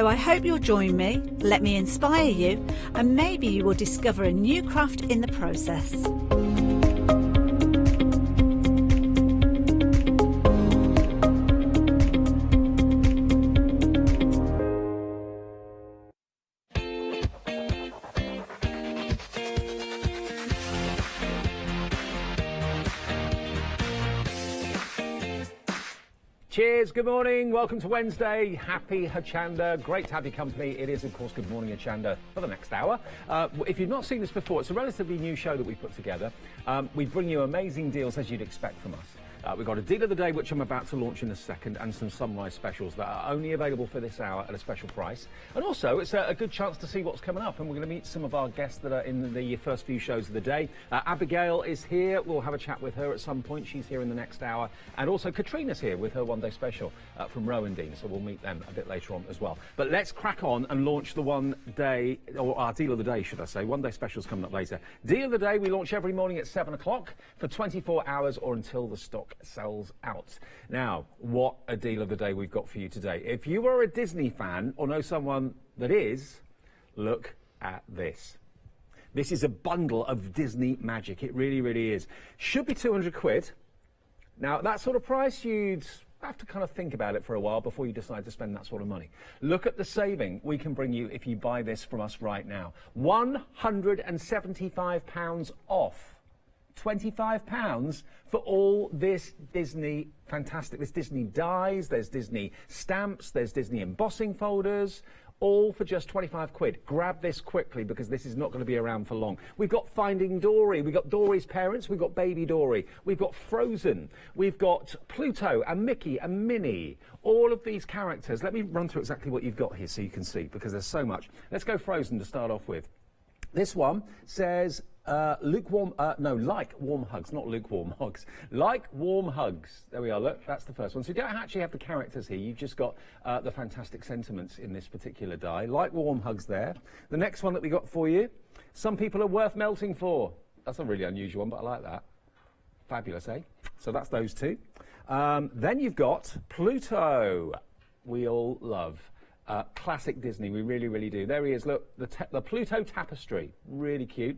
So I hope you'll join me, let me inspire you, and maybe you will discover a new craft in the process. Cheers, good morning, welcome to Wednesday, happy Hochanda, great to have your company. It is of course Good Morning Hochanda for the next hour. If you've not seen this before, it's a relatively new show that we put together. We bring you amazing deals as you'd expect from us. We've got a deal of the day which I'm about to launch in a second, and some sunrise specials that are only available for this hour at a special price. And also it's a good chance to see what's coming up, and we're going to meet some of our guests that are in the first few shows of the day. Abigail is here, we'll have a chat with her at some point, she's here in the next hour, and also Katrina's here with her one day special from Rowan-Dean, so we'll meet them a bit later on as well. But let's crack on and launch the one day, or our deal of the day should I say. One day special's coming up later. Deal of the day we launch every morning at 7 o'clock for 24 hours or until the stock sells out. Now, what a deal of the day we've got for you today. If you are a Disney fan or know someone that is, look at this. This is a bundle of Disney magic. It really, really is. Should be 200 quid. Now, that sort of price, you'd have to kind of think about it for a while before you decide to spend that sort of money. Look at the saving we can bring you if you buy this from us right now. £175 off. £25 for all this Disney fantastic. There's Disney dies, there's Disney stamps, there's Disney embossing folders, all for just 25 quid. Grab this quickly because this is not going to be around for long. We've got Finding Dory, we've got Dory's parents, we've got Baby Dory, we've got Frozen, we've got Pluto and Mickey and Minnie. All of these characters. Let me run through exactly what you've got here so you can see, because there's so much. Let's go Frozen to start off with. This one says like warm hugs, not lukewarm hugs. Like warm hugs. There we are, look, that's the first one. So you don't actually have the characters here, you've just got the fantastic sentiments in this particular die. Like warm hugs there. The next one that we got for you, some people are worth melting for. That's a really unusual one, but I like that. Fabulous, eh? So that's those two. Then you've got Pluto, we all love. Classic Disney, we really, really do. There he is, look, the Pluto tapestry, really cute.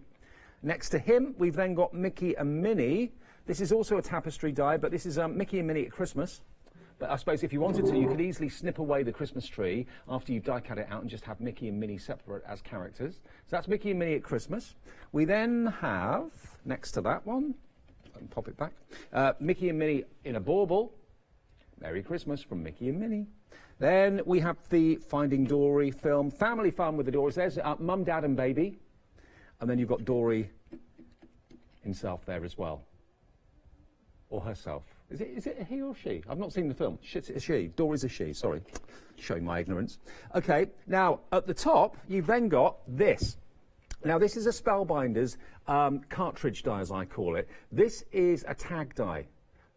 Next to him, we've then got Mickey and Minnie. This is also a tapestry die, but this is Mickey and Minnie at Christmas. But I suppose if you wanted to, you could easily snip away the Christmas tree after you've die cut it out and just have Mickey and Minnie separate as characters. So that's Mickey and Minnie at Christmas. We then have, next to that one, I can pop it back, Mickey and Minnie in a bauble. Merry Christmas from Mickey and Minnie. Then we have the Finding Dory film, family fun with the Dorys. There's Mum, Dad and Baby. And then you've got Dory himself there as well. Or herself. Is it a he or she? I've not seen the film. It's a she. Dory's a she, sorry. Showing my ignorance. Okay, now at the top, you've then got this. Now this is a Spellbinders cartridge die, as I call it. This is a tag die.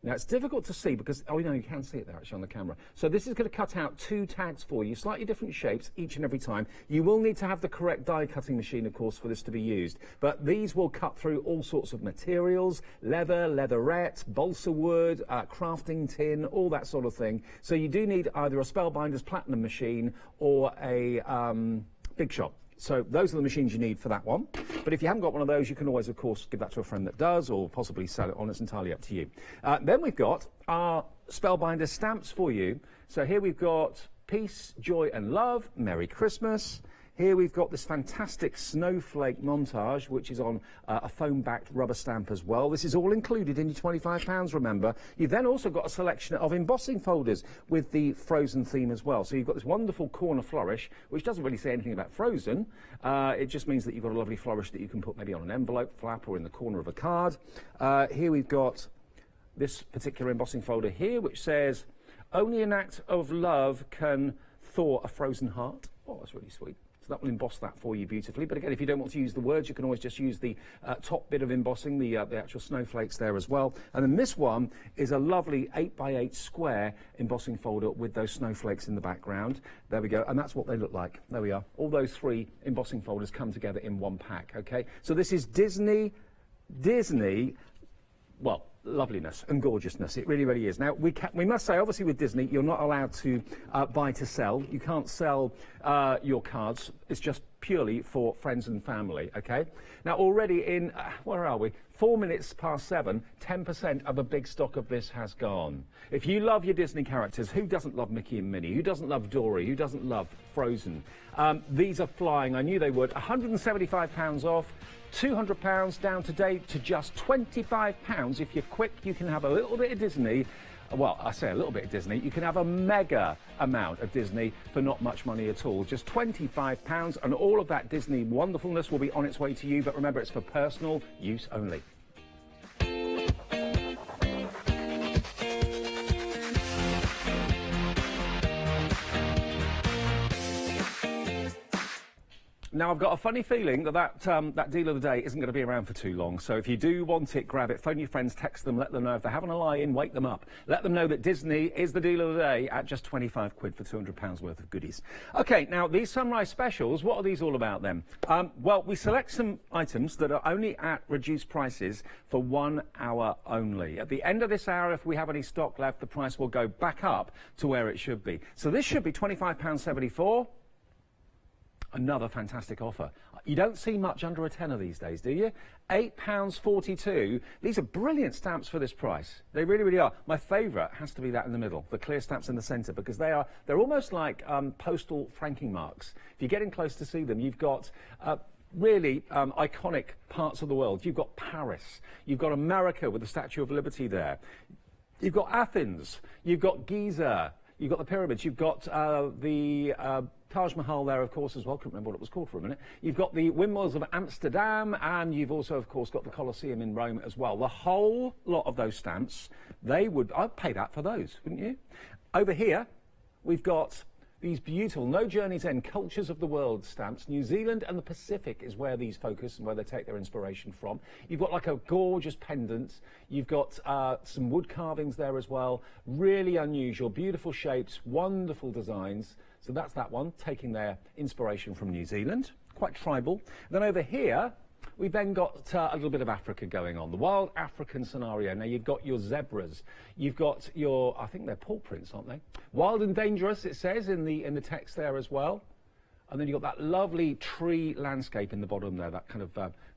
Now, it's difficult to see because, oh, no, you can see it there actually on the camera. So this is going to cut out two tags for you, slightly different shapes each and every time. You will need to have the correct die cutting machine, of course, for this to be used. But these will cut through all sorts of materials, leather, leatherette, balsa wood, crafting tin, all that sort of thing. So you do need either a Spellbinders Platinum machine or a Big Shot. So those are the machines you need for that one. But if you haven't got one of those, you can always, of course, give that to a friend that does, or possibly sell it on. It's entirely up to you. Then we've got our Spellbinder stamps for you. So here we've got Peace, Joy and Love, Merry Christmas. Here we've got this fantastic snowflake montage, which is on a foam-backed rubber stamp as well. This is all included in your £25, remember. You've then also got a selection of embossing folders with the Frozen theme as well. So you've got this wonderful corner flourish, which doesn't really say anything about Frozen. It just means that you've got a lovely flourish that you can put maybe on an envelope flap or in the corner of a card. Here we've got this particular embossing folder here, which says, only an act of love can thaw a frozen heart. Oh, that's really sweet. So that will emboss that for you beautifully. But again, if you don't want to use the words, you can always just use the top bit of embossing, the actual snowflakes there as well. And then this one is a lovely 8x8 square embossing folder with those snowflakes in the background. There we go. And that's what they look like. There we are. All those three embossing folders come together in one pack, okay? So this is Disney, well, loveliness and gorgeousness. It really, really is. Now, we must say, obviously, with Disney, you're not allowed to buy to sell. You can't sell your cards. It's just purely for friends and family, okay? Now, already in, where are we? 4 minutes past 7, 10% of a big stock of this has gone. If you love your Disney characters, who doesn't love Mickey and Minnie? Who doesn't love Dory? Who doesn't love Frozen? These are flying. I knew they would. £175 off. £200 down today to just £25. If you're quick, you can have a little bit of Disney. Well, I say a little bit of Disney. You can have a mega amount of Disney for not much money at all. Just £25, and all of that Disney wonderfulness will be on its way to you. But remember, it's for personal use only. Now, I've got a funny feeling that deal of the day isn't going to be around for too long. So if you do want it, grab it, phone your friends, text them, let them know. If they're having a lie-in, wake them up. Let them know that Disney is the deal of the day at just £25 for £200 worth of goodies. OK, now, these Sunrise Specials, what are these all about then? Well, we select some items that are only at reduced prices for 1 hour only. At the end of this hour, if we have any stock left, the price will go back up to where it should be. So this should be £25.74. Another fantastic offer. You don't see much under a tenner these days, do you? £8.42. These are brilliant stamps for this price. They really, really are. My favourite has to be that in the middle, the clear stamps in the centre, because they're almost like postal franking marks. If you get in close to see them, you've got really iconic parts of the world. You've got Paris. You've got America with the Statue of Liberty there. You've got Athens. You've got Giza. You've got the pyramids. You've got the Taj Mahal there, of course, as well. Couldn't remember what it was called for a minute. You've got the windmills of Amsterdam, and you've also, of course, got the Colosseum in Rome as well. The whole lot of those stamps, I'd pay that for those, wouldn't you? Over here, we've got these beautiful No Journey's End Cultures of the World stamps. New Zealand and the Pacific is where these focus and where they take their inspiration from. You've got like a gorgeous pendant. You've got some wood carvings there as well. Really unusual, beautiful shapes, wonderful designs. So that's that one, taking their inspiration from New Zealand. Quite tribal. Then over here, we've then got a little bit of Africa going on, the wild African scenario. Now, you've got your zebras, you've got your, I think they're paw prints, aren't they? Wild and dangerous, it says in the text there as well. And then you've got that lovely tree landscape in the bottom there, that kind of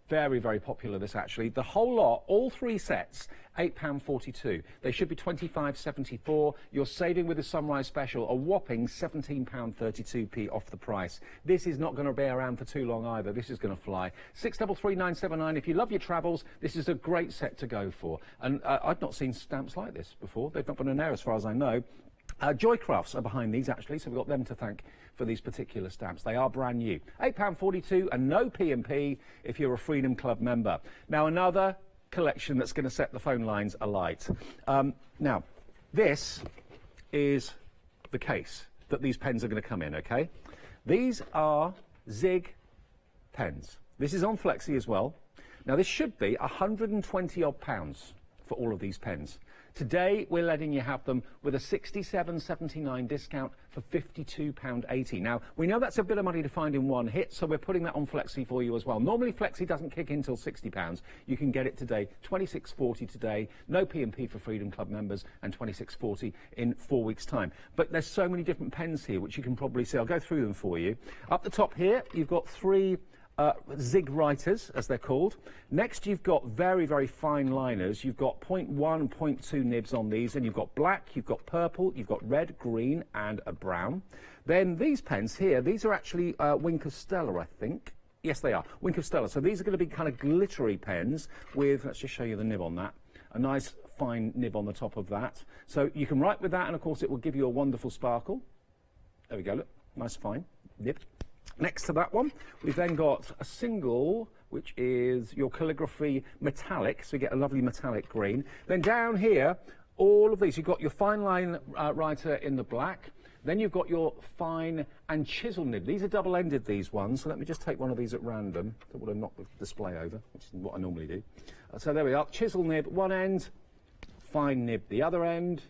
very, very popular, this actually. The whole lot, all three sets, £8.42. They should be £25.74. You're saving with the Sunrise Special a whopping £17.32p off the price. This is not going to be around for too long either. This is going to fly. 633979. If you love your travels, this is a great set to go for. And I've not seen stamps like this before. They've not been on air as far as I know. Joycrafts are behind these, actually, so we've got them to thank for these particular stamps. They are brand new. £8.42 and no P&P if you're a Freedom Club member. Now, another collection that's going to set the phone lines alight. Now, this is the case that these pens are going to come in, OK? These are Zig pens. This is on Flexi as well. Now, this should be £120 odd for all of these pens. Today, we're letting you have them with a £67.79 discount for £52.80. Now, we know that's a bit of money to find in one hit, so we're putting that on Flexi for you as well. Normally, Flexi doesn't kick in till £60. You can get it today, £26.40 today, no P&P for Freedom Club members, and £26.40 in 4 weeks' time. But there's so many different pens here, which you can probably see. I'll go through them for you. Up the top here, you've got three Zig writers, as they're called. Next, you've got very, very fine liners. You've got 0.1 and 0.2 nibs on these, and you've got black, you've got purple, you've got red, green, and a brown. Then these pens here, these are actually Wink of Stella, I think. Yes, they are. Wink of Stella. So these are going to be kind of glittery pens with, let's just show you the nib on that, a nice fine nib on the top of that. So you can write with that, and of course it will give you a wonderful sparkle. There we go, look, nice fine nib. Next to that one, we've then got a single, which is your calligraphy metallic, so you get a lovely metallic green. Then down here, all of these, you've got your fine line writer in the black, then you've got your fine and chisel nib. These are double-ended, these ones, so let me just take one of these at random. Don't want to knock the display over, which is what I normally do. So there we are, chisel nib one end, fine nib the other end.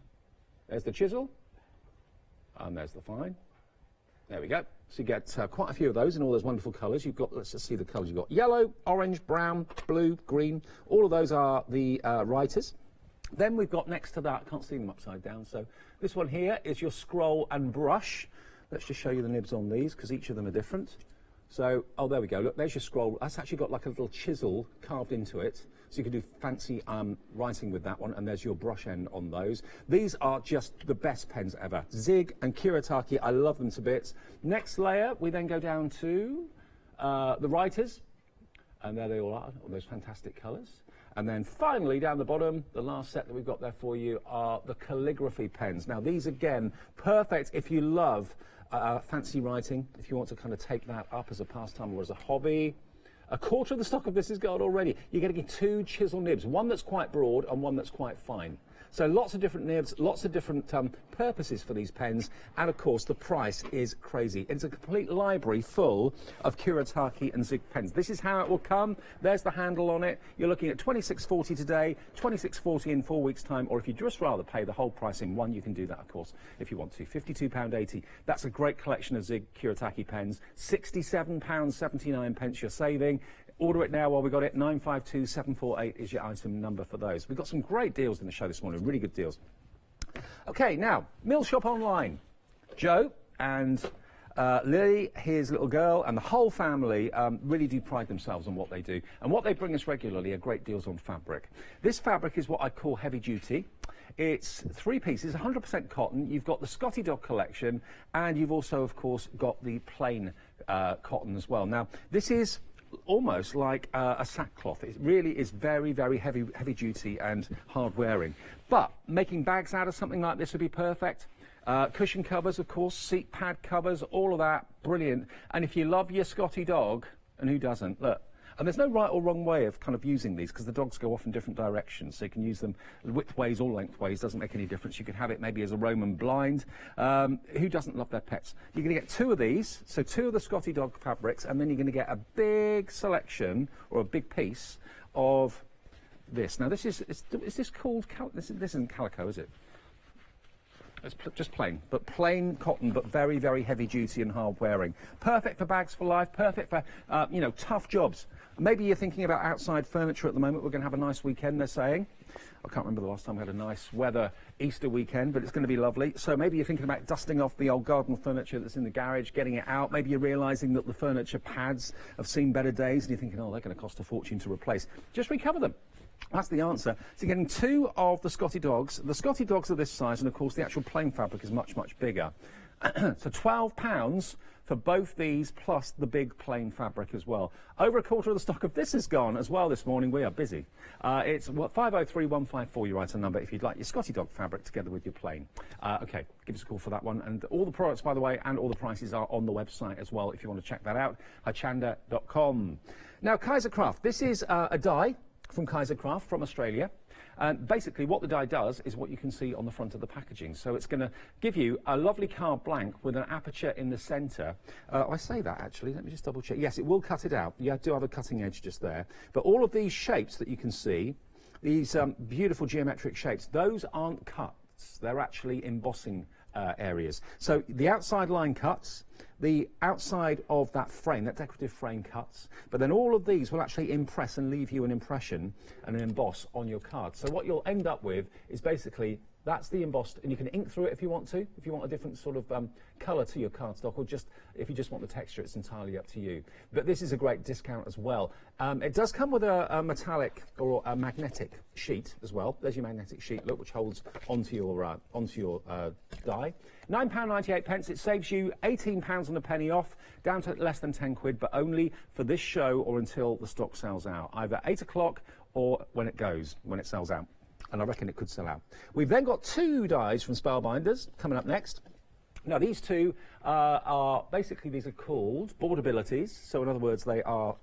There's the chisel, and there's the fine. There we go. So you get quite a few of those in all those wonderful colours. You've got, let's just see the colours. You've got yellow, orange, brown, blue, green. All of those are the writers. Then we've got next to that, I can't see them upside down, so this one here is your scroll and brush. Let's just show you the nibs on these because each of them are different. So, oh, there we go. Look, there's your scroll. That's actually got like a little chisel carved into it. So you can do fancy writing with that one. And there's your brush end on those. These are just the best pens ever. Zig and Kuretake, I love them to bits. Next layer, we then go down to the writers. And there they all are, all those fantastic colours. And then finally, down the bottom, the last set that we've got there for you are the calligraphy pens. Now, these, again, perfect if you love fancy writing, if you want to kind of take that up as a pastime or as a hobby. A quarter of the stock of this is gone already. You're going to get 2 chisel nibs, one that's quite broad and one that's quite fine. So lots of different nibs, lots of different purposes for these pens, and of course the price is crazy. It's a complete library full of Kuretake and Zig pens. This is how it will come. There's the handle on it. You're looking at $26.40 today, $26.40 in 4 weeks' time, or if you'd just rather pay the whole price in one, you can do that, of course, if you want to. £52.80. That's a great collection of Zig Kuretake pens. £67.79 you're saving. Order it now while we got it. 952748 is your item number for those. We've got some great deals in the show this morning, really good deals. Okay, now, Mill Shop Online. Joe and Lily, his little girl, and the whole family really do pride themselves on what they do. And what they bring us regularly are great deals on fabric. This fabric is what I call heavy duty. It's 3 pieces, 100% cotton. You've got the Scotty Dog collection, and you've also, of course, got the plain cotton as well. Now, this is almost like a sackcloth. It really is very, very heavy duty and hard wearing. But making bags out of something like this would be perfect. Cushion covers, of course, seat pad covers, all of that, brilliant. And if you love your Scotty Dog, and who doesn't, look. And there's no right or wrong way of kind of using these because the dogs go off in different directions. So you can use them widthways or lengthways, doesn't make any difference. You can have it maybe as a Roman blind. Who doesn't love their pets? You're going to get 2 of these, so 2 of the Scotty Dog fabrics, and then you're going to get a big selection or a big piece of this. Now, this is this called, this isn't calico, is it? It's just plain, but plain cotton, but very, very heavy duty and hard wearing. Perfect for bags for life, perfect for, you know, tough jobs. Maybe you're thinking about outside furniture at the moment. We're going to have a nice weekend, they're saying. I can't remember the last time we had a nice weather Easter weekend, but it's going to be lovely. So maybe you're thinking about dusting off the old garden furniture that's in the garage, getting it out. Maybe you're realising that the furniture pads have seen better days, and you're thinking, oh, they're going to cost a fortune to replace. Just recover them. That's the answer. So you're getting 2 of the Scotty Dogs. The Scotty Dogs are this size, and of course the actual plain fabric is much, much bigger. So £12 for both these, plus the big plain fabric as well. Over a quarter of the stock of this is gone as well this morning. We are busy. It's 503154, your item number, if you'd like your Scotty Dog fabric together with your plain. OK, give us a call for that one. And all the products, by the way, and all the prices are on the website as well, if you want to check that out, hochanda.com. Now, Kaisercraft. This is a die from Kaisercraft from Australia. And basically what the die does is what you can see on the front of the packaging. So it's going to give you a lovely card blank with an aperture in the centre. I say that actually, let me just double check. Yes, it will cut it out. You do have a cutting edge just there. But all of these shapes that you can see, these beautiful geometric shapes, those aren't cuts. They're actually embossing areas. So the outside line cuts, the outside of that frame, that decorative frame cuts, but then all of these will actually impress and leave you an impression and an emboss on your card. So what you'll end up with is basically that's the embossed, and you can ink through it if you want to, if you want a different sort of colour to your cardstock, or just if you just want the texture, it's entirely up to you. But this is a great discount as well. It does come with a metallic or a magnetic sheet as well. There's your magnetic sheet, look, which holds onto your die. £9.98. It saves you £18 on the penny off, down to less than 10 quid, but only for this show or until the stock sells out, either 8 o'clock or when it sells out. And I reckon it could sell out. We've then got 2 dies from Spellbinders coming up next. Now, these 2 are basically, these are called boardabilities. So, in other words, they are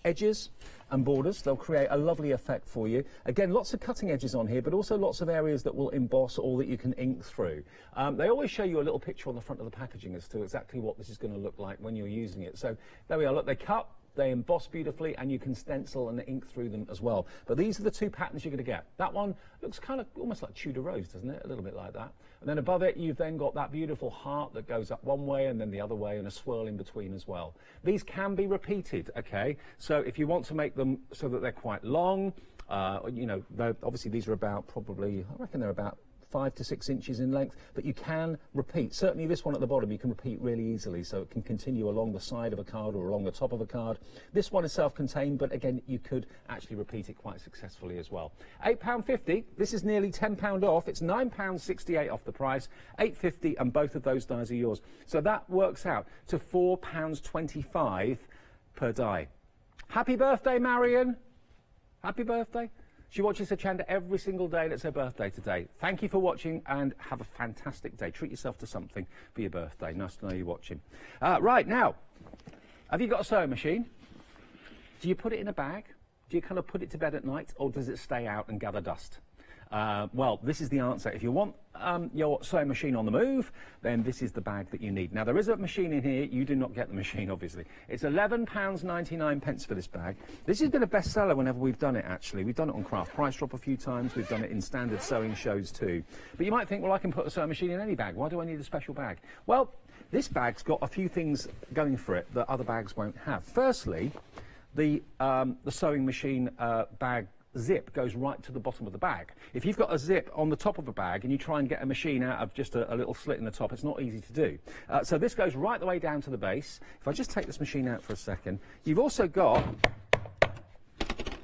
edges and borders. They'll create a lovely effect for you. Again, lots of cutting edges on here, but also lots of areas that will emboss or that you can ink through. They always show you a little picture on the front of the packaging as to exactly what this is going to look like when you're using it. So, there we are. Look, they cut. They emboss beautifully, and you can stencil and ink through them as well. But these are the 2 patterns you're going to get. That one looks kind of almost like Tudor rose, doesn't it? A little bit like that. And then above it, you've then got that beautiful heart that goes up one way and then the other way, and a swirl in between as well. These can be repeated, okay? So if you want to make them so that they're quite long, You know, obviously these are about probably, I reckon they're about 5 to 6 inches in length, but you can repeat. Certainly this one at the bottom you can repeat really easily, so it can continue along the side of a card or along the top of a card. This one is self-contained, but again you could actually repeat it quite successfully as well. £8.50, this is nearly £10 off. It's £9.68 off the price, £8.50, and both of those dies are yours. So that works out to £4.25 per die. Happy birthday, Marion. Happy birthday. She watches Hochanda every single day, and it's her birthday today. Thank you for watching, and have a fantastic day. Treat yourself to something for your birthday. Nice to know you're watching. Right, now, have you got a sewing machine? Do you put it in a bag? Do you kind of put it to bed at night, or does it stay out and gather dust? Well, this is the answer. If you want your sewing machine on the move, then this is the bag that you need. Now, there is a machine in here. You do not get the machine, obviously. It's £11.99 for this bag. This has been a bestseller whenever we've done it, actually. We've done it on Craft Price Drop a few times. We've done it in standard sewing shows too. But you might think, well, I can put a sewing machine in any bag. Why do I need a special bag? Well, this bag's got a few things going for it that other bags won't have. Firstly, the sewing machine bag zip goes right to the bottom of the bag. If you've got a zip on the top of a bag and you try and get a machine out of just a little slit in the top, it's not easy to do. So this goes right the way down to the base. If I just take this machine out for a second, you've also got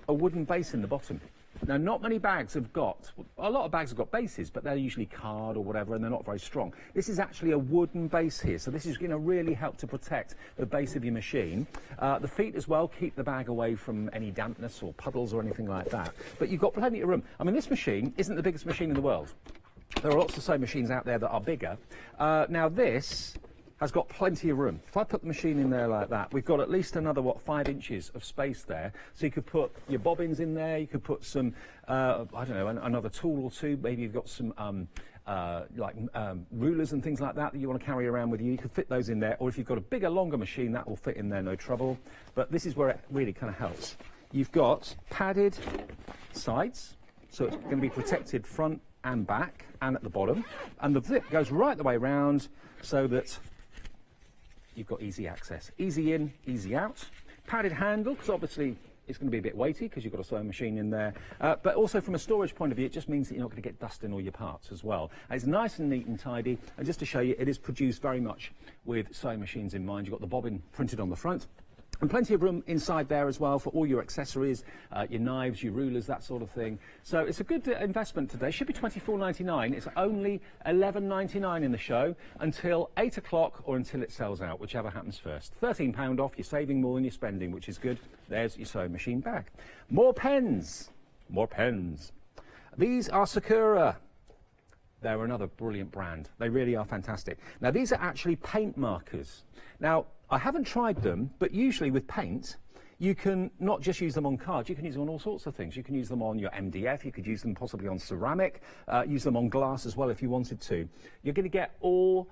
a wooden base in the bottom. Now, not many bags have got, a lot of bags have got bases, but they're usually card or whatever, and they're not very strong. This is actually a wooden base here, so this is going to really help to protect the base of your machine. The feet as well keep the bag away from any dampness or puddles or anything like that. But you've got plenty of room. I mean, this machine isn't the biggest machine in the world. There are lots of sewing machines out there that are bigger. Now, this has got plenty of room. If I put the machine in there like that, we've got at least another, 5 inches of space there. So you could put your bobbins in there, you could put some, I don't know, another tool or two. Maybe you've got some rulers and things like that you want to carry around with you. You could fit those in there. Or if you've got a bigger, longer machine, that will fit in there, no trouble. But this is where it really kind of helps. You've got padded sides, so it's going to be protected front and back and at the bottom. And the zip goes right the way around so that you've got easy access. Easy in, easy out. Padded handle, because obviously it's going to be a bit weighty because you've got a sewing machine in there. But also from a storage point of view, it just means that you're not going to get dust in all your parts as well. And it's nice and neat and tidy. And just to show you, it is produced very much with sewing machines in mind. You've got the bobbin printed on the front. And plenty of room inside there as well for all your accessories, your knives, your rulers, that sort of thing. So it's a good investment today. Should be $24.99. It's only $11.99 in the show until 8 o'clock or until it sells out, whichever happens first. £13 off. You're saving more than you're spending, which is good. There's your sewing machine bag. More pens. More pens. These are Sakura. They're another brilliant brand. They really are fantastic. Now, these are actually paint markers. Now, I haven't tried them, but usually with paint, you can not just use them on cards, you can use them on all sorts of things. You can use them on your MDF, you could use them possibly on ceramic, use them on glass as well if you wanted to. You're going to get all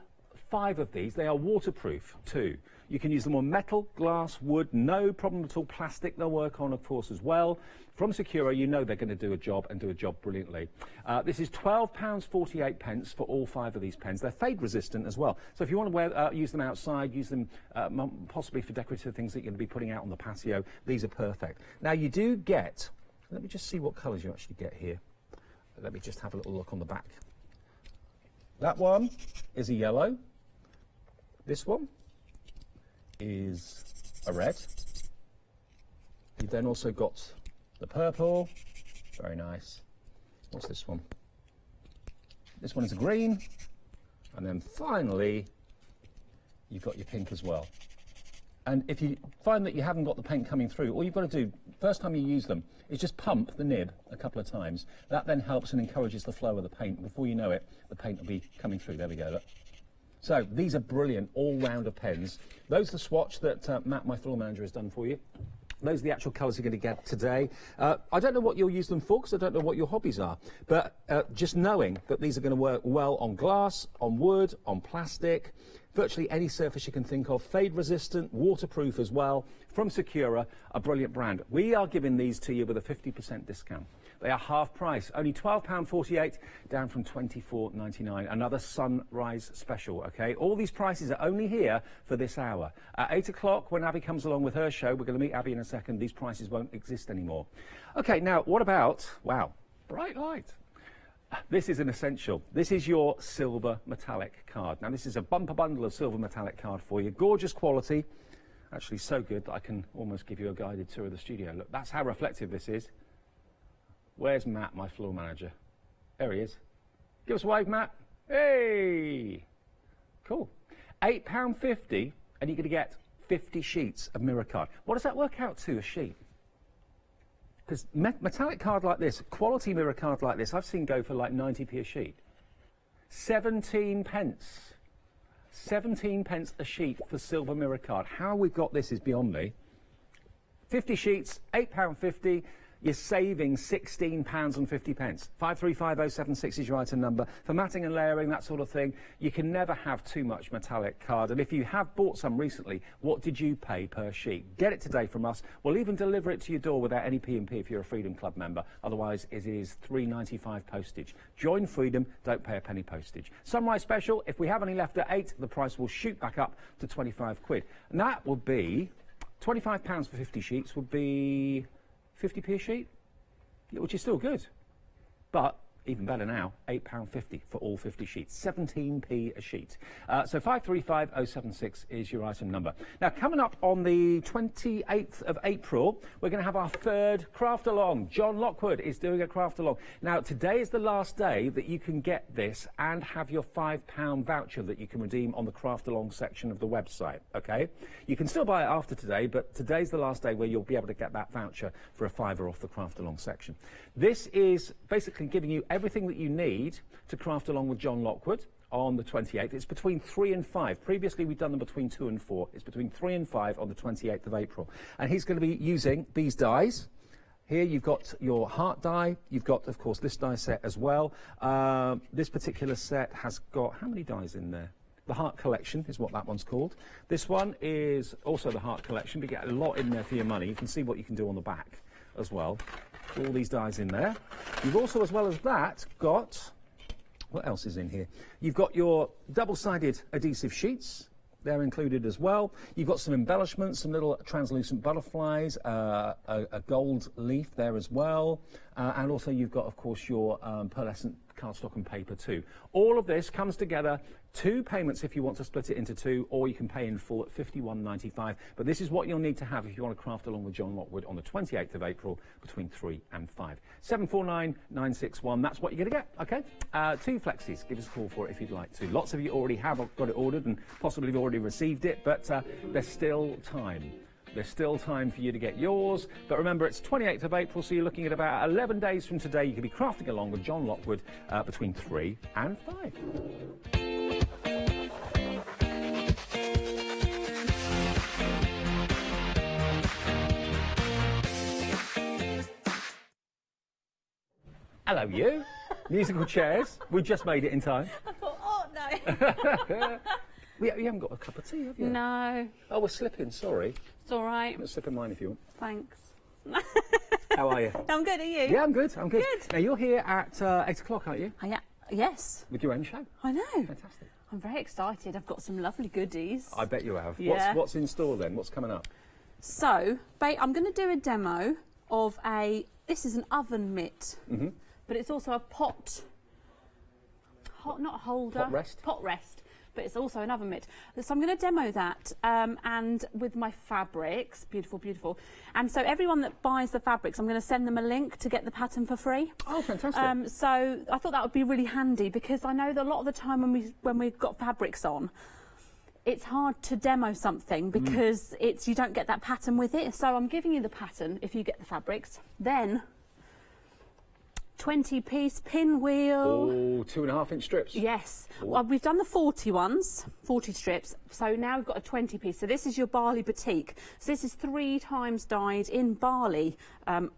5 of these. They are waterproof too. You can use them on metal, glass, wood, no problem at all. Plastic they'll work on, of course, as well. From Sakura, you know they're going to do a job and do a job brilliantly. This is £12.48 for all 5 of these pens. They're fade resistant as well. So if you want to use them outside, use them possibly for decorative things that you're going to be putting out on the patio, these are perfect. Now you do get, let me just see what colours you actually get here. Let me just have a little look on the back. That one is a yellow. This one is a red. You've then also got the purple, very nice. What's this one? This one is a green. And then finally, you've got your pink as well. And if you find that you haven't got the paint coming through, all you've got to do, first time you use them, is just pump the nib a couple of times. That then helps and encourages the flow of the paint. Before you know it, the paint will be coming through. There we go, look. So these are brilliant all-rounder pens. Those are the swatch that Matt, my floor manager, has done for you. Those are the actual colours you're going to get today. I don't know what you'll use them for because I don't know what your hobbies are. But just knowing that these are going to work well on glass, on wood, on plastic, virtually any surface you can think of, fade resistant, waterproof as well, from Sakura, a brilliant brand. We are giving these to you with a 50% discount. They are half price, only £12.48, down from £24.99. Another sunrise special, okay? All these prices are only here for this hour. At 8 o'clock, when Abby comes along with her show, we're going to meet Abby in a second, these prices won't exist anymore. Okay, now, what about, wow, bright light. This is an essential. This is your silver metallic card. Now, this is a bumper bundle of silver metallic card for you. Gorgeous quality. Actually, so good that I can almost give you a guided tour of the studio. Look, that's how reflective this is. Where's Matt, my floor manager? There he is. Give us a wave, Matt. Hey! Cool. £8.50, and you're going to get 50 sheets of mirror card. What does that work out to, a sheet? Because metallic card like this, quality mirror card like this, I've seen go for like 90p a sheet. 17 pence. 17 pence a sheet for silver mirror card. How we've got this is beyond me. 50 sheets, £8.50. You're saving £16.50. 535076 is your item number. For matting and layering, that sort of thing, you can never have too much metallic card. And if you have bought some recently, what did you pay per sheet? Get it today from us. We'll even deliver it to your door without any P&P if you're a Freedom Club member. Otherwise, it is £3.95 postage. Join Freedom, don't pay a penny postage. Sunrise special, if we have any left at 8, the price will shoot back up to 25 quid. And that would be £25 for 50 sheets would be 50p a sheet, which is still good. But even better now, £8.50 for all 50 sheets, 17p a sheet. So 535076 is your item number. Now, coming up on the 28th of April, we're going to have our third craft along. John Lockwood is doing a craft along. Now, today is the last day that you can get this and have your £5 voucher that you can redeem on the craft along section of the website, okay? You can still buy it after today, but today's the last day where you'll be able to get that voucher for a £5 off the craft along section. This is basically giving you everything that you need to craft along with John Lockwood on the 28th. It's between 3 and 5. Previously, we've done them between 2 and 4. It's between 3 and 5 on the 28th of April. And he's going to be using these dies. Here you've got your heart die. You've got, of course, this die set as well. This particular set has got, how many dies in there? The Heart Collection is what that one's called. This one is also the Heart Collection. But you get a lot in there for your money. You can see what you can do on the back as well. All these dies in there. You've also, as well as that, got, what else is in here? You've got your double-sided adhesive sheets. They're included as well. You've got some embellishments, some little translucent butterflies, a gold leaf there as well. And also you've got, of course, your pearlescent cardstock and paper too. All of this comes together, 2 payments if you want to split it into 2, or you can pay in full at £51.95. But this is what you'll need to have if you want to craft along with John Lockwood on the 28th of April between 3 and 5. 749961, that's what you're going to get, okay? 2 flexis, give us a call for it if you'd like to. Lots of you already have got it ordered and possibly have already received it, but there's still time. There's still time for you to get yours. But remember, it's 28th of April, so you're looking at about 11 days from today. You can be crafting along with John Lockwood between 3 and 5. Hello, you. Musical chairs. We just made it in time. I thought, oh, no. You haven't got a cup of tea, have you? No. Oh, we're slipping, sorry. It's all right. I'm slipping mine if you want. Thanks. How are you? I'm good, are you? Yeah, I'm good, I'm good. Good. Now, you're here at 8 o'clock, aren't you? Yes. With your own show? I know. Fantastic. I'm very excited. I've got some lovely goodies. I bet you have. Yeah. What's in store then? What's coming up? So, I'm going to do a demo of this is an oven mitt, but it's also a pot, not a holder. Pot rest? Pot rest. But it's also an oven mitt. So I'm going to demo that and with my fabrics, beautiful, beautiful. And so everyone that buys the fabrics, I'm going to send them a link to get the pattern for free. Oh, fantastic. So I thought that would be really handy because I know that a lot of the time when we've got fabrics on, it's hard to demo something because you don't get that pattern with it. So I'm giving you the pattern if you get the fabrics. Then 20-piece pinwheel. Oh, 2.5-inch strips. Yes. Well, we've done the 40 ones, 40 strips. So now we've got a 20-piece. So this is your Bali batik. So this is 3 times dyed in Bali.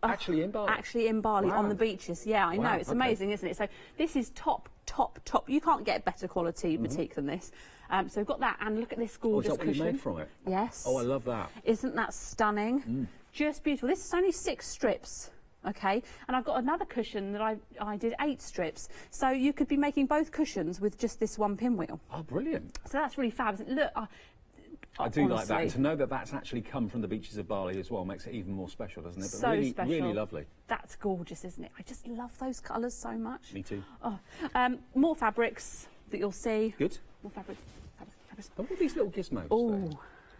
Actually in Bali? Actually in Bali, wow. on the beaches. Yeah, I know. It's amazing, isn't it? So this is top. You can't get better quality batik than this. So we've got that. And look at this gorgeous cushion. Is that what you made from it? Yes. Oh, I love that. Isn't that stunning? Just beautiful. This is only 6 strips. Okay, and I've got another cushion that I did 8 strips. So you could be making both cushions with just this one pinwheel. Oh, brilliant. So that's really fabulous. Look, I do like that. honestly, And to know that that's actually come from the beaches of Bali as well makes it even more special, doesn't it? But so really, special. really lovely. That's gorgeous, isn't it? I just love those colours so much. Me too. Oh, more fabrics that you'll see. Good. More fabrics. And what are these little gizmos? Oh,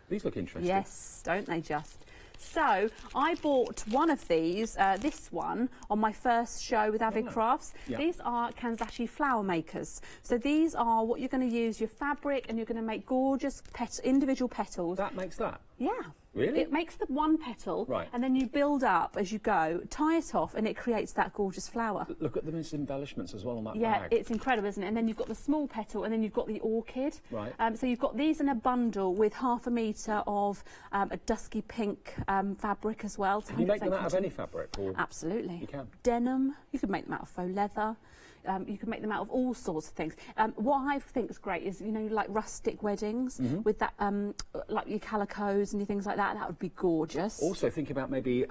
These look interesting. yes, don't they just? So I bought one of these, this one, on my first show with Avid Crafts. Yeah. These are Kanzashi flower makers. So these are what you're going to use your fabric, and you're going to make gorgeous individual petals. That makes that? Yeah. Really? It makes the one petal, Right. and then you build up as you go, tie it off, and it creates that gorgeous flower. Look at the embellishments as well on that Yeah, bag. it's incredible, isn't it? And then you've got the small petal, and then you've got the orchid. Right. So you've got these in a bundle with 1/2 metre of a dusky pink fabric as well. Can you make them out of any fabric? Or Absolutely. You can? Denim. You could make them out of faux leather. You can make them out of all sorts of things. What I think is great is, you know, like rustic weddings with that, like your calicos and your things like that. That would be gorgeous. Also, think about maybe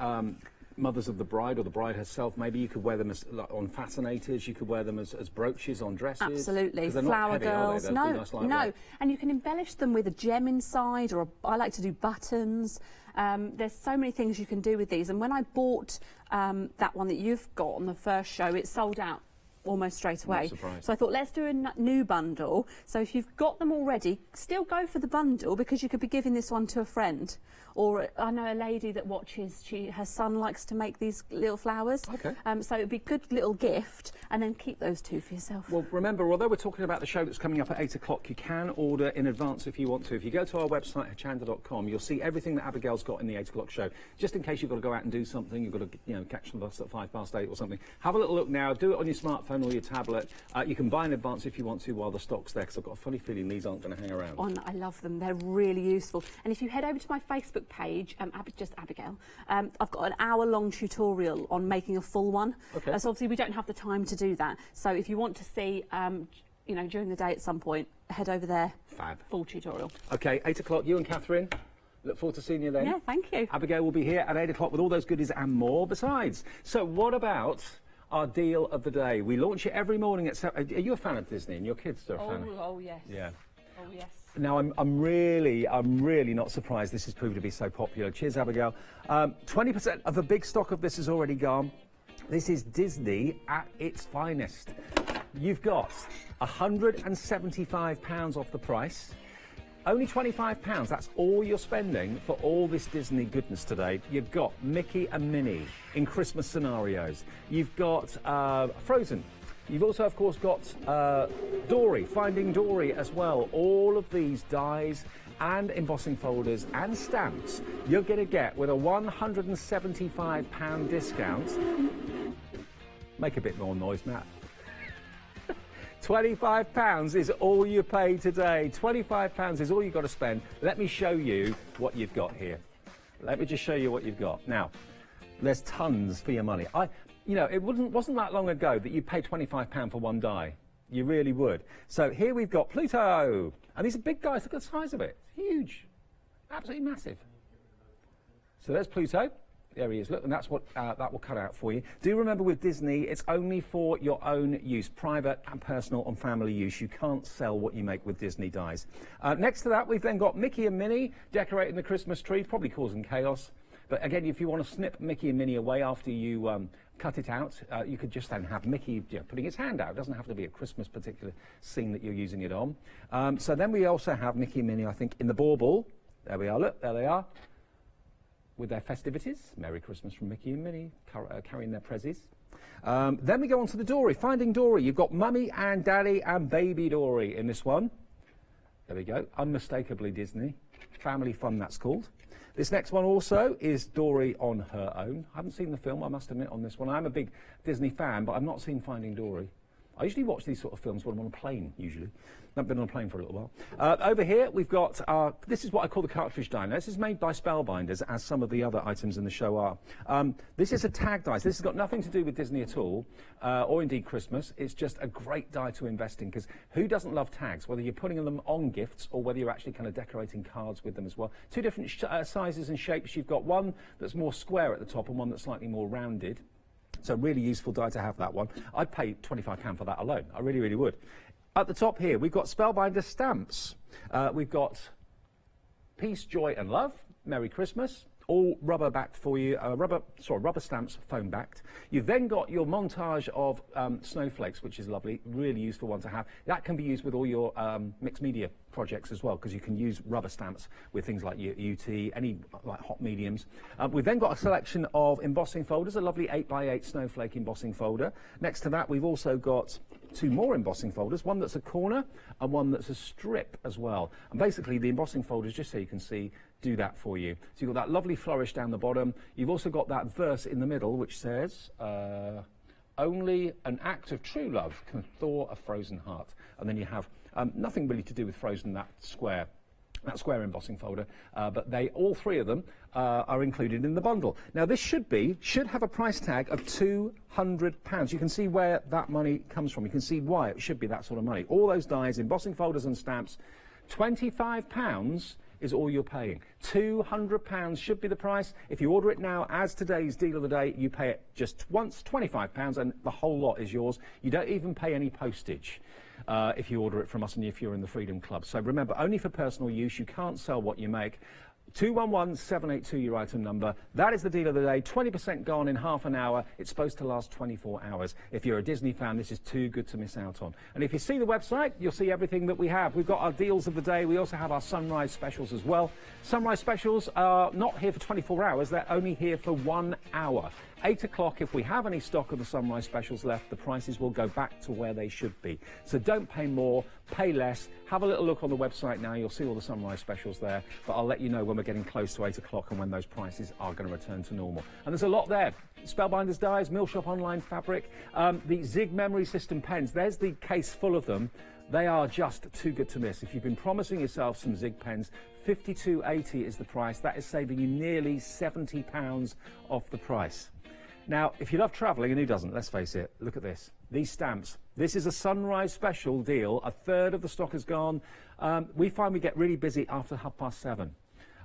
mothers of the bride or the bride herself. Maybe you could wear them as on fascinators. You could wear them as brooches on dresses. Absolutely. 'Cause they're not Flower heavy, are they? girls. They'll be No, nice, lightweight. no. And you can embellish them with a gem inside, or I like to do buttons. There's so many things you can do with these. And when I bought that one that you've got on the first show, it sold out almost straight away. surprised. So I thought, let's do a new bundle. So if you've got them already, still go for the bundle, because you could be giving this one to a friend. Or I know a lady that watches, her son likes to make these little flowers. Okay. So it'd be a good little gift, and then keep those 2 for yourself. Well, remember, although we're talking about the show that's coming up at 8 o'clock, you can order in advance if you want to. If you go to our website, hochanda.com, you'll see everything that Abigail's got in the 8 o'clock show. Just in case you've got to go out and do something, you've got to catch the bus at 8:05 or something. Have a little look now. Do it on your smartphone or your tablet. You can buy in advance if you want to while the stock's there, because I've got a funny feeling these aren't going to hang around. I love them. They're really useful. And if you head over to my Facebook page, just Abigail, I've got an hour-long tutorial on making a full one. Okay. So obviously we don't have the time to do that. So if you want to see, during the day at some point, head over there. Fab. Full tutorial. OK, 8 o'clock, you and Catherine. Look forward to seeing you then. Yeah, thank you. Abigail will be here at 8 o'clock with all those goodies and more besides. So what about our deal of the day? We launch it every morning at 7. Are you a fan of Disney, and your kids are a fan? Oh, yes. Yeah. Oh, yes. Now, I'm really not surprised this has proved to be so popular. Cheers, Abigail. 20% of the big stock of this has already gone. This is Disney at its finest. You've got £175 off the price. Only £25, that's all you're spending for all this Disney goodness today. You've got Mickey and Minnie in Christmas scenarios. You've got Frozen. You've also, of course, got Dory, Finding Dory as well. All of these dies and embossing folders and stamps you're going to get with a £175 discount. Make a bit more noise, Matt. £25 is all you pay today. £25 is all you've got to spend. Let me show you what you've got here. Let me just show you what you've got. Now, there's tons for your money. It wasn't that long ago that you paid £25 for one die. You really would. So here we've got Pluto. And these are big guys. Look at the size of it. It's huge. Absolutely massive. So there's Pluto. There he is. Look, and that's what that will cut out for you. Do remember, with Disney, it's only for your own use, private and personal and family use. You can't sell what you make with Disney dies. Next to that, we've then got Mickey and Minnie decorating the Christmas tree, probably causing chaos. But again, if you want to snip Mickey and Minnie away after you cut it out, you could just then have Mickey putting his hand out. It doesn't have to be a Christmas particular scene that you're using it on. So then we also have Mickey and Minnie, I think, in the bauble. There we are. Look, there they are, with their festivities. Merry Christmas from Mickey and Minnie, carrying their prezzies. Then we go on to the Dory, Finding Dory. You've got Mummy and Daddy and Baby Dory in this one. There we go, unmistakably Disney. Family fun, that's called. This next one also is Dory on her own. I haven't seen the film, I must admit, on this one. I'm a big Disney fan, but I've not seen Finding Dory. I usually watch these sort of films when I'm on a plane, usually. I've been on a plane for a little while. Over here, we've got, this is what I call the cartridge die. Now, this is made by Spellbinders, as some of the other items in the show are. This is a tag die. So this has got nothing to do with Disney at all, or indeed Christmas. It's just a great die to invest in, because who doesn't love tags, whether you're putting them on gifts or whether you're actually kind of decorating cards with them as well. Two different sizes and shapes. You've got one that's more square at the top and one that's slightly more rounded. So really useful die to have that one. I'd pay £25 for that alone. I really, really would. At the top here, we've got Spellbinder stamps. We've got Peace, Joy and Love, Merry Christmas. All rubber backed for you, rubber stamps, foam backed. You've then got your montage of snowflakes, which is lovely, really useful one to have. That can be used with all your mixed media projects as well, because you can use rubber stamps with things like your UT, any like hot mediums. We've then got a selection of embossing folders, a lovely 8x8 snowflake embossing folder. Next to that, we've also got 2 more embossing folders, one that's a corner and one that's a strip as well. And basically the embossing folders, just so you can see, do that for you. So you've got that lovely flourish down the bottom. You've also got that verse in the middle which says, only an act of true love can thaw a frozen heart. And then you have nothing really to do with Frozen, that square embossing folder, but all 3 of them are included in the bundle. Now this should have a price tag of £200. You can see where that money comes from. You can see why it should be that sort of money. All those dies, embossing folders and stamps, £25 is all you're paying. £200 should be the price. If you order it now as today's deal of the day, you pay it just once, £25, and the whole lot is yours. You don't even pay any postage if you order it from us and if you're in the Freedom Club. So remember, only for personal use. You can't sell what you make. 211782, your item number. That is the deal of the day. 20% gone in half an hour. It's supposed to last 24 hours. If you're a Disney fan, this is too good to miss out on. And if you see the website, you'll see everything that we have. We've got our deals of the day. We also have our sunrise specials as well. Sunrise specials are not here for 24 hours. They're only here for 1 hour. 8 o'clock, if we have any stock of the sunrise specials left, the prices will go back to where they should be. So don't pay more, pay less. Have a little look on the website now. You'll see all the sunrise specials there. But I'll let you know when we're getting close to 8 o'clock and when those prices are going to return to normal. And there's a lot there. Spellbinders dies, Millshop Online fabric, the Zig memory system pens. There's the case full of them. They are just too good to miss. If you've been promising yourself some Zig pens, £52.80 is the price. That is saving you nearly £70 off the price. Now, if you love travelling, and who doesn't, let's face it, look at this. These stamps. This is a sunrise special deal. A third of the stock is gone. We find we get really busy after 7:30.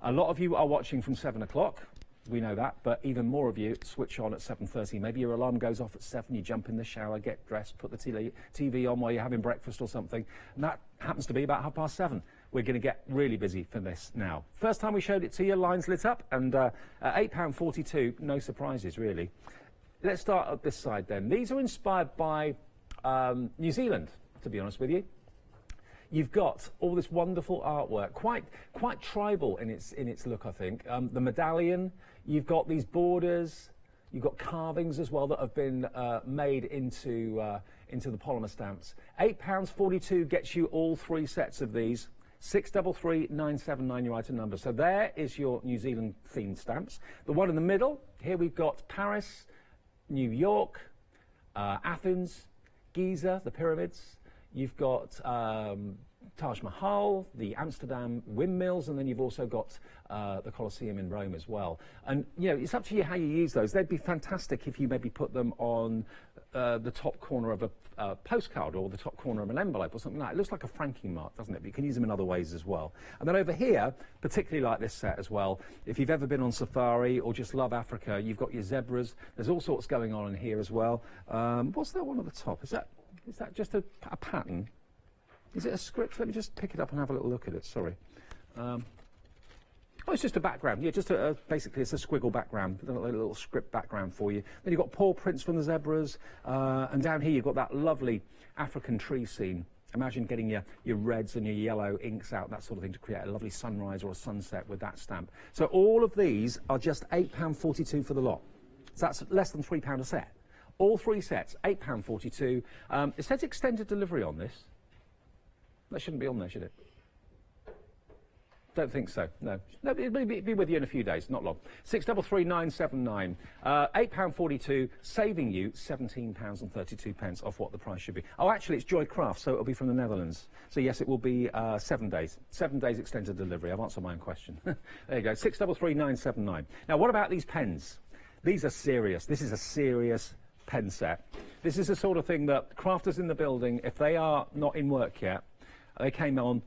A lot of you are watching from 7 o'clock. We know that, but even more of you switch on at 7:30. Maybe your alarm goes off at 7, you jump in the shower, get dressed, put the TV on while you're having breakfast or something, and that happens to be about 7:30. We're going to get really busy for this now. First time we showed it to you, lines lit up, and at £8.42, no surprises really. Let's start at this side then. These are inspired by New Zealand, to be honest with you. You've got all this wonderful artwork, quite tribal in its look, I think. The medallion, you've got these borders, you've got carvings as well that have been made into the polymer stamps. £8.42 gets you all 3 sets of these. 633979, your item number. So there is your New Zealand themed stamps. The one in the middle, here we've got Paris, New York, Athens, Giza, the pyramids. You've got Taj Mahal, the Amsterdam windmills, and then you've also got the Colosseum in Rome as well. And, you know, it's up to you how you use those. They'd be fantastic if you maybe put them on the top corner of a postcard or the top corner of an envelope or something like that. It looks like a franking mark, doesn't it? But you can use them in other ways as well. And then over here, particularly like this set as well, if you've ever been on safari or just love Africa, you've got your zebras. There's all sorts going on in here as well. What's that one at the top? Is that just a pattern? Is it a script? Let me just pick it up and have a little look at it. Sorry. Oh, it's just a background. Yeah, just basically it's a squiggle background, a little script background for you. Then you've got paw prints from the zebras, and down here you've got that lovely African tree scene. Imagine getting your reds and your yellow inks out, that sort of thing, to create a lovely sunrise or a sunset with that stamp. So all of these are just £8.42 for the lot. So that's less than £3 a set. All 3 sets, £8.42. It says extended delivery on this. That shouldn't be on there, should it? Don't think so, no. No, it'll be with you in a few days, not long. 633979, £8.42, saving you £17.32 off what the price should be. Oh, actually, it's Joy Craft, so it'll be from the Netherlands. So yes, it will be 7 days. 7 days extended delivery. I've answered my own question. There you go, 633979. Now, what about these pens? These are serious. This is a serious pen set. This is the sort of thing that crafters in the building, if they are not in work yet, they came in,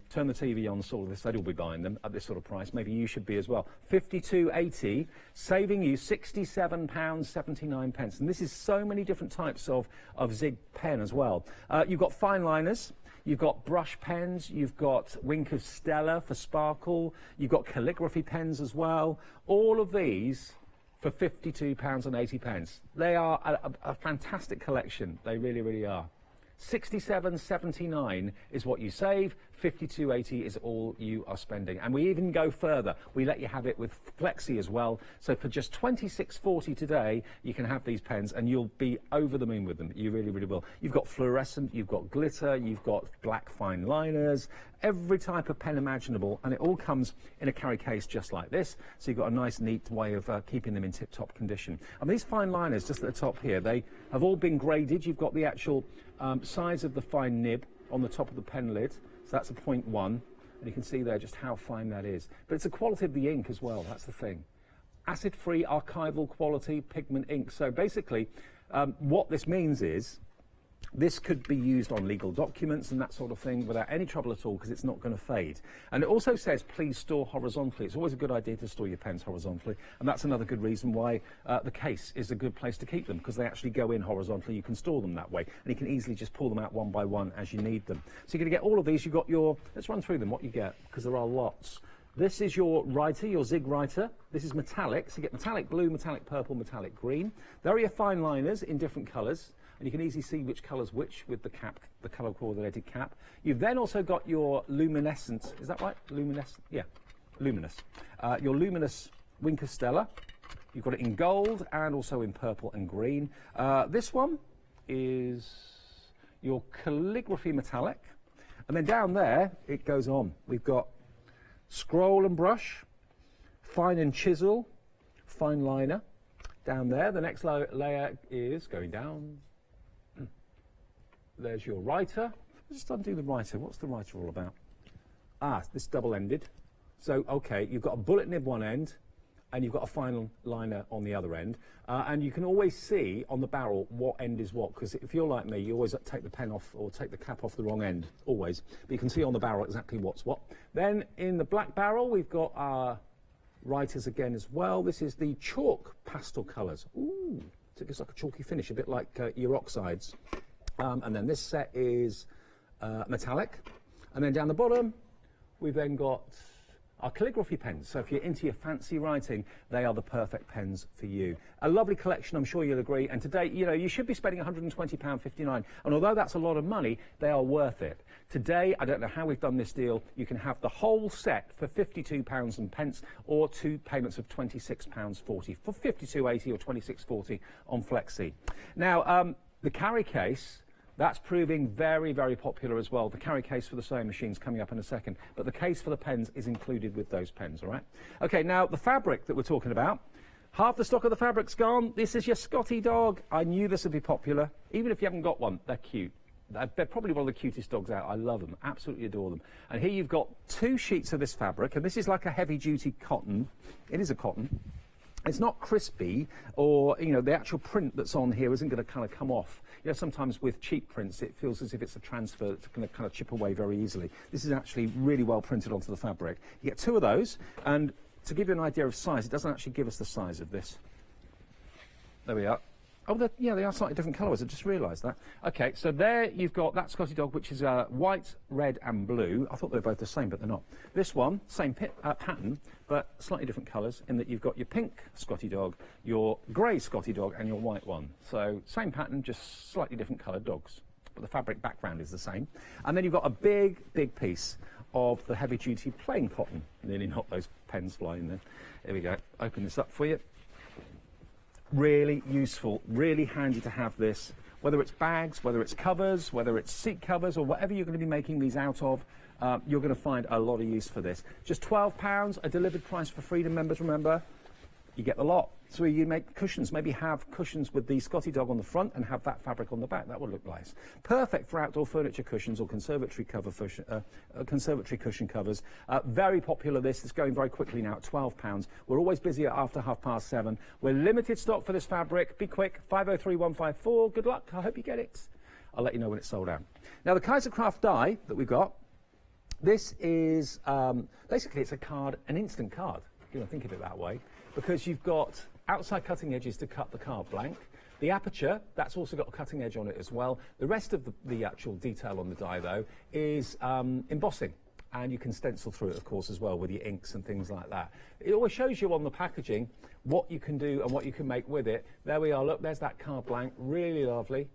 turned the TV on, saw this, they'd all be buying them at this sort of price. Maybe you should be as well. £52.80, saving you £67.79. And this is so many different types of Zig pen as well. You've got fine liners, you've got brush pens, you've got Wink of Stella for sparkle, you've got calligraphy pens as well. All of these for £52.80. They are a fantastic collection. They really, really are. £67.79 is what you save, £52.80 is all you are spending. And we even go further. We let you have it with Flexi as well. So for just £26.40 today, you can have these pens and you'll be over the moon with them. You really, really will. You've got fluorescent, you've got glitter, you've got black fine liners, every type of pen imaginable, and it all comes in a carry case just like this. So you've got a nice, neat way of keeping them in tip-top condition. And these fine liners, just at the top here, they have all been graded. You've got the actual size of the fine nib on the top of the pen lid, so that's a 0.1, and you can see there just how fine that is. But it's the quality of the ink as well, that's the thing. Acid-free, archival quality pigment ink. So basically, what this means is this could be used on legal documents and that sort of thing without any trouble at all, because it's not going to fade. And it also says please store horizontally. It's always a good idea to store your pens horizontally, and that's another good reason why the case is a good place to keep them, because they actually go in horizontally. You can store them that way, and you can easily just pull them out one by one as you need them. So you're going to get all of these. You've got your, let's run through them, what you get, because there are lots. This is your writer, your Zig writer. This is metallic, so you get metallic blue, metallic purple, metallic green. There are your fine liners in different colours, and you can easily see which colour's which with the cap, the colour coordinated cap. You've then also got your luminescent, is that right? Luminescent? Yeah, luminous. Your luminous Wink of Stella. You've got it in gold and also in purple and green. This one is your calligraphy metallic. And then down there, it goes on. We've got scroll and brush, fine and chisel, fine liner. Down there, the next layer is going down. There's your writer. Let's just undo the writer. What's the writer all about? This double-ended. So, okay, you've got a bullet nib one end, and you've got a fine liner on the other end. And you can always see on the barrel what end is what, because if you're like me, you always take the pen off or take the cap off the wrong end, always. But you can see on the barrel exactly what's what. Then in the black barrel, we've got our writers again as well. This is the chalk pastel colours. Ooh, so it gives like a chalky finish, a bit like your oxides. And then this set is metallic. And then down the bottom, we've then got our calligraphy pens. So if you're into your fancy writing, they are the perfect pens for you. A lovely collection, I'm sure you'll agree. And today, you know, you should be spending £120.59. And although that's a lot of money, they are worth it. Today, I don't know how we've done this deal. You can have the whole set for £52 and pence, or 2 payments of £26.40 for £52.80 or £26.40 on Flexi. Now, the carry case, that's proving very, very popular as well. The carry case for the sewing machine's coming up in a second, but the case for the pens is included with those pens, all right? Okay, now the fabric that we're talking about, half the stock of the fabric's gone. This is your Scotty dog. I knew this would be popular. Even if you haven't got one, they're cute. They're probably one of the cutest dogs out. I love them, absolutely adore them. And here you've got 2 sheets of this fabric, and this is like a heavy-duty cotton. It is a cotton. It's not crispy, or, you know, the actual print that's on here isn't going to kind of come off. You know, sometimes with cheap prints, it feels as if it's a transfer that's going to kind of chip away very easily. This is actually really well printed onto the fabric. You get 2 of those, and to give you an idea of size, it doesn't actually give us the size of this. There we are. Oh, yeah, they are slightly different colours. I just realised that. Okay, so there you've got that Scotty dog, which is white, red and blue. I thought they were both the same, but they're not. This one, same pattern, but slightly different colours, in that you've got your pink Scotty dog, your grey Scotty dog and your white one. So same pattern, just slightly different coloured dogs. But the fabric background is the same. And then you've got a big, big piece of the heavy-duty plain cotton. Nearly knocked those pens flying there. Here we go. Open this up for you. Really useful, really handy to have this, whether it's bags, whether it's covers, whether it's seat covers, or whatever you're going to be making these out of. You're going to find a lot of use for this. Just £12, a delivered price for Freedom members, remember. You get the lot. So you make cushions, maybe have cushions with the Scotty dog on the front and have that fabric on the back. That would look nice. Perfect for outdoor furniture cushions or conservatory cushion covers. Very popular this. It's going very quickly now at £12. We're always busy after 7:30. We're limited stock for this fabric. Be quick, 503154. Good luck. I hope you get it. I'll let you know when it's sold out. Now, the Kaisercraft die that we've got, this is basically it's a card, an instant card, if you want to think of it that way, because you've got outside cutting edges to cut the card blank. The aperture, that's also got a cutting edge on it as well. The rest of the actual detail on the die, though, is embossing. And you can stencil through it, of course, as well with your inks and things like that. It always shows you on the packaging what you can do and what you can make with it. There we are, look, there's that card blank, really lovely.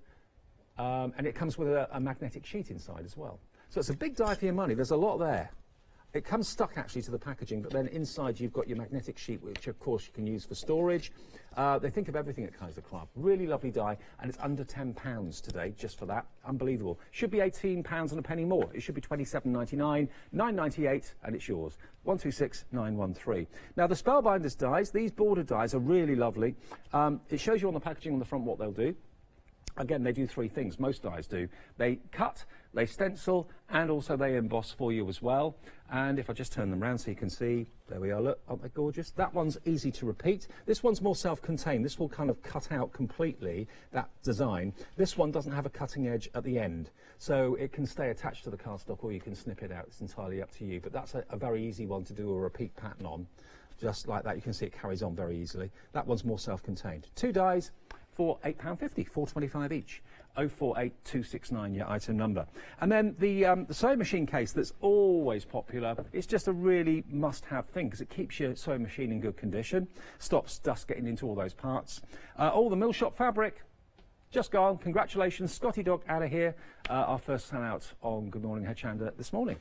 And it comes with a magnetic sheet inside as well. So it's a big die for your money. There's a lot there. It comes stuck actually to the packaging, but then inside you've got your magnetic sheet, which of course you can use for storage. They think of everything at Kaisercraft. Really lovely die, and it's under £10 today just for that. Unbelievable. Should be £18 and a penny more. It should be £27.99, £9.98, and it's yours. 126913. Now the Spellbinders dies, these border dies are really lovely. It shows you on the packaging on the front what they'll do. Again, they do three things, most dies do. They cut, they stencil, and also they emboss for you as well. And if I just turn them around so you can see, there we are, look, aren't they gorgeous? That one's easy to repeat. This one's more self-contained. This will kind of cut out completely that design. This one doesn't have a cutting edge at the end, so it can stay attached to the cardstock or you can snip it out. It's entirely up to you, but that's a very easy one to do a repeat pattern on. Just like that, you can see it carries on very easily. That one's more self-contained. Two dies for £8.50, £4.25 each. 048269, your item number. And then the sewing machine case that's always popular. It's just a really must-have thing because it keeps your sewing machine in good condition, stops dust getting into all those parts. All the mill shop fabric, just gone. Congratulations, Scotty Dog out of here. Our first sellout on Good Morning Hochanda this morning.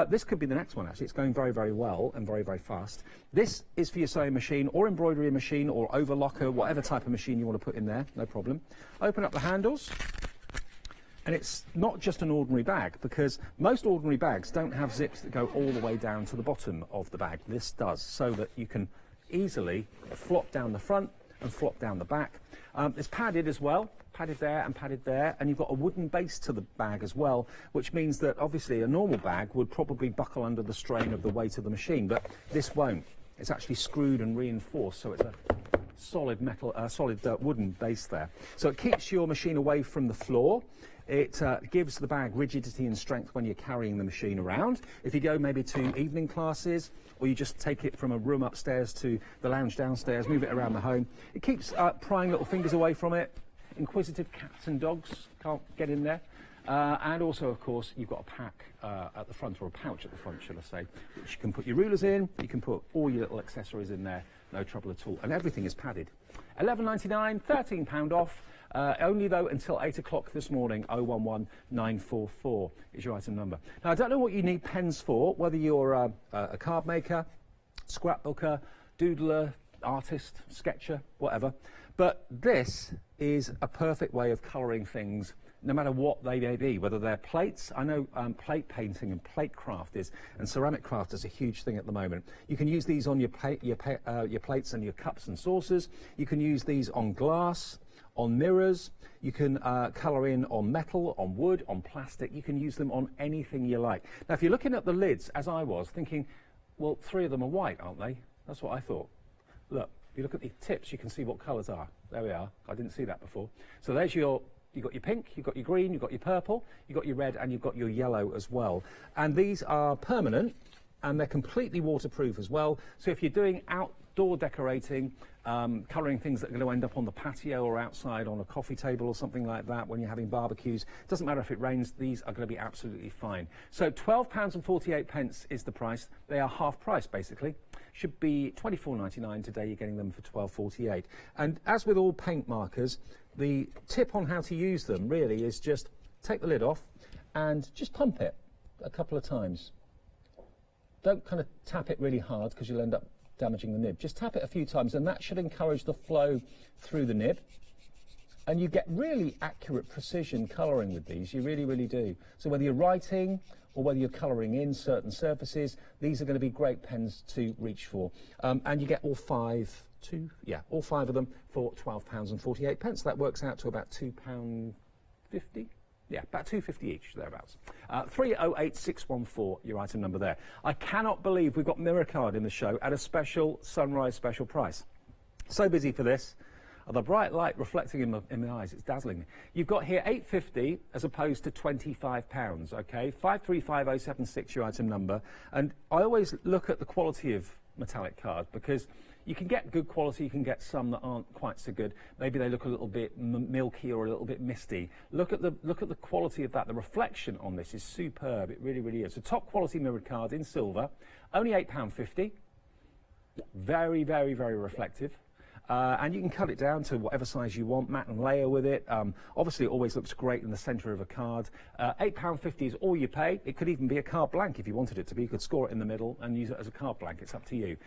This could be the next one, actually. It's going very, very well and very, very fast. This is for your sewing machine or embroidery machine or overlocker, whatever type of machine you want to put in there, no problem. Open up the handles. And it's not just an ordinary bag, because most ordinary bags don't have zips that go all the way down to the bottom of the bag. This does, so that you can easily flop down the front and flop down the back. It's padded as well. Padded there, and you've got a wooden base to the bag as well, which means that obviously a normal bag would probably buckle under the strain of the weight of the machine, but this won't. It's actually screwed and reinforced, so it's a solid metal, wooden base there. So it keeps your machine away from the floor. It gives the bag rigidity and strength when you're carrying the machine around. If you go maybe to evening classes, or you just take it from a room upstairs to the lounge downstairs, move it around the home, it keeps prying little fingers away from it. Inquisitive cats and dogs can't get in there. And also, of course, you've got a pack at the front, or a pouch at the front, should I say, which you can put your rulers in, you can put all your little accessories in there, no trouble at all. And everything is padded. £11.99, £13 off, only though until 8 o'clock this morning. 011944 is your item number. Now, I don't know what you need pens for, whether you're a card maker, scrapbooker, doodler, artist, sketcher, whatever. But this is a perfect way of colouring things, no matter what they may be, whether they're plates. I know plate painting and plate craft is, and ceramic craft is a huge thing at the moment. You can use these on your plates and your cups and saucers. You can use these on glass, on mirrors. You can colour in on metal, on wood, on plastic. You can use them on anything you like. Now, if you're looking at the lids, as I was, thinking, well, 3 of them are white, aren't they? That's what I thought. Look. If you look at the tips, you can see what colours are. There we are. I didn't see that before. So there's you've got your pink, you've got your green, you've got your purple, you've got your red, and you've got your yellow as well. And these are permanent, and they're completely waterproof as well. So if you're doing outdoor decorating, colouring things that are going to end up on the patio or outside on a coffee table or something like that when you're having barbecues, doesn't matter if it rains, these are going to be absolutely fine. So £12.48 is the price. They are half price, basically. Should be £24.99 today. You're getting them for £12.48. And as with all paint markers, the tip on how to use them really is just take the lid off and just pump it a couple of times. Don't kind of tap it really hard because you'll end up damaging the nib. Just tap it a few times, and that should encourage the flow through the nib. And you get really accurate precision colouring with these. You really, really do. So whether you're writing or whether you're colouring in certain surfaces, these are going to be great pens to reach for. And you get all 5 of them for £12.48. That works out to about £2.50. Yeah, about £2.50 each, thereabouts. 308614, your item number there. I cannot believe we've got Mirror Card in the show at a special Sunrise special price. So busy for this. Oh, the bright light reflecting in my eyes, it's dazzling me. You've got here £8.50 as opposed to £25, okay? 535076, your item number. And I always look at the quality of metallic card because you can get good quality, you can get some that aren't quite so good. Maybe they look a little bit milky or a little bit misty. Look at the quality of that. The reflection on this is superb. It really, really is. So top quality mirrored card in silver, only £8.50. Very, very, very reflective. And you can cut it down to whatever size you want, matte and layer with it. Obviously, it always looks great in the centre of a card. £8.50 is all you pay. It could even be a card blank if you wanted it to be. You could score it in the middle and use it as a card blank. It's up to you.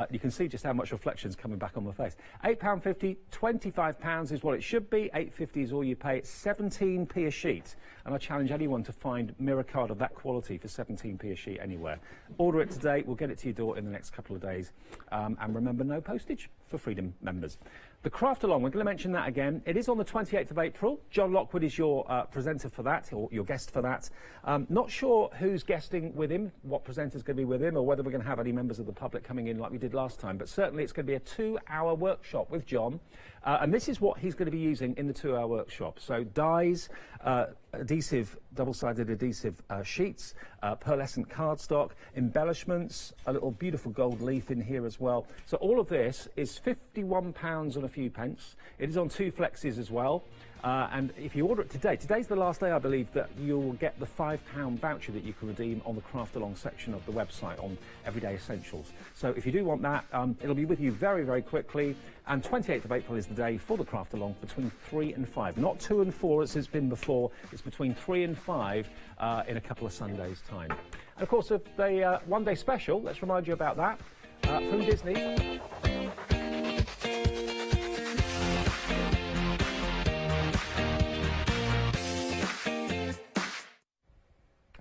You can see just how much reflection's coming back on my face. £8.50, £25 is what it should be. £8.50 is all you pay. It's 17p a sheet. And I challenge anyone to find mirror card of that quality for 17p a sheet anywhere. Order it today. We'll get it to your door in the next couple of days. And remember, no postage for Freedom members. The Craft Along, we're going to mention that again. It is on the 28th of April. John Lockwood is your presenter for that, or your guest for that. Not sure who's guesting with him, what presenter's going to be with him, or whether we're going to have any members of the public coming in like we did last time. But certainly it's going to be a 2-hour workshop with John. And this is what he's going to be using in the 2-hour workshop. So dies, adhesive, double-sided adhesive sheets, pearlescent cardstock, embellishments, a little beautiful gold leaf in here as well. So all of this is £51 and a few pence. It is on 2 flexes as well. And if you order it today, today's the last day, I believe, that you'll get the £5 voucher that you can redeem on the Craft Along section of the website on Everyday Essentials. So if you do want that, it'll be with you very, very quickly. And 28th of April is the day for the Craft Along between 3 and 5. Not 2 and 4 as it's been before. It's between 3 and 5 in a couple of Sundays' time. And of course, the one-day special, let's remind you about that, from Disney.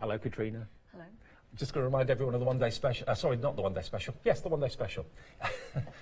Hello, Katrina. Hello. Just going to remind everyone of the one-day special. Sorry, not the one-day special. Yes, the one-day special.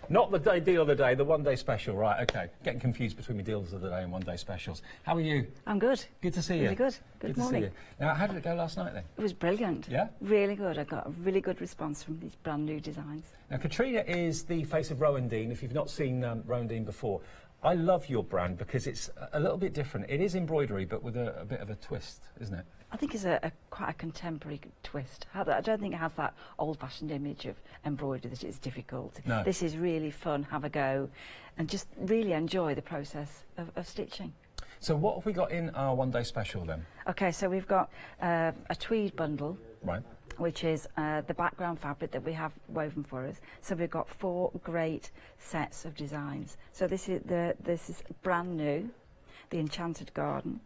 Not the deal of the day, the one-day special. Right, OK. Getting confused between the deals of the day and one-day specials. How are you? I'm good. Good to see you. Really good. Good morning. To see you. Now, how did it go last night then? It was brilliant. Yeah? Really good. I got a really good response from these brand new designs. Now, Katrina is the face of Rowan Dean. If you've not seen Rowan Dean before, I love your brand because it's a little bit different. It is embroidery, but with a bit of a twist, isn't it? I think it's quite a contemporary twist. I don't think it has that old-fashioned image of embroidery that it's difficult. No. This is really fun, have a go, and just really enjoy the process of stitching. So what have we got in our one-day special then? OK, so we've got a tweed bundle. Right. Which is the background fabric that we have woven for us. So we've got 4 great sets of designs. So this is brand new, the Enchanted Garden.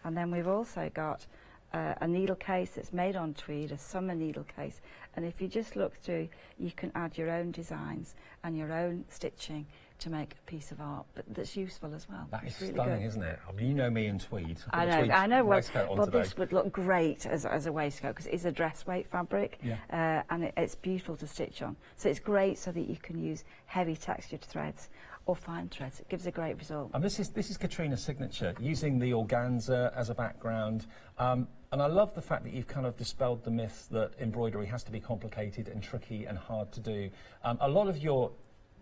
And then we've also got a needle case that's made on tweed, a summer needle case. And if you just look through, you can add your own designs and your own stitching to make a piece of art, but that's useful as well. That is really stunning, good. isn't it? I mean, you know me in tweed. I know. Well, today. this would look great as a waistcoat because it's a dress weight fabric, yeah. And it's beautiful to stitch on. So it's great so that you can use heavy textured threads or fine threads. It gives a great result. And this is Katrina's signature, using the organza as a background. And I love the fact that you've kind of dispelled the myth that embroidery has to be complicated and tricky and hard to do. A lot of your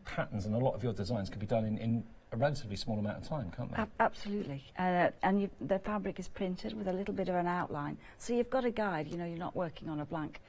patterns and a lot of your designs can be done in a relatively small amount of time, can't they? Absolutely. And the fabric is printed with a little bit of an outline. So you've got a guide, you know, you're not working on a blank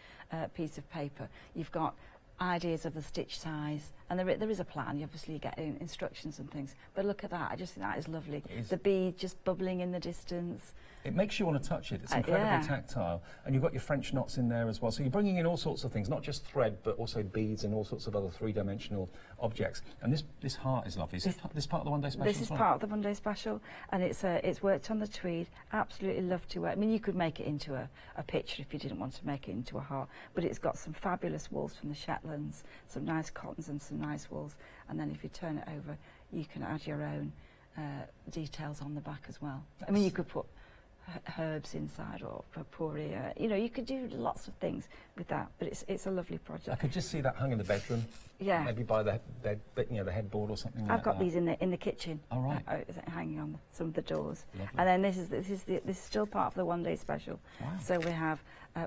piece of paper. You've got ideas of the stitch size, and there is a plan. You obviously get instructions and things, but look at that. I just think that is lovely. The bead just bubbling in the distance. It makes you want to touch it. It's incredibly yeah. tactile, and you've got your French knots in there as well. So you're bringing in all sorts of things, not just thread, but also beads and all sorts of other three-dimensional objects. And this heart is lovely. Is this part of the one-day special? This is part of the one-day special, and it's worked on the tweed. Absolutely love to wear. I mean, you could make it into a picture if you didn't want to make it into a heart, but it's got some fabulous wools from the Shetlands, some nice cottons and some nice wools. And then if you turn it over, you can add your own details on the back as well. I mean, you could put herbs inside or potpourri. You know, you could do lots of things with that, but it's a lovely project. I could just see that hung in the bedroom. Yeah. Maybe by the bed, you know, the headboard or something. I've got these in the kitchen. All right. Hanging on some of the doors. Lovely. And then this is still part of the one-day special. Wow. So we have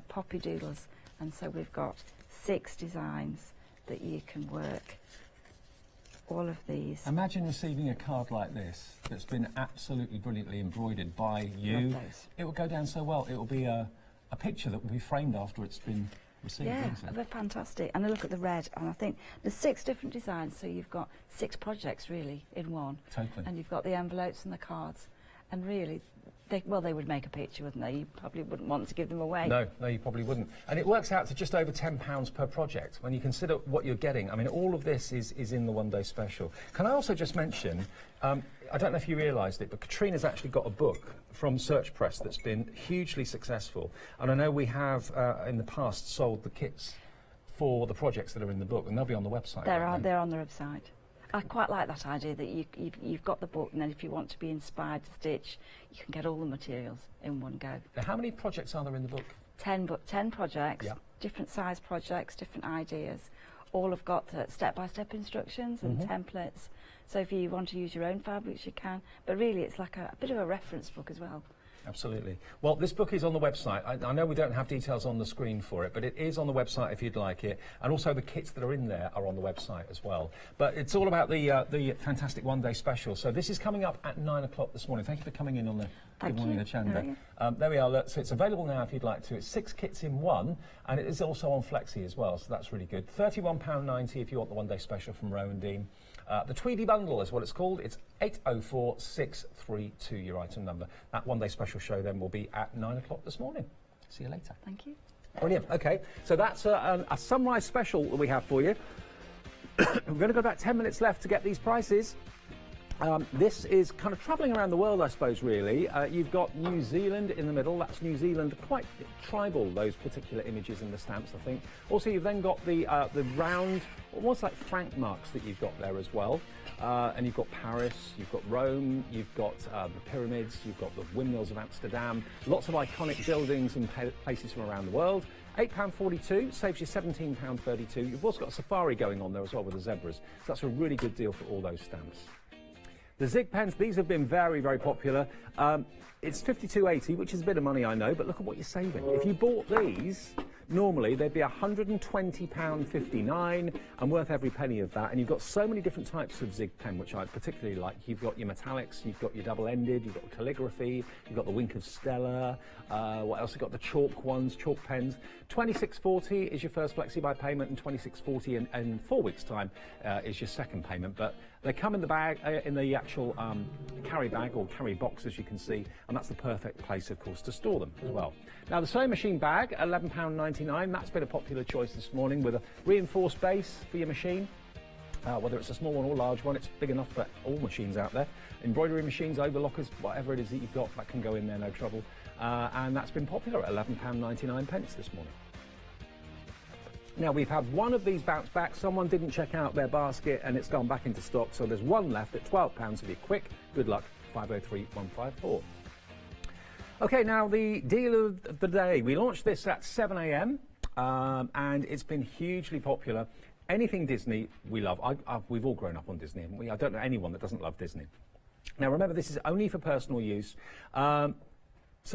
poppy doodles, and so we've got 6 designs that you can work all of these. Imagine receiving a card like this that's been absolutely brilliantly embroidered by you. Love those. It will go down so well. It will be a picture that will be framed after it's been received. Yeah, isn't it? they're fantastic. And I look at the red, and I think there's 6 different designs, so you've got 6 projects really in one. Totally. And you've got the envelopes and the cards, and really, they would make a picture, wouldn't they? You probably wouldn't want to give them away. No, you probably wouldn't. And it works out to just over £10 per project when you consider what you're getting. I mean, all of this is in the one-day special. Can I also just mention, I don't know if you realised it, but Katrina's actually got a book from Search Press that's been hugely successful. And I know we have, in the past, sold the kits for the projects that are in the book, and they'll be on the website. They're on the website. I quite like that idea that you've got the book, and then if you want to be inspired to stitch, you can get all the materials in one go. Now, how many projects are there in the book? 10 projects, Yeah. different size projects, different ideas. All have got step-by-step instructions and templates. So if you want to use your own fabrics, you can. But really, it's like a bit of a reference book as well. Absolutely. Well, this book is on the website. I know we don't have details on the screen for it, but it is on the website if you'd like it. And also the kits that are in there are on the website as well. But it's all about the fantastic one-day special. So this is coming up at 9 o'clock this morning. Thank you for coming in on the Good Morning Hochanda. There we are. Look, so it's available now if you'd like to. It's 6 kits in one, and it is also on Flexi as well, so that's really good. £31.90 if you want the one-day special from Rowan Dean. The Tweedy Bundle is what it's called. It's 804632, your item number. That one-day special show then will be at 9 o'clock this morning. See you later. Thank you. Brilliant. OK, so that's a sunrise special that we have for you. We're going to go about 10 minutes left to get these prices. This is kind of travelling around the world, I suppose, really. You've got New Zealand in the middle. That's New Zealand, quite tribal, those particular images in the stamps, I think. Also, you've then got the round, almost like franc marks that you've got there as well. And you've got Paris, you've got Rome, you've got the pyramids, you've got the windmills of Amsterdam. Lots of iconic buildings and places from around the world. £8.42, saves you £17.32. You've also got a safari going on there as well with the zebras. So that's a really good deal for all those stamps. The Zig pens, these have been very, very popular. It's £52.80, which is a bit of money, I know, but look at what you're saving. If you bought these, normally they'd be £120.59 and worth every penny of that. And you've got so many different types of Zig pen, which I particularly like. You've got your metallics, you've got your double-ended, you've got calligraphy, you've got the Wink of Stella. What else? You've got the chalk ones, chalk pens. £26.40 is your first flexi-buy payment, and £26.40 in 4 weeks' time is your second payment. But they come in the bag, in the actual carry bag or carry box, as you can see, and that's the perfect place, of course, to store them as well. Now, the sewing machine bag, £11.99. That's been a popular choice this morning with a reinforced base for your machine. Whether it's a small one or large one, it's big enough for all machines out there. Embroidery machines, overlockers, whatever it is that you've got, that can go in there, no trouble. And that's been popular at £11.99 this morning. Now, we've had one of these bounce back. Someone didn't check out their basket and it's gone back into stock, so there's one left at £12 if you're quick. Good luck, 503154. OK, now the deal of the day. We launched this at 7 a.m. And it's been hugely popular. Anything Disney, we love. We've all grown up on Disney, haven't we? I don't know anyone that doesn't love Disney. Now, remember, this is only for personal use. So,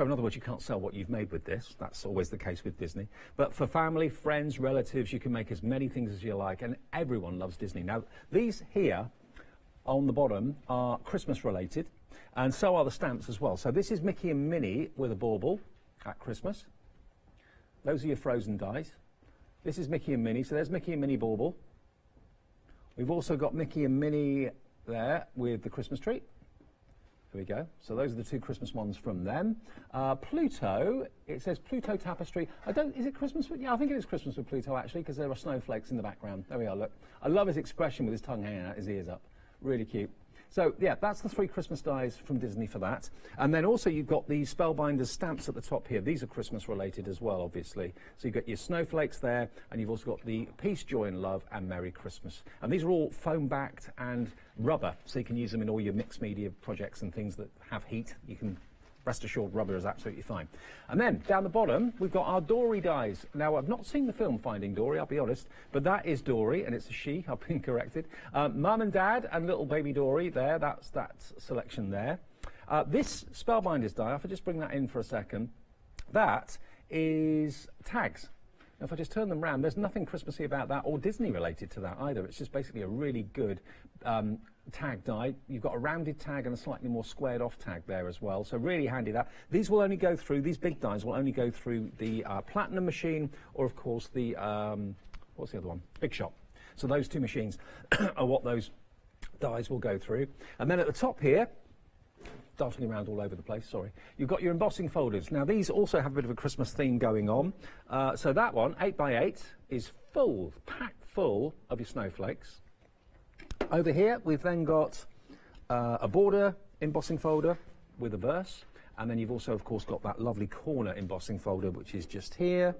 in other words, you can't sell what you've made with this. That's always the case with Disney. But for family, friends, relatives, you can make as many things as you like, and everyone loves Disney. Now, these here on the bottom are Christmas related, and so are the stamps as well. So this is Mickey and Minnie with a bauble at Christmas. Those are your frozen dies. This is Mickey and Minnie, so there's Mickey and Minnie bauble. We've also got Mickey and Minnie there with the Christmas tree. There we go. So those are the 2 Christmas ones from them. Pluto, it says Pluto tapestry. Is it Christmas? Yeah, I think it is Christmas with Pluto, actually, because there are snowflakes in the background. There we are, look. I love his expression with his tongue hanging out, his ears up. Really cute. So, yeah, that's the 3 Christmas dies from Disney for that. And then also you've got the Spellbinders stamps at the top here. These are Christmas related as well, obviously. So you've got your snowflakes there, and you've also got the Peace, Joy and Love and Merry Christmas. And these are all foam-backed and rubber, so you can use them in all your mixed media projects and things that have heat. You can rest assured rubber is absolutely fine. And then down the bottom, we've got our Dory dies. Now, I've not seen the film Finding Dory, I'll be honest, but that is Dory, and it's a she, I've been corrected. Mum and Dad and little baby Dory there, that's that selection there. This Spellbinders die, if I just bring that in for a second, that is tags. Now, if I just turn them round, there's nothing Christmassy about that or Disney related to that either. It's just basically a really good tag die. You've got a rounded tag and a slightly more squared off tag there as well. So really handy that. These will only go through, these big dies will only go through the Platinum machine or of course the, what's the other one? Big Shot. So those two machines are what those dies will go through. And then at the top here, darting around all over the place, sorry. You've got your embossing folders. Now these also have a bit of a Christmas theme going on. So that one, 8x8, is full, packed full of your snowflakes. Over here we've then got a border embossing folder with a verse. And then you've also of course got that lovely corner embossing folder which is just here,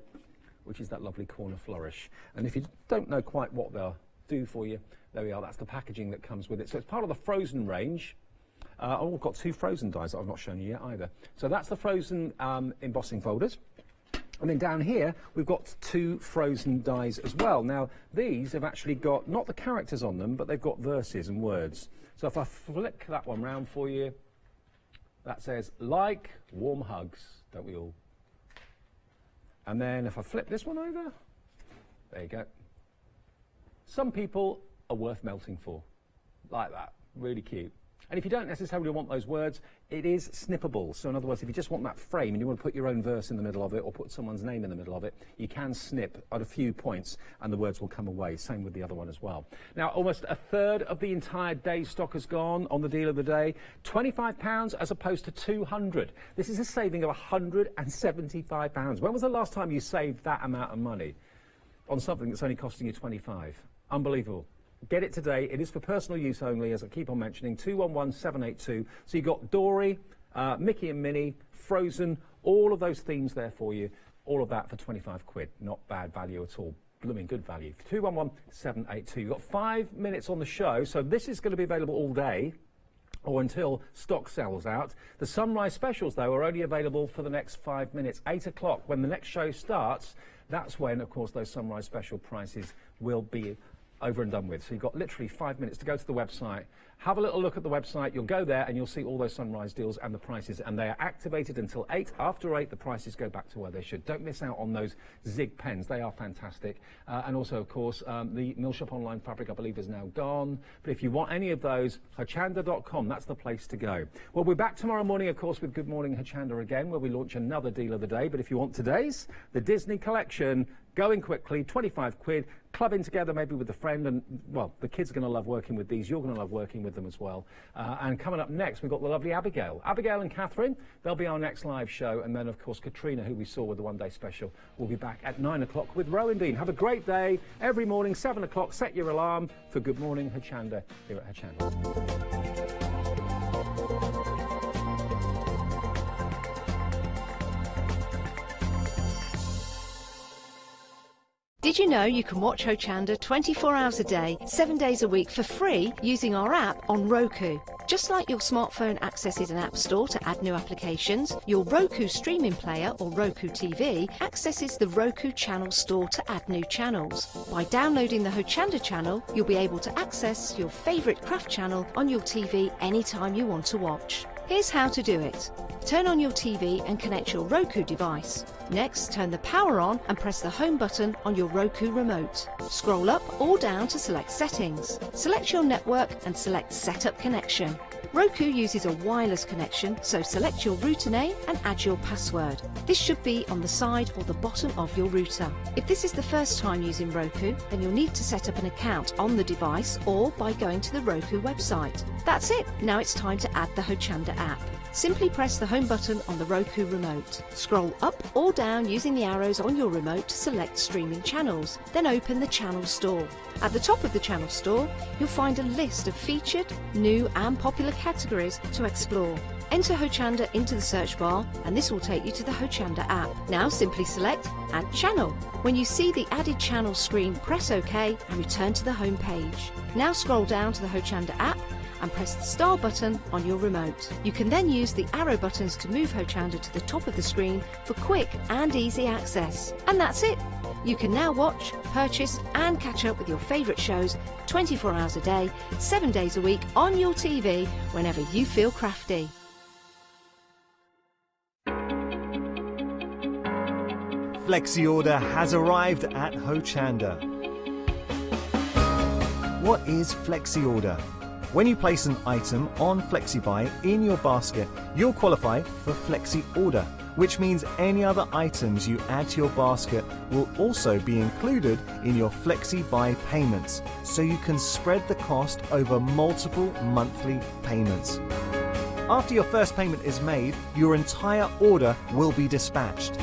which is that lovely corner flourish. And if you don't know quite what they'll do for you, there we are, that's the packaging that comes with it. So it's part of the Frozen range. I've got two Frozen dies that I've not shown you yet either. So that's the Frozen embossing folders. And then down here, we've got two Frozen dies as well. Now, these have actually got, not the characters on them, but they've got verses and words. So if I flick that one round for you, that says, like warm hugs, don't we all? And then if I flip this one over, there you go. Some people are worth melting for, like that, really cute. And if you don't necessarily want those words, it is snippable. So in other words, if you just want that frame and you want to put your own verse in the middle of it or put someone's name in the middle of it, you can snip at a few points and the words will come away. Same with the other one as well. Now, almost a third of the entire day's stock has gone on the deal of the day. £25 as opposed to £200. This is a saving of £175. When was the last time you saved that amount of money on something that's only costing you £25? Unbelievable. Get it today. It is for personal use only, as I keep on mentioning. 211782. So you've got Dory, Mickey and Minnie, Frozen, all of those themes there for you. All of that for 25 quid. Not bad value at all. Blooming good value. 211782. You've got 5 minutes on the show, so this is going to be available all day or until stock sells out. The Sunrise specials, though, are only available for the next 5 minutes. 8 o'clock, when the next show starts, that's when, of course, those Sunrise special prices will be over and done with. So you've got literally 5 minutes to go to the website, have a little look at the website, you'll go there and you'll see all those Sunrise deals and the prices, and they are activated until 8. After 8, the prices go back to where they should. Don't miss out on those Zig pens, they are fantastic. And also, of course, the Mill Shop Online fabric, I believe, is now gone. But if you want any of those, Hochanda.com, that's the place to go. Well, we're back tomorrow morning, of course, with Good Morning Hochanda again, where we launch another deal of the day. But if you want today's, the Disney collection, going quickly, 25 quid, clubbing together maybe with a friend, and, well, the kids are going to love working with these. You're going to love working with them as well. And coming up next, we've got the lovely Abigail. Abigail and Catherine, they'll be our next live show. And then, of course, Katrina, who we saw with the one-day special, will be back at 9 o'clock with Rowan Dean. Have a great day. Every morning, 7 o'clock, set your alarm for Good Morning Hochanda here at Hochanda. Did you know you can watch Hochanda 24 hours a day, 7 days a week for free using our app on Roku? Just like your smartphone accesses an app store to add new applications, your Roku streaming player or Roku TV accesses the Roku channel store to add new channels. By downloading the Hochanda channel, you'll be able to access your favourite craft channel on your TV anytime you want to watch. Here's how to do it. Turn on your TV and connect your Roku device. Next, turn the power on and press the home button on your Roku remote. Scroll up or down to select settings. Select your network and select Setup Connection. Roku uses a wireless connection, so select your router name and add your password. This should be on the side or the bottom of your router. If this is the first time using Roku, then you'll need to set up an account on the device or by going to the Roku website. That's it. Now it's time to add the Hochanda app. Simply press the home button on the Roku remote. Scroll up or down using the arrows on your remote to select streaming channels. Then open the channel store. At the top of the channel store, you'll find a list of featured, new and popular categories to explore. Enter Hochanda into the search bar and this will take you to the Hochanda app. Now simply select Add Channel. When you see the added channel screen, press OK and return to the home page. Now scroll down to the Hochanda app and press the star button on your remote. You can then use the arrow buttons to move Hochanda to the top of the screen for quick and easy access. And that's it. You can now watch, purchase and catch up with your favourite shows 24 hours a day, 7 days a week on your TV whenever you feel crafty. Flexi Order has arrived at Hochanda. What is Flexi Order? When you place an item on FlexiBuy in your basket, you'll qualify for Flexi Order, which means any other items you add to your basket will also be included in your FlexiBuy payments, so you can spread the cost over multiple monthly payments. After your first payment is made, your entire order will be dispatched.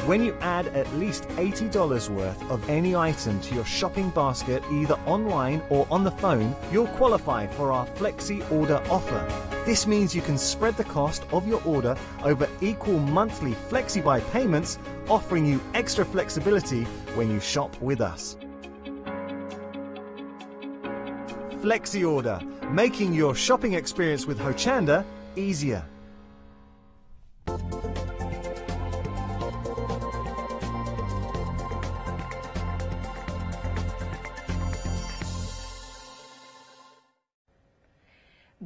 When you add at least $80 worth of any item to your shopping basket, either online or on the phone, you'll qualify for our Flexi Order offer. This means you can spread the cost of your order over equal monthly FlexiBuy payments, offering you extra flexibility when you shop with us. Flexi Order, making your shopping experience with Hochanda easier.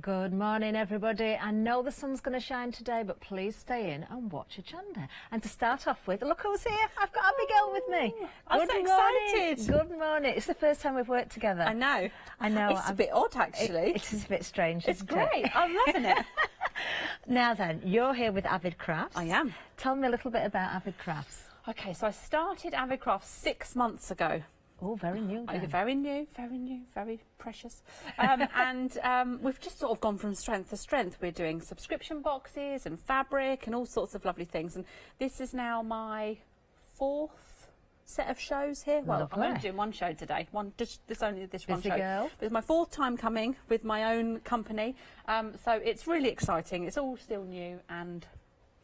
Good morning, everybody. I know the sun's going to shine today, but please stay in and watch Hochanda. And to start off with, look who's here. I've got Abigail with me. I'm so excited. Good morning. It's the first time we've worked together. I know. It's a bit odd, actually. It is a bit strange, It's isn't it? great. I'm loving it. Now then, you're here with Avid Crafts. I am. Tell me a little bit about Avid Crafts. Okay, so I started Avid Crafts 6 months ago. Oh, very new then. Very new, very precious. We've just sort of gone from strength to strength. We're doing subscription boxes and fabric and all sorts of lovely things. And this is now my 4th set of shows here. Well, Lovely. I'm only doing one show today. Only this one Busy show. girl. But it's my 4th time coming with my own company. So it's really exciting. It's all still new and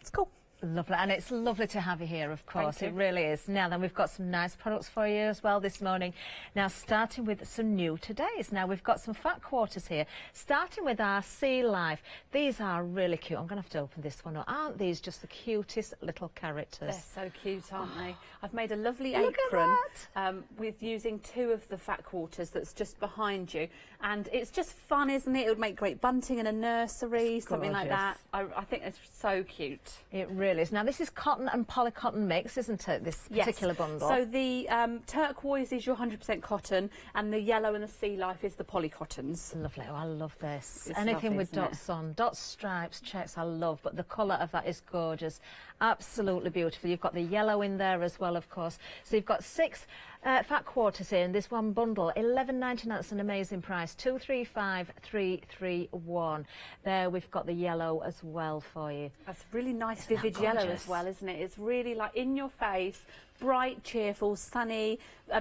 it's cool. Lovely, and it's lovely to have you here, of course. Thank It you. really is. Now then, we've got some nice products for you as well this morning. Now, starting with some new todays. Now, we've got some fat quarters here, starting with our Sea Life. These are really cute. I'm going to have to open this one up. Aren't these just the cutest little characters? They're so cute, aren't they? I've made a lovely Look at apron with using 2 of the fat quarters that's just behind you. And it's just fun, isn't it? It would make great bunting in a nursery, something like that. gorgeous. I think it's so cute. It really is. Now, this is cotton and polycotton mix, isn't it, this particular bundle? So the turquoise is your 100% cotton and the yellow and the Sea Life is the polycottons. Lovely. Oh, I love this. It's Anything lovely, with isn't it? dots on. Dots, stripes, checks, I love. But the colour of that is gorgeous. Absolutely beautiful. You've got the yellow in there as well, of course. So you've got 6 fat quarters here in this one bundle. $11.99. That's an amazing price. 235,331. There we've got the yellow as well for you. That's really nice, Isn't that vivid yellow gorgeous? as well, isn't it? It's really like in your face, bright, cheerful, sunny.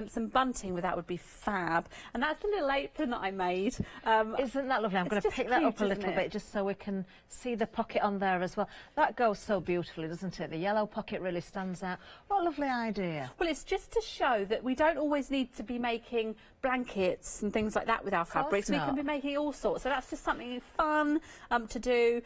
Some bunting with that would be fab. And that's the little apron that I made. Isn't that lovely? I'm it's going to just pick that up cute, a isn't little it? bit just so we can see the pocket on there as well. That goes so beautifully, doesn't it? The yellow pocket really stands out. What a lovely idea. Well, it's just to show that we don't always need to be making blankets and things like that with our fabrics. We not. can be making all sorts. So that's just something fun to do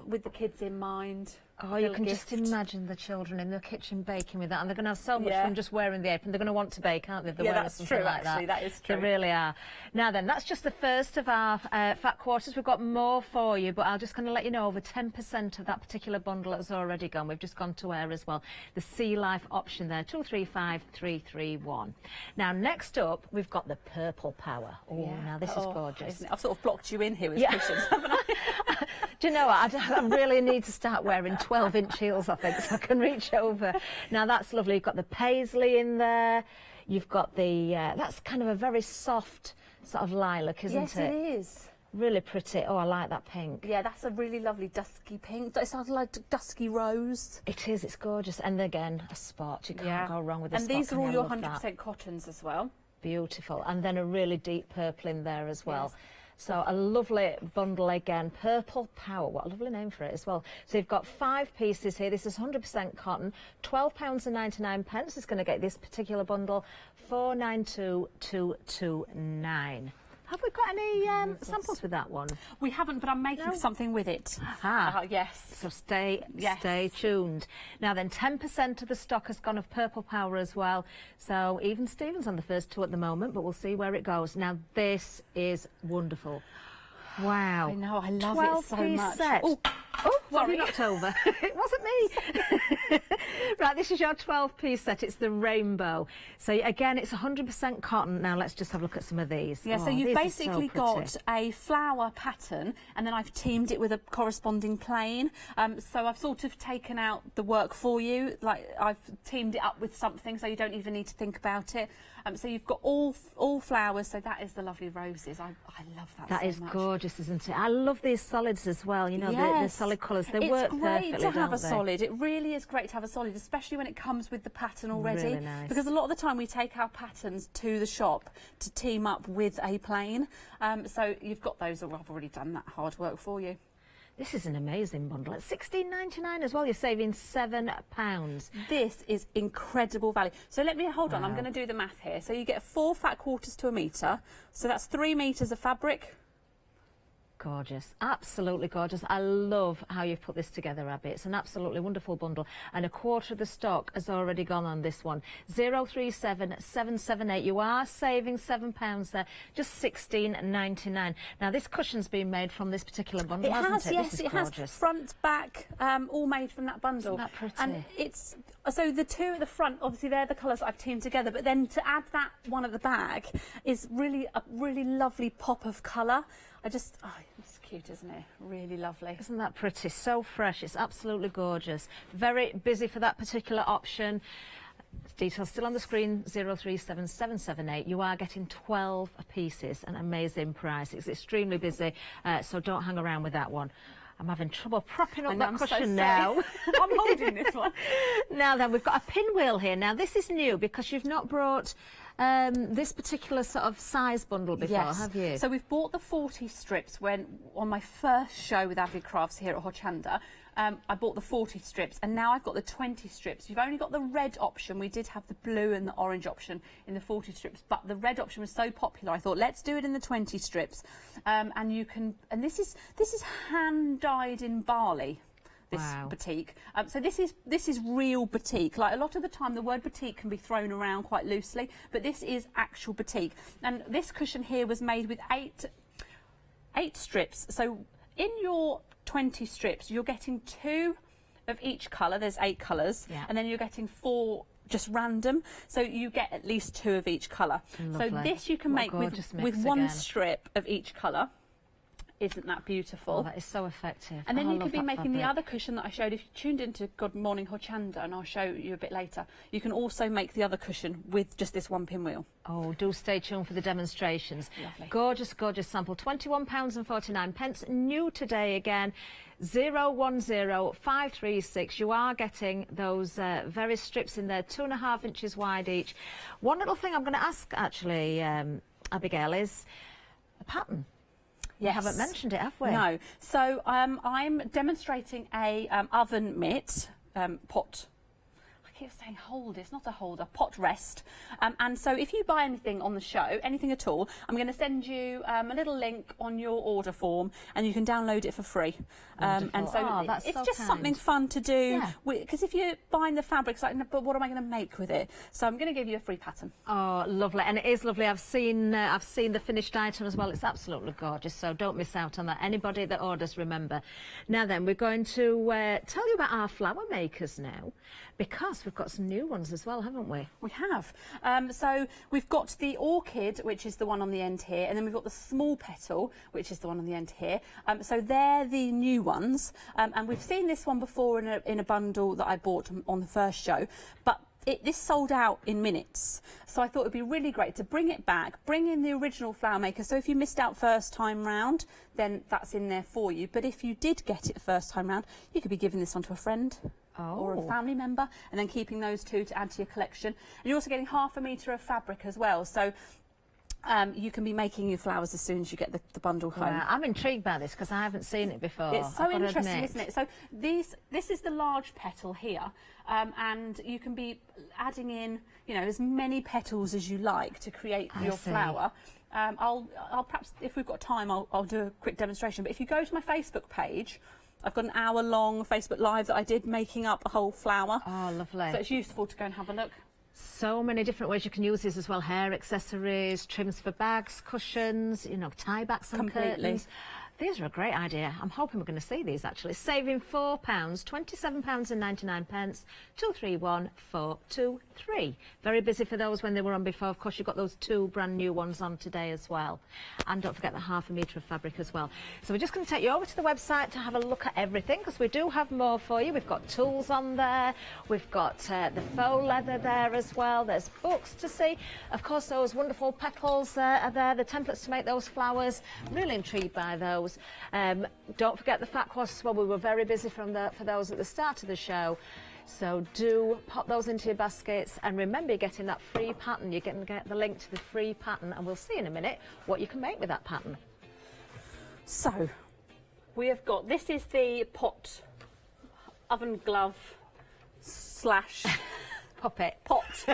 with the kids in mind. Oh, you Little can gift. just imagine the children in the kitchen baking with that, and they're going to have so much Yeah. fun just wearing the apron. They're going to want to bake, aren't they? They're Yeah, wearing that's something true, like actually. That is true. They really are. Now then, that's just the first of our fat quarters. We've got more for you, but I'm just going to let you know over 10% of that particular bundle has already gone. We've just gone to air as well. The Sea Life option there, 235,331. Now, next up, we've got the Purple Power. Oh, now this is gorgeous. Isn't it? I've sort of blocked you in here with Yeah. cushions, haven't I? Do you know what? I really need to start wearing 12-inch heels, I think, so I can reach over. Now, that's lovely. You've got the paisley in there. You've got the... that's kind of a very soft sort of lilac, isn't Yes, it? it is. Really pretty. Oh, I like that pink. Yeah, that's a really lovely dusky pink. It's sort of like dusky rose. It is. It's gorgeous. And again, a spot. You can't go wrong with a And spot. these are all I your love that. 100% cottons as well. Beautiful. And then a really deep purple in there as well. Yes. So a lovely bundle again. Purple Power. What a lovely name for it as well. So you've got 5 pieces here. This is 100% cotton. £12.99 is going to get this particular bundle. 492,229. Have we got any samples with that one? We haven't, but I'm making something with it. Yes. So stay tuned. Now then, 10% of the stock has gone of Purple Power as well. So even Stephen's on the first 2 at the moment, but we'll see where it goes. Now this is wonderful. Wow. I know, I love it so 12-piece much. set. Oh, Oh, what have Sorry. you knocked over? It wasn't me. Right, this is your 12-piece set. It's the rainbow. So again, it's 100% cotton. Now let's just have a look at some of these. Yeah, so Oh, you've these are basically so pretty. got a flower pattern, and then I've teamed it with a corresponding plain. So I've sort of taken out the work for you. Like, I've teamed it up with something, so you don't even need to think about it. So you've got all flowers. So that is the lovely roses. I love that. That so is much. gorgeous, isn't it? I love these solids as well. You know, the Yes. solid colours. They it's work great perfectly, to have don't a they? solid. It really is great to have a solid, especially when it comes with the pattern already. Really nice. Because a lot of the time we take our patterns to the shop to team up with a plain. So you've got those. I've already done that hard work for you. This is an amazing bundle. It's $16.99 as well. You're saving £7. This is incredible value. So let me hold on. I'm going to do the math here. So you get 4 fat quarters to a metre. So that's 3 metres of fabric. Gorgeous, absolutely gorgeous. I love how you've put this together, Abby. It's an absolutely wonderful bundle, and a quarter of the stock has already gone on this one. 037778. You are saving £7 there, just $16.99. Now this cushion's been made from this particular bundle, hasn't it? Yes, this is it gorgeous. has. Front, back, all made from that bundle. Isn't that pretty? And it's so the two at the front, obviously they're the colours I've teamed together. But then to add that one at the back is really a really lovely pop of colour. It's cute, isn't it? Really lovely. Isn't that pretty? So fresh. It's absolutely gorgeous. Very busy for that particular option. Details still on the screen, 037778. You are getting 12 pieces, an amazing price. It's extremely busy, so don't hang around with that one. I'm having trouble propping up that cushion now. I'm holding this one. Now then, we've got a pinwheel here. Now this is new because you've not brought this particular sort of size bundle before, have you? So we've bought the 40 strips when on my first show with Avid Crafts here at Hochanda. I bought the 40 strips, and now I've got the 20 strips. You've only got the red option. We did have the blue and the orange option in the 40 strips, but the red option was so popular, I thought, let's do it in the 20 strips. And you can, and this is hand dyed in barley. This batik. So this is real batik. Like, a lot of the time the word batik can be thrown around quite loosely, but this is actual batik. And this cushion here was made with eight strips. So in your 20 strips, you're getting 2 of each colour. There's 8 colours, and then you're getting 4 just random. So you get at least 2 of each colour. Lovely. So this you can make with one strip of each colour. Isn't that beautiful? Oh, that is so effective. And then I you love could be that making the fabric. other cushion that I showed. If you tuned into Good Morning Hochanda, and I'll show you a bit later, you can also make the other cushion with just this one pinwheel. Oh, do stay tuned for the demonstrations. Lovely. Gorgeous, gorgeous sample. £21.49. New today again. 010536. You are getting those various strips in there, 2.5 inches wide each. One little thing I'm going to ask, actually, Abigail, is a pattern. We haven't mentioned it, have we? No. So I'm demonstrating a oven mitt pot. I keep saying hold, it's not a holder, pot rest. And so if you buy anything on the show, anything at all, I'm going to send you a little link on your order form, and you can download it for free. And so that's it's so just kind. something fun to do. Yeah. Because if you're buying the fabric, it's like, but what am I going to make with it? So I'm going to give you a free pattern. Oh, lovely. And it is lovely. I've seen the finished item as well. It's absolutely gorgeous, so don't miss out on that. Anybody that orders, remember. Now then, we're going to tell you about our flower makers now, because we've got some new ones as well, haven't we? We have. So we've got the orchid, which is the one on the end here, and then we've got the small petal, which is the one on the end here. So they're the new ones, and we've seen this one before in a bundle that I bought on the first show, but this sold out in minutes. So I thought it would be really great to bring it back, bring in the original flower maker. So if you missed out first time round, then that's in there for you. But if you did get it first time round, you could be giving this one to a friend. Or a family member, and then keeping those 2 to add to your collection. And you're also getting 1/2 metre of fabric as well, so you can be making your flowers as soon as you get the bundle home. Wow, I'm intrigued by this because I haven't seen it before. It's so I've got to interesting, admit. isn't it? So this is the large petal here, and you can be adding in, as many petals as you like to create your flower. I'll perhaps, if we've got time, I'll do a quick demonstration. But if you go to my Facebook page, I've got an hour-long Facebook Live that I did making up a whole flower. Oh, lovely. So it's useful to go and have a look. So many different ways you can use this as well. Hair accessories, trims for bags, cushions, tie backs and curtains. These are a great idea. I'm hoping we're going to see these actually. Saving £4, £27.99, 231423. Very busy for those when they were on before. Of course, you've got those 2 brand new ones on today as well. And don't forget the ½ metre of fabric as well. So we're just going to take you over to the website to have a look at everything, because we do have more for you. We've got tools on there. We've got the faux leather there as well. There's books to see. Of course, those wonderful petals are there, the templates to make those flowers. Really intrigued by those. Don't forget the fat quarters. Well, we were very busy for those at the start of the show. So do pop those into your baskets, and remember, you're getting that free pattern. You're going to get the link to the free pattern, and we'll see in a minute what you can make with that pattern. So we have got, this is the pot oven glove / Puppet. pot.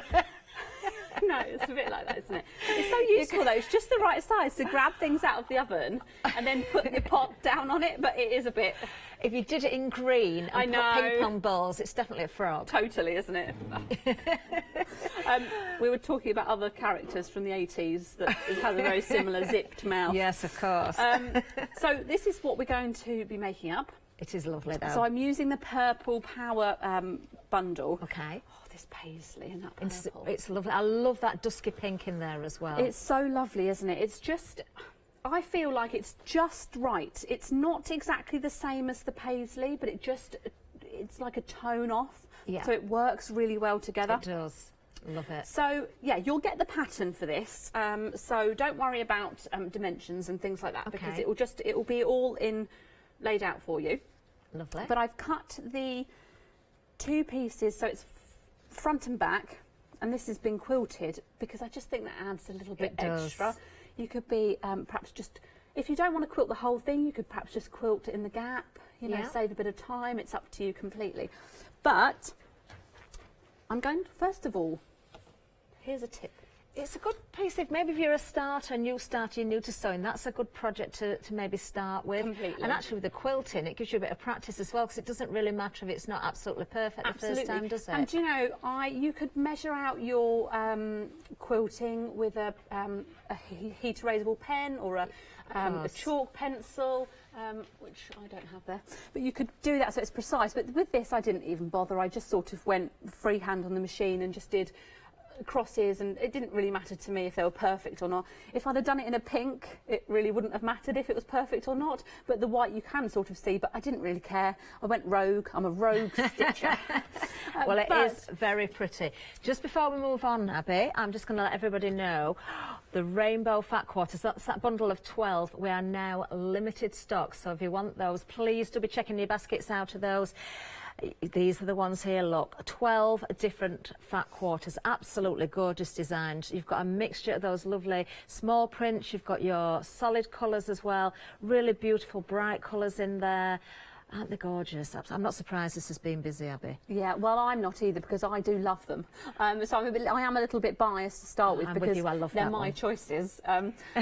No, it's a bit like that, isn't it? It's so useful though. It's just the right size to grab things out of the oven and then put your pot down on it, but it is a bit... If you did it in green and put ping pong balls, it's definitely a frog. Totally, isn't it? We were talking about other characters from the 80s that has a very similar zipped mouth. Yes, of course. So this is what we're going to be making up. It is lovely though. So I'm using the purple power bundle. Okay. Oh, this paisley and that purple. It's lovely. I love that dusky pink in there as well. It's so lovely, isn't it? It's just... I feel like it's just right. It's not exactly the same as the paisley, but it's like a tone off. Yeah. So it works really well together. It does. Love it. So, yeah, you'll get the pattern for this. So don't worry about dimensions and things like that, because it will be all laid out for you. Lovely. But I've cut the 2 pieces, so it's front and back, and this has been quilted because I just think that adds a little bit extra. You could be perhaps just, if you don't want to quilt the whole thing, you could perhaps just quilt in the gap, you know, save a bit of time. It's up to you completely. But I'm going to, first of all, here's a tip. It's a good piece if maybe if you're a new starter, you're new to sewing, that's a good project to maybe start with. Completely. And actually with the quilting, it gives you a bit of practice as well, because it doesn't really matter if it's not absolutely perfect the first time, does it? And do you know, you could measure out your quilting with a heat erasable pen or a chalk pencil, which I don't have there. But you could do that so it's precise. But with this, I didn't even bother. I just sort of went freehand on the machine and just did crosses, and it didn't really matter to me if they were perfect or not. If I'd have done it in a pink, it really wouldn't have mattered if it was perfect or not, but the white you can sort of see, but I didn't really care. I went rogue. I'm a rogue stitcher. Well, it is very pretty. Just before we move on, Abby, I'm just going to let everybody know the rainbow fat quarters, that's that bundle of 12, we are now limited stock, so if you want those, please do be checking your baskets out of those. These are the ones here, look, 12 different fat quarters, absolutely gorgeous designs. You've got a mixture of those lovely small prints, you've got your solid colours as well, really beautiful bright colours in there. Aren't they gorgeous? I'm not surprised this has been busy, Abby. Yeah, well, I'm not either, because I do love them. So I am a little bit biased to start with, because I love they're that my one. choices.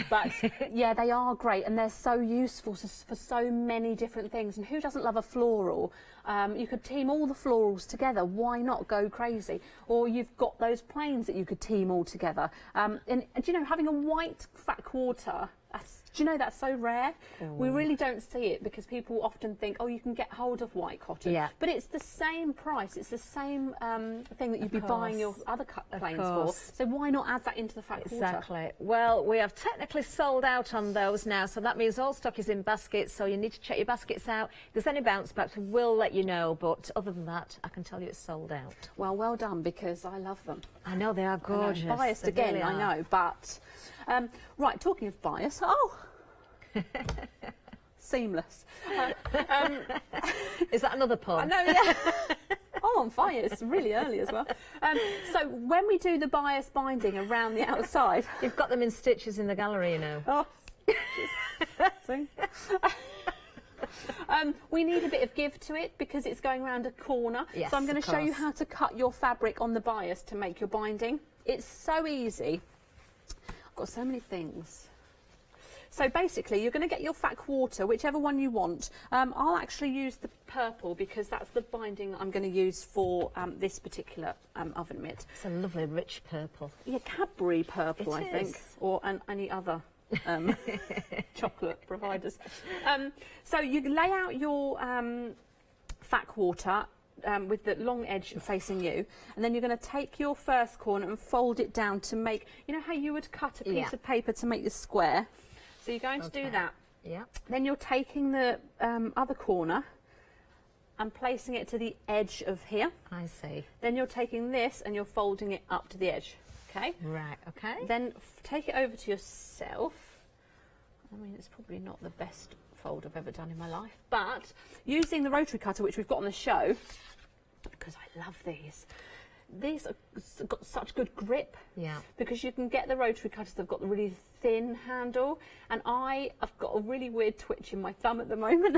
But yeah, they are great, and they're so useful for so many different things. And who doesn't love a floral? You could team all the florals together. Why not go crazy? Or you've got those plains that you could team all together. And do you know, having a white fat quarter, do you know that's so rare? We really don't see it, because people often think, oh, you can get hold of white cotton. Yeah. But it's the same price. It's the same thing that you'd be buying your other plains for. So why not add that into the fat quarter? Exactly. Well, we have technically sold out on those now, so that means all stock is in baskets, so you need to check your baskets out. If there's any bounce backs, we'll let you know, but other than that, I can tell you it's sold out. Well done, because I love them. I know, they are gorgeous. I know, biased They again, really I are. know, but... right, talking of bias, seamless. Is that another pun? I know, yeah. On fire, it's really early as well. So when we do the bias binding around the outside... You've got them in stitches in the gallery, you know. Oh, see? We need a bit of give to it, because it's going around a corner. Yes, so I'm going to of show you course. how to cut your fabric on the bias to make your binding. It's so easy. I've got so many things. So basically, you're going to get your fat quarter, whichever one you want. I'll actually use the purple, because that's the binding I'm going to use for this particular oven mitt. It's a lovely rich purple. Yeah, Cadbury purple, It I think, is. or any other chocolate providers. So you lay out your fat quarter with the long edge facing you, and then you're going to take your first corner and fold it down to make, you know how you would cut a piece of paper to make the square? So you're going to do that. Yeah. Then you're taking the other corner and placing it to the edge of here. I see. Then you're taking this and you're folding it up to the edge. Okay? Right, okay. Then take it over to yourself. I mean, it's probably not the best fold I've ever done in my life, but using the rotary cutter, which we've got on the show, because I love these have got such good grip. Yeah. Because you can get the rotary cutters, they've got the really thin handle, and I've got a really weird twitch in my thumb at the moment.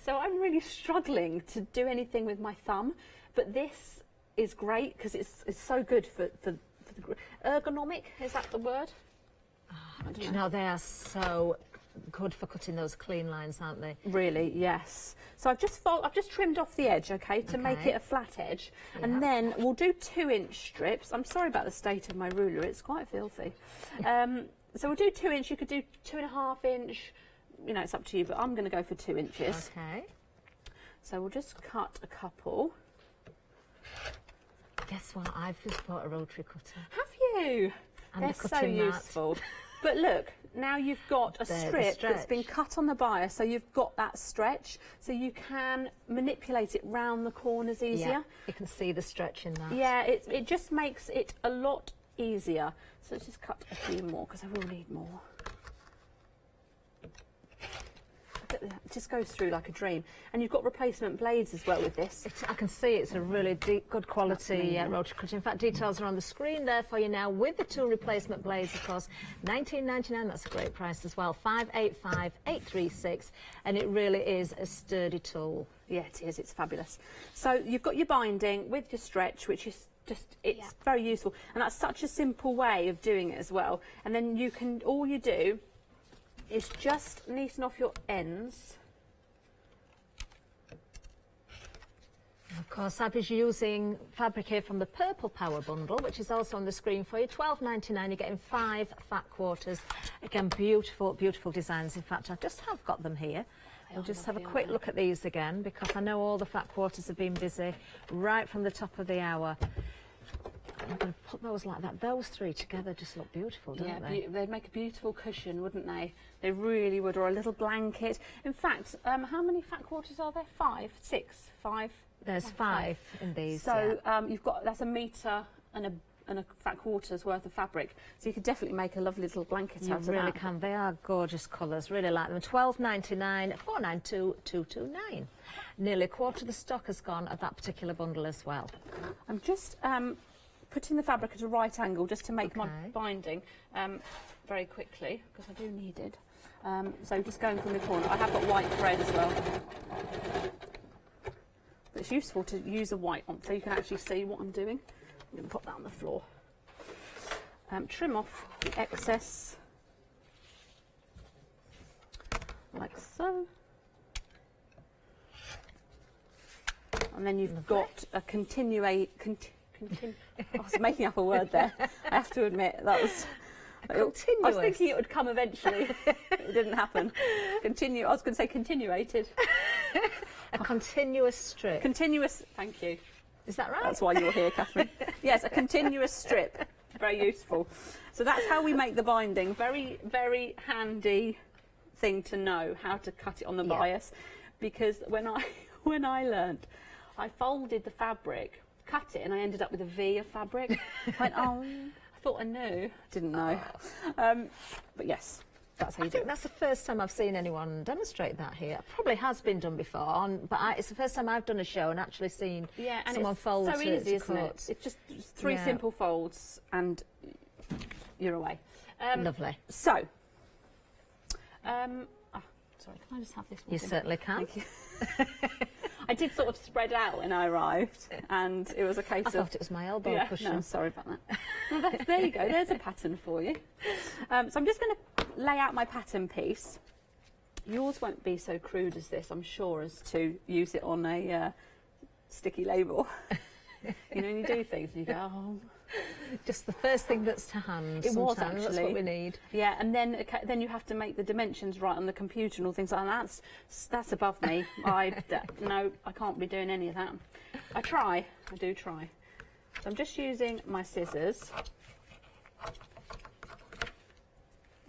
So I'm really struggling to do anything with my thumb, but this is great because it's so good for the ergonomic, is that the word? Do you know, they are so good for cutting those clean lines, aren't they? Really, yes. So I've just trimmed off the edge, okay, to make it a flat edge, and then we'll do 2-inch strips. I'm sorry about the state of my ruler; it's quite filthy. So we'll do 2-inch. You could do 2.5-inch. You know, it's up to you, but I'm going to go for 2 inches. Okay. So we'll just cut a couple. Guess what? I've just bought a rotary cutter. Have you? And They're the so cutting mat. useful. But look, now you've got a There, the strip that's been stretch. cut on the bias, so you've got that stretch, so you can manipulate it round the corners easier. Yeah, you can see the stretch in that. Yeah, it just makes it a lot easier. So let's just cut a few more, because I will need more. It just goes through like a dream. And you've got replacement blades as well with this. I can see it's a really good quality rotary cutter. In fact, details are on the screen there for you now with the 2 replacement blades, of course. $19.99, that's a great price as well. 585-836, and it really is a sturdy tool. Yeah, it is. It's fabulous. So you've got your binding with your stretch, which is just, it's very useful. And that's such a simple way of doing it as well. And then you can, all you do is just neaten off your ends. Of course, I've been using fabric here from the Purple Power Bundle, which is also on the screen for you. $12.99, you're getting 5 fat quarters. Again, beautiful, beautiful designs. In fact, I just have got them here. We'll just have a quick look at these again, because I know all the fat quarters have been busy right from the top of the hour. I'm going to put those like that. Those 3 together just look beautiful, don't they? They'd make a beautiful cushion, wouldn't they? They really would, or a little blanket. In fact, how many fat quarters are there? 5, 6, 5? There's 5 in these. So you've got, that's a metre and a fat quarter's worth of fabric. So you could definitely make a lovely little blanket out of that. You really can. They are gorgeous colours. Really like them. $12.99, $492.229. Nearly a quarter of the stock has gone of that particular bundle as well. I'm just putting the fabric at a right angle just to make my binding very quickly, because I do need it. So just going from the corner. I have got white thread as well. But it's useful to use a white one so you can actually see what I'm doing. I'm going to put that on the floor. Trim off the excess, like so. And then you've got a I was making up a word there. I have to admit, that was... I was thinking it would come eventually. It didn't happen. I was going to say continuated. A continuous strip. Continuous, thank you. Is that right? That's why you're here, Catherine. Yes, a continuous strip. Very useful. So that's how we make the binding. Very, very handy thing to know, how to cut it on the bias. Because when I learnt, I folded the fabric, cut it, and I ended up with a V of fabric. I went, oh, I thought I knew. Didn't know. But yes, that's how you do I think it. that's the first time I've seen anyone demonstrate that here. It probably has been done before, but it's the first time I've done a show and actually seen someone fold so to easy, isn't cut. it? It's just 3 simple folds and you're away. Lovely. So, sorry, can I just have this one? You certainly can. Thank you. I did sort of spread out when I arrived, and it was a case I of... thought it was my elbow cushion. No, sorry about that. Well, there you go, there's a pattern for you. So I'm just going to lay out my pattern piece. Yours won't be so crude as this, I'm sure, as to use it on a sticky label. You know, when you do things and you go, oh... Just the first thing that's to hand. It was sometimes. actually. That's what we need. Yeah, and then you have to make the dimensions right on the computer and all things like that. That's above me. No, I can't be doing any of that. I do try. So I'm just using my scissors.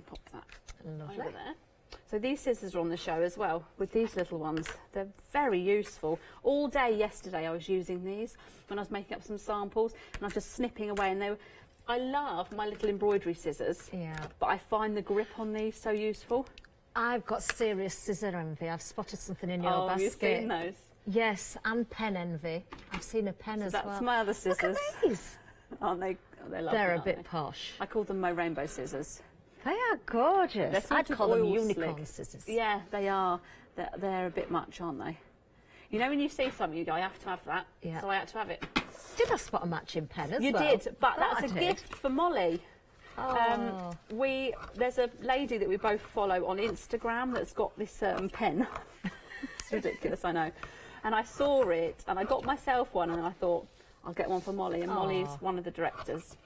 Pop that Lovely. over there. So these scissors are on the show as well, with these little ones. They're very useful. All day yesterday I was using these when I was making up some samples, and I was just snipping away, and I love my little embroidery scissors, Yeah. but I find the grip on these so useful. I've got serious scissor envy. I've spotted something in your Oh, basket. you've seen those? Yes, and pen envy. I've seen a pen So as that's well. my other scissors. Look at these. Aren't they? Oh, they're lovely, They're a aren't bit they? posh. I call them my rainbow scissors. They are gorgeous. They're sort I'd of call them oil unicorn slick. scissors. Yeah, they are. They're a bit much, aren't they? You know when you see something, you go, I have to have that. Yeah. So I had to have it. Did I spot a matching pen as You well? did, but That that's I a did. gift for Molly. Oh. There's a lady that we both follow on Instagram that's got this pen. It's ridiculous, I know. And I saw it, and I got myself one, and I thought I'll get one for Molly. And Molly's one of the directors,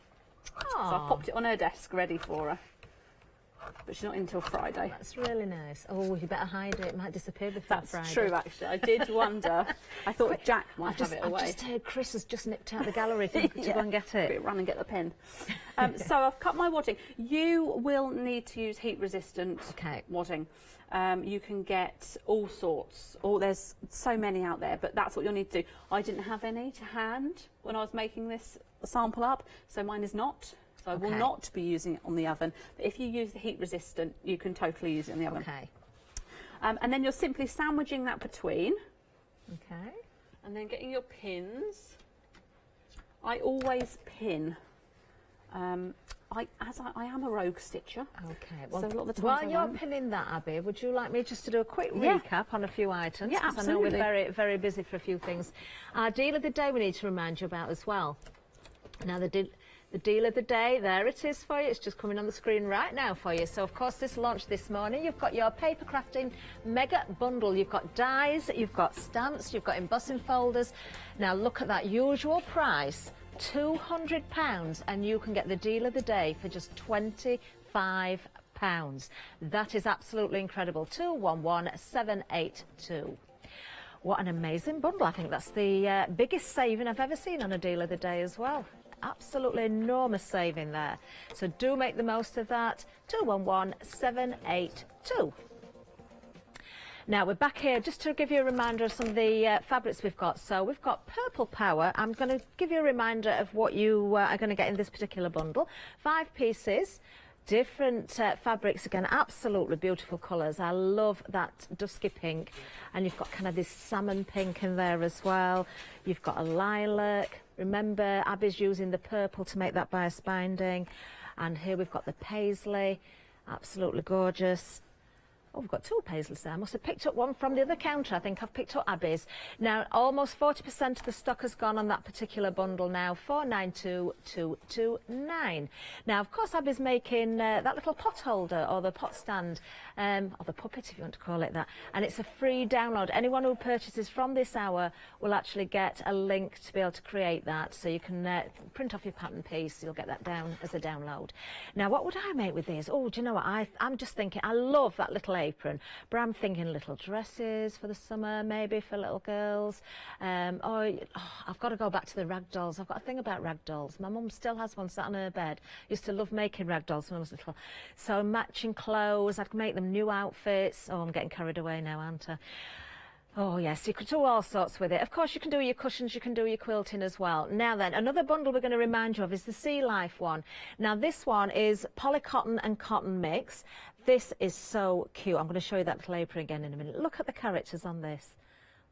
so I popped it on her desk ready for her. But she's not in until Friday. That's really nice. Oh, you better hide it. It might disappear before That's Friday. true, actually. I did wonder. I thought Jack might have it away. I've just heard Chris has just nipped out the gallery to go and get it. Run and get the pen. So I've cut my wadding. You will need to use heat-resistant wadding. You can get all sorts. There's so many out there, but that's what you'll need to do. I didn't have any to hand when I was making this sample up, so mine is not. So I will not be using it on the oven. But if you use the heat-resistant, you can totally use it in the oven. Okay. And then you're simply sandwiching that between. Okay. And then getting your pins. I always pin. I am a rogue stitcher. Okay. So a lot of the times while I you're won't. pinning that, Abby, would you like me just to do a quick Yeah. recap on a few items? Yeah, 'Cause I know we're absolutely. very, very busy for a few things. Our deal of the day we need to remind you about as well. Now, the deal of the day, there it is for you. It's just coming on the screen right now for you. So, of course, this launched this morning. You've got your paper crafting mega bundle. You've got dies, you've got stamps, you've got embossing folders. Now, look at that usual price, £200, and you can get the deal of the day for just £25. That is absolutely incredible. 211782. What an amazing bundle. I think that's the biggest saving I've ever seen on a deal of the day as well. Absolutely enormous saving there. So do make the most of that. 211782. Now we're back here just to give you a reminder of some of the fabrics we've got. So we've got Purple Power. I'm going to give you a reminder of what you are going to get in this particular bundle. 5 pieces. Different fabrics, again, absolutely beautiful colours. I love that dusky pink, and you've got kind of this salmon pink in there as well. You've got a lilac. Remember, Abby's using the purple to make that bias binding. And here we've got the paisley, absolutely gorgeous. Oh, we've got 2 paisleys there. I must have picked up one from the other counter. I think I've picked up Abby's. Now, almost 40% of the stock has gone on that particular bundle now, 492229. Now, of course, Abby's making that little pot holder or the pot stand, or the puppet, if you want to call it that. And it's a free download. Anyone who purchases from this hour will actually get a link to be able to create that. So you can print off your pattern piece. You'll get that down as a download. Now, what would I make with these? Oh, do you know what? I'm just thinking, I love that little apron, but I'm thinking little dresses for the summer, maybe for little girls. I've got to go back to the rag dolls. I've got a thing about rag dolls. My mum still has one sat on her bed. Used to love making rag dolls when I was little. So matching clothes, I'd make them new outfits. Oh, I'm getting carried away now, aren't I? Oh yes, you could do all sorts with it. Of course, you can do your cushions, you can do your quilting as well. Now then, another bundle we're going to remind you of is the Sea Life one. Now this one is polycotton and cotton mix. This is so cute. I'm going to show you that little apron again in a minute. Look at the characters on this.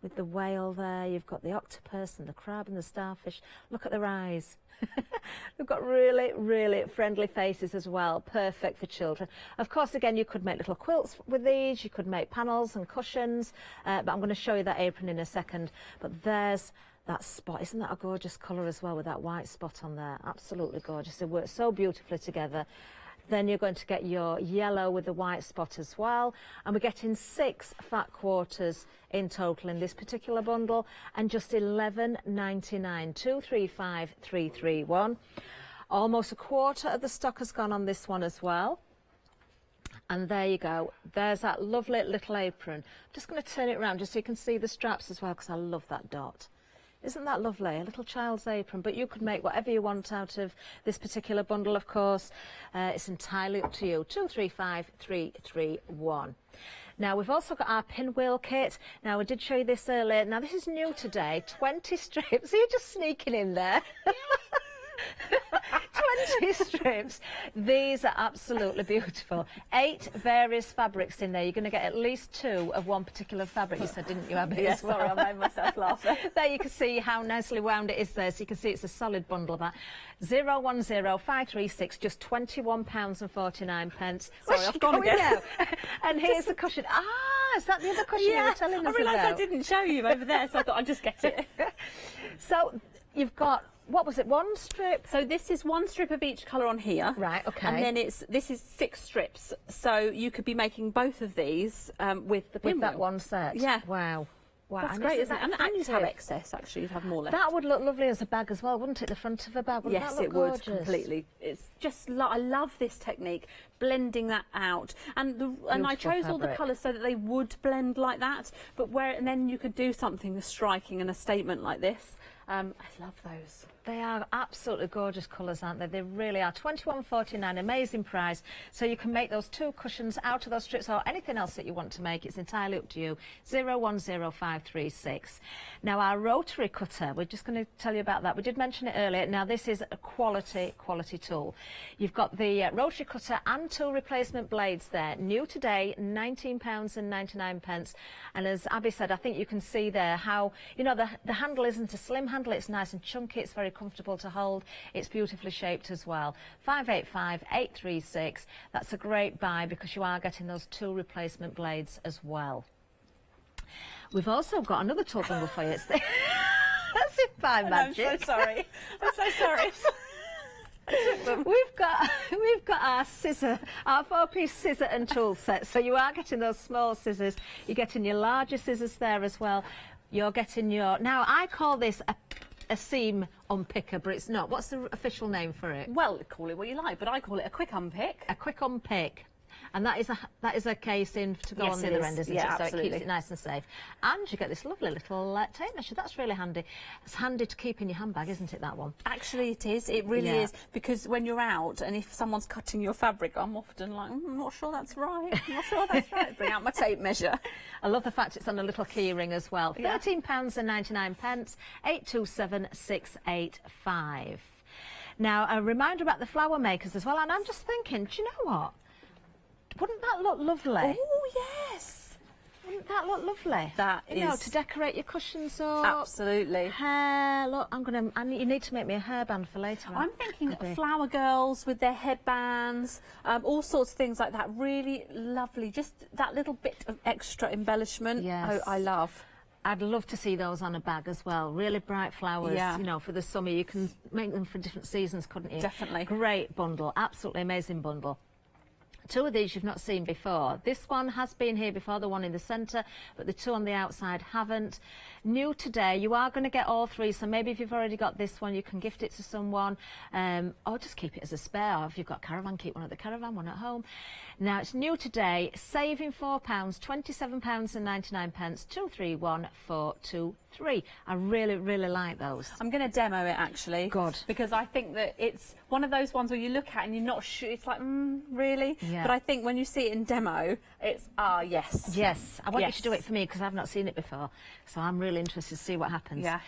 With the whale there, you've got the octopus and the crab and the starfish. Look at their eyes. They've got really, really friendly faces as well. Perfect for children. Of course, again, you could make little quilts with these. You could make panels and cushions. But I'm going to show you that apron in a second. But there's that spot. Isn't that a gorgeous colour as well with that white spot on there? Absolutely gorgeous. They work so beautifully together. Then you're going to get your yellow with the white spot as well. And we're getting 6 fat quarters in total in this particular bundle, and just £11.99. 235331. Almost a quarter of the stock has gone on this one as well. And there you go. There's that lovely little apron. I'm just going to turn it around just so you can see the straps as well, because I love that dot. Isn't that lovely? A little child's apron, but you could make whatever you want out of this particular bundle, of course. It's entirely up to you. 235331. Now, we've also got our pinwheel kit. Now, I did show you this earlier. Now, this is new today. 20 strips. Are you just sneaking in there? 20 strips. These are absolutely beautiful. 8 various fabrics in there. You're going to get at least 2 of one particular fabric. You said, didn't you, Abby? Yes, sorry, I made myself laugh. There you can see how nicely wound it is there. So you can see it's a solid bundle of that. 010536, just £21.49. Sorry, I've gone again. Now? And here's the cushion. Ah, is that the other cushion you were telling us I realised about? I didn't show you over there, so I thought I'd just get it. So you've got, what was it, 1 strip? So this is 1 strip of each colour on here. Right, okay. And then this is 6 strips. So you could be making both of these with the pinwheel. With that one set? Yeah. Wow. Wow. That's and great, isn't isn't it? that And you'd have effective? excess, actually. You'd have more left. That would look lovely as a bag as well, wouldn't it? The front of a bag. Wouldn't Yes, that look it would gorgeous? completely. It's just I love this technique, blending that out, and I chose all the fabric. colours so that they would blend like that. But and then you could do something striking and a statement like this. I love those. They are absolutely gorgeous colours, aren't they? They really are. £21.49, amazing price. So you can make those 2 cushions out of those strips or anything else that you want to make. It's entirely up to you. 010536. Now, our rotary cutter, we're just going to tell you about that. We did mention it earlier. Now, this is a quality tool. You've got the rotary cutter and 2 replacement blades there. New today, £19.99. And as Abby said, I think you can see there how, you know, the handle isn't a slim handle. It's nice and chunky. It's very comfortable to hold. It's beautifully shaped as well. 585836. That's a great buy because you are getting those 2 replacement blades as well. We've also got another tool bundle for you. It's the that's it by magic. I'm so sorry. I'm so sorry. We've got our scissor, our 4-piece scissor and tool set. So you are getting those small scissors. You're getting your larger scissors there as well. You're getting your, now I call this a seam unpicker, but it's not. What's the official name for it? Well, call it what you like, but I call it a quick unpick. A quick unpick. And that is a casing to go Yes, on the it other is. end, isn't Yeah, it? So absolutely. it keeps it nice and safe. And you get this lovely little tape measure. That's really handy. It's handy to keep in your handbag, isn't it, that one? Actually, it is. It really Yeah. is. Because when you're out and if someone's cutting your fabric, I'm often like, I'm not sure that's right. I'm not sure that's right. Bring out my tape measure. I love the fact it's on a little key ring as well. Yeah. £13.99, 827685. Now, a reminder about the flower makers as well. And I'm just thinking, do you know what? Wouldn't that look lovely? Oh, yes. Wouldn't that look lovely? That you know, is- to decorate your cushions up. Absolutely. Hair. Look, you need to make me a hairband for later on. I'm thinking Abby. flower girls with their headbands, all sorts of things like that. Really lovely. Just that little bit of extra embellishment. Yes. Oh, I love. I'd love to see those on a bag as well. Really bright flowers, Yeah. you know, for the summer. You can make them for different seasons, couldn't you? Definitely. Great bundle. Absolutely amazing bundle. 2 of these you've not seen before. This one has been here before, the one in the centre, but the 2 on the outside haven't. New today, you are going to get all 3, so maybe if you've already got this one, you can gift it to someone, or just keep it as a spare, or if you've got caravan, keep one at the caravan, one at home. Now, it's new today, saving £4, £27.99, 231423. I really, really like those. I'm going to demo it actually. Good. Because I think that it's one of those ones where you look at and you're not sure. It's like, really? Yeah. But I think when you see it in demo, it's, yes. Yes, I want you Yes. to do it for me because I've not seen it before. So I'm really interested to see what happens. Yeah.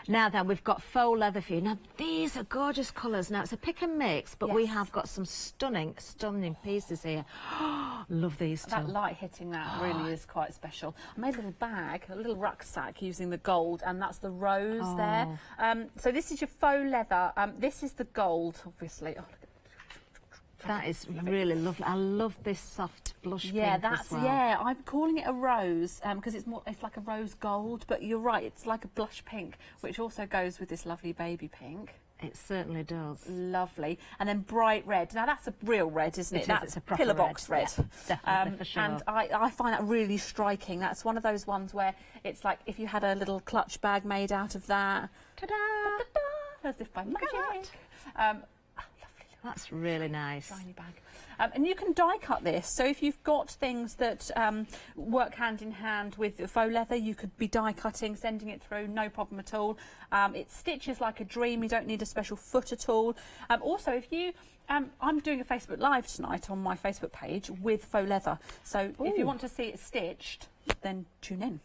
Now then, we've got faux leather for you. Now, these are gorgeous colours. Now, it's a pick and mix, but we Yes. have got some stunning, stunning pieces here. Love these two. That light hitting that really is quite special. I made a little bag, a little rucksack using the gold, and that's the rose there. So this is your faux leather. This is the gold, obviously. Oh, look at That is really lovely. I love this soft blush pink as well. yeah. I'm calling it a rose because it's like a rose gold, but you're right. It's like a blush pink, which also goes with this lovely baby pink. It certainly does. Lovely. And then bright red. Now that's a real red, isn't it? It is, That's it's a proper pillar box red. Yeah, definitely, for sure. And I find that really striking. That's one of those ones where it's like if you had a little clutch bag made out of that. Ta-da! As if by magic. Lovely. That's really nice. Shiny bag. And you can die cut this. So if you've got things that work hand in hand with the faux leather, you could be die cutting, sending it through, no problem at all. It stitches like a dream. You don't need a special foot at all. Also, if you, I'm doing a Facebook Live tonight on my Facebook page with faux leather. So if you want to see it stitched, then tune in.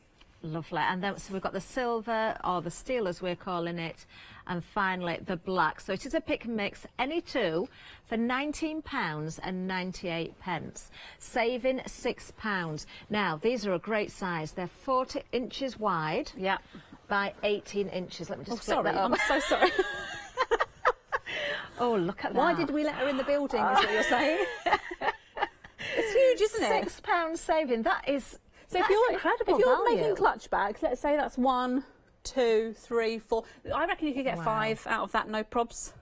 Lovely. And then so we've got the silver, or the steel as we're calling it, and finally the black. So it is a pick and mix, any two, for £19.98, saving £6. Now, these are a great size. They're 40 inches wide by 18 inches. Let me just flip that up. I'm so sorry. Oh, look at that. Why did we let her in the building, is what you're saying? It's huge, isn't it? £6 saving. That is... So That's if you're incredible if you're value. making clutch bags, let's say that's 1, 2, 3, 4. I reckon you could get 5 out of that, no probs.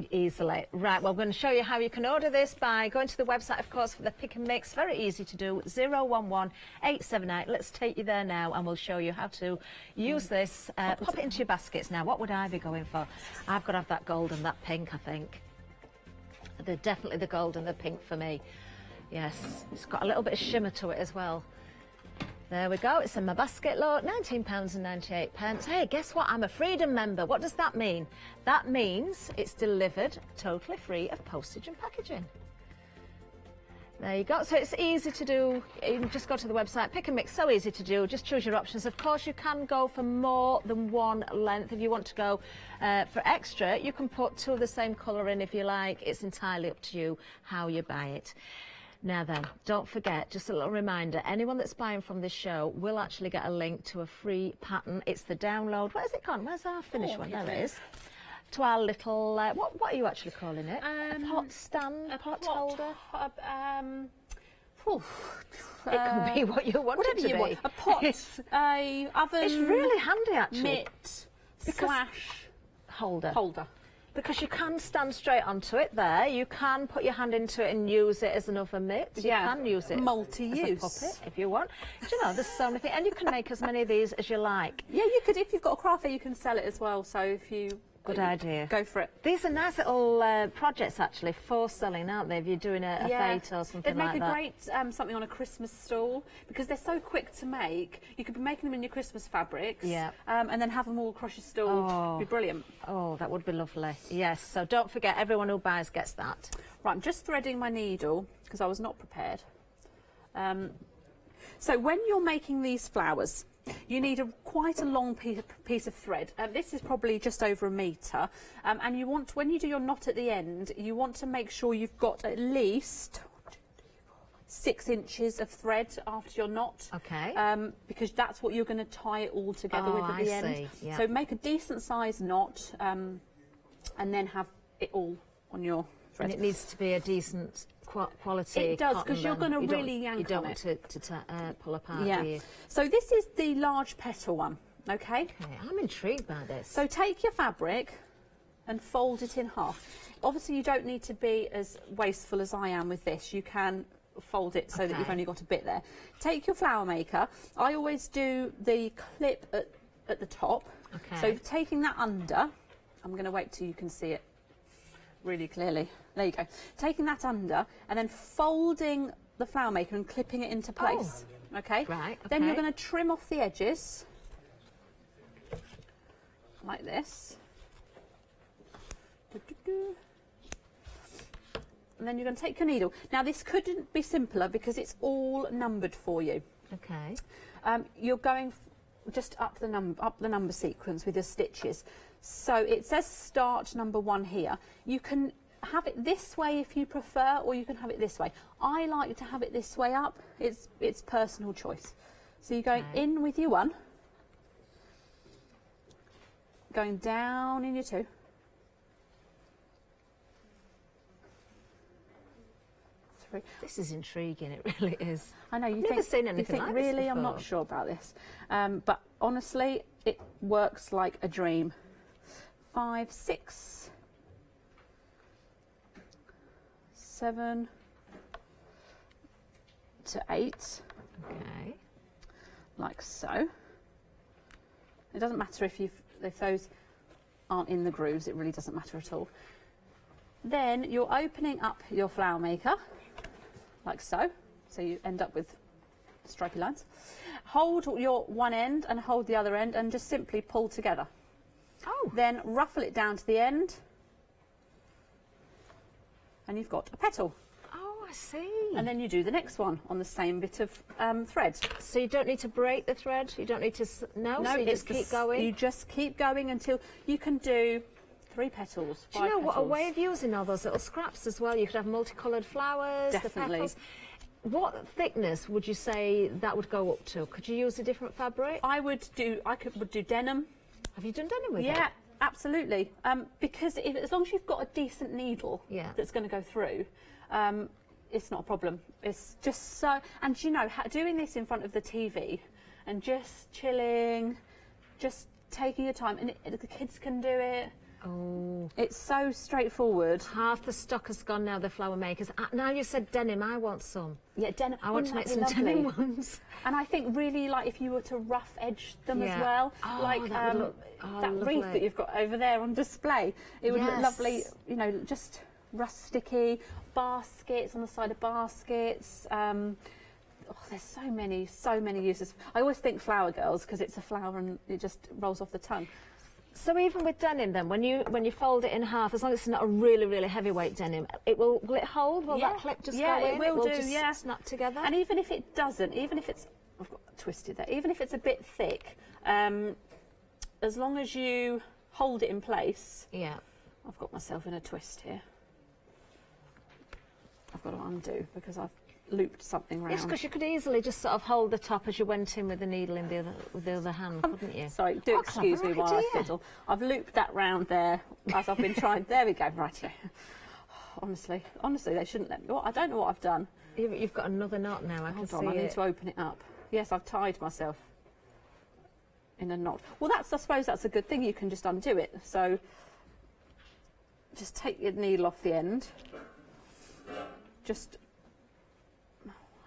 Easily. Right, well, we're going to show you how you can order this by going to the website, of course, for the pick and mix. Very easy to do. 011878. Let's take you there now, and we'll show you how to use this. Pop it into your baskets now. What would I be going for? I've got to have that gold and that pink, I think. They're definitely the gold and the pink for me. Yes, it's got a little bit of shimmer to it as well. There we go, it's in my basket, look, £19.98. Hey, guess what? I'm a Freedom member. What does that mean? That means it's delivered totally free of postage and packaging. There you go. So it's easy to do. You can just go to the website, pick and mix, so easy to do. Just choose your options. Of course, you can go for more than one length. If you want to go for extra, you can put 2 of the same colour in if you like. It's entirely up to you how you buy it. Now then, don't forget, just a little reminder, anyone that's buying from this show will actually get a link to a free pattern. It's the download. Where's it gone? Where's our finished one? There it is. To our little, what are you actually calling it? A pot stand? A pot holder? It can be what you want it to be. Want. A pot, a oven. It's really handy, actually. Mitt / holder. Because you can stand straight onto it there. You can put your hand into it and use it as an oven mitt. You can use it multi-use as a puppet if you want. Do you know, there's so many things. And you can make as many of these as you like. Yeah, you could. If you've got a craft fair, you can sell it as well. So if you... Good idea. Go for it. These are nice little projects, actually, for selling, aren't they? If you're doing a fete or something like that. It'd make a great something on a Christmas stall, because they're so quick to make. You could be making them in your Christmas fabrics, and then have them all across your stall. It'd be brilliant. Oh, that would be lovely. Yes, so don't forget, everyone who buys gets that. Right, I'm just threading my needle, because I was not prepared. So when you're making these flowers, you need quite a long piece of thread. This is probably just over 1 metre. And you want, when you do your knot at the end, you want to make sure you've got at least 6 inches of thread after your knot. Okay. Because that's what you're going to tie it all together with at the end. Yeah. So make a decent sized knot, and then have it all on your thread. And it needs to be a decent quality. It does, because you're going to really yank on it. You don't want to pull apart, do you? So this is the large petal one, okay? I'm intrigued by this. So take your fabric and fold it in half. Obviously, you don't need to be as wasteful as I am with this. You can fold it so that you've only got a bit there. Take your flower maker. I always do the clip at the top. Okay. So taking that under, I'm going to wait till you can see it really clearly. There you go. Taking that under and then folding the flower maker and clipping it into place. Okay? Right. Then you're going to trim off the edges like this. And then you're going to take your needle. Now this couldn't be simpler because it's all numbered for you. Okay. You're going just up the number sequence with your stitches. So it says start number 1 here. You can have it this way if you prefer, or you can have it this way. I like to have it this way up. It's personal choice. So you're going in with your 1, going down in your 2, This is intriguing, it really is. I know, I've never seen anything like this really, I'm not before. sure about this. But honestly, it works like a dream. 5, 6, 7 to 8, Okay. like so. It doesn't matter if those aren't in the grooves, it really doesn't matter at all. Then you're opening up your flower maker, like so. So you end up with stripy lines. Hold your one end and hold the other end and just simply pull together. Oh. Then ruffle it down to the end and you've got a petal. Oh, I see. And then you do the next one on the same bit of thread. So you don't need to break the thread? You don't need to... No, so you it's just keep going? You just keep going until you can do 3 petals, 5 Do you know what, a petals. way of using all those little scraps as well? You could have multicoloured flowers, Definitely. the petals. What thickness would you say that would go up to? Could you use a different fabric? I would do denim. Have you done denim with it? Yeah, absolutely. Because as long as you've got a decent needle that's going to go through, it's not a problem. It's just so... And you know, doing this in front of the TV and just chilling, just taking your time, and the kids can do it. Oh. It's so straightforward. Half the stock has gone now, the flower makers. Now you said denim, I want some. Yeah, denim. I want to make some denim ones. And I think really, like, if you were to rough edge them as Yeah. well, Oh, like that would look- that wreath lovely. that you've got over there on display, it would look Yes. lovely, you know, just rusticy, baskets on the side of baskets. There's so many uses. I always think flower girls because it's a flower and it just rolls off the tongue. So even with denim then, when you fold it in half, as long as it's not a really, really heavyweight denim, will it hold? Will that clip just go in? it will do, just yeah. snap together? And even if it doesn't, even if it's, I've got twisted there, even if it's a bit thick, as long as you hold it in place. Yeah. I've got myself in a twist here. I've got to undo because I've looped something round. Yes, because you could easily just sort of hold the top as you went in with the needle in with the other hand, couldn't you? Sorry, do excuse me while I idea. fiddle. I've looped that round there as I've been trying. There we go, right here. Honestly, they shouldn't let me. I don't know what I've done. You've got another knot now, I can Hold see on, I need it. to open it up. Yes, I've tied myself in a knot. Well, I suppose that's a good thing. You can just undo it. So just take your needle off the end. I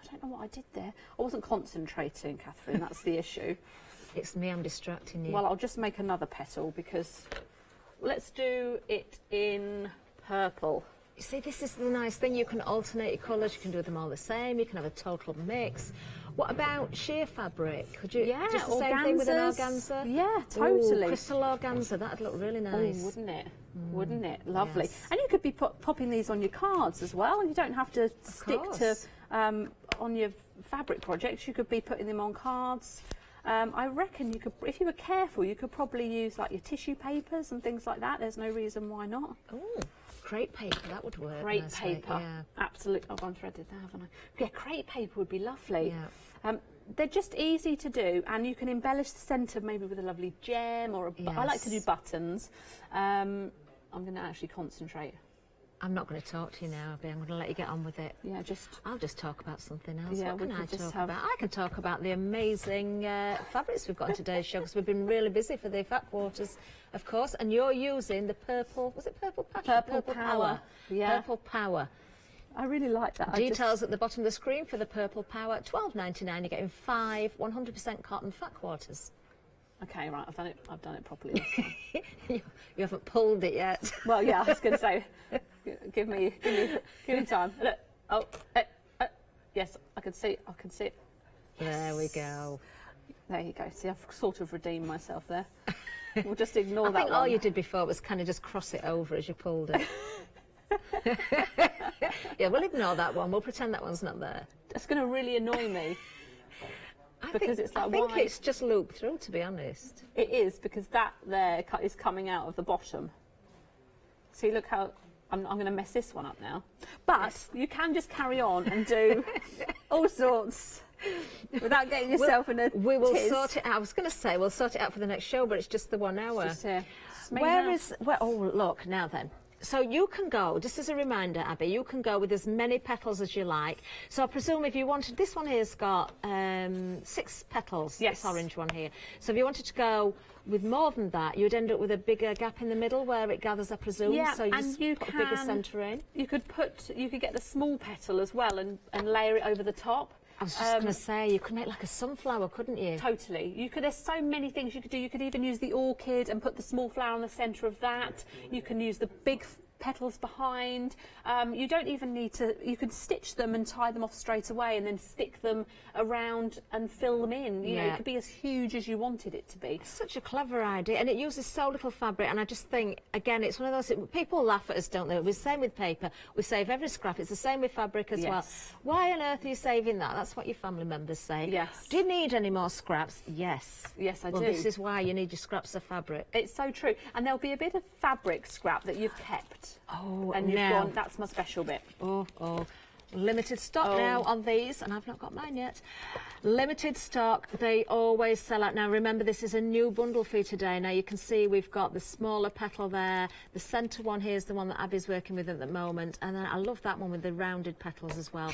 don't know what I did there. I wasn't concentrating, Catherine. That's the issue. It's me, I'm distracting you. Well, I'll just make another petal because let's do it in purple. You see, this is the nice thing. You can alternate your colours. You can do them all the same. You can have a total mix. What about sheer fabric? Could you just the same thing with an organza? Yeah, totally. Ooh, crystal organza. That'd look really nice. Oh, wouldn't it? Wouldn't it? Lovely. Yes. And you could be popping these on your cards as well. You don't have to stick to on your fabric projects. You could be putting them on cards. I reckon you could, if you were careful, you could probably use like your tissue papers and things like that. There's no reason why not. Oh, crepe paper, that would work. Crepe nicely, paper, yeah. absolutely. I've unthreaded that, haven't I? Yeah, crepe paper would be lovely. Yeah. They're just easy to do, and you can embellish the centre maybe with a lovely gem or I like to do buttons. I'm going to actually concentrate. I'm not going to talk to you now, Abby. I'm going to let you get on with it. Yeah, I'll just talk about something else. Yeah, what we can I could just talk about? I can talk about the amazing fabrics we've got in today's show because we've been really busy for the Fat Quarters, of course. And you're using the purple, was it Purple Passion? Purple Power. Yeah. Purple Power. I really like that. Details at the bottom of the screen for the Purple Power. $12.99. You're getting 5 100% cotton Fat Quarters. Okay, right. I've done it properly this time. You haven't pulled it yet. Well, yeah, I was going to say, give me time. Look. Oh, yes, I can see it. There we go. There you go. See, I've sort of redeemed myself there. We'll just ignore I that think one. all you did before was kind of just cross it over as you pulled it. Yeah, we'll ignore that one. We'll pretend that one's not there. It's going to really annoy me. Because it's like, I think why? it's just looped through, to be honest. It is, because that there is coming out of the bottom. See, look how... I'm going to mess this one up now. But you can just carry on and do all sorts without getting yourself in a We will tiz. sort it out. I was going to say we'll sort it out for the next show, but it's just the 1 hour. Just here. Just me Where now. is... oh, look, now then. So you can go, just as a reminder, Abby, you can go with as many petals as you like. So I presume if you wanted, this one here's got 6 petals, Yes. this orange one here. So if you wanted to go with more than that, you'd end up with a bigger gap in the middle where it gathers, I presume. Yeah, so you and just you put a bigger centre in. You could get the small petal as well and layer it over the top. I was just going to say, you could make like a sunflower, couldn't you? Totally. You could. There's so many things you could do. You could even use the orchid and put the small flower in the centre of that. You can use the big petals behind. You don't even need to, you could stitch them and tie them off straight away and then stick them around and fill them in. You know, it could be as huge as you wanted it to be. It's such a clever idea, and it uses so little fabric, and I just think, again, it's one of those, people laugh at us, don't they? We're the same with paper, we save every scrap. It's the same with fabric as well. Why on earth are you saving that? That's what your family members say. Yes. Do you need any more scraps? Yes. Yes, I do. Well, this is why you need your scraps of fabric. It's so true. And there'll be a bit of fabric scrap that you've kept. Oh, and you've now. gone, that's my special bit. Oh. Limited stock now on these, and I've not got mine yet. Limited stock, they always sell out. Now remember, this is a new bundle for you today. Now you can see we've got the smaller petal there, the centre one here is the one that Abby's working with at the moment, and then I love that one with the rounded petals as well.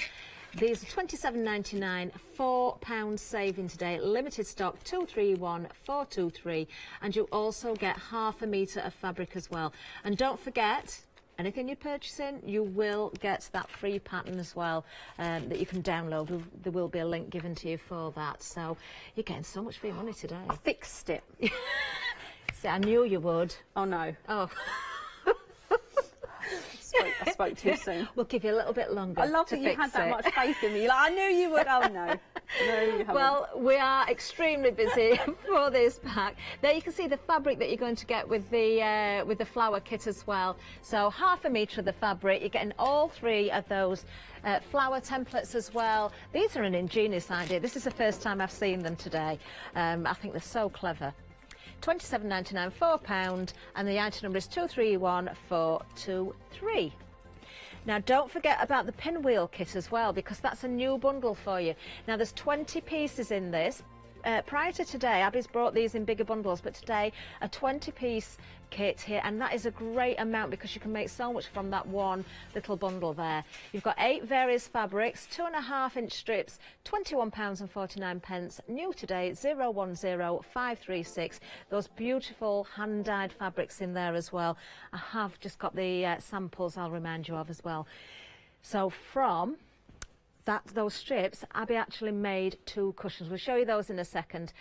These are £27.99, £4 saving today, limited stock 231423, and you also get half a metre of fabric as well. And don't forget, anything you're purchasing, you will get that free pattern as well that you can download. There will be a link given to you for that. So you're getting so much for your money today. I fixed it. See, I knew you would. Oh no. Oh. I spoke too soon. We'll give you a little bit longer. I love that you had that much faith in me. Like, I knew you would. Oh no. No, you haven't. Well, we are extremely busy for this pack. There you can see the fabric that you're going to get with the flower kit as well. So half a metre of the fabric. You're getting all 3 of those flower templates as well. These are an ingenious idea. This is the first time I've seen them today. I think they're so clever. £27.99, £4, and the item number is 231423. Now don't forget about the pinwheel kit as well, because that's a new bundle for you. Now there's 20 pieces in this. Prior to today, Abby's brought these in bigger bundles, but today a 20-piece kit here, and that is a great amount because you can make so much from that one little bundle there. You've got 8 various fabrics, 2.5-inch strips, £21.49. New today, 010536. Those beautiful hand-dyed fabrics in there as well. I have just got the samples I'll remind you of as well. So from those strips, Abby actually made 2 cushions. We'll show you those in a second.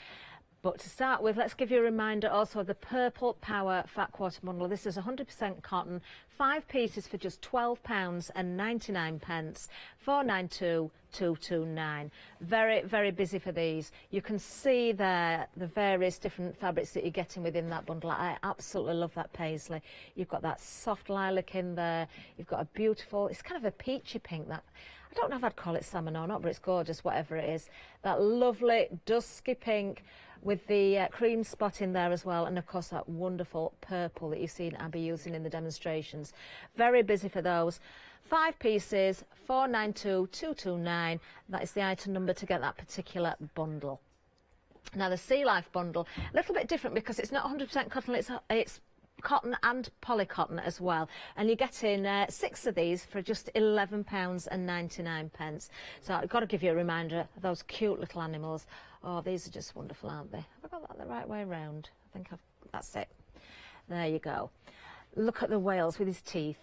But to start with, let's give you a reminder also of the Purple Power Fat Quarter Bundle. This is 100% cotton, 5 pieces for just £12.99, 492,229. Very, very busy for these. You can see there the various different fabrics that you're getting within that bundle. I absolutely love that paisley. You've got that soft lilac in there. You've got a beautiful, it's kind of a peachy pink, that. I don't know if I'd call it salmon or not, but it's gorgeous, whatever it is. That lovely dusky pink with the cream spot in there as well, and of course that wonderful purple that you've seen Abby using in the demonstrations. Very busy for those. 5 pieces, 492,229. That is the item number to get that particular bundle. Now the Sea Life bundle, a little bit different because it's not 100% cotton, it's cotton and polycotton as well, and you're getting 6 of these for just £11.99. So I've got to give you a reminder of those cute little animals. Oh, these are just wonderful, aren't they? Have I got that the right way around? I think that's it. There you go. Look at the whales with his teeth.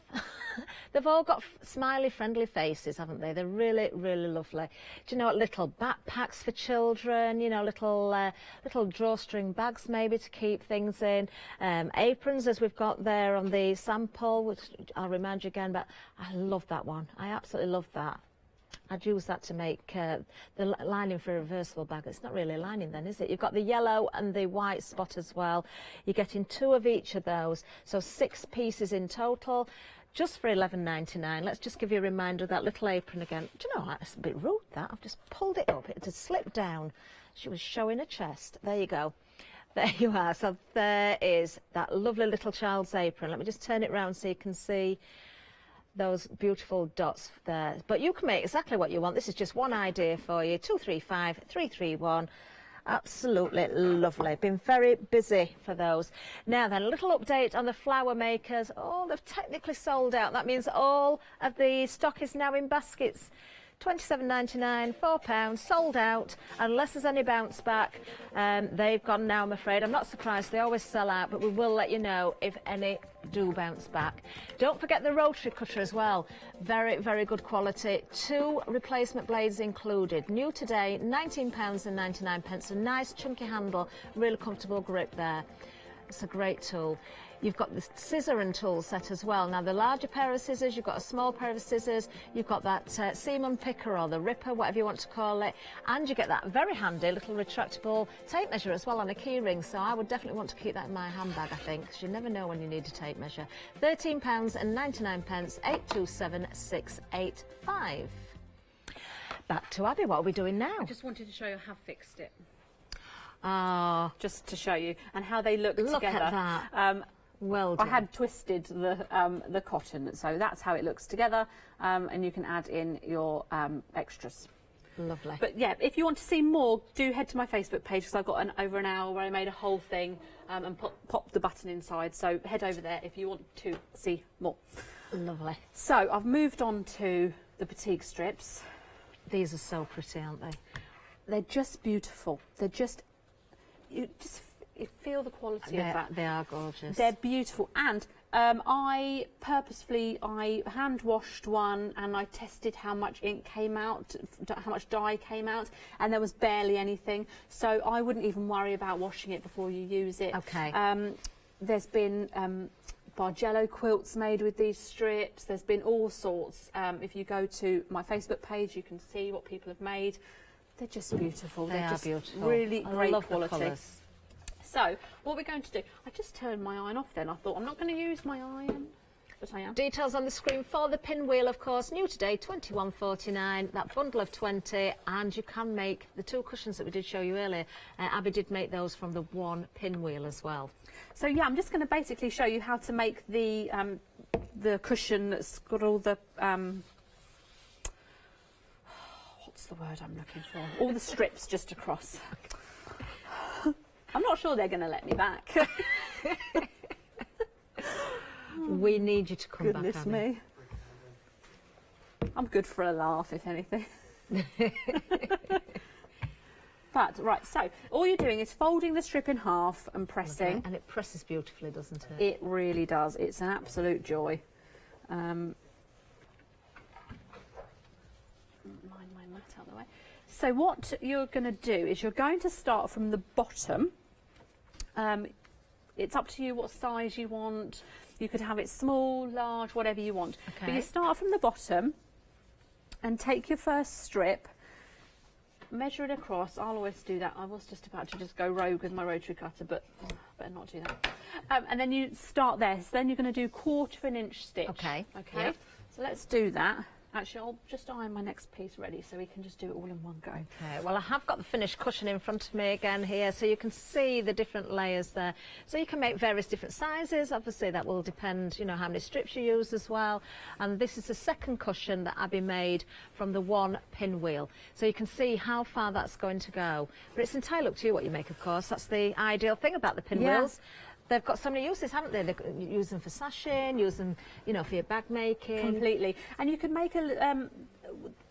They've all got smiley, friendly faces, haven't they? They're really, really lovely. Do you know what? Little backpacks for children, you know, little drawstring bags maybe to keep things in. Aprons, as we've got there on the sample, which I'll remind you again, but I love that one. I absolutely love that. I'd use that to make the lining for a reversible bag. It's not really a lining then, is it? You've got the yellow and the white spot as well. You're getting 2 of each of those, so 6 pieces in total, just for £11.99. Let's just give you a reminder of that little apron again. Do you know what? It's a bit rude, that. I've just pulled it up. It had slipped down. She was showing her chest. There you go. There you are. So there is that lovely little child's apron. Let me just turn it round so you can see those beautiful dots there. But you can make exactly what you want. This is just one idea for you. 235331. Absolutely lovely. Been very busy for those. Now then, a little update on the flower makers. Oh, they've technically sold out. That means all of the stock is now in baskets. £27.99, £4, sold out, unless there's any bounce back. They've gone now, I'm afraid. I'm not surprised, they always sell out, but we will let you know if any do bounce back. Don't forget the rotary cutter as well. Very, very good quality. 2 replacement blades included. New today, £19.99. A nice chunky handle, really comfortable grip there. It's a great tool. You've got the scissor and tool set as well. Now, the larger pair of scissors, you've got a small pair of scissors, you've got that seam unpicker or the ripper, whatever you want to call it, and you get that very handy little retractable tape measure as well on a key ring. So I would definitely want to keep that in my handbag, I think, because you never know when you need a tape measure. £13.99, 827685. Back to Abby, what are we doing now? I just wanted to show you how I fixed it. Ah, Just to show you, and how they look look together. at that. Well done. I had twisted the cotton, so that's how it looks together, and you can add in your extras. Lovely. But yeah, if you want to see more, do head to my Facebook page, because I've got over an hour where I made a whole thing and pop the button inside. So head over there if you want to see more. Lovely. So I've moved on to the batik strips. These are so pretty, aren't they? They're just beautiful. They're just, you feel the quality of that. They are gorgeous. They're beautiful, and I hand washed one, and I tested how much ink came out, how much dye came out, and there was barely anything. So I wouldn't even worry about washing it before you use it. Okay. There's been Bargello quilts made with these strips. There's been all sorts. If you go to my Facebook page, you can see what people have made. They're just beautiful. They're just beautiful. Really great love quality. The colours. So, what we're going to do, I just turned my iron off then. I thought I'm not going to use my iron, but I am. Details on the screen for the pinwheel, of course. New today, £21.49, that bundle of 20, and you can make the 2 cushions that we did show you earlier. Abby did make those from the 1 pinwheel as well. So yeah, I'm just going to basically show you how to make the cushion that's got all the what's the word I'm looking for? All the strips just across. I'm not sure they're going to let me back. We need you to come back, Goodness Abby. me. I'm good for a laugh, if anything. But, right, so all you're doing is folding the strip in half and pressing. And it presses beautifully, doesn't it? It really does. It's an absolute joy. Mind my mat out of the way. So what you're going to do is you're going to start from the bottom. It's up to you what size you want. You could have it small, large, whatever you want. Okay. But you start from the bottom and take your first strip, measure it across. I'll always do that. I was just about to just go rogue with my rotary cutter, but better not do that. And then you start there. So then you're going to do 1/4 inch stitch. Okay. Okay. Yep. So let's do that. Actually, I'll just iron my next piece ready so we can just do it all in one go. Okay, well, I have got the finished cushion in front of me again here, so you can see the different layers there. So you can make various different sizes. Obviously, that will depend, you know, how many strips you use as well. And this is the second cushion that Abby made from the 1 pinwheel. So you can see how far that's going to go. But it's entirely up to you what you make, of course. That's the ideal thing about the pinwheels. Yeah. They've got so many uses, haven't they? They use them for sashing, use them, you know, for your bag making. Completely. And you can make a...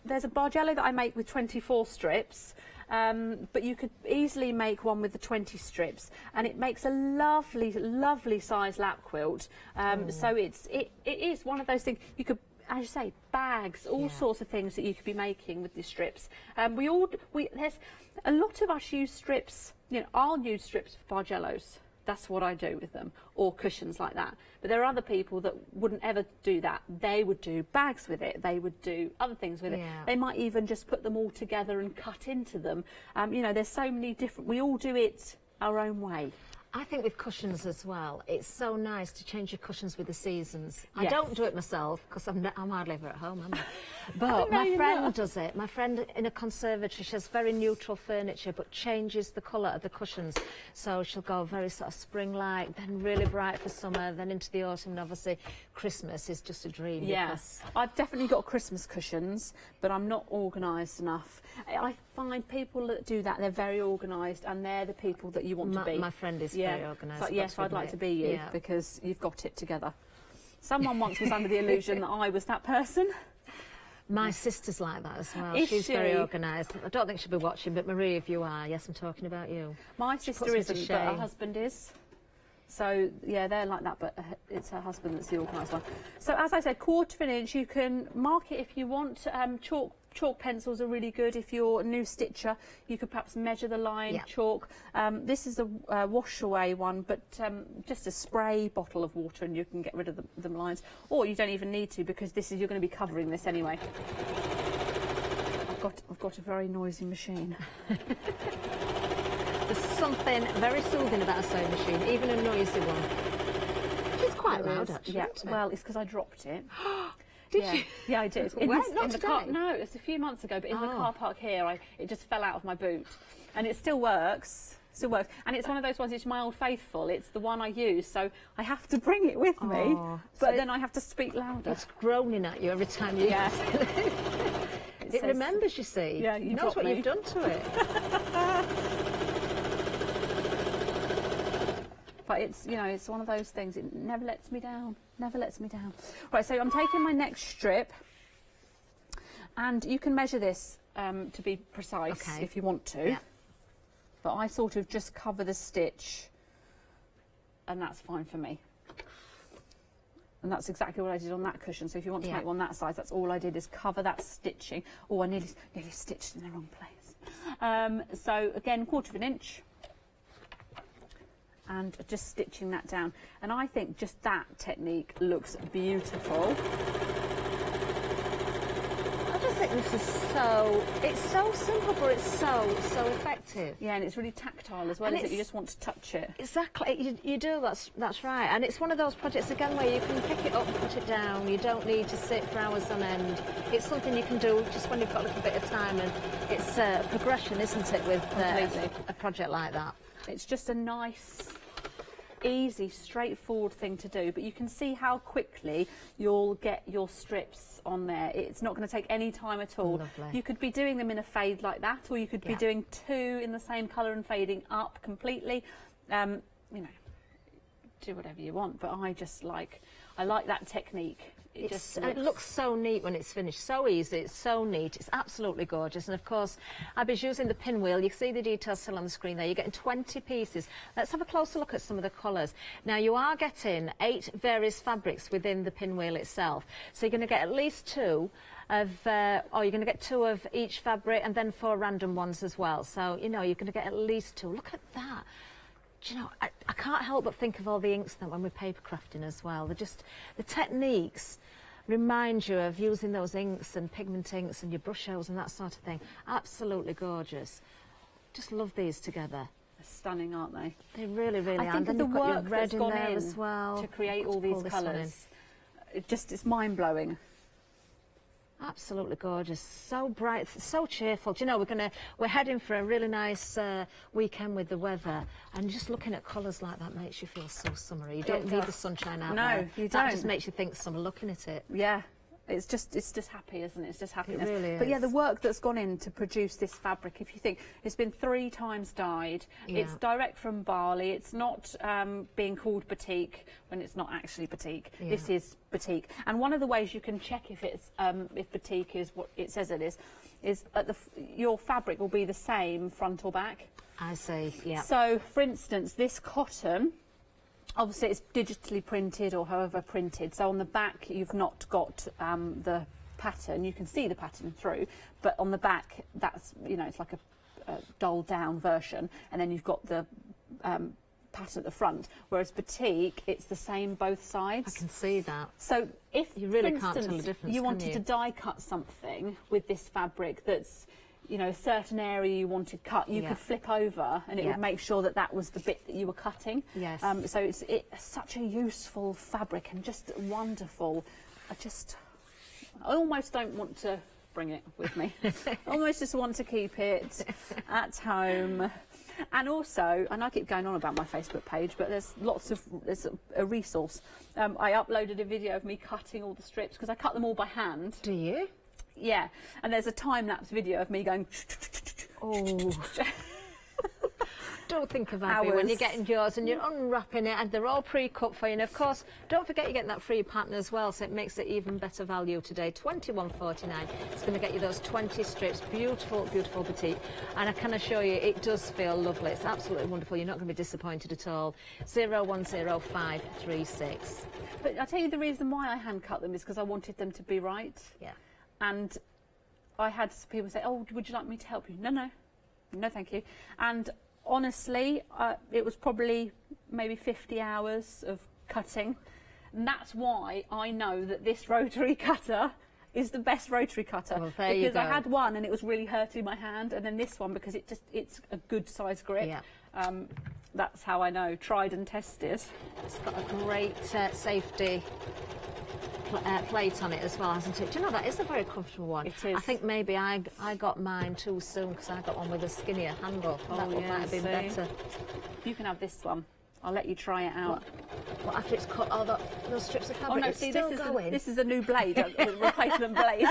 there's a Bargello that I make with 24 strips, but you could easily make one with the 20 strips, and it makes a lovely, lovely size lap quilt. So it is one of those things you could, as you say, bags, all sorts of things that you could be making with these strips. There's a lot of us use strips. You know, I'll use strips for Bargellos. That's what I do with them, or cushions like that. But there are other people that wouldn't ever do that. They would do bags with it. They would do other things with it. They might even just put them all together and cut into them. You know, there's so many different... We all do it our own way. I think with cushions as well, it's so nice to change your cushions with the seasons. I Yes. don't do it myself because I'm hardly ever at home, am I? But my friend does it. My friend in a conservatory, she has very neutral furniture but changes the colour of the cushions. So she'll go very sort of spring-like, then really bright for summer, then into the autumn, and obviously Christmas is just a dream. Yes, I've definitely got Christmas cushions, but I'm not organised enough. I find people that do that, they're very organised, and they're the people that you want to be. My friend is very organised. It's like, yes, I'd like to be you, Yeah. because you've got it together. Someone once was under the illusion that I was that person. My sister's like that as well. Is She's she? very organised. I don't think she'll be watching, but Marie, if you are, yes, I'm talking about you. My puts sister me to isn't, but her shame. husband is. So, yeah, they're like that, but it's her husband that's the organised one. So, as I said, 1/4 inch, you can mark it if you want. Chalk pencils are really good. If you're a new stitcher, you could perhaps measure the line, Yeah. chalk. This is a wash away one, but just a spray bottle of water and you can get rid of the lines. Or you don't even need to, because you're going to be covering this anyway. I've got a very noisy machine. There's something very soothing about a sewing machine, even a noisy one. It's quite There loud, is. actually. Yeah, isn't it? well, it's because I dropped it. Did Yeah. you? Yeah, I did. When? Not the car, today? no, it's a few months ago, but in the Oh. car park here, it just fell out of my boot. And it still works. Still works. And it's one of those ones, it's my Old Faithful. It's the one I use, so I have to bring it with me. Oh. But So then I have to speak louder. It's groaning at you every time you Yeah. It says- remembers, you see. Yeah, you It knows dropped what me. you've done to it. But it's, it's one of those things. It never lets me down. Never lets me down. Right, so I'm taking my next strip. And you can measure this to be precise Okay. if you want to. Yeah. But I sort of just cover the stitch, and that's fine for me. And that's exactly what I did on that cushion. So if you want to Yeah. make one that size, that's all I did, is cover that stitching. Oh, I nearly stitched in the wrong place. So again, 1/4 inch. And just stitching that down. And I think just that technique looks beautiful. I just think this is it's so simple, but it's so effective. Yeah, and it's really tactile as well, And is it? You it's- just want to touch it. Exactly, you do, that's right. And it's one of those projects, again, where you can pick it up and put it down. You don't need to sit for hours on end. It's something you can do just when you've got a little bit of time, and it's a progression, isn't it, with Completely. a project like that. It's just a nice, easy, straightforward thing to do, but you can see how quickly you'll get your strips on there. It's not going to take any time at all. Lovely. You could be doing them in a fade like that, or you could be Yeah. doing 2 in the same colour and fading up completely. Do whatever you want, but I like that technique. It looks so neat when it's finished, so easy, it's so neat, it's absolutely gorgeous. And of course, Abby's using the pinwheel. You can see the details still on the screen there. You're getting 20 pieces. Let's have a closer look at some of the colours. Now, you are getting 8 various fabrics within the pinwheel itself. So you're going to get at least 2 of, you're going to get 2 of each fabric, and then 4 random ones as well. So, you're going to get at least 2. Look at that. Do you know, I can't help but think of all the inks that when we're paper crafting as well. The techniques remind you of using those inks and pigment inks and your brush shells and that sort of thing. Absolutely gorgeous. Just love these together. They're stunning, aren't they? They really, really I are. think And of the then you've got your work red that's in gone there in as well. to create all Pull these this one in. colours. It's mind-blowing. Absolutely gorgeous, so bright, so cheerful. Do you know, we're heading for a really nice weekend with the weather, and just looking at colours like that makes you feel so summery. You don't need the does. sunshine out No, there. you That don't. just makes you think summer looking at it. Yeah, it's just happy, isn't it? It's just happiness. really But yeah, is. the work that's gone in to produce this fabric, if you think it's been 3 times dyed, it's Yeah. direct from Bali, it's not being called batik when it's not actually batik. Yeah. This is batik. And one of the ways you can check if it's if batik is what it says it is at your fabric will be the same front or back. I see, yeah. So, for instance, this cotton, obviously it's digitally printed or however printed. So on the back you've not got the pattern. You can see the pattern through, but on the back that's, it's like a dulled down version, and then you've got the pattern at the front. Whereas batik, it's the same both sides. I can see that. So if, You really for can't tell instance, the difference, you can wanted you? to die cut something with this fabric that's, a certain area you wanted cut, you Yeah. could flip over and it Yeah. would make sure that that was the bit that you were cutting. Yes. So it's such a useful fabric and just wonderful. I almost don't want to bring it with me. I almost just want to keep it at home. And also, and I keep going on about my Facebook page, but there's a resource. I uploaded a video of me cutting all the strips because I cut them all by hand. Do you? Yeah, and there's a time-lapse video of me going Oh. Don't think of Abby when you're getting yours and you're unwrapping it and they're all pre-cut for you. And of course, don't forget you're getting that free pattern as well, so it makes it even better value today. £21.49. It's going to get you those 20 strips. Beautiful, beautiful batik. And I can assure you, it does feel lovely. It's absolutely wonderful. You're not going to be disappointed at all. 010536. But I'll tell you the reason why I hand cut them is because I wanted them to be right. Yeah. And I had people say, oh, would you like me to help you? No, no. No, thank you. And honestly, it was probably maybe 50 hours of cutting. And that's why I know that this rotary cutter is the best rotary cutter. Well, there because you go. I had one and it was really hurting my hand, and then this one because it's a good size grip. Yeah. That's how I know, tried and tested. It's got a great safety plate on it as well, hasn't it? Do you know, that is a very comfortable one. It is. I think maybe I got mine too soon because I got one with a skinnier handle. That one might have been better. You can have this one. I'll let you try it out. Well, after it's cut all those strips of fabric, Oh no, it's see, still this going. is a new blade, a replacement blade.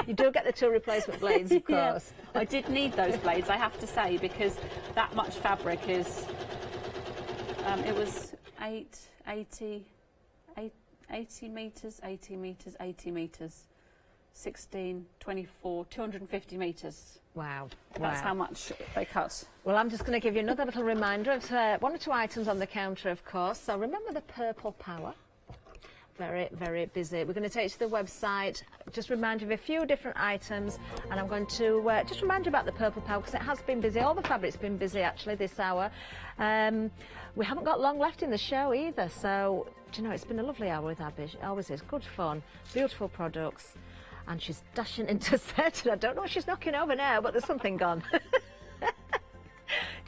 You do get the 2 replacement blades, of course. Yeah. I did need those blades, I have to say, because that much fabric is. It was 80 metres, 80 metres, 80 metres, 16, 24, 250 metres. Wow. That's how much they cut. Well, I'm just going to give you another little reminder of 1 or 2 items on the counter, of course. So remember the Purple Power. Very, very busy. We're going to take you to the website, just remind you of a few different items, and I'm going to just remind you about the Purple Power because it has been busy. All the fabric's been busy actually this hour. We haven't got long left in the show either, so do you know, it's been a lovely hour with Abby. It always is. Good fun, beautiful products, and she's dashing into set. I don't know what she's knocking over now, but there's something gone. Do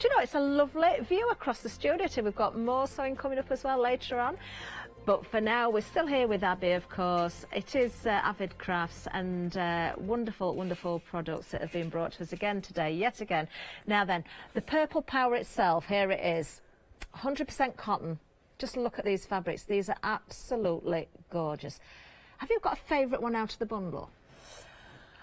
you know, it's a lovely view across the studio too. We've got more sewing coming up as well later on. But for now, we're still here with Abby, of course. It is Avid Crafts and wonderful, wonderful products that have been brought to us again today, yet again. Now then, the Purple Power itself, here it is. 100% cotton. Just look at these fabrics. These are absolutely gorgeous. Have you got a favourite one out of the bundle?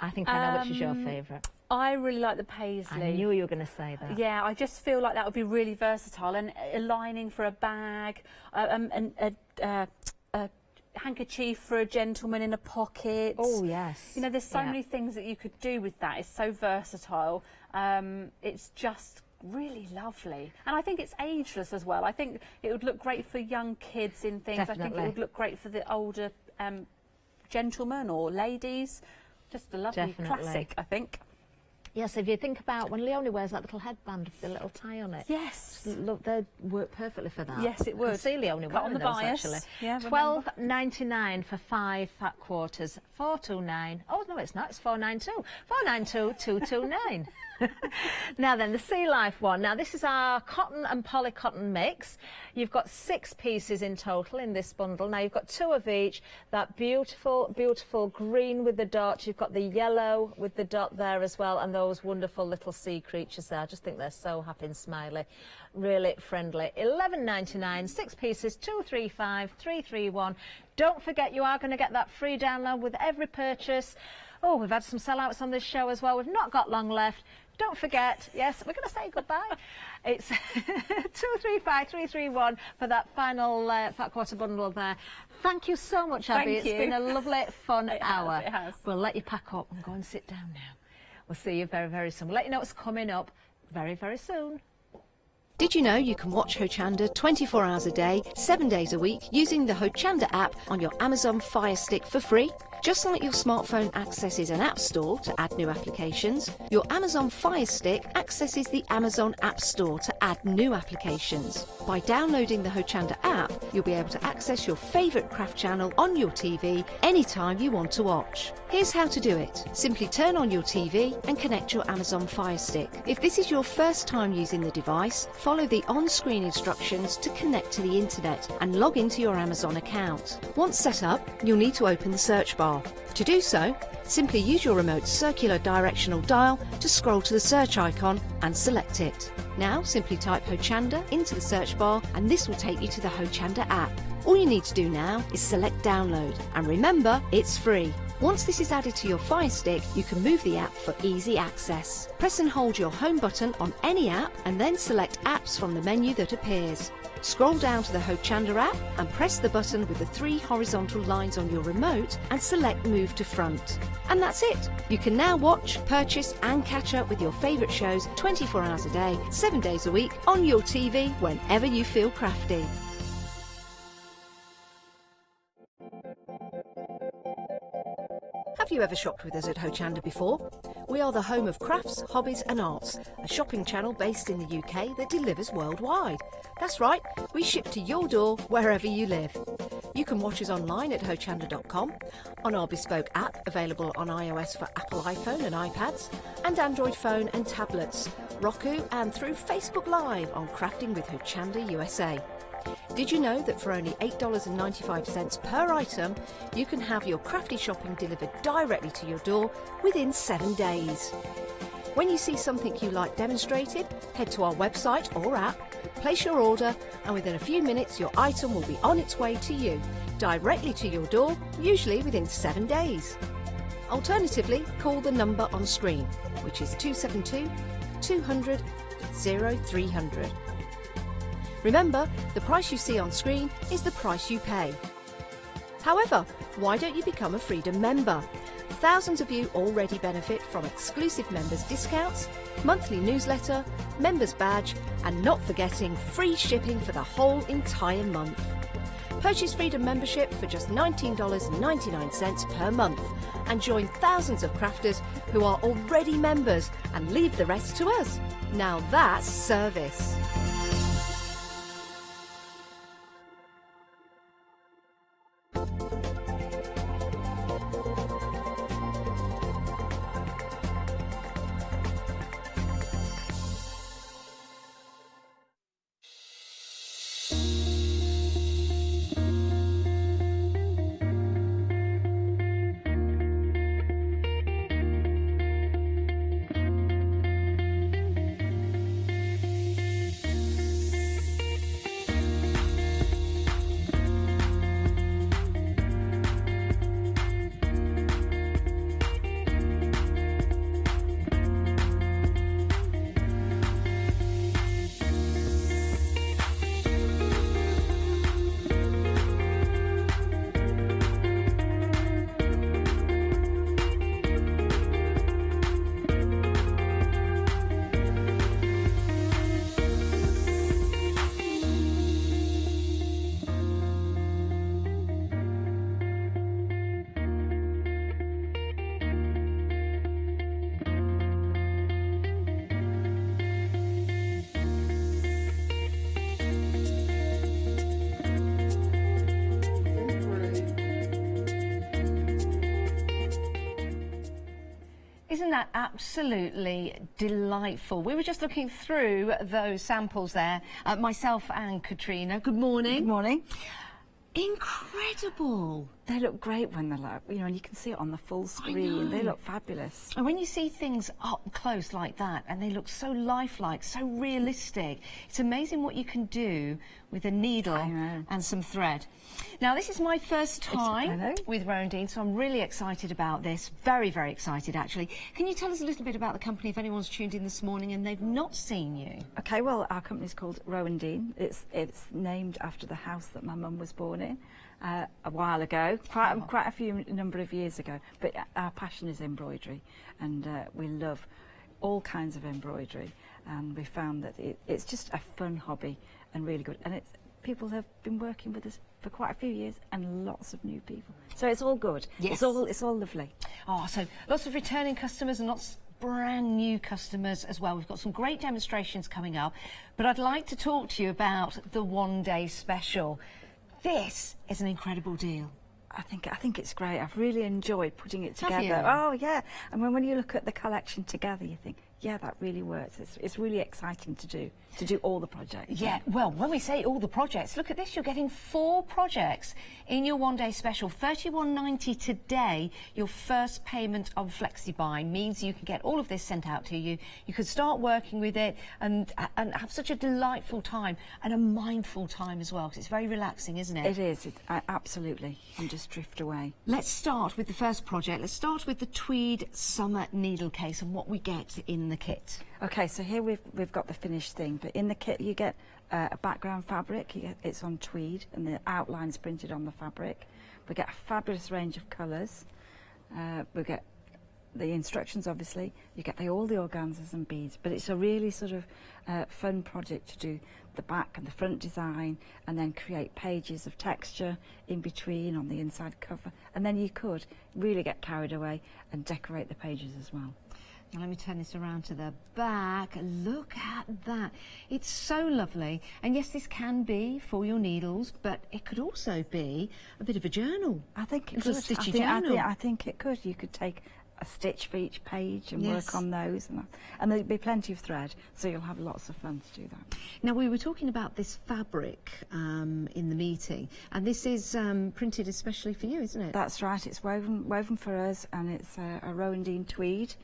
I think I know which is your favourite. I really like the paisley. I knew you were going to say that. Yeah, I just feel like that would be really versatile, and a lining for a bag, a handkerchief for a gentleman in a pocket. Oh, yes. You know, there's so many things that you could do with that. It's so versatile. It's just really lovely. And I think it's ageless as well. I think it would look great for young kids in things. Definitely. I think it would look great for the older gentlemen or ladies. Just a lovely classic, I think. Yes, if you think about when Leonie wears that little headband with the little tie on it. Yes. Look, they'd work perfectly for that. Yes, it would. I can see Leonie Cut on wearing the those, bias. actually. Yeah, £12.99 for 5 fat quarters. 429. Oh, no, it's not. It's 492. 492,229. Now then, the Sea Life one. Now, this is our cotton and polycotton mix. You've got 6 pieces in total in this bundle. Now, you've got 2 of each. That beautiful, beautiful green with the dot. You've got the yellow with the dot there as well, and those wonderful little sea creatures there. I just think they're so happy and smiley. Really friendly. £11.99, 6 pieces, 235 331. Don't forget, you are going to get that free download with every purchase. Oh, we've had some sellouts on this show as well. We've not got long left. Don't forget, yes, we're going to say goodbye. It's 235 331 for that final fat quarter bundle there. Thank you so much, Abby. Thank you. It's been a lovely, fun hour. It has. We'll let you pack up and go and sit down now. We'll see you very, very soon. We'll let you know what's coming up very, very soon. Did you know you can watch Hochanda 24 hours a day, 7 days a week using the Hochanda app on your Amazon Fire Stick for free? Just like your smartphone accesses an app store to add new applications, your Amazon Fire Stick accesses the Amazon App Store to add new applications. By downloading the Hochanda app, you'll be able to access your favourite craft channel on your TV anytime you want to watch. Here's how to do it. Simply turn on your TV and connect your Amazon Fire Stick. If this is your first time using the device, follow the on-screen instructions to connect to the internet and log into your Amazon account. Once set up, you'll need to open the search bar. To do so, simply use your remote circular directional dial to scroll to the search icon and select it. Now simply type Hochanda into the search bar and this will take you to the Hochanda app. All you need to do now is select download, and remember, it's free. Once this is added to your Fire Stick, you can move the app for easy access. Press and hold your home button on any app and then select apps from the menu that appears. Scroll down to the Hochanda app and press the button with the 3 horizontal lines on your remote and select Move to Front. And that's it. You can now watch, purchase and catch up with your favourite shows 24 hours a day, 7 days a week on your TV whenever you feel crafty. Have you ever shopped with us at Hochanda before? We are the home of crafts, hobbies and arts, a shopping channel based in the UK that delivers worldwide. That's right, we ship to your door wherever you live. You can watch us online at hochanda.com, on our bespoke app available on iOS for Apple iPhone and iPads, and Android phone and tablets, Roku and through Facebook Live on Crafting with Hochanda USA. Did you know that for only $8.95 per item, you can have your crafty shopping delivered directly to your door within 7 days? When you see something you like demonstrated, head to our website or app, place your order, and within a few minutes your item will be on its way to you, directly to your door, usually within 7 days. Alternatively, call the number on screen, which is 272 200 0300. Remember, the price you see on screen is the price you pay. However, why don't you become a Freedom member? Thousands of you already benefit from exclusive members discounts, monthly newsletter, members badge, and not forgetting free shipping for the whole entire month. Purchase Freedom membership for just $19.99 per month and join thousands of crafters who are already members and leave the rest to us. Now that's service. Isn't that absolutely delightful? We were just looking through those samples there, myself and Katrina. Good morning. Good morning. Incredible. They look great when they're like, you know, and you can see it on the full screen. They look fabulous. And when you see things up close like that and they look so lifelike, so realistic, it's amazing what you can do with a needle and some thread. Now, this is my first time with Rowan Dean, so I'm really excited about this. Very, very excited, actually. Can you tell us a little bit about the company if anyone's tuned in this morning and they've not seen you? Okay, well, our company's called Rowan Dean. It's named after the house that my mum was born in. A while ago, quite a few number of years ago, but our passion is embroidery, and we love all kinds of embroidery, and we found that it's just a fun hobby and really good, and people have been working with us for quite a few years and lots of new people, so it's all good. Yes. It's all lovely. Oh, so lots of returning customers and lots brand new customers as well. We've got some great demonstrations coming up, but I'd like to talk to you about the one-day special. This is an incredible deal. I think it's great. I've really enjoyed putting it together. Have you? Oh yeah. And when you look at the collection together, you think yeah, that really works. It's really exciting to do all the projects. Yeah, well, when we say all the projects, look at this, you're getting 4 projects in your one-day special. $31.90 today. Your first payment on FlexiBuy means you can get all of this sent out to you. You could start working with it and have such a delightful time and a mindful time as well, because it's very relaxing, isn't it? It is, absolutely. You can just drift away. Let's start with the first project. Let's start with the tweed summer needle case and what we get in the kit. Okay, so here we've got the finished thing, but in the kit you get a background fabric. It's on tweed and the outline's printed on the fabric. We get a fabulous range of colours. We get the instructions, obviously. You get all the organzas and beads, but it's a really sort of fun project to do the back and the front design and then create pages of texture in between on the inside cover, and then you could really get carried away and decorate the pages as well. Now let me turn this around to the back. Look at that. It's so lovely. And yes, this can be for your needles, but it could also be a bit of a journal. I think it could. A stitchy journal. I think it could. You could take a stitch for each page and work on those, and there'll be plenty of thread, so you'll have lots of fun to do that. Now we were talking about this fabric in the meeting, and this is printed especially for you, isn't it? That's right. It's woven for us, and it's a Rowan tweed,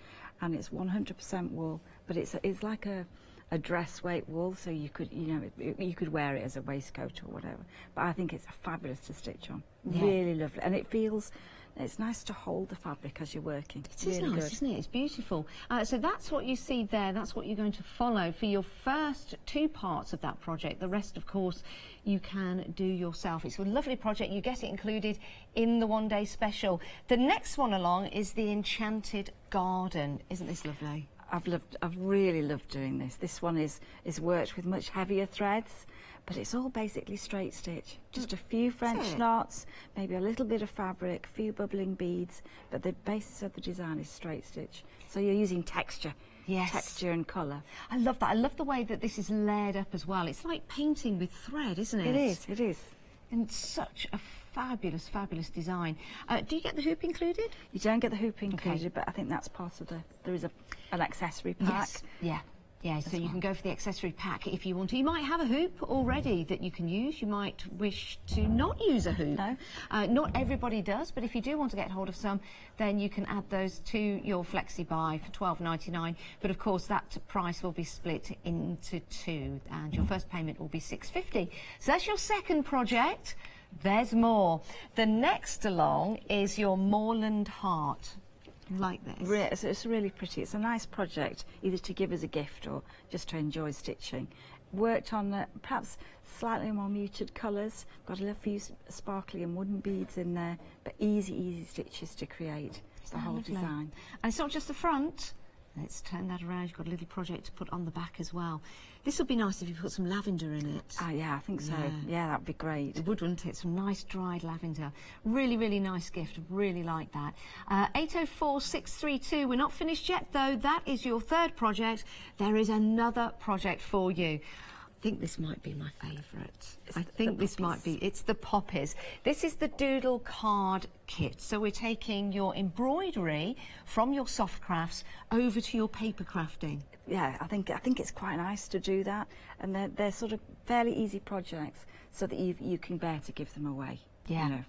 and it's 100% wool, but it's like a dress weight wool, so you could you could wear it as a waistcoat or whatever. But I think it's fabulous to stitch on. Yeah. Really lovely, and it's nice to hold the fabric as you're working. It is really nice, isn't it? It's beautiful. So that's what you see there. That's what you're going to follow for your first 2 parts of that project. The rest, of course, you can do yourself. It's a lovely project. You get it included in the one-day special. The next one along is the Enchanted Garden. Isn't this lovely? I've really loved doing this. This one is worked with much heavier threads, but it's all basically straight stitch. Just a few French knots, maybe a little bit of fabric, a few bubbling beads, but the basis of the design is straight stitch. So you're using texture. Yes. Texture and colour. I love that. I love the way that this is layered up as well. It's like painting with thread, isn't it? It is. And such a fabulous, fabulous design. Do you get the hoop included? You don't get the hoop included, but I think that's part of there is an accessory pack. Yes. Yeah, so you can go for the accessory pack if you want to. You might have a hoop already that you can use. You might wish to not use a hoop. No. Not everybody does, but if you do want to get hold of some, then you can add those to your FlexiBuy for $12.99. But of course, that price will be split into 2, and your first payment will be $6.50. So that's your second project. There's more. The next along is your Moorland Heart. Like this. It's really pretty. It's a nice project, either to give as a gift or just to enjoy stitching. Worked on perhaps slightly more muted colours. Got a few sparkly and wooden beads in there, but easy stitches to create the whole design. And it's not just the front. Let's turn that around. You've got a little project to put on the back as well. This would be nice if you put some lavender in it. Yeah, I think so. Yeah, that'd be great. It would, wouldn't it? Some nice dried lavender. Really, really nice gift. Really like that. 804632. We're not finished yet, though. That is your third project. There is another project for you. I think this might be my favourite. I think this might be. It's the poppies. This is the doodle card kit. So we're taking your embroidery from your soft crafts over to your paper crafting. Yeah, I think it's quite nice to do that, and they're sort of fairly easy projects, so that you can bear to give them away. Yeah. You know.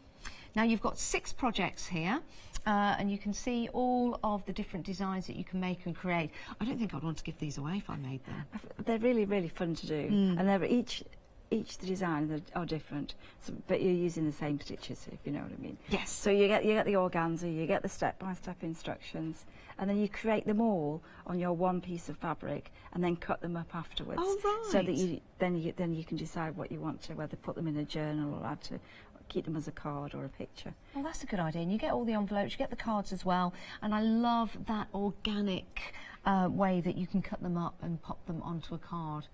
Now you've got 6 projects here, and you can see all of the different designs that you can make and create. I don't think I'd want to give these away if I made them. They're really, really fun to do, and they're each the designs are different, but you're using the same stitches, if you know what I mean. Yes. So you get the organza, you get the step-by-step instructions, and then you create them all on your one piece of fabric, and then cut them up afterwards. Oh, right. So that then you can decide what you want to, whether put them in a journal or add to. Keep them as a card or a picture. Well, that's a good idea. And you get all the envelopes, you get the cards as well. And I love that organic way that you can cut them up and pop them onto a card.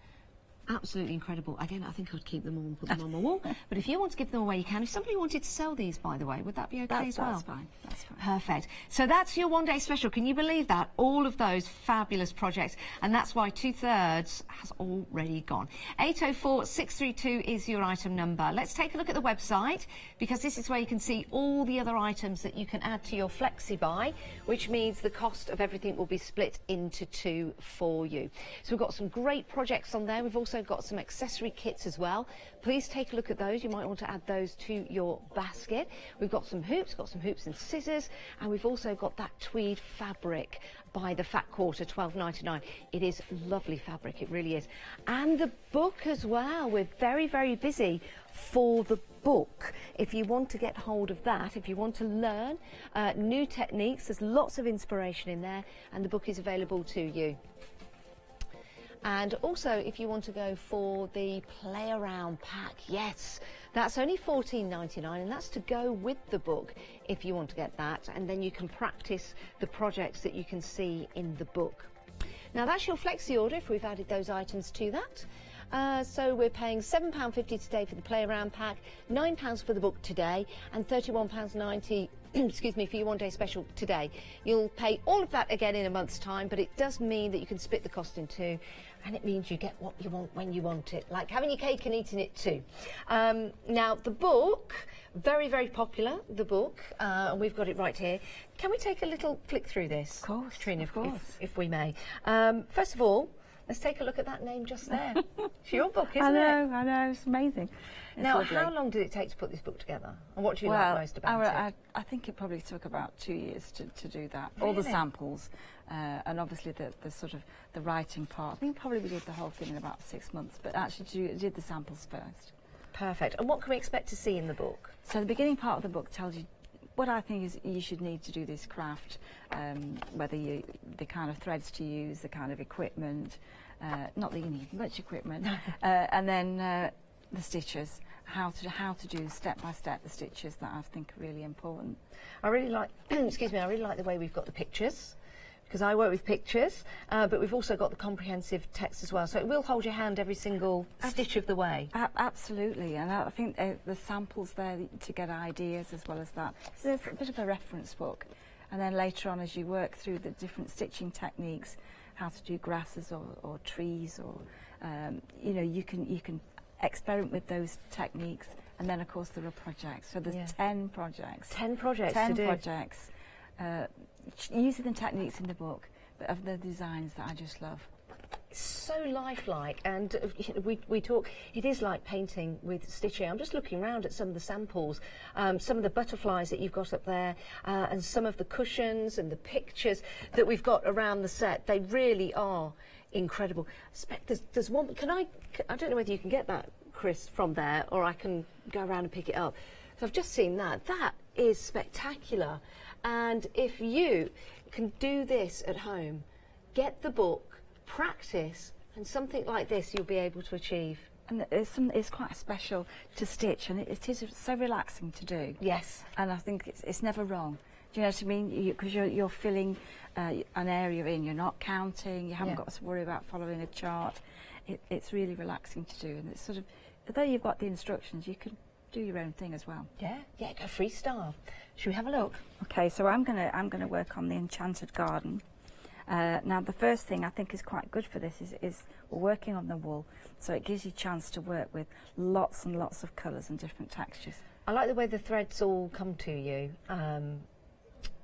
absolutely incredible. Again, I think I'd keep them all and put them on my wall. But if you want to give them away, you can. If somebody wanted to sell these, by the way, would that be okay as well? That's fine. That's fine. Perfect. So that's your one-day special. Can you believe that? All of those fabulous projects. And that's why 2/3 has already gone. 804 632 is your item number. Let's take a look at the website, because this is where you can see all the other items that you can add to your flexi buy, which means the cost of everything will be split into two for you. So we've got some great projects on there. We've also got some accessory kits as well. Please take a look at those. You might want to add those to your basket. We've got some hoops and scissors, and we've also got that tweed fabric by the Fat Quarter, $12.99. It is lovely fabric, it really is. And the book as well. We're very, very busy for the book. If you want to get hold of that, if you want to learn new techniques, there's lots of inspiration in there, and the book is available to you. And also, if you want to go for the play around pack, yes, that's only $14.99, and that's to go with the book if you want to get that, and then you can practice the projects that you can see in the book. Now that's your flexi order if we've added those items to that. So we're paying £7.50 today for the play around pack, £9 for the book today, and £31.90 excuse me, for your one-day special today. You'll pay all of that again in a month's time, but it does mean that you can split the cost in two, and it means you get what you want when you want it, like having your cake and eating it too. Now the book, very, very popular, the book, and we've got it right here. Can we take a little flick through this? Of course, Katrina, of course. if we may. First of all, let's take a look at that name just there. It's your book, isn't it? I know, it's amazing. It's now, lovely. how long did it take to put this book together? And what do you like most about it? I think it probably took about 2 years to do that. All the samples, and obviously the sort of the writing part. I think probably we did the whole thing in about 6 months, but actually did the samples first. Perfect. And what can we expect to see in the book? So the beginning part of the book tells you what I think is you should need to do this craft, whether the kind of threads to use, the kind of equipment, not that you need much equipment, and then the stitches, how to do step by step the stitches that I think are really important. I really like, excuse me, I really like the way we've got the pictures, because I work with pictures, but we've also got the comprehensive text as well, so it will hold your hand every single stitch of the way. Absolutely, and I think the samples there to get ideas as well as that. It's a bit of a reference book, and then later on as you work through the different stitching techniques, how to do grasses or trees, or you know, you can experiment with those techniques, and then of course there are projects. So there's 10 projects. 10 projects 10 to do. projects. Using the techniques in the book, but of the designs that I just love. It's so lifelike, and we talk, it is like painting with stitching. I'm just looking around at some of the samples, some of the butterflies that you've got up there, and some of the cushions and the pictures that we've got around the set. They really are incredible. There's one, I don't know whether you can get that, Chris, from there, or I can go around and pick it up. So I've just seen that. That is spectacular. And if you can do this at home, get the book, practice, and something like this you'll be able to achieve. And it's quite special to stitch, and it is so relaxing to do. Yes. And I think it's never wrong. Do you know what I mean? Because you're filling an area in, you're not counting, you haven't got to worry about following a chart. It's really relaxing to do, and it's sort of, although you've got the instructions, you can do your own thing as well. Yeah, go freestyle. Should we have a look? Okay, so I'm gonna work on the Enchanted Garden. Now the first thing I think is quite good for this is we're working on the wool, so it gives you a chance to work with lots and lots of colours and different textures. I like the way the threads all come to you,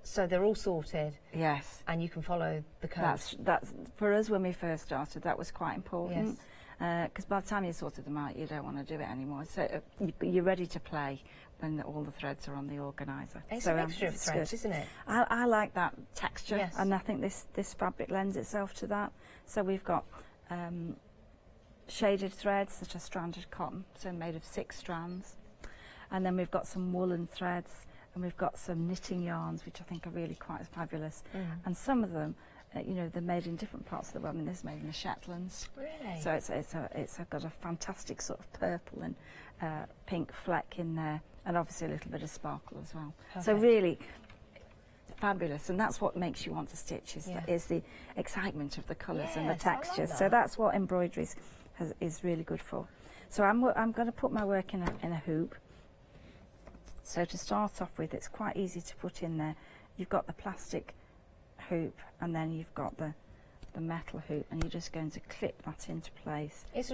so they're all sorted. Yes. And you can follow the codes. That's for us when we first started, that was quite important. Yes. Because by the time you sorted them out, you don't want to do it anymore. So you're ready to play when all the threads are on the organiser. It's a mixture of threads, isn't it? I like that texture, yes. And I think this fabric lends itself to that. So we've got shaded threads, such as stranded cotton, so made of 6 strands. And then we've got some woolen threads, and we've got some knitting yarns, which I think are really quite fabulous. And some of them, you know, they're made in different parts of the world. I mean, this is made in the Shetlands. Really? So it's got a fantastic sort of purple and pink fleck in there, and obviously a little bit of sparkle as well. Perfect. So really fabulous, and that's what makes you want to stitch, is the excitement of the colours and the textures. So that's what embroidery's is really good for. So I'm going to put my work in a hoop. So to start off with, it's quite easy to put in there. You've got the plastic hoop, and then you've got the metal hoop, and you're just going to clip that into place. Is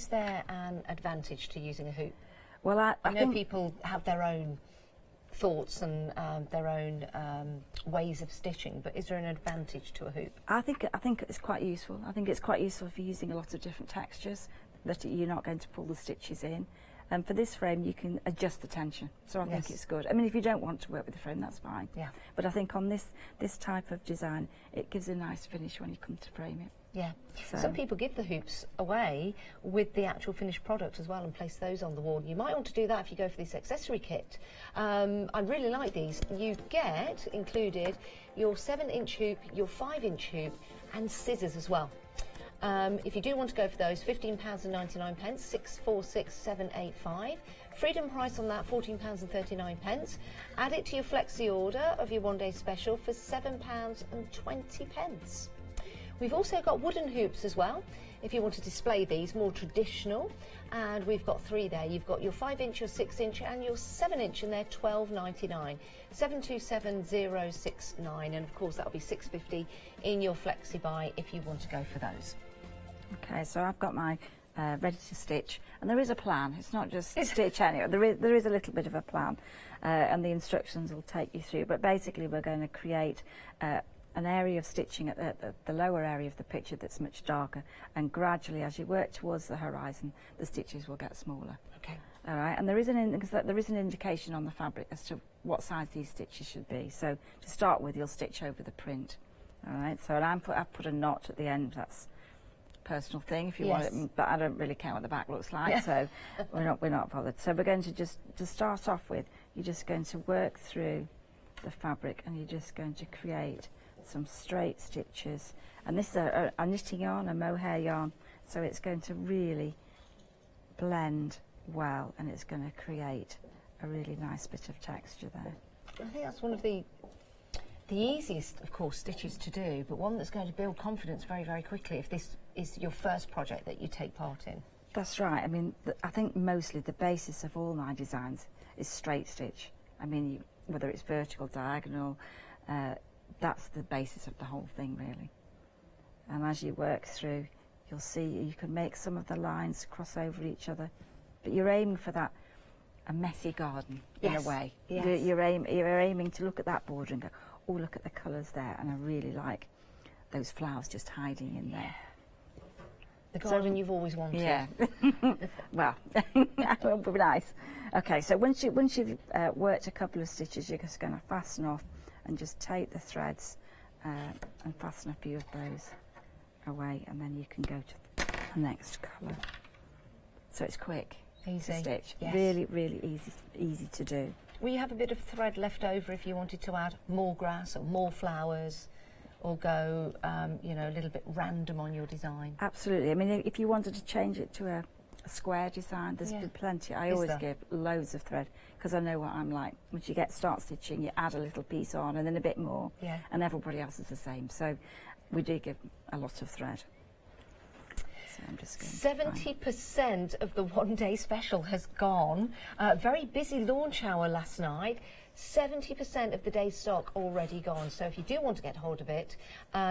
there an advantage to using a hoop? Well, I know think people have their own thoughts and their own ways of stitching, but is there an advantage to a hoop? I think it's quite useful. I think it's quite useful for using a lot of different textures that you're not going to pull the stitches in. And for this frame, you can adjust the tension, so I think it's good. I mean, if you don't want to work with the frame, that's fine. Yeah. But I think on this type of design, it gives a nice finish when you come to frame it. Yeah. So Some people give the hoops away with the actual finished product as well and place those on the wall. You might want to do that if you go for this accessory kit. I really like these. You get included your 7-inch hoop, your 5-inch hoop, and scissors as well. If you do want to go for those, £15.99, 646785. Freedom price on that, £14.39. Add it to your flexi order of your one-day special for £7.20. We've also got wooden hoops as well, if you want to display these, more traditional. And we've got 3 there. You've got your 5-inch, your 6-inch, and your 7-inch, and they're £12.99. 727069, and of course that'll be £6.50 in your flexi buy if you want to go for those. Okay, so I've got my ready to stitch, and there is a plan. It's not just stitch anyway. There is a little bit of a plan, and the instructions will take you through. But basically, we're going to create an area of stitching at the lower area of the picture that's much darker, and gradually, as you work towards the horizon, the stitches will get smaller. Okay. All right, and there is an indication on the fabric as to what size these stitches should be. So to start with, you'll stitch over the print. All right, so I've put a knot at the end. That's personal thing if you want it, but I don't really care what the back looks like, so we're not bothered. So we're going to to start off with, you're just going to work through the fabric, and you're just going to create some straight stitches. And this is a knitting yarn, a mohair yarn, so it's going to really blend well, and it's going to create a really nice bit of texture there. I think that's one of the easiest, of course, stitches to do, but one that's going to build confidence very, very quickly if this is your first project that you take part in. That's right. I mean, I think mostly the basis of all my designs is straight stitch. I mean, whether it's vertical, diagonal, that's the basis of the whole thing, really. And as you work through, you'll see you can make some of the lines cross over each other, but you're aiming for that a messy garden in a way. Yes. You're aiming to look at that border and go, oh, look at the colours there, and I really like those flowers just hiding in there. The garden you've always wanted. Yeah. Well, that would be nice. Okay, so once you've worked a couple of stitches, you're just going to fasten off and just take the threads and fasten a few of those away, and then you can go to the next colour. So it's quick. Easy. To stitch. Yes. Really, really easy to do. Will you have a bit of thread left over if you wanted to add more grass or more flowers, or go, you know, a little bit random on your design? Absolutely. I mean, if you wanted to change it to a square design, there's plenty. I always give loads of thread, because I know what I'm like. Once you start stitching, you add a little piece on and then a bit more, and everybody else is the same. So we do give a lot of thread. So I'm just going 70% of the one-day special has gone. Very busy launch hour last night. 70% of the day's stock already gone. So if you do want to get hold of it,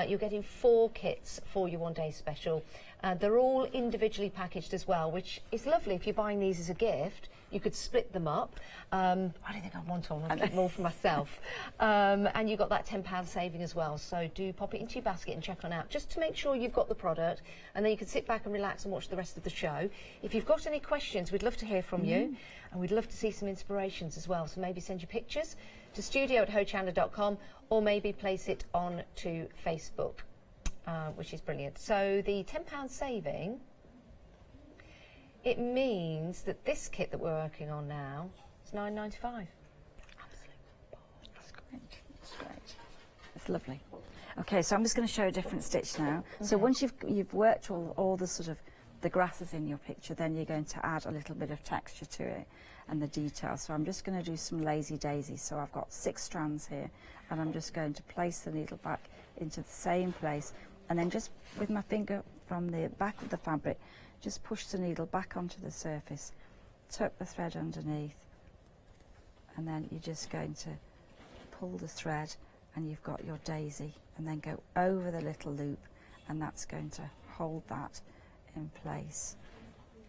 you're getting 4 kits for your one-day special. They're all individually packaged as well, which is lovely. If you're buying these as a gift, you could split them up. I don't think I want all. I want to keep more for myself. And you've got that £10 saving as well. So do pop it into your basket and check on out, just to make sure you've got the product, and then you can sit back and relax and watch the rest of the show. If you've got any questions, we'd love to hear from you, and we'd love to see some inspirations as well. So maybe send your pictures to studio@hochanda.com, or maybe place it on to Facebook, which is brilliant. So the £10 saving, it means that this kit that we're working on now is £9.95. That's great. That's great. That's lovely. Okay, so I'm just going to show a different stitch now. So once you've worked all the sort of the grasses in your picture, then you're going to add a little bit of texture to it and the detail. So I'm just going to do some lazy daisies. So I've got 6 strands here, and I'm just going to place the needle back into the same place and then just with my finger from the back of the fabric, just push the needle back onto the surface, tuck the thread underneath, and then you're just going to pull the thread and you've got your daisy, and then go over the little loop, and that's going to hold that in place.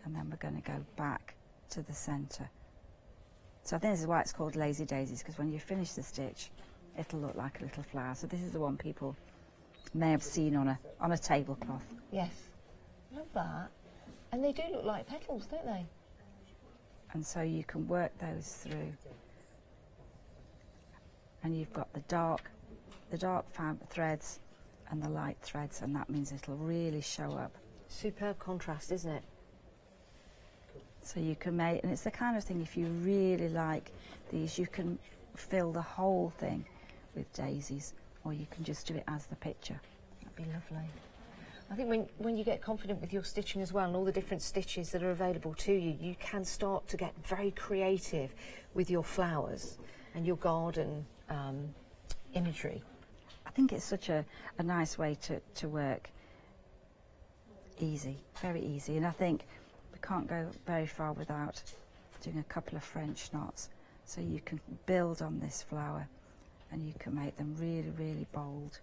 And then we're going to go back to the centre. So I think this is why it's called lazy daisies, because when you finish the stitch, it'll look like a little flower. So this is the one people may have seen on a tablecloth. Yes, love that. And they do look like petals, don't they? And so you can work those through. And you've got the dark threads and the light threads, and that means it'll really show up. Superb contrast, isn't it? So you can make, and it's the kind of thing, if you really like these, you can fill the whole thing with daisies, or you can just do it as the picture. That'd be lovely. I think when you get confident with your stitching as well, and all the different stitches that are available to you, you can start to get very creative with your flowers and your garden imagery. I think it's such a nice way to work. Easy, very easy. And I think we can't go very far without doing a couple of French knots. So you can build on this flower and you can make them really, really bold.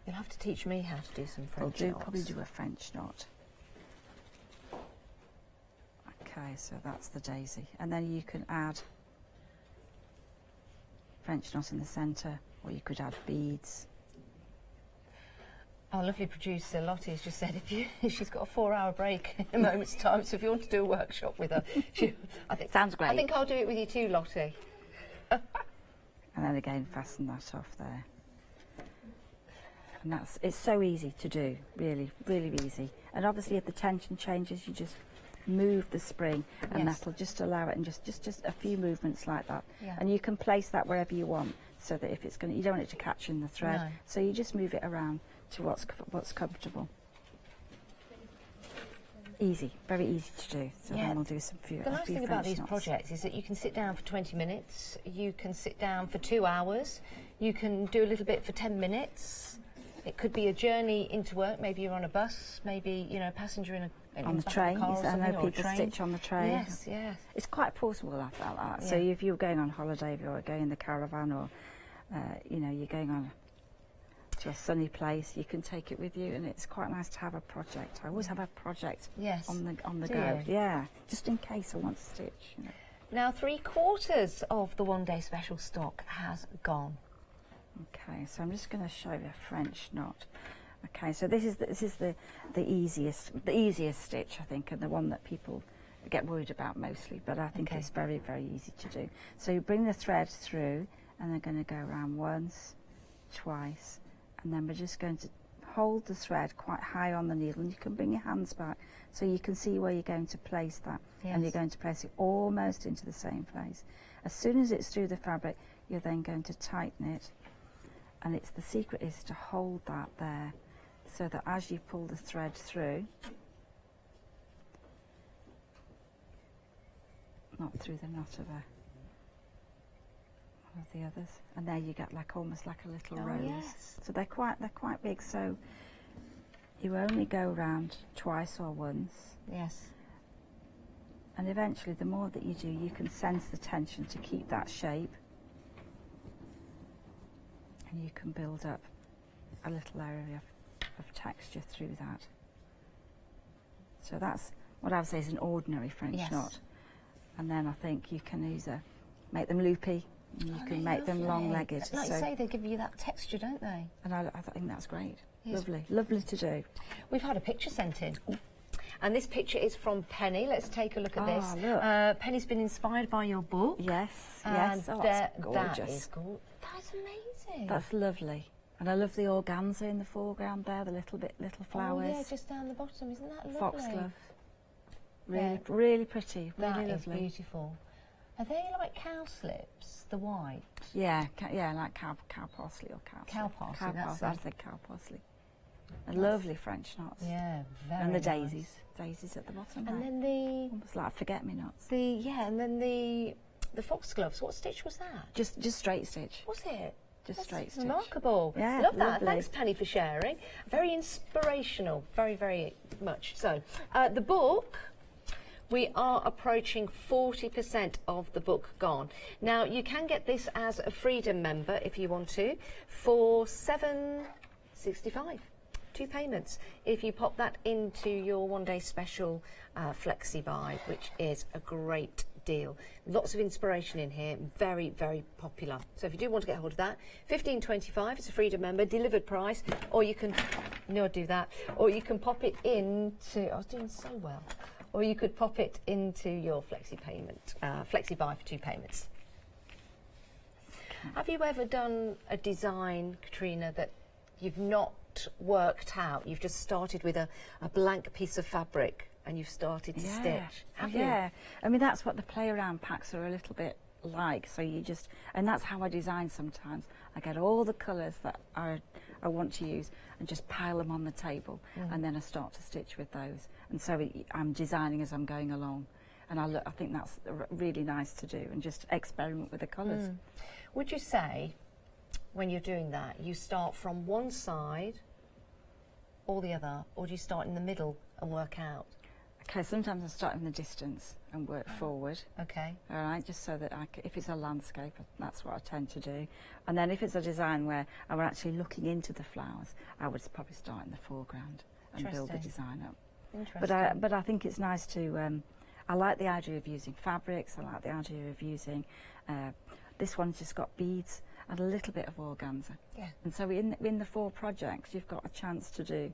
You'll have to teach me how to do some French knots. Probably do a French knot. Okay, so that's the daisy. And then you can add French knot in the centre, or you could add beads. Our lovely producer Lottie has just said she's got a 4-hour break in a moment's time, so if you want to do a workshop with her, I think sounds great. I think I'll do it with you too, Lottie. And then again, fasten that off there. And it's so easy to do, really, really easy. And obviously, if the tension changes, you just move the spring, and that'll just allow it, and just a few movements like that. Yeah. And you can place that wherever you want, so that if it's going, you don't want it to catch in the thread. No. So you just move it around to what's comfortable. Easy, very easy to do. So then we'll do some few. The nice thing about these projects is that you can sit down for 20 minutes, you can sit down for 2 hours, you can do a little bit for 10 minutes. It could be a journey into work. Maybe you're on a bus, maybe a passenger on the train. I know people stitch on the train. Yes, yes. It's quite portable like that. Yeah. So if you're going on holiday, if you're going in the caravan, or you're going on to a sunny place, you can take it with you, and it's quite nice to have a project. I always have a project on the go. You? Yeah, just in case I want to stitch. Now 3/4 of the one-day special stock has gone. Okay, so I'm just going to show you a French knot. Okay, so this is the easiest stitch, I think, and the one that people get worried about mostly, but I think it's very, very easy to do. So you bring the thread through, and they're going to go around once, twice, and then we're just going to hold the thread quite high on the needle, and you can bring your hands back so you can see where you're going to place that. And you're going to place it almost into the same place. As soon as it's through the fabric, you're then going to tighten it, and the secret is to hold that there, so that as you pull the thread through, not through the knot of one of the others, and there you get almost like a little rose. Yes. So they're quite big. So you only go round twice or once. Yes. And eventually, the more that you do, you can sense the tension to keep that shape, and you can build up a little area of texture through that. So that's what I would say is an ordinary French knot. And then I think you can either make them loopy, and you can make them long-legged. Like you say, they give you that texture, don't they? And I think that's great. Lovely to do. We've had a picture sent in. And this picture is from Penny. Let's take a look at this. Look. Penny's been inspired by your book. Yes. Oh, that's gorgeous. That is gorgeous. That's amazing. That's lovely. And I love the organza in the foreground there, the little flowers. Oh, yeah, just down the bottom. Isn't that lovely? Foxglove. Really pretty. Really that lovely. Is beautiful. Are they like cowslips, the white? Yeah, like cow parsley or cow. Cow parsley. I'd say cow parsley. Lovely French knots. Yeah, very And the nice. daisies at the bottom. And then the almost like forget-me-nots. and then the foxgloves. What stitch was that? Just straight stitch. Was it? just straight stitch. Remarkable. Yeah, Love that. lovely. Thanks, Penny, for sharing. Very inspirational. Very, very much. So, the book, we are approaching 40% of the book gone. Now, you can get this as a Freedom member if you want to for $7.65. 2 payments if you pop that into your one-day special flexi buy, which is a great deal. Lots of inspiration in here, very, very popular. So if you do want to get hold of that, $15.25, it's a Freedom member, delivered price, or you can, do that, or you can pop it into, I was doing so well, or you could pop it into your flexi payment, flexi buy for 2 payments. Have you ever done a design, Katrina, that you've not worked out? You've just started with a blank piece of fabric and you've started to stitch. Have you? I mean, that's what the play around packs are a little bit like. So you just, and that's how I design sometimes. I get all the colours that I want to use and just pile them on the table, and then I start to stitch with those. And so I'm designing as I'm going along, and I think that's really nice to do, and just experiment with the colours. Would you say, when you're doing that, you start from one side or the other, or do you start in the middle and work out? Okay, sometimes I start in the distance and work forward. Okay. All right, just so that if it's a landscape, that's what I tend to do. And then if it's a design where I'm actually looking into the flowers, I would probably start in the foreground and build the design up. Interesting. But I think it's nice to, I like the idea of using fabrics, I like the idea of using, this one's just got beads and a little bit of organza. Yeah. And so in the 4 projects, you've got a chance to do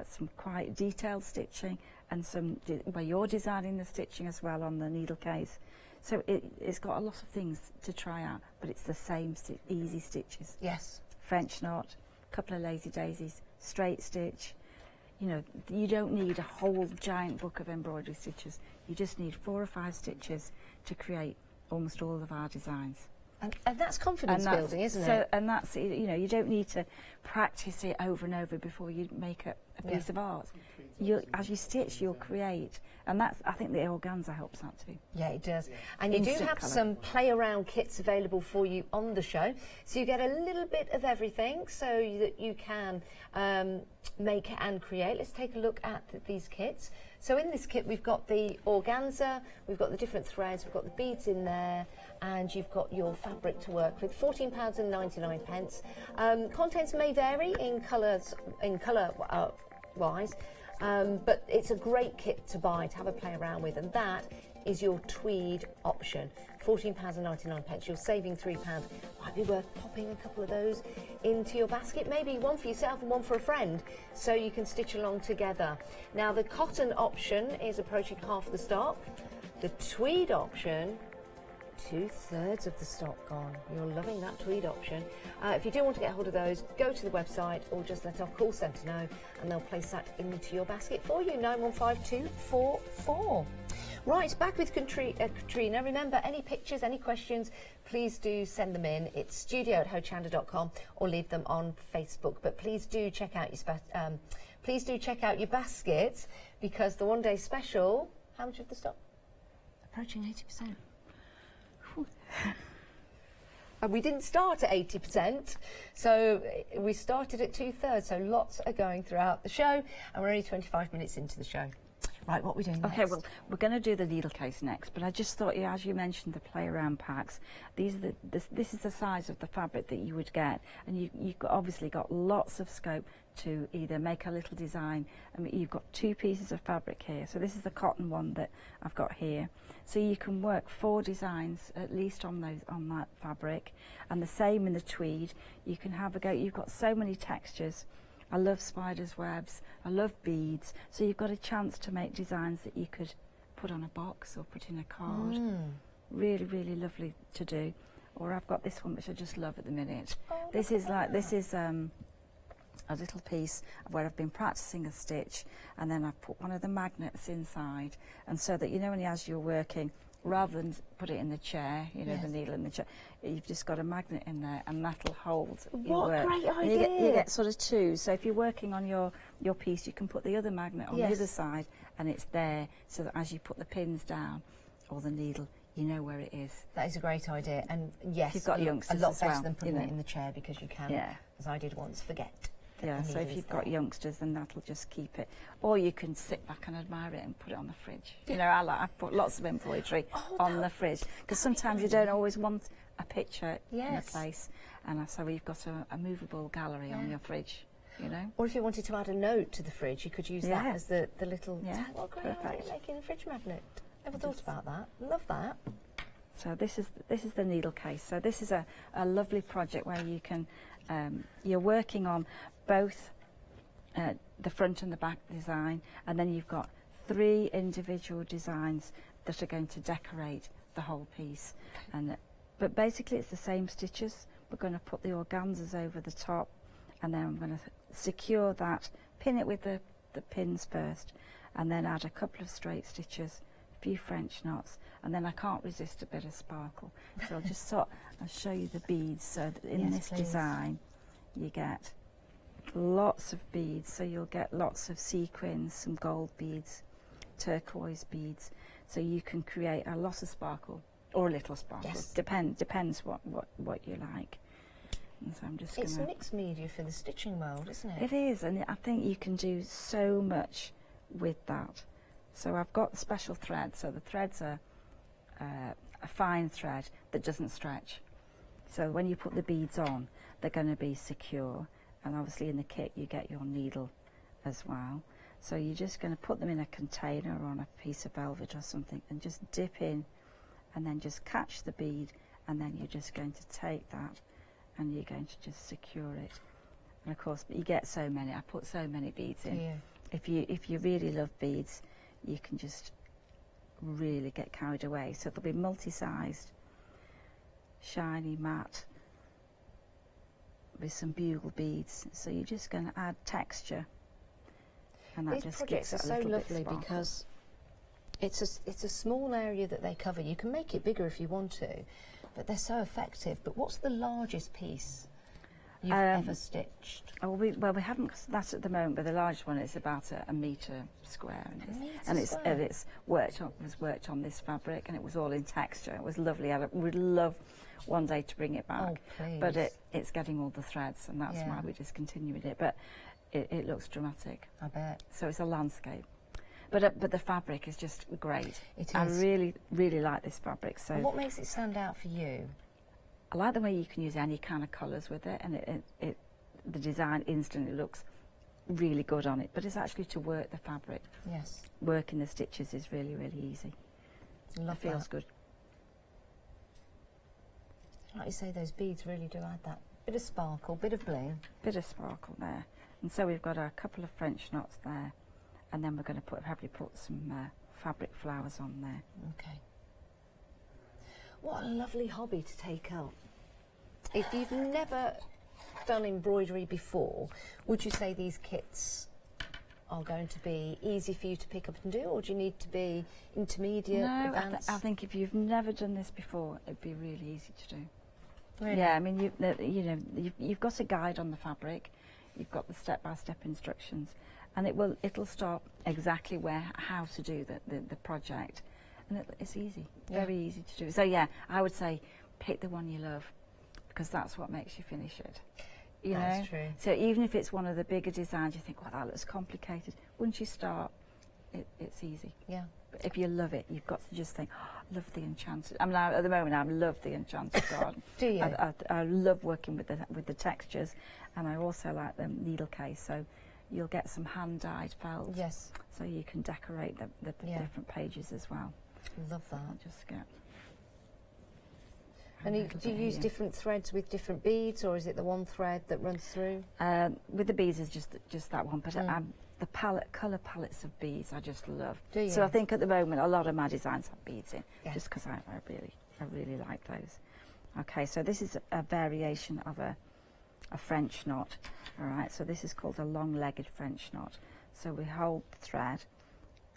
some quite detailed stitching and some where you're designing the stitching as well on the needle case. So it's got a lot of things to try out, but it's the same easy stitches. Yes. French knot, a couple of lazy daisies, straight stitch. You know, you don't need a whole giant book of embroidery stitches. You just need 4 or 5 stitches to create almost all of our designs. And that's confidence building, isn't it? And that's, you know, you don't need to practice it over and over before you make a piece of art. As you stitch, you'll create. And that's, I think the organza helps that too. Yeah, it does. And you do Instant have colour. some play around kits available for you on the show. So you get a little bit of everything so that you can make and create. Let's take a look at these kits. So in this kit, we've got the organza, we've got the different threads, we've got the beads in there, and you've got your fabric to work with. £14.99. Contents may vary in colour wise, but it's a great kit to buy, to have a play around with, and that is your tweed option. £14.99. You're saving £3. Might be worth popping a couple of those into your basket, maybe one for yourself and one for a friend, so you can stitch along together. Now the cotton option is approaching half the stock. The tweed option, 2/3 of the stock gone. You're loving that tweed option. If you do want to get hold of those, go to the website or just let our call centre know and they'll place that into your basket for you. 915244. Right, back with Katrina. Remember, any pictures, any questions, please do send them in. It's studio@hochanda.com or leave them on Facebook. But please do check out your basket, because the one-day special. How much of the stock? Approaching 80%. And we didn't start at 80%, so we started at 2/3. So lots are going throughout the show, and we're only 25 minutes into the show. Right, what are we doing next? Okay, well, we're going to do the needle case next, but I just thought, as you mentioned, the play around packs, this is the size of the fabric that you would get, and you've obviously got lots of scope to either make a little design. I mean, you've got 2 pieces of fabric here, so this is the cotton one that I've got here. So you can work 4 designs at least on that fabric, and the same in the tweed. You can have a go. You've got so many textures. I love spiders' webs, I love beads, so you've got a chance to make designs that you could put on a box or put in a card. Really, really lovely to do. Or I've got this one which I just love at the minute. This is a little piece where I've been practicing a stitch, and then I've put one of the magnets inside, and so that, you know, as you're working, rather than put it in the chair, you know, the needle in the chair, you've just got a magnet in there, and that'll hold your work. What a great idea! And you get sort of 2. So if you're working on your piece, you can put the other magnet on the other side, and it's there, so that as you put the pins down or the needle, you know where it is. That is a great idea, and yes, You've got a youngsters lot as better well, than putting you it know. in the chair, because you can, Yeah. as I did once, forget. that Yeah, the so if needle's you've got there. youngsters, then that'll just keep it. Or you can sit back and admire it and put it on the fridge. You know, I put lots of embroidery on the fridge, because sometimes you don't always want a picture in a Yes. place. And so you've got a movable gallery on your fridge, you know. Or if you wanted to add a note to the fridge, you could use that Yeah. as the little. Yeah, What great perfect. idea, making a fridge magnet. Never thought about that. Love that. So this is the needle case. So this is a lovely project where you can, you're working on both the front and the back design, and then you've got 3 individual designs that are going to decorate the whole piece. But basically it's the same stitches. We're going to put the organzas over the top, and then I'm going to secure that, pin it with the pins first, and then add a couple of straight stitches, a few French knots, and then I can't resist a bit of sparkle. So I'll show you the beads. So that in Yes, this please. design you get lots of beads, so you'll get lots of sequins, some gold beads, turquoise beads, so you can create a lot of sparkle or a little sparkle. Yes. Depends what you like. And so I'm just It's gonna. mixed media for the stitching world, isn't it? It is, and I think you can do so much with that. So I've got special thread. So the threads are a fine thread that doesn't stretch. So when you put the beads on, they're going to be secure. And obviously in the kit you get your needle as well. So you're just going to put them in a container or on a piece of velvet or something, and just dip in, and then just catch the bead, and then you're just going to take that and you're going to just secure it. And of course you get so many. I put so many beads in. Yeah. If you really love beads, you can just really get carried away. So they'll be multi-sized, shiny, matte, with some bugle beads. So you're just going to add texture, and that These just projects gives are it a so little lovely bit sparkle. because it's a small area that they cover. You can make it bigger if you want to, but they're so effective. But what's the largest piece you've ever stitched? Oh, we haven't got that at the moment, but the largest one is about a metre square, and it's worked on this fabric, and it was all in texture. It was lovely. I would love one day to bring it back, but please. it's getting all the threads, and that's why we discontinued it. But it looks dramatic. I bet. So it's a landscape, but the fabric is just great. It I is. really like this fabric. So And what makes it stand out for you? I like the way you can use any kind of colours with it, and the design instantly looks really good on it. But it's actually to work the fabric. Yes. Working the stitches is really easy. Love It feels that. good. Like you say, those beads really do add that bit of sparkle, bit of bling. Bit of sparkle there. And so we've got a couple of French knots there, and then we're going to probably put some fabric flowers on there. Okay. What a lovely hobby to take up. If you've never done embroidery before, would you say these kits are going to be easy for you to pick up and do, or do you need to be intermediate, No, advanced? I think if you've never done this before, it'd be really easy to do. Really? Yeah, I mean, you've got a guide on the fabric, you've got the step-by-step instructions, and it'll start exactly how to do the project, and it's easy, very easy to do. So yeah, I would say pick the one you love, because that's what makes you finish it. You That's know? true. So even if it's one of the bigger designs, you think, well, that looks complicated. Once you start, it's easy. Yeah. But if you love it, you've got to just think, oh, I love the Enchanted. I mean, at the moment, I love the Enchanted Garden. Do you? I love working with the textures, and I also like the needle case. So you'll get some hand-dyed felt. Yes. So you can decorate the different pages as well. Love that. I'll just get. And a little do you bit use here. different threads with different beads, or is it the one thread that runs through? With the beads is just that one, but the colour palettes of beads I just love. Do you? So I think at the moment a lot of my designs have beads in, Yeah. just because I really like those. Okay, so this is a variation of a French knot. All right, so this is called a long-legged French knot. So we hold the thread.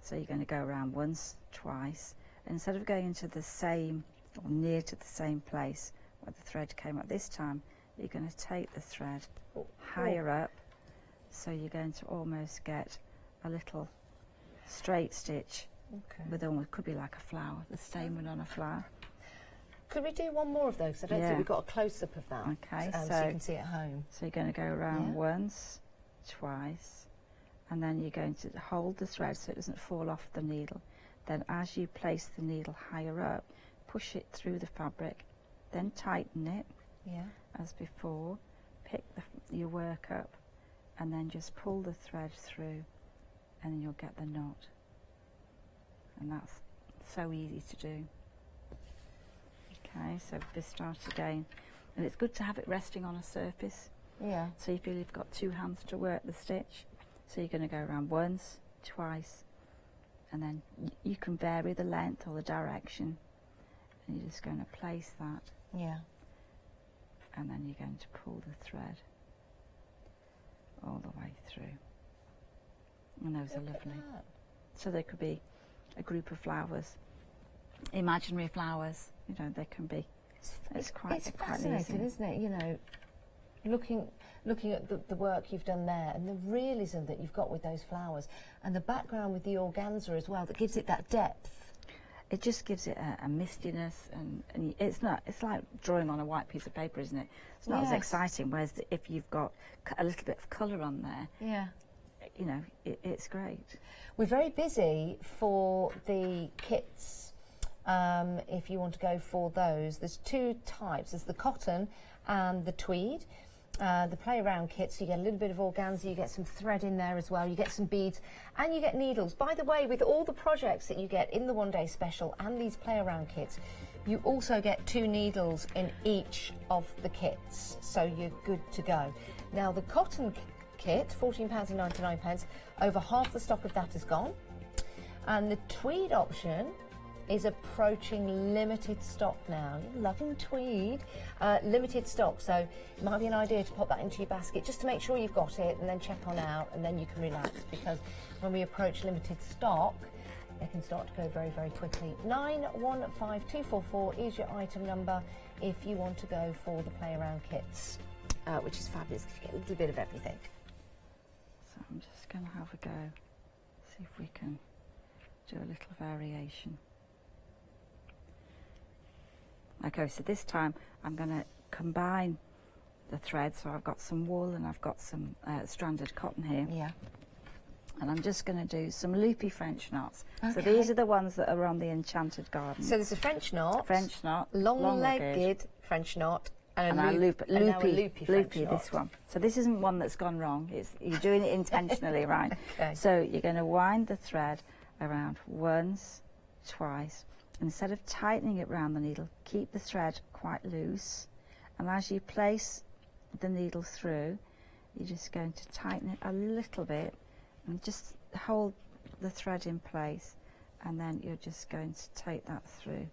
So you're going to go around once, twice. Instead of going into the same or near to the same place where the thread came up this time, you're going to take the thread higher up, so you're going to almost get a little straight stitch Okay. with almost, could be like a flower, the stamen on a flower. Could we do one more of those? I don't think we've got a close-up of that. Okay, so you can see at home. So you're going to go around once, twice, and then you're going to hold the thread so it doesn't fall off the needle. Then as you place the needle higher up, push it through the fabric, then tighten it as before, pick your work up, and then just pull the thread through, and then you'll get the knot. And that's so easy to do. Okay, so we start again. And it's good to have it resting on a surface. Yeah. So you feel you've got two hands to work the stitch. So you're going to go around once, twice, and then you can vary the length or the direction. And you're just going to place that. Yeah. And then you're going to pull the thread all the way through. And those are lovely. So there could be a group of flowers, imaginary flowers. You know, they can be. It's quite fascinating, easy. isn't it? You know, looking at the work you've done there and the realism that you've got with those flowers and the background with the organza as well, that gives it that depth. It just gives it a mistiness, and it's like drawing on a white piece of paper, isn't it? It's not as exciting. Whereas if you've got a little bit of colour on there, you know, it's great. We're very busy for the kits. If you want to go for those, there's two types. There's the cotton and the tweed. The play around kits, you get a little bit of organza, you get some thread in there as well, you get some beads, and you get needles. By the way, with all the projects that you get in the one day special and these play around kits, you also get 2 needles in each of the kits, so you're good to go. Now the cotton kit, £14.99, over half the stock of that is gone, and the tweed option is approaching limited stock now. You're loving tweed. Limited stock, so it might be an idea to pop that into your basket just to make sure you've got it, and then check on out, and then you can relax, because when we approach limited stock, they can start to go very, very quickly. 915244 is your item number if you want to go for the play around kits, which is fabulous because you get a little bit of everything. So I'm just going to have a go, see if we can do a little variation. Okay, so this time I'm going to combine the thread. So I've got some wool and I've got some stranded cotton here. Yeah. And I'm just going to do some loopy French knots. Okay. So these are the ones that are on the Enchanted Garden. So there's a French knot, long-legged French knot, and a loopy this one. So this isn't one that's gone wrong. You're doing it intentionally, right? Okay. So you're going to wind the thread around once, twice. Instead of tightening it round the needle, keep the thread quite loose, and as you place the needle through, you're just going to tighten it a little bit and just hold the thread in place, and then you're just going to take that through,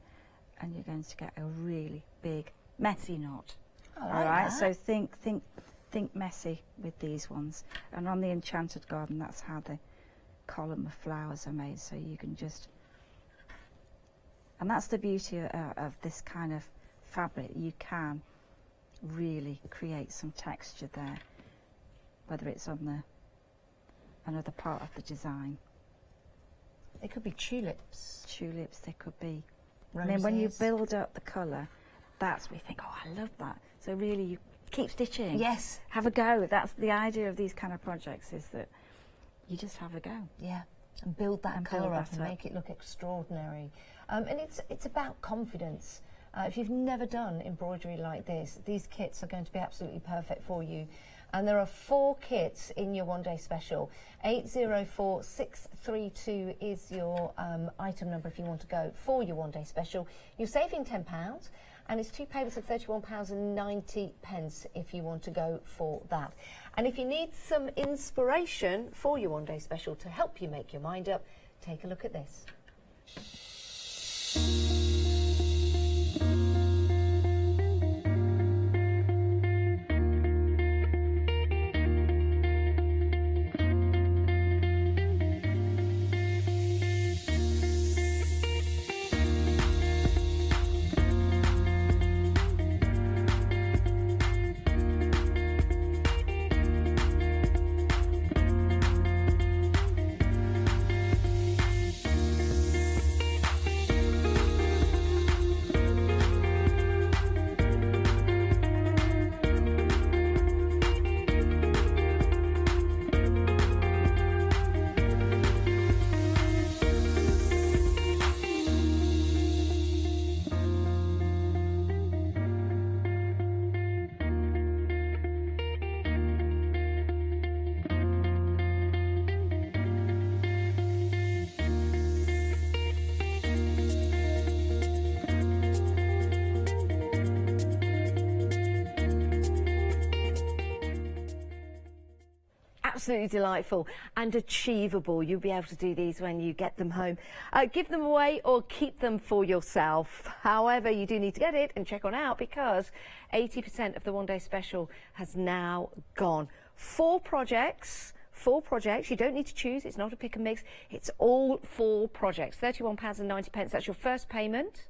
and you're going to get a really big, messy knot. All right, so think messy with these ones. And on the Enchanted Garden, that's how the column of flowers are made, so you can just. And that's the beauty of this kind of fabric. You can really create some texture there, whether it's on another part of the design. It could be tulips. Tulips, they could be. Roses. And then when you build up the colour, that's we think, oh, I love that. So really, you keep stitching. Yes. Have a go. That's the idea of these kind of projects, is that you just have a go. Yeah. And build that colour up and up. make it look extraordinary. And it's about confidence. If you've never done embroidery like this, these kits are going to be absolutely perfect for you. And there are 4 kits in your one day special. 804632 is your item number if you want to go for your one day special. You're saving £10, and it's 2 payments of £31.90 if you want to go for that. And if you need some inspiration for your one day special to help you make your mind up, take a look at this. absolutely delightful and achievable. You'll be able to do these when you get them home. Give them away or keep them for yourself. However, you do need to get it and check on out because 80% of the one-day special has now gone. 4 projects. You don't need to choose. It's not a pick and mix. It's all 4 projects. £31.90. That's your first payment.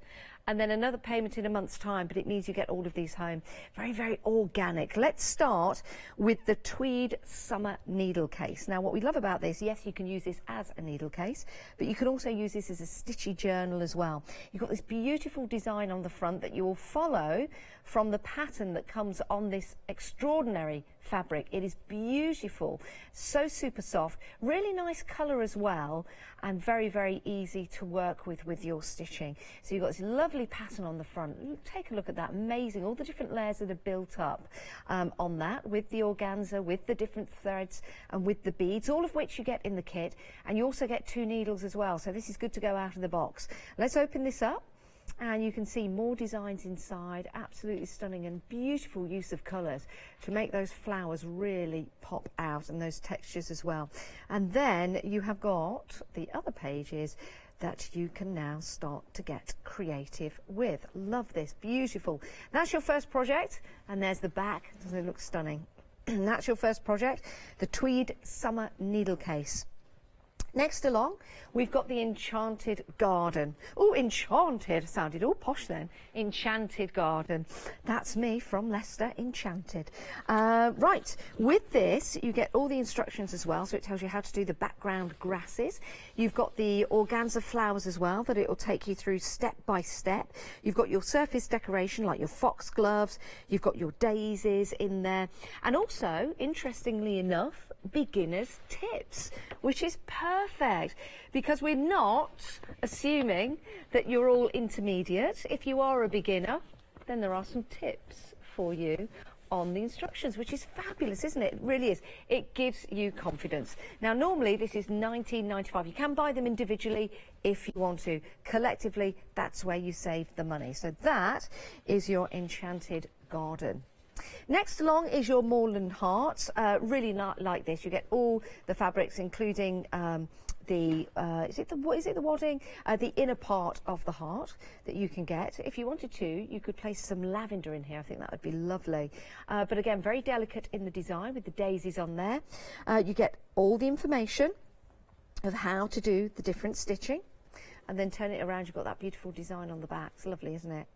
And then another payment in a month's time, but it means you get all of these home. Very, very organic. Let's start with the tweed summer needle case. Now, what we love about this, yes, you can use this as a needle case, but you can also use this as a stitchy journal as well. You've got this beautiful design on the front that you will follow from the pattern that comes on this extraordinary fabric. It is beautiful, so super soft, really nice colour as well, and very, very easy to work with your stitching. So you've got this lovely pattern on the front. Take a look at that, amazing, all the different layers that are built up on that, with the organza, with the different threads and with the beads, all of which you get in the kit, and you also get 2 needles as well, so this is good to go out of the box. Let's open this up. And you can see more designs inside, absolutely stunning, and beautiful use of colours to make those flowers really pop out, and those textures as well. And then you have got the other pages that you can now start to get creative with. Love this, beautiful. That's your first project, and there's the back. Doesn't it look stunning? That's your first project, the tweed summer needle case. Next along, we've got the Enchanted Garden. Oh, enchanted, sounded all posh then. Enchanted Garden. That's me from Leicester, Enchanted. Right, with this, you get all the instructions as well, so it tells you how to do the background grasses. You've got the organza flowers as well, that it will take you through step by step. You've got your surface decoration, like your foxgloves. You've got your daisies in there. And also, interestingly enough, beginner's tips, which is perfect because we're not assuming that you're all intermediate. If you are a beginner, then there are some tips for you on the instructions, which is fabulous, isn't it? It really is. It gives you confidence. Now, normally this is £19.95. You can buy them individually if you want to. Collectively, that's where you save the money. So that is your Enchanted Garden. Next along is your Moorland Heart. Really not like this. You get all the fabrics, including the wadding, the inner part of the heart that you can get. If you wanted to, you could place some lavender in here. I think that would be lovely. But again, very delicate in the design with the daisies on there. You get all the information of how to do the different stitching, and then turn it around. You've got that beautiful design on the back. It's lovely, isn't it?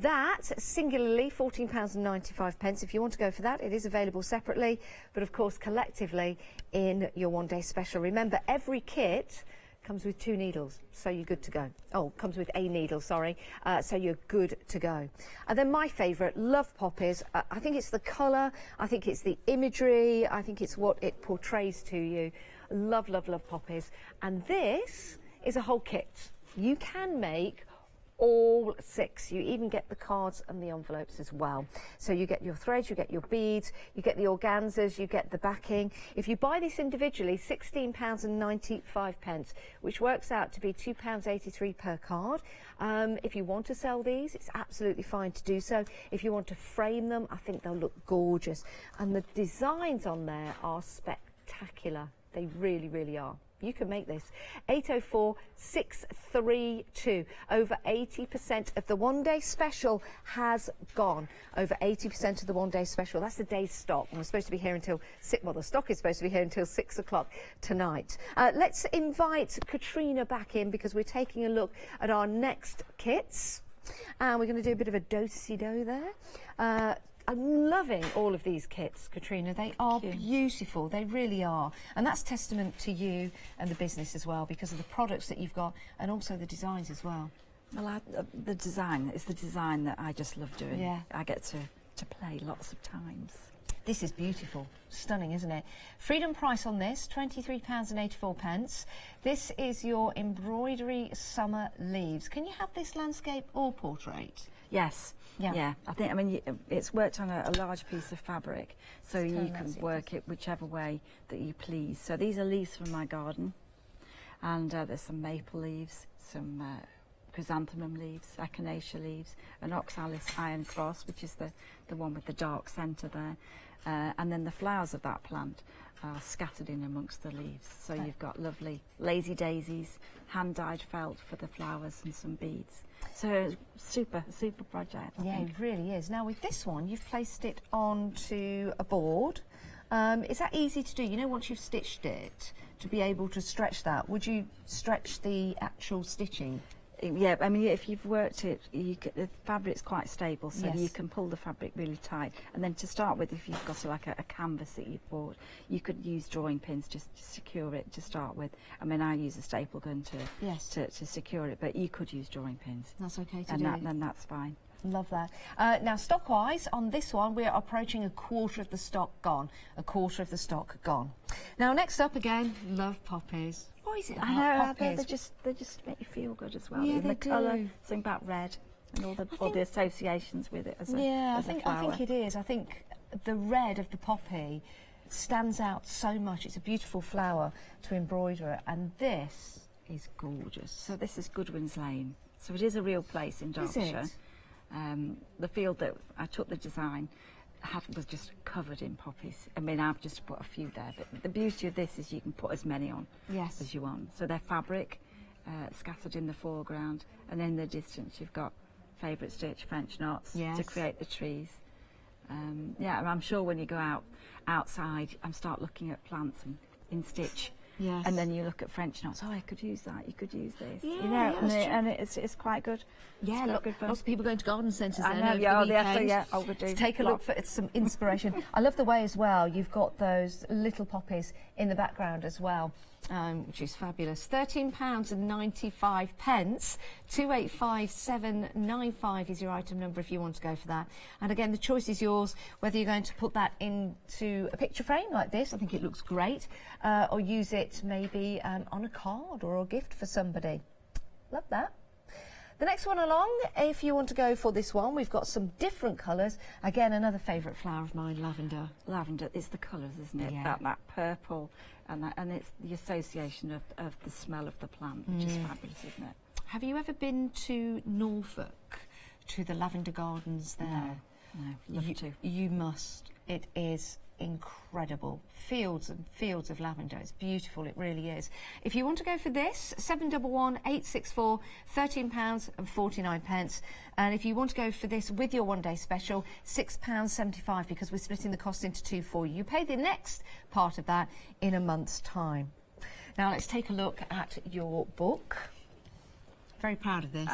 That, singularly, £14.95. If you want to go for that, it is available separately, but of course collectively in your one-day special. Remember, every kit comes with 2 needles, so you're good to go. Oh, comes with a needle, sorry, so you're good to go. And then my favourite, love poppies. I think it's the colour, I think it's the imagery, I think it's what it portrays to you. Love, love, love poppies. And this is a whole kit. You can make all 6. You even get the cards and the envelopes as well. So you get your threads, you get your beads, you get the organzas, you get the backing. If you buy this individually, £16.95, which works out to be £2.83 per card. If you want to sell these, it's absolutely fine to do so. If you want to frame them, I think they'll look gorgeous. And the designs on there are spectacular. They really, really are. You can make this. 804-632. Over 80% of the one-day special has gone. Over 80% of the one-day special. That's the day's stock. And we're supposed to be here until the stock is supposed to be here until 6 o'clock tonight. Let's invite Katrina back in because we're taking a look at our next kits. And we're going to do a bit of a do-si-do there. I'm loving all of these kits, Katrina. They are beautiful. They really are. And that's testament to you and the business as well, because of the products that you've got and also the designs as well. Well, the design, it's the design that I just love doing. Yeah. I get to play lots of times. This is beautiful. Stunning, isn't it? Freedom price on this, £23.84. This is your embroidery summer leaves. Can you have this landscape or portrait? Yes. Yeah. I mean, it's worked on a large piece of fabric, so you can work it whichever way that you please. So these are leaves from my garden, and there's some maple leaves, some chrysanthemum leaves, echinacea leaves, an oxalis iron cross, which is the one with the dark centre there, and then the flowers of that plant are scattered in amongst the leaves. So you've got lovely lazy daisies, hand-dyed felt for the flowers and some beads. So it's super project. I Yeah, think. it really is. Now with this one, you've placed it onto a board. Is that easy to do? You know, once you've stitched it, to be able to stretch that, would you stretch the actual stitching? Yeah, I mean, if you've worked it, the fabric's quite stable, so Yes. you can pull the fabric really tight. And then to start with, if you've got like a canvas that you've bought, you could use drawing pins just to secure it to start with. I mean, I use a staple gun to secure it, but you could use drawing pins. That's okay to And do. then that's fine. Love that. Now, stock-wise, on this one, we're approaching a quarter of the stock gone. A quarter of the stock gone. Now, next up again, love poppies. What is it about I know, poppies? they just make you feel good as well. Yeah, And they the colour, do. something about red, and all the associations with it as a, Yeah, as a I flower. think it is. I think the red of the poppy stands out so much. It's a beautiful flower to embroider, and this is gorgeous. So this is Goodwin's Lane. So it is a real place in Is Derbyshire. it? The field that I took the design was just covered in poppies. I mean, I've just put a few there, but the beauty of this is you can put as many on Yes. as you want. So they're fabric, scattered in the foreground, and in the distance you've got favourite stitch French knots to Yes. create the trees. Yeah, and I'm sure when you go outside and start looking at plants and in stitch, Yes. and then you look at French knots. Oh, I could use that. You could use this. Yeah, you know, yeah, and, that's true. and it's quite good. Yeah, It's good fun. lots of people going to garden centres I then know, over yeah, the weekend we do. to take a look for some inspiration. I love the way as well you've got those little poppies in the background as well, which is fabulous. £13.95. 285795 is your item number if you want to go for that. And again, the choice is yours, whether you're going to put that into a picture frame like this, I think it looks great, or use it maybe on a card or a gift for somebody. Love that. The next one along, if you want to go for this one, we've got some different colours. Again, another favourite flower of mine, lavender. Lavender, it's the colours, isn't it? Yeah. That purple, and it's the association of the smell of the plant, which is fabulous, isn't it? Have you ever been to Norfolk, to the lavender gardens there? No, love to. You must. It is incredible. Fields and fields of lavender. It's beautiful, it really is. If you want to go for this, 711864, £13.49. And if you want to go for this with your one-day special, £6.75, because we're splitting the cost into two for you. You pay the next part of that in a month's time. Now let's take a look at your book. Very proud of this.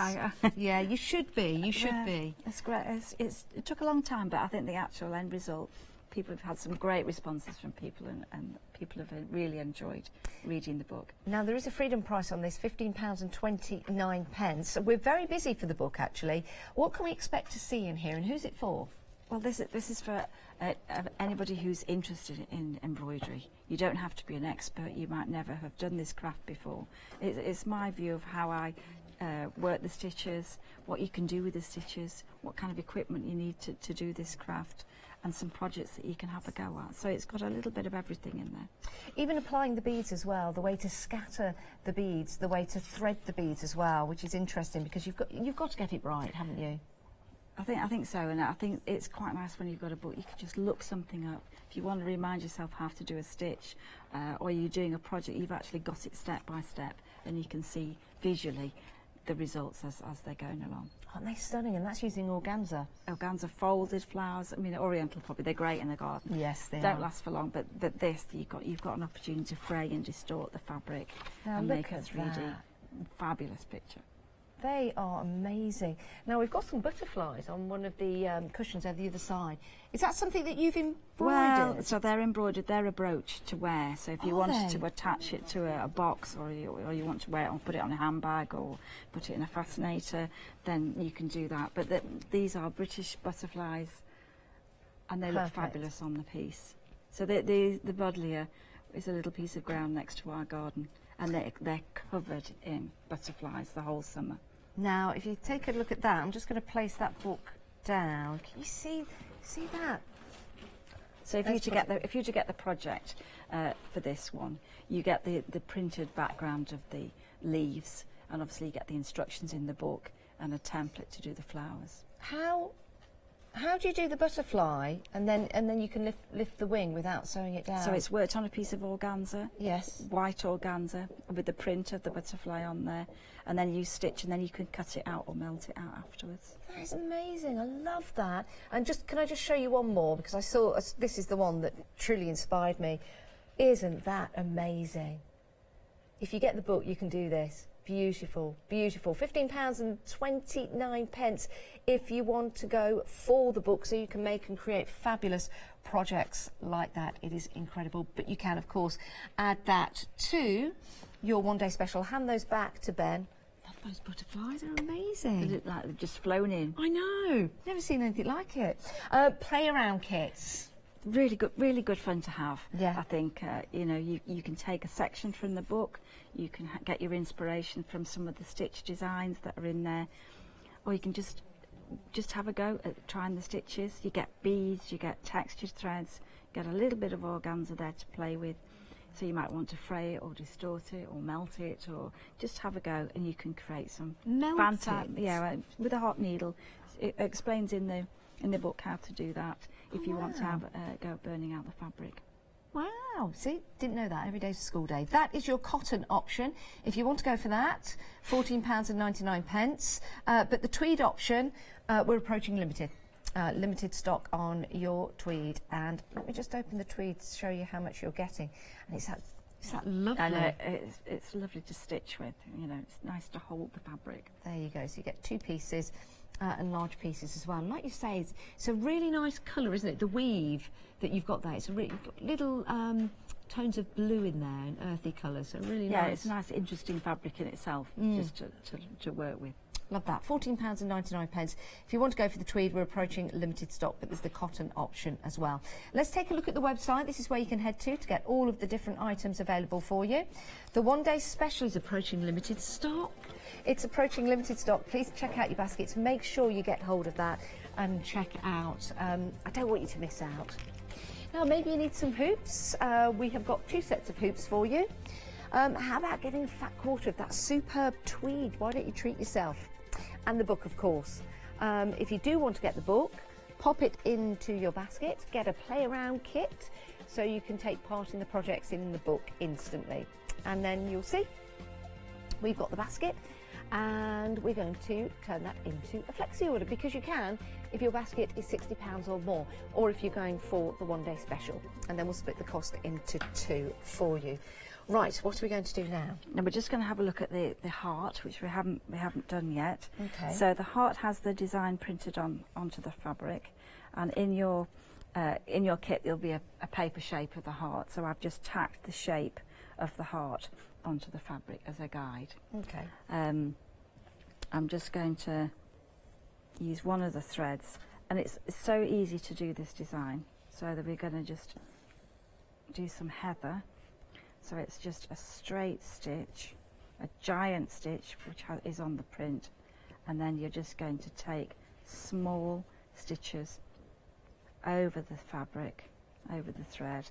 Yeah, you should be. You should be. It's great. It took a long time, but I think the actual end result, people have had some great responses from people, and people have really enjoyed reading the book. Now, there is a freedom price on this, £15.29. We're very busy for the book, actually. What can we expect to see in here, and who's it for? Well, this is for anybody who's interested in embroidery. You don't have to be an expert. You might never have done this craft before. It's my view of how I work the stitches, what you can do with the stitches, what kind of equipment you need to do this craft, and some projects that you can have a go at. So it's got a little bit of everything in there. Even applying the beads as well, the way to scatter the beads, the way to thread the beads as well, which is interesting because you've got to get it right, haven't you? I think so, and I think it's quite nice when you've got a book. You can just look something up. If you want to remind yourself how to do a stitch, or you're doing a project, you've actually got it step by step, and you can see visually the results as they're going along. Aren't they stunning? And that's using organza. Organza folded flowers. I mean, Oriental poppy, they're great in the garden. Yes, they don't are. last for long, but this you've got an opportunity to fray and distort the fabric Now and look make a at 3D that. fabulous picture. They are amazing. Now, we've got some butterflies on one of the cushions over the other side. Is that something that you've embroidered? Well, so they're embroidered. They're a brooch to wear. So if you Are wanted they? to attach it to a box, or you want to wear it or put it on a handbag or put it in a fascinator, then you can do that. But these are British butterflies, and they look Perfect. fabulous on the piece. So the buddleia is a little piece of ground next to our garden, and they're covered in butterflies the whole summer. Now, if you take a look at that, I'm just going to place that book down. Can you see that? So if you to get the project for this one, you get the printed background of the leaves, and obviously you get the instructions in the book and a template to do the flowers. How how do you do the butterfly, and then you can lift the wing without sewing it down? So it's worked on a piece of organza. Yes. White organza with the print of the butterfly on there, and then you stitch, and then you can cut it out or melt it out afterwards. That is amazing. I love that. And can I just show you one more, because I saw this is the one that truly inspired me. Isn't that amazing? If you get the book, you can do this. Beautiful, beautiful. £15.29 if you want to go for the book, so you can make and create fabulous projects like that. It is incredible. But you can, of course, add that to your one-day special. Hand those back to Ben. Love those butterflies. They're amazing. They look like they've just flown in. I know. Never seen anything like it. Play around kits. Really good fun to have. Yeah. I think you know, you can take a section from the book, you can get your inspiration from some of the stitch designs that are in there, or you can just have a go at trying the stitches. You get beads, you get textured threads, get a little bit of organza there to play with. So you might want to fray it or distort it or melt it, or just have a go, and you can create some fantastic. Yeah, with a hot needle. It explains in the book how to do that if you want to have go burning out the fabric. Wow, see, didn't know that. Every day's a school day. That is your cotton option. If you want to go for that, £14.99. But the tweed option, we're approaching limited. Limited stock on your tweed. And let me just open the tweed to show you how much you're getting. And it's that lovely. And it's lovely to stitch with. You know, it's nice to hold the fabric. There you go. So you get 2 pieces. And large pieces as well. And like you say, it's a really nice colour, isn't it? The weave that you've got there. It's you've got little tones of blue in there and earthy colours. So really nice. Yeah, it's a nice, interesting fabric in itself, just to work with. Love that. £14.99. If you want to go for the tweed, we're approaching limited stock, but there's the cotton option as well. Let's take a look at the website. This is where you can head to get all of the different items available for you. The one-day special is approaching limited stock. It's approaching limited stock. Please check out your baskets. Make sure you get hold of that and check out. I don't want you to miss out. Now, maybe you need some hoops. We have got 2 sets of hoops for you. How about getting a fat quarter of that superb tweed? Why don't you treat yourself? And the book, of course. If you do want to get the book, pop it into your basket, get a play around kit so you can take part in the projects in the book instantly. And then you'll see we've got the basket, and we're going to turn that into a flexi order, because you can if your basket is £60 or more, or if you're going for the one-day special, and then we'll split the cost into 2 for you. Right, what are we going to do now? Now we're just going to have a look at the heart, which we haven't done yet. Okay. So the heart has the design printed onto the fabric, and in your kit there'll be a paper shape of the heart. So I've just tacked the shape of the heart onto the fabric as a guide. Okay. I'm just going to use one of the threads, and it's so easy to do this design, so that we're going to just do some heather. So it's just a straight stitch, a giant stitch, which is on the print, and then you're just going to take small stitches over the fabric, over the thread,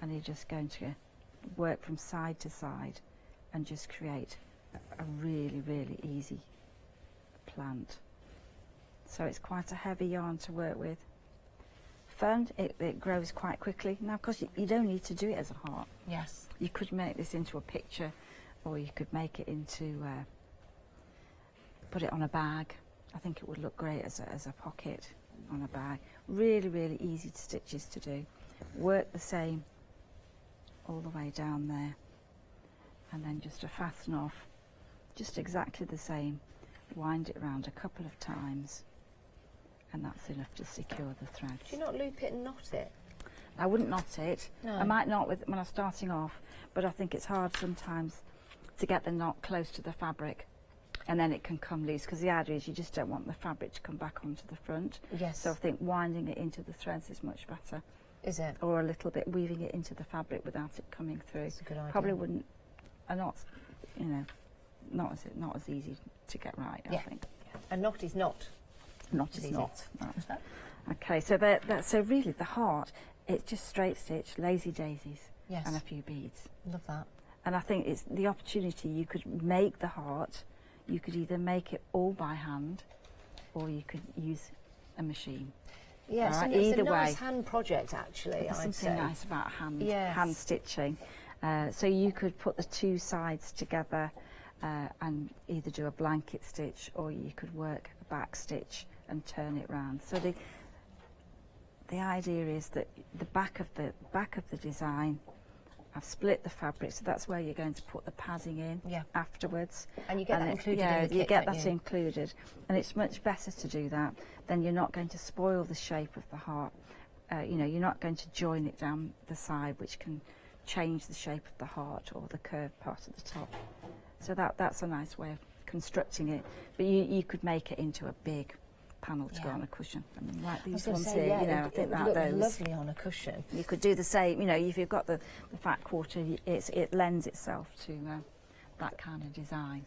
and you're just going to work from side to side and just create a really, really easy plant. So it's quite a heavy yarn to work with. Fun, it grows quite quickly. Now, of course, you don't need to do it as a heart. Yes. You could make this into a picture, or you could make it into, put it on a bag. I think it would look great as a pocket on a bag. Really, really easy stitches to do. Work the same all the way down there, and then just to fasten off, just exactly the same. Wind it around a couple of times, and that's enough to secure the threads. Do you not loop it and knot it? I wouldn't knot it. No. I might knot when I'm starting off, but I think it's hard sometimes to get the knot close to the fabric, and then it can come loose, because the idea is you just don't want the fabric to come back onto the front. Yes. So I think winding it into the threads is much better. Is it? Or a little bit weaving it into the fabric without it coming through. That's a good idea. Probably wouldn't, a knot, you know, not as easy to get right, I think. A knot is not. Not Easy. is not. Right. Okay, so so really the heart, it's just straight stitch, lazy daisies, Yes. and a few beads. Love that. And I think it's the opportunity. You could make the heart. You could either make it all by hand, or you could use a machine. Yes, All right, it's either a nice way. hand project, actually, There's I'd something say. nice about hand Yes. stitching. So you could put the two sides together and either do a blanket stitch, or you could work a back stitch and turn it round. So the idea is that the back of the design, I've split the fabric, so that's where you're going to put the padding in afterwards. And you get that included in the kit, you get don't that you? included, and it's much better to do that. Then you're not going to spoil the shape of the heart. You know, you're not going to join it down the side, which can change the shape of the heart or the curved part at the top. So that's a nice way of constructing it. But you could make it into a big panel to go on a cushion. I mean, like these ones here, you know, I think it that would those look lovely on a cushion. you could do the same. You know, if you've got the fat quarter, it lends itself to that kind of design.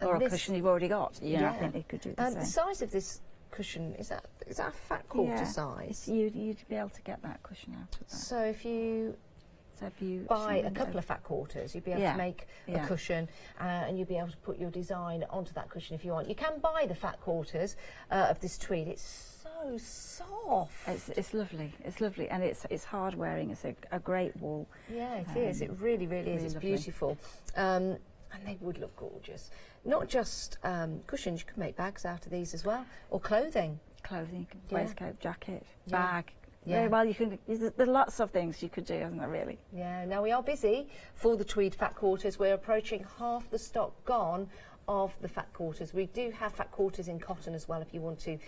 Or a cushion you've already got. You know, I think you could do the The same. size of this cushion, is that a fat quarter size? You'd be able to get that cushion out of that. So if you buy a couple of fat quarters, you'd be able to make a cushion, and you'd be able to put your design onto that cushion if you want. You can buy the fat quarters of this tweed. It's so soft. It's lovely. It's lovely, and it's hard wearing. It's a great wool. Yeah, it is. It really, really is. It's lovely. beautiful. And they would look gorgeous. Not just cushions, you could make bags out of these as well, or clothing. Clothing, waistcoat, jacket, Yeah. bag. Yeah. Well, you can. There's lots of things you could do, isn't there? Really. Yeah, now we are busy for the tweed fat quarters. We're approaching half the stock gone of the fat quarters. We do have fat quarters in cotton as well if you want to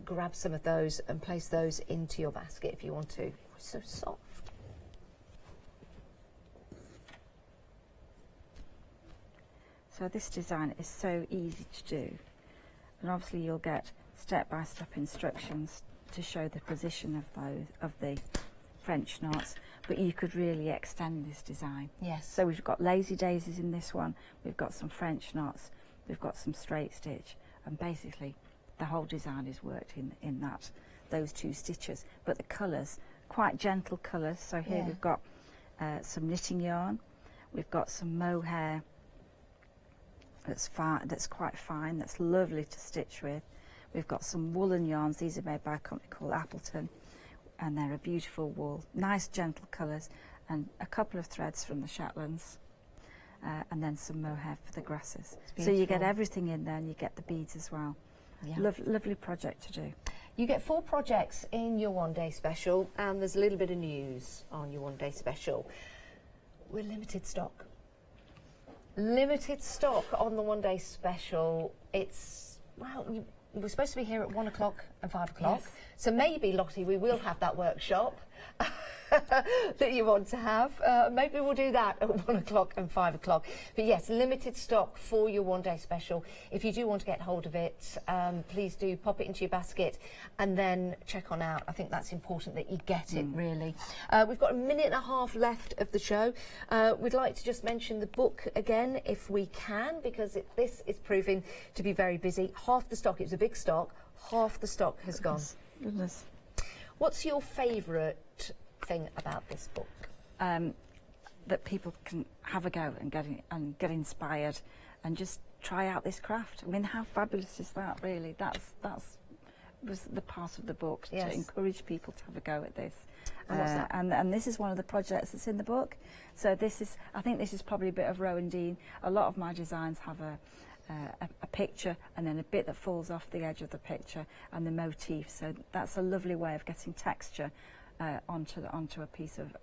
grab some of those and place those into your basket if you want to. It's so soft. So this design is so easy to do, and obviously you'll get step-by-step instructions to show the position of the French knots, but you could really extend this design. Yes. So we've got lazy daisies in this one, we've got some French knots, we've got some straight stitch, and basically the whole design is worked in those two stitches. But the colours, quite gentle colours. So here we've got some knitting yarn, we've got some mohair that's quite fine, that's lovely to stitch with. We've got some woolen yarns. These are made by a company called Appleton, and they're a beautiful wool, nice gentle colours, and a couple of threads from the Shetlands, and then some mohair for the grasses. So you get everything in there, and you get the beads as well. Yeah. Lovely project to do. You get 4 projects in your one-day special, and there's a little bit of news on your one-day special. We're limited stock. Limited stock on the one-day special. It's, well, we're supposed to be here at 1 o'clock and 5 o'clock. Yes. So maybe, Lottie, we will have that workshop that you want to have. Maybe we'll do that at 1 o'clock and 5 o'clock. But yes, limited stock for your one-day special. If you do want to get hold of it, please do pop it into your basket and then check on out. I think that's important that you get it, really. We've got a minute and a half left of the show. We'd like to just mention the book again, if we can, because this is proving to be very busy. Half the stock, it was a big stock, half the stock has gone. Goodness. What's your favourite thing about this book? That people can have a go and get inspired and just try out this craft. I mean, how fabulous is that, really? That's was the part of the book, to encourage people to have a go at this. And what's that? And this is one of the projects that's in the book. So I think this is probably a bit of Rowan Dean. A lot of my designs have a picture and then a bit that falls off the edge of the picture and the motif. So that's a lovely way of getting texture onto a piece of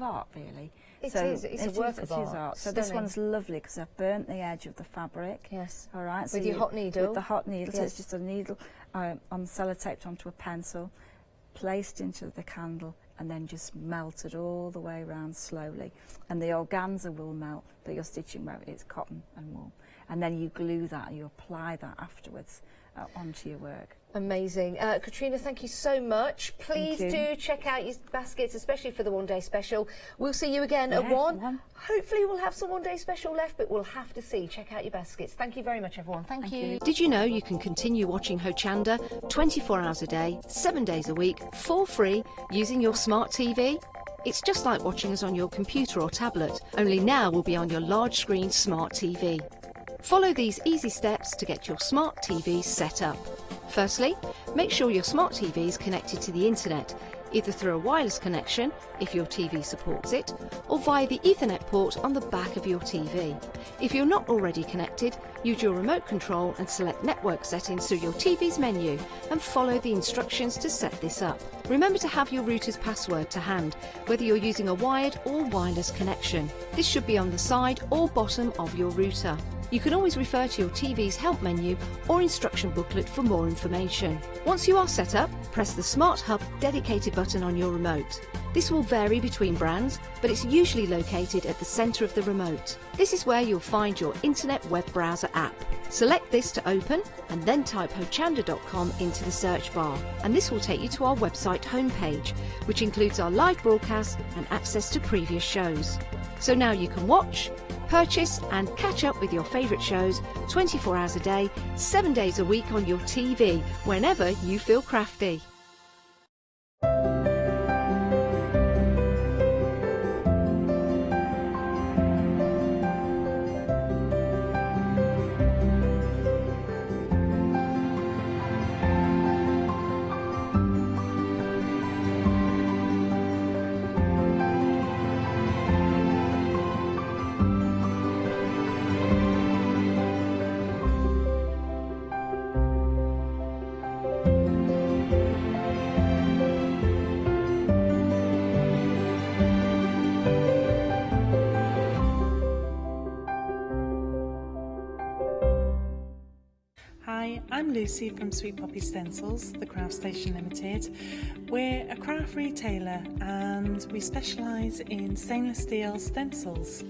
art, really. It's a work of art. So this one's lovely because I've burnt the edge of the fabric. Yes. All right. With your hot needle. With the hot needle. So Yes. it's just a needle on sellotaped onto a pencil, placed into the candle, and then just melted all the way around slowly. And the organza will melt that you're stitching where it's cotton and wool. And then you glue that, you apply that afterwards onto your work. Amazing. Katrina, thank you so much. Please Thank you. do check out your baskets, especially for the one-day special. We'll see you again at Yeah, 1. Hopefully we'll have some one-day special left, but we'll have to see. Check out your baskets. Thank you very much, everyone. Thank you. Did you know you can continue watching Hochanda 24 hours a day, 7 days a week, for free, using your smart TV? It's just like watching us on your computer or tablet, only now we'll be on your large screen smart TV. Follow these easy steps to get your smart TV set up. Firstly, make sure your smart TV is connected to the internet, either through a wireless connection, if your TV supports it, or via the Ethernet port on the back of your TV. If you're not already connected, use your remote control and select network settings through your TV's menu and follow the instructions to set this up. Remember to have your router's password to hand, whether you're using a wired or wireless connection. This should be on the side or bottom of your router. You can always refer to your TV's help menu or instruction booklet for more information. Once you are set up, press the Smart Hub dedicated button on your remote. This will vary between brands, but it's usually located at the centre of the remote. This is where you'll find your internet web browser app. Select this to open and then type hochanda.com into the search bar, and this will take you to our website homepage, which includes our live broadcast and access to previous shows. So now you can watch, purchase and catch up with your favourite shows 24 hours a day, 7 days a week on your TV, whenever you feel crafty. Hi, I'm Lucy from Sweet Poppy Stencils, the Craft Station Limited. We're a craft retailer and we specialise in stainless steel stencils.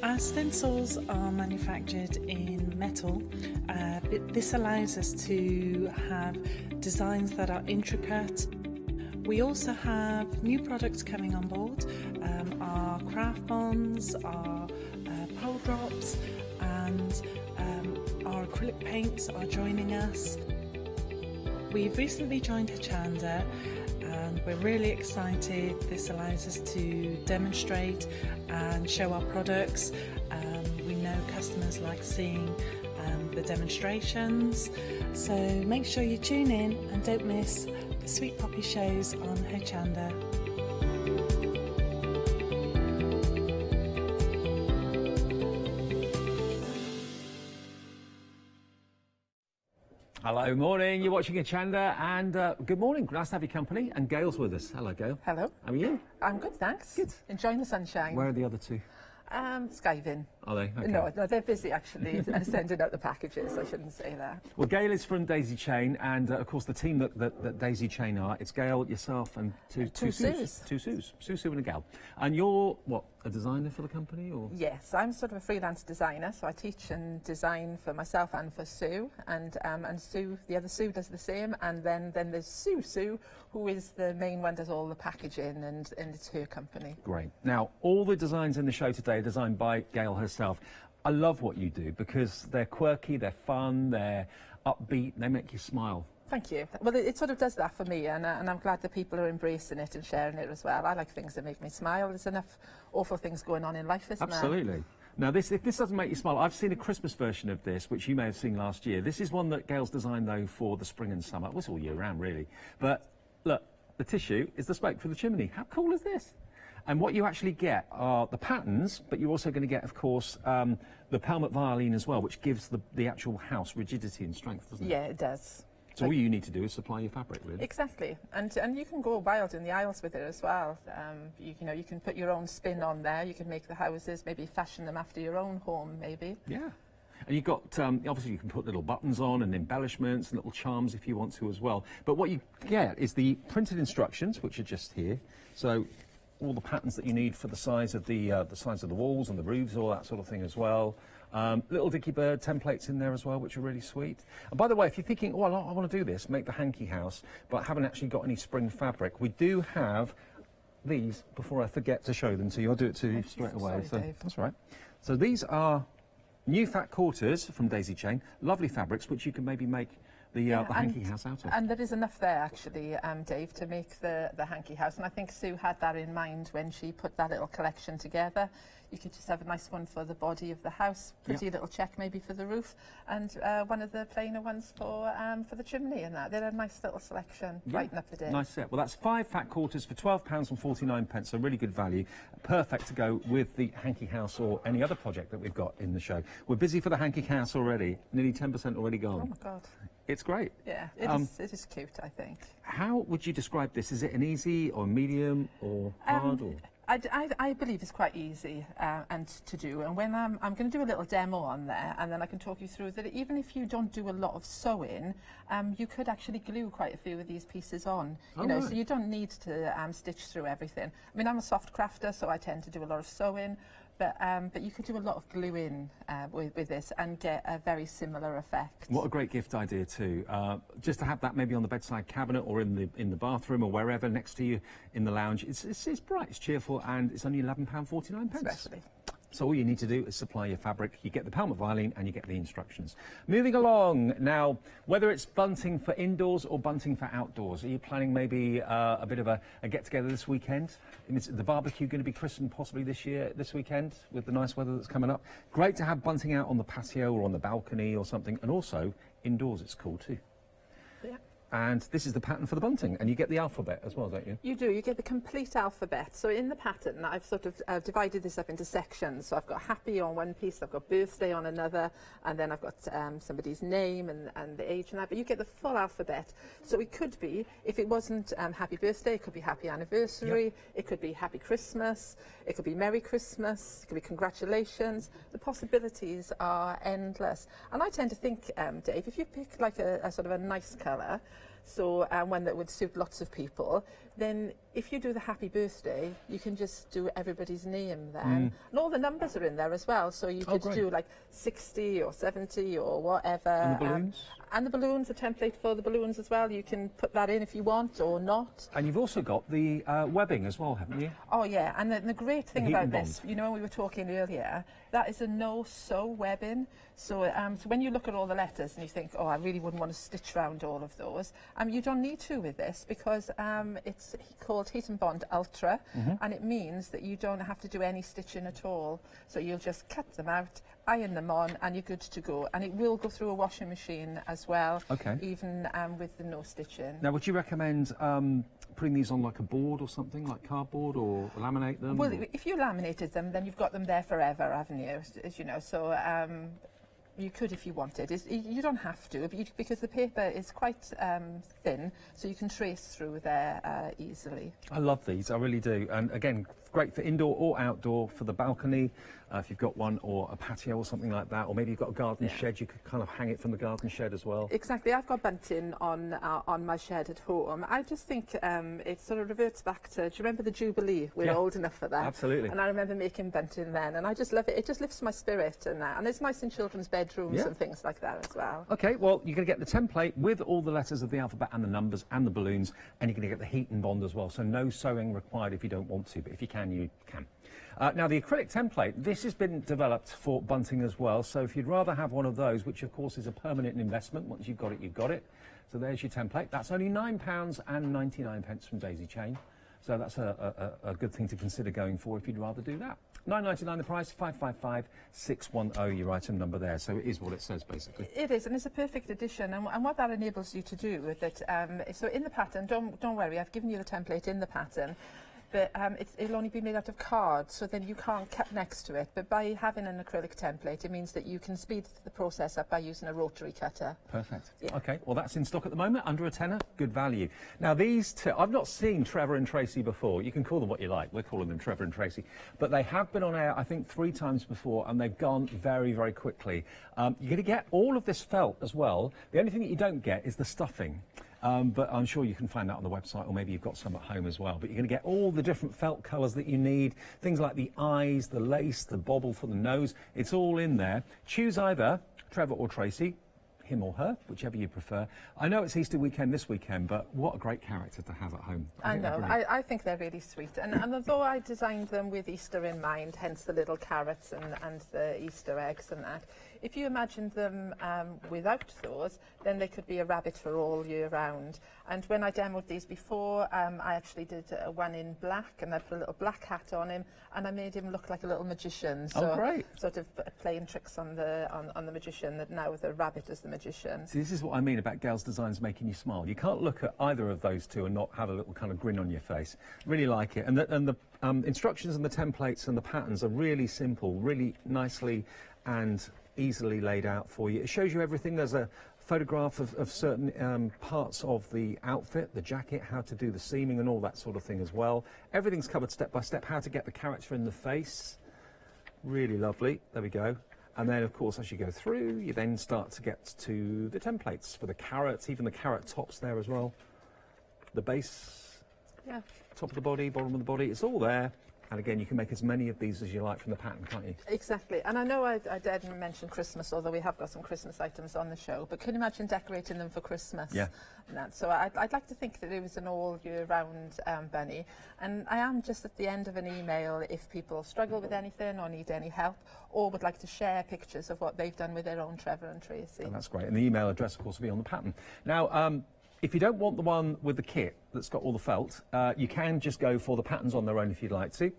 Our stencils are manufactured in metal. This allows us to have designs that are intricate. We also have new products coming on board, our craft bonds, our pole drops, and our acrylic paints are joining us. We've recently joined Hochanda and we're really excited. This allows us to demonstrate and show our products. We know customers like seeing the demonstrations, so make sure you tune in and don't miss the Sweet Poppy shows on Hochanda. Hello, morning. You're watching Hochanda, and good morning. Nice to have your company. And Gail's with us. Hello, Gail. Hello. How are you? I'm good, thanks. Good. Enjoying the sunshine. Where are the other two? Skiving. Are they? Okay. No, they're busy actually sending out the packages. I shouldn't say that. Well, Gail is from Daisy Chain, and of course the team that Daisy Chain are. It's Gail, yourself, and two Sues. Two Sues. Sue and a Gal. And you're what? A designer for the company, or? Yes, I'm sort of a freelance designer, so I teach and design for myself and for Sue, and Sue, the other Sue, does the same, and then there's Sue, who is the main one, does all the packaging, and it's her company. Great. Now, all the designs in the show today are designed by Gail herself. I love what you do because they're quirky, they're fun, they're upbeat, they make you smile. Thank you. Well, it sort of does that for me, and I'm glad that people are embracing it and sharing it as well. I like things that make me smile. There's enough awful things going on in life, isn't there? Absolutely. Now, if this doesn't make you smile, I've seen a Christmas version of this, which you may have seen last year. This is one that Gail's designed, though, for the spring and summer. Well, it's all year round, really. But look, the tissue is the smoke for the chimney. How cool is this? And what you actually get are the patterns, but you're also going to get, of course, the pelmet violin as well, which gives the actual house rigidity and strength, doesn't it? Yeah, it does. So all you need to do is supply your fabric, really. Exactly, and you can go wild in the aisles with it as well. You know, you can put your own spin on there. You can make the houses, maybe fashion them after your own home, maybe. Yeah, and you've got obviously you can put little buttons on and embellishments and little charms if you want to as well. But what you get is the printed instructions, which are just here. So all the patterns that you need for the size of the size of the walls and the roofs, all that sort of thing as well. Little Dicky Bird templates in there as well, which are really sweet. And by the way, if you're thinking, oh, I want to do this, make the hanky house, but haven't actually got any spring fabric, we do have these, before I forget to show them to you. I'll do it to you straight away. Sorry, Dave. That's right. So these are new fat quarters from Daisy Chain, lovely fabrics, which you can maybe make the hanky house out of. And there is enough there, actually, Dave, to make the hanky house. And I think Sue had that in mind when she put that little collection together. You could just have a nice one for the body of the house, pretty little check maybe for the roof, and one of the plainer ones for the chimney and that. They're a nice little selection, brighten up the day. Nice set. Well, that's 5 fat quarters for £12.49, so really good value. Perfect to go with the Hanky House or any other project that we've got in the show. We're busy for the Hanky House already, nearly 10% already gone. Oh my God. It's great. Yeah, it is cute, I think. How would you describe this? Is it an easy or medium or hard? Or? I believe it's quite easy and to do, and when I'm going to do a little demo on there, and then I can talk you through that. Even if you don't do a lot of sewing, you could actually glue quite a few of these pieces on. You know, so you don't need to stitch through everything. I mean, I'm a soft crafter, so I tend to do a lot of sewing. But you could do a lot of gluing with this and get a very similar effect. What a great gift idea too. Just to have that maybe on the bedside cabinet or in the bathroom or wherever next to you in the lounge. It's bright, it's cheerful, and it's only £11.49. Especially. So all you need to do is supply your fabric, you get the Palmer Violin and you get the instructions. Moving along, now, whether it's bunting for indoors or bunting for outdoors, are you planning maybe a bit of a get-together this weekend? Is the barbecue going to be christened possibly this weekend, with the nice weather that's coming up? Great to have bunting out on the patio or on the balcony or something, and also indoors it's cool too. Yeah. And this is the pattern for the bunting, and you get the alphabet as well, don't you? You do. You get the complete alphabet. So in the pattern, I've sort of divided this up into sections. So I've got happy on one piece, I've got birthday on another, and then I've got somebody's name and the age and that. But you get the full alphabet. So it could be, if it wasn't happy birthday, it could be happy anniversary, it could be happy Christmas, it could be Merry Christmas, it could be congratulations. The possibilities are endless. And I tend to think, Dave, if you pick like a sort of a nice colour, so one that would suit lots of people, then if you do the happy birthday, you can just do everybody's name then. And all the numbers are in there as well, so you could do like 60 or 70 or whatever. And the balloons? And the balloons, a template for the balloons as well. You can put that in if you want or not. And you've also got the webbing as well, haven't you? Oh yeah, and the great thing about this, you know, when we were talking earlier, that is a no-sew webbing. So, so when you look at all the letters and you think, oh, I really wouldn't want to stitch around all of those, you don't need to with this, because it's called Heat and Bond Ultra, and it means that you don't have to do any stitching at all. So you'll just cut them out, iron them on, and you're good to go. And it will go through a washing machine as well, even with the no stitching. Now, would you recommend putting these on like a board or something, like cardboard, or laminate them? Well, if you laminated them, then you've got them there forever, haven't you? As you know, so you could if you wanted. You don't have to, because the paper is quite thin, so you can trace through there easily. I love these, I really do. And again, great for indoor or outdoor, for the balcony, if you've got one, or a patio or something like that, or maybe you've got a garden shed, you could kind of hang it from the garden shed as well. Exactly, I've got bunting on my shed at home. I just think it sort of reverts back to, do you remember the Jubilee? We're old enough for that. Absolutely. And I remember making bunting then, and I just love it. It just lifts my spirit and that. And it's nice in children's bedrooms and things like that as well. Okay, well, you're going to get the template with all the letters of the alphabet and the numbers and the balloons, and you're going to get the heat and bond as well. So no sewing required if you don't want to, but if you can, you can. Now, the acrylic template, this has been developed for bunting as well. So if you'd rather have one of those, which of course is a permanent investment, once you've got it, you've got it. So there's your template. That's only £9.99 from Daisy Chain. So that's a good thing to consider going for if you'd rather do that. £9.99 the price, 555610, your item number there. So it is what it says, basically. It is, and it's a perfect addition. And what that enables you to do with it, so in the pattern, don't worry, I've given you the template in the pattern. But it'll only be made out of card, so then you can't cut next to it. But by having an acrylic template, it means that you can speed the process up by using a rotary cutter. Perfect. Yeah. Okay, well, that's in stock at the moment, under a tenner, good value. Now, these two, I've not seen Trevor and Tracy before. You can call them what you like. We're calling them Trevor and Tracy. But they have been on air, I think, 3 times before, and they've gone very, very quickly. You're going to get all of this felt as well. The only thing that you don't get is the stuffing. But I'm sure you can find that on the website, or maybe you've got some at home as well. But you're going to get all the different felt colours that you need, things like the eyes, the lace, the bobble for the nose. It's all in there. Choose either Trevor or Tracy. him or her, whichever you prefer. I know it's Easter weekend this weekend, but what a great character to have at home. I know, I think they're really sweet. And although I designed them with Easter in mind, hence the little carrots and the Easter eggs and that, if you imagined them without those, then they could be a rabbit for all year round. And when I demoed these before, I actually did one in black, and I put a little black hat on him, and I made him look like a little magician. So oh, great. Sort of playing tricks on the magician, that now the rabbit is the magician. See, this is what I mean about Gail's designs making you smile. You can't look at either of those two and not have a little kind of grin on your face. Really like it. And the instructions and the templates and the patterns are really simple, really nicely and easily laid out for you. It shows you everything. There's a photograph of certain parts of the outfit, the jacket, how to do the seaming and all that sort of thing as well. Everything's covered step by step, how to get the character in the face. Really lovely. There we go. And then, of course, as you go through, you then start to get to the templates for the carrots, even the carrot tops there as well. The base, yeah, top of the body, bottom of the body, it's all there. And again, you can make as many of these as you like from the pattern, can't you? Exactly. And I know I didn't mention Christmas, although we have got some Christmas items on the show. But can you imagine decorating them for Christmas? Yeah. And that? So I'd like to think that it was an all-year-round bunny. And I am just at the end of an email if people struggle with anything or need any help, or would like to share pictures of what they've done with their own Trevor and Tracy. And that's great. And the email address, of course, will be on the pattern. Now, if you don't want the one with the kit that's got all the felt, you can just go for the patterns on their own if you'd like to.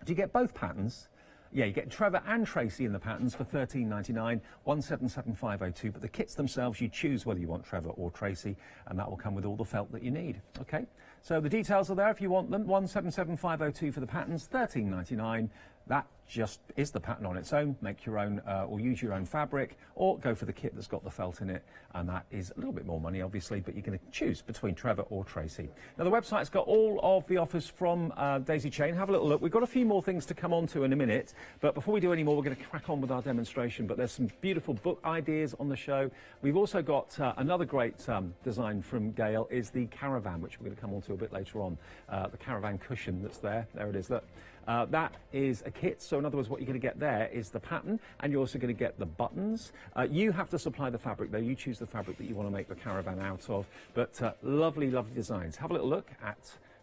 Do you get both patterns? Yeah, you get Trevor and Tracy in the patterns for $13.99, 177502. But the kits themselves, you choose whether you want Trevor or Tracy, and that will come with all the felt that you need. Okay, so the details are there if you want them. 177502 for the patterns, $13.99. That just is the pattern on its own. Make your own or use your own fabric, or go for the kit that's got the felt in it, and that is a little bit more money obviously, but you're going to choose between Trevor or Tracy. Now the website's got all of the offers from Daisy Chain. Have a little look. We've got a few more things to come on to in a minute, but before we do any more, we're going to crack on with our demonstration. But there's some beautiful book ideas on the show. We've also got another great design from Gail, is the caravan, which we're going to come on to a bit later on. The caravan cushion that's there. There it is. Look. That is a kit, so in other words what you're going to get there is the pattern, and you're also going to get the buttons. You have to supply the fabric though, you choose the fabric that you want to make the caravan out of, but lovely, lovely designs. Have a little look at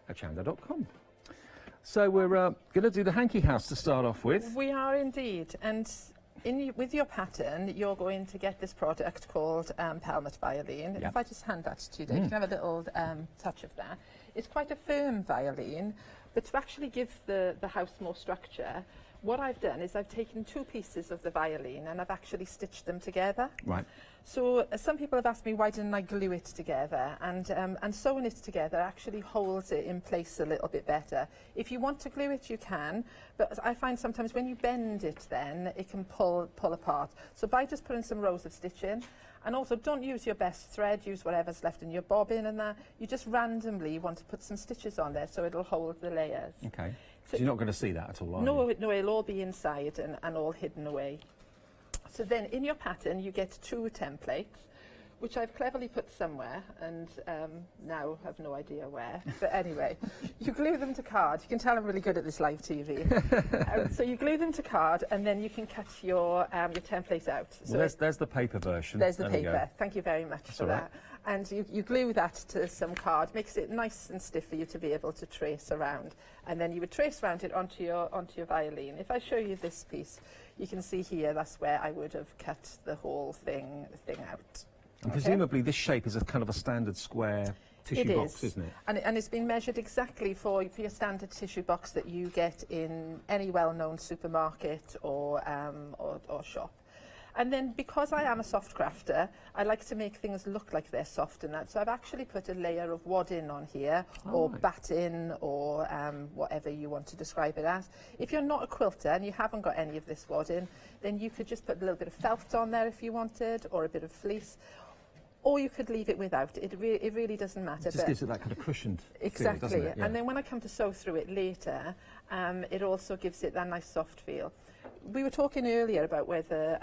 hochanda.com. So we're going to do the hanky house to start off with. We are indeed, and with your pattern you're going to get this product called Pelmet Violin. Yep. If I just hand that to you, Dave, you can have a little touch of that. It's quite a firm violin, but to actually give the house more structure, what I've done is I've taken two pieces of the violin and I've actually stitched them together. Right. So some people have asked me why didn't I glue it together, and sewing it together actually holds it in place a little bit better. If you want to glue it, you can, but I find sometimes when you bend it, then it can pull apart. So by just putting some rows of stitch in, and also don't use your best thread, use whatever's left in your bobbin and that. You just randomly want to put some stitches on there so it'll hold the layers. Okay. So you're not going to see that at all, are you? No, it'll all be inside and all hidden away. So then in your pattern you get two templates, which I've cleverly put somewhere, and now have no idea where. But anyway, you glue them to card. You can tell I'm really good at this live TV. So you glue them to card, and then you can cut your template out. So well, there's the paper version. There's the paper. Thank you very much for that. And you glue that to some card, makes it nice and stiff for you to be able to trace around. And then you would trace around it onto your violin. If I show you this piece, you can see here that's where I would have cut the whole thing out. And presumably this shape is a kind of a standard square tissue box, isn't it? And it's been measured exactly for your standard tissue box that you get in any well-known supermarket or shop. And then because I am a soft crafter, I like to make things look like they're soft and that. So I've actually put a layer of wadding on here, or batting, or whatever you want to describe it as. If you're not a quilter and you haven't got any of this wadding, then you could just put a little bit of felt on there if you wanted, or a bit of fleece. Or you could leave it without. It really doesn't matter. It just gives it that kind of cushioned exactly feel, doesn't it? Yeah. And then when I come to sew through it later, it also gives it that nice soft feel. We were talking earlier about whether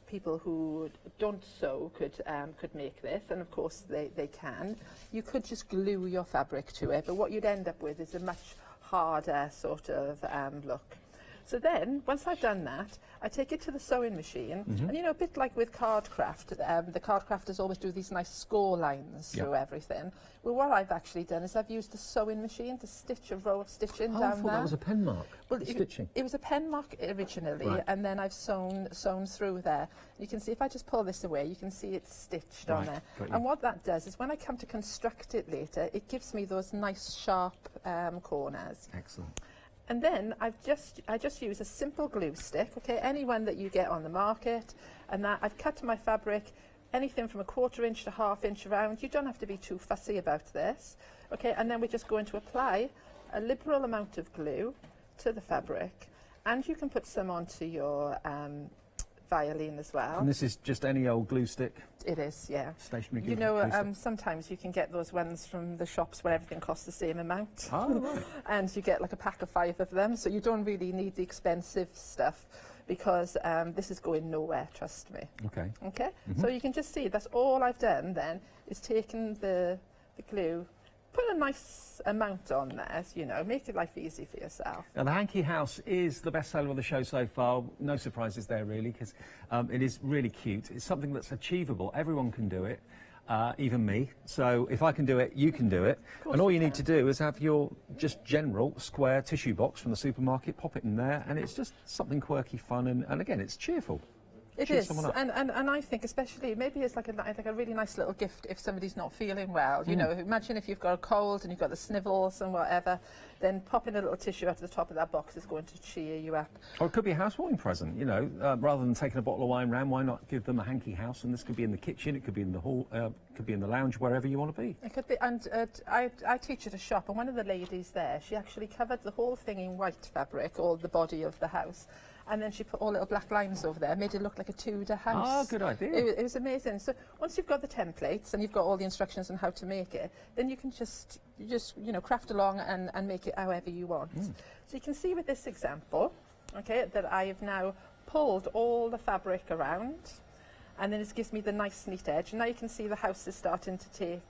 people who don't sew could make this, and of course they can. You could just glue your fabric to it, but what you'd end up with is a much harder sort of look. So then, once I've done that, I take it to the sewing machine, and you know, a bit like with card craft, the card crafters always do these nice score lines through everything. Well, what I've actually done is I've used the sewing machine to stitch a row of stitching down I thought there. that was a pen mark. Well, stitching. It was a pen mark originally, and then I've sewn through there. You can see, if I just pull this away, you can see it's stitched on there. And what that does is when I come to construct it later, it gives me those nice sharp corners. Excellent. And then I just use a simple glue stick, okay, any one that you get on the market, and that I've cut my fabric anything from 1/4 inch to 1/2 inch around. You don't have to be too fussy about this, okay, and then we're just going to apply a liberal amount of glue to the fabric, and you can put some onto your violin as well. And this is just any old glue stick? It is, yeah. Stationary glue. You know, sometimes you can get those ones from the shops where everything costs the same amount. Oh, right. And you get like a pack of 5 of them, so you don't really need the expensive stuff, because this is going nowhere, trust me. Okay. Okay? So you can just see, that's all I've done then, is taken the glue, put a nice amount on there, you know, make your life easy for yourself. Now, the Hanky House is the best seller of the show so far. No surprises there, really, because it is really cute. It's something that's achievable. Everyone can do it, even me. So if I can do it, you can do it. And all you need to do is have your just general square tissue box from the supermarket, pop it in there, and it's just something quirky, fun, and again, it's cheerful. It is, and I think especially maybe it's like a really nice little gift if somebody's not feeling well. You know, imagine if you've got a cold and you've got the snivels and whatever, then popping a little tissue out of the top of that box is going to cheer you up. Or it could be a housewarming present, you know, rather than taking a bottle of wine round, why not give them a Hanky House? And this could be in the kitchen, it could be in the hall, could be in the lounge, wherever you want to be. It could be, and I teach at a shop, and one of the ladies there, she actually covered the whole thing in white fabric, all the body of the house. And then she put all little black lines over there, made it look like a Tudor house. Oh, good idea. It was amazing. So once you've got the templates and you've got all the instructions on how to make it, then you can just you know, craft along and make it however you want. So you can see with this example, okay, that I have now pulled all the fabric around, and then it gives me the nice neat edge. And now you can see the house is starting to take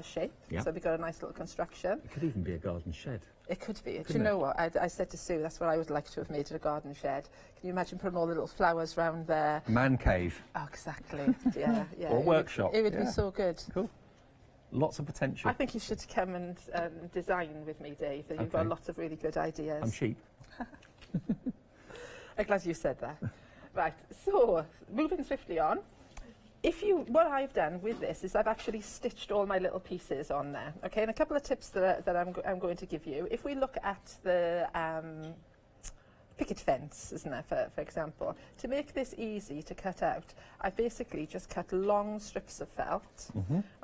shape. So we've got a nice little construction. It could even be a garden shed. It could be. Do you know what? I said to Sue, that's what I would like to have made it, a garden shed. Can you imagine putting all the little flowers round there? Man cave. Oh, exactly. Yeah, yeah. Or workshop. It would be so good. Cool. Lots of potential. I think you should come and design with me, Dave. You've got lots of really good ideas. I'm cheap. I'm glad you said that. Right, so moving swiftly on. What I've done with this is I've actually stitched all my little pieces on there, okay? And a couple of tips that I'm going to give you. If we look at the picket fence, isn't there, for example, to make this easy to cut out, I've basically just cut long strips of felt,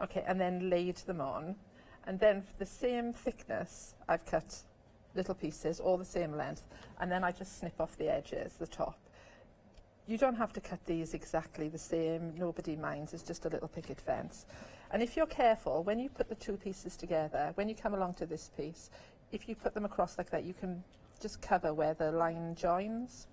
okay, and then laid them on. And then for the same thickness, I've cut little pieces, all the same length, and then I just snip off the edges, the top. You don't have to cut these exactly the same, nobody minds, it's just a little picket fence. And if you're careful, when you put the two pieces together, when you come along to this piece, if you put them across like that, you can just cover where the line joins.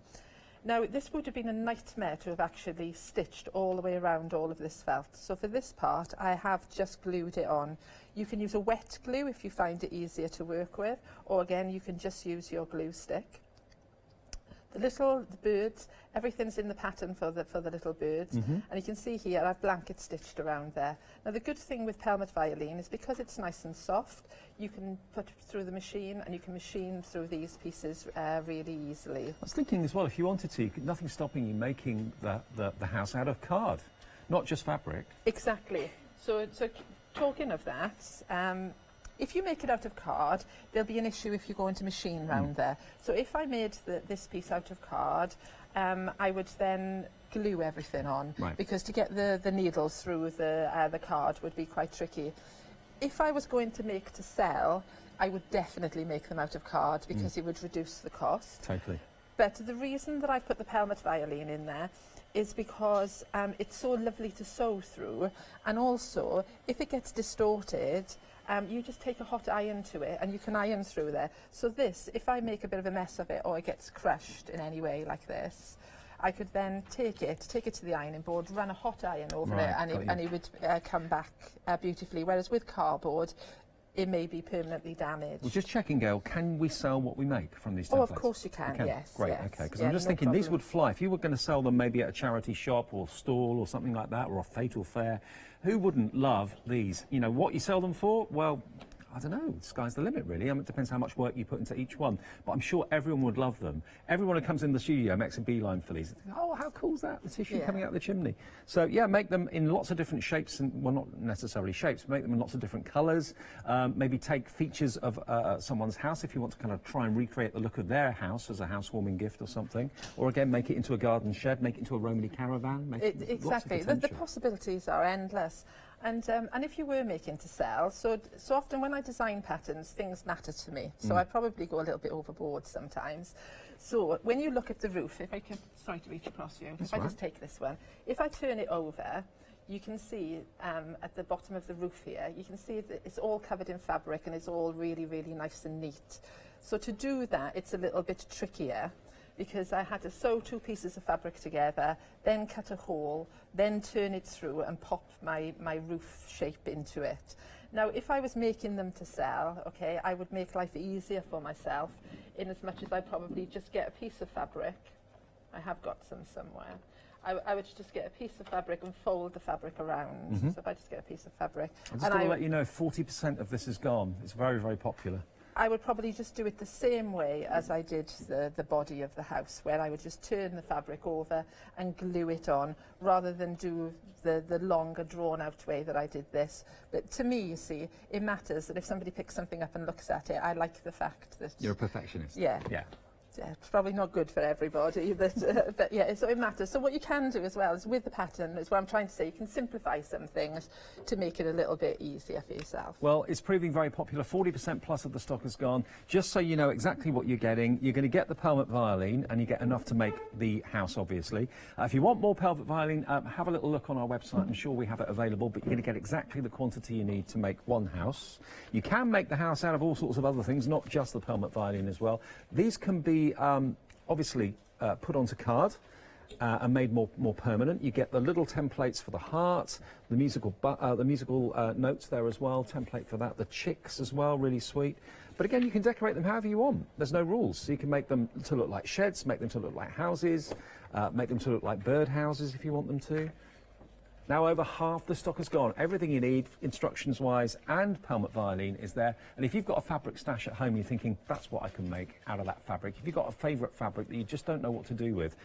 Now, this would have been a nightmare to have actually stitched all the way around all of this felt. So for this part, I have just glued it on. You can use a wet glue if you find it easier to work with, or again, you can just use your glue stick. The birds, everything's in the pattern for the little birds, and you can see here I've blanket stitched around there. Now the good thing with pelmet violin is because it's nice and soft, you can put it through the machine and you can machine through these pieces really easily. I was thinking as well, if you wanted to, nothing's stopping you making the house out of card, not just fabric. Exactly. So talking of that, if you make it out of card, there'll be an issue if you go into machine round there. So if I made this piece out of card, I would then glue everything on, because to get the needles through the card would be quite tricky. If I was going to make to sell, I would definitely make them out of card because it would reduce the cost. Totally. But the reason that I've put the pelmet violin in there is because it's so lovely to sew through, and also if it gets distorted, you just take a hot iron to it and you can iron through there. So this, if I make a bit of a mess of it or it gets crushed in any way like this, I could then take it to the ironing board, run a hot iron over it, and it would come back beautifully. Whereas with cardboard, it may be permanently damaged. Well, just checking, Gail, can we sell what we make from these templates? Oh, of course you can, yes. Great, yes. okay, because Yeah, I'm just no thinking these problem. would fly. If you were going to sell them maybe at a charity shop or stall or something like that, or a fatal fair, who wouldn't love these? You know, what you sell them for? Well, I don't know, sky's the limit really. I mean, it depends how much work you put into each one, but I'm sure everyone would love them. Everyone who comes in the studio makes a beeline for these. Oh, how cool is that? The tissue coming out the chimney. So yeah, make them in lots of different shapes, and well, not necessarily shapes, make them in lots of different colours. Maybe take features of someone's house if you want to kind of try and recreate the look of their house as a housewarming gift or something. Or again, make it into a garden shed, make it into a Romany caravan. Exactly, the possibilities are endless. And if you were making to sell, so often when I design patterns, things matter to me. So I probably go a little bit overboard sometimes. So when you look at the roof, if I can, sorry to reach across you, if I just take this one, if I turn it over, you can see at the bottom of the roof here, you can see that it's all covered in fabric and it's all really, really nice and neat. So to do that, it's a little bit trickier, because I had to sew 2 pieces of fabric together, then cut a hole, then turn it through and pop my roof shape into it. Now, if I was making them to sell, okay, I would make life easier for myself, in as much as I probably just get a piece of fabric. I have got some somewhere. I would just get a piece of fabric and fold the fabric around. So if I just get a piece of fabric. I'm just going to let you know 40% of this is gone. It's very, very popular. I would probably just do it the same way as I did the body of the house, where I would just turn the fabric over and glue it on, rather than do the longer drawn-out way that I did this. But to me, you see, it matters that if somebody picks something up and looks at it, I like the fact that... You're a perfectionist. Yeah. Yeah. Yeah, it's probably not good for everybody, but yeah, so it matters. So what you can do as well is with the pattern, is what I'm trying to say, you can simplify some things to make it a little bit easier for yourself. Well, it's proving very popular. 40% plus of the stock has gone. Just so you know exactly what you're getting, you're going to get the pelmet violin, and you get enough to make the house, obviously. If you want more pelmet violin, have a little look on our website. I'm sure we have it available, but you're going to get exactly the quantity you need to make one house. You can make the house out of all sorts of other things, not just the pelmet violin as well. These can be obviously put onto card and made more permanent. You get the little templates for the heart, the musical notes there as well, template for that, the chicks as well, really sweet. But again, you can decorate them however you want. There's no rules. So you can make them to look like sheds, make them to look like houses, make them to look like bird houses if you want them to. Now over half the stock has gone. Everything you need, instructions-wise, and pelmet violin is there. And if you've got a fabric stash at home, you're thinking, that's what I can make out of that fabric. If you've got a favourite fabric that you just don't know what to do with,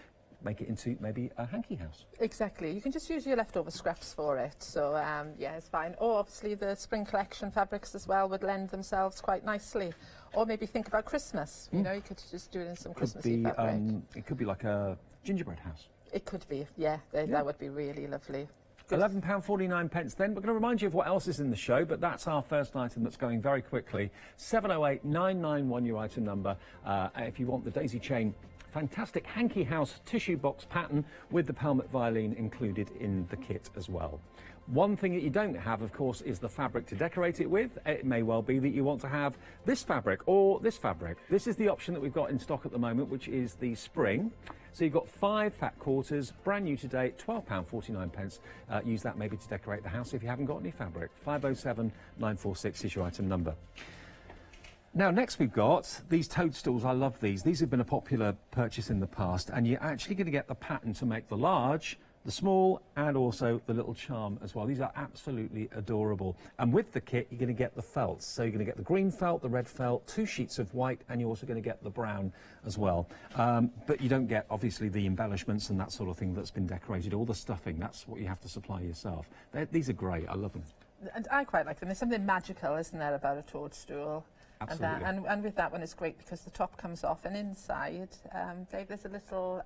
make it into maybe a hanky house. Exactly. You can just use your leftover scraps for it. So, yeah, it's fine. Or obviously the spring collection fabrics as well would lend themselves quite nicely. Or maybe think about Christmas. You know, you could just do it in some Christmassy fabric. It could be like a gingerbread house. It could be, yeah. That would be really lovely. £11.49 then. We're going to remind you of what else is in the show, but that's our first item that's going very quickly. 708 991, your item number. If you want the daisy chain, fantastic hanky house tissue box pattern with the pelmet violin included in the kit as well. One thing that you don't have, of course, is the fabric to decorate it with. It may well be that you want to have this fabric or this fabric. This is the option that we've got in stock at the moment, which is the spring. So you've got 5 fat quarters, brand new today, £12.49. Use that maybe to decorate the house if you haven't got any fabric. 507 946 is your item number. Now, next we've got these toadstools. I love these. These have been a popular purchase in the past, and you're actually going to get the pattern to make the large, the small, and also the little charm as well. These are absolutely adorable. And with the kit, you're going to get the felts. So you're going to get the green felt, the red felt, 2 sheets of white, and you're also going to get the brown as well. But you don't get, obviously, the embellishments and that sort of thing that's been decorated, all the stuffing. That's what you have to supply yourself. These are great. I love them. And I quite like them. There's something magical, isn't there, about a toadstool? Absolutely. And with that one, it's great because the top comes off, and inside, Dave, there's a little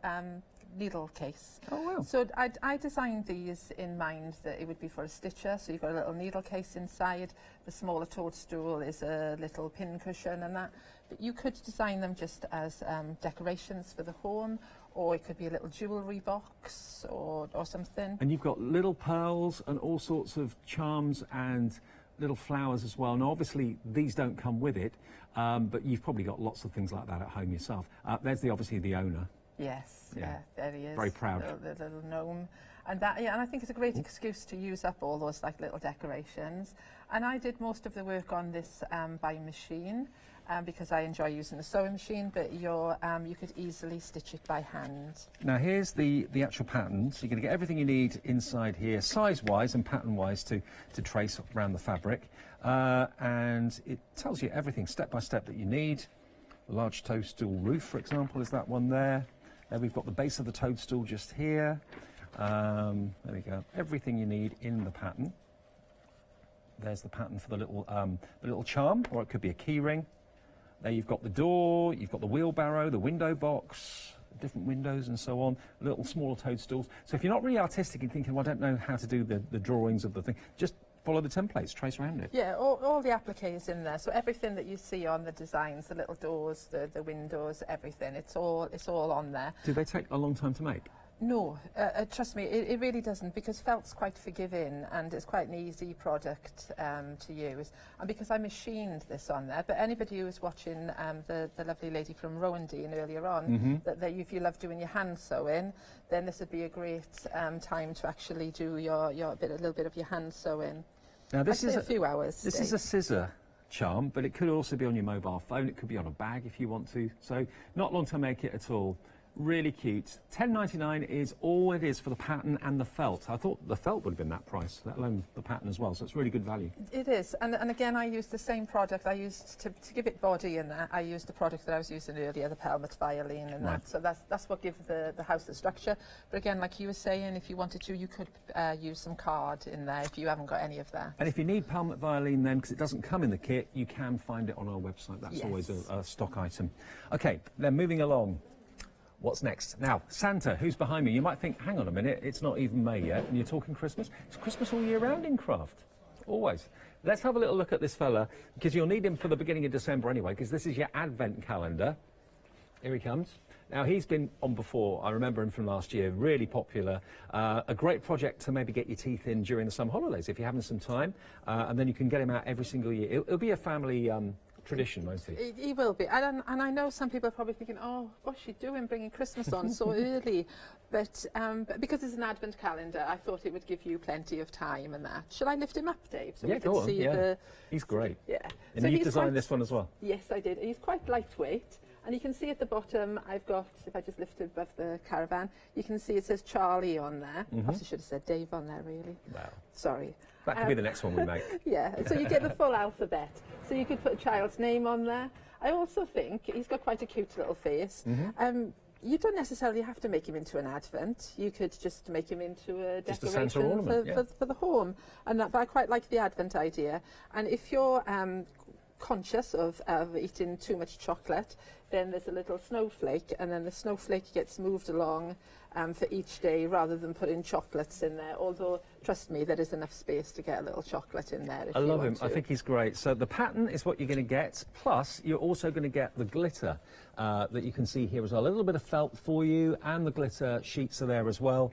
needle case. Oh, wow. So I designed these in mind that it would be for a stitcher, so you've got a little needle case inside. The smaller toadstool is a little pin cushion and that. But you could design them just as decorations for the home, or it could be a little jewellery box or something. And you've got little pearls and all sorts of charms and little flowers as well. Now, obviously, these don't come with it, but you've probably got lots of things like that at home yourself. There's obviously the owner. Yes, Yeah. yeah, there he is. Very proud. The little gnome. And that, yeah, and I think it's a great excuse to use up all those like little decorations. And I did most of the work on this by machine because I enjoy using the sewing machine, but you could easily stitch it by hand. Now here's the actual pattern. So you're going to get everything you need inside here, size-wise and pattern-wise, to trace around the fabric. And it tells you everything step by step that you need. The large toadstool roof, for example, is that one there. There we've got the base of the toadstool just here. There we go. Everything you need in the pattern. There's the pattern for the little charm, or it could be a key ring. There you've got the door, you've got the wheelbarrow, the window box, different windows and so on, little smaller toadstools. So if you're not really artistic and thinking, well, I don't know how to do the drawings of the thing, just follow the templates, trace around it. Yeah, all the appliques in there. So everything that you see on the designs, the little doors, the windows, everything, it's all on there. Do they take a long time to make? No, trust me, it really doesn't, because felt's quite forgiving and it's quite an easy product to use. And because I machined this on there, but anybody who was watching the lovely lady from Rowan-Dean earlier on, that if you love doing your hand sewing, then this would be a great time to actually do a little bit of your hand sewing. Now this is a few hours. This is a scissor charm, but it could also be on your mobile phone. It could be on a bag if you want to. So not long to make it at all. Really cute. $10.99 is all it is for the pattern and the felt. I thought the felt would have been that price, let alone the pattern as well, so it's really good value. It is, and again I used the same product. I used, to give it body in that, I used the product that I was using earlier, the pelmet violin and that, so that's what gives the house the structure. But again, like you were saying, if you wanted to, you could use some card in there if you haven't got any of that. And if you need pelmet violin then, because it doesn't come in the kit, you can find it on our website. That's always a stock item. Okay, then moving along. What's next? Now, Santa, who's behind me? You might think, hang on a minute, it's not even May yet, and you're talking Christmas. It's Christmas all year round in craft. Always. Let's have a little look at this fella, because you'll need him for the beginning of December anyway, because this is your advent calendar. Here he comes. Now, he's been on before. I remember him from last year. Really popular. A great project to maybe get your teeth in during the summer holidays if you're having some time. And then you can get him out every single year. It'll be a family tradition, won't he? He will be, and I know some people are probably thinking, oh, what's she doing bringing Christmas on so early? But because it's an advent calendar, I thought it would give you plenty of time and that. Shall I lift him up, Dave? So we can go on. see He's great. Yeah. And so you've designed this one as well? Yes, I did. He's quite lightweight. And you can see at the bottom, I've got, if I just lift it above the caravan, you can see it says Charlie on there. Perhaps I should have said Dave on there, really. Wow. Sorry. That could be the next one we make. Yeah, so you get the full alphabet. So you could put a child's name on there. I also think he's got quite a cute little face. You don't necessarily have to make him into an advent. You could just make him into a decoration for the home. And that, but I quite like the advent idea. And if you're conscious of eating too much chocolate, then there's a little snowflake, and then the snowflake gets moved along for each day rather than putting chocolates in there. Although, trust me, there is enough space to get a little chocolate in there. I love him. I think he's great. So the pattern is what you're going to get, plus you're also going to get the glitter that you can see here as well. A little bit of felt for you, and the glitter sheets are there as well.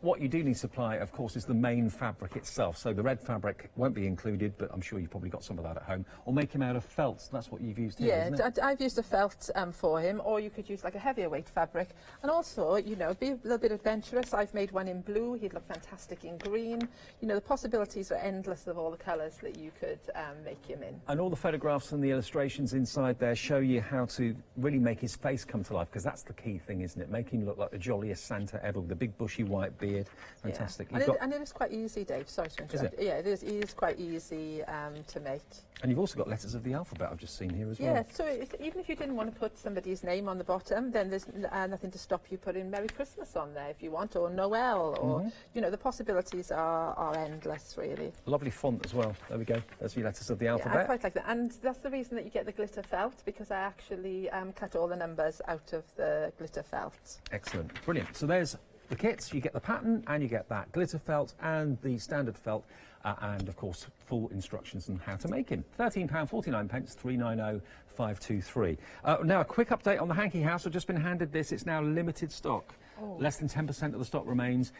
What you do need to supply, of course, is the main fabric itself. So the red fabric won't be included, but I'm sure you've probably got some of that at home. Or make him out of felt. That's what you've used here, isn't it? I've used a felt for him, or you could use like a heavier weight fabric. And also, you know, be a little bit adventurous. I've made one in blue. He'd look fantastic in green. You know, the possibilities are endless of all the colours that you could make him in. And all the photographs and the illustrations inside there show you how to really make his face come to life, because that's the key thing, isn't it? Make him look like the jolliest Santa ever with the big bushy white beard. Fantastic. Yeah. And it is quite easy, Dave. Sorry to interrupt. Is it? Yeah, it is quite easy to make. And you've also got letters of the alphabet I've just seen here as well. Yeah, so even if you didn't want to put somebody's name on the bottom, then there's nothing to stop you putting Merry Christmas on there if you want, or Noel, or, you know, the possibilities are endless, really. Lovely font as well. There we go. There's your letters of the alphabet. Yeah, I quite like that. And that's the reason that you get the glitter felt, because I actually cut all the numbers out of the glitter felt. Excellent. Brilliant. So there's the kits. You get the pattern, and you get that glitter felt and the standard felt. And of course, full instructions on how to make him. £13.49, 390-523. Now, a quick update on the Hanky House. I've just been handed this. It's now limited stock. Less than 10% of the stock remains.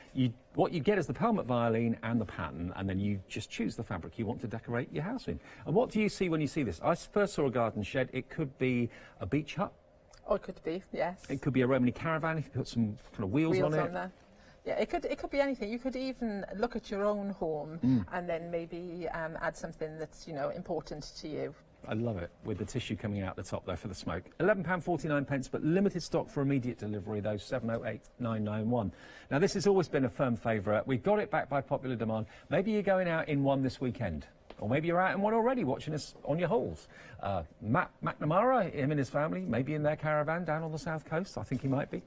What you get is the pelmet violin and the pattern, and then you just choose the fabric you want to decorate your house in. And what do you see when you see this? I first saw a garden shed. It could be a beach hut. Oh, it could be, yes. It could be a Romany caravan if you put some kind of wheels on it. There. Yeah, it could be anything. You could even look at your own home and then maybe add something that's, you know, important to you. I love it, with the tissue coming out the top there for the smoke. £11.49, but limited stock for immediate delivery, though, 708-991. Now, this has always been a firm favourite. We got it back by popular demand. Maybe you're going out in one this weekend. Or maybe you're out in one already, watching us on your holes. Matt McNamara, him and his family, maybe in their caravan down on the south coast. I think he might be.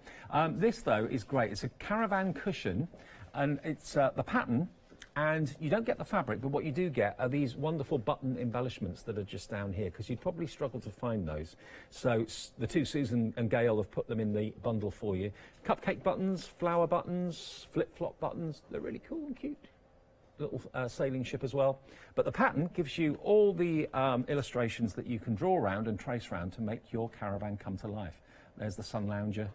This, though, is great. It's a caravan cushion, and it's the pattern, and you don't get the fabric, but what you do get are these wonderful button embellishments that are just down here, because you'd probably struggle to find those. So the two Susan and Gail have put them in the bundle for you. Cupcake buttons, flower buttons, flip-flop buttons. They're really cool and cute. Little sailing ship as well, but the pattern gives you all the illustrations that you can draw around and trace around to make your caravan come to life. There's the sun lounger,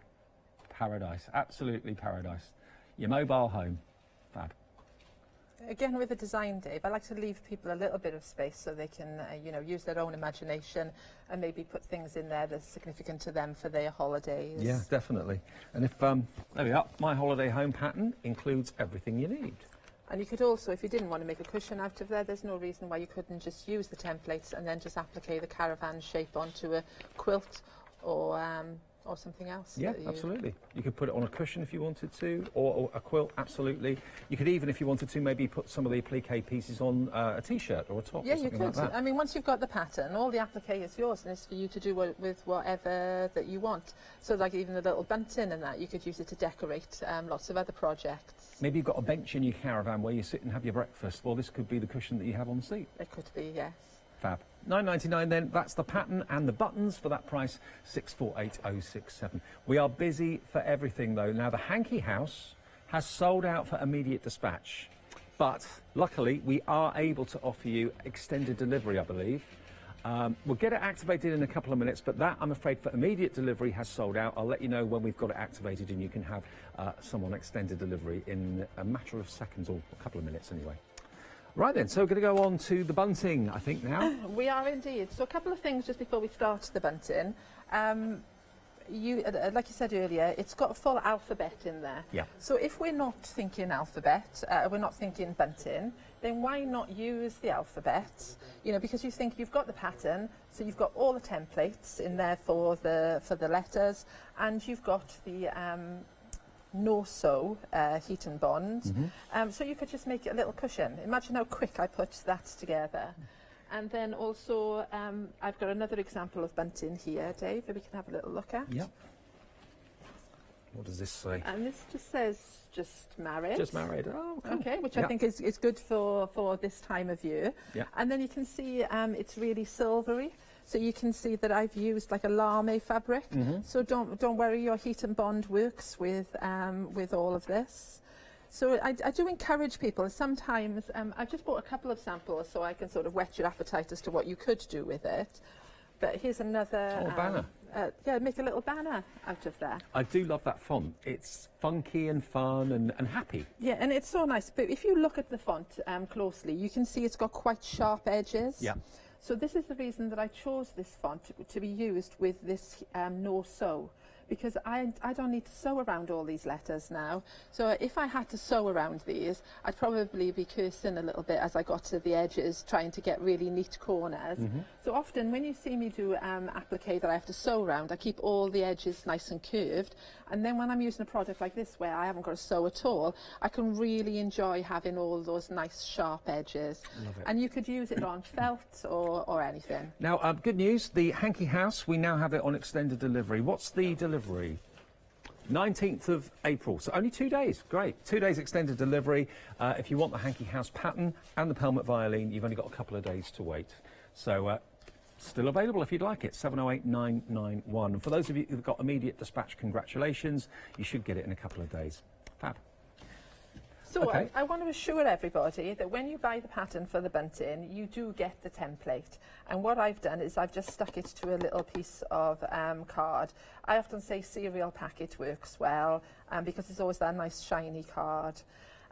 paradise, absolutely paradise. Your mobile home, fab. Again, with the design, Dave, I like to leave people a little bit of space so they can, you know, use their own imagination and maybe put things in there that's significant to them for their holidays. Yeah, definitely. And if there we are, my holiday home pattern includes everything you need. And you could also, if you didn't want to make a cushion out of there, there's no reason why you couldn't just use the templates and then just apply the caravan shape onto a quilt or something else. Yeah, absolutely. You could put it on a cushion if you wanted to, or a quilt, absolutely. You could even, if you wanted to, maybe put some of the applique pieces on a T-shirt or a top or something like that. I mean, once you've got the pattern, all the applique is yours, and it's for you to do with whatever that you want. So like even the little bunting and that, you could use it to decorate lots of other projects. Maybe you've got a bench in your caravan where you sit and have your breakfast. Well, this could be the cushion that you have on the seat. It could be, yes. Fab. £9.99 then, that's the pattern and the buttons for that price, 648067. We are busy for everything though. Now the Hanky House has sold out for immediate dispatch, but luckily we are able to offer you extended delivery, I believe. We'll get it activated in a couple of minutes, but that, I'm afraid, for immediate delivery has sold out. I'll let you know when we've got it activated and you can have some on extended delivery in a matter of seconds, or a couple of minutes anyway. Right then, so we're going to go on to the bunting, I think, now. We are indeed. So a couple of things just before we start the bunting. Like you said earlier, it's got a full alphabet in there. Yeah. So if we're not thinking alphabet, we're not thinking bunting, then why not use the alphabet? You know, because you think you've got the pattern, so you've got all the templates in there for the letters, and you've got the no-sew heat and bond. So you could just make it a little cushion. Imagine how quick I put that together. And then also, I've got another example of bunting here, Dave, that we can have a little look at. Yep. What does this say? And this just says, just married. Just married. Oh, cool. Okay, which I think is good for this time of year. Yeah. And then you can see it's really silvery. So you can see that I've used like a lame fabric. So don't worry, your heat and bond works with all of this. So I do encourage people. Sometimes I've just bought a couple of samples so I can sort of whet your appetite as to what you could do with it. But here's another banner. Yeah, make a little banner out of there. I do love that font. It's funky and fun and happy. Yeah, and it's so nice. But if you look at the font closely, you can see it's got quite sharp edges. Yeah. So this is the reason that I chose this font to be used with this no-sew, because I don't need to sew around all these letters now. So if I had to sew around these, I'd probably be cursing a little bit as I got to the edges, trying to get really neat corners. So often when you see me do applique that I have to sew around, I keep all the edges nice and curved. And then when I'm using a product like this where I haven't got to sew at all, I can really enjoy having all those nice sharp edges. Love it. And you could use it on felt or anything. Now, good news, the Hanky House, we now have it on extended delivery. What's the delivery? 19th of April, so only 2 days. Great. 2 days extended delivery. If you want the Hanky House pattern and the Pelmet violin, you've only got a couple of days to wait. So still available if you'd like it, 708-991. And for those of you who've got immediate dispatch, congratulations. You should get it in a couple of days. Fab. So Okay. I want to assure everybody that when you buy the pattern for the bunting, you do get the template. And what I've done is I've just stuck it to a little piece of card. I often say cereal packet works well because it's always that nice shiny card.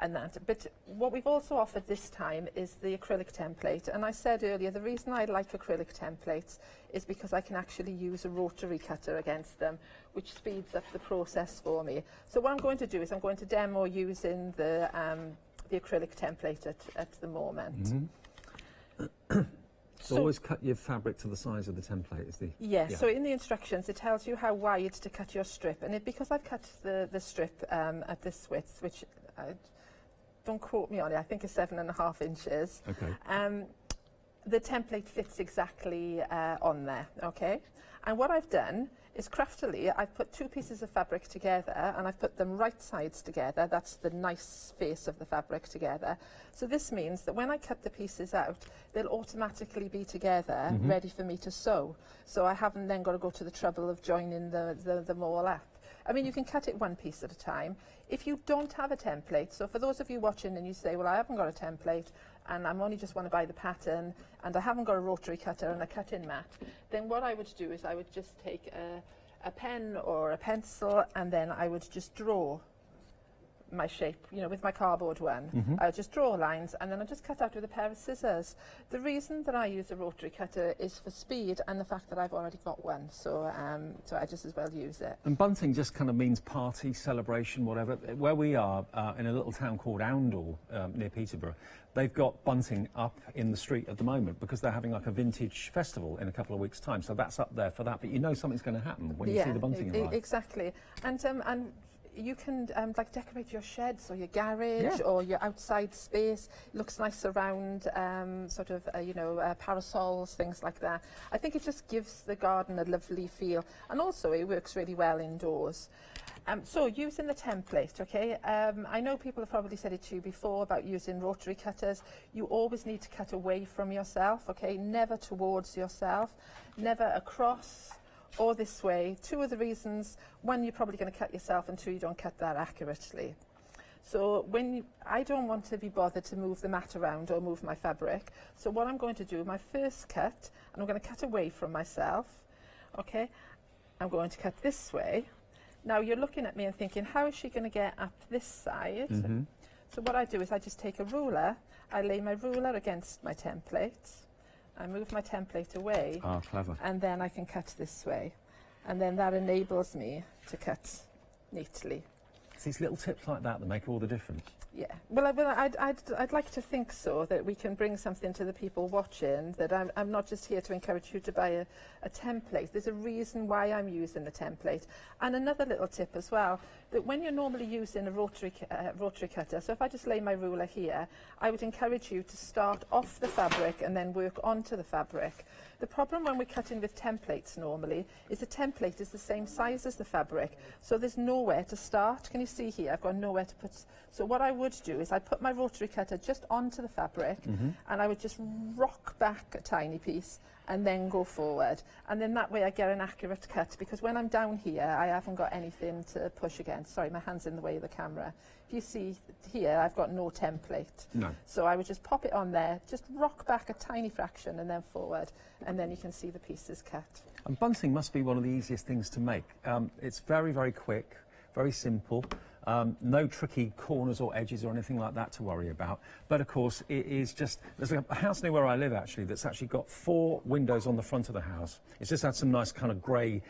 and that. But what we've also offered this time is the acrylic template. And I said earlier, the reason I like acrylic templates is because I can actually use a rotary cutter against them, which speeds up the process for me. So what I'm going to do is I'm going to demo using the acrylic template at the moment. So always cut your fabric to the size of the template. Is the So in the instructions it tells you how wide to cut your strip, and because I've cut the strip at this width, which don't quote me on it, I think is 7.5 inches. Okay. The template fits exactly on there. Okay. And what I've done is craftily, I've put two pieces of fabric together and I've put them right sides together. That's the nice face of the fabric together. So this means that when I cut the pieces out, they'll automatically be together, ready for me to sew. So I haven't then got to go to the trouble of joining them all up. I mean, you can cut it one piece at a time. If you don't have a template, so for those of you watching and you say, well, I haven't got a template and I'm only just want to buy the pattern and I haven't got a rotary cutter and a cut-in mat, then what I would do is I would just take a pen or a pencil and then I would just draw my shape, you know, with my cardboard one. I would just draw lines and then I just cut out with a pair of scissors. The reason that I use a rotary cutter is for speed and the fact that I've already got one, so I just as well use it. And bunting just kind of means party, celebration, whatever. Where we are, in a little town called Oundle, near Peterborough, they've got bunting up in the street at the moment because they're having like a vintage festival in a couple of weeks' time. So that's up there for that. But you know something's going to happen when you see the bunting arrive. Exactly. And you can like decorate your sheds or your garage or your outside space. It looks nice around sort of parasols, things like that. I think it just gives the garden a lovely feel, and also it works really well indoors. So using the template, okay, I know people have probably said it to you before about using rotary cutters. You always need to cut away from yourself, okay, never towards yourself, never across or this way. Two of the reasons: one, you're probably going to cut yourself, and two, you don't cut that accurately. So I don't want to be bothered to move the mat around or move my fabric. So what I'm going to do, my first cut, and I'm going to cut away from myself, okay, I'm going to cut this way. Now you're looking at me and thinking, how is she going to get up this side? So what I do is I just take a ruler, I lay my ruler against my template, I move my template away. Ah, clever. And then I can cut this way. And then that enables me to cut neatly. It's these little tips like that make all the difference. Yeah, well, I'd like to think so, that we can bring something to the people watching, that I'm not just here to encourage you to buy a template. There's a reason why I'm using the template. And another little tip as well, that when you're normally using a rotary cutter, so if I just lay my ruler here, I would encourage you to start off the fabric and then work onto the fabric. The problem when we're cutting with templates normally is the template is the same size as the fabric, so there's nowhere to start. Can you see here? I've got nowhere to put. So what I would do is I'd put my rotary cutter just onto the fabric and I would just rock back a tiny piece and then go forward. And then that way I get an accurate cut, because when I'm down here, I haven't got anything to push against. Sorry, my hand's in the way of the camera. If you see here, I've got no template. No. So I would just pop it on there, just rock back a tiny fraction and then forward, and then you can see the pieces cut. And bunting must be one of the easiest things to make. It's very, very quick, very simple. No tricky corners or edges or anything like that to worry about. But of course, it is just, there's a house near where I live actually that's actually got 4 windows on the front of the house. It's just had some nice kind of grey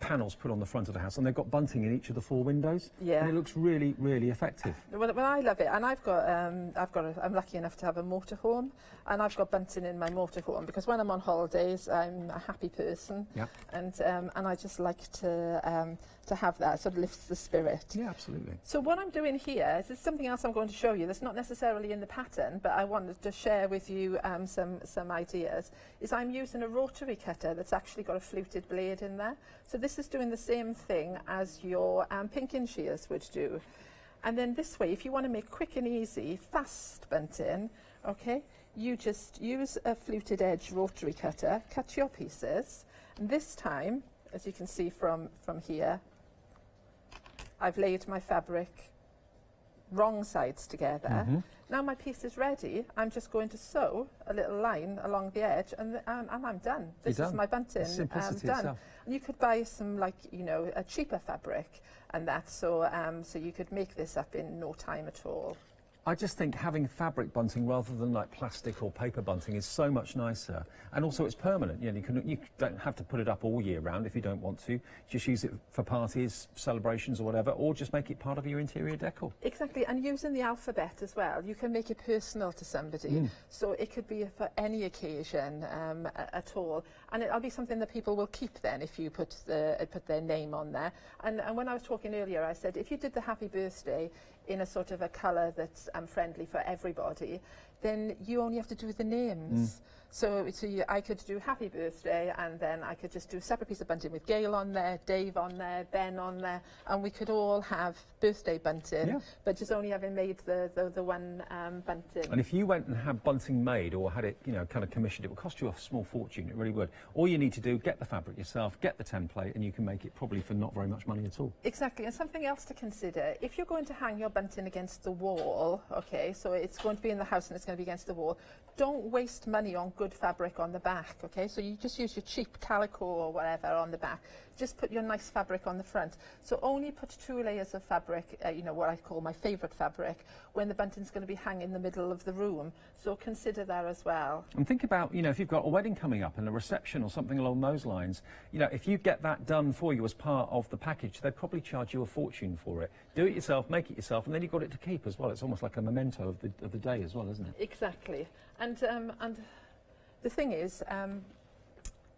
panels put on the front of the house, and they've got bunting in each of the 4 windows. Yeah. And it looks really, really effective. Well, I love it, and I'm lucky enough to have a motorhome, and I've got bunting in my motorhome because when I'm on holidays, I'm a happy person. Yep. And I just like to have that. It sort of lifts the spirit. Yeah, absolutely. So what I'm doing here is something else I'm going to show you that's not necessarily in the pattern, but I wanted to share with you some ideas. Is I'm using a rotary cutter that's actually got a fluted blade in there. So this is doing the same thing as your pinking shears would do. And then this way, if you want to make quick and easy, fast bunting, okay, you just use a fluted edge rotary cutter, cut your pieces, and this time, as you can see from here, I've laid my fabric wrong sides together. Now my piece is ready. I'm just going to sew a little line along the edge, and I'm done. This is my bunting. Simplicity done. itself. And you could buy some, like, you know, a cheaper fabric and that, so you could make this up in no time at all. I just think having fabric bunting rather than like plastic or paper bunting is so much nicer, and also it's permanent. You know, you don't have to put it up all year round if you don't want to. Just use it for parties, celebrations, or whatever, or just make it part of your interior decor. Exactly, and using the alphabet as well, you can make it personal to somebody. So it could be for any occasion at all, and it'll be something that people will keep then if you put their name on there. And when I was talking earlier, I said if you did the happy birthday in a sort of a colour that's friendly for everybody, then you only have to do the names. So I could do happy birthday, and then I could just do a separate piece of bunting with Gail on there, Dave on there, Ben on there, and we could all have birthday bunting, but just only having made the one bunting. And if you went and had bunting made or had it, you know, kind of commissioned, it would cost you a small fortune. It really would. All you need to do, get the fabric yourself, get the template, and you can make it probably for not very much money at all. Exactly, and something else to consider, if you're going to hang your bunting against the wall, okay, so it's going to be in the house and it's going to be against the wall, don't waste money on good fabric on the back, okay? So you just use your cheap calico or whatever on the back. Just put your nice fabric on the front. So only put 2 layers of fabric, you know, what I call my favourite fabric, when the bunting's going to be hung in the middle of the room. So consider that as well. And think about, you know, if you've got a wedding coming up and a reception or something along those lines, you know, if you get that done for you as part of the package, they'd probably charge you a fortune for it. Do it yourself, make it yourself, and then you've got it to keep as well. It's almost like a memento of the day as well, isn't it? Exactly. And the thing is,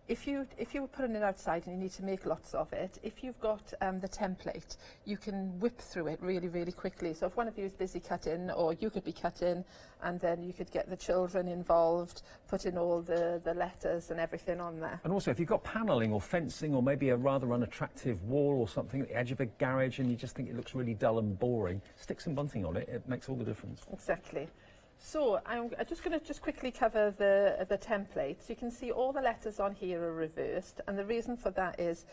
if you were putting it outside and you need to make lots of it, if you've got the template, you can whip through it really, really quickly. So if one of you is busy cutting, or you could be cutting, and then you could get the children involved, put in all the letters and everything on there. And also, if you've got panelling or fencing or maybe a rather unattractive wall or something at the edge of a garage and you just think it looks really dull and boring, stick some bunting on it. It makes all the difference. Exactly. So I'm just going to quickly cover the templates. You can see all the letters on here are reversed, and the reason for that is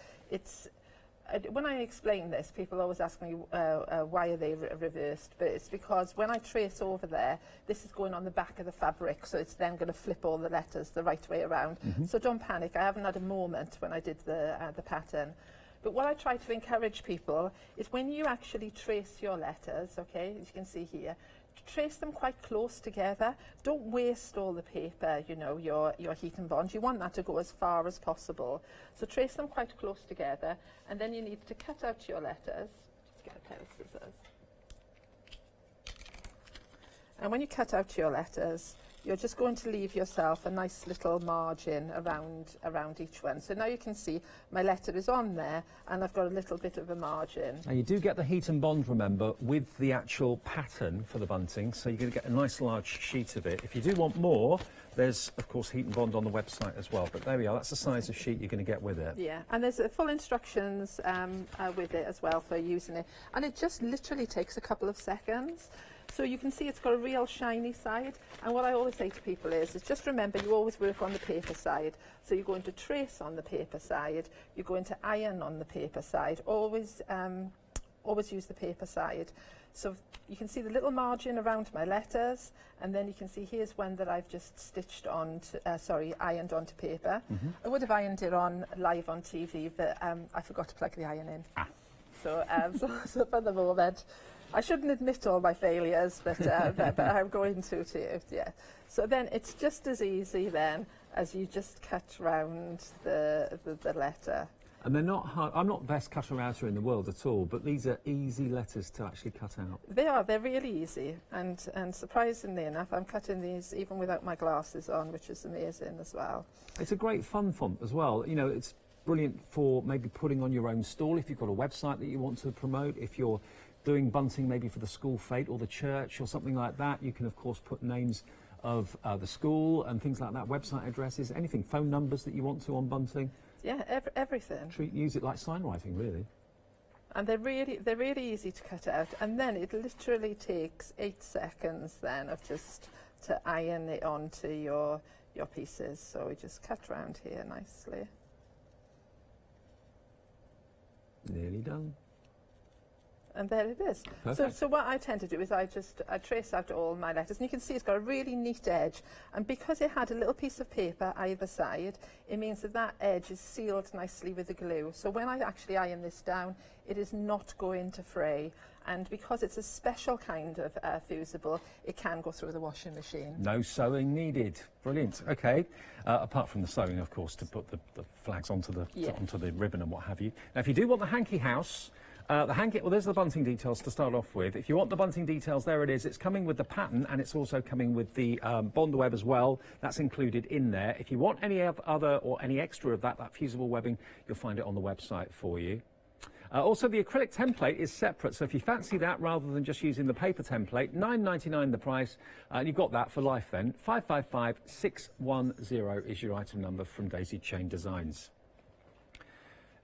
when I explain this, people always ask me why are they reversed, but it's because when I trace over there, this is going on the back of the fabric, so it's then going to flip all the letters the right way around. So don't panic, I haven't had a moment when I did the pattern. But what I try to encourage people is when you actually trace your letters, okay, as you can see here, trace them quite close together. Don't waste all the paper, you know, your heat and bond. You want that to go as far as possible. So trace them quite close together, and then you need to cut out your letters. Just get a pair of scissors. And when you cut out your letters, you're just going to leave yourself a nice little margin around each one. So now you can see my letter is on there, and I've got a little bit of a margin. Now you do get the heat and bond, remember, with the actual pattern for the bunting, so you're going to get a nice large sheet of it. If you do want more, there's of course heat and bond on the website as well, but there we are, that's the size of sheet you're going to get with it. Yeah, and there's full instructions with it as well for using it, and it just literally takes a couple of seconds. So you can see it's got a real shiny side, and what I always say to people is just remember you always work on the paper side. So you're going to trace on the paper side, you're going to iron on the paper side, always use the paper side. So you can see the little margin around my letters, and then you can see here's one that I've just stitched on to, ironed onto paper. I would have ironed it on live on TV, but I forgot to plug the iron in. So for the moment, I shouldn't admit all my failures, but I'm going to you, yeah. So then it's just as easy then as you just cut round the letter. And they're not hard. I'm not the best cutter-outer in the world at all, but these are easy letters to actually cut out. They are. They're really easy, and surprisingly enough, I'm cutting these even without my glasses on, which is amazing as well. It's a great fun font as well. You know, it's brilliant for maybe putting on your own stall if you've got a website that you want to promote. If you're doing bunting maybe for the school fete or the church or something like that, you can of course put names of the school and things like that, website addresses, anything, phone numbers that you want to on bunting. Yeah, everything. Use it like sign writing, really. And they're really easy to cut out, and then it literally takes 8 seconds then of just to iron it onto your pieces. So we just cut round here nicely. Nearly done. And there it is. So what I tend to do is I trace out all my letters, and you can see it's got a really neat edge. And because it had a little piece of paper either side, it means that that edge is sealed nicely with the glue. So when I actually iron this down, it is not going to fray. And because it's a special kind of fusible, it can go through the washing machine. No sewing needed. Brilliant. Okay. Apart from the sewing, of course, to put the flags onto the ribbon and what have you. Now, if you do want the hanky house, well, there's the bunting details to start off with. If you want the bunting details, there it is. It's coming with the pattern, and it's also coming with the bond web as well. That's included in there. If you want any other or any extra of that fusible webbing, you'll find it on the website for you. Also, the acrylic template is separate, so if you fancy that rather than just using the paper template, £9.99 the price, and you've got that for life then. 555610 is your item number from Daisy Chain Designs.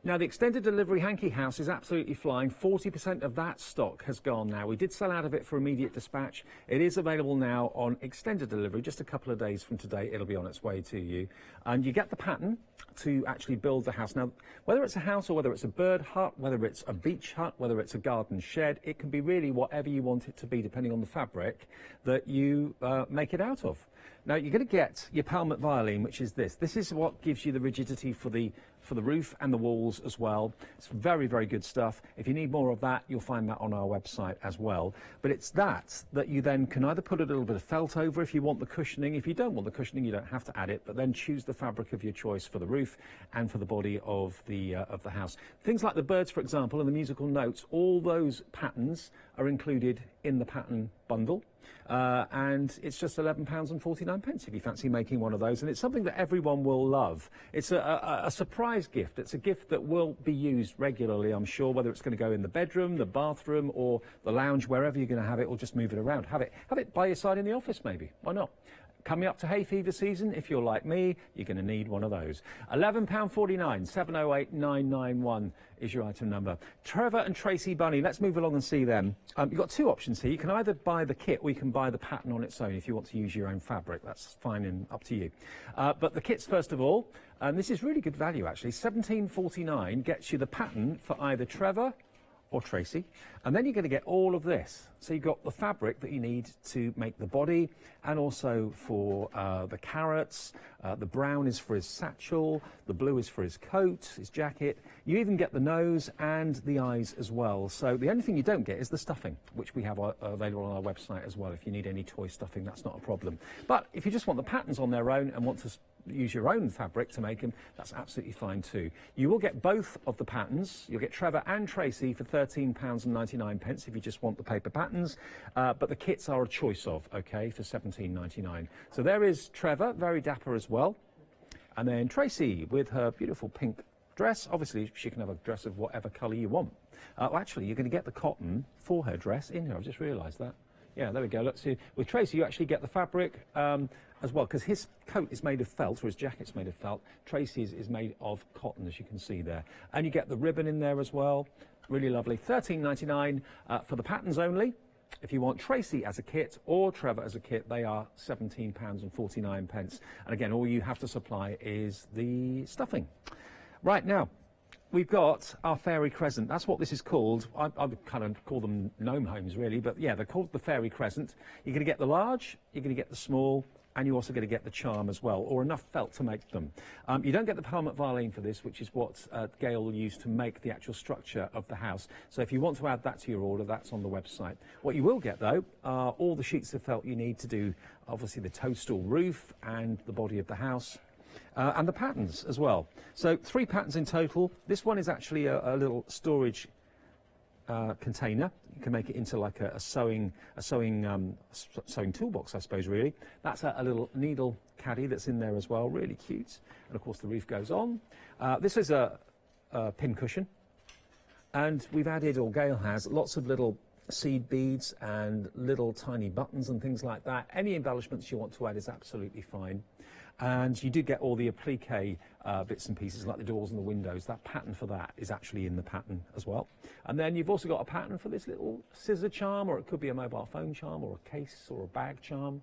Now, the extended delivery hanky house is absolutely flying. 40% of that stock has gone now. We did sell out of it for immediate dispatch. It is available now on extended delivery. Just a couple of days from today, it'll be on its way to you. And you get the pattern to actually build the house. Now, whether it's a house or whether it's a bird hut, whether it's a beach hut, whether it's a garden shed, it can be really whatever you want it to be, depending on the fabric that you make it out of. Now, you're going to get your Palmet Violin, which is this. This is what gives you the rigidity for the roof and the walls as well. It's very, very good stuff. If you need more of that, you'll find that on our website as well. But it's that you then can either put a little bit of felt over if you want the cushioning. If you don't want the cushioning, you don't have to add it, but then choose the fabric of your choice for the roof and for the body of the house. Things like the birds, for example, and the musical notes, all those patterns are included in the pattern bundle. And it's just £11.49 if you fancy making one of those, and it's something that everyone will love. It's a surprise gift. It's a gift that will be used regularly, I'm sure, whether it's going to go in the bedroom, the bathroom, or the lounge, wherever you're going to have it, or just move it around. Have it by your side in the office, maybe. Why not? Coming up to hay fever season, if you're like me, you're going to need one of those. £11.49, 708 991 is your item number. Trevor and Tracy Bunny, let's move along and see them. You've got two options here. You can either buy the kit or you can buy the pattern on its own if you want to use your own fabric. That's fine and up to you. But the kits, first of all, and this is really good value actually, £17.49 gets you the pattern for either Trevor or Tracy, and then you're going to get all of this. So you've got the fabric that you need to make the body, and also for the carrots. The brown is for his satchel, the blue is for his coat, his jacket. You even get the nose and the eyes as well. So the only thing you don't get is the stuffing, which we have available on our website as well. If you need any toy stuffing, that's not a problem. But if you just want the patterns on their own and want to use your own fabric to make them, that's absolutely fine too. You will get both of the patterns. You'll get Trevor and Tracy for £13.99 if you just want the paper patterns, but the kits are a choice of, okay, for £17.99. So there is Trevor, very dapper as well, and then Tracy with her beautiful pink dress. Obviously she can have a dress of whatever colour you want. Well, actually you're going to get the cotton for her dress in here. I've just realised that. Yeah, there we go. Let's see. With Tracy, you actually get the fabric as well, because his coat is made of felt, or his jacket's made of felt. Tracy's is made of cotton, as you can see there. And you get the ribbon in there as well. Really lovely. £13.99 for the patterns only. If you want Tracy as a kit or Trevor as a kit, they are £17.49. And again, all you have to supply is the stuffing. Right, now, we've got our Fairy Crescent. That's what this is called. I would kind of call them gnome homes, really. But, yeah, they're called the Fairy Crescent. You're going to get the large, you're going to get the small, and you're also going to get the charm as well, or enough felt to make them. You don't get the Palmet Violin for this, which is what Gail will use to make the actual structure of the house. So if you want to add that to your order, that's on the website. What you will get, though, are all the sheets of felt you need to do, obviously, the toadstool roof and the body of the house. And the patterns as well. So 3 patterns in total. This one is actually a little storage container. You can make it into like a sewing toolbox, I suppose, really. That's a little needle caddy that's in there as well, really cute. And of course the roof goes on. This is a pin cushion, and we've added, or Gail has, lots of little seed beads and little tiny buttons and things like that. Any embellishments you want to add is absolutely fine. And you do get all the applique bits and pieces, like the doors and the windows. That pattern for that is actually in the pattern as well. And then you've also got a pattern for this little scissor charm, or it could be a mobile phone charm, or a case, or a bag charm.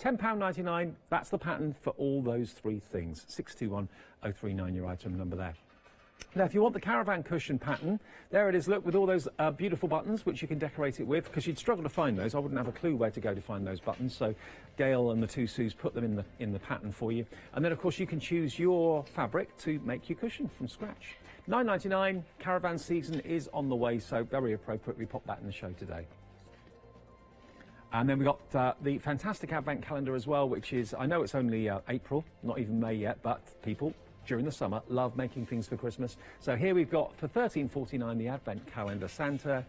£10.99, that's the pattern for all those 3 things. 621039, your item number there. Now, if you want the caravan cushion pattern, there it is, look, with all those beautiful buttons, which you can decorate it with, because you'd struggle to find those. I wouldn't have a clue where to go to find those buttons, so Gail and the two Sues put them in the pattern for you. And then, of course, you can choose your fabric to make your cushion from scratch. $9.99, caravan season is on the way, so very appropriate we pop that in the show today. And then we got the fantastic Advent calendar as well, which is, I know it's only April, not even May yet, but people during the summer love making things for Christmas. So here we've got for $13.49 the Advent calendar Santa.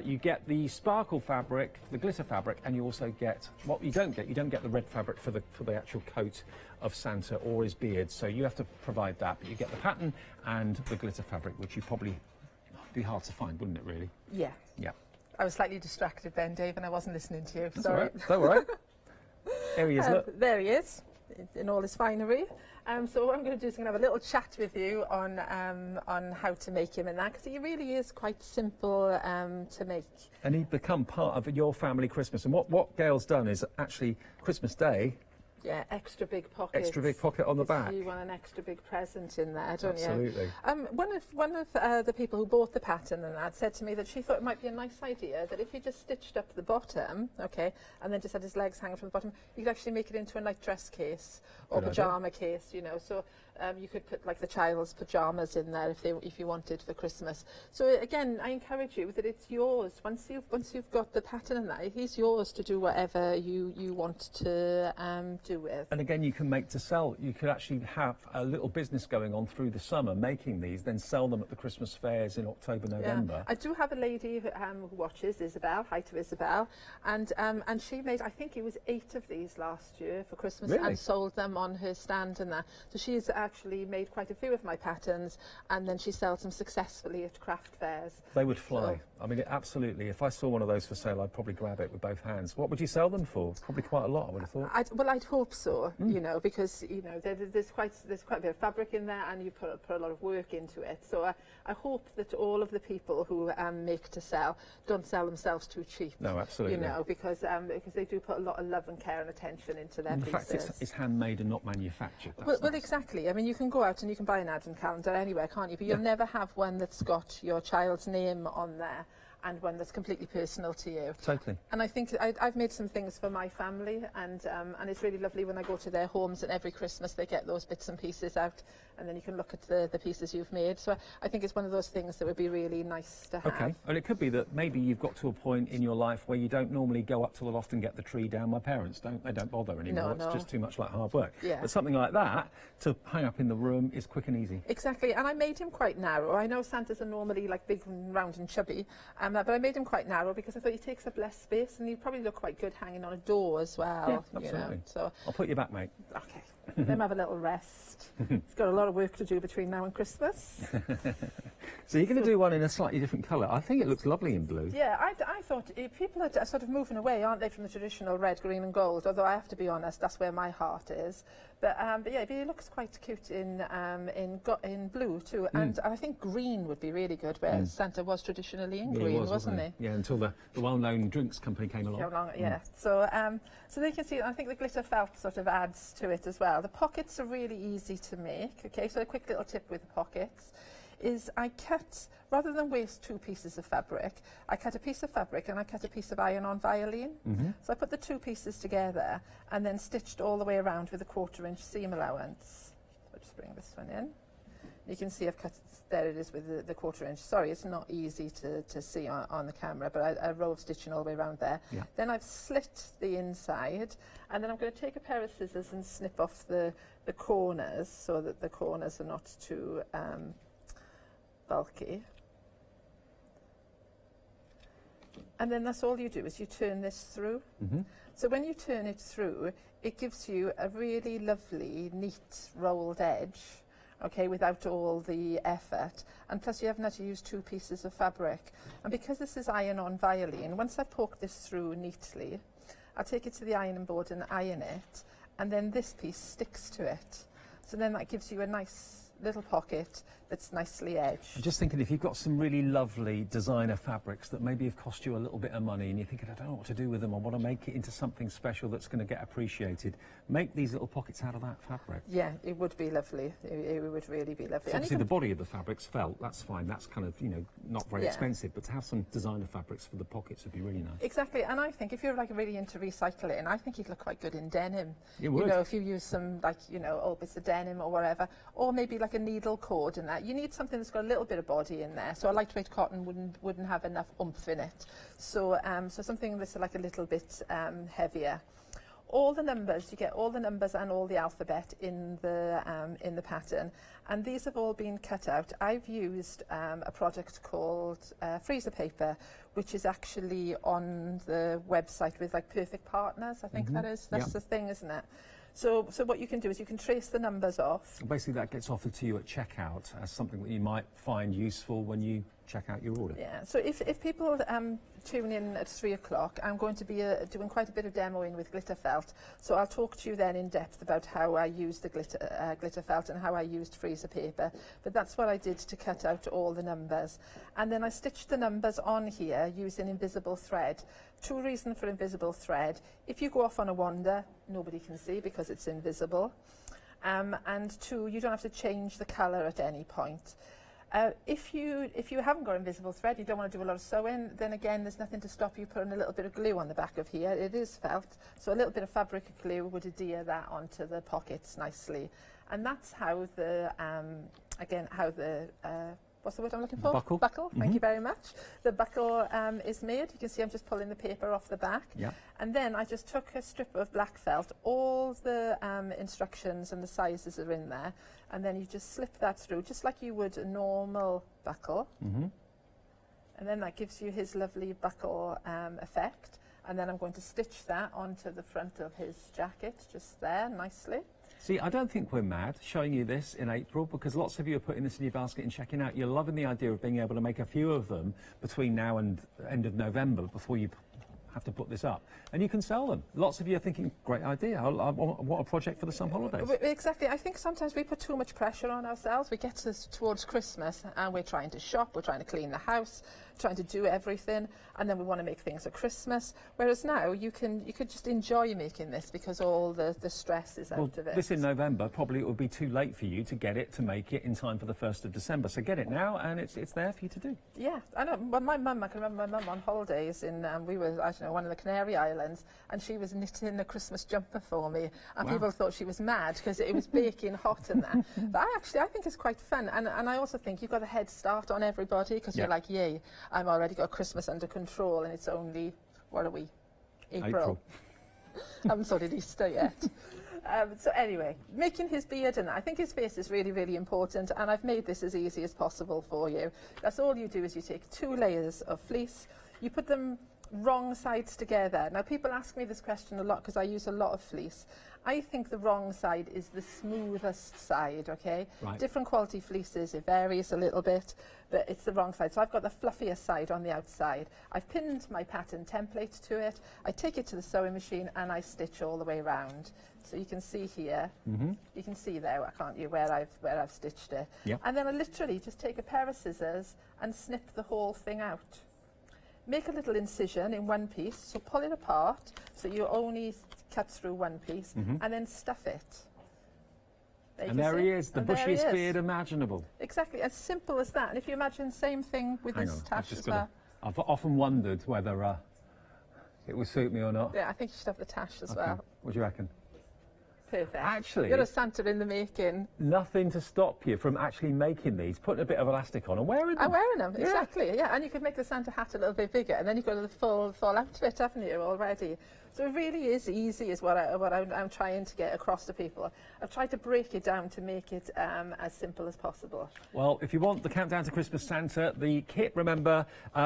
You get the sparkle fabric, the glitter fabric, and you also get what you don't get the red fabric for the actual coat of Santa or his beard. So you have to provide that, but you get the pattern and the glitter fabric, which you probably be hard to find, wouldn't it? Really? Yeah. Yeah. I was slightly distracted then, Dave, and I wasn't listening to you. That's Sorry. all right. Don't worry. There he is. Look. There he is, in all his finery. So what I'm going to do is I'm going to have a little chat with you on how to make him and that, because he really is quite simple to make. And he'd become part of your family Christmas. And what Gail's done is actually Christmas Day. Yeah, extra big pocket. Extra big pocket on the back. You want an extra big present in there, don't Absolutely. you? Absolutely. One of the people who bought the pattern and that said to me that she thought it might be a nice idea that if you just stitched up the bottom, okay, and then just had his legs hanging from the bottom, you could actually make it into a nightdress case or pyjama case, you know. So you could put like the child's pyjamas in there if you wanted for Christmas. So again, I encourage you that it's yours. Once you've got the pattern in there, he's yours to do whatever you want to do with. And again, you can make to sell. You could actually have a little business going on through the summer, making these, then sell them at the Christmas fairs in October, November. Yeah. I do have a lady who watches, Isabel. Hi to Isabel, and she made, I think it was 8 of these last year for Christmas, really? and sold them on her stand and that. So she's actually made quite a few of my patterns, and then she sells them successfully at craft fairs. They would fly. So, I mean, absolutely. If I saw one of those for sale, I'd probably grab it with both hands. What would you sell them for? Probably quite a lot, I would have thought. I'd hope so, you know, because, you know, there's quite a bit of fabric in there, and you put a lot of work into it. So I hope that all of the people who make to sell don't sell themselves too cheap. No, absolutely. You know, because they do put a lot of love and care and attention into their pieces. In fact, it's handmade and not manufactured. Well, exactly. I mean, you can go out and you can buy an advent calendar anywhere, can't you? But you'll never have one that's got your child's name on there and one that's completely personal to you. Totally. And I think I've made some things for my family, and it's really lovely when I go to their homes, and every Christmas they get those bits and pieces out, and then you can look at the pieces you've made. So I think it's one of those things that would be really nice to have. Okay, and it could be that maybe you've got to a point in your life where you don't normally go up to the loft and get the tree down. My parents don't bother anymore. No. It's just too much like hard work. Yeah. But something like that to hang up in the room is quick and easy. Exactly, and I made him quite narrow. I know Santas are normally like big and round and chubby, but I made him quite narrow because I thought he takes up less space, and he'd probably look quite good hanging on a door as well. Yeah, absolutely. You know, so I'll put you back, mate. Okay. Let him have a little rest. He's got a lot of work to do between now and Christmas. So you're going to do one in a slightly different colour. I think it looks lovely in blue. Yeah, I thought people are sort of moving away, aren't they, from the traditional red, green and gold, although I have to be honest, that's where my heart is. But yeah, it looks quite cute in blue too, and I think green would be really good, where Santa was traditionally in green, wasn't he? Yeah, until the well-known drinks company came along. Yeah, so they can see, I think the glitter felt sort of adds to it as well. The pockets are really easy to make, okay, so a quick little tip with the pockets is I cut, rather than waste 2 pieces of fabric, I cut a piece of fabric and I cut a piece of iron-on violin. So I put the 2 pieces together and then stitched all the way around with a 1/4-inch seam allowance. So I'll just bring this one in. You can see I've cut, there it is with the 1/4-inch. Sorry, it's not easy to see on the camera, but a row of stitching all the way around there. Yeah. Then I've slit the inside, and then I'm going to take a pair of scissors and snip off the corners so that the corners are not too bulky. And then that's all you do, is you turn this through. So when you turn it through, it gives you a really lovely, neat, rolled edge, okay, without all the effort. And plus you haven't had to use 2 pieces of fabric. And because this is iron-on violin, once I've poked this through neatly, I'll take it to the ironing board and iron it, and then this piece sticks to it. So then that gives you a nice little pocket that's nicely edged. I'm just thinking, if you've got some really lovely designer fabrics that maybe have cost you a little bit of money and you're thinking, I don't know what to do with them, I want to make it into something special that's going to get appreciated, make these little pockets out of that fabric. Yeah, it would be lovely. It would really be lovely. So obviously the body of the fabric's felt, that's fine, that's kind of, you know, not very expensive, but to have some designer fabrics for the pockets would be really nice. Exactly, and I think if you're like really into recycling, I think you'd look quite good in denim. It would. You know, if you use some, like, you know, old bits of denim or whatever, or maybe like a needle cord in that. You need something that's got a little bit of body in there. So a lightweight cotton wouldn't have enough oomph in it. So so something that's like a little bit heavier. All the numbers, you get all the numbers and all the alphabet in the pattern, and these have all been cut out. I've used a product called freezer paper, which is actually on the website with like Perfect Partners. I think that's the thing, isn't it? So what you can do is you can trace the numbers off. Basically, that gets offered to you at checkout as something that you might find useful when you check out your order. Yeah, so if people tune in at 3 o'clock, I'm going to be doing quite a bit of demoing with glitter felt. So I'll talk to you then in depth about how I used the glitter felt and how I used freezer paper. But that's what I did to cut out all the numbers. And then I stitched the numbers on here using invisible thread. Two reasons for invisible thread. If you go off on a wander, nobody can see because it's invisible. And two, you don't have to change the colour at any point. If you haven't got invisible thread, you don't want to do a lot of sewing, then again there's nothing to stop you putting a little bit of glue on the back of here. It is felt, so a little bit of fabric glue would adhere that onto the pockets nicely. And that's how the what's the word I'm looking for? Buckle. Buckle, thank you very much. The buckle is made. You can see I'm just pulling the paper off the back. Yeah. And then I just took a strip of black felt. All the instructions and the sizes are in there. And then you just slip that through, just like you would a normal buckle. And then that gives you his lovely buckle effect. And then I'm going to stitch that onto the front of his jacket, just there, nicely. See, I don't think we're mad showing you this in April, because lots of you are putting this in your basket and checking out. You're loving the idea of being able to make a few of them between now and end of November before you have to put this up. And you can sell them. Lots of you are thinking, great idea, what a project for the summer holidays. Exactly. I think sometimes we put too much pressure on ourselves. We get towards Christmas and we're trying to shop, we're trying to clean the house, trying to do everything, and then we want to make things at Christmas. Whereas now you could just enjoy making this because all the stress is out of it. This in November, probably it would be too late for you to get it, to make it in time for the 1st of December. So get it now and it's there for you to do. Yeah, I know. Well, I can remember my mum on holidays in, we were, I don't know, one of the Canary Islands, and she was knitting a Christmas jumper for me, and people thought she was mad because it was baking hot and that. But I think it's quite fun, and I also think you've got a head start on everybody because you're like, yay, I'm already got Christmas under control, and it's only, what are we, April. I haven't sorted Easter yet. So anyway, making his beard, and I think his face is really, really important, and I've made this as easy as possible for you. That's all you do is you take 2 layers of fleece, you put them wrong sides together. Now people ask me this question a lot because I use a lot of fleece. I think the wrong side is the smoothest side, okay? Right. Different quality fleeces, it varies a little bit, but it's the wrong side. So I've got the fluffiest side on the outside. I've pinned my pattern template to it. I take it to the sewing machine and I stitch all the way around. So you can see here, you can see there, can't you, where I've stitched it. Yep. And then I literally just take a pair of scissors and snip the whole thing out. Make a little incision in one piece, so pull it apart, so you only cut through one piece, and then stuff it. There he is, the bushiest beard imaginable. Exactly, as simple as that. And if you imagine, same thing with this tash as well. I've often wondered whether it would suit me or not. Yeah, I think you should have the tash as well. What do you reckon? Perfect. Actually, you're a Santa in the making. Nothing to stop you from actually making these, putting a bit of elastic on and wearing them. I'm wearing them, exactly, yeah. And you could make the Santa hat a little bit bigger, and then you've got the full outfit, haven't you, already? So it really is easy, is what I'm trying to get across to people. I've tried to break it down to make it as simple as possible. Well, if you want the Countdown to Christmas Santa, the kit, remember,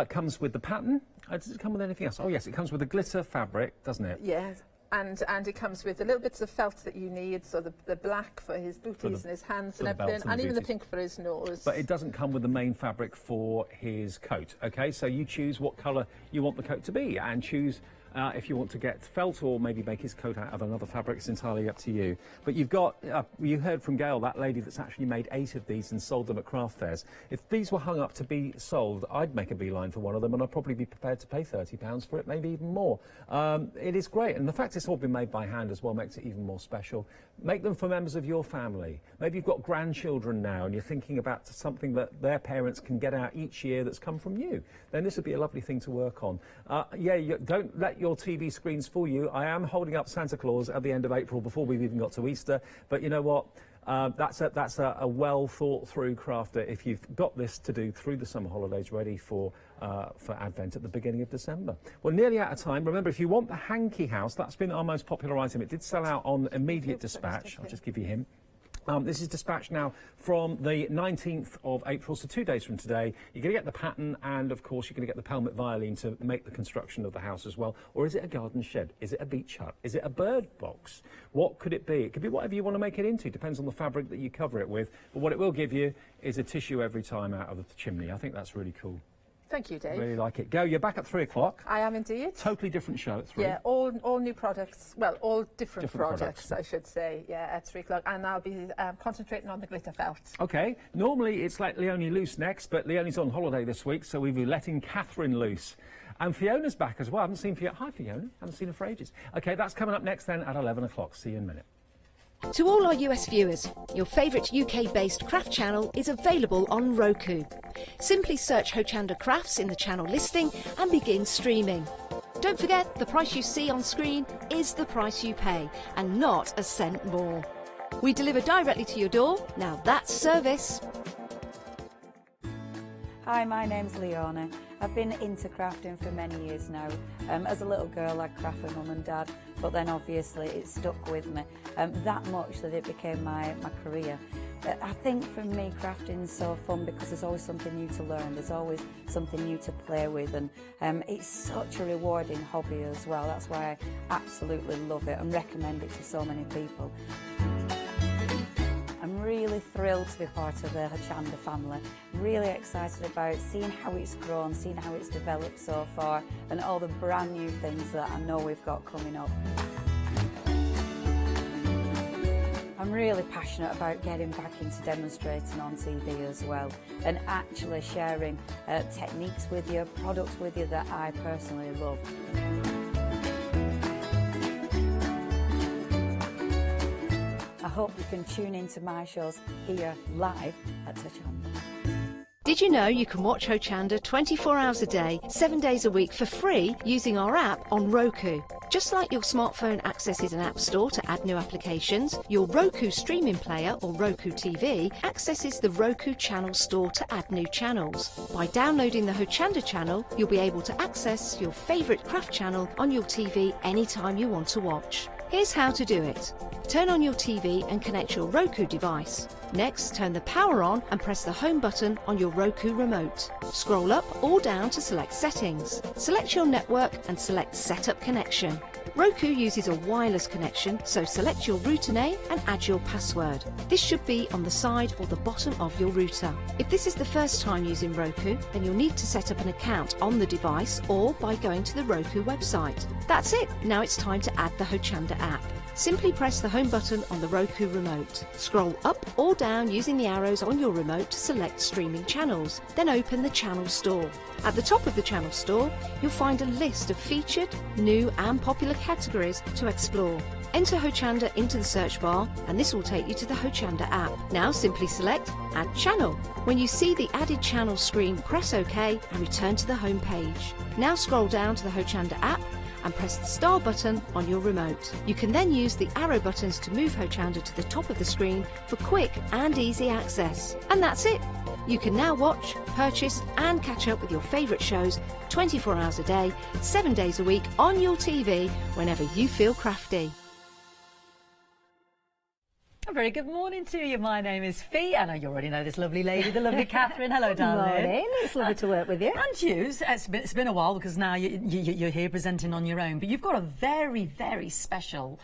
comes with the pattern. Does it come with anything else? Oh, yes, it comes with the glitter fabric, doesn't it? Yes. And it comes with the little bits of felt that you need, so the black for his booties and his hands and everything, and even the pink for his nose. But it doesn't come with the main fabric for his coat, okay? So you choose what colour you want the coat to be and choose If you want to get felt or maybe make his coat out of another fabric, it's entirely up to you. But you've got, you heard from Gail, that lady that's actually made 8 of these and sold them at craft fairs. If these were hung up to be sold, I'd make a beeline for one of them, and I'd probably be prepared to pay £30 for it, maybe even more. It is great, and the fact it's all been made by hand as well makes it even more special. Make them for members of your family. Maybe you've got grandchildren now and you're thinking about something that their parents can get out each year that's come from you. Then this would be a lovely thing to work on. Don't let your TV screens fool you. I am holding up Santa Claus at the end of April before we've even got to Easter, but you know what? That's a well thought through crafter if you've got this to do through the summer holidays, ready for Advent at the beginning of December. Well, nearly out of time. Remember, if you want the hanky house, that's been our most popular item. It did sell out on immediate dispatch. I'll just give you him. This is dispatched now from the 19th of April, so 2 days from today. You're going to get the pattern, and of course you're going to get the pelmet violin to make the construction of the house as well. Or is it a garden shed? Is it a beach hut? Is it a bird box? What could it be? It could be whatever you want to make it into. Depends on the fabric that you cover it with. But what it will give you is a tissue every time out of the chimney. I think that's really cool. Thank you, Dave. Really like it. Go, you're back at 3 o'clock. I am indeed. Totally different show at 3. Yeah, all new products. Well, all different products, I should say. Yeah, at 3 o'clock. And I'll be concentrating on the glitter felt. OK. Normally it's like Leonie loose next, but Leonie's on holiday this week, so we'll be letting Catherine loose. And Fiona's back as well. I haven't seen Fiona. Hi, Fiona. Haven't seen her for ages. OK, that's coming up next then at 11 o'clock. See you in a minute. To all our US viewers, your favourite UK-based craft channel is available on Roku. Simply search Hochanda Crafts in the channel listing and begin streaming. Don't forget, the price you see on screen is the price you pay, and not a cent more. We deliver directly to your door. Now that's service. Hi, my name's Leona. I've been into crafting for many years now. As a little girl, I'd craft for mum and dad, but then obviously it stuck with me that much that it became my career. I think for me, crafting's so fun because there's always something new to learn. There's always something new to play with, and it's such a rewarding hobby as well. That's why I absolutely love it and recommend it to so many people. I'm really thrilled to be part of the Hochanda family. Really excited about seeing how it's grown, seeing how it's developed so far, and all the brand new things that I know we've got coming up. I'm really passionate about getting back into demonstrating on TV as well, and actually sharing techniques with you, products with you that I personally love. I hope you can tune into my shows here live at Hochanda. Did you know you can watch Hochanda 24 hours a day, 7 days a week for free using our app on Roku? Just like your smartphone accesses an app store to add new applications, your Roku streaming player or Roku TV accesses the Roku channel store to add new channels. By downloading the Hochanda channel, you'll be able to access your favourite craft channel on your TV anytime you want to watch. Here's how to do it. Turn on your TV and connect your Roku device. Next, turn the power on and press the home button on your Roku remote. Scroll up or down to select settings. Select your network and select Setup Connection. Roku uses a wireless connection, so select your router name and add your password. This should be on the side or the bottom of your router. If this is the first time using Roku, then you'll need to set up an account on the device or by going to the Roku website. That's it. Now it's time to add the Hochanda app. Simply press the home button on the Roku remote. Scroll up or down using the arrows on your remote to select streaming channels. Then open the channel store. At the top of the channel store, you'll find a list of featured, new and popular categories to explore. Enter Hochanda into the search bar and this will take you to the Hochanda app. Now simply select Add Channel. When you see the added channel screen, press OK and return to the home page. Now scroll down to the Hochanda app and press the star button on your remote. You can then use the arrow buttons to move Hochanda to the top of the screen for quick and easy access. And that's it! You can now watch, purchase and catch up with your favourite shows 24 hours a day, 7 days a week on your TV whenever you feel crafty. A very good morning to you. My name is Fee, and you already know this lovely lady, the lovely Catherine. Hello, darling. Morning. It's lovely to work with you. And you. It's been a while because now you're here presenting on your own, but you've got a very, very special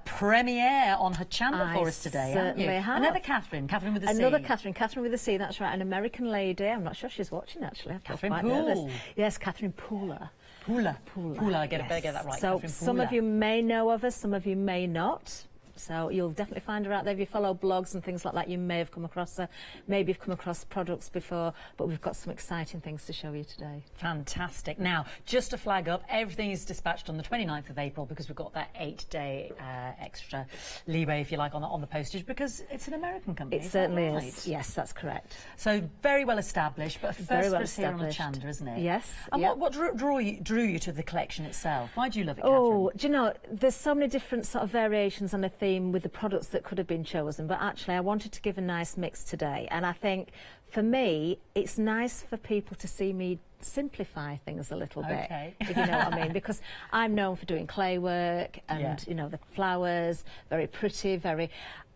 premiere on Hochanda for us today, haven't you? Have. Another Catherine with a C. Another Catherine with a C, that's right. An American lady. I'm not sure she's watching, actually. Catherine Poole. Yes, Catherine Pooler. Pula. I better get that right. So Catherine, some of Pula. you may know of her, some of you may not. So you'll definitely find her out there. If you follow blogs and things like that, you may have come across her. Maybe you've come across products before, but we've got some exciting things to show you today. Fantastic. Now, just to flag up, everything is dispatched on the 29th of April because we've got that 8-day extra leeway, if you like, on the postage because it's an American company. It certainly that is. right? Yes, that's correct. So very well established, but a first Very well for us here on established. Hochanda, isn't it? Yes. And yep. what drew you to the collection itself? Why do you love it, Catherine? Oh, do you know, there's so many different sort of variations on a theme with the products that could have been chosen, but actually I wanted to give a nice mix today, and I think for me it's nice for people to see me simplify things a little bit, if you know what I mean, because I'm known for doing clay work and you know, the flowers, very pretty,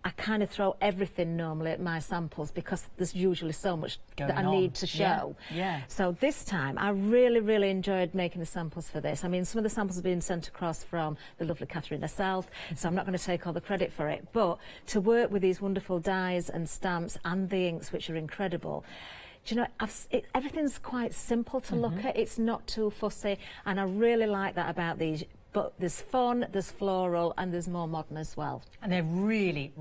I kind of throw everything normally at my samples because there's usually so much that I need to show. Yeah. So this time I really enjoyed making the samples for this. I mean, some of the samples have been sent across from the lovely Catherine herself, so I'm not going to take all the credit for it, but to work with these wonderful dyes and stamps and the inks, which are incredible. Do you know, everything's quite simple to look at. It's not too fussy, and I really like that about these. But there's fun, there's floral, and there's more modern as well. And they're really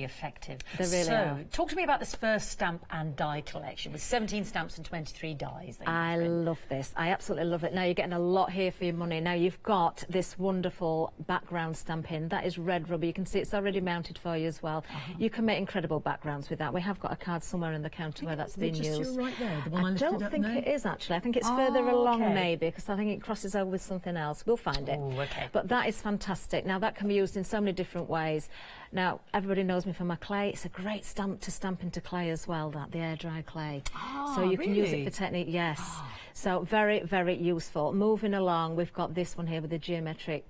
effective. They really are. Talk to me about this first stamp and die collection with 17 stamps and 23 dies. I love this. I absolutely love it. Now, you're getting a lot here for your money. Now, you've got this wonderful background stamping. That is red rubber. You can see it's already mounted for you as well. You can make incredible backgrounds with that. We have got a card somewhere in the counter where that's been used. Right there, the one I don't think it is, actually. I think it's further along, maybe, because I think it crosses over with something else. We'll find it. Okay. But that is fantastic. Now, that can be used in so many different ways. Now, everybody knows me for my clay. It's a great stamp to stamp into clay as well, that, the air-dry clay. So you can use it for technique, yes. So very useful. Moving along, we've got this one here with the geometric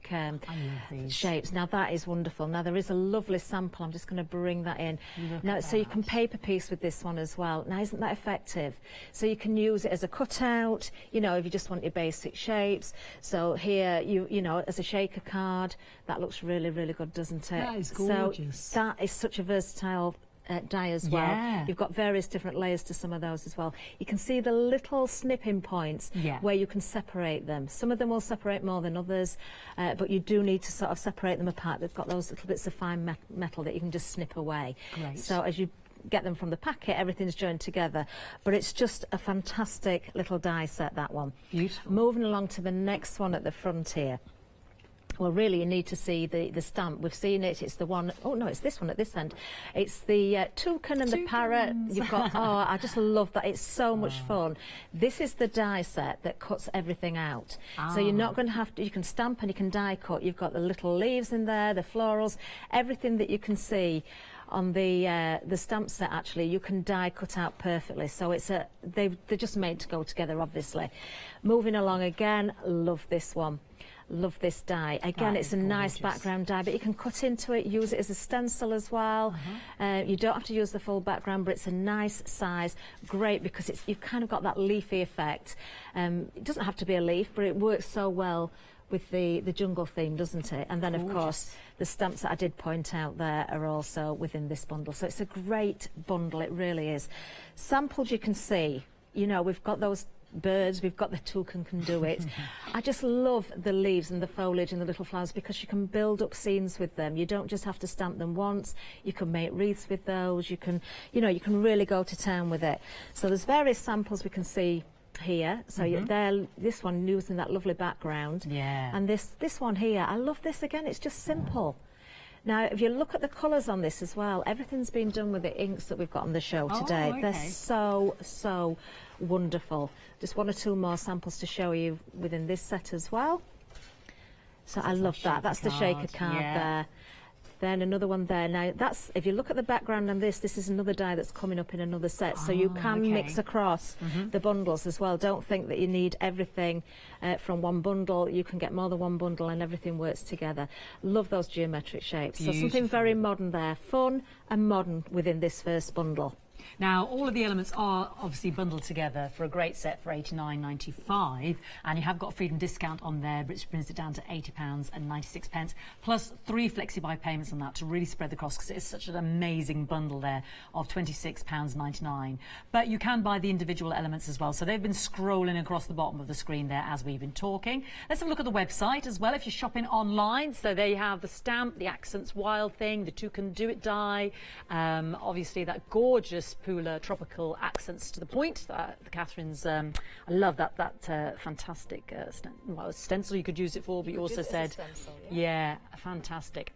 shapes. Now, that is wonderful. Now, there is a lovely sample. I'm just going to bring that in. Now, so you can paper piece with this one as well. Now, isn't that effective? So you can use it as a cutout, you know, if you just want your basic shapes. So here, you know, as a shaker card, that looks really good, doesn't it? That is gorgeous. So that is such a versatile die as well. Yeah. You've got various different layers to some of those as well. You can see the little snipping points where you can separate them. Some of them will separate more than others, but you do need to sort of separate them apart. They've got those little bits of fine metal that you can just snip away. Great. So as you get them from the packet, everything's joined together, but it's just a fantastic little die set, that one. Beautiful. Moving along to the next one at the front here. Well, really, you need to see the stamp. We've seen it. It's the one. Oh no, it's this one at this end. It's the toucan and the parrot. You've got. Oh, I just love that. It's so much fun. This is the die set that cuts everything out. So you're not going to have to. You can stamp and you can die cut. You've got the little leaves in there, the florals, everything that you can see on the stamp set. Actually, you can die cut out perfectly. So it's they're just made to go together. Obviously, moving along again. Love this one. Love this die. Again, it's a nice background die, but you can cut into it, use it as a stencil as well. You don't have to use the full background, but it's a nice size. Great, because you've kind of got that leafy effect. It doesn't have to be a leaf, but it works so well with the jungle theme, doesn't it? And then, of course, the stamps that I did point out there are also within this bundle. So it's a great bundle, it really is. Sampled, you can see, you know, we've got those birds, we've got the toucan can do it. I just love the leaves and the foliage and the little flowers because you can build up scenes with them. You don't just have to stamp them once. You can make wreaths with those. You can, you know, you can really go to town with it. So there's various samples we can see here. So there, this one using that lovely background. Yeah. And this one here, I love this again. It's just simple. Now, if you look at the colours on this as well, everything's been done with the inks that we've got on the show today. They're so wonderful. Just one or two more samples to show you within this set as well. So I love that. That's the shaker card there. Then another one there. Now, that's, if you look at the background on this is another die that's coming up in another set. So you can mix across the bundles as well. Don't think that you need everything from one bundle. You can get more than one bundle and everything works together. Love those geometric shapes. Beautiful. So something very modern there. Fun and modern within this first bundle. Now, all of the elements are obviously bundled together for a great set for £89.95, and you have got a freedom discount on there, which brings it down to £80.96, plus 3 flexi-buy payments on that to really spread the cost, because it's such an amazing bundle there of £26.99. But you can buy the individual elements as well, so they've been scrolling across the bottom of the screen there as we've been talking. Let's have a look at the website as well if you're shopping online. So there you have the stamp, the Accents Wild thing, the Toucan Do It die, obviously that gorgeous Pula tropical accents to the point. Catherine's, I love that fantastic stencil you could use it for, but you also said, stencil, yeah, fantastic.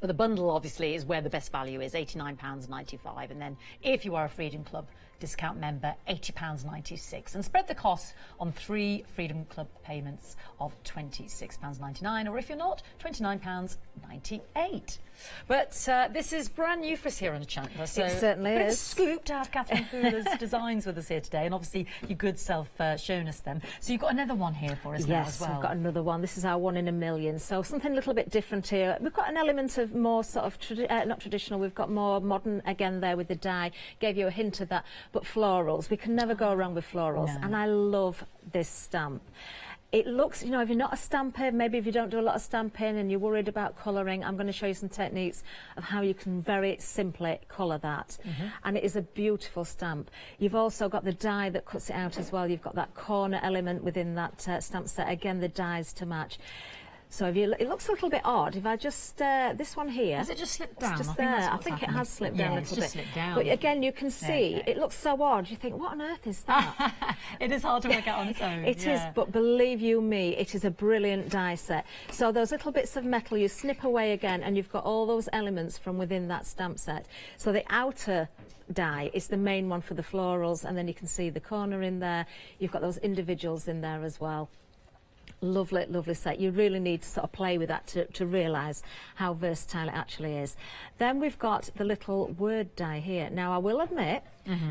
But the bundle obviously is where the best value is, £89.95, and then if you are a Freedom Club discount member, £80.96, and spread the cost on 3 Freedom Club payments of £26.99, or if you're not, £29.98. But this is brand new for us here on Hochanda, so it certainly is. Scoop to have Catherine Pooler's designs with us here today, and obviously your good self shown us them. So you've got another one here for us now as well. Yes, we've got another one. This is our 1 in a million, so something a little bit different here. We've got an element of more sort of not traditional, we've got more modern again there with the die. Gave you a hint of that, but florals, we can never go wrong with florals. No. And I love this stamp. It looks, you know, if you're not a stamper, maybe if you don't do a lot of stamping and you're worried about colouring, I'm going to show you some techniques of how you can very simply colour that. And it is a beautiful stamp. You've also got the die that cuts it out as well. You've got that corner element within that stamp set. Again, the dies to match. So if you, it looks a little bit odd. If I just, this one here. Has it just slipped down? Just there. I think it has slipped down a little bit. Slipped down. But again, you can see, it looks so odd. You think, what on earth is that? It is hard to work out on its own. It is, but believe you me, it is a brilliant die set. So those little bits of metal, you snip away again, and you've got all those elements from within that stamp set. So the outer die is the main one for the florals, and then you can see the corner in there. You've got those individuals in there as well. Lovely, lovely set. You really need to sort of play with that to realise how versatile it actually is. Then we've got the little word die here. Now, I will admit,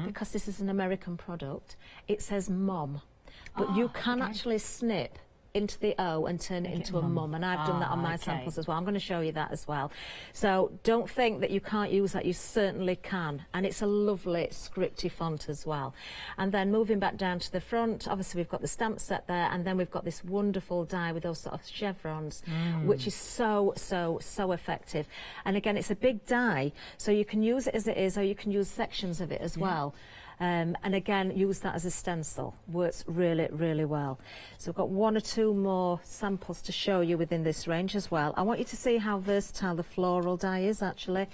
because this is an American product, it says mom. But you can actually snip into the O and turn it into a mum, and I've done that on my samples as well. I'm going to show you that as well. So don't think that you can't use that, you certainly can, and it's a lovely scripty font as well. And then moving back down to the front, obviously we've got the stamp set there, and then we've got this wonderful die with those sort of chevrons, which is so effective. And again, it's a big die, so you can use it as it is, or you can use sections of it as well. And again, use that as a stencil. Works really, really well. So we've got 1 or 2 more samples to show you within this range as well. I want you to see how versatile the floral die is actually,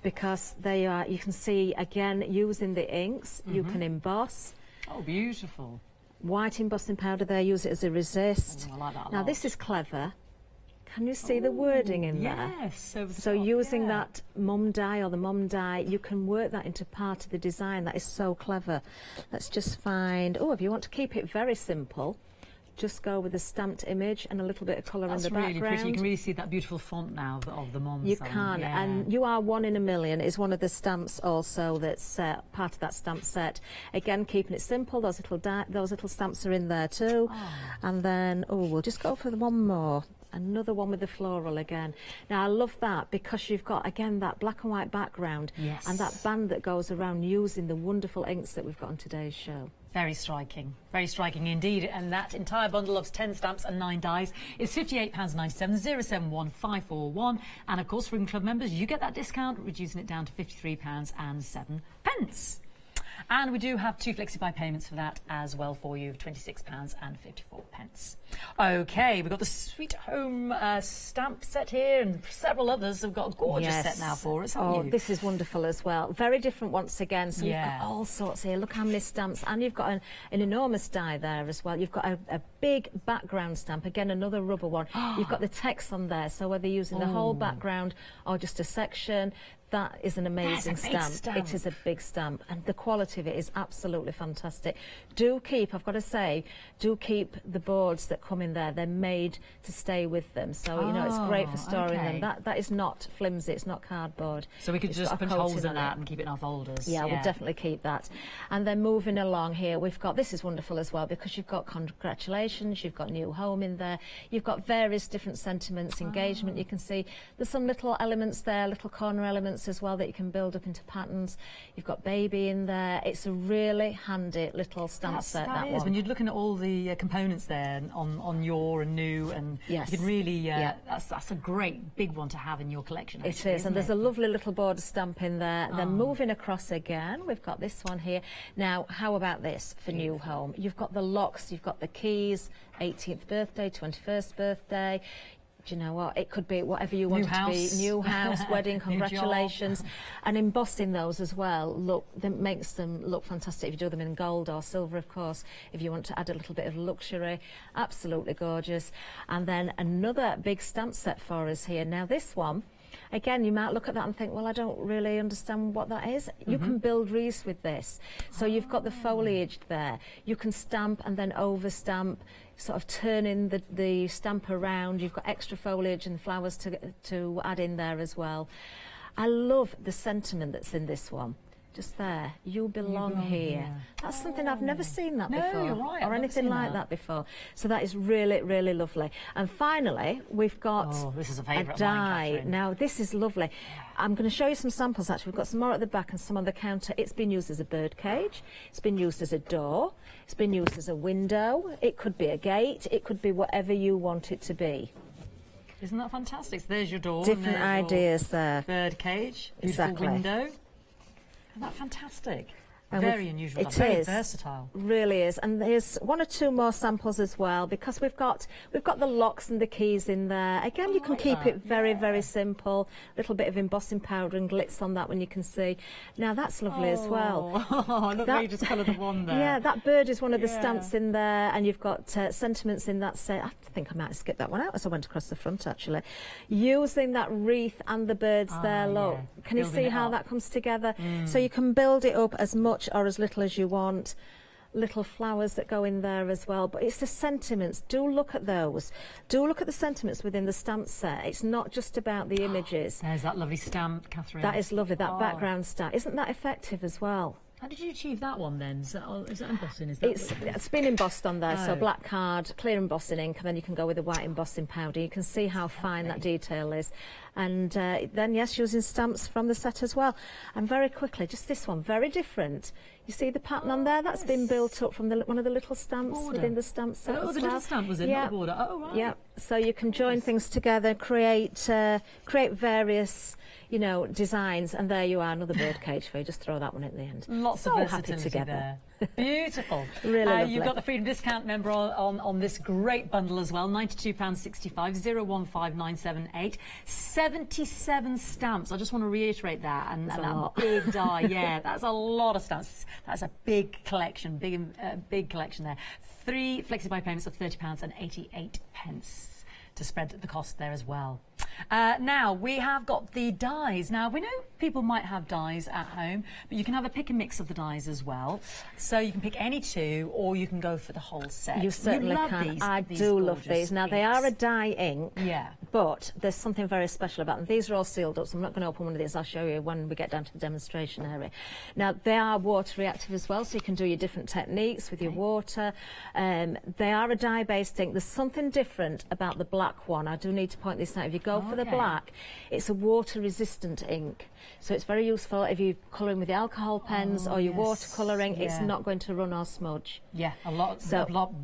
because they are, you can see again, using the inks, you can emboss. Oh, beautiful. White embossing powder there, use it as a resist. I like that a now lot. This is clever. Can you see the wording in there? Yes. So using that mum die or the mum die, you can work that into part of the design. That is so clever. Let's just find, if you want to keep it very simple, just go with a stamped image and a little bit of colour in the background. That's really pretty. You can really see that beautiful font now of the mum. You can, and you are 1 in a million is one of the stamps also that's part of that stamp set. Again, keeping it simple. Those little stamps are in there too. And then, we'll just go for the one more. Another one with the floral again. Now, I love that because you've got, again, that black and white background and that band that goes around using the wonderful inks that we've got on today's show. Very striking indeed. And that entire bundle of 10 stamps and 9 dies is £58.97, 071541. And of course, for Freedom Club members, you get that discount, reducing it down to £53.07. And we do have 2 flexi-buy payments for that as well for you, £26.54. OK, we've got the Sweet Home stamp set here, and several others have got a gorgeous set now for us, haven't you? This is wonderful as well. Very different once again. So you've got all sorts here. Look how many stamps. And you've got an enormous die there as well. You've got a big background stamp. Again, another rubber one. You've got the text on there. So whether you're using the whole background or just a section, that is an amazing stamp. It is a big stamp, and the quality of it is absolutely fantastic. Do keep, I've got to say, keep the boards that come in there. They're made to stay with them, so you know it's great for storing them. That is not flimsy. It's not cardboard. So we could just punch holes in that and keep it in our folders. Yeah, we'll definitely keep that. And then moving along here, we've got, this is wonderful as well, because you've got congratulations, you've got new home in there, you've got various different sentiments, engagement. You can see there's some little elements there, little corner elements ornaments as well that you can build up into patterns. You've got baby in there. It's a really handy little stamp set, that one. When you're looking at all the components there on your and new, and yes. you can really, that's a great big one to have in your collection. It is, and there's a lovely little border stamp in there. Then moving across again, we've got this one here. Now, how about this for new home? You've got the locks, you've got the keys, 18th birthday, 21st birthday. Do you know what? It could be whatever you want it to be. New house, wedding, congratulations. And embossing those as well, look, that makes them look fantastic. If you do them in gold or silver, of course, if you want to add a little bit of luxury, absolutely gorgeous. And then another big stamp set for us here. Now this one, again, you might look at that and think, well, I don't really understand what that is. You can build wreaths with this. So you've got the foliage there. You can stamp and then over-stamp, sort of turning the stamp around. You've got extra foliage and flowers to add in there as well. I love the sentiment that's in this one. Just there, you belong here. That's something I've never seen that before. You're right, or anything like that before. So that is really, really lovely. And finally, we've got this is a die. favourite of mine, Catherine. Now, this is lovely. I'm going to show you some samples, actually. We've got some more at the back and some on the counter. It's been used as a bird cage. It's been used as a door. It's been used as a window. It could be a gate. It could be whatever you want it to be. Isn't that fantastic? So there's your door. Different ideas there. Bird cage. Beautiful Exactly. window. Isn't that fantastic? And very unusual. It very is versatile. Really is. And there's one or two more samples as well, because we've got the locks and the keys in there. Again, you can keep it very, very simple. A little bit of embossing powder and glitz on that one, you can see. Now that's lovely as well. I love how you just coloured the one there. Yeah, that bird is one of the stamps in there, and you've got sentiments in that set. I think I might have skipped that one out as I went across the front, actually. Using that wreath and the birds there, look. Can you see how that comes together? So you can build it up as much or as little as you want. Little flowers that go in there as well, but it's the sentiments. Do look at those. Do look at the sentiments within the stamp set. It's not just about the images. There's that lovely stamp, Catherine. That is lovely, that background stamp. Isn't that effective as well? How did you achieve that one then? Is that embossing? It's been embossed on there, so black card, clear embossing ink, and then you can go with the white embossing powder. You can see how fine that detail is. And then, yes, using stamps from the set as well. And very quickly, just this one, very different. You see the pattern on there? That's been built up from one of the little stamps within the stamp set. Oh, the little stamp was in, not the border. Oh, right. Yeah, so you can join things together, create various, you know, designs, and there you are, another bird cage for you. Just throw that one at the end. Lots of happy versatility together. there. Beautiful. Really lovely. You've got the Freedom Discount member on this great bundle as well. £92.65, 015978. 77 stamps. I just want to reiterate that. And that big die, yeah, that's a lot of stamps. That's a big collection, big collection there. 3 flexi-buy payments of £30.88 to spread the cost there as well. Now, we have got the dies. Now, we know people might have dies at home, but you can have a pick and mix of the dies as well. So you can pick any two, or you can go for the whole set. You certainly can. I do love these. Now, they are a dye ink, but there's something very special about them. These are all sealed up, so I'm not going to open one of these. I'll show you when we get down to the demonstration area. Now, they are water reactive as well, so you can do your different techniques with your water. They are a dye-based ink. There's something different about the black one. I do need to point this out. If you go for the black, it's a water-resistant ink. So it's very useful if you're colouring with the alcohol pens or your watercolouring. It's not going to run or smudge. Yeah, a lot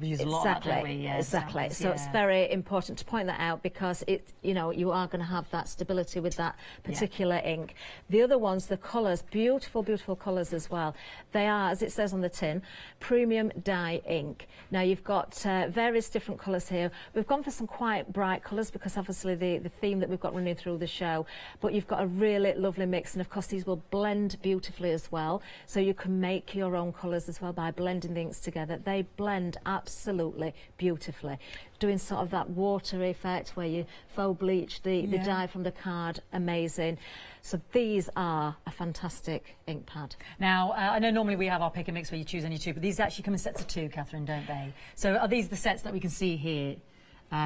use a lot of that, don't we? Yeah, exactly. So it's very important to point that out, because you are going to have that stability with that particular ink. The other ones, the colours, beautiful, beautiful colours as well. They are, as it says on the tin, premium dye ink. Now you've got various different colours here. We've gone for some quite bright colours because obviously the theme that we've got running through the show, but you've got a really lovely mix, and of course these will blend beautifully as well, so you can make your own colours as well by blending the inks together. They blend absolutely beautifully, doing sort of that water effect where you faux bleach the dye from the card. Amazing. So these are a fantastic ink pad. Now, I know normally we have our pick and mix where you choose any two, but these actually come in sets of 2, Catherine, don't they? So are these the sets that we can see here?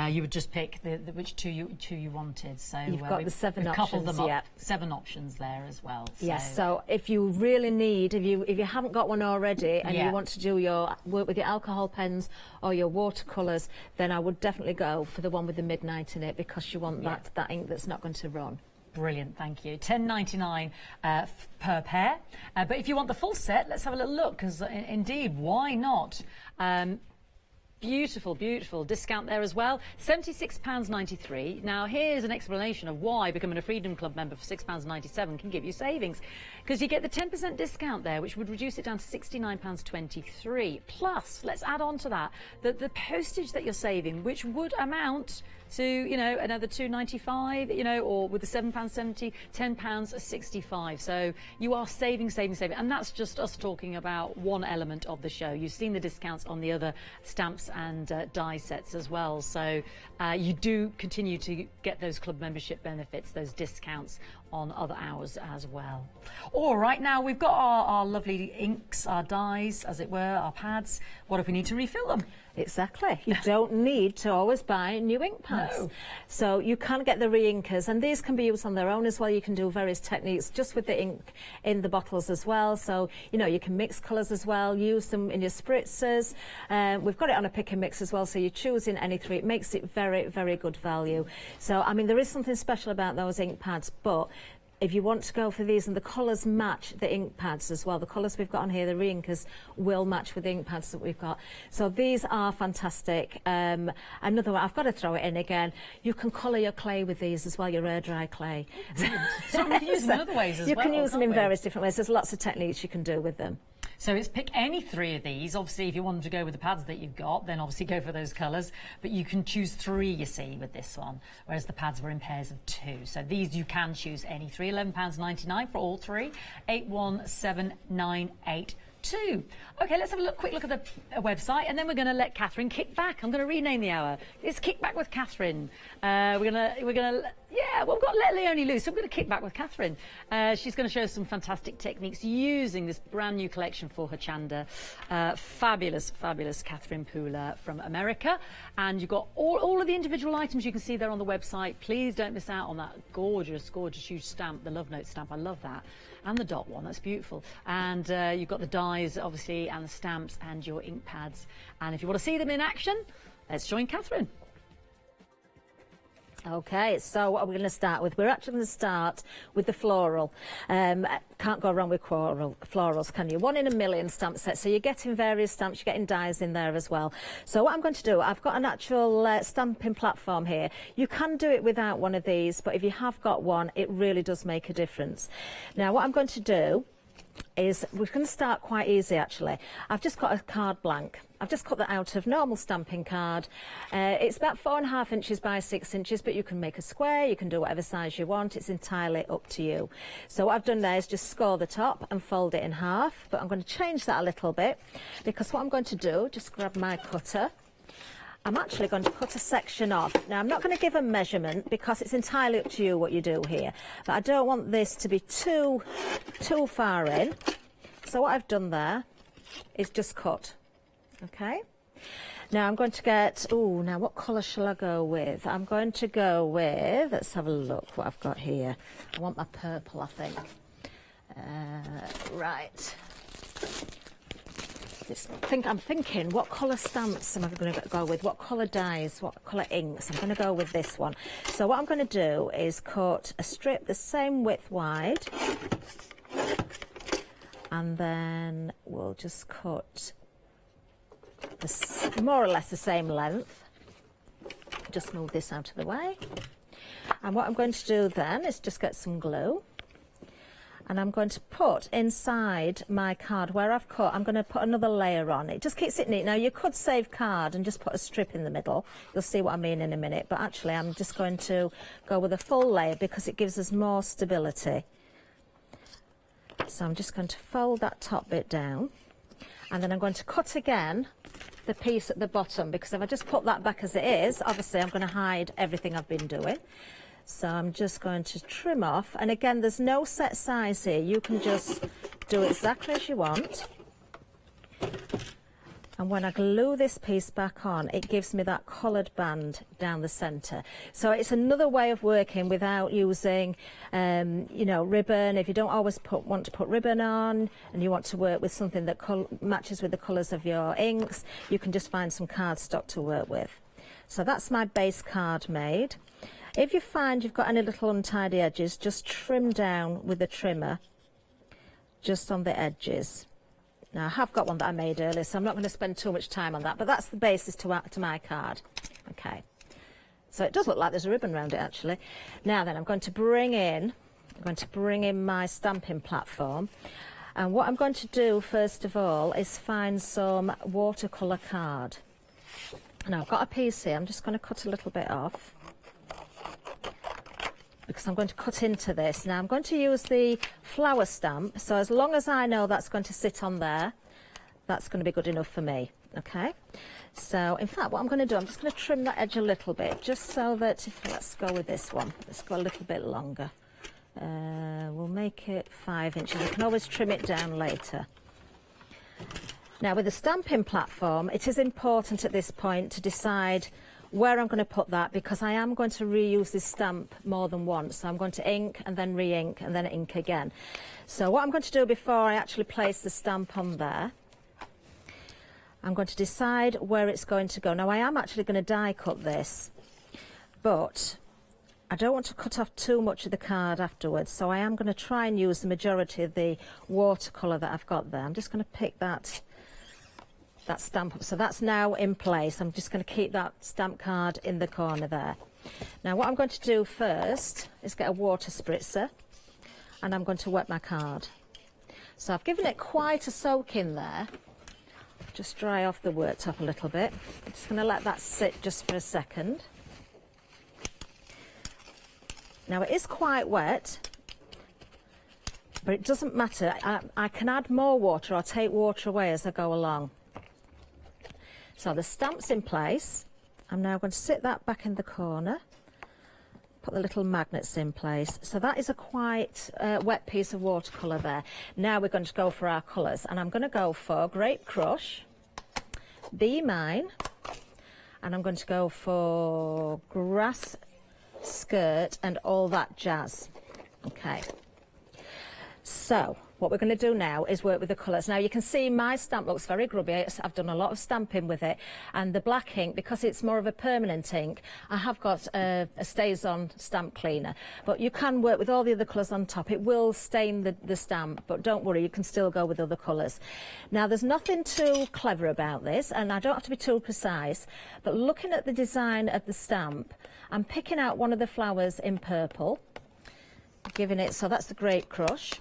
You would just pick which two you wanted. So you've got the 7 options. Them up, 7 options there as well. So. Yes. So if you really need, if you haven't got one already and you want to do your work with your alcohol pens or your watercolours, then I would definitely go for the one with the midnight in it, because you want that ink that's not going to run. Brilliant, thank you. $10.99 per pair. But if you want the full set, let's have a little look, because indeed, why not? Beautiful, beautiful discount there as well. £76.93. Now, here's an explanation of why becoming a Freedom Club member for £6.97 can give you savings. Because you get the 10% discount there, which would reduce it down to £69.23. Plus, let's add on to that, the postage that you're saving, which would amount to, you know, another £2.95, you know, or with the £7.70, £10.65. So you are saving. And that's just us talking about one element of the show. You've seen the discounts on the other stamps and die sets as well. So you do continue to get those club membership benefits, those discounts on other hours as well. All right, now we've got our lovely inks, our dies, as it were, our pads. What if we need to refill them? Exactly. You don't need to always buy new ink pads. No. So you can get the re-inkers, and these can be used on their own as well. You can do various techniques just with the ink in the bottles as well. So, you know, you can mix colours as well, use them in your spritzers. We've got it on a pick and mix as well, so you're choosing any three. It makes it very, very good value. So, I mean, there is something special about those ink pads, but if you want to go for these, and the colours match the ink pads as well. The colours we've got on here, the re-inkers, will match with the ink pads that we've got. So these are fantastic. Another one, I've got to throw it in again. You can colour your clay with these as well, your air dry clay. So we can use them in other ways as well. You can use them in various different ways. There's lots of techniques you can do with them. So it's pick any three of these. Obviously, if you want to go with the pads that you've got, then obviously go for those colours. But you can choose three, you see, with this one, whereas the pads were in pairs of two. So these you can choose any three. £11.99 for all three. 817982. Okay, let's have a quick look at the website, and then we're going to let Catherine kick back. I'm going to rename the hour. It's Kick Back with Catherine. We've got Let Leonie Loose. So I'm going to kick back with Catherine. She's going to show us some fantastic techniques using this brand new collection for Hochanda. Fabulous, fabulous Catherine Pooler from America. And you've got all of the individual items you can see there on the website. Please don't miss out on that gorgeous, gorgeous huge stamp, the Love Note stamp. I love that. And the dot one, that's beautiful. And you've got the dies, obviously, and the stamps and your ink pads. And if you want to see them in action, let's join Catherine. Okay, so what are we going to start with? We're actually going to start with the floral. Can't go wrong with florals, can you? 1 in a million stamp set. So you're getting various stamps, you're getting dies in there as well. So what I'm going to do, I've got an actual stamping platform here. You can do it without one of these, but if you have got one, it really does make a difference. Now, what I'm going to do is we're going to start quite easy actually. I've just got a card blank. I've just cut that out of normal stamping card. It's about 4.5 inches by 6 inches, but you can make a square, you can do whatever size you want. It's entirely up to you. So what I've done there is just score the top and fold it in half, but I'm going to change that a little bit because what I'm going to do, just grab my cutter. I'm actually going to cut a section off. Now, I'm not going to give a measurement because it's entirely up to you what you do here. But I don't want this to be too far in. So what I've done there is just cut. Okay? Now, I'm going to get... Oh, now what colour shall I go with? I'm going to go with... Let's have a look what I've got here. I want my purple, I think. Right. I'm thinking, what colour stamps am I going to go with? What colour dies? What colour inks? I'm going to go with this one. So what I'm going to do is cut a strip the same width wide. And then we'll just cut more or less the same length. Just move this out of the way. And what I'm going to do then is just get some glue. And I'm going to put inside my card where I've cut, I'm going to put another layer on. It just keeps it neat. Now, you could save card and just put a strip in the middle. You'll see what I mean in a minute. But actually, I'm just going to go with a full layer because it gives us more stability. So I'm just going to fold that top bit down. And then I'm going to cut again the piece at the bottom because if I just put that back as it is, obviously I'm going to hide everything I've been doing. So I'm just going to trim off. And again, there's no set size here. You can just do exactly as you want. And when I glue this piece back on, it gives me that coloured band down the centre. So it's another way of working without using, you know, ribbon. If you don't always want to put ribbon on and you want to work with something that matches with the colours of your inks, you can just find some cardstock to work with. So that's my base card made. If you find you've got any little untidy edges, just trim down with a trimmer just on the edges. Now I have got one that I made earlier, so I'm not going to spend too much time on that, but that's the basis to my card. Okay, so it does look like there's a ribbon around it actually. Now then, I'm going to bring in my stamping platform, and what I'm going to do first of all is find some watercolour card. Now I've got a piece here, I'm just going to cut a little bit off, because I'm going to cut into this. Now I'm going to use the flower stamp, so as long as I know that's going to sit on there, that's going to be good enough for me. Okay, so in fact what I'm going to do, I'm just going to trim that edge a little bit, just so that, let's go with this one, let's go a little bit longer. We'll make it 5 inches, I can always trim it down later. Now with the stamping platform, it is important at this point to decide where I'm going to put that, because I am going to reuse this stamp more than once. So I'm going to ink and then re-ink and then ink again. So what I'm going to do before I actually place the stamp on there, I'm going to decide where it's going to go. Now I am actually going to die cut this, but I don't want to cut off too much of the card afterwards, so I am going to try and use the majority of the watercolour that I've got there. I'm just going to pick that stamp up. So that's now in place. I'm just going to keep that stamp card in the corner there. Now what I'm going to do first is get a water spritzer, and I'm going to wet my card. So I've given it quite a soak in there. Just dry off the worktop a little bit. I'm just going to let that sit just for a second. Now it is quite wet, but it doesn't matter. I can add more water or take water away as I go along. So the stamp's in place. I'm now going to sit that back in the corner, put the little magnets in place. So that is a quite wet piece of watercolour there. Now we're going to go for our colours, and I'm going to go for Grape Crush, Be Mine, and I'm going to go for Grass Skirt and All That Jazz. Okay, so what we're going to do now is work with the colours. Now you can see my stamp looks very grubby. I've done a lot of stamping with it, and the black ink, because it's more of a permanent ink, I have got a stays on stamp cleaner, but you can work with all the other colours on top. It will stain the stamp, but don't worry, you can still go with other colours. Now there's nothing too clever about this, and I don't have to be too precise, but looking at the design of the stamp, I'm picking out one of the flowers in purple, giving it, so that's the Grape Crush.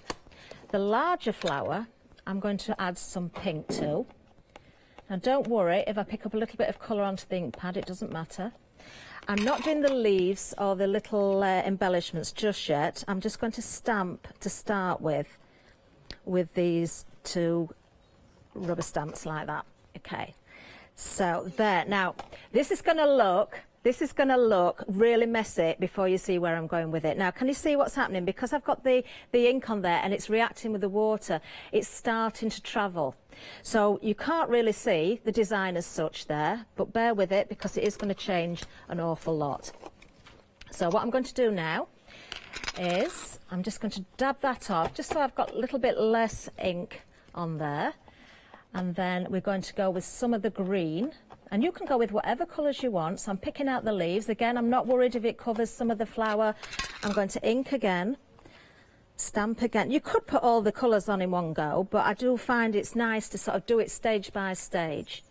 The larger flower, I'm going to add some pink to. Now don't worry if I pick up a little bit of colour onto the ink pad, it doesn't matter. I'm not doing the leaves or the little embellishments just yet. I'm just going to stamp to start with these two rubber stamps like that. Okay, so there. Now this is going to look really messy before you see where I'm going with it. Now, can you see what's happening? Because I've got the ink on there and it's reacting with the water, it's starting to travel. So you can't really see the design as such there, but bear with it because it is going to change an awful lot. So what I'm going to do now is I'm just going to dab that off, just so I've got a little bit less ink on there. And then we're going to go with some of the green. And you can go with whatever colours you want. So I'm picking out the leaves. Again, I'm not worried if it covers some of the flower. I'm going to ink again, stamp again. You could put all the colours on in one go, but I do find it's nice to sort of do it stage by stage.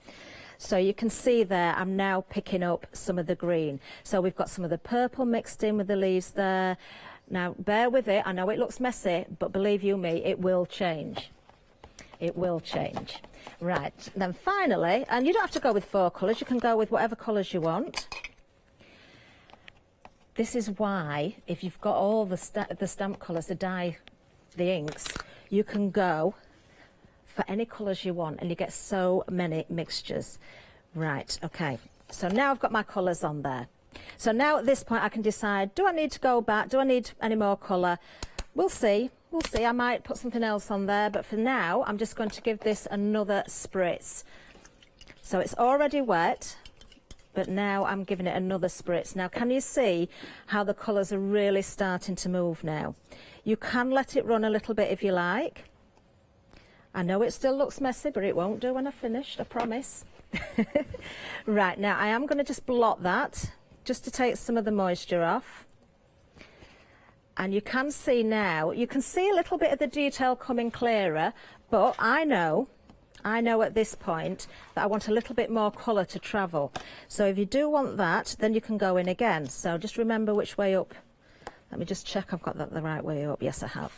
So you can see there, I'm now picking up some of the green. So we've got some of the purple mixed in with the leaves there. Now, bear with it. I know it looks messy, but believe you me, it will change. It will change. Right, then finally, and you don't have to go with 4 colours, you can go with whatever colours you want. This is why, if you've got all the stamp colours, the dye, the inks, you can go for any colours you want, and you get so many mixtures. Right, okay, so now I've got my colours on there. So now at this point I can decide, do I need to go back, do I need any more colour? We'll see. We'll see, I might put something else on there, but for now I'm just going to give this another spritz. So it's already wet, but now I'm giving it another spritz. Now can you see how the colours are really starting to move now? You can let it run a little bit if you like. I know it still looks messy, but it won't do when I've finished, I promise. Right, now I am going to just blot that just to take some of the moisture off. And you can see now, you can see a little bit of the detail coming clearer, but I know at this point that I want a little bit more colour to travel. So if you do want that, then you can go in again. So just remember which way up. Let me just check I've got that the right way up. Yes, I have.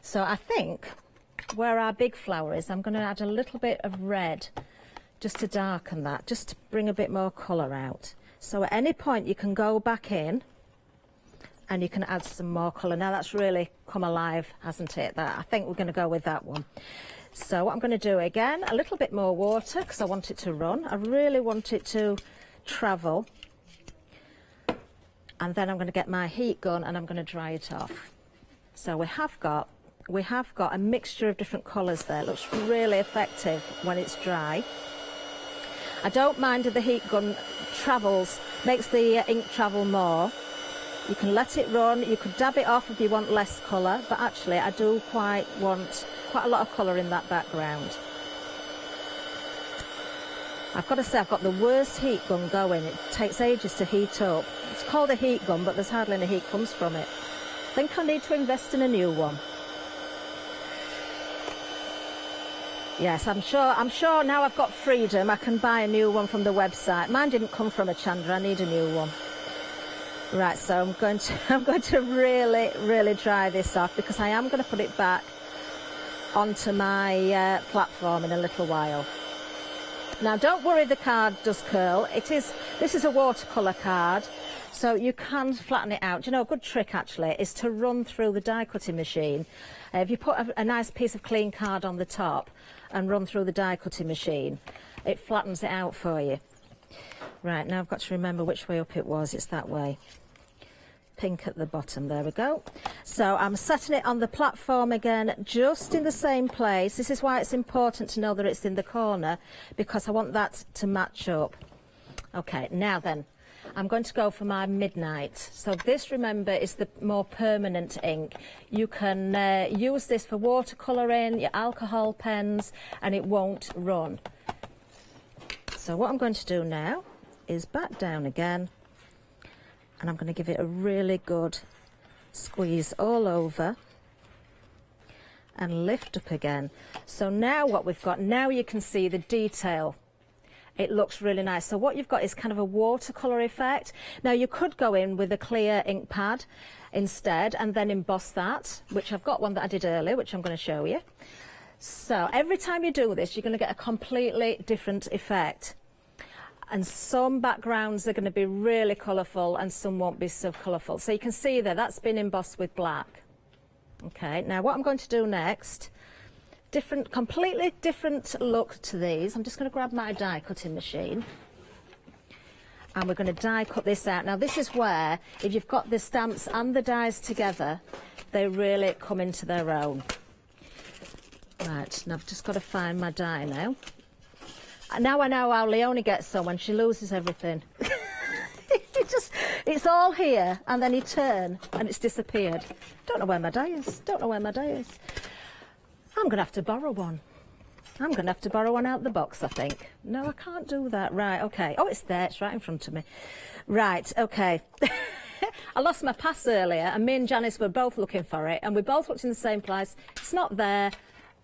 So I think where our big flower is, I'm going to add a little bit of red just to darken that, just to bring a bit more colour out. So at any point you can go back in and you can add some more colour. Now that's really come alive, hasn't it? I think we're going to go with that one. So what I'm going to do again, a little bit more water because I want it to run. I really want it to travel. And then I'm going to get my heat gun and I'm going to dry it off. So we have got a mixture of different colours there. It looks really effective when it's dry. I don't mind if the heat gun travels, makes the ink travel more. You can let it run, you could dab it off if you want less colour, but actually I do want quite a lot of colour in that background. I've got to say I've got the worst heat gun going. It takes ages to heat up. It's called a heat gun, but there's hardly any heat comes from it. I think I need to invest in a new one. Yes, I'm sure now I've got freedom, I can buy a new one from the website. Mine didn't come from Hochanda, I need a new one. Right, so I'm going to really dry this off because I am going to put it back onto my platform in a little while. Now don't worry, the card does curl. This is a watercolour card, so you can flatten it out. Do you know, a good trick actually is to run through the die cutting machine. If you put a nice piece of clean card on the top and run through the die cutting machine, it flattens it out for you. Right, now I've got to remember which way up it was. It's that way. Pink at the bottom, there we go. So I'm setting it on the platform again, just in the same place. This is why it's important to know that it's in the corner, because I want that to match up. Okay, now then, I'm going to go for my Midnight. So this, remember, is the more permanent ink. You can use this for watercolouring, your alcohol pens, and it won't run. So what I'm going to do now is back down again, and I'm going to give it a really good squeeze all over and lift up again. So now what we've got, now you can see the detail. It looks really nice. So what you've got is kind of a watercolour effect. Now you could go in with a clear ink pad instead and then emboss that, which I've got one that I did earlier, which I'm going to show you. So every time you do this, you're going to get a completely different effect. And some backgrounds are going to be really colourful and some won't be so colourful. So you can see there, that's been embossed with black. Okay, now what I'm going to do next, completely different look to these. I'm just going to grab my die cutting machine and we're going to die cut this out. Now this is where, if you've got the stamps and the dies together, they really come into their own. Right, now I've just got to find my die now. Now I know how Leonie gets so when she loses everything. It's all here, and then you turn, and it's disappeared. Don't know where my die is. Don't know where my die is. I'm going to have to borrow one. I'm going to have to borrow one out of the box, I think. No, I can't do that. Right, okay. Oh, it's there. It's right in front of me. Right, okay. I lost my pass earlier, and me and Janice were both looking for it, and we both looked in the same place. It's not there.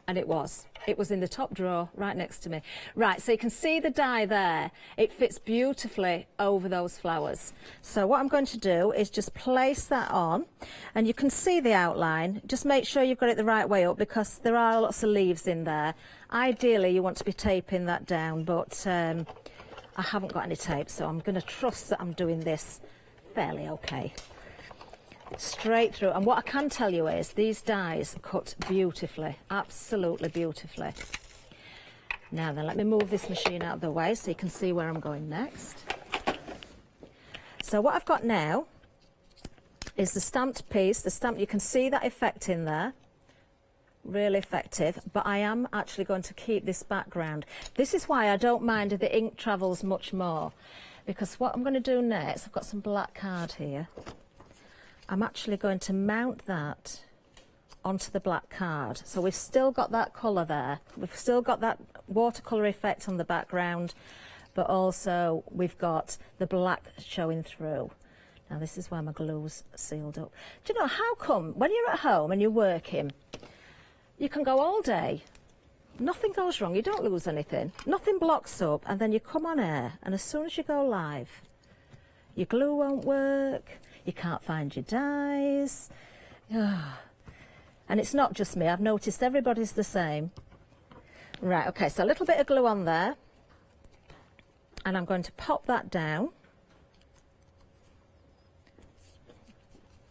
And it was in the top drawer right next to me. Right, so you can see the die there. It fits beautifully over those flowers. So what I'm going to do is just place that on, and you can see the outline. Just make sure you've got it the right way up because there are lots of leaves in there. Ideally you want to be taping that down, but I haven't got any tape, so I'm going to trust that I'm doing this fairly okay. Straight through, and what I can tell you is these dies cut beautifully, absolutely beautifully. Now then, let me move this machine out of the way so you can see where I'm going next. So what I've got now is the stamped piece. The stamp, you can see that effect in there, really effective, but I am actually going to keep this background. This is why I don't mind if the ink travels much more, because what I'm going to do next, I've got some black card here. I'm actually going to mount that onto the black card. So we've still got that colour there. We've still got that watercolour effect on the background, but also we've got the black showing through. Now this is where my glue's sealed up. Do you know how come when you're at home and you're working, you can go all day, nothing goes wrong, you don't lose anything, nothing blocks up, and then you come on air and as soon as you go live, your glue won't work, you can't find your dies. And it's not just me, I've noticed everybody's the same. Right, okay, so a little bit of glue on there, and I'm going to pop that down.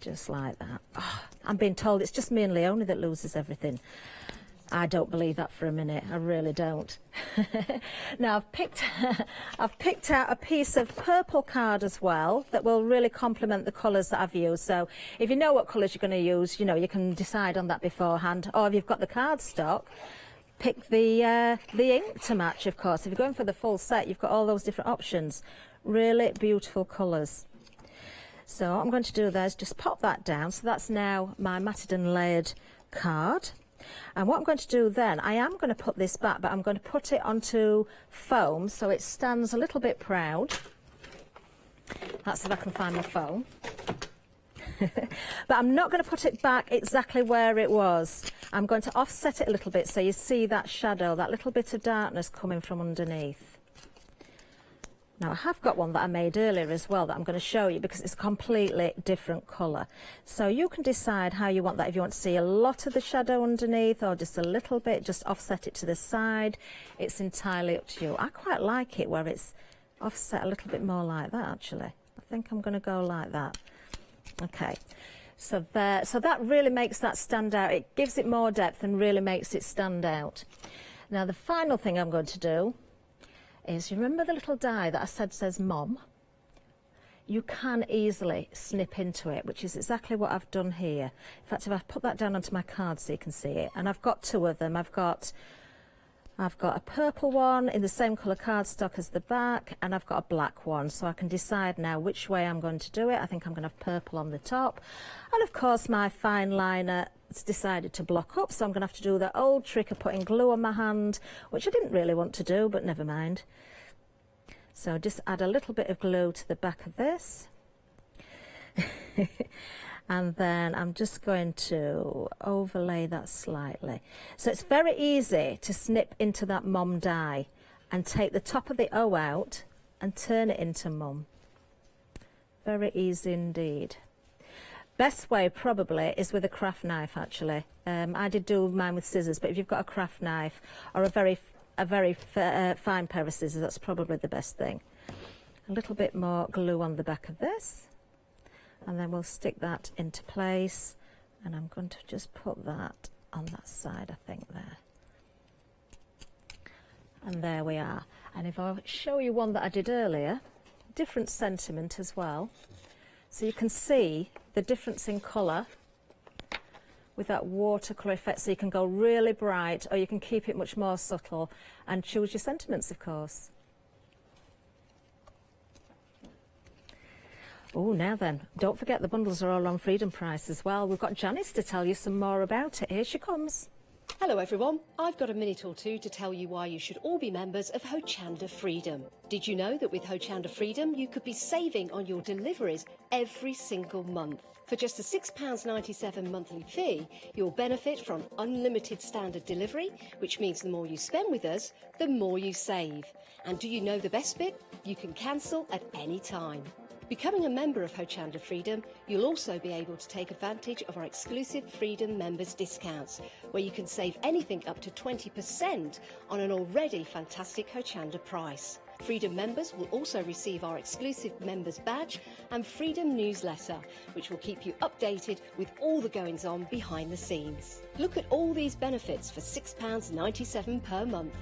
Just like that. Oh, I'm being told it's just me and Leonie that loses everything. I don't believe that for a minute. I really don't. Now I've picked out a piece of purple card as well that will really complement the colours that I've used. So if you know what colours you're going to use, you know, you can decide on that beforehand. Or if you've got the card stock, pick the ink to match, of course. If you're going for the full set, you've got all those different options. Really beautiful colours. So what I'm going to do there is just pop that down. So that's now my matted and layered card. And what I'm going to do then, I am going to put this back, but I'm going to put it onto foam so it stands a little bit proud. That's if I can find my foam. But I'm not going to put it back exactly where it was. I'm going to offset it a little bit so you see that shadow, that little bit of darkness coming from underneath. Now I have got one that I made earlier as well that I'm going to show you because it's a completely different colour. So you can decide how you want that, if you want to see a lot of the shadow underneath or just a little bit, just offset it to the side. It's entirely up to you. I quite like it where it's offset a little bit more like that actually. I think I'm going to go like that. Okay, so there, so that really makes that stand out. It gives it more depth and really makes it stand out. Now the final thing I'm going to do is, you remember the little die that I said says Mom? You can easily snip into it, which is exactly what I've done here. In fact, if I put that down onto my card so you can see it, and I've got two of them. I've got a purple one in the same colour cardstock as the back, and I've got a black one, so I can decide now which way I'm going to do it. I think I'm going to have purple on the top, and of course my fine liner has decided to block up, so I'm going to have to do that old trick of putting glue on my hand, which I didn't really want to do, but never mind. So just add a little bit of glue to the back of this. And then I'm just going to overlay that slightly. So it's very easy to snip into that Mum die and take the top of the O out and turn it into Mum. Very easy indeed. Best way probably is with a craft knife actually. I did do mine with scissors, but if you've got a craft knife or a very fine pair of scissors, that's probably the best thing. A little bit more glue on the back of this. And then we'll stick that into place, and I'm going to just put that on that side, I think, there. And there we are. And if I show you one that I did earlier, different sentiment as well, so you can see the difference in colour with that watercolour effect, so you can go really bright or you can keep it much more subtle and choose your sentiments, of course. Oh, now then, don't forget the bundles are all on Freedom price as well. We've got Janice to tell you some more about it. Here she comes. Hello everyone, I've got a minute or two to tell you why you should all be members of Hochanda Freedom. Did you know that with Hochanda Freedom you could be saving on your deliveries every single month? For just a £6.97 monthly fee, you'll benefit from unlimited standard delivery, which means the more you spend with us, the more you save. And do you know the best bit? You can cancel at any time. Becoming a member of Hochanda Freedom, you'll also be able to take advantage of our exclusive Freedom members discounts, where you can save anything up to 20% on an already fantastic Hochanda price. Freedom members will also receive our exclusive members badge and Freedom newsletter, which will keep you updated with all the goings-on behind the scenes. Look at all these benefits for £6.97 per month.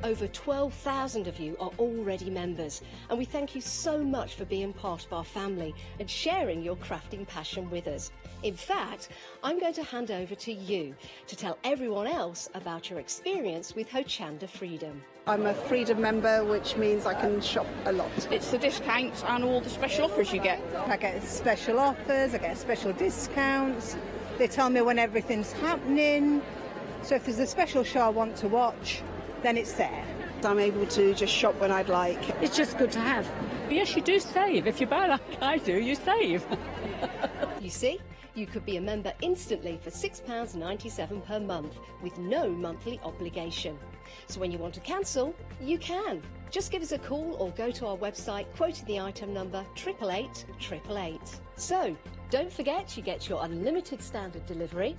Over 12,000 of you are already members, and we thank you so much for being part of our family and sharing your crafting passion with us. In fact, I'm going to hand over to you to tell everyone else about your experience with Hochanda Freedom. I'm a Freedom member, which means I can shop a lot. It's the discounts and all the special offers you get. I get special offers, I get special discounts. They tell me when everything's happening. So if there's a special show I want to watch, then it's there. I'm able to just shop when I'd like. It's just good to have. Yes, you do save. If you buy like I do, you save. You see, you could be a member instantly for £6.97 per month with no monthly obligation. So when you want to cancel, you can. Just give us a call or go to our website quoting the item number 888 888. So don't forget, you get your unlimited standard delivery,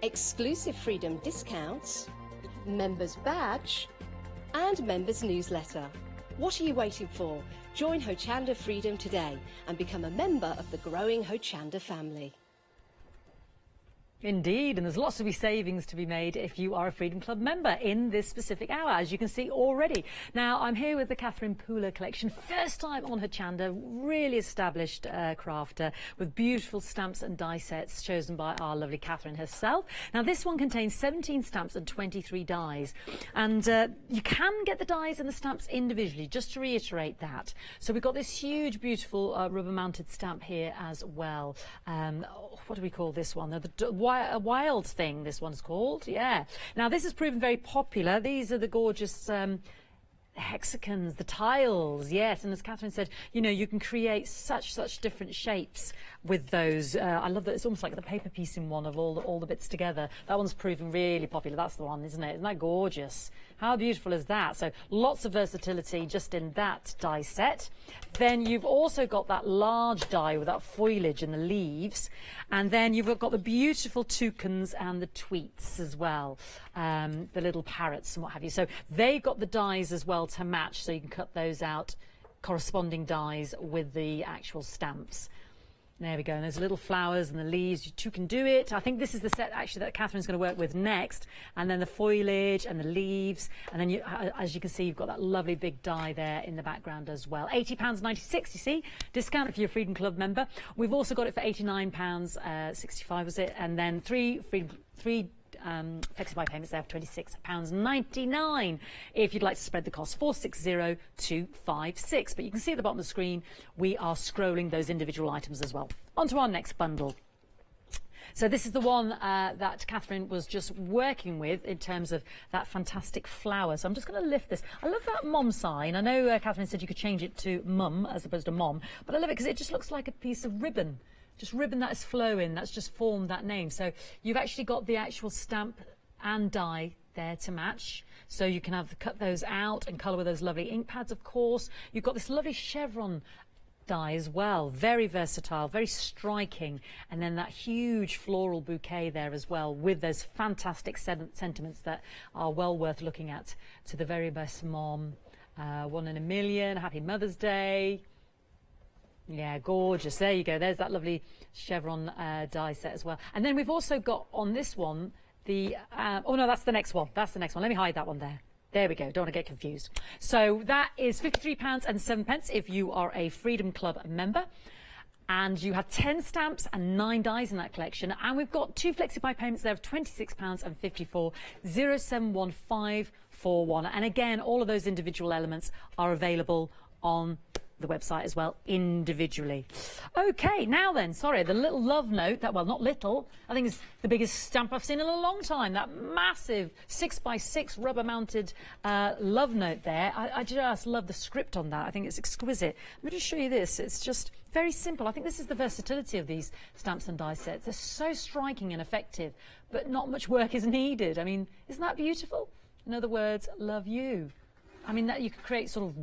exclusive Freedom discounts, members badge and members newsletter. What are you waiting for? Join Hochanda Freedom today and become a member of the growing Hochanda family. Indeed, and there's lots of savings to be made if you are a Freedom Club member in this specific hour, as you can see already. Now, I'm here with the Catherine Pooler collection. First time on Hochanda, really established crafter with beautiful stamps and die sets chosen by our lovely Catherine herself. Now, this one contains 17 stamps and 23 dies. And you can get the dies and the stamps individually, just to reiterate that. So we've got this huge, beautiful rubber-mounted stamp here as well. What do we call this one? A wild thing, this one's called. Yeah. Now, this has proven very popular. These are the gorgeous hexagons, the tiles, yes. And as Catherine said, you know, you can create such different shapes with those. I love that it's almost like the paper piecing one of all the bits together. That one's proven really popular. That's the one, isn't it? Isn't that gorgeous? How beautiful is that? So lots of versatility just in that die set. Then you've also got that large die with that foliage and the leaves. And then you've got the beautiful toucans and the tweets as well, the little parrots and what have you. So they've got the dies as well to match, so you can cut those out, corresponding dies with the actual stamps. There we go, and there's little flowers and the leaves. You two can do it. I think this is the set actually that Catherine's going to work with next, and then the foliage and the leaves, and then you, as you can see, you've got that lovely big die there in the background as well. £80.96, you see, discount if you're a Freedom Club member. We've also got it for £89.65, was it? And then three flexi-buy payments there for £26.99 if you'd like to spread the cost. 460256. But you can see at the bottom of the screen we are scrolling those individual items as well. On to our next bundle. So this is the one that Catherine was just working with in terms of that fantastic flower. So I'm just going to lift this. I love that mom sign. I know Catherine said you could change it to mum as opposed to mom, but I love it because it just looks like a piece of ribbon. Just ribbon that is flowing, that's just formed that name. So you've actually got the actual stamp and die there to match. So you can cut those out and colour with those lovely ink pads, of course. You've got this lovely chevron die as well, very versatile, very striking. And then that huge floral bouquet there as well, with those fantastic sentiments that are well worth looking at. To the very best mom, 1 in a million, happy Mother's Day. Yeah, gorgeous. There you go. There's that lovely chevron die set as well. And then we've also got on this one the... oh, no, that's the next one. That's the next one. Let me hide that one there. There we go. Don't want to get confused. So that is £53.07 if you are a Freedom Club member. And you have 10 stamps and 9 dies in that collection. And we've got 2 flexi-buy payments there of £26.54, 071541. And again, all of those individual elements are available on the website as well, individually. Okay, now then, sorry, the little love note, that, well, not little, I think it's the biggest stamp I've seen in a long time, that massive 6x6 rubber mounted love note there. I just love the script on that. I think it's exquisite. Let me just show you this. It's just very simple. I think this is the versatility of these stamps and die sets. They're so striking and effective, but not much work is needed. I mean, isn't that beautiful? In other words, love you. I mean, that you could create sort of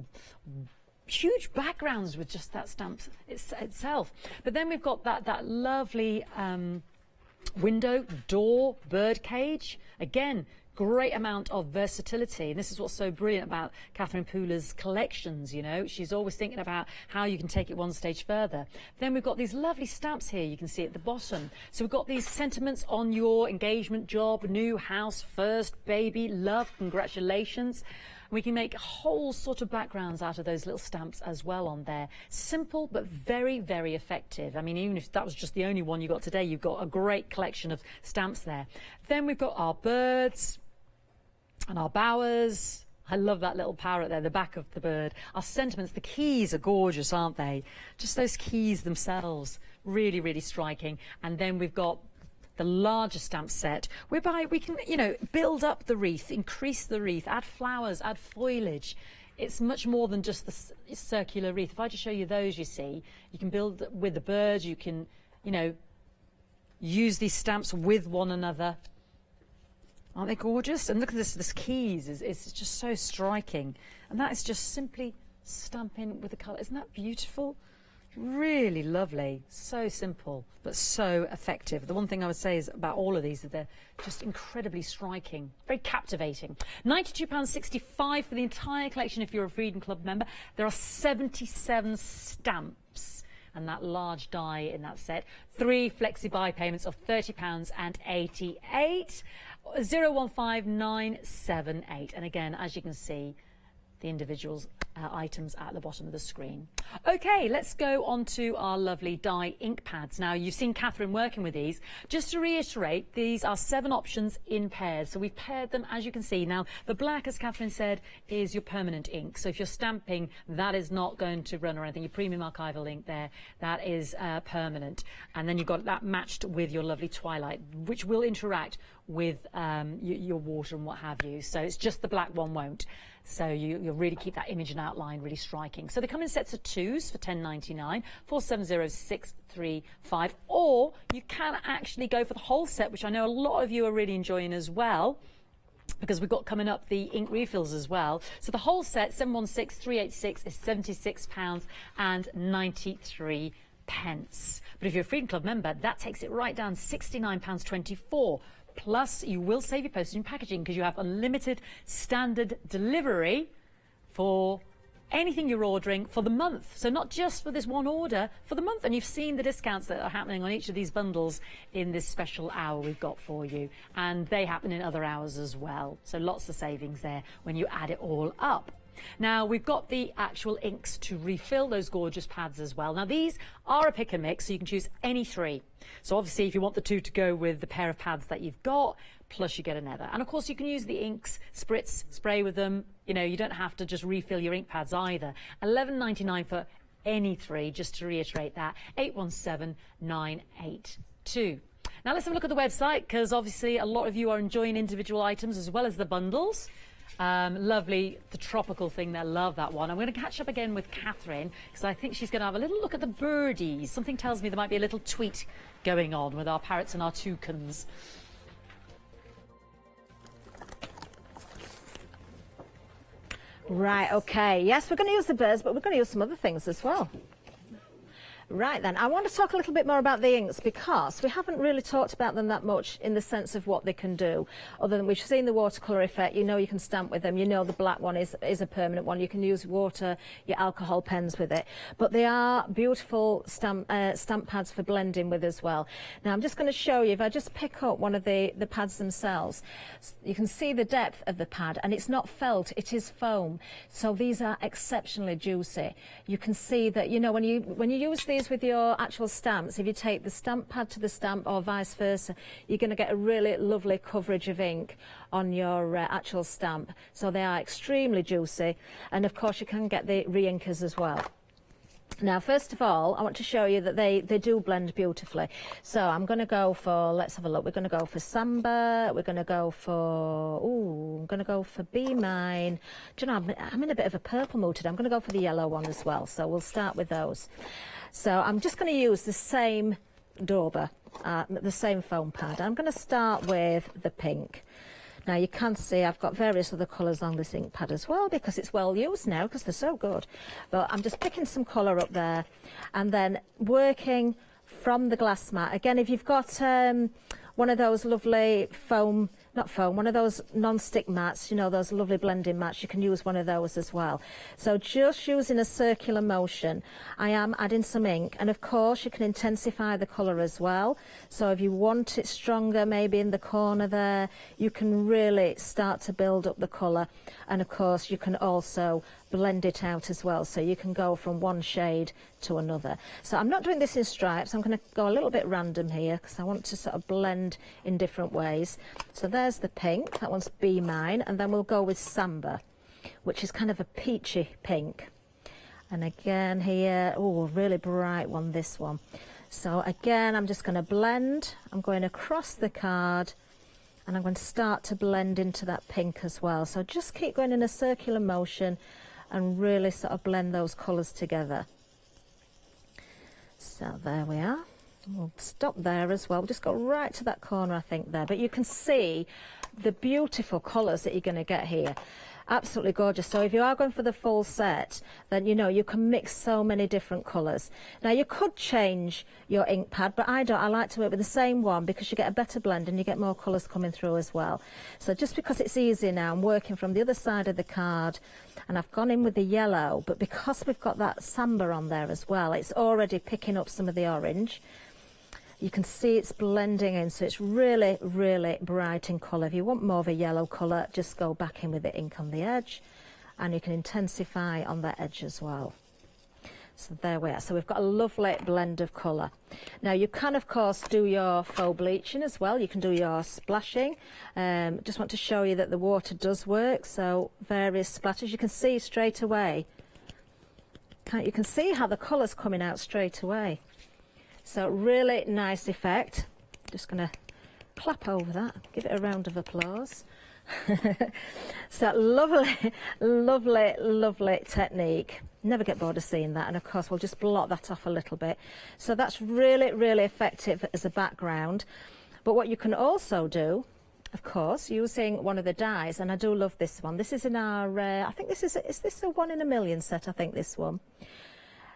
huge backgrounds with just that stamp itself. But then we've got that lovely window, door, bird cage. Again, great amount of versatility. And this is what's so brilliant about Catherine Pooler's collections, you know. She's always thinking about how you can take it one stage further. Then we've got these lovely stamps here, you can see at the bottom. So we've got these sentiments on your engagement, job, new house, first baby, love, congratulations. We can make whole sort of backgrounds out of those little stamps as well on there. Simple, but very, very effective. I mean, even if that was just the only one you got today, you've got a great collection of stamps there. Then we've got our birds and our bowers. I love that little parrot there, the back of the bird. Our sentiments, the keys are gorgeous, aren't they? Just those keys themselves, really, really striking. And then we've got the larger stamp set, whereby we can, you know, build up the wreath, increase the wreath, add flowers, add foliage. It's much more than just the circular wreath. If I just show you those, you see, you can build with the birds, you can, you know, use these stamps with one another. Aren't they gorgeous? And look at this keys, it's just so striking. And that is just simply stamping with the colour. Isn't that beautiful? Really lovely. So simple, but so effective. The one thing I would say is about all of these is they're just incredibly striking, very captivating. £92.65 for the entire collection if you're a Freedom Club member. There are 77 stamps and that large die in that set. 3 flexi-buy payments of £30.88. 015978. And again, as you can see, the individuals items at the bottom of the screen. Okay, let's go on to our lovely die ink pads. Now, you've seen Catherine working with these. Just to reiterate, these are 7 options in pairs. So we've paired them, as you can see. Now, the black, as Catherine said, is your permanent ink. So if you're stamping, that is not going to run or anything. Your premium archival ink there, that is permanent. And then you've got that matched with your lovely Twilight, which will interact with your water and what have you. So it's just the black one won't. So you'll really keep that image and outline really striking. So they come in sets of 2s for £10.99, 470635, or you can actually go for the whole set, which I know a lot of you are really enjoying as well, because we've got coming up the ink refills as well. So the whole set, 716386, is £76.93. But if you're a Freedom Club member, that takes it right down £69.24. Plus, you will save your postage and packaging because you have unlimited standard delivery for anything you're ordering for the month. So not just for this one order, for the month. And you've seen the discounts that are happening on each of these bundles in this special hour we've got for you. And they happen in other hours as well. So lots of savings there when you add it all up. Now, we've got the actual inks to refill those gorgeous pads as well. Now, these are a pick and mix, so you can choose any 3. So obviously, if you want the 2 to go with the pair of pads that you've got, plus you get another. And of course, you can use the inks, spray with them. You know, you don't have to just refill your ink pads either. £11.99 for any 3, just to reiterate that. 817982. Now, let's have a look at the website, because obviously a lot of you are enjoying individual items as well as the bundles. Lovely, the tropical thing there, love that one. I'm going to catch up again with Catherine because I think she's going to have a little look at the birdies. Something tells me there might be a little tweet going on with our parrots and our toucans. Right, okay. Yes, we're going to use the birds, but we're going to use some other things as well. Right then, I want to talk a little bit more about the inks because we haven't really talked about them that much in the sense of what they can do. Other than we've seen the watercolour effect, you know you can stamp with them, you know the black one is a permanent one, you can use water, your alcohol pens with it. But they are beautiful stamp pads for blending with as well. Now I'm just going to show you, if I just pick up one of the pads themselves, you can see the depth of the pad, and it's not felt, it is foam. So these are exceptionally juicy. You can see that, you know, when you use these with your actual stamps, if you take the stamp pad to the stamp or vice versa, you're going to get a really lovely coverage of ink on your actual stamp. So they are extremely juicy, and of course you can get the re-inkers as well. Now, first of all, I want to show you that they do blend beautifully. So I'm going to go for, let's have a look, we're going to go for Samba, we're going to go for, I'm going to go for Be Mine. Do you know, I'm in a bit of a purple mood today. I'm going to go for the yellow one as well. So we'll start with those. So I'm just going to use the same dauber, the same foam pad. I'm going to start with the pink. Now you can see I've got various other colours on this ink pad as well because it's well used now because they're so good. But I'm just picking some colour up there and then working from the glass mat. Again, if you've got one of those lovely one of those non-stick mats, you know, those lovely blending mats, you can use one of those as well. So just using a circular motion, I am adding some ink, and of course you can intensify the colour as well. So if you want it stronger, maybe in the corner there, you can really start to build up the colour, and of course you can also blend it out as well, so you can go from one shade to another. So I'm not doing this in stripes, I'm going to go a little bit random here because I want to sort of blend in different ways. So there's the pink, that one's Be Mine, and then we'll go with Samba, which is kind of a peachy pink. And again here, oh, a really bright one, this one. So again, I'm just going to blend. I'm going across the card and I'm going to start to blend into that pink as well. So just keep going in a circular motion and really sort of blend those colours together. So there we are. We'll stop there as well. We'll just go right to that corner, I think, there. But you can see the beautiful colours that you're going to get here. Absolutely gorgeous. So if you are going for the full set, then you know you can mix so many different colours. Now you could change your ink pad, but I don't. I like to work with the same one because you get a better blend and you get more colours coming through as well. So just because it's easier now, I'm working from the other side of the card and I've gone in with the yellow, but because we've got that samba on there as well, it's already picking up some of the orange. You can see it's blending in, so it's really, really bright in colour. If you want more of a yellow colour, just go back in with the ink on the edge, and you can intensify on that edge as well. So there we are. So we've got a lovely blend of colour. Now you can, of course, do your faux bleaching as well. You can do your splashing. Just want to show you that the water does work, so various splatters. You can see straight away. You can see how the colour's coming out straight away. So really nice effect. Just going to clap over that, give it a round of applause. So lovely, lovely, lovely technique. Never get bored of seeing that. And of course, we'll just blot that off a little bit. So that's really, really effective as a background. But what you can also do, of course, using one of the dies, and I do love this one. This is in our, I think this is this a 1 in a million set? I think this one.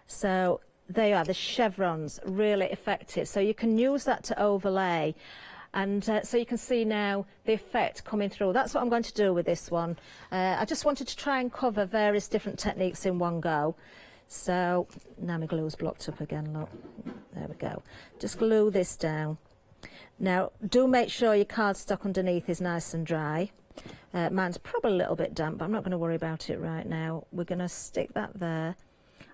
So they are the chevrons, really effective. So you can use that to overlay. And so you can see now the effect coming through. That's what I'm going to do with this one. I just wanted to try and cover various different techniques in one go. So now my glue's blocked up again, look. There we go. Just glue this down. Now, do make sure your cardstock underneath is nice and dry. Mine's probably a little bit damp, but I'm not going to worry about it right now. We're going to stick that there.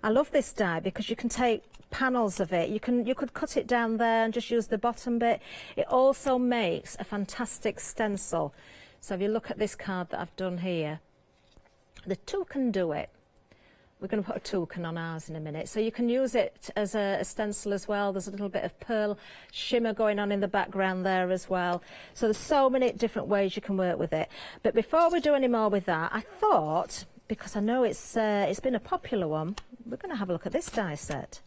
I love this die because you can take panels of it. You could cut it down there and just use the bottom bit. It also makes a fantastic stencil. So if you look at this card that I've done here, the two can do it. We're going to put a toucan on ours in a minute. So you can use it as a stencil as well. There's a little bit of pearl shimmer going on in the background there as well. So there's so many different ways you can work with it. But before we do any more with that, I thought, because I know it's been a popular one, we're going to have a look at this die set.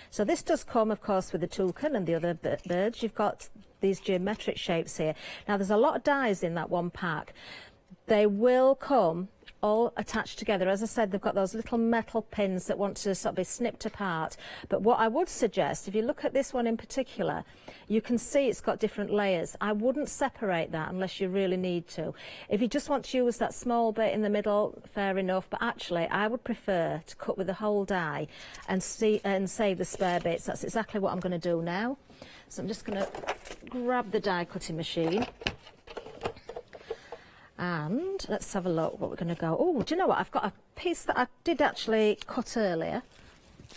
So this does come, of course, with the toucan and the other birds. You've got these geometric shapes here. Now, there's a lot of dies in that one pack. They will come all attached together. As I said, they've got those little metal pins that want to sort of be snipped apart. But what I would suggest, if you look at this one in particular, you can see it's got different layers. I wouldn't separate that unless you really need to. If you just want to use that small bit in the middle, fair enough. But actually, I would prefer to cut with the whole die and save the spare bits. That's exactly what I'm going to do now. So I'm just going to grab the die cutting machine. And let's have a look what we're going to go. Oh, do you know what? I've got a piece that I did actually cut earlier.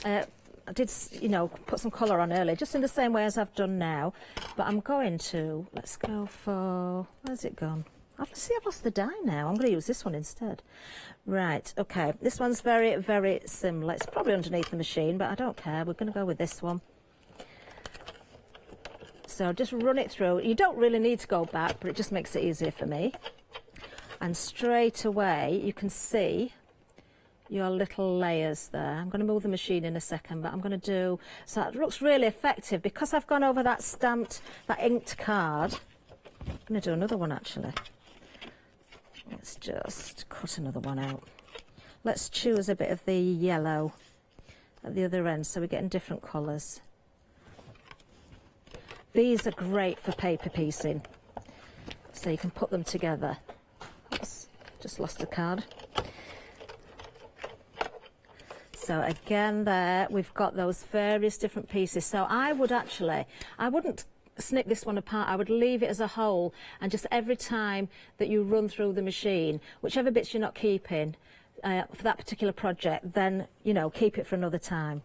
I did, you know, put some colour on earlier, just in the same way as I've done now. But I'm going to, let's go for, where's it gone? I've lost the die now. I'm going to use this one instead. Right, okay. This one's very, very similar. It's probably underneath the machine, but I don't care. We're going to go with this one. So just run it through. You don't really need to go back, but it just makes it easier for me. And straight away, you can see your little layers there. I'm going to move the machine in a second, but I'm going to do, so it looks really effective. Because I've gone over that stamped, that inked card, I'm going to do another one actually. Let's just cut another one out. Let's choose a bit of the yellow at the other end, so we're getting different colours. These are great for paper piecing, so you can put them together. Oops, just lost the card. So again there, we've got those various different pieces. So I wouldn't snip this one apart. I would leave it as a whole, and just every time that you run through the machine, whichever bits you're not keeping for that particular project, then, you know, keep it for another time.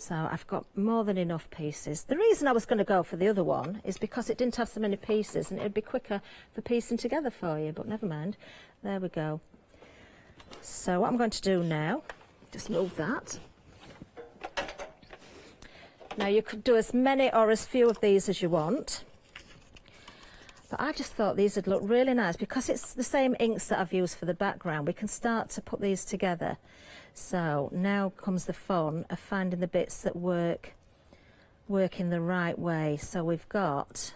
So I've got more than enough pieces. The reason I was going to go for the other one is because it didn't have so many pieces and it would be quicker for piecing together for you, but never mind. There we go. So what I'm going to do now Just move that. Now you could do as many or as few of these as you want. But I just thought these would look really nice because it's the same inks that I've used for the background. We can start to put these together. So now comes the fun of finding the bits that work in the right way. So we've got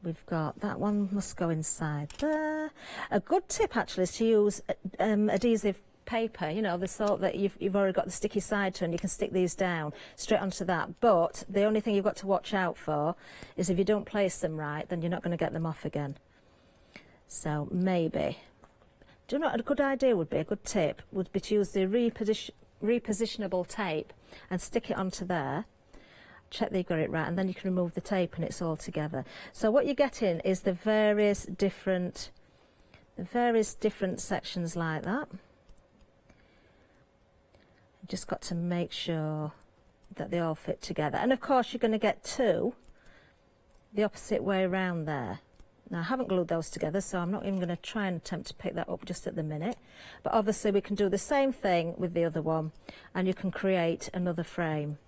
that one must go inside there. A good tip actually is to use adhesive paper, you know, the sort that you've already got the sticky side to, and you can stick these down straight onto that. But the only thing you've got to watch out for is if you don't place them right, then you're not going to get them off again. So maybe, do you know what a good idea would be? A good tip would be to use the repositionable tape and stick it onto there. Check that you got it right, and then you can remove the tape and it's all together. So what you're getting is the various different sections like that. Just got to make sure that they all fit together. And of course you're going to get two the opposite way around there. Now I haven't glued those together, so I'm not even going to try and attempt to pick that up just at the minute. But obviously we can do the same thing with the other one, and you can create another frame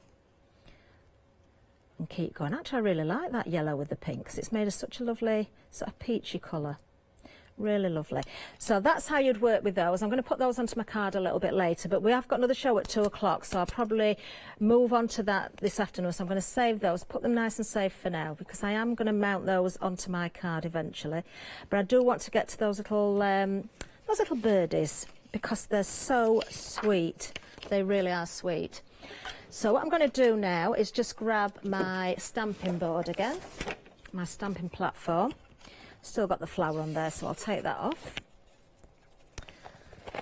and keep going. Actually I really like that yellow with the pink because it's made of such a lovely sort of peachy colour. Really lovely. So that's how you'd work with those. I'm going to put those onto my card a little bit later, but we have got another show at 2 o'clock, so I'll probably move on to that this afternoon. So I'm going to save those, put them nice and safe for now, because I am going to mount those onto my card eventually. But I do want to get to those little birdies because they're so sweet. They really are sweet. So what I'm going to do now is just grab my stamping board again, my stamping platform. Still got the flower on there, so I'll take that off.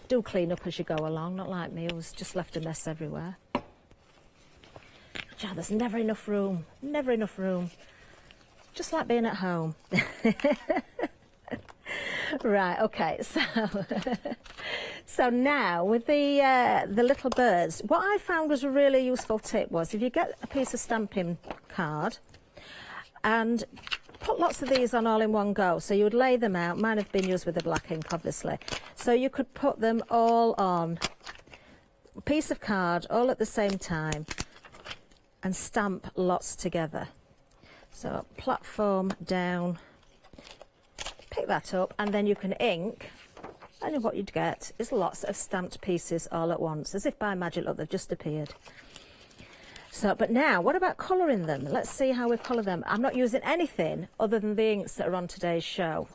Do clean up as you go along, not like me who's just left a mess everywhere. Yeah, there's never enough room, never enough room. Just like being at home. Right, okay, so now with the little birds, what I found was a really useful tip was if you get a piece of stamping card and put lots of these on all in one go, so you would lay them out. Mine have been used with the black ink obviously, so you could put them all on a piece of card all at the same time and stamp lots together. So platform down, pick that up, and then you can ink, and what you'd get is lots of stamped pieces all at once, as if by magic. Look, they've just appeared. So, but now, what about colouring them? Let's see how we colour them. I'm not using anything other than the inks that are on today's show.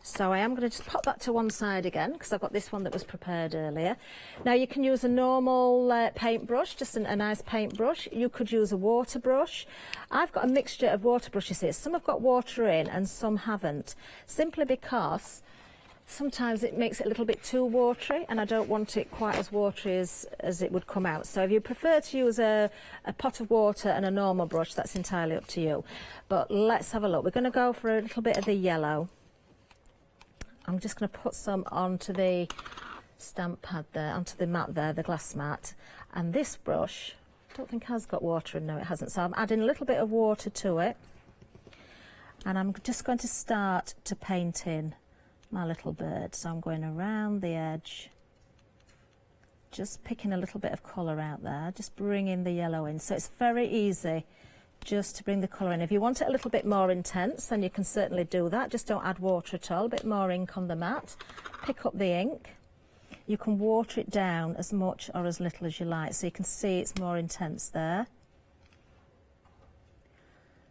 So I am going to just pop that to one side again, because I've got this one that was prepared earlier. Now you can use a normal paintbrush, just a nice paintbrush. You could use a water brush. I've got a mixture of water brushes here. Some have got water in and some haven't, simply because sometimes it makes it a little bit too watery, and I don't want it quite as watery as it would come out. So if you prefer to use a pot of water and a normal brush, that's entirely up to you. But let's have a look. We're going to go for a little bit of the yellow. I'm just going to put some onto the stamp pad there, onto the mat there, the glass mat. And this brush, I don't think has got water in. No, it hasn't. So I'm adding a little bit of water to it. And I'm just going to start to paint in my little bird. So I'm going around the edge, just picking a little bit of colour out there, just bringing the yellow in. So it's very easy just to bring the colour in. If you want it a little bit more intense, then you can certainly do that. Just don't add water at all. A bit more ink on the mat. Pick up the ink. You can water it down as much or as little as you like, so you can see it's more intense there.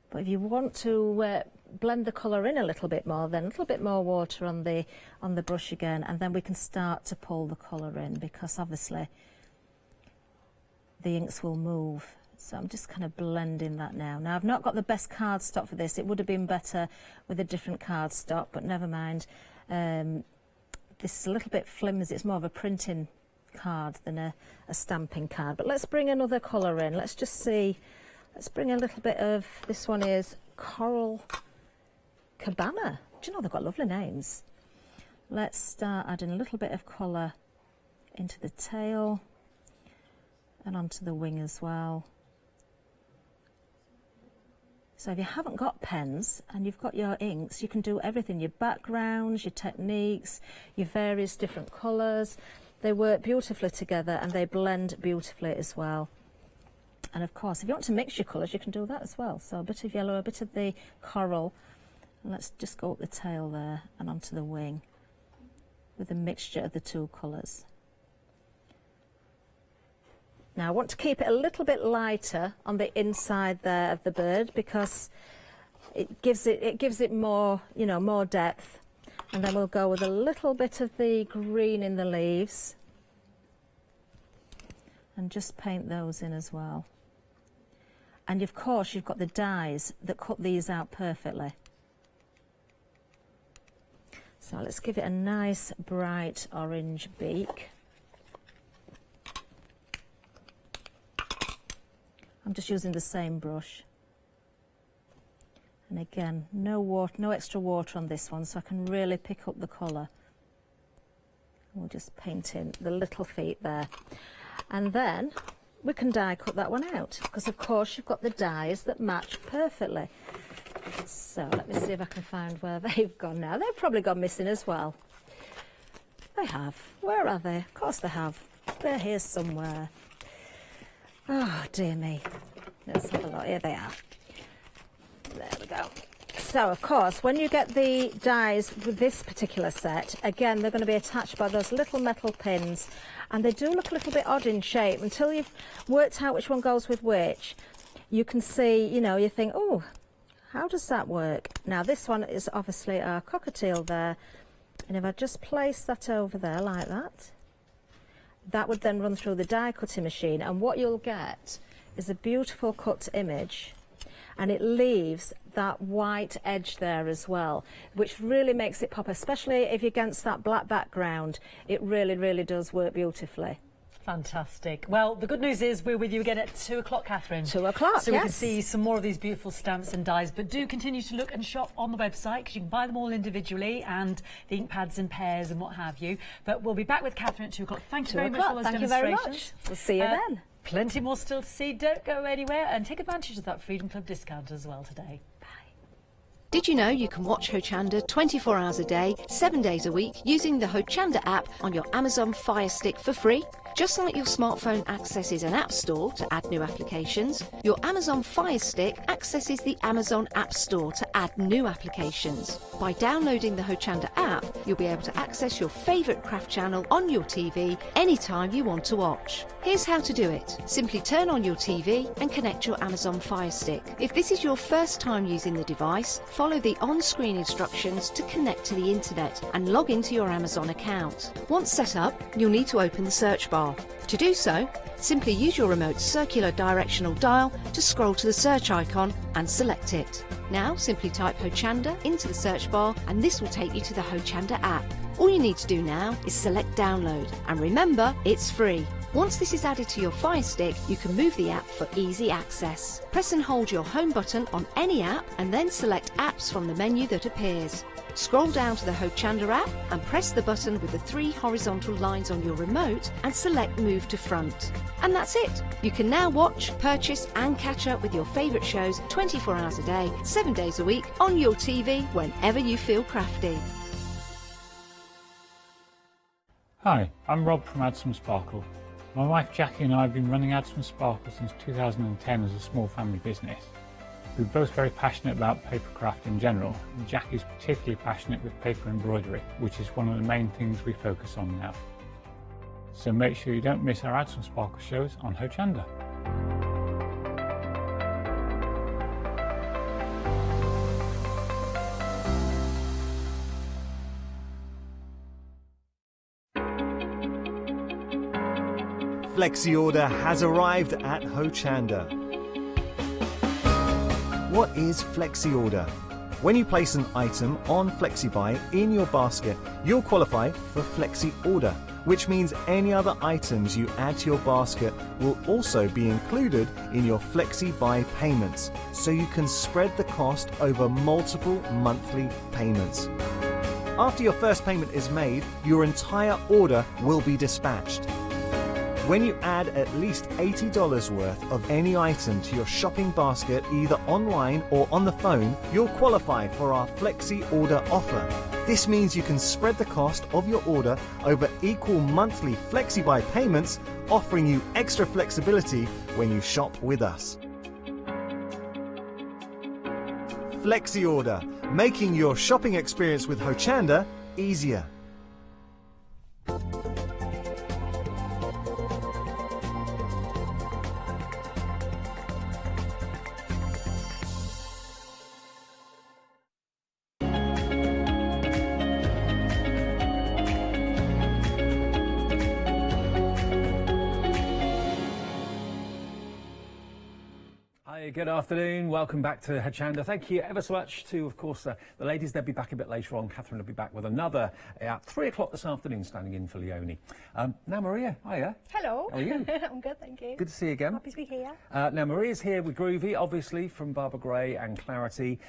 But if you want to blend the colour in a little bit more, then a little bit more water on the brush again, and then we can start to pull the colour in, because obviously the inks will move. So I'm just kind of blending that now. Now I've not got the best cardstock for this. It would have been better with a different cardstock, but never mind. This is a little bit flimsy. It's more of a printing card than a stamping card. But let's bring another colour in. Let's just see. Let's bring a little bit of, this one is Coral Cabana. Do you know, they've got lovely names. Let's start adding a little bit of colour into the tail and onto the wing as well. So if you haven't got pens and you've got your inks, you can do everything, your backgrounds, your techniques, your various different colours. They work beautifully together and they blend beautifully as well. And of course, if you want to mix your colours, you can do that as well. So a bit of yellow, a bit of the coral. And let's just go up the tail there and onto the wing with a mixture of the two colours. Now I want to keep it a little bit lighter on the inside there of the bird because it gives it more, you know, more depth. And then we'll go with a little bit of the green in the leaves and just paint those in as well. And of course you've got the dies that cut these out perfectly. So let's give it a nice bright orange beak. I'm just using the same brush. And again, no extra water on this one, so I can really pick up the colour. We'll just paint in the little feet there. And then we can die cut that one out, because of course you've got the dies that match perfectly. So let me see if I can find where they've gone now. They've probably gone missing as well. They have. Where are they? Of course they have. They're here somewhere. Oh, dear me. Let's have a look. Here they are. There we go. So, of course, when you get the dies with this particular set, again, they're going to be attached by those little metal pins. And they do look a little bit odd in shape. Until you've worked out which one goes with which, you can see, you know, you think, oh, how does that work? Now, this one is obviously our cockatiel there. And if I just place that over there like that, that would then run through the die cutting machine. And what you'll get is a beautiful cut image. And it leaves that white edge there as well, which really makes it pop, especially if you're against that black background. It really, really does work beautifully. Fantastic. Well, the good news is we're with you again at 2 o'clock, Catherine. 2 o'clock, so yes. we can see some more of these beautiful stamps and dies, but do continue to look and shop on the website because you can buy them all individually and the ink pads in pairs and what have you. But we'll be back with Catherine at 2 o'clock. Thank you very much for those Thank you demonstrations. very much. We'll see you then. Plenty more still to see. Don't go anywhere and take advantage of that Freedom Club discount as well today. Did you know you can watch Hochanda 24 hours a day, 7 days a week using the Hochanda app on your Amazon Fire Stick for free? Just like your smartphone accesses an app store to add new applications, your Amazon Fire Stick accesses the Amazon App Store to add new applications. By downloading the Hochanda app, you'll be able to access your favourite craft channel on your TV anytime you want to watch. Here's how to do it. Simply turn on your TV and connect your Amazon Fire Stick. If this is your first time using the device, follow the on-screen instructions to connect to the internet and log into your Amazon account. Once set up, you'll need to open the search bar. To do so, simply use your remote circular directional dial to scroll to the search icon and select it. Now simply type Hochanda into the search bar and this will take you to the Hochanda app. All you need to do now is select download, and remember, it's free. Once this is added to your Fire Stick, you can move the app for easy access. Press and hold your home button on any app and then select apps from the menu that appears. Scroll down to the Hochanda app and press the button with the 3 horizontal lines on your remote and select Move to Front. And that's it. You can now watch, purchase and catch up with your favourite shows 24 hours a day, 7 days a week on your TV whenever you feel crafty. Hi, I'm Rob from Add Some Sparkle. My wife Jackie and I have been running Add Some Sparkle since 2010 as a small family business. We're both very passionate about paper craft in general, and Jackie's particularly passionate with paper embroidery, which is one of the main things we focus on now. So make sure you don't miss our Add Some Sparkle shows on Hochanda. Flexi Order has arrived at Hochanda. What is Flexi Order? When you place an item on FlexiBuy in your basket, you'll qualify for Flexi Order, which means any other items you add to your basket will also be included in your FlexiBuy payments, so you can spread the cost over multiple monthly payments. After your first payment is made, your entire order will be dispatched. When you add at least $80 worth of any item to your shopping basket, either online or on the phone, you'll qualify for our Flexi Order offer. This means you can spread the cost of your order over equal monthly FlexiBuy payments, offering you extra flexibility when you shop with us. FlexiOrder, making your shopping experience with Hochanda easier. Good afternoon, welcome back to Hochanda. Thank you ever so much to, of course, the ladies. They'll be back a bit later on. Catherine will be back with another at 3 o'clock this afternoon, standing in for Leonie. Now, Maria, hiya. Hello. How are you? I'm good, thank you. Good to see you again. Happy to be here. Now, Maria's here with Groovy, obviously, from Barbara Gray and Clarity.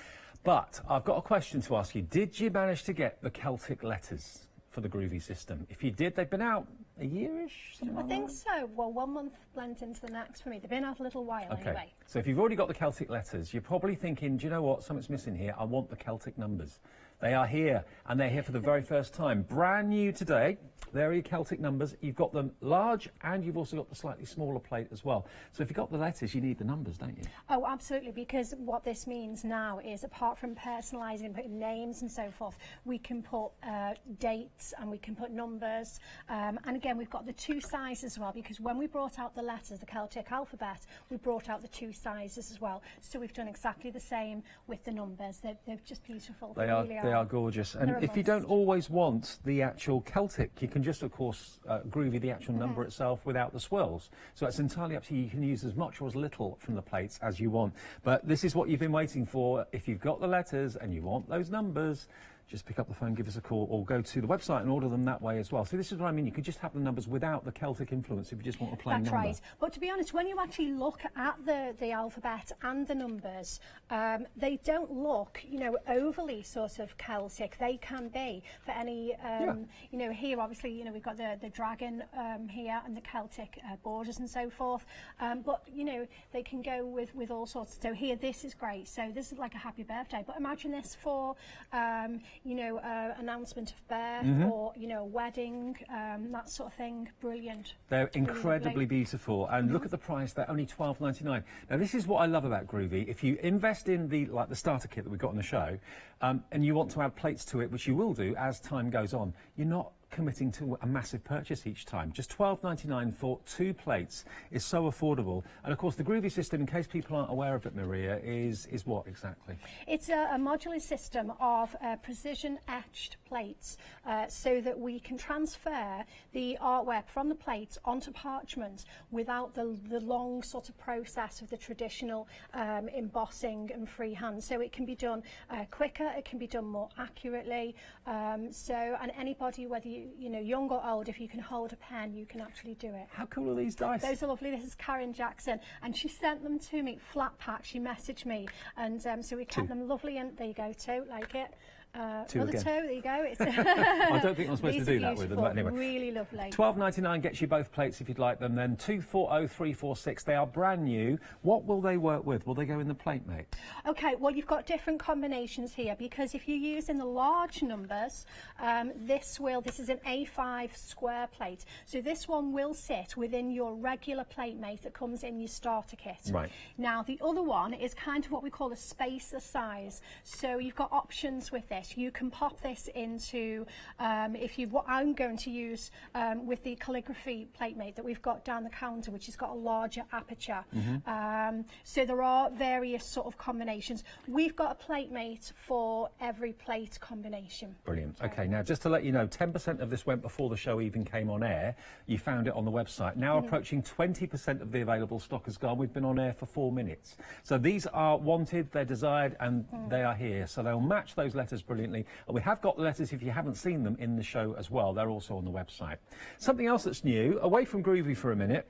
But I've got a question to ask you. Did you manage to get the Celtic letters for the Groovy system? If you did, they've been out a year-ish? I think so. Well, 1 month blends into the next for me. They've been out a little while anyway. So if you've already got the Celtic letters, you're probably thinking, do you know what, something's missing here? I want the Celtic numbers. They are here, and they're here for the very first time. Brand new today. There are your Celtic numbers. You've got them large, and you've also got the slightly smaller plate as well. So if you've got the letters, you need the numbers, don't you? Oh, absolutely, because what this means now is, apart from personalising and putting names and so forth, we can put dates and we can put numbers. And again, we've got the 2 sizes as well, because when we brought out the letters, the Celtic alphabet, we brought out the 2 sizes as well. So we've done exactly the same with the numbers. They're just beautiful. They are gorgeous. And if you don't always want the actual Celtic, you can just, of course, groovy the actual number itself without the swirls. So it's entirely up to you. You can use as much or as little from the plates as you want. But this is what you've been waiting for. If you've got the letters and you want those numbers, just pick up the phone, give us a call, or go to the website and order them that way as well. So this is what I mean. You could just have the numbers without the Celtic influence if you just want a plain number. That's right. But to be honest, when you actually look at the alphabet and the numbers, they don't look, overly sort of Celtic. They can be for any, here obviously, we've got the dragon here and the Celtic borders and so forth. But, they can go with all sorts. So here, this is great. So this is like a happy birthday. But imagine this for announcement of birth or, a wedding, that sort of thing. Brilliant. They're incredibly beautiful. And look at the price. They're only $12.99. Now, this is what I love about Groovy. If you invest in the starter kit that we've got on the show, and you want to add plates to it, which you will do as time goes on, you're not committing to a massive purchase each time. Just $12.99 for 2 plates is so affordable. And of course, the Groovy system, in case people aren't aware of it, Maria, is what exactly? It's a modular system of precision etched plates, so that we can transfer the artwork from the plates onto parchment without the long sort of process of the traditional embossing and freehand. So it can be done quicker, it can be done more accurately. And anybody, whether you young or old, if you can hold a pen, you can actually do it. How cool are these dice? Those are lovely. This is Karen Jackson, and she sent them to me flat pack. She messaged me, and so we kept them lovely. And there you go, 2, like it. Another 2, there you go. It's I don't think I'm supposed to do that with them, but anyway. Really lovely. $12.99 gets you both plates if you'd like them. Then 240346. They are brand new. What will they work with? Will they go in the plate, mate? Okay, well, you've got different combinations here, because if you use in the large numbers, this is an A5 square plate. So this one will sit within your regular plate mate that comes in your starter kit. Right. Now, the other one is kind of what we call a spacer size. So you've got options with this. You can pop this into, what I'm going to use with the calligraphy plate mate that we've got down the counter, which has got a larger aperture. So there are various sort of combinations. We've got a plate mate for every plate combination. Brilliant. Okay, now just to let you know, 10% of this went before the show even came on air. You found it on the website. Now approaching 20% of the available stock has gone. We've been on air for 4 minutes. So these are wanted, they're desired, and they are here. So they'll match those letters brilliantly. And we have got the letters, if you haven't seen them, in the show as well. They're also on the website. Something else that's new, away from Groovy for a minute,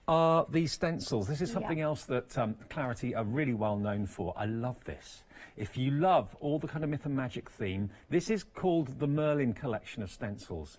are these stencils. This is something else that Clarity are really well known for. I love this. If you love all the kind of myth and magic theme, this is called the Merlin collection of stencils.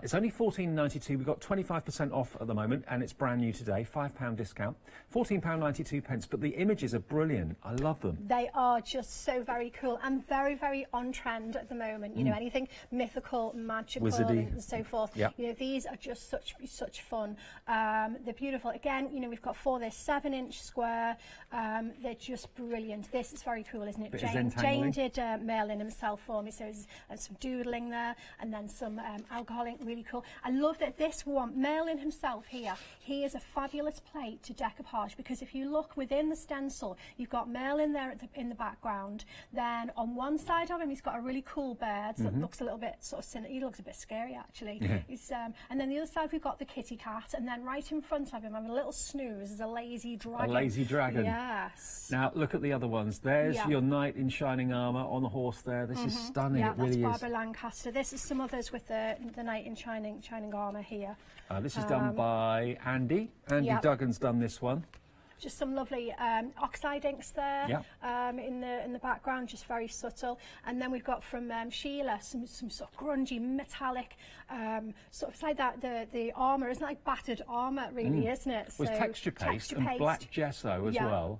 It's only £14.92. We've got 25% off at the moment, and it's brand new today. £5 discount, £14.92. But the images are brilliant. I love them. They are just so very cool and very, very on trend at the moment. You know, anything mythical, magical, Wizardy. and so forth. Yep. You know, these are just such fun. They're beautiful. Again, you know, we've got they're 7-inch square. They're just brilliant. This is very cool, isn't it? Jane did Merlin himself for me, so there's some doodling there, and then some alcohol ink, really cool. I love that this one, Merlin himself here, he is a fabulous plate to decoupage, because if you look within the stencil, you've got Merlin there in the background. Then on one side of him, he's got a really cool bird that looks a little bit sort of he looks a bit scary actually. He's, and then the other side we've got the kitty cat, and then right in front of him, having a little snooze, is a lazy dragon. A lazy dragon. Yes. Now look at the other ones. There's your knight in shining armour on the horse there. This is stunning. Yeah, it really that's is. Barbara Lancaster. This is some others with the knight in shining armour here. This is done by Andy. Andy Duggan's done this one. Just some lovely oxide inks there in the background, just very subtle. And then we've got from Sheila some sort of grungy metallic, sort of like that the armour isn't like battered armour really, isn't it? So with texture paste and black gesso as well.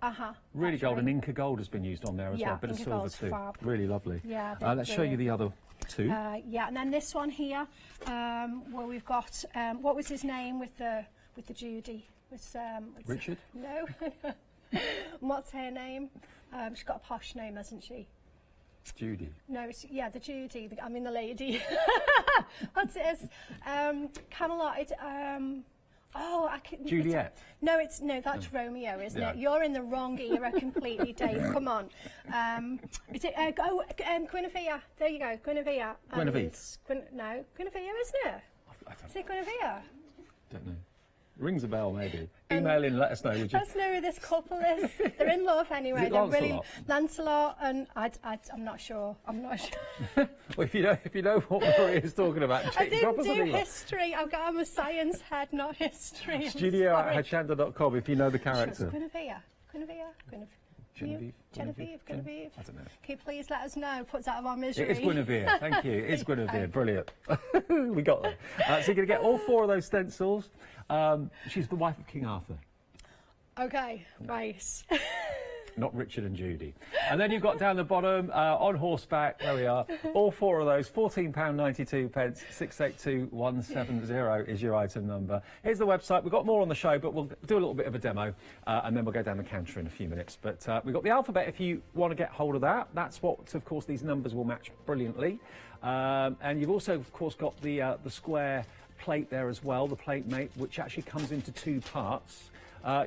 Really gold, and Inca gold has been used on there as well. A bit of silver too. Fab. Really lovely. Yeah, let's show you the other two. Yeah, and then this one here, where we've got what was his name with the Judy? Richard? No. What's her name? She's got a posh name, hasn't she? Judy. No, the Judy. I mean the lady. What's it? Camelot. I can. Juliet. That's Romeo, isn't it? You're in the wrong era completely, Dave. Come on. Is it? Guinevere. There you go, Guinevere. Guinevere. No, Guinevere, isn't it? Is it Guinevere? Don't know. Rings a bell, maybe. Email in, let us know, would you? Let us know who this couple is. They're in love anyway. They're really Lancelot, and I'm not sure. Well, if you know what Maria's talking about, I didn't do history. I'm a science head, not history. Studio@hochanda.com if you know the character. Genevieve. Genevieve. I don't know. Can you please let us know? Puts out of our misery. It is Guinevere. Thank you. It is Guinevere. Brilliant. We got there. So you're going to get all 4 of those stencils. She's the wife of King Arthur. Okay, right. Not Richard and Judy. And then you've got down the bottom, on horseback, there we are, all 4 of those, £14.92, 682170 is your item number. Here's the website. We've got more on the show, but we'll do a little bit of a demo, and then we'll go down the counter in a few minutes. But we've got the alphabet if you want to get hold of that. That's what, of course, these numbers will match brilliantly. And you've also, of course, got the square plate there as well, the plate mate, which actually comes into 2 parts.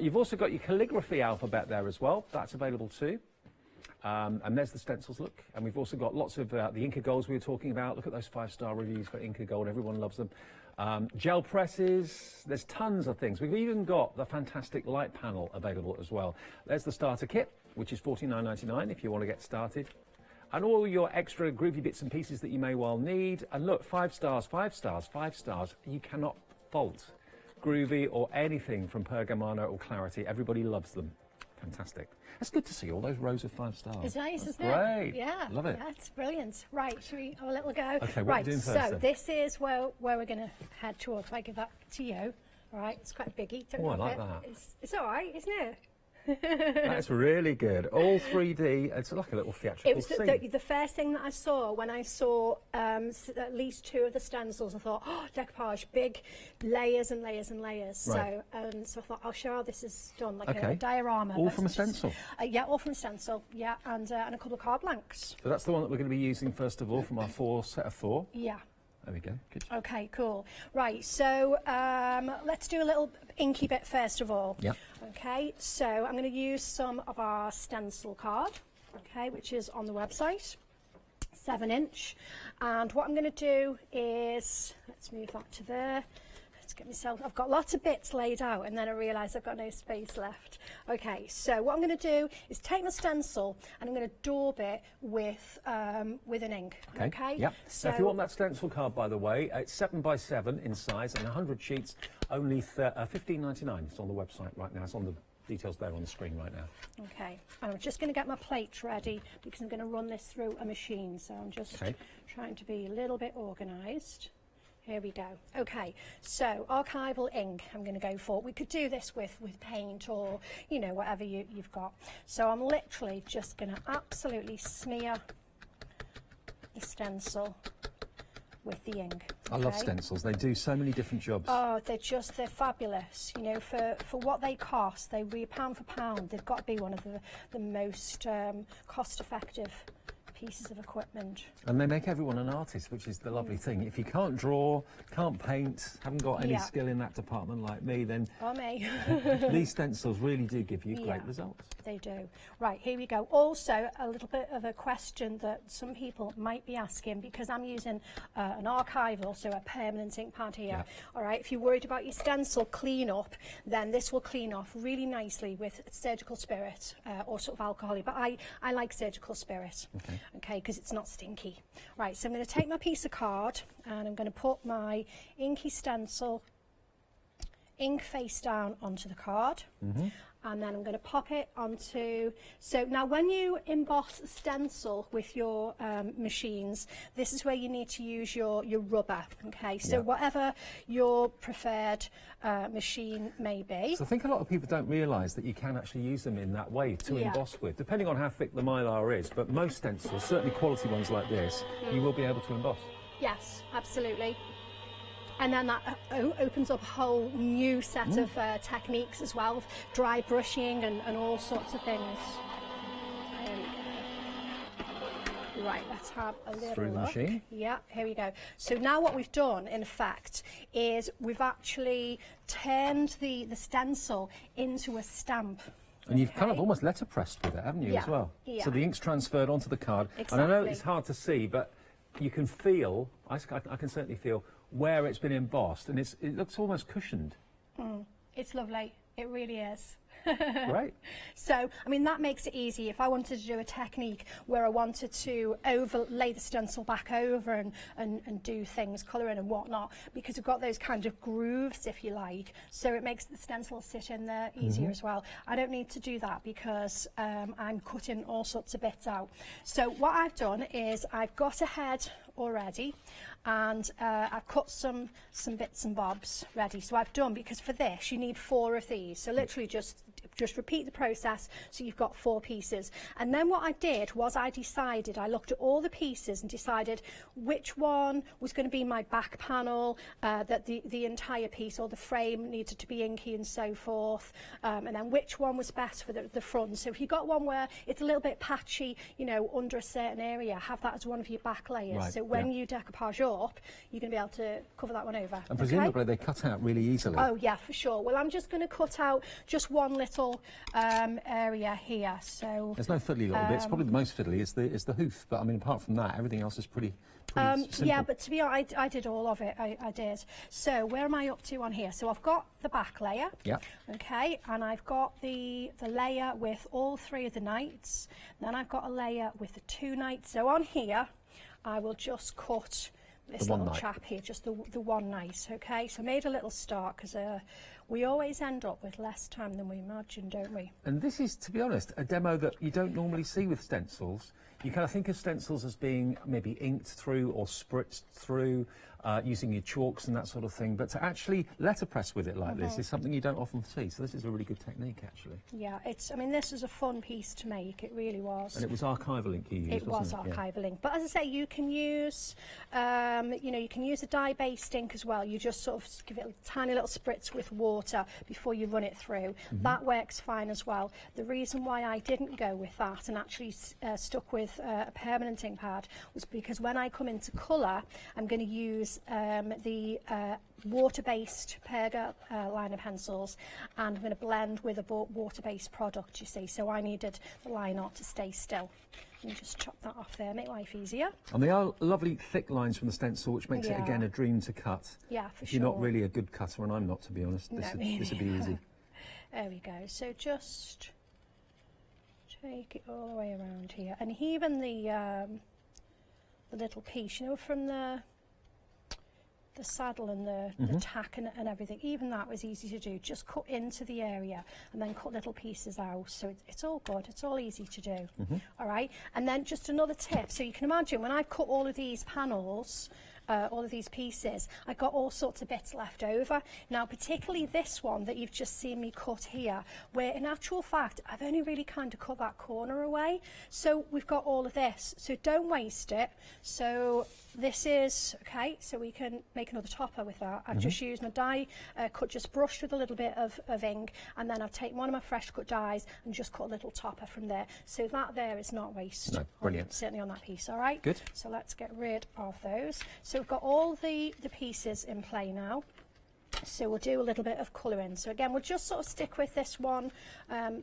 You've also got your calligraphy alphabet there as well. That's available too. And there's the stencils, look. And we've also got lots of the Inca Golds we were talking about. Look at those 5-star reviews for Inca Gold. Everyone loves them. Gel presses. There's tons of things. We've even got the fantastic light panel available as well. There's the starter kit, which is $49.99 if you want to get started. And all your extra groovy bits and pieces that you may well need. And look, 5 stars, 5 stars, 5 stars. You cannot fault Groovy or anything from Pergamano or Clarity. Everybody loves them. Fantastic. It's good to see all those rows of 5 stars. It's nice, That's isn't great. it? Yeah. Love it. That's brilliant. Right, should we have a little go? Okay, what right, are you doing first, so then? this is where we're going to head towards. If I give that to you. All right, it's quite biggy. Don't Oh, I drop like it. that. It's all right, isn't it? That's really good. All 3D. It's like a little theatrical It was scene. the first thing that I saw when I saw at least 2 of the stencils. I thought, oh, decoupage, big layers and layers and layers. Right. So I thought, I'll show how this is done, like Okay. a diorama. All but from a it's just- stencil? Yeah, all from a stencil. Yeah, and a couple of card blanks. So that's the one that we're going to be using first of all from our set of 4. Yeah. There we go. Good. Okay, cool. Right, so let's do a little inky bit first of all. Yeah. Okay, so I'm going to use some of our stencil card, okay, which is on the website, 7-inch. And what I'm going to do is, let's move that to there. Let's get myself, I've got lots of bits laid out and then I realise I've got no space left. Okay, so what I'm going to do is take my stencil and I'm going to daub it with an ink. Okay. Yep. So Now, if you want that stencil card, by the way, it's 7 by 7 in size and 100 sheets, only $15.99. It's on the website right now. It's on the details there on the screen right now. Okay, and I'm just going to get my plates ready because I'm going to run this through a machine. So I'm just trying to be a little bit organised. Here we go. Okay, so archival ink I'm going to go for. We could do this with paint or, you know, whatever you've got. So I'm literally just going to absolutely smear the stencil with the ink. I love stencils. They do so many different jobs. Oh, they're fabulous. You know, for what they cost, they really pound for pound. They've got to be one of the most cost-effective pieces of equipment. And they make everyone an artist, which is the lovely thing. If you can't draw, can't paint, haven't got any skill in that department like me, then these stencils really do give you great results. They do. Right, here we go. Also, a little bit of a question that some people might be asking, because I'm using an archival, so a permanent ink pad here. All right, if you're worried about your stencil clean-up, then this will clean off really nicely with surgical spirit or sort of alcohol. But I like surgical spirit. Okay, because it's not stinky. Right, so I'm going to take my piece of card and I'm going to put my inky stencil ink face down onto the card. And then I'm going to pop it onto... So now when you emboss a stencil with your machines, this is where you need to use your rubber, okay? So whatever your preferred machine may be. So I think a lot of people don't realise that you can actually use them in that way to emboss with, depending on how thick the mylar is. But most stencils, certainly quality ones like this, you will be able to emboss. Yes, absolutely. And then that opens up a whole new set of techniques as well, dry brushing and all sorts of things. There we go. Right, let's have a little Through the machine. Yeah, here we go. So now what we've done, in fact, is we've actually turned the stencil into a stamp. And you've kind of almost letterpressed with it, haven't you, as well? So the ink's transferred onto the card. Exactly. And I know it's hard to see, but you can feel, I can certainly feel, where it's been embossed, and it looks almost cushioned. It's lovely. It really is. Right. So, I mean, that makes it easy. If I wanted to do a technique where I wanted to overlay the stencil back over and do things, colouring and whatnot, because we've got those kind of grooves, if you like, so it makes the stencil sit in there easier as well. I don't need to do that because I'm cutting all sorts of bits out. So what I've done is I've got a head already, and I've cut some bits and bobs ready. So I've done, because for this you need 4 of these, so literally just repeat the process so you've got 4 pieces. And then what I did was I looked at all the pieces and decided which one was going to be my back panel, that the entire piece or the frame needed to be inky and so forth, and then which one was best for the front. So if you've got one where it's a little bit patchy, you know, under a certain area, have that as one of your back layers. Right, so when you decoupage up, you're going to be able to cover that one over. And presumably they cut out really easily. Oh yeah, for sure. Well, I'm just going to cut out just one little area here. So there's no fiddly little bits. Probably the most fiddly is the hoof. But I mean, apart from that, everything else is pretty simple. Yeah, but to be honest, I did all of it. I did. So where am I up to on here? So I've got the back layer. Yeah. Okay, and I've got the layer with all 3 of the knights. Then I've got a layer with the 2 knights. So on here, I will just cut this little chap here, just the one knight. Okay, so I made a little start because we always end up with less time than we imagine, don't we? And this is, to be honest, a demo that you don't normally see with stencils. You kind of think of stencils as being maybe inked through or spritzed through, using your chalks and that sort of thing, but to actually letterpress with it like this is something you don't often see, so this is a really good technique, actually. Yeah, I mean, this is a fun piece to make, it really was. And it was archival ink you used, It was archival ink, but as I say, you can use, you know, you can use a dye-based ink as well. You just sort of give it a tiny little spritz with water before you run it through. That works fine as well. The reason why I didn't go with that and actually stuck with a permanent ink pad was because when I come into colour, I'm going to use the water-based Perga liner pencils, and I'm going to blend with a water-based product, you see, so I needed the line art to stay still. Let me just chop that off there, make life easier. And they are lovely thick lines from the stencil, which makes it, again, a dream to cut. Yeah, for if sure. You're not really a good cutter, and I'm not, to be honest. This would be easy. There we go, so just take it all the way around here, and even the little piece, you know, from the the saddle and the tack and everything, even that was easy to do. Just cut into the area and then cut little pieces out. So it's all good. It's all easy to do. All right. And then just another tip. So you can imagine when I cut all of these panels, all of these pieces, I got all sorts of bits left over. Now, particularly this one that you've just seen me cut here, where in actual fact, I've only really kind of cut that corner away. So we've got all of this. So don't waste it. So this is, okay, so we can make another topper with that. I've just used my die cut, just brushed with a little bit of ink, and then I've taken one of my fresh cut dies and just cut a little topper from there. So that there is not waste. No, brilliant. Certainly on that piece, all right? Good. So let's get rid of those. So we've got all the pieces in play now. So we'll do a little bit of colouring. So again, we'll just sort of stick with this one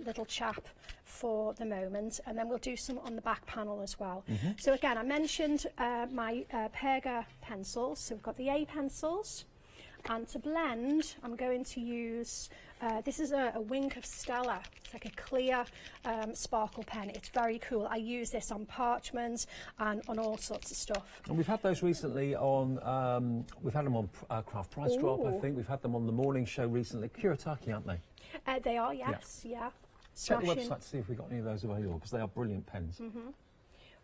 little chap for the moment, and then we'll do some on the back panel as well. So again, I mentioned my Perga pencils. So we've got the A pencils, and to blend, I'm going to use, this is a Wink of Stella. It's like a clear sparkle pen. It's very cool. I use this on parchment and on all sorts of stuff. And we've had those recently on, we've had them on Craft Price Drop, I think. We've had them on the morning show recently. Kuretake, aren't they? They are, yes, yeah. Check the website to see if we've got any of those available, because they are brilliant pens.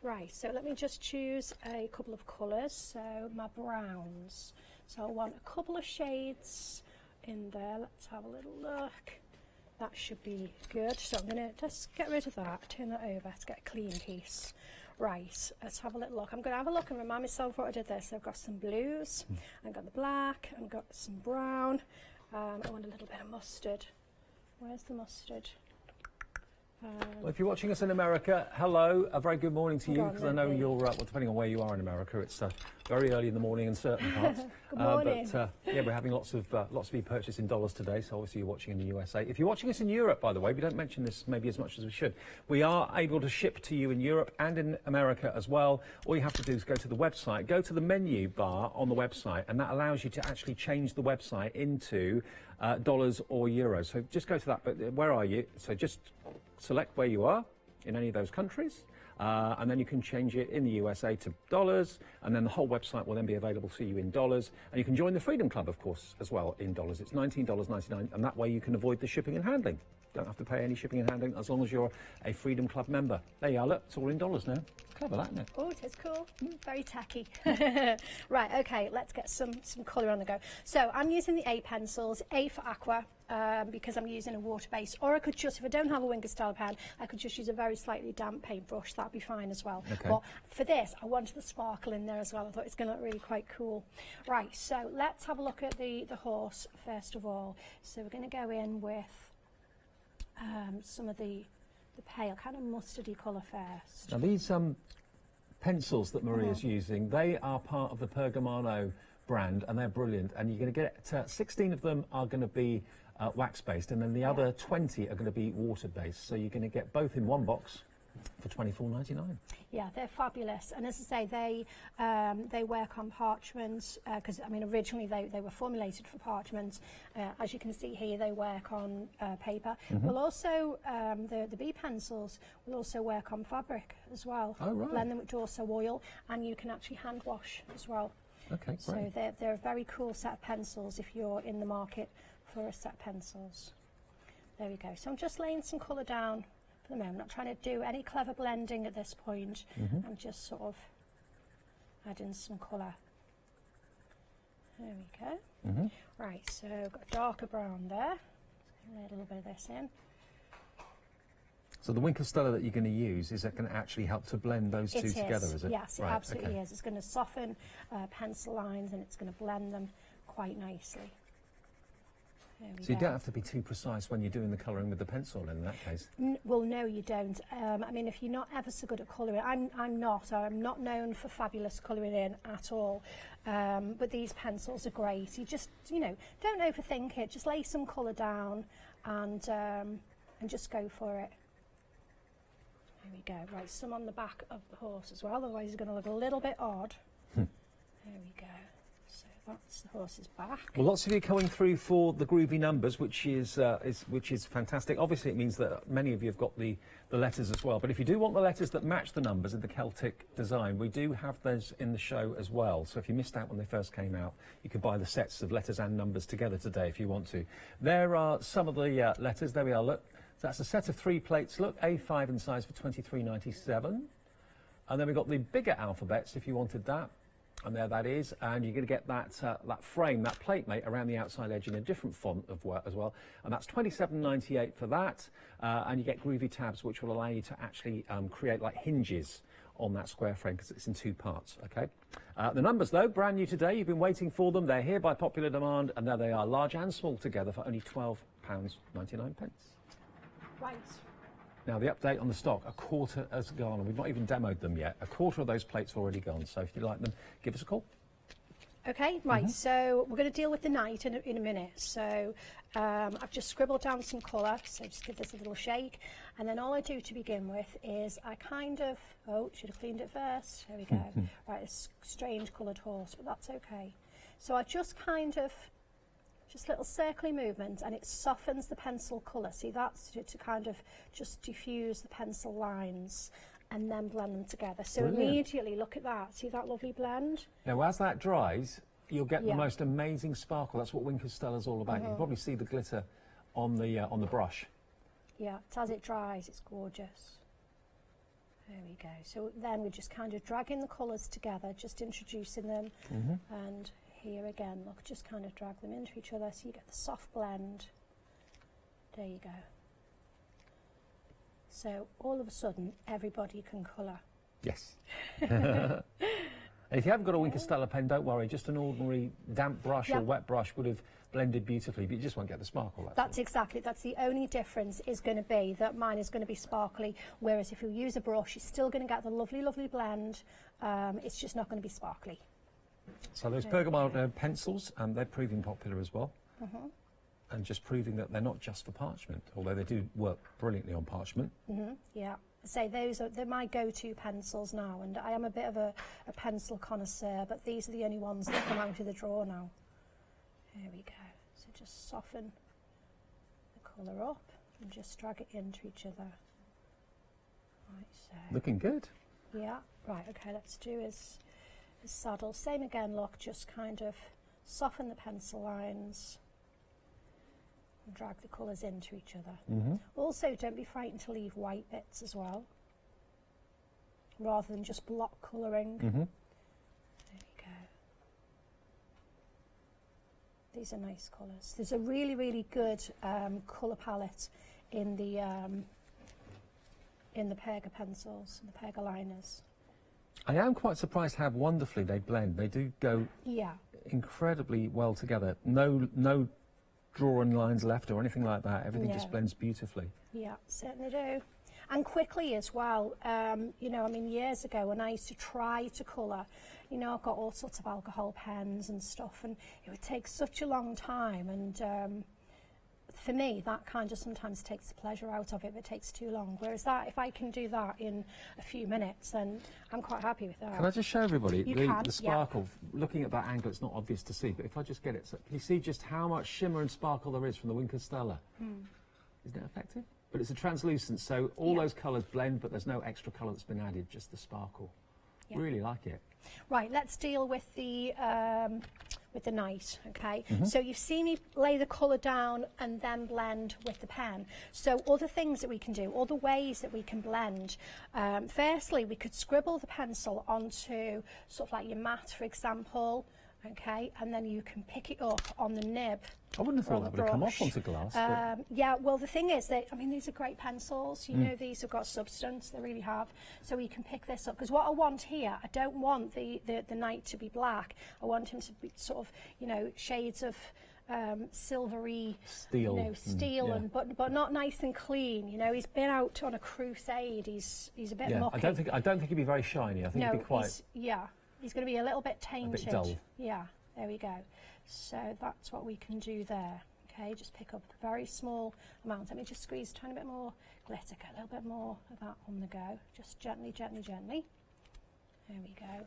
Right, so let me just choose a couple of colours. So my browns. So I want a couple of shades in there. Let's have a little look. That should be good. So I'm going to just get rid of that, turn that over to get a clean piece. Right, let's have a little look. I'm going to have a look and remind myself what I did there. So I've got some blues, I've got the black, I've got some brown. I want a little bit of mustard. Where's the mustard? Well, if you're watching us in America, hello, a very good morning to you, because I know you're, well, depending on where you are in America, it's very early in the morning in certain parts. Good morning. But yeah, we're having lots of you purchased in dollars today, so obviously you're watching in the USA. If you're watching us in Europe, by the way, we don't mention this maybe as much as we should. We are able to ship to you in Europe and in America as well. All you have to do is go to the website, go to the menu bar on the website, and that allows you to actually change the website into dollars or euros. So just go to that, but where are you? So just select where you are in any of those countries, and then you can change it in the USA to dollars, and then the whole website will then be available to you in dollars, and you can join the Freedom Club, of course, as well in dollars. It's $19.99, and that way you can avoid the shipping and handling. Don't have to pay any shipping and handling as long as you're a Freedom Club member. There you are, look, it's all in dollars now. Clever, that, isn't it? Oh, it is cool. Very tacky. Right, okay, let's get some colour on the go. So I'm using the A pencils, A for aqua, because I'm using a water base. Or I could just, if I don't have a Wink of Stella pen, I could just use a very slightly damp paintbrush. That'd be fine as well. Okay. But for this, I wanted the sparkle in there as well. I thought it's going to look really quite cool. Right, so let's have a look at the horse first of all. So we're going to go in with some of the pale, kind of mustardy colour first. Now these pencils that Maria's using, they are part of the Pergamano brand, and they're brilliant. And you're going to get 16 of them are going to be wax-based, and then the other 20 are going to be water-based. So you're going to get both in one box for $24.99. Yeah, they're fabulous, and as I say, they work on parchment because I mean originally they were formulated for parchment. As you can see here, they work on paper. Will also the B pencils will also work on fabric as well. Oh, right. Blend them with also oil, and you can actually hand wash as well. Okay, great. So they're a very cool set of pencils if you're in the market for a set of pencils. There we go. So I'm just laying some colour down. I'm not trying to do any clever blending at this point. I'm just sort of adding some colour. There we go. Right, so I've got a darker brown there. Lay a little bit of this in. So the Wink of Stella that you're going to use, is that going to actually help to blend those two together, is it? Yes, right, it absolutely okay. is. It's going to soften pencil lines, and it's going to blend them quite nicely. So you don't have to be too precise when you're doing the colouring with the pencil in that case? Well, no, you don't. I mean, if you're not ever so good at colouring, I'm not known for fabulous colouring in at all. But these pencils are great. You just, don't overthink it. Just lay some colour down and just go for it. There we go. Right, some on the back of the horse as well, otherwise it's going to look a little bit odd. There we go. So that's the horse's back. Well, lots of you coming through for the groovy numbers, which is fantastic. Obviously, it means that many of you have got the letters as well. But if you do want the letters that match the numbers in the Celtic design, we do have those in the show as well. So if you missed out when they first came out, you can buy the sets of letters and numbers together today if you want to. There are some of the letters. There we are. Look, so that's a set of 3 plates. Look, A5 in size for £23.97. And then we've got the bigger alphabets if you wanted that. And there that is, and you're going to get that that frame, that plate mate, around the outside edge in a different font of work as well, and that's £27.98 for that. And you get groovy tabs, which will allow you to actually create like hinges on that square frame because it's in 2 parts. Okay. The numbers though, brand new today. You've been waiting for them. They're here by popular demand, and there they are, large and small together for only £12.99. Right. Now, the update on the stock, a quarter has gone, and we've not even demoed them yet. A quarter of those plates already gone, so if you like them, give us a call. Okay, right, so we're going to deal with the night in a minute. So I've just scribbled down some colour, so just give this a little shake. And then all I do to begin with is I kind of, should have cleaned it first. There we go. Right, a strange coloured horse, but that's okay. So I just kind of, just little circly movement, and it softens the pencil colour. See, that's to kind of just diffuse the pencil lines and then blend them together. So Brilliant. Immediately, look at that. See that lovely blend? Now, as that dries, you'll get the most amazing sparkle. That's what Winker's Stella's all about. You can probably see the glitter on the brush. Yeah, it's as it dries, it's gorgeous. There we go. So then we're just kind of dragging the colours together, just introducing them, and here again, look, just kind of drag them into each other so you get the soft blend. There you go. So all of a sudden, everybody can colour. Yes. And if you haven't got a Winker Stella pen, don't worry. Just an ordinary damp brush or wet brush would have blended beautifully, but you just won't get the sparkle. That's exactly. That's the only difference is going to be that mine is going to be sparkly, whereas if you use a brush, you're still going to get the lovely, lovely blend. It's just not going to be sparkly. So those Pergamon pencils, they're proving popular as well. And just proving that they're not just for parchment, although they do work brilliantly on parchment. Yeah. Say they're my go-to pencils now, and I am a bit of a pencil connoisseur, but these are the only ones that come out of the drawer now. There we go. So just soften the colour up and just drag it into each other. Right, so. Looking good. Yeah. Right. Okay. Let's do his saddle. Same again. Look, just kind of soften the pencil lines. Drag the colours into each other. Also, don't be frightened to leave white bits as well, rather than just block colouring. There you go. These are nice colours. There's a really, really good colour palette in the Perga pencils, the Perga liners. I am quite surprised how wonderfully they blend. They do go incredibly well together. No drawing lines left or anything like that. Everything just blends beautifully. Yeah, certainly do. And quickly as well. You know, I mean, years ago when I used to try to colour, you know, I've got all sorts of alcohol pens and stuff, and it would take such a long time. And for me, that kind of sometimes takes the pleasure out of it, but it takes too long. Whereas that, if I can do that in a few minutes, then I'm quite happy with that. Can I just show everybody the sparkle? Looking at that angle, it's not obvious to see, but if I just get it, so can you see just how much shimmer and sparkle there is from the Winker Stella? Isn't it effective? But it's a translucent, so all those colours blend, but there's no extra colour that's been added, just the sparkle. Really like it. Right, let's deal with the night, okay? So you've seen me lay the colour down and then blend with the pen. So other things that we can do, other ways that we can blend. Firstly, we could scribble the pencil onto sort of like your mat, for example, okay? And then you can pick it up on the nib. I wouldn't have thought that would have come off onto glass. Yeah, well, the thing is that, I mean, these are great pencils. You know, these have got substance, they really have. So you can pick this up. Because what I want here, I don't want the knight to be black. I want him to be sort of, you know, shades of silvery, steel, you know, steel, and but not nice and clean. You know, he's been out on a crusade. He's a bit mucky. I don't think he'd be very shiny. I think he'd be quite. He's going to be a little bit tainted. A bit dull. Yeah, there we go. So that's what we can do there. Okay, just pick up a very small amount. Let me just squeeze a tiny bit more glitter, get a little bit more of that on the go. Just gently, gently, gently. There we go.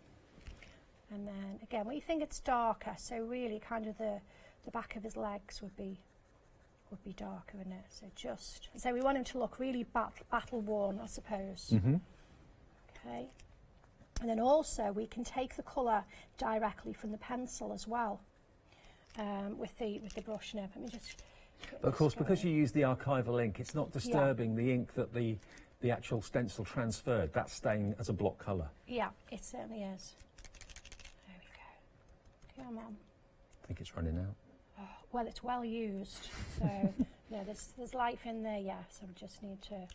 And then again, we think it's darker, so really kind of the back of his legs would be darker, wouldn't it? So just, so we want him to look really battle worn, I suppose. Okay. And then also we can take the colour directly from the pencil as well, with the brush nib. Let me just. But of course, because you use the archival ink, it's not disturbing the ink that the actual stencil transferred. That's staying as a block colour. Yeah, it certainly is. There we go. Come on. I think it's running out. Oh, well, it's well used, so yeah, there's life in there. Yeah, so we just need to.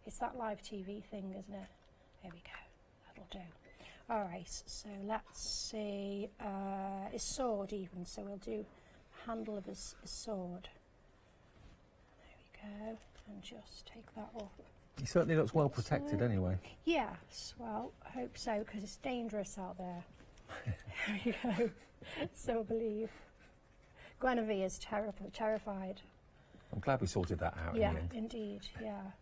It's that live TV thing, isn't it? There we go. That'll do. All right. So let's see. His sword even. So we'll do handle of his sword. There we go, and just take that off. He certainly looks well protected, anyway. Yes. Well, I hope so, because it's dangerous out there. There you go. So I believe. Guinevere is terrified. I'm glad we sorted that out. Yeah, in the end. indeed. Yeah.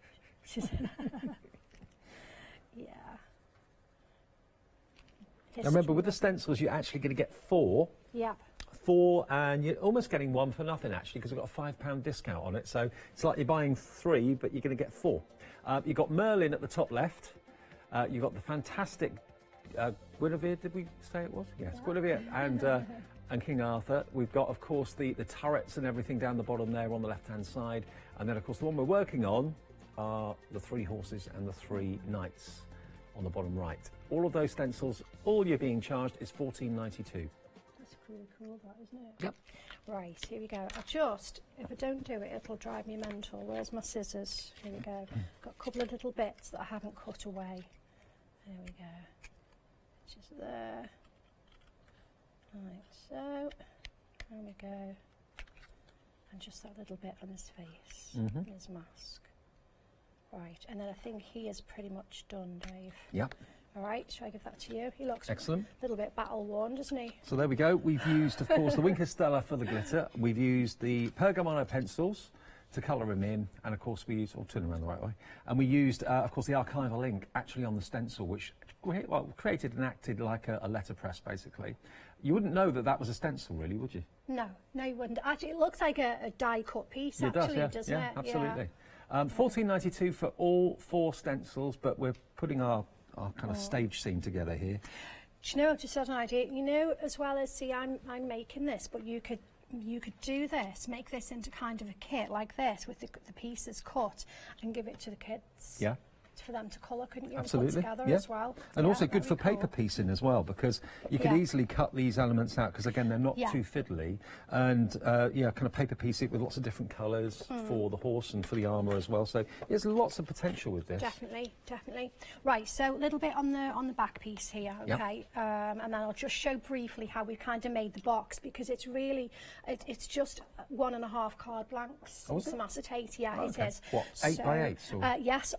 Yeah. Now remember, with the stencils, you're actually going to get 4. Yep. 4, and you're almost getting 1 for nothing, actually, because we've got a £5 discount on it. So it's like you're buying 3, but you're going to get 4. You've got Merlin at the top left. You've got the fantastic Guinevere, did we say it was? Yes, yeah. Guinevere and King Arthur. We've got, of course, the turrets and everything down the bottom there on the left-hand side. And then, of course, the one we're working on are the 3 horses and the 3 knights on the bottom right. All of those stencils, all you're being charged is $14.92. That's really cool, that, isn't it? Yep. Right, here we go. If I don't do it, it'll drive me mental. Where's my scissors? Here we go. Got a couple of little bits that I haven't cut away. There we go. Just there. Like so. There we go. And just that little bit on his face, his mask. Right, and then I think he is pretty much done, Dave. Yep. All right, shall I give that to you? He looks excellent. A little bit battle-worn, doesn't he? So there we go. We've used, of course, the Winker Stella for the glitter. We've used the Pergamino pencils to colour him in, and of course we used, turn around the right way, and we used, of course, the archival ink actually on the stencil, which created and acted like a letterpress, basically. You wouldn't know that that was a stencil, really, would you? No, you wouldn't. Actually, it looks like a die-cut piece, doesn't it? Yeah, absolutely. $14.92 for all 4 stencils, but we're putting our kind of stage scene together here. Do you know, I've just had an idea. You know, as well as, see, I'm making this, but you could do this, make this into kind of a kit like this with the pieces cut and give it to the kids. Yeah. For them to colour, couldn't you? Absolutely. And put together as well. And also good for paper piecing as well, because you could easily cut these elements out, because again they're not too fiddly, and kind of paper piece it with lots of different colours for the horse and for the armour as well. So there's lots of potential with this. Definitely. Right, so a little bit on the back piece here, okay, and then I'll just show briefly how we kind of made the box, because it's really it's just 1.5 card blanks. Oh, is it? Some acetate, yeah, okay. It is. What, 8 by 8? Yes,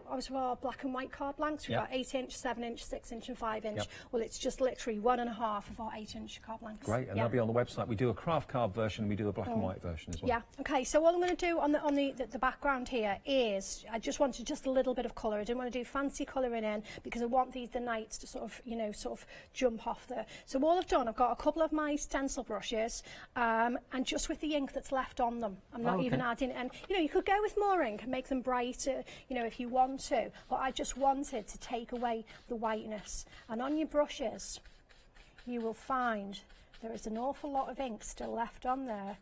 obviously our black and white card blanks. We've got 8-inch, 7-inch, 6-inch and 5-inch. Well, it's just literally 1.5 of our 8-inch card blanks. Great, and they'll be on the website. We do a craft card version, and we do a black and white version as well. Yeah, okay, so what I'm going to do on the background here is, I just wanted just a little bit of colour. I didn't want to do fancy colouring in, because I want the knights to sort of jump off there. So all I've done, I've got a couple of my stencil brushes, and just with the ink that's left on them. I'm not even adding, and you could go with more ink and make them brighter, if you want to, but I just wanted to take away the whiteness. And on your brushes, you will find there is an awful lot of ink still left on there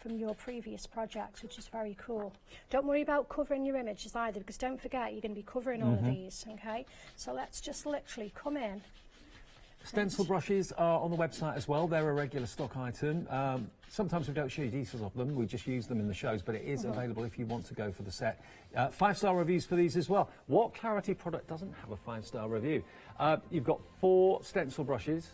from your previous projects, which is very cool. Don't worry about covering your images either, because don't forget you're going to be covering all of these, okay? So let's just literally come in. Stencil brushes are on the website as well. They're a regular stock item. Sometimes we don't show you details of them. We just use them in the shows, but it is available if you want to go for the set. 5-star reviews for these as well. What Clarity product doesn't have a 5-star review? You've got 4 stencil brushes.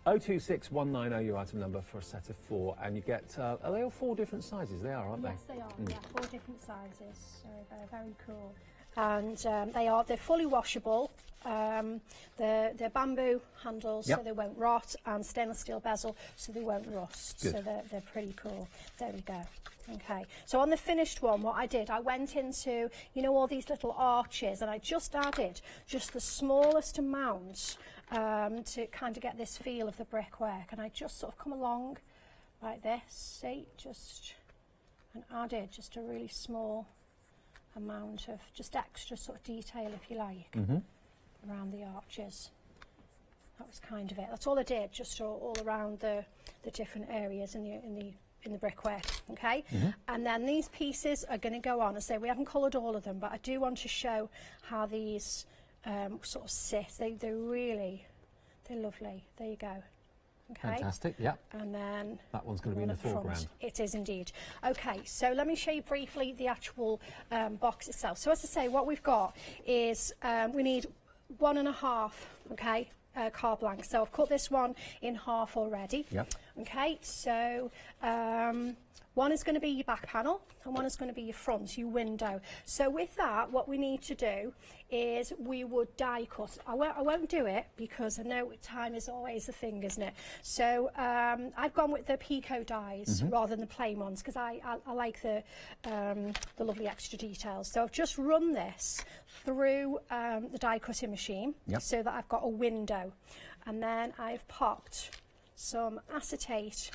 026190 your item number for a set of 4, and you get, are they all 4 different sizes? They are, aren't they? Yes, they are. Yeah, 4 different sizes. So they're very cool. And they're fully washable. they're bamboo handles, Yep. so they won't rot, and stainless steel bezel, so they won't rust. Good. So they're pretty cool. There we go. Okay, so on the finished one, what I did, I went into, you know, all these little arches, and I just added just the smallest amount to kind of get this feel of the brickwork, and I just sort of come along like this, see, and added just a really small amount of just extra sort of detail, if you like, around the arches. That was kind of it. That's all I did, just all around the different areas in the brickwork. Okay, and then these pieces are going to go on. I say we haven't coloured all of them, but I do want to show how these sort of sit. They're lovely. There you go. Okay. Fantastic, yeah. And then that one's going to be in the foreground. It is indeed. Okay, so let me show you briefly the actual box itself. So as I say, what we've got is we need 1.5, okay, carte blanche. So I've cut this one in half already. Yep. Okay, so one is going to be your back panel and one is going to be your front, your window. So with that, what we need to do is we would die cut. I won't do it because I know time is always the thing, isn't it? So I've gone with the Pico dies rather than the plain ones because I like the lovely extra details. So I've just run this through the die cutting machine so that I've got a window, and then I've popped some acetate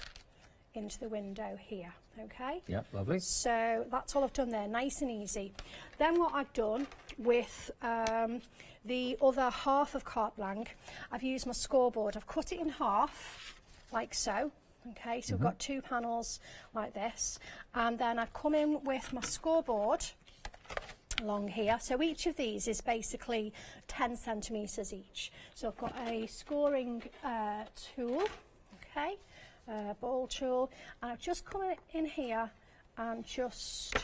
into the window here. Okay. Yep, lovely. So that's all I've done there, nice and easy. Then what I've done with the other half of carte blanche, I've used my scoreboard. I've cut it in half, like so. Okay, so we've got 2 panels like this, and then I've come in with my scoreboard along here. So each of these is basically 10 centimetres each. So I've got a scoring tool, okay, ball tool, and I've just come in here and just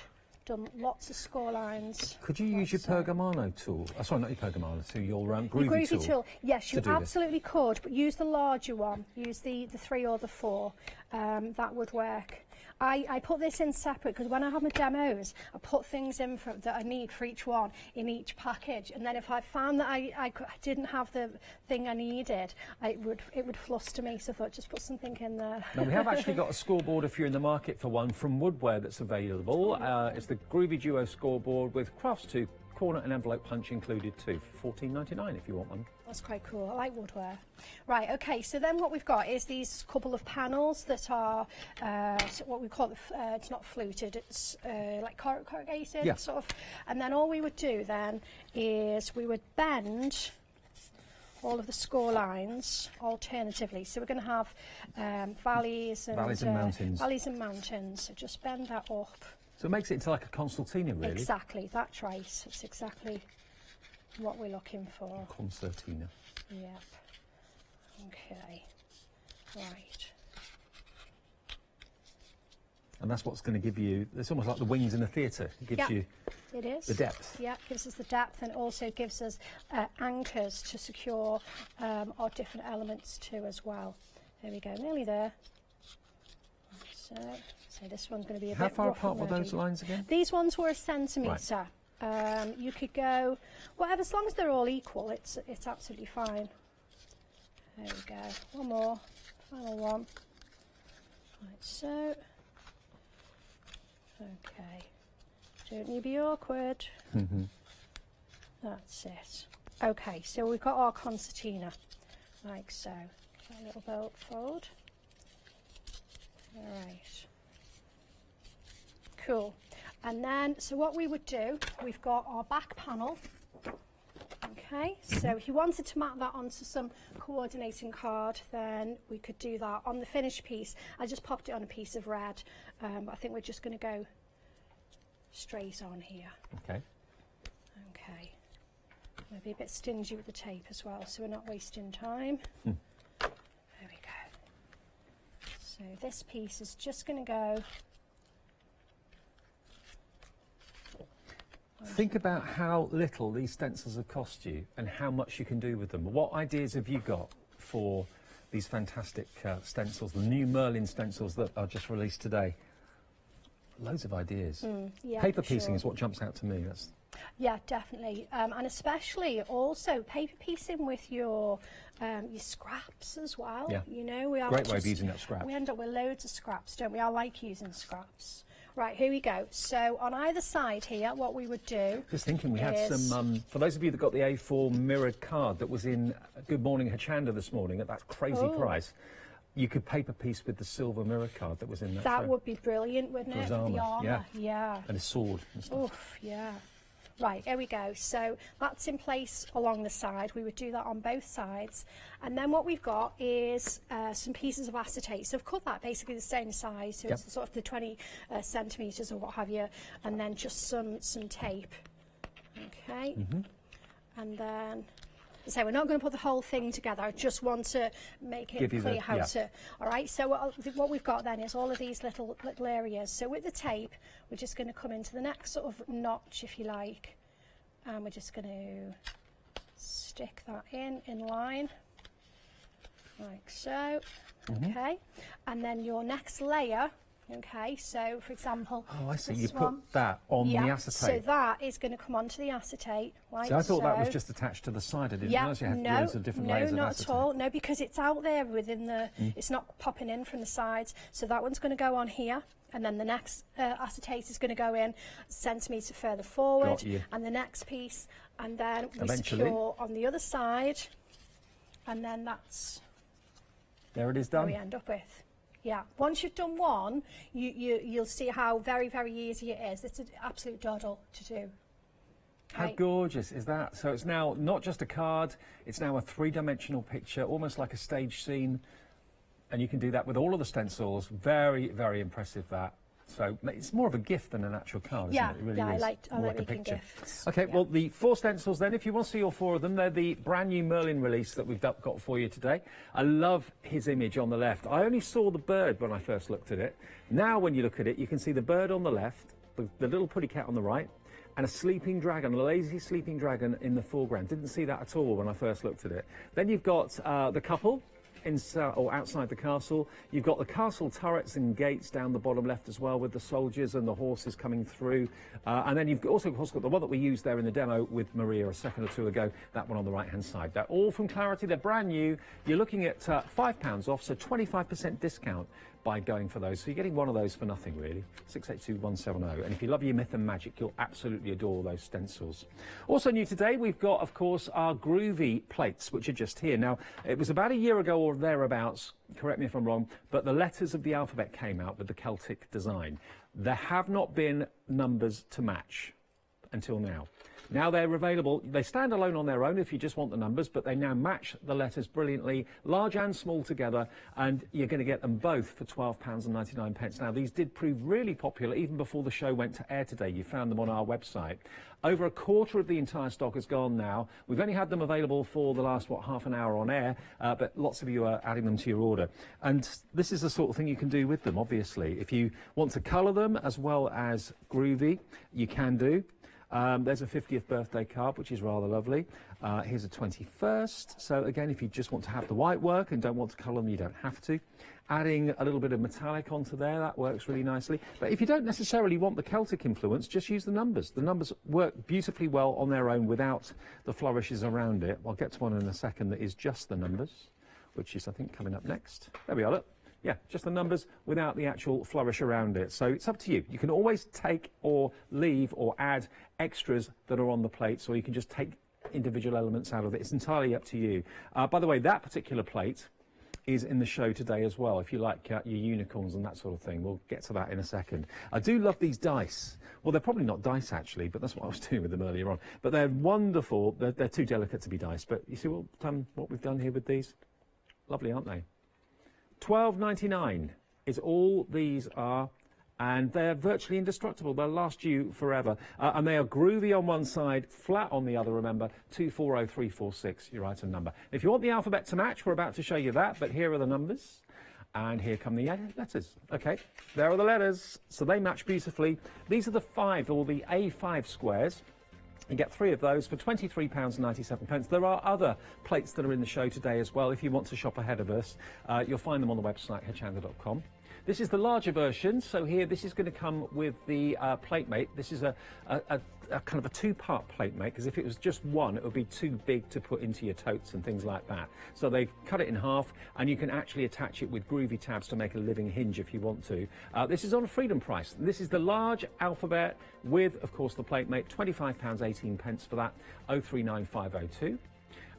done lots of score lines. Could you use your Pergamano tool? Sorry, not your Pergamano tool, your groovy tool. Yes, you absolutely could, but use the larger one. Use the 3 or the 4. That would work. I put this in separate because when I have my demos, I put things in that I need for each one in each package, and then if I found that I didn't have the thing I needed, it would fluster me. So I thought just put something in there. Now we have actually got a scoreboard if you're in the market for one from Woodware that's available. It's the Groovy Duo scoreboard with crafts 2 corner and envelope punch included too, for $14.99 if you want one. That's quite cool. I like woodware. Right, okay, so then what we've got is these couple of panels that are what we call, it's not fluted, it's like corrugated sort of. And then all we would do then is we would bend all of the score lines alternatively. So we're going to have valleys and mountains. Valleys and mountains. So just bend that up. So it makes it into like a concertina, really. Exactly, that's right. It's exactly what we're looking for. Concertina. Yep. Okay. Right. And that's what's going to give you, it's almost like the wings in a theatre. It gives you it is. The depth. Yeah, it gives us the depth, and also gives us anchors to secure our different elements too as well. There we go, nearly there. So this one's going to be a bit rough. How far apart were those lines again? These ones were 1 centimetre. Right. You could go whatever, as long as they're all equal, it's absolutely fine. There we go. One more, final one. Like so. Okay. Don't you be awkward. That's it. Okay, so we've got our concertina, like so. A little bolt fold. All right. Cool. And then, so what we would do, we've got our back panel. Okay, so if you wanted to map that onto some coordinating card, then we could do that. On the finished piece, I just popped it on a piece of red, but I think we're just going to go straight on here. Okay. Okay. Maybe a bit stingy with the tape as well, so we're not wasting time. There we go. So this piece is just going to go. Think about how little these stencils have cost you and how much you can do with them. What ideas have you got for these fantastic stencils, the new Merlin stencils that are just released today? Loads of ideas. Yeah, Paper piecing is what jumps out to me. That's Yeah, definitely, and especially also paper piecing with your scraps as well. Yeah. You know, we are Great way of using up scrap. We end up with loads of scraps, don't we? I like using scraps. Right, here we go. So on either side here, what we would do. Just thinking, we had some. For those of you that got the A4 mirrored card that was in Good Morning Hochanda this morning at that crazy price. You could paper piece with the silver mirror card that was in that. That would be brilliant, wouldn't it? For his For the armour, armour, yeah. And his sword and stuff. Oof, yeah. Right, here we go. So that's in place along the side. We would do that on both sides. And then what we've got is some pieces of acetate. So I've cut that basically the same size, so it's sort of the 20 centimetres or what have you, and then just some tape. Okay. And then, so we're not going to put the whole thing together. I just want to make it clear how to. All right. So what we've got then is all of these little areas. So with the tape, we're just going to come into the next sort of notch, if you like, and we're just going to stick that in line, like so. Okay. And then your next layer. Okay, so for example, oh, I see. You put that on the acetate. So that is going to come onto the acetate, like so. I thought that was just attached to the side. I didn't realise you had loads of different layers of acetate. No, not at all. No, because it's out there within the. It's not popping in from the sides. So that one's going to go on here, and then the next acetate is going to go in a centimetre further forward, and the next piece, and then we secure on the other side, and then that's. There it is done. What we end up with. Yeah, once you've done one, you'll see how very, very easy it is. It's an absolute doddle to do. How gorgeous is that? So it's now not just a card, it's now a three-dimensional picture, almost like a stage scene. And you can do that with all of the stencils. Very, very impressive, that. So it's more of a gift than an actual card, isn't it? It really is. I like making gifts. Okay, well, the 4 stencils then, if you want to see all 4 of them, they're the brand new Merlin release that we've got for you today. I love his image on the left. I only saw the bird when I first looked at it. Now, when you look at it, you can see the bird on the left, the little putty cat on the right, and a sleeping dragon, a lazy sleeping dragon in the foreground. Didn't see that at all when I first looked at it. Then you've got the couple. Inside or outside the castle. You've got the castle turrets and gates down the bottom left as well, with the soldiers and the horses coming through. And then you've also, of course, got the one that we used there in the demo with Maria a second or two ago, that one on the right-hand side. They're all from Clarity. They're brand new. You're looking at £5 off, so 25% discount by going for those. So you're getting one of those for nothing, really. 682170. And if you love your myth and magic, you'll absolutely adore those stencils. Also new today, we've got, of course, our groovy plates, which are just here. Now, it was about a year ago or thereabouts, correct me if I'm wrong, but the letters of the alphabet came out with the Celtic design. There have not been numbers to match until now. Now they're available. They stand alone on their own if you just want the numbers, but they now match the letters brilliantly, large and small together, and you're going to get them both for £12.99. Now, these did prove really popular even before the show went to air today. You found them on our website. Over a quarter of the entire stock has gone now. We've only had them available for the last, half an hour on air, but lots of you are adding them to your order. And this is the sort of thing you can do with them, obviously. If you want to colour them as well as groovy, you can do. There's a 50th birthday card, which is rather lovely. Here's a 21st. So again, if you just want to have the white work and don't want to colour them, you don't have to. Adding a little bit of metallic onto there, that works really nicely. But if you don't necessarily want the Celtic influence, just use the numbers. The numbers work beautifully well on their own without the flourishes around it. I'll get to one in a second that is just the numbers, which is, I think, coming up next. There we are, look. Yeah, just the numbers without the actual flourish around it. So it's up to you. You can always take or leave or add extras that are on the plates, or you can just take individual elements out of it. It's entirely up to you. By the way, that particular plate is in the show today as well, if you like your unicorns and that sort of thing. We'll get to that in a second. I do love these dice. Well, they're probably not dice, actually, but that's what I was doing with them earlier on. But they're wonderful. They're too delicate to be dice. But you see what we've done here with these? Lovely, aren't they? £12.99 is all these are, and they're virtually indestructible. They'll last you forever. And they are groovy on one side, flat on the other, remember, 240346, your item number. If you want the alphabet to match, we're about to show you that, but here are the numbers. And here come the letters. Okay, there are the letters, so they match beautifully. These are the 5, or the A5 squares. You get 3 of those for £23.97. There are other plates that are in the show today as well. If you want to shop ahead of us, you'll find them on the website, hochanda.com. This is the larger version, so here this is going to come with the plate mate. This is a kind of a two-part plate mate, because if it was just one, it would be too big to put into your totes and things like that. So they've cut it in half, and you can actually attach it with groovy tabs to make a living hinge if you want to. This is on a freedom price. This is the large alphabet with, of course, the plate mate, £25.18 for that, 039502.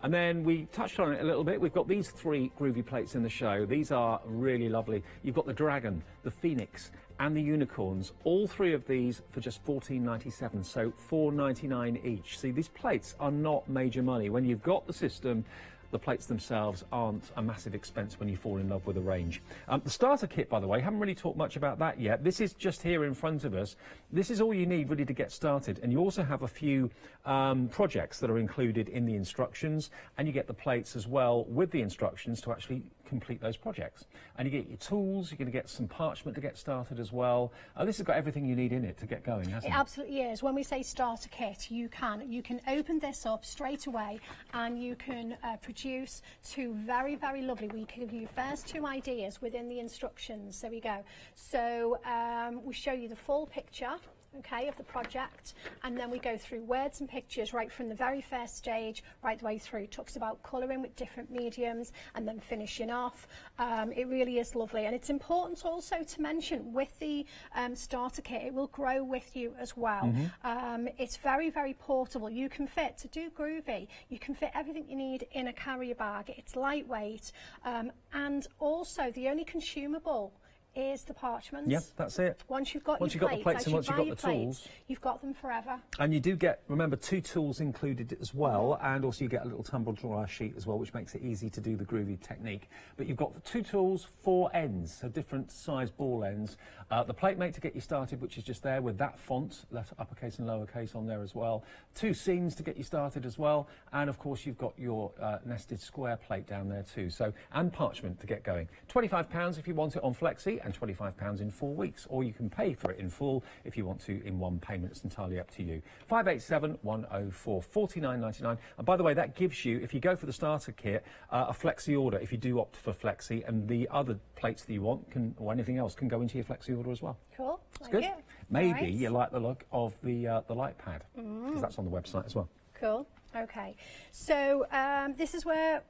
And then we touched on it a little bit. We've got these 3 groovy plates in the show. These are really lovely. You've got the dragon, the phoenix, and the unicorns. All 3 of these for just $14.97, so $4.99 each. See, these plates are not major money. When you've got the system, the plates themselves aren't a massive expense when you fall in love with a range. The starter kit, by the way, haven't really talked much about that yet. This is just here in front of us. This is all you need really to get started. And you also have a few projects that are included in the instructions, and you get the plates as well with the instructions to actually complete those projects. And you get your tools, you're going to get some parchment to get started as well. This has got everything you need in it to get going, hasn't it? It absolutely is. When we say starter kit, you can open this up straight away, and you can produce 2 very, very lovely. We give you first 2 ideas within the instructions. There we go. So we show you the full picture, okay, of the project, and then we go through words and pictures right from the very first stage right the way through. Talks about colouring with different mediums and then finishing off. It really is lovely, and it's important also to mention with the starter kit, it will grow with you as well. It's very, very portable. You can fit, to do groovy, you can fit everything you need in a carrier bag. It's lightweight, and also the only consumable is the parchments. Yep, that's it. Once you've got the your plates and once you've got the tools, you've got them forever. And you do get, remember, 2 tools included as well, and also you get a little tumble dryer sheet as well, which makes it easy to do the groovy technique. But you've got the 2 tools, 4 ends, so different size ball ends. The plate mate to get you started, which is just there with that font, uppercase and lowercase on there as well. 2 seams to get you started as well, and of course you've got your nested square plate down there too. So, and parchment to get going. £25 if you want it on Flexi, and £25 in 4 weeks, or you can pay for it in full if you want to in one payment. It's entirely up to you. 587-104, £49.99. And by the way, that gives you, if you go for the starter kit, a Flexi order if you do opt for Flexi, and the other plates that you want can, or anything else, can go into your Flexi order as well. Cool. It's good. Maybe Right. you like the look of the light pad, because that's on the website as well. Cool. Okay. So this is where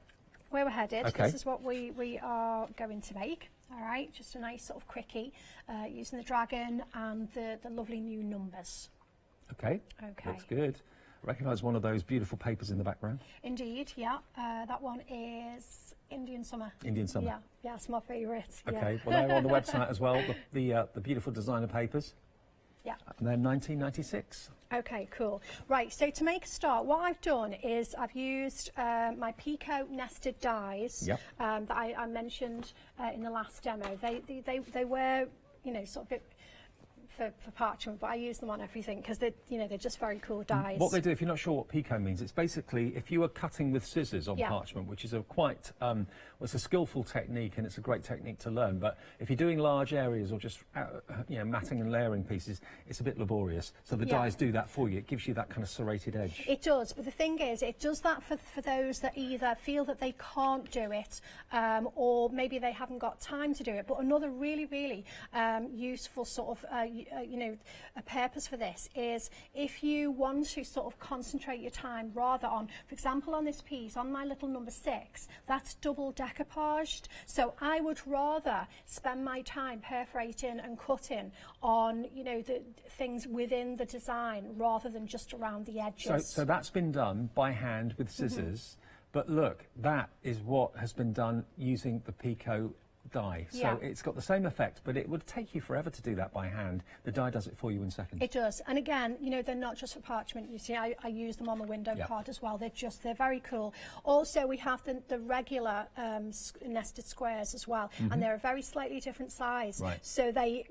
we're headed. Okay. This is what we are going to make. All right, just a nice sort of quickie using the dragon and the lovely new numbers. Okay. Okay. Looks good. Recognise one of those beautiful papers in the background. Indeed, yeah. That one is Indian Summer. Indian Summer. Yeah, yeah, it's my favourite. Okay. Yeah. Well, they're on the website as well. The beautiful designer papers. Yeah. And they're 1996. Okay, cool. Right, so to make a start, what I've done is I've used my Pico nested dies that I mentioned in the last demo. They were, you know, sort of for parchment, but I use them on everything because they're just very cool dies. What they do, if you're not sure what Pico means, it's basically if you are cutting with scissors on parchment, which is a quite, it's a skillful technique and it's a great technique to learn. But if you're doing large areas or just matting and layering pieces, it's a bit laborious. So the dies do that for you. It gives you that kind of serrated edge. It does, but the thing is, it does that for those that either feel that they can't do it, or maybe they haven't got time to do it. But another really, really useful sort of a purpose for this is if you want to sort of concentrate your time rather on, for example, on this piece, on my little number 6, that's double decoupaged. So I would rather spend my time perforating and cutting on, the things within the design rather than just around the edges. So that's been done by hand with scissors. But look, that is what has been done using the Pico die. So it's got the same effect, but it would take you forever to do that by hand. The die does it for you in seconds. It does. And again, they're not just for parchment. You see, I use them on the window card as well. They're very cool. Also, we have the regular nested squares as well, and they're a very slightly different size. Right. So they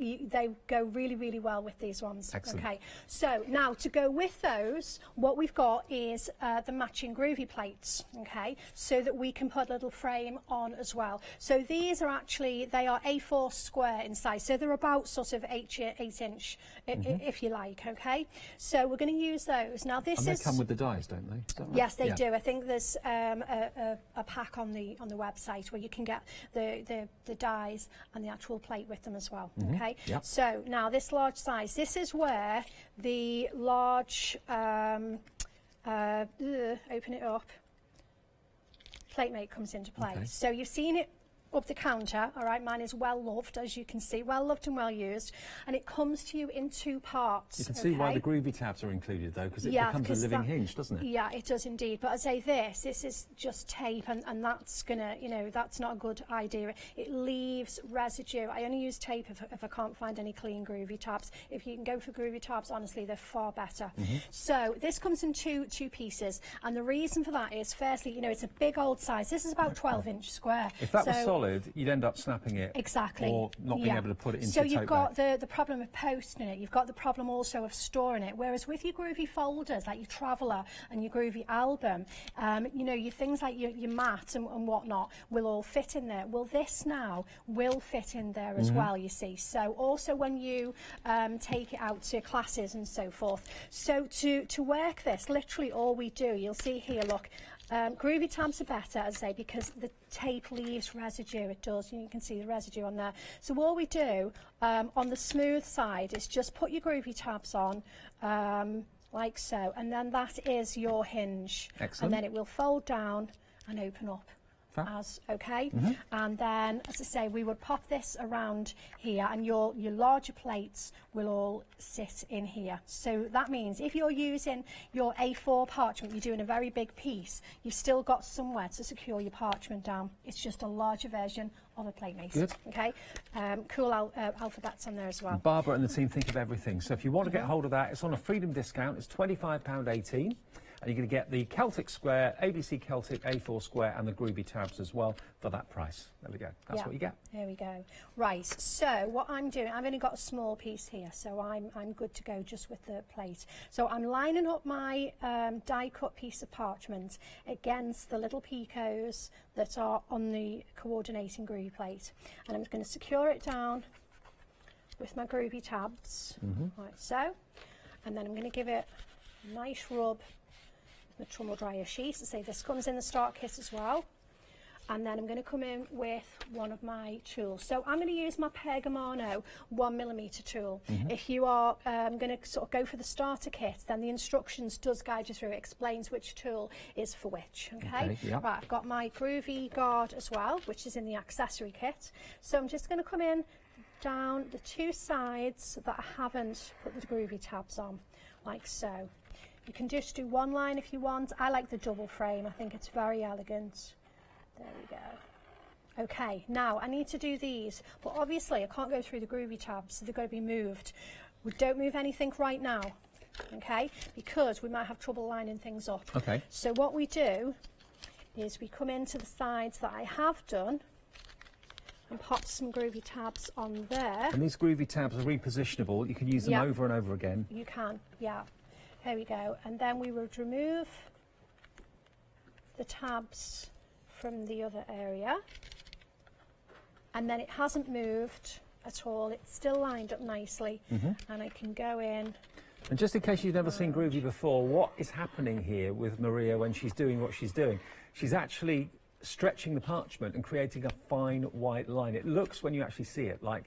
go really, really well with these ones. Excellent. Okay. So now to go with those, what we've got is the matching groovy plates. Okay. So that we can put a little frame on as well. So these are actually, they are A4 square in size, so they're about sort of 8 inch, if you like, okay? So we're going to use those. Now this and they is... come with the dies, don't they? Is that right? Yes, they do. I think there's a pack on the website where you can get the dies and the actual plate with them as well, okay? Yep. So now this large size, this is where the large, open it up, plate mate comes into play. Okay. So you've seen it up the counter, all right, mine is well loved, as you can see, well loved and well used, and it comes to you in 2 parts. You can see why the groovy tabs are included though, because it becomes a living hinge, doesn't it? Yeah, it does indeed. But I say this is just tape, and that's gonna, you know, that's not a good idea. It leaves residue. I only use tape if I can't find any clean groovy tabs. If you can go for groovy tabs, honestly, they're far better. So this comes in two pieces, and the reason for that is, firstly, you know, it's a big old size. This is about 12-inch square. If that was solid, you'd end up snapping it. Exactly. Or not being able to put it into so a tote you've got bag. the problem of posting it. You've got the problem also of storing it. Whereas with your groovy folders, like your Traveller and your groovy album, you know, your things like your mat and whatnot will all fit in there. Well, this now will fit in there as well, you see. So also when you take it out to classes and so forth. So to work this, literally all we do, you'll see here, look, groovy tabs are better, as I say, because the tape leaves residue. It does. You can see the residue on there. So all we do on the smooth side is just put your groovy tabs on like so, and then that is your hinge. Excellent. And then it will fold down and open up. As okay, and then, as I say, we would pop this around here, and your larger plates will all sit in here. So that means if you're using your A4 parchment, you're doing a very big piece, you've still got somewhere to secure your parchment down. It's just a larger version of a plate mate. Good. Okay, cool alphabets on there as well. Barbara and the team think of everything. So if you want to get hold of that, it's on a freedom discount. It's £25.18. And you're going to get the Celtic Square, ABC Celtic A4 Square, and the groovy tabs as well for that price. There we go. That's what you get. There we go. Right, so what I'm doing, I've only got a small piece here, so I'm good to go just with the plate. So I'm lining up my die-cut piece of parchment against the little picos that are on the coordinating groovy plate. And I'm going to secure it down with my groovy tabs, like so. And then I'm going to give it a nice rub. The tumble dryer sheet. So say this comes in the start kit as well, and then I'm going to come in with one of my tools. So I'm going to use my Pergamano 1mm tool. If you are going to sort of go for the starter kit, then the instructions does guide you through. It explains which tool is for which. Okay. Yeah. Right. I've got my groovy guard as well, which is in the accessory kit. So I'm just going to come in down the 2 sides that I haven't put the groovy tabs on, like so. You can just do one line if you want. I like the double frame. I think it's very elegant. There we go. Okay, now I need to do these, but obviously I can't go through the groovy tabs, so they've got to be moved. We don't move anything right now, okay, because we might have trouble lining things up. Okay. So what we do is we come into the sides that I have done and pop some groovy tabs on there. And these groovy tabs are repositionable. You can use them over and over again. You can, yeah. There we go, and then we would remove the tabs from the other area, and then it hasn't moved at all. It's still lined up nicely, and I can go in. And just in case you've never seen groovy before, what is happening here with Maria when she's doing what she's doing? She's actually stretching the parchment and creating a fine white line. It looks, when you actually see it, like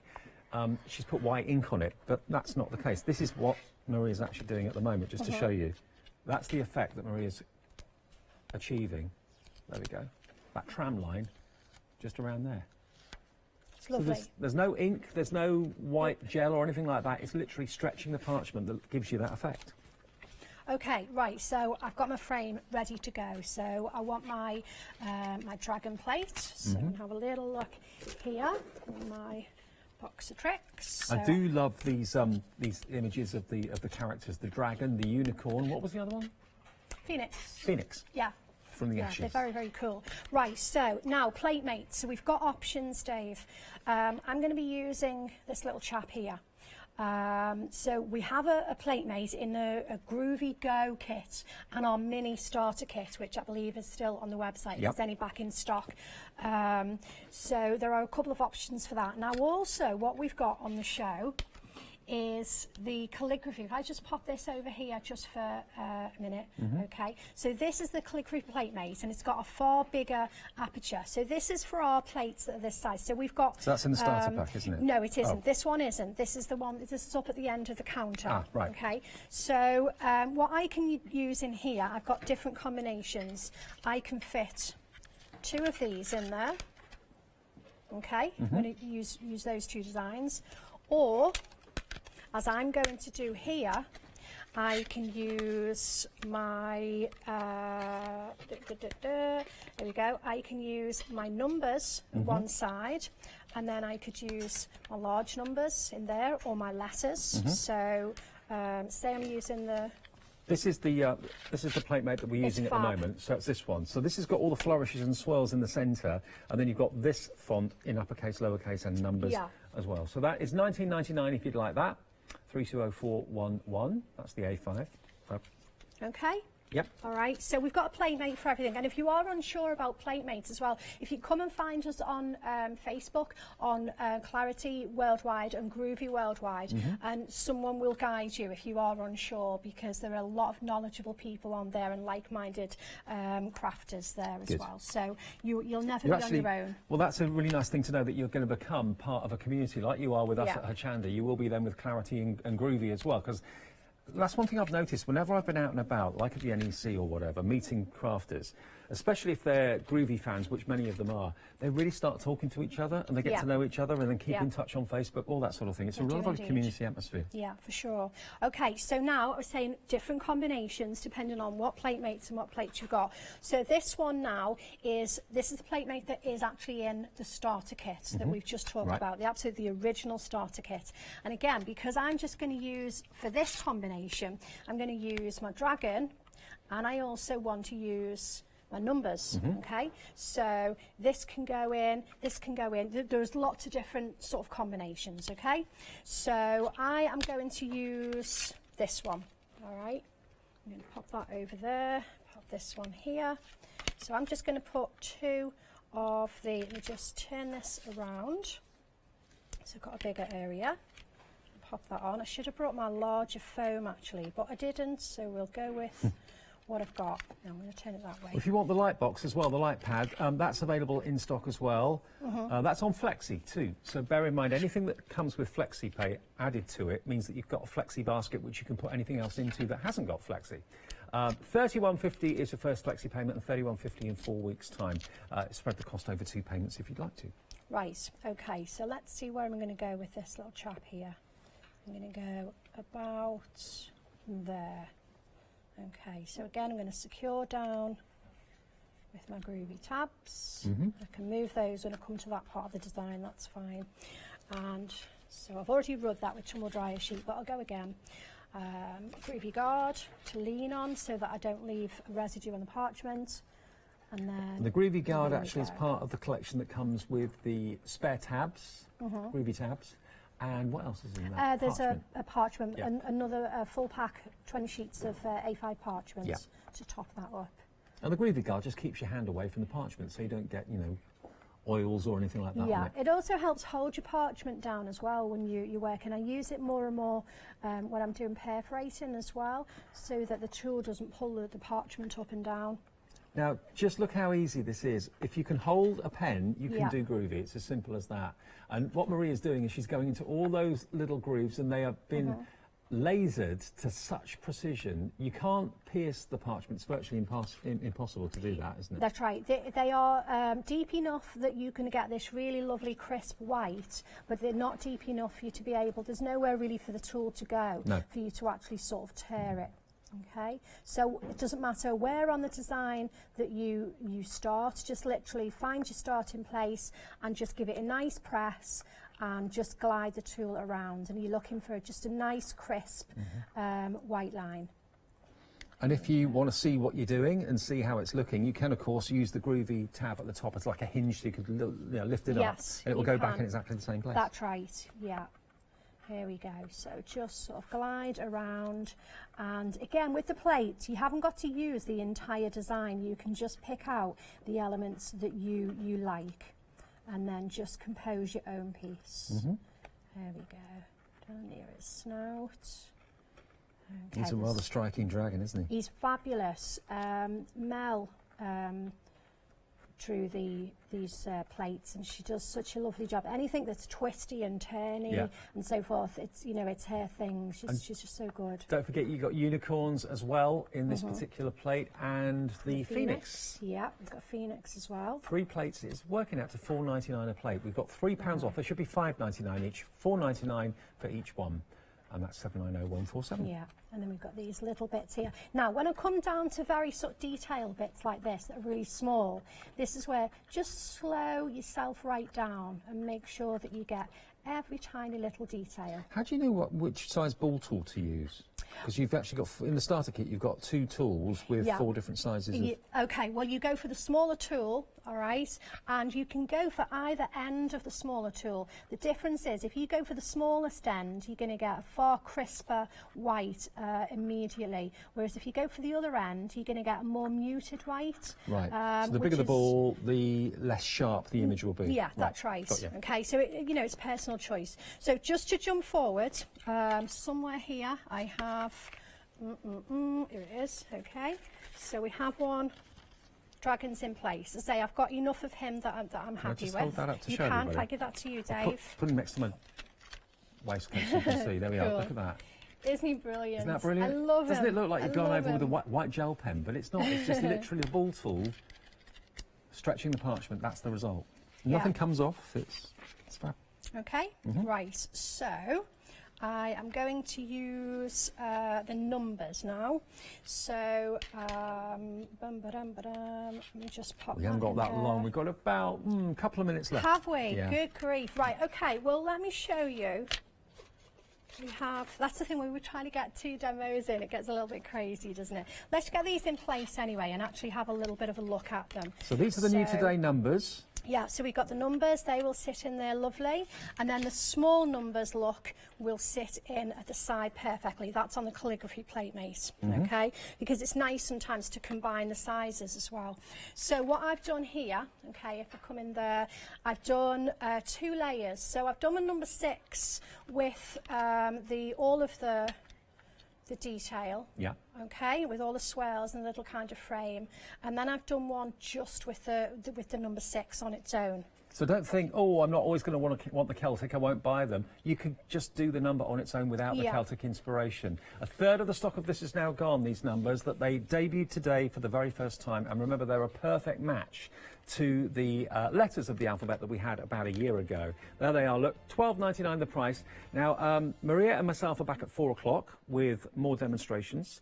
she's put white ink on it, but that's not the case. This is what Maria's actually doing at the moment, just to show you. That's the effect that Maria's achieving. There we go. That tram line, just around there. It's lovely. So there's no ink, there's no white gel or anything like that. It's literally stretching the parchment that gives you that effect. Okay, right, so I've got my frame ready to go. So I want my my dragon plate. So I'm going to have a little look here in my box of tricks. So I do love these images of the characters, the dragon, the unicorn. What was the other one? Phoenix. Phoenix. Yeah. From the ashes. They're very, very cool. Right, so now plate mates. So we've got options, Dave. I'm going to be using this little chap here. So we have a plate mate in a Groovy Go kit and our mini starter kit, which I believe is still on the website. If there's any back in stock. So there are a couple of options for that. Now also what we've got on the show is the calligraphy. If I just pop this over here just for a minute, okay. So this is the calligraphy plate mate, and it's got a far bigger aperture. So this is for our plates that are this size. So we've got. So that's in the starter pack, isn't it? No, it isn't. Oh. This one isn't. This is the one. This is up at the end of the counter. Ah, right. Okay. So what I can use in here, I've got different combinations. I can fit 2 of these in there. Okay. I'm going to use those 2 designs, or as I'm going to do here, I can use my, there we go, I can use my numbers on one side, and then I could use my large numbers in there, or my letters. So say I'm using the... This is the plate mate that we're using at the moment. So it's this one. So this has got all the flourishes and swirls in the centre, and then you've got this font in uppercase, lowercase, and numbers as well. So that is £19.99 if you'd like that. 320411. That's the A5. Okay. Yep. All right, so we've got a plate mate for everything. And if you are unsure about plate mates as well, if you come and find us on Facebook, on Clarity Worldwide and Groovy Worldwide, and someone will guide you if you are unsure, because there are a lot of knowledgeable people on there and like-minded crafters there as well. So you'll never be on your own. Well, that's a really nice thing to know, that you're going to become part of a community like you are with us at Hochanda. You will be then with Clarity and Groovy as well, because that's one thing I've noticed whenever I've been out and about, like at the NEC or whatever, meeting crafters, especially if they're Groovy fans, which many of them are, they really start talking to each other, and they get to know each other, and then keep in touch on Facebook, all that sort of thing. It's a real community atmosphere. Yeah, for sure. Okay, so now I was saying different combinations depending on what plate mates and what plates you've got. So this one now this is the plate mate that is actually in the starter kit that we've just talked about, the original starter kit. And again, because I'm just going to use, for this combination, I'm going to use my dragon, and I also want to use my numbers. Okay, so this can go in, this can go in. There's lots of different sort of combinations. Okay, so I am going to use this one. All right, I'm going to pop that over there, pop this one here. So I'm just going to put 2 of the, let me just turn this around, so I've got a bigger area. Pop that on. I should have brought my larger foam actually, but I didn't, so we'll go with what I've got. Now I'm going to turn it that way. If you want the light box as well, the light pad, that's available in stock as well. That's on Flexi too, so bear in mind anything that comes with Flexi Pay added to it means that you've got a Flexi basket which you can put anything else into that hasn't got Flexi. £31.50 is your first Flexi payment, and £31.50 in 4 weeks' time. Spread the cost over 2 payments if you'd like to. Right, okay, so let's see where I'm going to go with this little chap here. I'm going to go about there. Okay, so again I'm going to secure down with my Groovy tabs. I can move those when I come to that part of the design, that's fine. And so I've already rubbed that with tumble dryer sheet, but I'll go again. Groovy guard to lean on so that I don't leave a residue on the parchment. And then the Groovy guard actually is part of the collection that comes with the spare tabs, Groovy tabs. And what else is in there? There's a parchment, another full pack, 20 sheets of A5 parchment to top that up. And the Groovy guard just keeps your hand away from the parchment, so you don't get, oils or anything like that. Yeah, it also helps hold your parchment down as well when you're working. I use it more and more when I'm doing perforating as well, so that the tool doesn't pull the parchment up and down. Now, just look how easy this is. If you can hold a pen, you can do Groovy. It's as simple as that. And what Maria's doing is she's going into all those little grooves, and they have been lasered to such precision. You can't pierce the parchment. It's virtually impossible to do that, isn't it? That's right. They are deep enough that you can get this really lovely crisp white, but they're not deep enough for you to be able, there's nowhere really for the tool to go for you to actually sort of tear it. Okay, so it doesn't matter where on the design that you start, just literally find your starting place and just give it a nice press and just glide the tool around, and you're looking for just a nice crisp white line. And if you want to see what you're doing and see how it's looking, you can of course use the Groovy tab at the top. It's like a hinge, so you could lift it up and it will go back in exactly the same place. That's right, yeah. Here we go. So just sort of glide around, and again with the plates, you haven't got to use the entire design. You can just pick out the elements that you like, and then just compose your own piece. There we go. Down near his snout. Okay, He's a rather striking dragon, isn't he? He's fabulous. Mel drew these plates, and she does such a lovely job. Anything that's twisty and turny and so forth, it's, you know, it's her thing. She's just so good. Don't forget you've got unicorns as well in this particular plate, and the Phoenix. Yeah, we've got Phoenix as well. 3 plates. It's working out to £4.99 a plate. We've got £3 off. There should be £5.99 each, £4.99 for each one. And that's 790147. Yeah, and then we've got these little bits here. Now, when I come down to very sort of detailed bits like this that are really small, this is where just slow yourself right down and make sure that you get every tiny little detail. How do you know which size ball tool to use? Because you've actually got, in the starter kit, you've got 2 tools with 4 different sizes of... Okay, well, you go for the smaller tool, all right, and you can go for either end of the smaller tool. The difference is, if you go for the smallest end, you're going to get a far crisper white immediately, whereas if you go for the other end, you're going to get a more muted white. Right, so the bigger the ball, the less sharp the image will be. Yeah, that's right. Got you. Okay, so, you know, it's personal choice. So just to jump forward, somewhere here, I have... here it is. Okay, so we have one. Dragons in place. As I say, I've got enough of him that I'm happy with. Hold that up to you show can. everybody? If I give that to you, Dave. Put him next to my waistcoat so you can see. There we are. Cool. Look at that. Isn't he brilliant? Isn't that brilliant? I love him. Doesn't it look like you've gone over with a him. white gel pen? But it's not. It's just literally a ball tool stretching the parchment. That's the result. Nothing comes off. It's fab. Okay. Right. So I am going to use the numbers now. So, let me just pop We haven't got that there. long. We've got about a couple of minutes left. Have we? Yeah. Good grief. Right, okay, well, let me show you. We have, that's the thing, when we're trying to get 2 demos in, it gets a little bit crazy, doesn't it? Let's get these in place anyway and actually have a little bit of a look at them. So these are the new today numbers. Yeah, so we've got the numbers, they will sit in there lovely, and then the small numbers, look, will sit in at the side perfectly. That's on the calligraphy plate, mate, okay? Because it's nice sometimes to combine the sizes as well. So what I've done here, okay, if I come in there, I've done 2 layers. So I've done a number 6 with all of the detail, okay, with all the swirls and the little kind of frame, and then I've done one just with the number 6 on its own. So don't think, oh, I'm not always going to want the Celtic, I won't buy them. You can just do the number on its own without the Celtic inspiration. A third of the stock of this is now gone, these numbers, that they debuted today for the very first time. And remember, they're a perfect match to the letters of the alphabet that we had about a year ago. There they are, look, £12.99 the price. Now, Maria and myself are back at 4 o'clock with more demonstrations.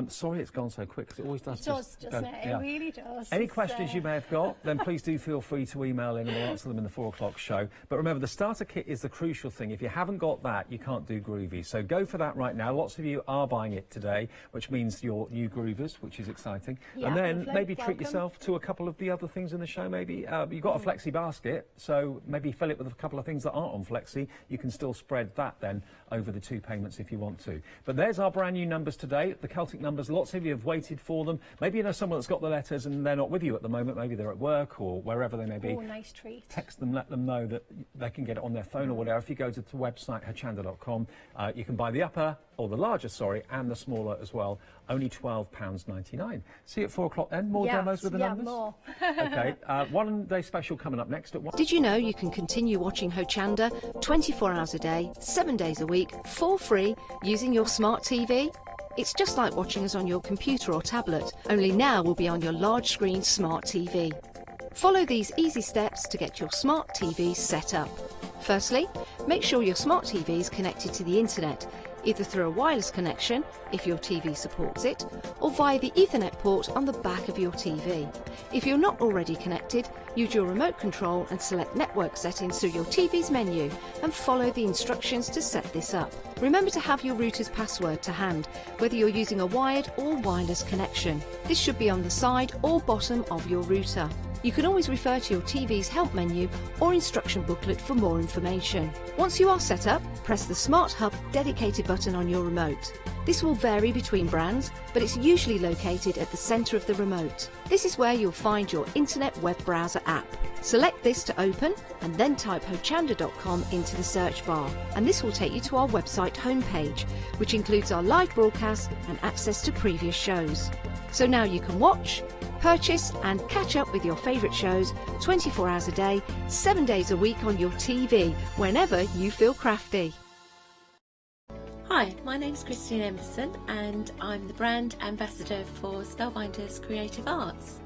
Sorry it's gone so quick, because it always does. It does, doesn't it? It really does. Any questions you may have got, then please do feel free to email in and we'll answer them in the 4 o'clock show. But remember, the starter kit is the crucial thing. If you haven't got that, you can't do Groovy. So go for that right now. Lots of you are buying it today, which means you're new Groovers, which is exciting. Yeah, and then lovely. maybe treat Welcome. yourself to a couple of the other things in the show, maybe. You've got a Flexi basket, so maybe fill it with a couple of things that aren't on Flexi. You can still spread that then over the 2 payments if you want to. But there's our brand new numbers today, the Celtic numbers. Lots of you have waited for them. Maybe you know someone that's got the letters and they're not with you at the moment. Maybe they're at work or wherever they may be. Oh, nice treat. Text them, let them know that they can get it on their phone or whatever. If you go to the website, hochanda.com, you can buy the upper, or the larger, sorry, and the smaller as well. Only £12.99. See you at 4 o'clock then. More demos with the numbers? More. OK, one day special coming up next at 1. Did you know you can continue watching Hochanda 24 hours a day, 7 days a week, for free, using your smart TV? It's just like watching us on your computer or tablet, only now we'll be on your large screen smart TV. Follow these easy steps to get your smart TV set up. Firstly, make sure your smart TV is connected to the internet, either through a wireless connection, if your TV supports it, or via the Ethernet port on the back of your TV. If you're not already connected, use your remote control and select network settings through your TV's menu and follow the instructions to set this up. Remember to have your router's password to hand, whether you're using a wired or wireless connection. This should be on the side or bottom of your router. You can always refer to your TV's help menu or instruction booklet for more information. Once you are set up, press the Smart Hub dedicated button on your remote. This will vary between brands, but it's usually located at the centre of the remote. This is where you'll find your internet web browser app. Select this to open and then type hochanda.com into the search bar, and this will take you to our website homepage, which includes our live broadcast and access to previous shows. So now you can watch, purchase and catch up with your favourite shows 24 hours a day, 7 days a week on your TV, whenever you feel crafty. Hi, my name's Christine Emerson and I'm the brand ambassador for Spellbinders Creative Arts.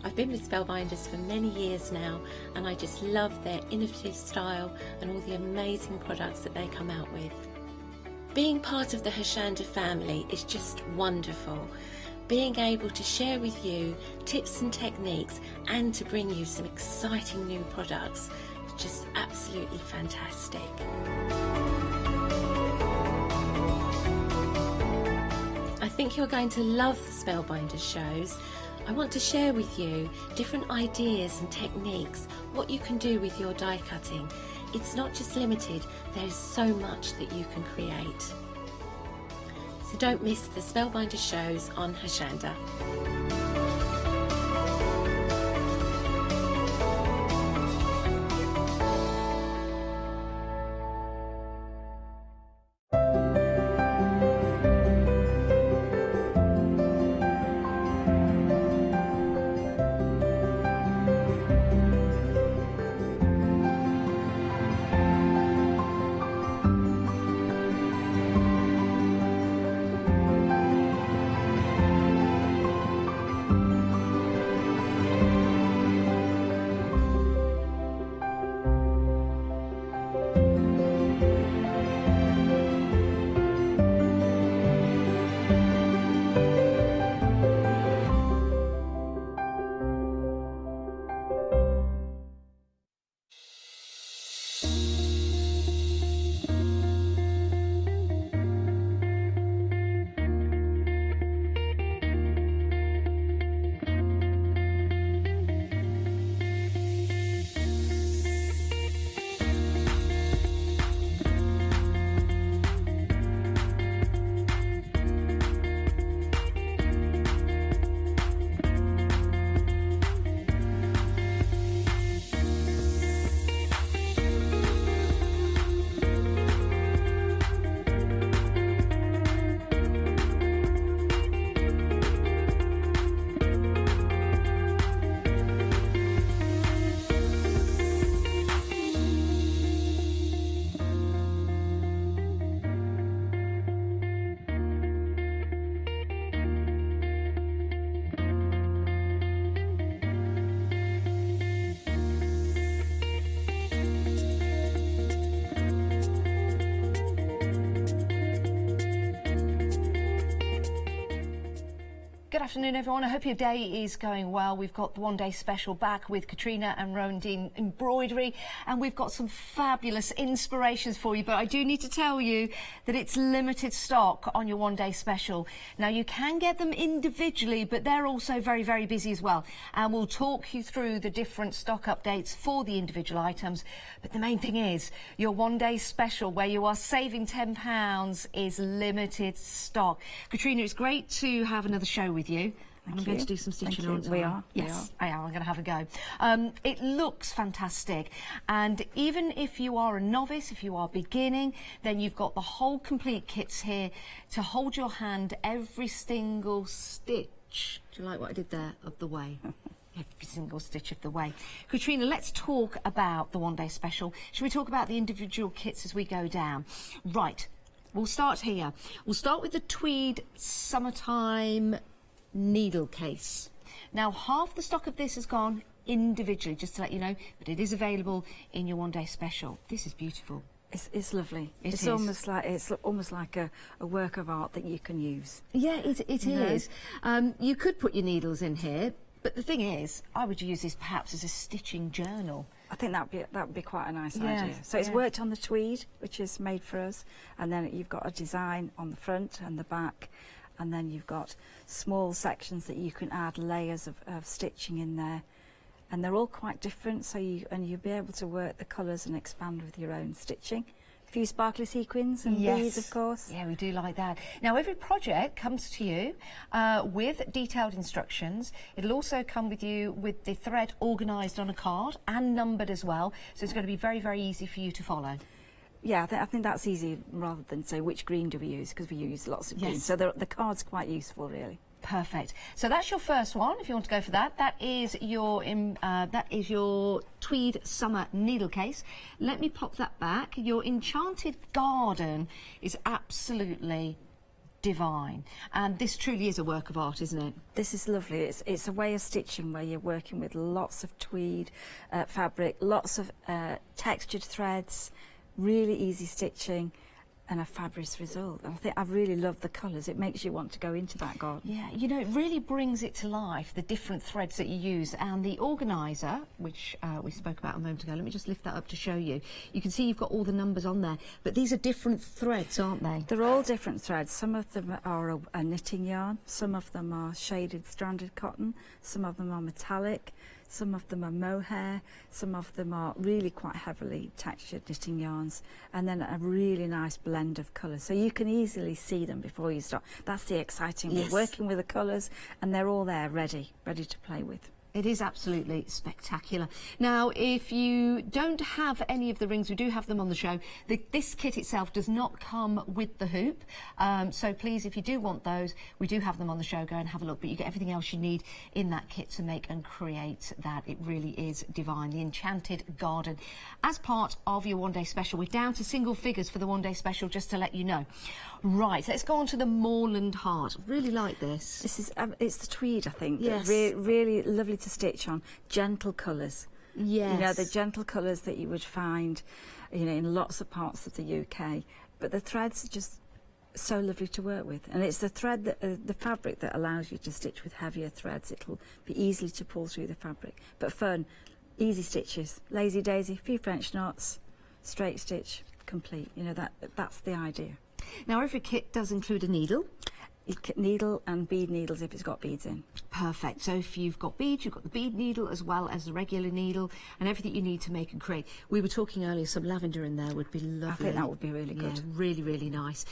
I've been with Spellbinders for many years now and I just love their innovative style and all the amazing products that they come out with. Being part of the Hochanda family is just wonderful. Being able to share with you tips and techniques and to bring you some exciting new products is just absolutely fantastic. I think you're going to love the Spellbinders shows. I want to share with you different ideas and techniques, what you can do with your die cutting. It's not just limited, there's so much that you can create. So don't miss the Spellbinders shows on Hochanda. Good afternoon, everyone. I hope your day is going well. We've got the one-day special back with Katrina and Rowan Dean Embroidery, and we've got some fabulous inspirations for you. But I do need to tell you that it's limited stock on your one-day special. Now, you can get them individually, but they're also very, very busy as well. And we'll talk you through the different stock updates for the individual items. But the main thing is, your one-day special, where you are saving £10, is limited stock. Katrina, it's great to have another show with you. I'm going to do some stitching on. We are. Yes, I am. I'm going to have a go. It looks fantastic. And even if you are a novice, if you are beginning, then you've got the whole complete kits here to hold your hand every single stitch. Do you like what I did there? Of the way. Every single stitch of the way. Katrina, let's talk about the one-day special. Should we talk about the individual kits as we go down? Right. We'll start here. We'll start with the tweed summertime needle case. Now, half the stock of this has gone individually, just to let you know, but it is available in your one-day special. This is beautiful. It's lovely. It's is. almost like a work of art that you can use. Yeah, it is. You could put your needles in here, but the thing is, I would use this perhaps as a stitching journal. I think that would be quite a nice idea. So it's worked on the tweed, which is made for us, and then you've got a design on the front and the back, and then you've got small sections that you can add layers of stitching in there, and they're all quite different, so you'll be able to work the colours and expand with your own stitching. A few sparkly sequins and beads, of course. Yeah, we do like that. Now, every project comes to you with detailed instructions. It'll also come with you with the thread organised on a card and numbered as well, so it's going to be very, very easy for you to follow. Yeah, I think that's easy, rather than say which green do we use, because we use lots of green. So the card's quite useful, really. Perfect. So that's your first one, if you want to go for that. That is your tweed summer needle case. Let me pop that back. Your Enchanted Garden is absolutely divine, and this truly is a work of art, isn't it? This is lovely. It's a way of stitching where you're working with lots of tweed fabric, lots of textured threads, really easy stitching, and a fabulous result. And I think I really love the colours. It makes you want to go into that garden. Yeah, you know, it really brings it to life, the different threads that you use. And the organiser, which we spoke about a moment ago, let me just lift that up to show you. You can see you've got all the numbers on there, but these are different threads, aren't they? They're all different threads. Some of them are a knitting yarn, some of them are shaded stranded cotton, some of them are metallic, some of them are mohair, some of them are really quite heavily textured knitting yarns, and then a really nice blend of colours. So you can easily see them before you start. That's the exciting bit, working with the colours, and they're all there ready to play with. It is absolutely spectacular. Now, if you don't have any of the rings, we do have them on the show. This kit itself does not come with the hoop. So please, if you do want those, we do have them on the show. Go and have a look. But you get everything else you need in that kit to make and create that. It really is divine. The Enchanted Garden. As part of your one-day special, we're down to single figures for the one-day special, just to let you know. Right, let's go on to the Moorland Heart. Really like this. This is it's the tweed, I think. Yes. Really lovely to stitch on. Gentle colours. Yes. You know, the gentle colours that you would find, you know, in lots of parts of the UK. But the threads are just so lovely to work with, and it's the thread that the fabric that allows you to stitch with heavier threads. It'll be easily to pull through the fabric, but fun, easy stitches, lazy daisy, few French knots, straight stitch, complete. You know, that's the idea. Now, every kit does include a needle. Needle and bead needles if it's got beads in. Perfect. So if you've got beads, you've got the bead needle as well as the regular needle, and everything you need to make and create. We were talking earlier, some lavender in there would be lovely. I think that would be really good. Yeah, really, really nice.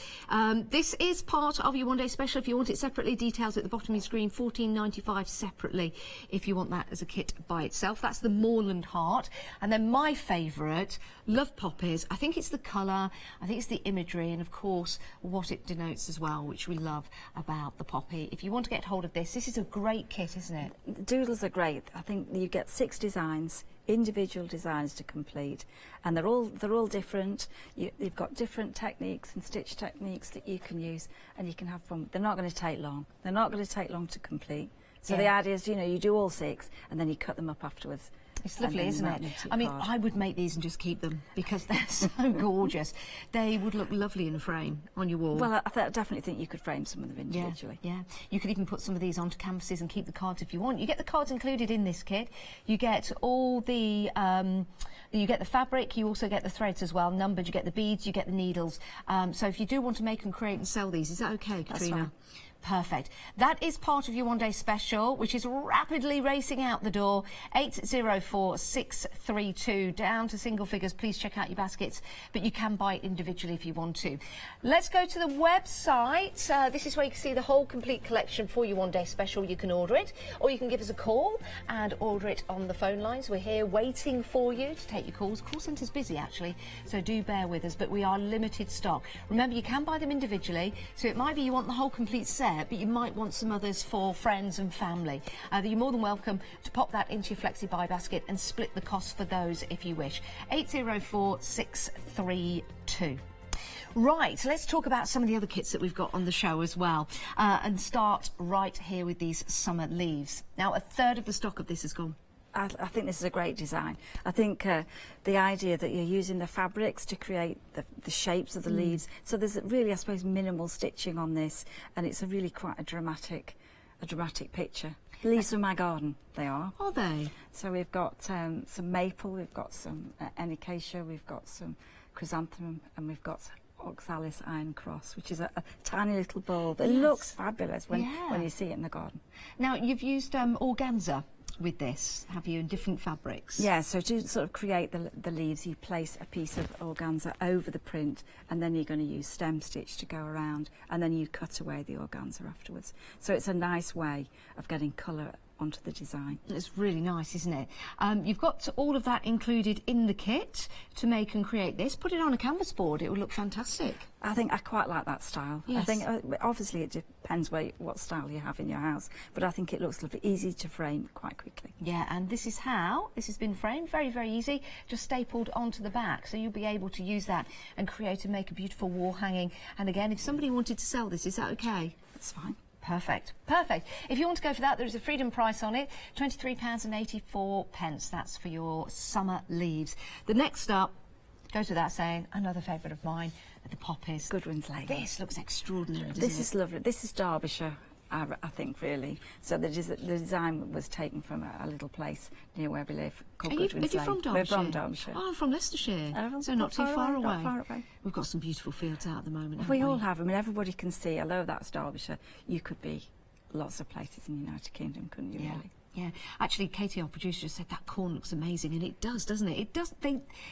This is part of your one-day special. If you want it separately, details at the bottom of your screen, $14.95 separately if you want that as a kit by itself. That's the Moorland Heart. And then my favourite, love poppies. I think it's the colour, I think it's the imagery, and of course what it denotes as well, which we love about the poppy. If you want to get hold of this is a great kit, isn't it? The doodles are great. I think you get 6 designs, individual designs to complete, and they're all different. You've got different techniques and stitch techniques that you can use, and you can have fun. They're not going to take long. They're not going to take long to complete. So the idea is, you know, you do all 6 and then you cut them up afterwards. It's lovely, isn't it? I mean, I would make these and just keep them because they're so gorgeous. They would look lovely in a frame on your wall. Well, I definitely think you could frame some of them individually. Yeah. You could even put some of these onto canvases and keep the cards if you want. You get the cards included in this kit. You get all the... you get the fabric, you also get the threads as well, numbered, you get the beads, you get the needles. So if you do want to make and create and sell these, is that okay, Katrina? That's fine. Perfect. That is part of your one-day special, which is rapidly racing out the door. 804632, down to single figures. Please check out your baskets, but you can buy it individually if you want to. Let's go to the website. This is where you can see the whole complete collection for your one-day special. You can order it, or you can give us a call and order it on the phone lines. We're here waiting for you to take your calls. Call centre's busy, actually, so do bear with us, but we are limited stock. Remember, you can buy them individually, so it might be you want the whole complete set, but you might want some others for friends and family. You're more than welcome to pop that into your Flexi Buy basket and split the cost for those if you wish. 804632. Right, let's talk about some of the other kits that we've got on the show as well, and start right here with these summer leaves. Now, a third of the stock of this is gone. I think this is a great design. I think the idea that you're using the fabrics to create the shapes of the leaves. So there's really, I suppose, minimal stitching on this, and it's a really quite a dramatic picture. Leaves from my garden, they are. Are they? So we've got some maple, we've got some enicacia, we've got some chrysanthemum, and we've got oxalis iron cross, which is a tiny little bulb. It looks fabulous when you see it in the garden. Now, you've used organza with this, have you, in different fabrics? Yeah, so to sort of create the leaves, you place a piece of organza over the print, and then you're going to use stem stitch to go around, and then you cut away the organza afterwards. So it's a nice way of getting colour onto the design. It's really nice, isn't it? You've got all of that included in the kit to make and create this. Put it on a canvas board, it will look fantastic. I think I quite like that style. Yes. I think obviously it depends what style you have in your house, but I think it looks lovely, easy to frame quite quickly. Yeah, and this is how this has been framed. Very, very easy. Just stapled onto the back, so you'll be able to use that and create and make a beautiful wall hanging. And again, if somebody wanted to sell this, is that okay? That's fine. Perfect, perfect. If you want to go for that, there is a freedom price on it, £23.84. That's for your summer leaves. The next up, goes without saying, another favourite of mine, the poppies. Goodwin's Lane. This looks extraordinary, doesn't This is lovely. This is Derbyshire, I think, really. So the design was taken from a little place near where we live called Goodwin's Lane. Are you from Derbyshire? We're from Derbyshire. Oh, I'm from Leicestershire. So not too far away. We've got some beautiful fields out at the moment. We all have. I mean, everybody can see, although that's Derbyshire, you could be lots of places in the United Kingdom, couldn't you, really? Yeah, actually, Katie, our producer, said that corn looks amazing, and it does, doesn't it?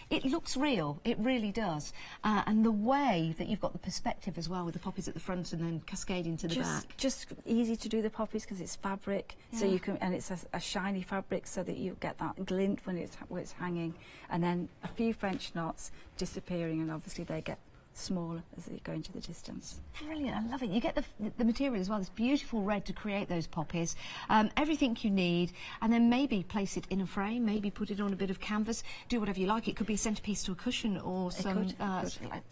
It looks real. It really does. And the way that you've got the perspective as well, with the poppies at the front and then cascading to the back. Just easy to do the poppies because it's fabric, so you can, and it's a shiny fabric, so that you get that glint when it's hanging, and then a few French knots disappearing, and obviously they get smaller as you go into the distance. Brilliant, I love it. You get the material as well, this beautiful red to create those poppies, everything you need, and then maybe place it in a frame, maybe put it on a bit of canvas, do whatever you like. It could be a centrepiece to a cushion or some like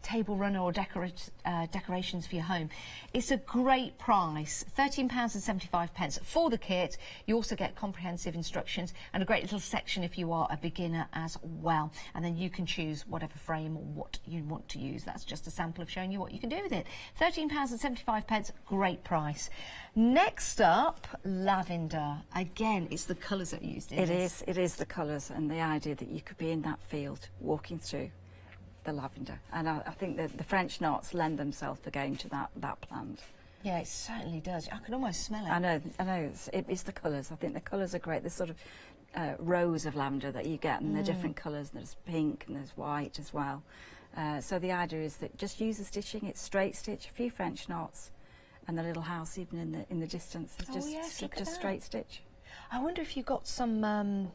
table runner or decorations for your home. It's a great price, £13.75 for the kit. You also get comprehensive instructions and a great little section if you are a beginner as well, and then you can choose whatever frame or what you want to use. That's just a sample of showing you what you can do with it. £13.75, great price. Next up, lavender. Again, it's the colours that are used in this. It is the colours and the idea that you could be in that field walking through the lavender, and I think that the French knots lend themselves for going to that plant. Yeah, it certainly does. I can almost smell it. I know. It's the colours. I think the colours are great. There's sort of rows of lavender that you get, and they're different colours. There's pink and there's white as well. So the idea is that just use the stitching. It's straight stitch, a few French knots, and the little house even in the distance is just straight stitch. I wonder if you got some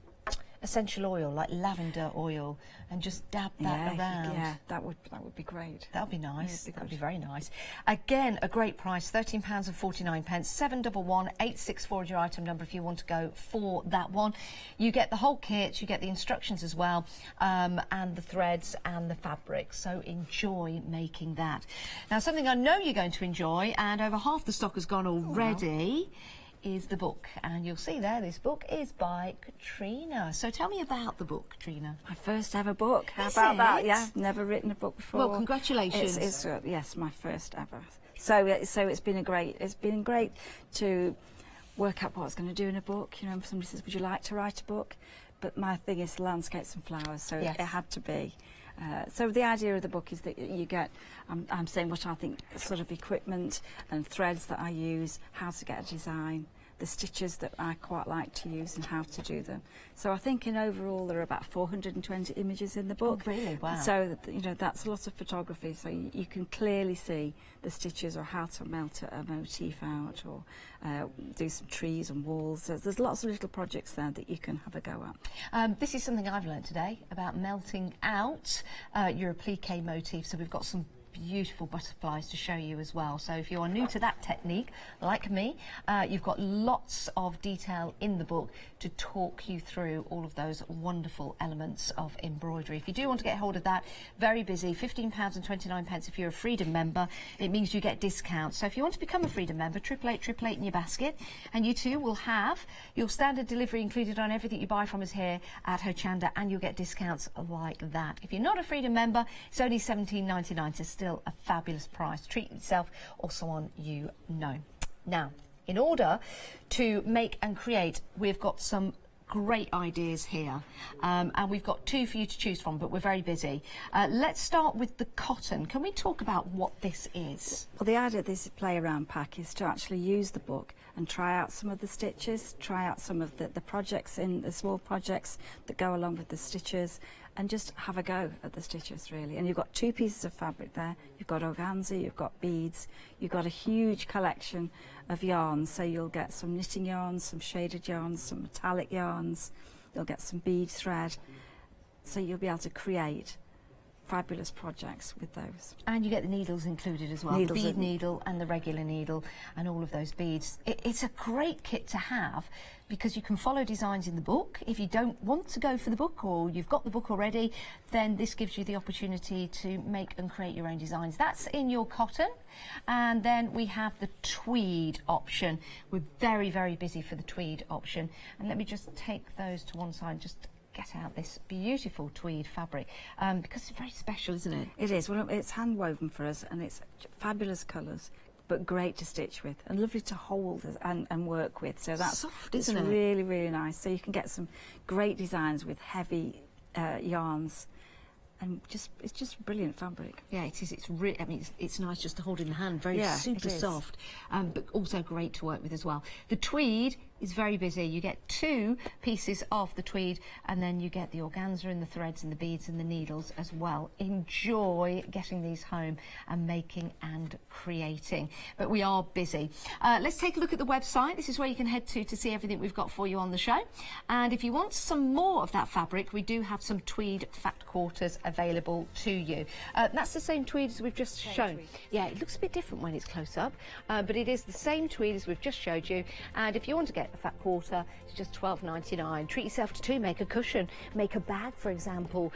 essential oil, like lavender oil, and just dab that around. Yeah, that would be great. That would be nice. That would be very nice. Again, a great price, £13.49. 711 864 is your item number if you want to go for that one. You get the whole kit, you get the instructions as well, and the threads and the fabric. So enjoy making that. Now, something I know you're going to enjoy, and over half the stock has gone already. Is the book, and you'll see there this book is by Katrina. So tell me about the book, Katrina. My first ever book. How about that? Yeah, I've never written a book before. Well, congratulations. It's yes, my first ever. So it's been great to work out what I was going to do in a book. You know, if somebody says, "Would you like to write a book?" But my thing is landscapes and flowers, so it had to be. So the idea of the book is that you get, I'm saying what I think sort of equipment and threads that I use, how to get a design, the stitches that I quite like to use and how to do them. So I think in overall there are about 420 images in the book. Oh, really? Wow. So, you know, that's a lot of photography, so you can clearly see the stitches or how to melt a motif out or do some trees and walls. So there's lots of little projects there that you can have a go at. This is something I've learned today about melting out your applique motif. So we've got some beautiful butterflies to show you as well. So if you're new to that technique, like me, you've got lots of detail in the book to talk you through all of those wonderful elements of embroidery. If you do want to get hold of that, very busy, £15.29 if you're a Freedom member. It means you get discounts. So if you want to become a Freedom member, 888 in your basket, and you too will have your standard delivery included on everything you buy from us here at Hochanda, and you'll get discounts like that. If you're not a Freedom member, it's only £17.99, so still a fabulous price. Treat yourself or someone you know. Now, in order to make and create, we've got some great ideas here, and we've got two for you to choose from, but we're very busy. Let's start with the cotton. Can we talk about what this is? Well, the idea of this play around pack is to actually use the book and try out some of the stitches, try out some of the projects, in the small projects that go along with the stitches, and just have a go at the stitches really. And you've got 2 pieces of fabric there. You've got organza, you've got beads, you've got a huge collection of yarns. So you'll get some knitting yarns, some shaded yarns, some metallic yarns, you'll get some bead thread. So you'll be able to create fabulous projects with those. And you get the needles included as well, Needles the bead needle and the regular needle and all of those beads. It's a great kit to have because you can follow designs in the book. If you don't want to go for the book or you've got the book already, then this gives you the opportunity to make and create your own designs. That's in your cotton. And then we have the tweed option. We're very, very busy for the tweed option. And let me just take those to one side, just get out this beautiful tweed fabric because it's very special, isn't it? It is. Well, it's hand woven for us and it's fabulous colours, but great to stitch with and lovely to hold and work with. So that's soft, isn't it? Really, really nice. So you can get some great designs with heavy yarns. And it's just brilliant fabric. Yeah, it is. It's really, I mean, it's nice just to hold in the hand. Very super it is. soft, but also great to work with as well. The tweed is very busy. You get 2 pieces of the tweed, and then you get the organza and the threads and the beads and the needles as well. Enjoy getting these home and making and creating. But we are busy. Let's take a look at the website. This is where you can head to see everything we've got for you on the show. And if you want some more of that fabric, we do have some tweed fat quarters available to you. That's the same tweed as we've just shown. Yeah, it looks a bit different when it's close up, but it is the same tweed as we've just showed you. And if you want to get a fat quarter, it's just £12.99. Treat yourself to 2. Make a cushion, make a bag, for example,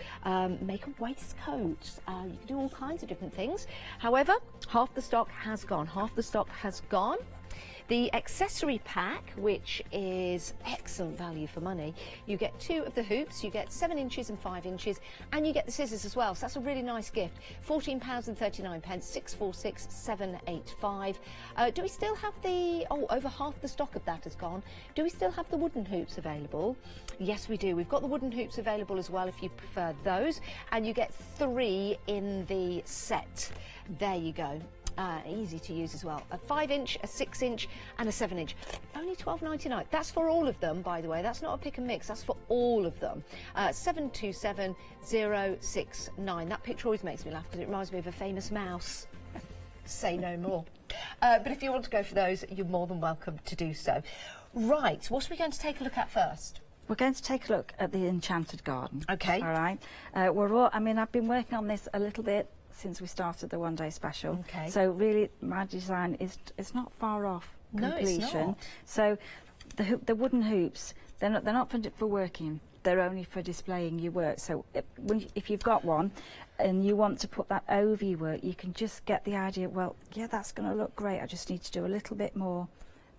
make a waistcoat. You can do all kinds of different things. However, half the stock has gone. Half the stock has gone. The accessory pack, which is excellent value for money, you get 2 of the hoops, you get 7 inches and 5 inches, and you get the scissors as well. So that's a really nice gift. £14.39, 646785. Do we still have the, over half the stock of that has gone. Do we still have the wooden hoops available? Yes, we do. We've got the wooden hoops available as well if you prefer those, and you get 3 in the set. There you go. Easy to use as well. A 5-inch, a 6-inch and a 7-inch. Only £12.99. That's for all of them, by the way. That's not a pick and mix. That's for all of them. 727069. That picture always makes me laugh because it reminds me of a famous mouse. Say no more. But if you want to go for those, you're more than welcome to do so. Right, what are we going to take a look at first? We're going to take a look at the Enchanted Garden. Okay. All right. I've been working on this a little bit since we started the one-day special. Okay. So really, my design is not far off completion. No, it's not. So the wooden hoops, they're not for working. They're only for displaying your work. So if you've got one and you want to put that over your work, you can just get the idea. Well, yeah, that's going to look great. I just need to do a little bit more,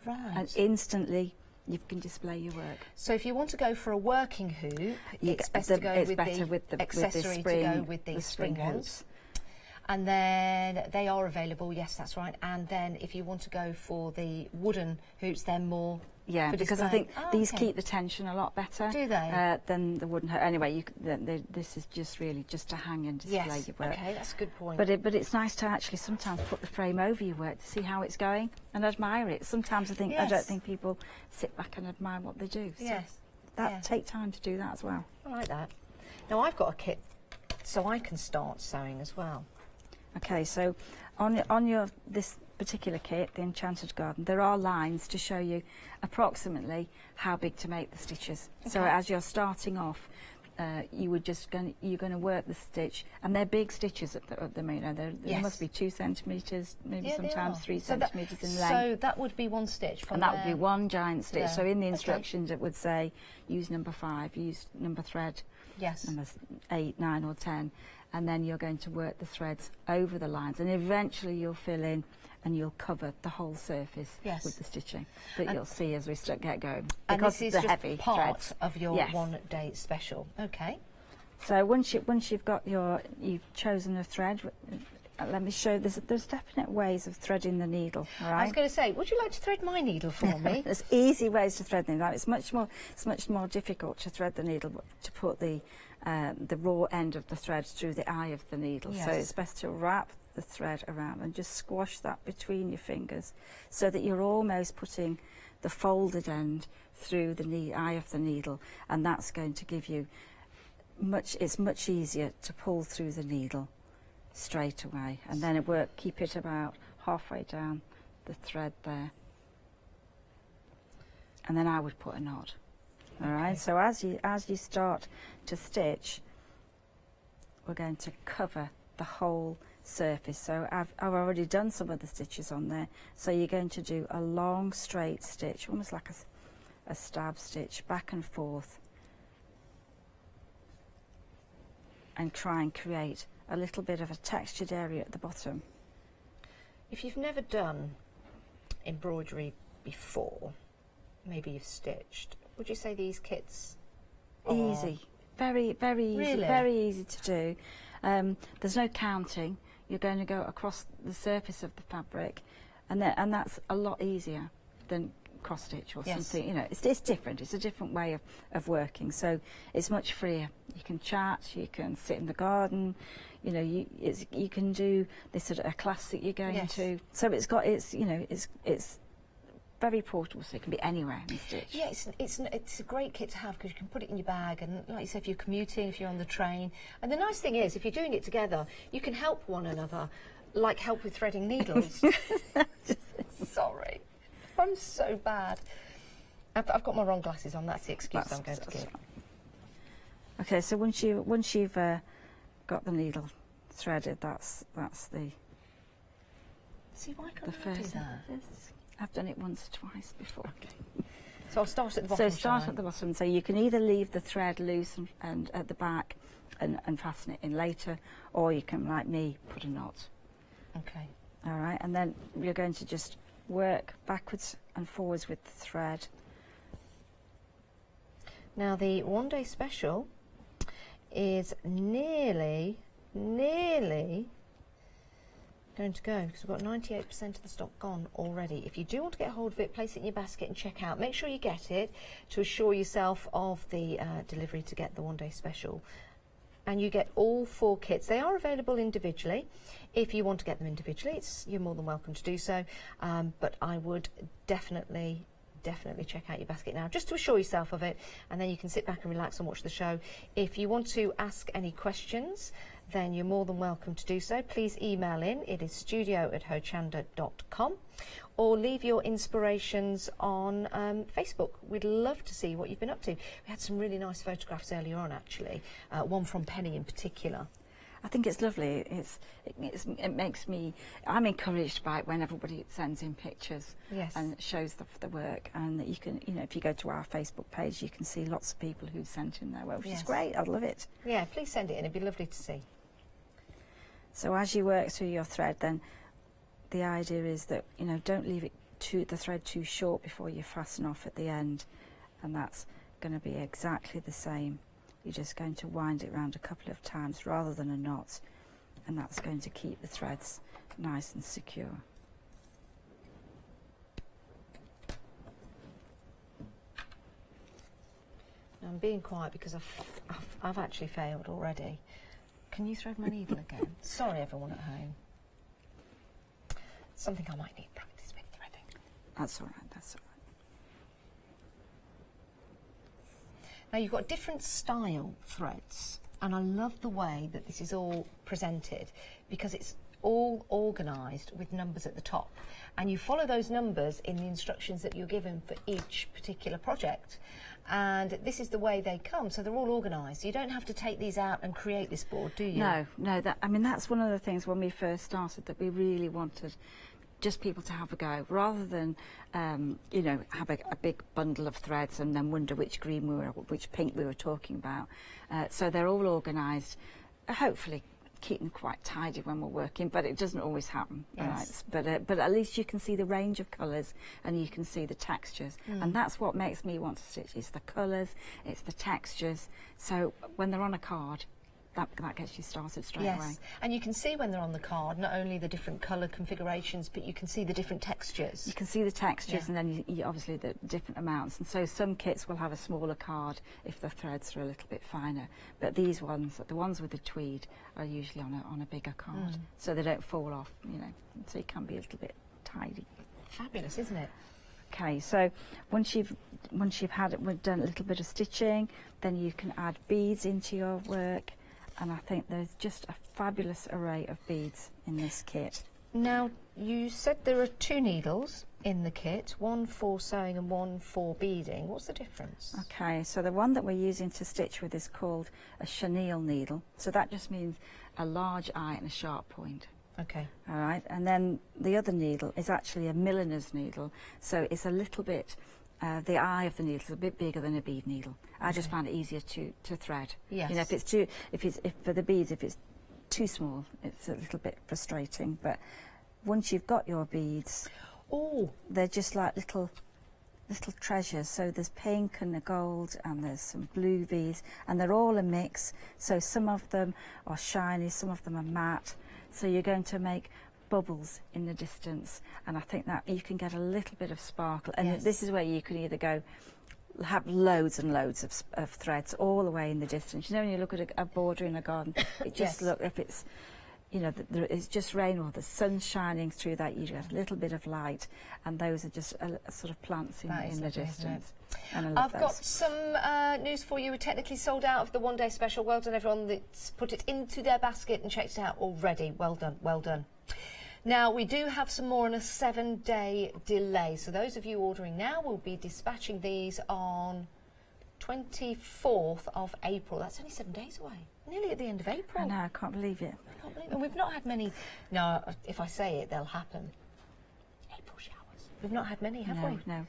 right? And instantly you can display your work. So if you want to go for a working hoop, it's best to go with the accessory to go with the spring ones. And then they are available, yes, that's right. And then if you want to go for the wooden hoops, they're more for because I think these keep the tension a lot better. Do they? Than the wooden hoop. Anyway, this is just really just to hang and display your work. Okay, that's a good point. But it's nice to actually sometimes put the frame over your work to see how it's going and admire it. Sometimes I don't think people sit back and admire what they do. So take time to do that as well. I like that. Now I've got a kit so I can start sewing as well. Okay, so on this particular kit, the Enchanted Garden, there are lines to show you approximately how big to make the stitches. Okay. So as you're starting off, you're going to work the stitch, and they're big stitches at the moment. They must be 2 centimetres, maybe sometimes 3 centimetres in length. So that would be one stitch from and that would be one giant stitch. There. So in the instructions it would say use number 5, use number thread, number 8, 9 or 10. And then you're going to work the threads over the lines, and eventually you'll fill in and you'll cover the whole surface with the stitching that you'll see as we get going. And because this is the just heavy part threads. of your one-day special. Okay. So once you've chosen a thread, let me show. There's definite ways of threading the needle. All right? I was going to say, would you like to thread my needle for me? There's easy ways to thread the needle. It's much more difficult to thread the needle, to put the raw end of the thread through the eye of the needle. Yes. So it's best to wrap the thread around and just squash that between your fingers so that you're almost putting the folded end through the eye of the needle, and that's going to give you it's much easier to pull through the needle straight away, and then keep it about halfway down the thread there, and then I would put a knot. All right, so as you start to stitch, we're going to cover the whole surface. So I've already done some of the stitches on there, so you're going to do a long straight stitch, almost like a stab stitch, back and forth, and try and create a little bit of a textured area at the bottom. If you've never done embroidery before, maybe you've stitched, would you say these kits are easy? Very, very easy. Really? Very easy to do. There's no counting. You're going to go across the surface of the fabric, and that's a lot easier than cross stitch or something. You know, it's different. It's a different way of working. So it's much freer. You can chat. You can sit in the garden. You know, you can do this sort of a class that you're going to. So it's very portable, so it can be anywhere in stitch. Yeah, it's a great kit to have because you can put it in your bag, and like you say, if you're commuting, if you're on the train. And the nice thing is, if you're doing it together, you can help one another, like help with threading needles. Sorry, I'm so bad. I've got my wrong glasses on. That's the excuse I'm going to give. Okay, so once you've got the needle threaded, that's the. See, why can't I do that? I've done it once or twice before. Okay. So I'll start at the bottom. So start at the bottom. So you can either leave the thread loose and at the back and fasten it in later, or you can, like me, put a knot. Okay. All right, and then you're going to just work backwards and forwards with the thread. Now the one day special is nearly going to go, because we've got 98% of the stock gone already. If you do want to get hold of it, place it in your basket and check out. Make sure you get it to assure yourself of the delivery to get the one day special. And you get all 4 kits. They are available individually. If you want to get them individually, you're more than welcome to do so. But I would definitely check out your basket now, just to assure yourself of it, and then you can sit back and relax and watch the show. If you want to ask any questions, then you're more than welcome to do so. Please email in. It is studio@hochanda.com, or leave your inspirations on Facebook. We'd love to see what you've been up to. We had some really nice photographs earlier on, actually, one from Penny in particular. I think it's lovely. It makes me. I'm encouraged by it when everybody sends in pictures and shows the work, and that you can, if you go to our Facebook page, you can see lots of people who've sent in their work, which is great. I love it. Yeah, please send it in. It'd be lovely to see. So as you work through your thread, then the idea is that don't leave the thread too short before you fasten off at the end, and that's going to be exactly the same. You're just going to wind it around a couple of times rather than a knot, and that's going to keep the threads nice and secure. Now I'm being quiet because I've actually failed already. Can you thread my needle again? Sorry, everyone at home. Something I might need practice with threading. That's all right. That's all right. Now you've got different style threads, and I love the way that this is all presented, because it's all organised with numbers at the top, and you follow those numbers in the instructions that you're given for each particular project, and this is the way they come, so they're all organised. You don't have to take these out and create this board, do you? No, that's one of the things when we first started that we really wanted just people to have a go, rather than have a big bundle of threads and then wonder which which pink we were talking about. So they're all organised, hopefully keep them quite tidy when we're working, but it doesn't always happen. Yes. Right? But at least you can see the range of colours and you can see the textures, and that's what makes me want to stitch. It's the colours, it's the textures. So when they're on a card, that gets you started straight Yes, away. and you can see when they're on the card not only the different colour configurations, but you can see the different textures. You can see the textures, Yeah. and then you obviously the different amounts. And so some kits will have a smaller card if the threads are a little bit finer. But these ones, the ones with the tweed, are usually on a bigger card, so they don't fall off. You know, so you can be a little bit tidy. Fabulous, isn't it? Okay, so once you've we've done a little bit of stitching, then you can add beads into your work, and I think there's just a fabulous array of beads in this kit. Now, you said there are 2 needles in the kit, one for sewing and one for beading. What's the difference? Okay, so the one that we're using to stitch with is called a chenille needle. So that just means a large eye and a sharp point. Okay. All right, and then the other needle is actually a milliner's needle. So it's a little bit, the eye of the needle is a bit bigger than a bead needle. I just find it easier to thread. Yes. You know, if for the beads, if it's too small, it's a little bit frustrating. But once you've got your beads, they're just like little treasures. So there's pink and the gold, and there's some blue beads, and they're all a mix. So some of them are shiny, some of them are matte. So you're going to make bubbles in the distance, and I think that you can get a little bit of sparkle. And Yes. this is where you can either go have loads and loads of threads all the way in the distance. You know, when you look at a border in a garden, it just Yes. look, if it's, you know, it's just rain or the sun's shining through that, you get a little bit of light, and those are just sort of plants in That is the lovely, isn't distance. And I love I've those. got some news for you. We're technically sold out of the one-day special. Well done, everyone that's put it into their basket and checked it out already. Well done, well done. Now, we do have some more on a 7-day delay. So those of you ordering now will be dispatching these on 24th of April. That's only 7 days away. Nearly at the end of April. I know, I can't believe it. I can't believe it. And we've not had many... No, if I say it, they'll happen. April showers. We've not had many, have we? No.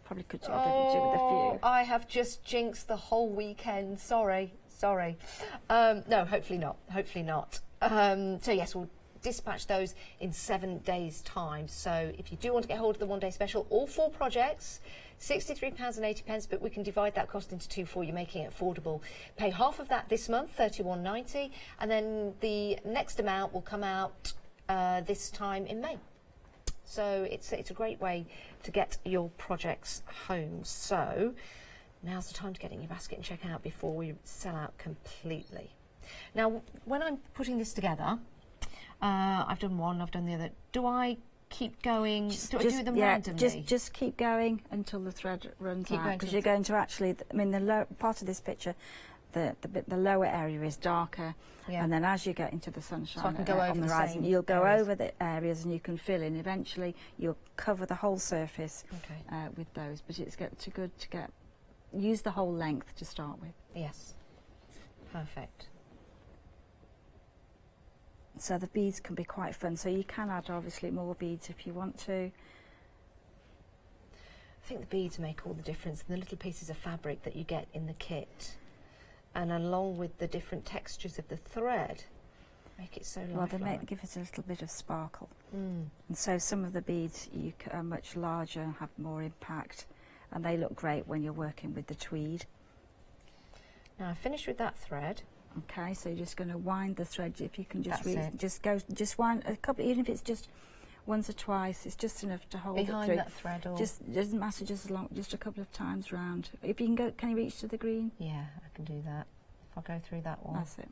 Probably could do with a few. I have just jinxed the whole weekend. Sorry. No, hopefully not. Hopefully not. So yes, we'll dispatch those in 7 days' time. So if you do want to get hold of the one-day special, all 4 projects, £63.80, but we can divide that cost into 2 for you, making it affordable. Pay half of that this month, £31.90, and then the next amount will come out this time in May. So it's a great way to get your projects home. So now's the time to get in your basket and check out before we sell out completely. Now, when I'm putting this together, I've done one, I've done the other. Do I keep going? Do I do them randomly? Just keep going until the thread runs Keep out, going because till you're going to actually, I mean, the part of this picture, the lower area is darker, and then as you get into the sunshine So I can go over on the the horizon, same you'll go areas. over the areas and you can fill in. Eventually, you'll cover the whole surface with those. But it's too good to use the whole length to start with. Yes, perfect. So the beads can be quite fun. So you can add obviously more beads if you want to. I think the beads make all the difference, and the little pieces of fabric that you get in the kit, and along with the different textures of the thread, make it so lifelike. Well, give it a little bit of sparkle. And so some of the beads are much larger, have more impact, and they look great when you're working with the tweed. Now I've finished with that thread. Okay, so you're just going to wind the thread. If you can That's just wind a couple, even if it's just once or twice, it's just enough to hold Behind it through. that thread, or just doesn't matter, just a couple of times round. If you can go, can you reach to the green? Yeah, I can do that. If I go through that one, That's it.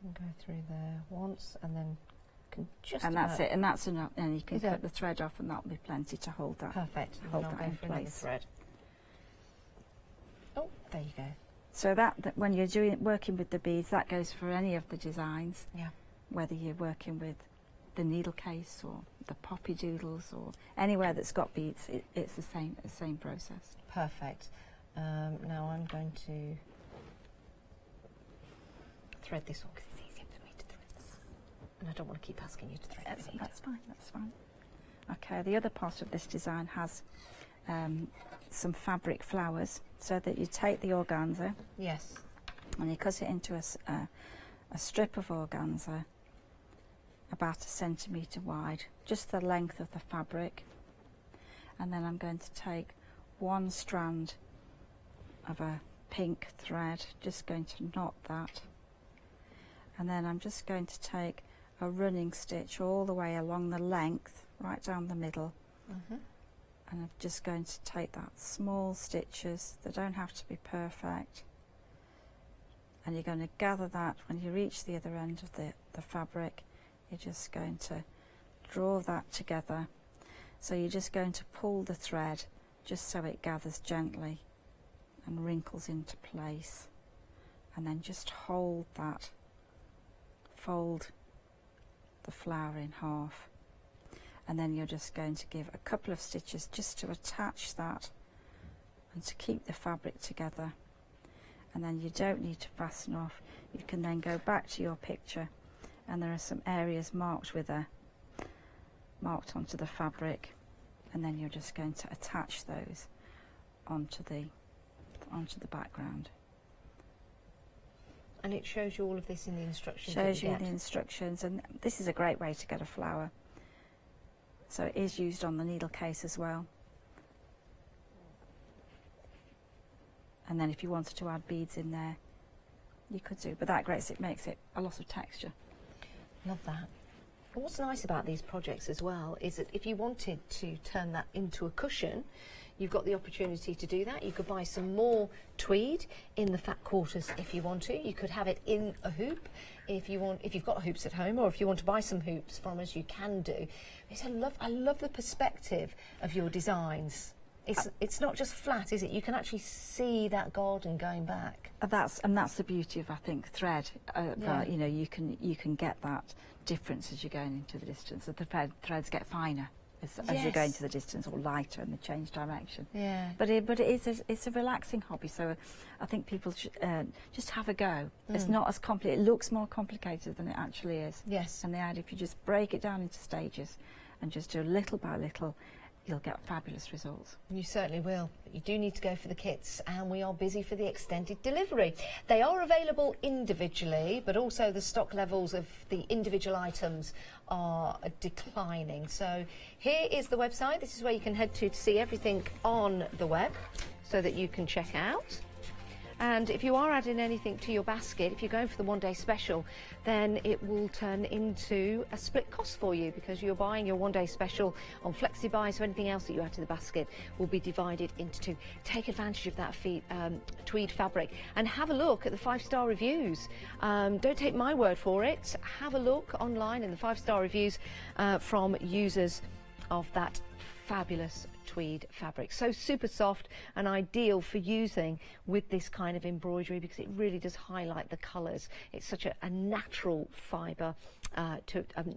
and go through there once, and then can just. And that's it. And that's enough. And you can Is cut it? the thread off, and that'll be plenty to hold that. Perfect. Hold And that I'll go in for another place. thread. Oh, there you go. So that when you're working with the beads, that goes for any of the designs. Yeah. Whether you're working with the needle case or the poppy doodles or anywhere that's got beads, it's the same process. Perfect. Now I'm going to thread this one because it's easier for me to thread this. And I don't want to keep asking you to thread this. That's fine. Okay, the other part of this design has some fabric flowers, so that you take the organza. Yes. And you cut it into a strip of organza about 1 centimetre wide, just the length of the fabric. And then I'm going to take one strand of a pink thread, just going to knot that And then I'm just going to take a running stitch all the way along the length, right down the middle. And I'm just going to take that small stitches, they don't have to be perfect. And you're going to gather that when you reach the other end of the fabric. You're just going to draw that together. So you're just going to pull the thread just so it gathers gently and wrinkles into place. And then just hold that, fold the flower in half. And then you're just going to give a couple of stitches just to attach that and to keep the fabric together. And then you don't need to fasten off. You can then go back to your picture, and there are some areas marked onto the fabric, and then you're just going to attach those onto the background. And it shows you all of this in the instructions. Shows you the instructions, and this is a great way to get a flower. So it is used on the needle case as well. And then if you wanted to add beads in there, you could do, but that makes it a lot of texture. Love that. And what's nice about these projects as well is that if you wanted to turn that into a cushion, you've got the opportunity to do that. You could buy some more tweed in the fat quarters if you want to. You could have it in a hoop if you've got hoops at home, or if you want to buy some hoops from us, you can do. I love the perspective of your designs. It's not just flat, is it? You can actually see that garden going back. That's the beauty of, I think, thread. You know, you can get that difference as you're going into the distance. The threads get finer as you go into the distance, or lighter, and they change direction. Yeah. But it's a relaxing hobby. So I think people should just have a go. It's not as complicated. It looks more complicated than it actually is. Yes. And if you just break it down into stages and just do little by little, you'll get fabulous results. You certainly will. But you do need to go for the kits, and we are busy for the extended delivery. They are available individually, but also the stock levels of the individual items are declining. So here is the website. This is where you can head to see everything on the web so that you can check out. And if you are adding anything to your basket, if you're going for the one-day special, then it will turn into a split cost for you, because you're buying your one-day special on FlexiBuy, so anything else that you add to the basket will be divided into two. Take advantage of that tweed fabric and have a look at the 5-star reviews. Don't take my word for it. Have a look online in the 5-star reviews from users of that fabulous tweed fabric. So super soft and ideal for using with this kind of embroidery, because it really does highlight the colours. It's such a natural fibre,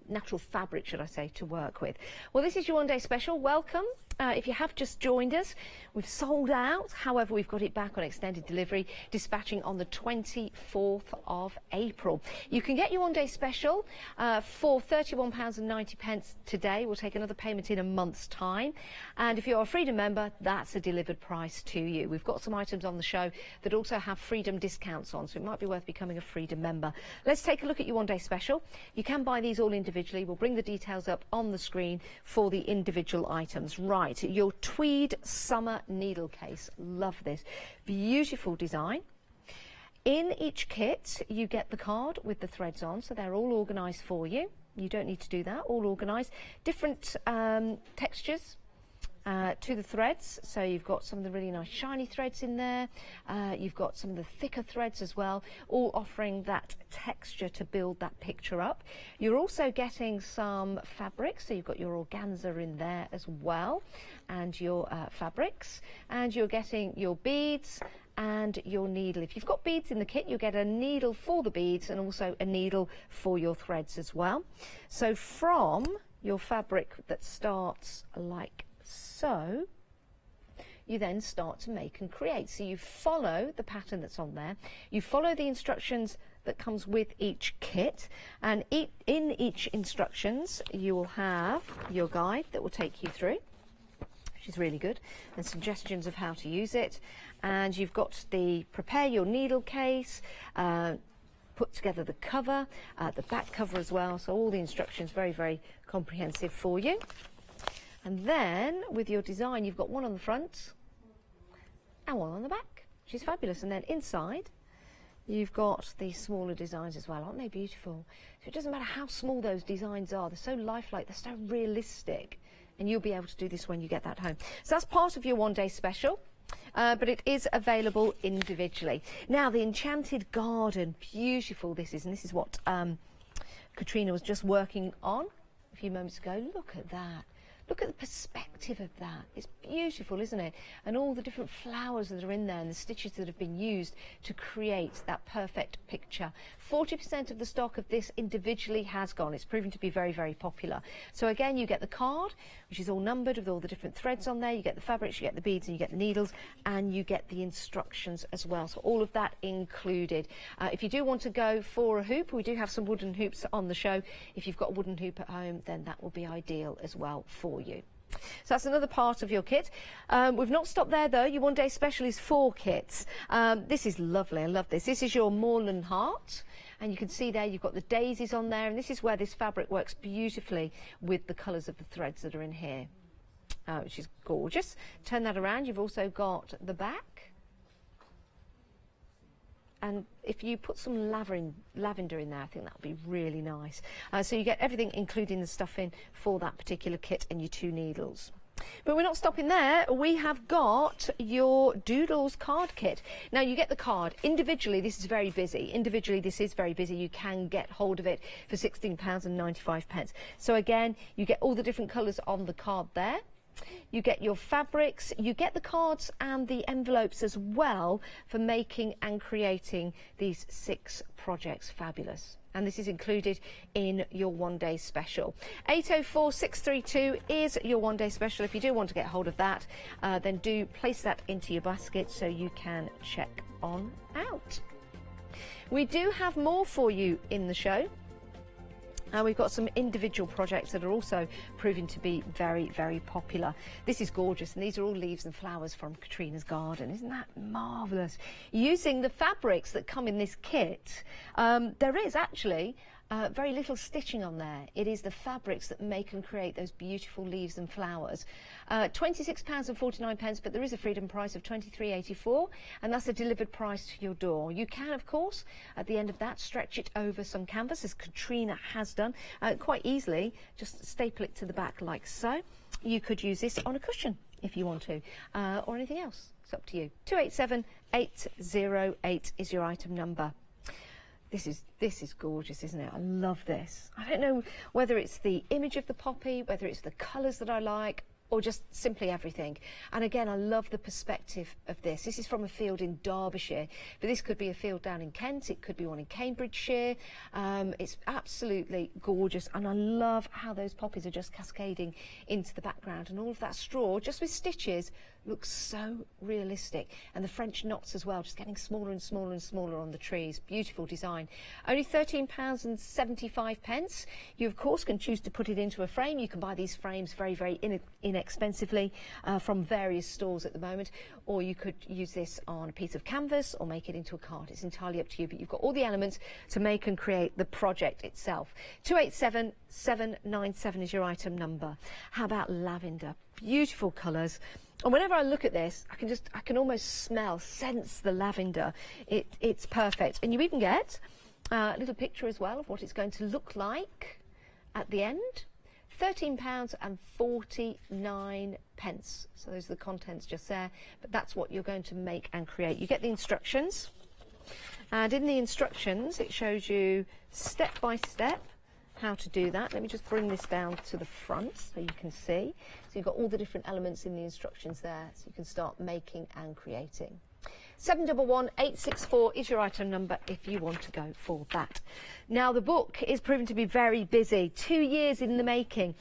natural fabric, should I say, to work with. Well, this is your one-day special. Welcome. If you have just joined us, we've sold out. However, we've got it back on extended delivery, dispatching on the 24th of April. You can get your one-day special for £31.90 today. We'll take another payment in a month's time. And if you're a Freedom member, that's a delivered price to you. We've got some items on the show that also have Freedom discounts on, so it might be worth becoming a Freedom member. Let's take a look at your one-day special. You can buy these all individually. We'll bring the details up on the screen for the individual items. Right, your tweed summer needle case. Love this. Beautiful design. In each kit, you get the card with the threads on, so they're all organised for you. You don't need to do that, all organised. Different textures to the threads, so you've got some of the really nice shiny threads in there, you've got some of the thicker threads as well, all offering that texture to build that picture up. You're also getting some fabrics, so you've got your organza in there as well, and your fabrics, and you're getting your beads and your needle. If you've got beads in the kit, you get a needle for the beads and also a needle for your threads as well. So from your fabric that starts like so, you then start to make and create. So you follow the pattern that's on there, you follow the instructions that comes with each kit, and in each instructions you will have your guide that will take you through, which is really good, and suggestions of how to use it. And you've got the prepare your needle case, put together the cover, the back cover as well, so all the instructions very, very comprehensive for you. And then with your design, you've got one on the front and one on the back, which is fabulous. And then inside, you've got these smaller designs as well. Aren't they beautiful? So it doesn't matter how small those designs are, they're so lifelike, they're so realistic, and you'll be able to do this when you get that home. So that's part of your one-day special. But it is available individually. Now, the Enchanted Garden, beautiful this is, and this is what Katrina was just working on a few moments ago. Look at that. Look at the perspective of that. It's beautiful, isn't it? And all the different flowers that are in there and the stitches that have been used to create that perfect picture. 40% of the stock of this individually has gone. It's proven to be very, very popular. So again, you get the card, which is all numbered with all the different threads on there. You get the fabrics, you get the beads, and you get the needles, and you get the instructions as well. So all of that included. If you do want to go for a hoop, we do have some wooden hoops on the show. If you've got a wooden hoop at home, then that will be ideal as well for you. So that's another part of your kit. We've not stopped there though. Your one day special is 4 kits. This is lovely. I love this. This is your Moorland Heart. And you can see there you've got the daisies on there, and this is where this fabric works beautifully with the colours of the threads that are in here, which is gorgeous. Turn that around. You've also got the back. And if you put some lavender in there, I think that would be really nice. So you get everything, including the stuffing for that particular kit and your 2 needles. But we're not stopping there. We have got your Doodles card kit. Now, you get the card. Individually, this is very busy. Individually, this is very busy. You can get hold of it for £16.95. So again, you get all the different colours on the card there. You get your fabrics, you get the cards and the envelopes as well for making and creating these 6 projects. Fabulous. And this is included in your one-day special. 804632 is your one-day special. If you do want to get hold of that, then do place that into your basket so you can check on out. We do have more for you in the show. We've got some individual projects that are also proving to be very, very popular. This is gorgeous, and these are all leaves and flowers from Katrina's garden. Isn't that marvellous? Using the fabrics that come in this kit, there is actually very little stitching on there. It is the fabrics that make and create those beautiful leaves and flowers. £26.49, but there is a freedom price of £23.84, and that's a delivered price to your door. You can, of course, at the end of that, stretch it over some canvas, as Katrina has done, quite easily. Just staple it to the back like so. You could use this on a cushion if you want to, or anything else. It's up to you. 287808 is your item number. This is gorgeous, isn't it? I love this. I don't know whether it's the image of the poppy, whether it's the colours that I like, or just simply everything. And again, I love the perspective of this. This is from a field in Derbyshire, but this could be a field down in Kent. It could be one in Cambridgeshire. It's absolutely gorgeous, and I love how those poppies are just cascading into the background, and all of that straw, just with stitches, looks so realistic. And the French knots as well, just getting smaller and smaller and smaller on the trees. Beautiful design. Only £13.75. You, of course, can choose to put it into a frame. You can buy these frames very, very inexpensively from various stores at the moment, or you could use this on a piece of canvas or make it into a card. It's entirely up to you, but you've got all the elements to make and create the project itself. 287797 is your item number. How about lavender? Beautiful colours. And whenever I look at this, I can almost sense the lavender. It's perfect. And you even get a little picture as well of what it's going to look like at the end. £13.49. So those are the contents just there. But that's what you're going to make and create. You get the instructions. And in the instructions, it shows you step by step how to do that. Let me just bring this down to the front so you can see. So you've got all the different elements in the instructions there, so you can start making and creating. 711864 is your item number if you want to go for that. Now, the book is proven to be very busy. 2 years in the making.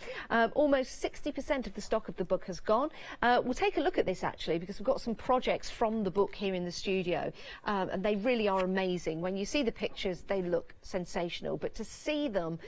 Almost 60% of the stock of the book has gone. We'll take a look at this actually, because we've got some projects from the book here in the studio, and they really are amazing. When you see the pictures, they look sensational, but to see them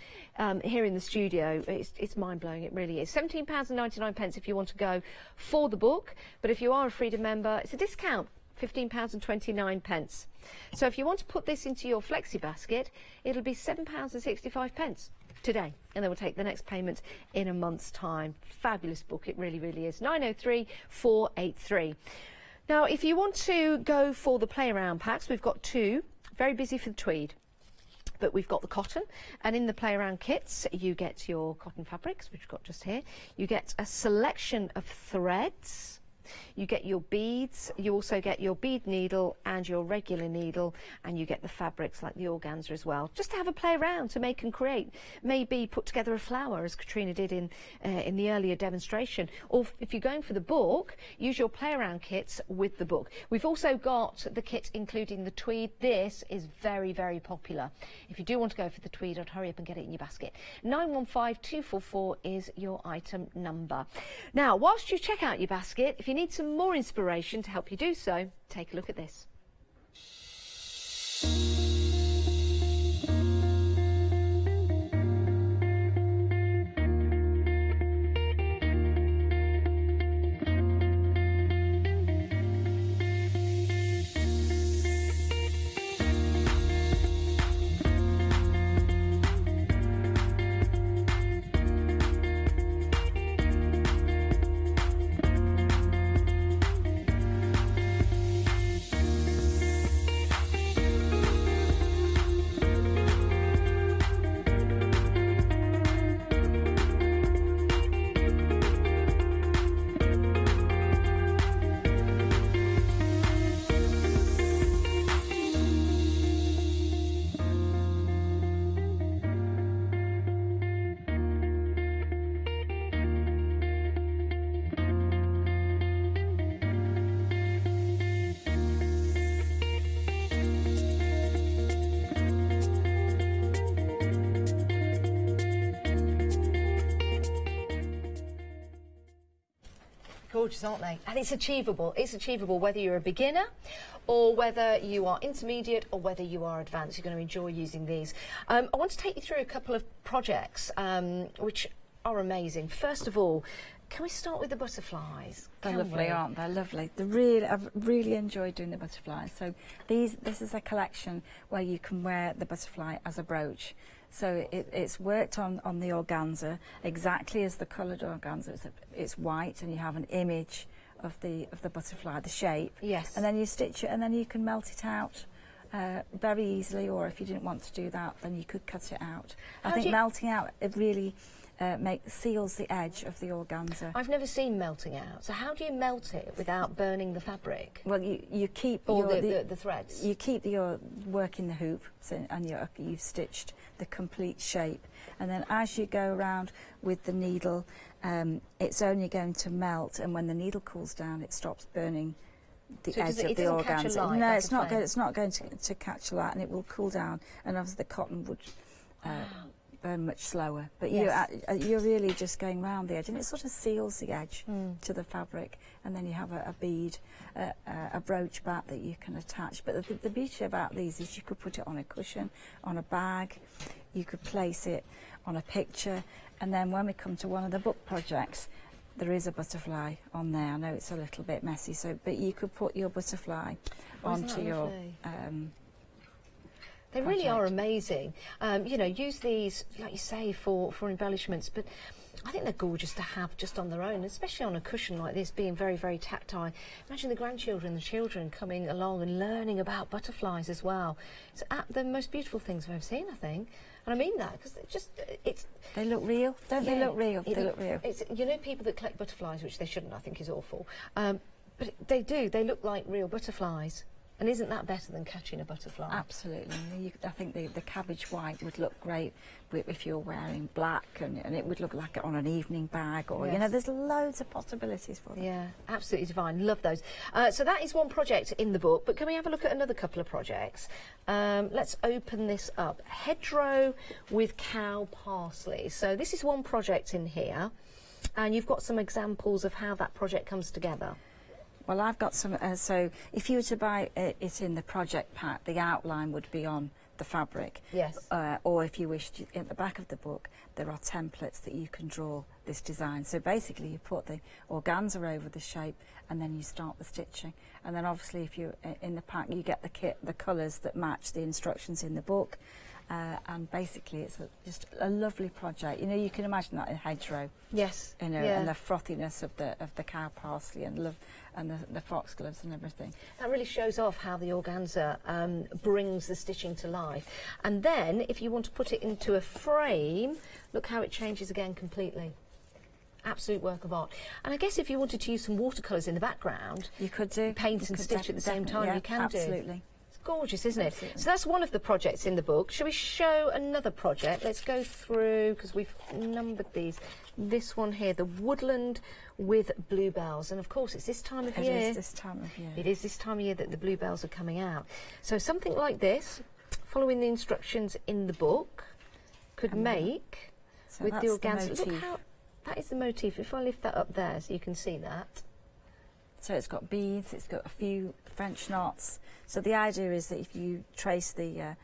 here in the studio, it's mind-blowing. It really is. £17.99 if you want to go for the book, but if you are a Freedom member, it's a discount. £15.29. So if you want to put this into your flexi basket, it'll be £7.65 today, and then we'll take the next payment in a month's time. Fabulous book, it really, really is. 903483. Now, if you want to go for the play around packs, we've got 2 very busy for the tweed. But we've got the cotton, and in the play around kits you get your cotton fabrics, which we've got just here. You get a selection of threads. You get your beads, you also get your bead needle and your regular needle, and you get the fabrics like the organza as well. Just to have a play around, to make and create. Maybe put together a flower, as Katrina did in the earlier demonstration. Or if you're going for the book, use your play around kits with the book. We've also got the kit including the tweed. This is very, very popular. If you do want to go for the tweed, I'd hurry up and get it in your basket. 915244 is your item number. Now, whilst you check out your basket, if you need some more inspiration to help you do so, take a look at this. Gorgeous, aren't they? And it's achievable. It's achievable whether you're a beginner or whether you are intermediate or whether you are advanced. You're going to enjoy using these. I want to take you through a couple of projects which are amazing. First of all, can we start with the butterflies? They're lovely, aren't they? Lovely. I've really enjoyed doing the butterflies. So this is a collection where you can wear the butterfly as a brooch. So it's worked on the organza exactly as the coloured organza. It's white, and you have an image of the butterfly, the shape. Yes. And then you stitch it, and then you can melt it out very easily. Or if you didn't want to do that, then you could cut it out. I think melting out it really seals the edge of the organza. I've never seen melting out. So how do you melt it without burning the fabric? Well, you keep the threads. You keep your work in the hoop, and you've stitched the complete shape. And then as you go around with the needle, it's only going to melt, and when the needle cools down, it stops burning the edge of the organza. No, it's not going to catch a light, and it will cool down. And obviously, the cotton would. Burn much slower, but you're really just going round the edge, and it sort of seals the edge to the fabric, and then you have a bead, a brooch back that you can attach. But the beauty about these is you could put it on a cushion, on a bag, you could place it on a picture, and then when we come to one of the book projects, there is a butterfly on there. I know it's a little bit messy, but you could put your butterfly onto your They really are amazing. You know, use these, like you say, for embellishments, but I think they're gorgeous to have just on their own, especially on a cushion like this, being very, very tactile. Imagine the grandchildren, the children coming along and learning about butterflies as well. It's the most beautiful things I've ever seen, I think. And I mean that, because they look real, don't they? Look real. They look real. You know, people that collect butterflies, which they shouldn't, I think is awful, but they do. They look like real butterflies. And isn't that better than catching a butterfly? Absolutely. I think the cabbage white would look great if you're wearing black, and it would look like it on an evening bag, or, you know, there's loads of possibilities for them. Yeah, absolutely divine. Love those. So that is one project in the book, but can we have a look at another couple of projects? Let's open this up. Hedgerow with cow parsley. So this is one project in here, and you've got some examples of how that project comes together. Well, I've got some, so if you were to buy it in the project pack, the outline would be on the fabric. Yes. Or if you wish to, at the back of the book, there are templates that you can draw this design. So basically you put the organza over the shape, and then you start the stitching. And then obviously if you're in the pack, you get the kit, the colours that match the instructions in the book. and basically it's just a lovely project. You know, you can imagine that in hedgerow. Yes. You know, yeah. and the frothiness of the cow parsley and the foxgloves and everything. That really shows off how the organza brings the stitching to life. And then, if you want to put it into a frame, look how it changes again completely. Absolute work of art. And I guess if you wanted to use some watercolours in the background, you could do paint and stitch at the same time. Yeah, you can absolutely. It's gorgeous, isn't it? Absolutely. So that's one of the projects in the book. Shall we show another project? Let's go through, because we've numbered these. This one here, the woodland with bluebells, and of course it's this time of year. It is this time of year. It is this time of year that the bluebells are coming out. So something like this, following the instructions in the book, could make so with the organza. motif. Look how that is the motif. If I lift that up there, so you can see that. So it's got beads. It's got a few French knots. So the idea is that if you trace the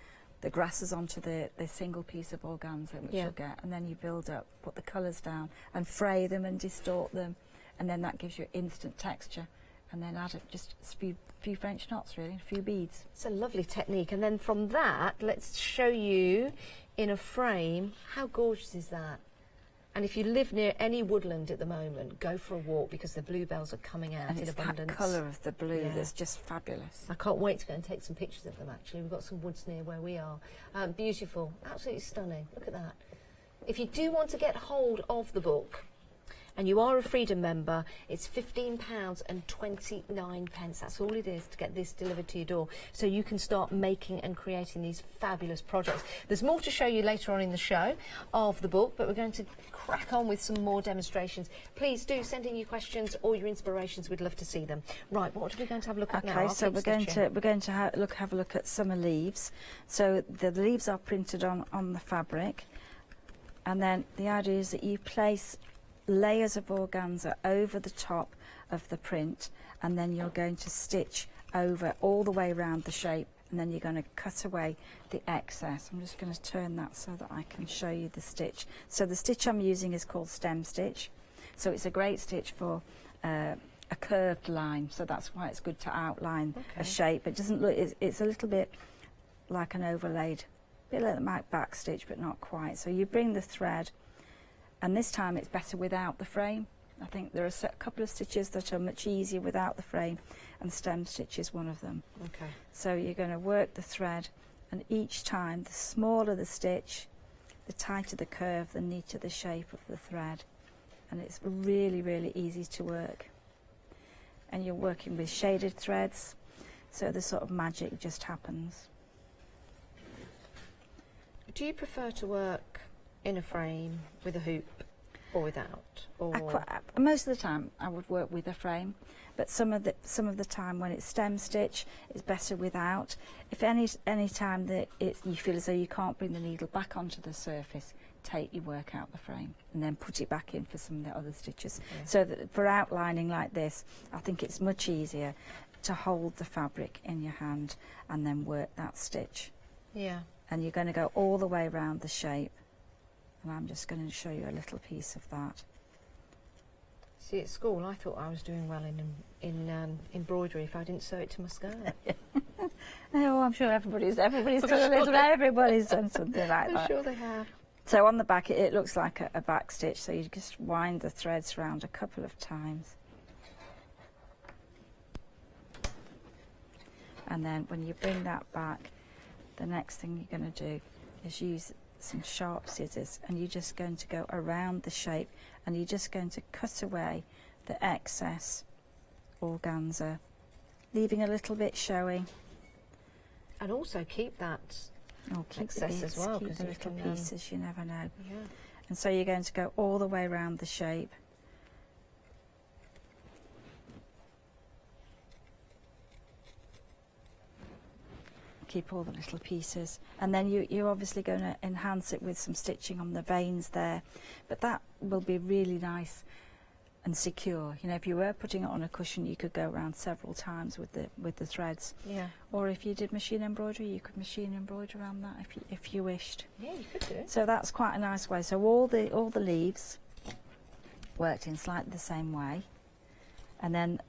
grasses onto the single piece of organza, which you'll get, and then you build up, put the colours down, and fray them and distort them, and then that gives you instant texture. And then add just a few French knots, really, a few beads. It's a lovely technique. And then from that, let's show you in a frame. How gorgeous is that? And if you live near any woodland at the moment, go for a walk, because the bluebells are coming out in abundance. That colour of the blue that's just fabulous. I can't wait to go and take some pictures of them, actually. We've got some woods near where we are. Beautiful, absolutely stunning. Look at that. If you do want to get hold of the book, and you are a Freedom member, it's £15.29. That's all it is to get this delivered to your door. So you can start making and creating these fabulous projects. There's more to show you later on in the show of the book, but we're going to crack on with some more demonstrations. Please do send in your questions or your inspirations. We'd love to see them. Right, what are we going to have a look at now? Okay, so we're going to have a look at summer leaves. So the leaves are printed on the fabric, and then the idea is that you place layers of organza over the top of the print, and then you're going to stitch over all the way around the shape, and then you're going to cut away the excess. I'm just going to turn that so that I can show you the stitch. So the stitch I'm using is called stem stitch. So it's a great stitch for a curved line, so that's why it's good to outline a shape. It doesn't look, it's a little bit like an overlaid, a bit like the back stitch, but not quite. So you bring the thread, and this time it's better without the frame. I think there are a couple of stitches that are much easier without the frame, and stem stitch is one of them. Okay. So you're going to work the thread, and each time, the smaller the stitch, the tighter the curve, the neater the shape of the thread. And it's really, really easy to work. And you're working with shaded threads, so the sort of magic just happens. Do you prefer to work in a frame with a hoop or without? Or Most of the time I would work with a frame, but some of the time when it's stem stitch, it's better without. If any time that you feel as though you can't bring the needle back onto the surface, take your work out the frame and then put it back in for some of the other stitches. So that for outlining like this, I think it's much easier to hold the fabric in your hand and then work that stitch. Yeah. And you're going to go all the way around the shape. And I'm just going to show you a little piece of that. See, at school I thought I was doing well in embroidery if I didn't sew it to my skirt. Oh, I'm sure everybody's done a little. Everybody's done something like that. I'm sure they have. So on the back, it looks like a back stitch. So you just wind the threads around a couple of times, and then when you bring that back, the next thing you're going to do is use some sharp scissors, and you're just going to go around the shape, and you're just going to cut away the excess organza, leaving a little bit showing. And also keep that excess as well, keep the little pieces, you never know. Yeah. And so you're going to go all the way around the shape. Keep all the little pieces, and then you're obviously going to enhance it with some stitching on the veins there, but that will be really nice and secure. You know, if you were putting it on a cushion, you could go around several times with the threads. Yeah. Or if you did machine embroidery, you could machine embroider around that if you wished. Yeah, you could do it. So that's quite a nice way. So all the leaves worked in slightly the same way, and then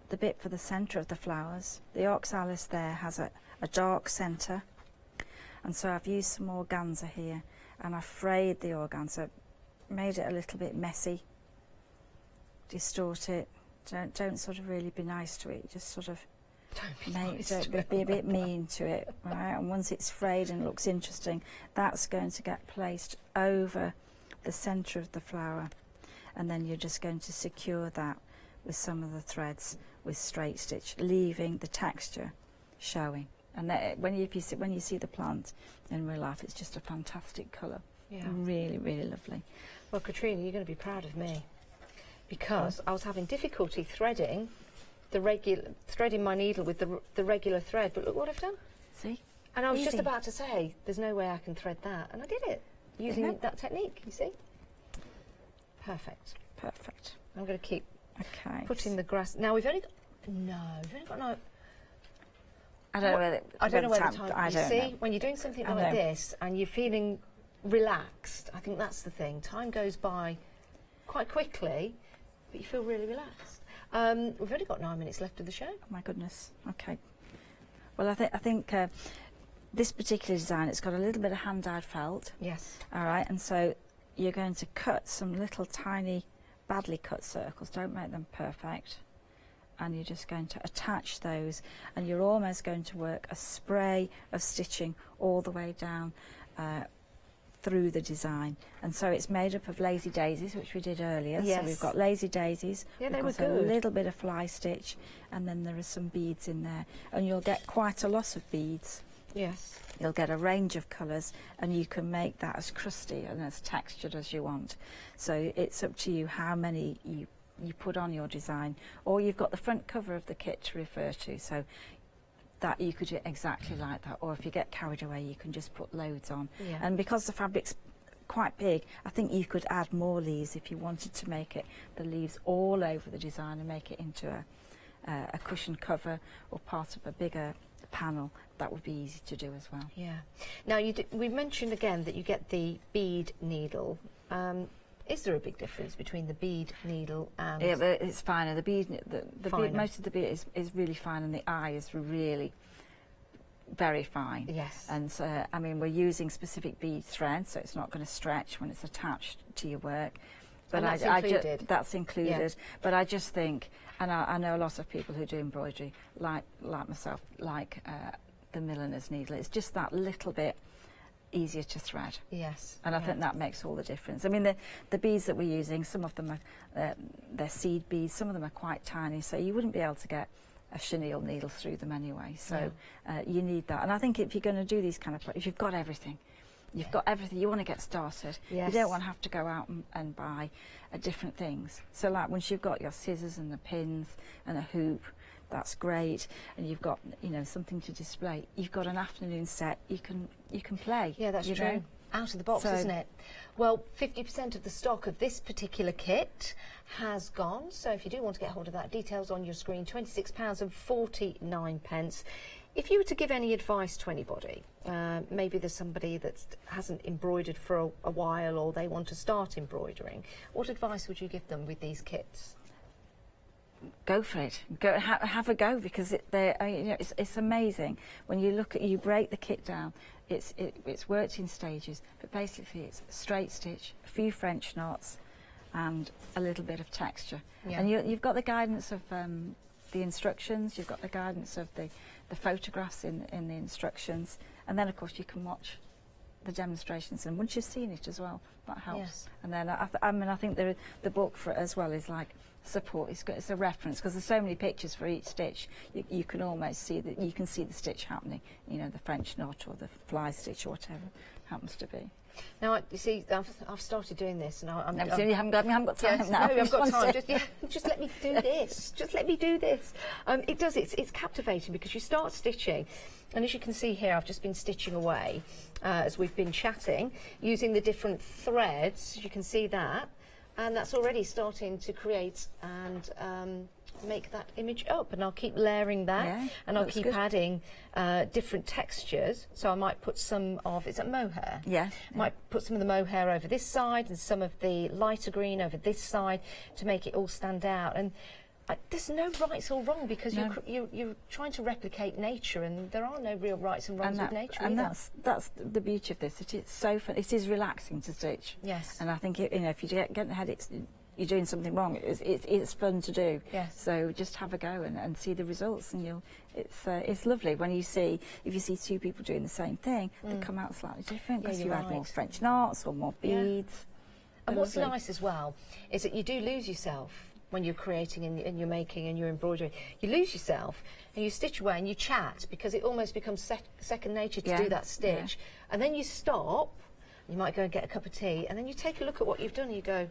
the bit for the centre of the flowers, the oxalis there has a dark centre, And so I've used some organza here, and I've frayed the organza, made it a little bit messy, distort it. Don't sort of really be nice to it, just sort of be a bit mean to it, right? And once it's frayed and looks interesting, that's going to get placed over the centre of the flower, and then you're just going to secure that with some of the threads with straight stitch, leaving the texture showing. And when you see the plant in real life, it's just a fantastic colour. Yeah. Really, really lovely. Well, Katrina, you're going to be proud of me, because I was having difficulty threading my needle with the regular thread, but look what I've done. See? And I was just Easy. about to say, there's no way I can thread that, and I did it using that technique. You see? Perfect. Perfect. I'm going to keep putting the grass. Now we've only got no. I don't know whether I don't know where the time. I You don't see, know. when you're doing something I like know. this and you're feeling relaxed, I think that's the thing. Time goes by quite quickly, but you feel really relaxed. We've only got 9 minutes left of the show. Oh my goodness. Okay. Well, I think this particular design, it's got a little bit of hand-dyed felt. Yes. All right, and so you're going to cut some little tiny, badly cut circles. Don't make them perfect. And you're just going to attach those, and you're almost going to work a spray of stitching all the way down through the design. And so it's made up of lazy daisies, which we did earlier. Yes. So we've got lazy daisies, Yeah, they we've were got a good. little bit of fly stitch, and then there are some beads in there. And you'll get quite a lot of beads. Yes. You'll get a range of colours, and you can make that as crusty and as textured as you want. So it's up to you how many you put on your design, or you've got the front cover of the kit to refer to, so that you could do exactly like that, or if you get carried away you can just put loads on. Yeah. And because the fabric's quite big, I think you could add more leaves if you wanted to make it the leaves all over the design and make it into a cushion cover or part of a bigger panel. That would be easy to do as well. Yeah. Now we mentioned again that you get the bead needle. Is there a big difference between the bead needle and? Yeah, but it's finer. The bead, the Finer. bead, most of the bead is really fine, and the eye is really very fine. Yes. And so, I mean, we're using specific bead thread, so it's not going to stretch when it's attached to your work. But And that's included. That's included. But I just think, and I know a lot of people who do embroidery, like myself, like the milliner's needle. It's just that little bit easier to thread. Yes. And I think that makes all the difference. I mean, the beads that we're using, some of them are they're seed beads, some of them are quite tiny, so you wouldn't be able to get a chenille needle through them anyway. So you need that. And I think if you're going to do these kind of projects, you've got everything. You've got everything. You want to get started. Yes. You don't want to have to go out and buy different things. So like once you've got your scissors and the pins and a hoop, that's great, and you've got something to display. You've got an afternoon set. You can play. Yeah, that's you true. know? Out of the box, So- isn't it? Well, 50% of the stock of this particular kit has gone. So if you do want to get hold of that, details on your screen. £26.49. If you were to give any advice to anybody, maybe there's somebody that hasn't embroidered for a while, or they want to start embroidering, what advice would you give them with these kits? Go for it. Go have a go, because it's amazing when you break the kit down. It's worked in stages, but basically it's straight stitch, a few French knots, and a little bit of texture. Yeah. And you've got the guidance of the instructions. You've got the guidance of the photographs in the instructions, and then of course you can watch the demonstrations. And once you've seen it as well, that helps. Yes. And then I think the book for it as well is like support. It's a reference, because there's so many pictures for each stitch. You can almost see that. You can see the stitch happening. The French knot or the fly stitch or whatever it happens to be. Now, you see, I've started doing this, and I'm you haven't got time yes, now. No, I've got Just one time. Just let me do this. Just let me do this. It's captivating, because you start stitching, and as you can see here, I've just been stitching away as we've been chatting, using the different threads. You can see that, and that's already starting to create and make that image up. And I'll keep layering that, and I'll keep adding different textures. So I might put some of, is it mohair? Yeah. Might put some of the mohair over this side and some of the lighter green over this side to make it all stand out. And There's no rights or wrong because you're trying to replicate nature, and there are no real rights and wrongs with nature. And either. that's the beauty of this. It is so fun. It is relaxing to stitch. Yes. And I think if you get in the head, you're doing something wrong. It's fun to do. Yes. So just have a go and see the results, and it's lovely when if you see two people doing the same thing, they come out slightly different because you add more French knots or more beads. And what's nice as well is that you do lose yourself when you're creating and you're making and you're embroidering. You lose yourself and you stitch away and you chat because it almost becomes second nature to do that stitch. And then you stop, you might go and get a cup of tea, and then you take a look at what you've done and you go,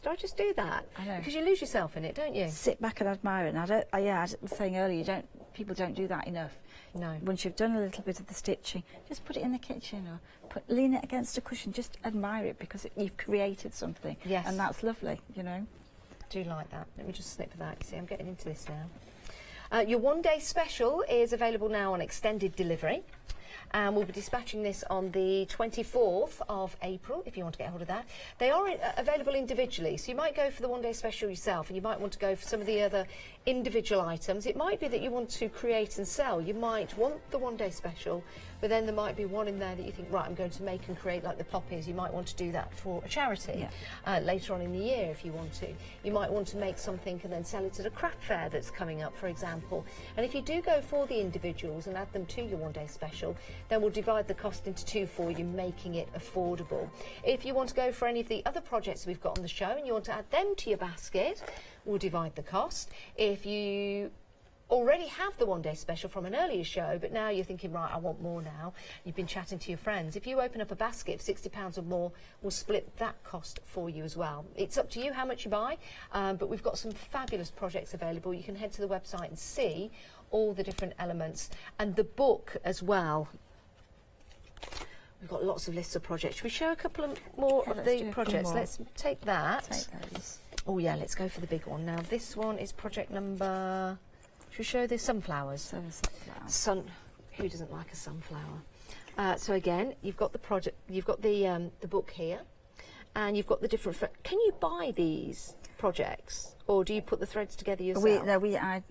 did I just do that? I know. Because you lose yourself in it, don't you? Sit back and admire it. And I was saying earlier, people don't do that enough. No. Once you've done a little bit of the stitching, just put it in the kitchen or lean it against a cushion. Just admire it because you've created something. Yes. And that's lovely, you know. I do like that. Let me just snip that. You see, I'm getting into this now. Your one-day special is available now on extended delivery. And we'll be dispatching this on the 24th of April, if you want to get hold of that. They are available individually, so you might go for the one-day special yourself, and you might want to go for some of the other individual items. It might be that you want to create and sell. You might want the one-day special, but then there might be one in there that you think, right, I'm going to make and create, like the poppies. You might want to do that for a charity later on in the year if you want to. You might want to make something and then sell it at a craft fair that's coming up, for example. And if you do go for the individuals and add them to your one-day special, then we'll divide the cost into two for you, making it affordable. If you want to go for any of the other projects we've got on the show and you want to add them to your basket, we'll divide the cost. If you already have the one-day special from an earlier show, but now you're thinking, right, I want more now, you've been chatting to your friends, if you open up a basket of £60 or more, we'll split that cost for you as well. It's up to you how much you buy, but we've got some fabulous projects available. You can head to the website and see all the different elements, and the book as well. We've got lots of lists of projects. Should we show a couple of more of the projects? Let's take that. Take those. Oh yeah, let's go for the big one. Now this one is project number... Should we show the sunflowers? Who doesn't like a sunflower? So again, you've got the project, you've got the book here, and you've got the different... Can you buy these projects, or do you put the threads together yourself?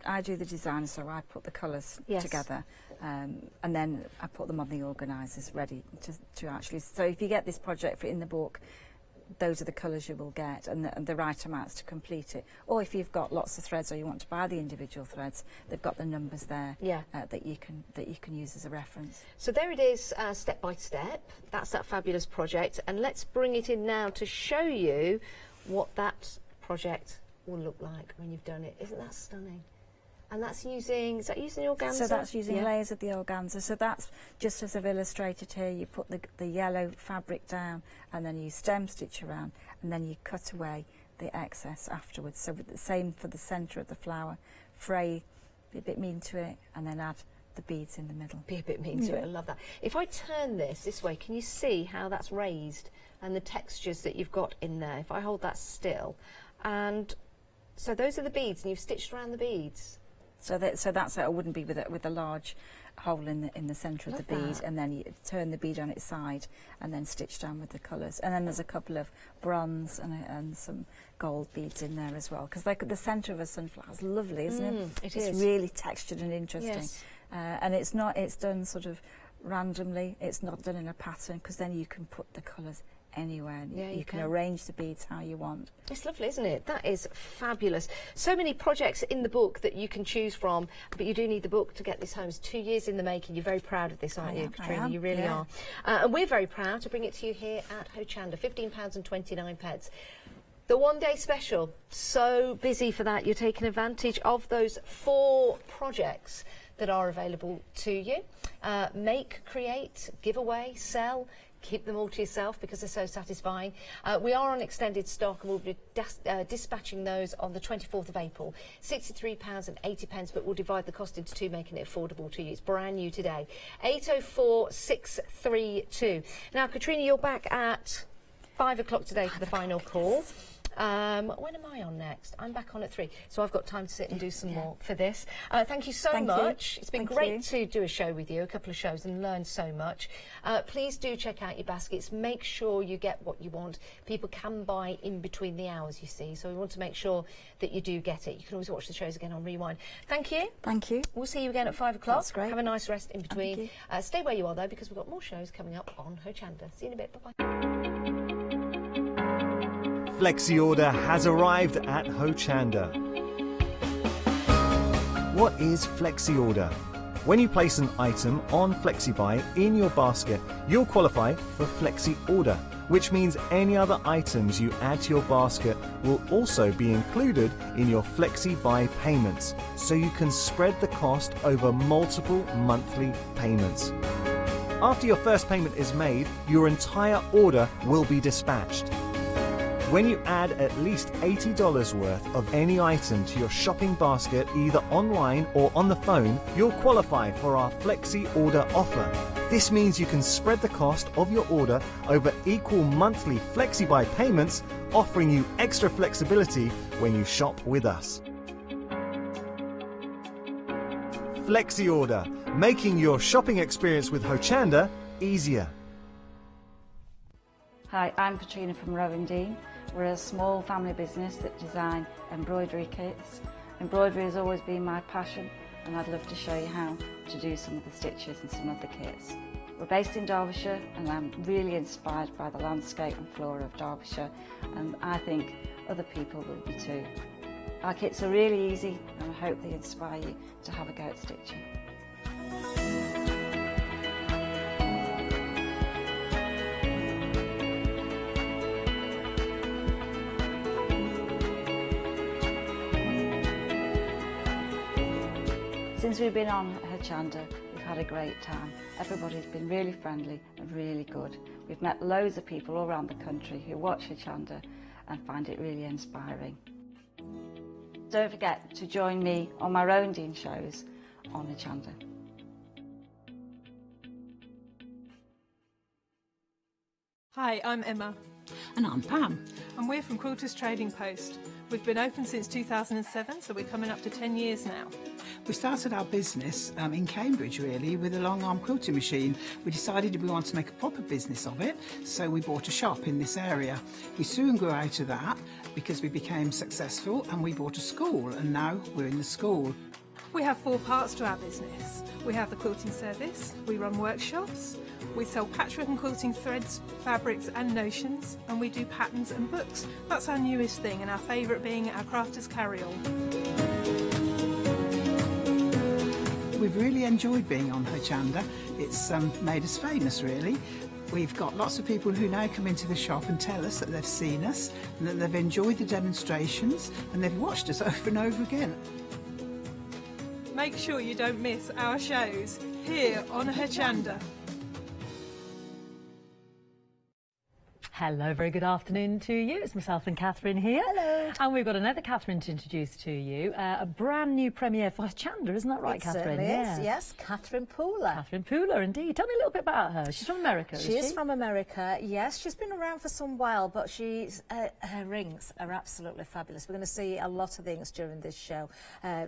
I do the design, so I put the colours together, and then I put them on the organisers ready to actually... So if you get this project in the book, those are the colours you will get, and the right amounts to complete it. Or if you've got lots of threads, or you want to buy the individual threads, they've got the numbers there that you can use as a reference. So there it is, step by step. That's that fabulous project, and let's bring it in now to show you what that project will look like when you've done it. Isn't that stunning? And that's using, is that using organza? So that's using layers of the organza. So that's just as I've illustrated here, you put the yellow fabric down and then you stem stitch around and then you cut away the excess afterwards. So the same for the centre of the flower. Fray, be a bit mean to it, and then add the beads in the middle. Be a bit mean to it, I love that. If I turn this way, can you see how that's raised and the textures that you've got in there? If I hold that still, and so those are the beads, and you've stitched around the beads. So that's how it wouldn't be with a large hole in the centre of the bead, and then you turn the bead on its side and then stitch down with the colours. And then there's a couple of bronze and some gold beads in there as well, because the centre of a sunflower is lovely, isn't it? It is. It's really textured and interesting. Yes. And it's done sort of randomly. It's not done in a pattern, because then you can put the colours anywhere. You can arrange the beads how you want. It's lovely, isn't it? That is fabulous. So many projects in the book that you can choose from, but you do need the book to get this home. It's 2 years in the making. You're very proud of this, aren't you, Katrina? You really are. And we're very proud to bring it to you here at Hochanda, £15.29. The one-day special, so busy for that. You're taking advantage of those 4 projects that are available to you. Make, create, give away, sell. Keep them all to yourself because they're so satisfying. We are on extended stock, and we'll be dispatching those on the 24th of April. £63.80, but we'll divide the cost into 2, making it affordable to you. It's brand new today. 804632. Now, Katrina, you're back at 5 o'clock today for the final call. When am I on next? I'm back on at 3, so I've got time to sit and do some more for this. Thank you so Thank much. you. It's been Thank great you. to do a show with you, a couple of shows, and learn so much. Please do check out your baskets. Make sure you get what you want. People can buy in between the hours, you see, so we want to make sure that you do get it. You can always watch the shows again on Rewind. Thank you. Thank you. We'll see you again at 5 o'clock. That's great. Have a nice rest in between. Thank Stay where you are, though, because we've got more shows coming up on Hochanda. See you in a bit. Bye-bye. Flexi Order has arrived at Hochanda. What is Flexi Order? When you place an item on FlexiBuy in your basket, you'll qualify for Flexi Order, which means any other items you add to your basket will also be included in your FlexiBuy payments, so you can spread the cost over multiple monthly payments. After your first payment is made, your entire order will be dispatched. When you add at least $80 worth of any item to your shopping basket, either online or on the phone, you'll qualify for our Flexi Order offer. This means you can spread the cost of your order over equal monthly FlexiBuy payments, offering you extra flexibility when you shop with us. Flexi Order, making your shopping experience with Hochanda easier. Hi, I'm Katrina from Rowan Dean. We're a small family business that design embroidery kits. Embroidery has always been my passion, and I'd love to show you how to do some of the stitches and some of the kits. We're based in Derbyshire, and I'm really inspired by the landscape and flora of Derbyshire, and I think other people will be too. Our kits are really easy, and I hope they inspire you to have a go at stitching. Since we've been on Hochanda, we've had a great time. Everybody's been really friendly and really good. We've met loads of people all around the country who watch Hochanda and find it really inspiring. Don't forget to join me on my Rowan Dean shows on Hochanda. Hi, I'm Emma. And I'm Pam. And we're from Quilters Trading Post. We've been open since 2007, so we're coming up to 10 years now. We started our business in Cambridge, really, with a long arm quilting machine. We decided we wanted to make a proper business of it, so we bought a shop in this area. We soon grew out of that because we became successful, and we bought a school, and now we're in the school. We have 4 parts to our business. We have the quilting service, we run workshops, we sell patchwork and quilting threads, fabrics and notions, and we do patterns and books. That's our newest thing, and our favourite being our crafters carry-all. We've really enjoyed being on Hochanda. It's made us famous, really. We've got lots of people who now come into the shop and tell us that they've seen us, and that they've enjoyed the demonstrations, and they've watched us over and over again. Make sure you don't miss our shows here on Hochanda. Hello, very good afternoon to you. It's myself and Catherine here. Hello. And we've got another Catherine to introduce to you. A brand new premiere for Hochanda, isn't that right, It Catherine? certainly is, yes. Catherine Pooler. Catherine Pooler, indeed. Tell me a little bit about her. She's from America, She is from America, yes. She's been around for some while, but her rings are absolutely fabulous. We're going to see a lot of the inks during this show.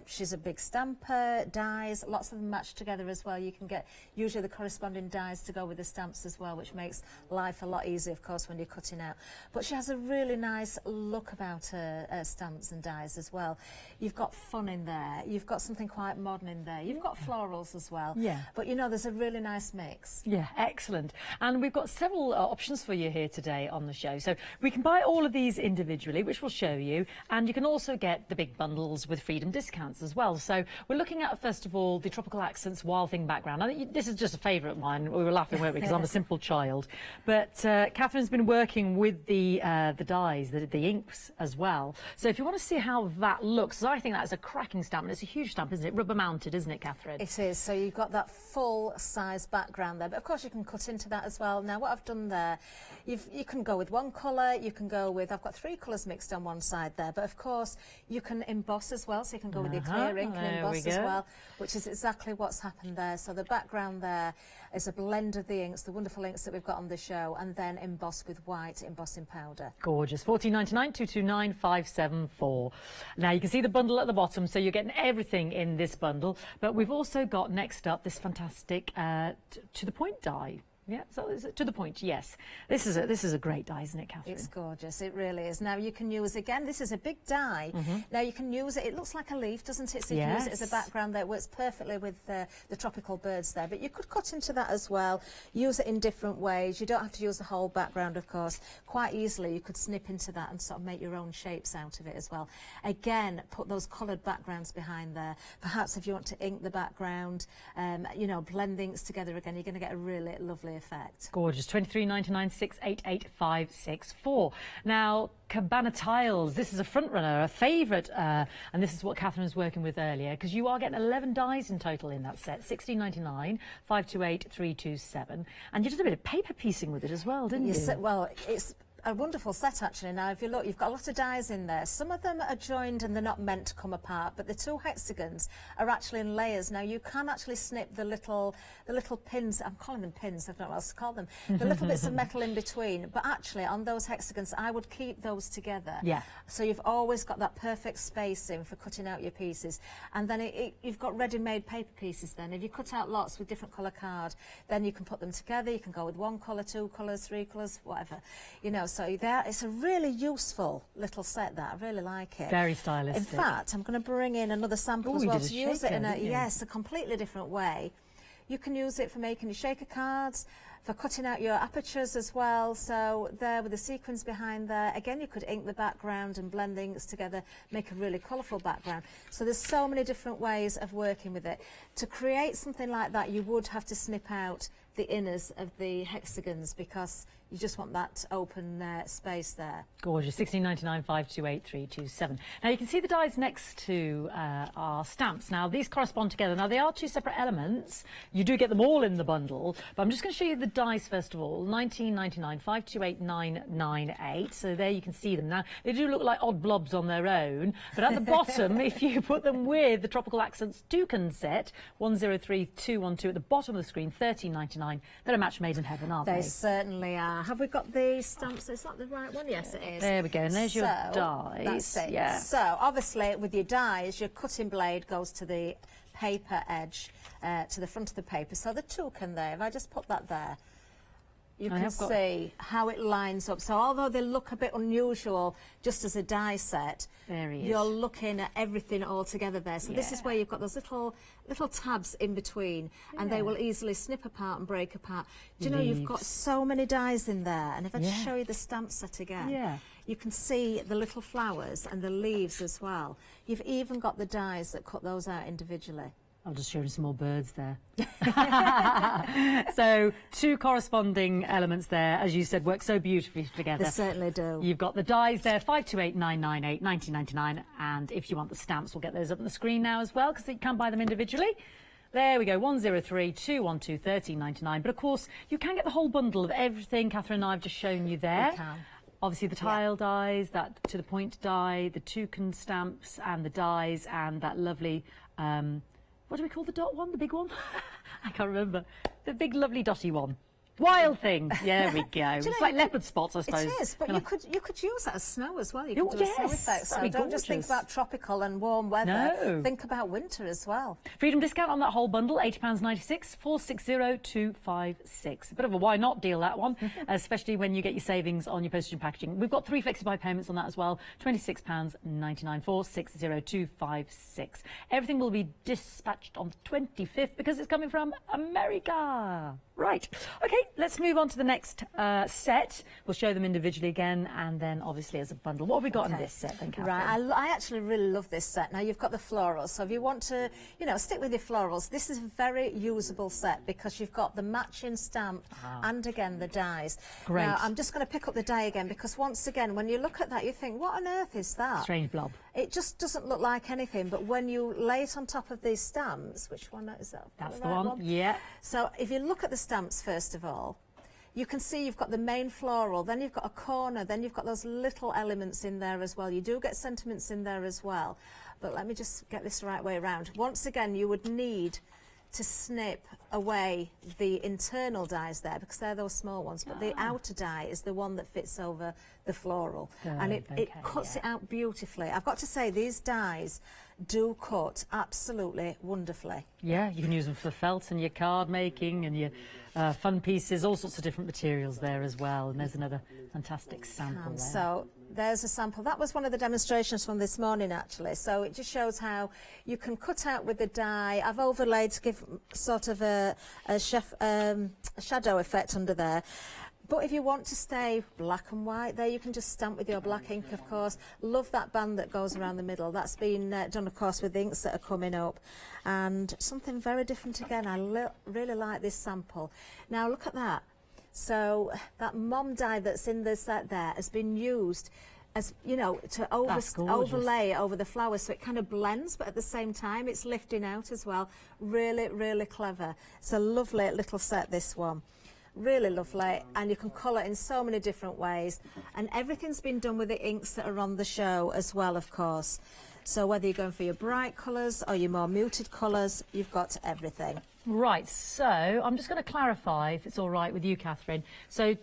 She's a big stamper, dies, lots of them match together as well. You can get usually the corresponding dies to go with the stamps as well, which makes life a lot easier, of course, when you're cutting out. But she has a really nice look about her stamps and dies as well. You've got fun in there. You've got something quite modern in there. You've got florals as well. Yeah. But you know, there's a really nice mix. Yeah, excellent. And we've got several options for you here today on the show. So we can buy all of these individually, which we'll show you, and you can also get the big bundles with freedom discounts as well. So we're looking at, first of all, the Tropical Accents Wild Thing background. I think this is just a favourite of mine. We were laughing, weren't we, because I'm a simple child. But Catherine's been working with the dyes, the inks as well. So if you want to see how that looks, I think that's a cracking stamp, and it's a huge stamp, isn't it? Rubber mounted, isn't it, Catherine? It is. So you've got that full size background there, but of course you can cut into that as well. Now what I've done there, you can go with one colour, you can go with, I've got 3 colours mixed on one side there, but of course you can emboss as well, so you can go with your clear ink and emboss as well, which is exactly what's happened there. So the background there is a blend of the inks, the wonderful inks that we've got on the show, and then embossed with with white embossing powder. Gorgeous. $14.99, 229574. Now you can see the bundle at the bottom, so you're getting everything in this bundle. But we've also got next up this fantastic to the point die. Yeah, so is it to the point? Yes. This is a great die, isn't it, Catherine? It's gorgeous. It really is. Now you can use, again, this is a big die. Now you can use it. It looks like a leaf, doesn't it? So you can use it as a background there. It works perfectly with the tropical birds there. But you could cut into that as well. Use it in different ways. You don't have to use the whole background, of course. Quite easily, you could snip into that and sort of make your own shapes out of it as well. Again, put those coloured backgrounds behind there. Perhaps if you want to ink the background, you know, blend the inks together again, you're going to get a really lovely effect. Gorgeous. $23.99, 688564. Now, Cabana Tiles. This is a front runner, a favourite, and this is what Catherine was working with earlier, because you are getting 11 dies in total in that set. $16.99, 528327, and you did a bit of paper piecing with it as well, didn't you? Well, it's a wonderful set actually. Now if you look, you've got a lot of dies in there. Some of them are joined and they're not meant to come apart, but the two hexagons are actually in layers. Now you can actually snip the little pins, I'm calling them pins, I don't know what else to call them, the little bits of metal in between, but actually on those hexagons I would keep those together. Yeah. So you've always got that perfect spacing for cutting out your pieces, and then you've got ready-made paper pieces then. If you cut out lots with different colour card, then you can put them together. You can go with one colour, two colours, three colours, whatever, you know. So there, it's a really useful little set that I really like it. Very stylistic. In fact, I'm going to bring in another sample as well to use it in a completely different way. You can use it for making your shaker cards, for cutting out your apertures as well. So there with the sequins behind there, again you could ink the background and blend the inks together, make a really colourful background. So there's so many different ways of working with it. To create something like that, you would have to snip out the inners of the hexagons because you just want that open space there. Gorgeous. $16.99, 528327. Now you can see the dies next to our stamps. Now these correspond together. Now they are two separate elements. You do get them all in the bundle, but I'm just going to show you the dies first of all. $19.99, 528998. So there you can see them. Now they do look like odd blobs on their own, but at the bottom, if you put them with the Tropical Accents toucan set, 103212 at the bottom of the screen, $13.99. They're a match made in heaven, aren't they? They certainly are. Have we got the stamps? Is that the right one? Yes, it is. There we go. And there's your dies. That's it. Yeah. So obviously with your dies, your cutting blade goes to the paper edge, to the front of the paper. So the toucan there, if I just put that there, you can see how it lines up. So although they look a bit unusual just as a die set, you're looking at everything all together there. So this is where you've got those little tabs in between, and they will easily snip apart and break apart. Do you know, you've got so many dies in there, and if I just show you the stamp set again, you can see the little flowers and the leaves as well. You've even got the dies that cut those out individually. I'll just show you some more birds there. So two corresponding elements there, as you said, work so beautifully together. They certainly do. You've got the dies there, 528998, 1999, and if you want the stamps, we'll get those up on the screen now as well, because you can buy them individually. There we go, 103212 1399. But of course, you can get the whole bundle of everything Catherine and I have just shown you there. You can. Obviously the tile dies, that to the point die, the toucan stamps, and the dies, and that lovely. What do we call the dot one? The big one? I can't remember. The big, lovely dotty one. Wild things. There we go. It's like leopard spots, I suppose. It is, but you could use that as snow as well. You could do a snow effect. So that'd be don't just think about tropical and warm weather. No. Think about winter as well. Freedom discount on that whole bundle, £80.96, 460256. A bit of a why not deal, that one, especially when you get your savings on your postage and packaging. We've got 3 flexi-buy payments on that as well, £26.99, 460256. Everything will be dispatched on the 25th because it's coming from America. Right. Okay, let's move on to the next set. We'll show them individually again, and then obviously as a bundle. What have we got in this set then, Catherine? Right, I actually really love this set. Now you've got the florals, so if you want to, you know, stick with your florals, this is a very usable set because you've got the matching stamp and again the dies. Great. Now I'm just going to pick up the die again because once again, when you look at that, you think, what on earth is that? Strange blob. It just doesn't look like anything, but when you lay it on top of these stamps, which one is that? That's the one. Yeah. So if you look at the stamps first of all, you can see you've got the main floral, then you've got a corner, then you've got those little elements in there as well. You do get sentiments in there as well. But let me just get this the right way around. Once again, you would need to snip away the internal dies there, because they're those small ones, but the outer die is the one that fits over the floral, and it cuts it out beautifully. I've got to say, these dies do cut absolutely wonderfully. Yeah, you can use them for felt and your card making and your fun pieces, all sorts of different materials there as well. And there's another fantastic sample there. So there's a sample. That was one of the demonstrations from this morning, actually. So it just shows how you can cut out with the die. I've overlaid to give sort of a shadow effect under there. But if you want to stay black and white there, you can just stamp with your black ink, of course. Love that band that goes around the middle. That's been done, of course, with inks that are coming up. And something very different again. I really like this sample. Now, look at that. So that mom die that's in the set there has been used as, you know, to overlay over the flowers, so it kind of blends, but at the same time it's lifting out as well. Really, really clever. It's a lovely little set, this one. Really lovely, and you can colour in so many different ways, and everything's been done with the inks that are on the show as well, of course. So whether you're going for your bright colours or your more muted colours, you've got everything. Right, so I'm just going to clarify, if it's all right with you, Catherine. So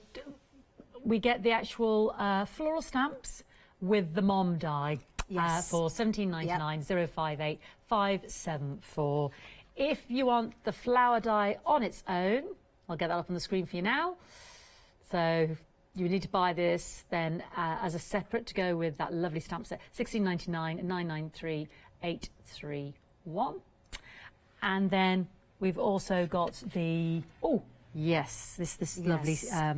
we get the actual floral stamps with the mom die for $17.99, 058 574. If you want the flower die on its own, I'll get that up on the screen for you now. So you need to buy this then as a separate to go with that lovely stamp set, $16.99, 993 831. And then we've also got the yes, this lovely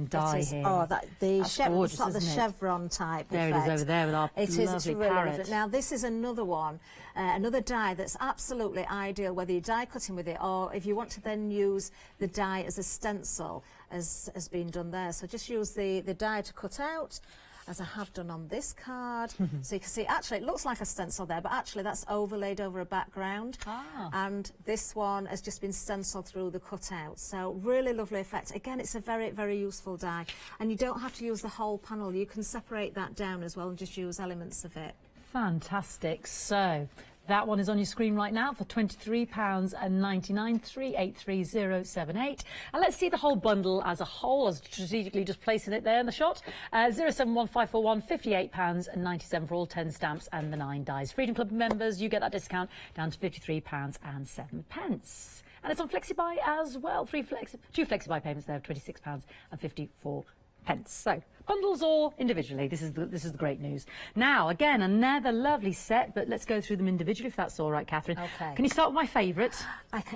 die here. Oh, That's gorgeous, the isn't it? chevron type There effect. it is over there with our lovely it's really parrot. lovely. Now this is another one, another die that's absolutely ideal, whether you're die cutting with it or if you want to then use the die as a stencil, as has been done there. So just use the die to cut out, as I have done on this card. So you can see, actually it looks like a stencil there, but actually that's overlaid over a background. And this one has just been stenciled through the cutout. So really lovely effect. Again, it's a very, very useful die. And you don't have to use the whole panel. You can separate that down as well and just use elements of it. Fantastic. So that one is on your screen right now for £23.99, 383078. And let's see the whole bundle as a whole. I was strategically just placing it there in the shot. 071541, £58.97 for all 10 stamps and the 9 dies. Freedom Club members, you get that discount down to £53.07. And it's on FlexiBuy as well. Two FlexiBuy payments there of £26.54. So bundles or individually, this is the great news. Now again, another lovely set, but let's go through them individually if that's all right, Catherine. Okay. Can you start with my favourite?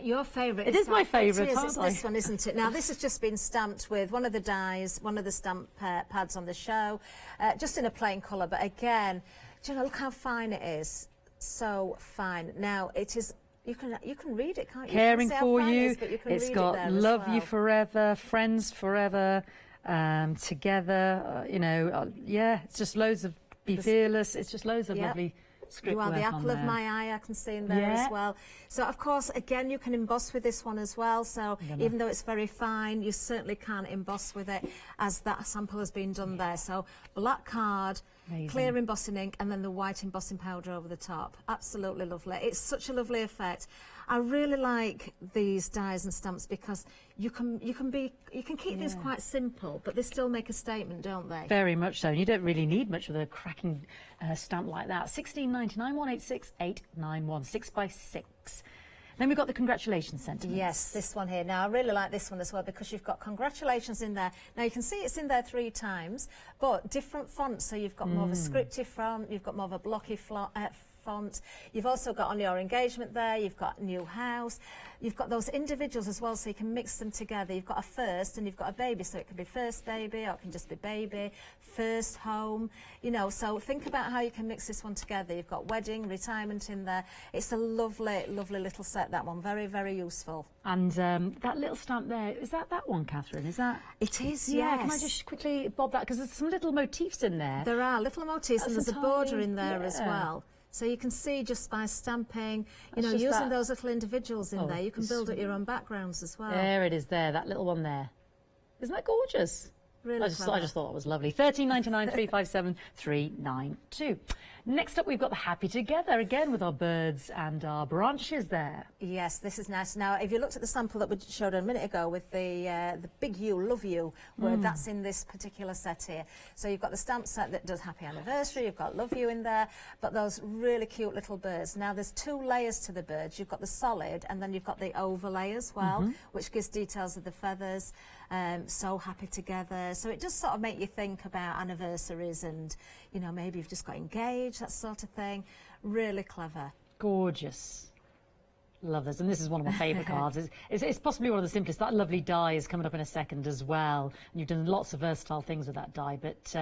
Your favourite. It is my favourite. It's this one, isn't it? Now this has just been stamped with one of the dies, one of the stamp pads on the show, just in a plain colour. But again, do you know, look how fine it is. So fine. Now it is. You can read it, can't you? Caring for you. It's got love you forever, friends forever. Together, you know, yeah, it's just loads of be fearless. It's just loads of lovely script You are work the apple of my eye, I can see in there as well. So, of course, again, you can emboss with this one as well. So, even though it's very fine, you certainly can emboss with it, as that sample has been done there. So, black card, clear embossing ink, and then the white embossing powder over the top. Absolutely lovely. It's such a lovely effect. I really like these dies and stamps because you can keep these quite simple, but they still make a statement, don't they? Very much so. And you don't really need much with a cracking stamp like that. $16.99, 186891, 6x6. Then we've got the congratulations sentiments. Yes, this one here. Now, I really like this one as well because you've got congratulations in there. Now, you can see it's in there 3 times, but different fonts. So you've got more of a scripty font, you've got more of a blocky font. You've also got on your engagement there, you've got new house, you've got those individuals as well, so you can mix them together. You've got a first and you've got a baby, so it can be first baby or it can just be baby, first home, you know, so think about how you can mix this one together. You've got wedding, retirement in there. It's a lovely, lovely little set, that one. Very, very useful. And that little stamp there, is that one, Catherine? Is that? It is, yeah. yes. Can I just quickly bob that? Because there's some little motifs in there. There are little motifs, and there's a border in there as yeah. well. So you can see just by stamping, you know, using those little individuals in there, you can build up your own backgrounds as well. There it is there, that little one there. Isn't that gorgeous? Really I just thought that was lovely. $13.99, 357 392. Next up, we've got the Happy Together, again with our birds and our branches there. Yes, this is nice. Now, if you looked at the sample that we showed a minute ago with the big U, love you, word, that's in this particular set here. So you've got the stamp set that does Happy Anniversary, you've got love you in there, but those really cute little birds. Now, there's 2 layers to the birds. You've got the solid, and then you've got the overlay as well, which gives details of the feathers. So happy together. So it just sort of make you think about anniversaries and, you know, maybe you've just got engaged, that sort of thing. Really clever. Gorgeous. Love this. And this is one of my favourite cards. It's possibly one of the simplest. That lovely die is coming up in a second as well. And you've done lots of versatile things with that die. But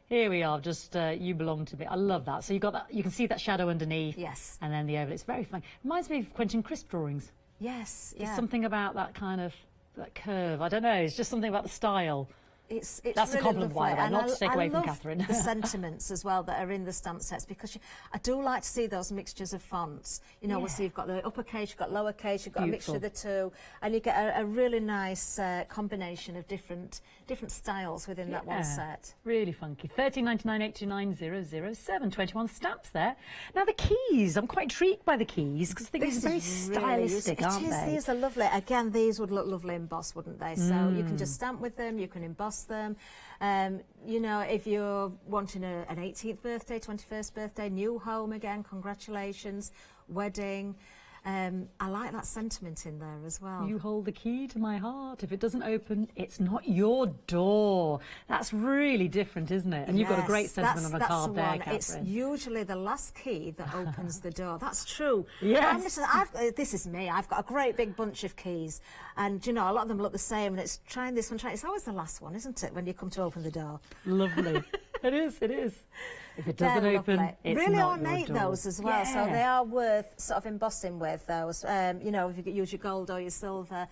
here we are, just you belong to me. I love that. So you've got that, you can see that shadow underneath. Yes. And then the overlay. It's very fun. Reminds me of Quentin Crisp drawings. Yes. There's something about that kind of that curve. I don't know. It's just something about the style. It's That's really a compliment, by the way, not to take away from love Catherine. the sentiments as well that are in the stamp sets, because I do like to see those mixtures of fonts. You know, so you've got the uppercase, you've got lowercase, you've got Beautiful. a mixture of the two, and you get a really nice combination of different styles within that one set. Really funky. 13.99.829.007. 21 stamps there. Now the keys. I'm quite intrigued by the keys because I think these are very stylistic, aren't they? These are lovely. Again, these would look lovely embossed, wouldn't they? So you can just stamp with them, you can emboss them. You know, if you're wanting an 18th birthday, 21st birthday, new home again, congratulations, wedding. I like that sentiment in there as well. You hold the key to my heart. If it doesn't open, it's not your door. That's really different, isn't it? And you've got a great sentiment on a card there, Catherine. It's usually the last key that opens the door. That's true. Yes. Listen, this is me. I've got a great big bunch of keys. And, you know, a lot of them look the same. And it's trying this one, trying. It's always the last one, isn't it, when you come to open the door? Lovely. It is. If it doesn't open, it's really not ornate your door. those as well, so they are worth sort of embossing with those. You know, if you could use your gold or your silver,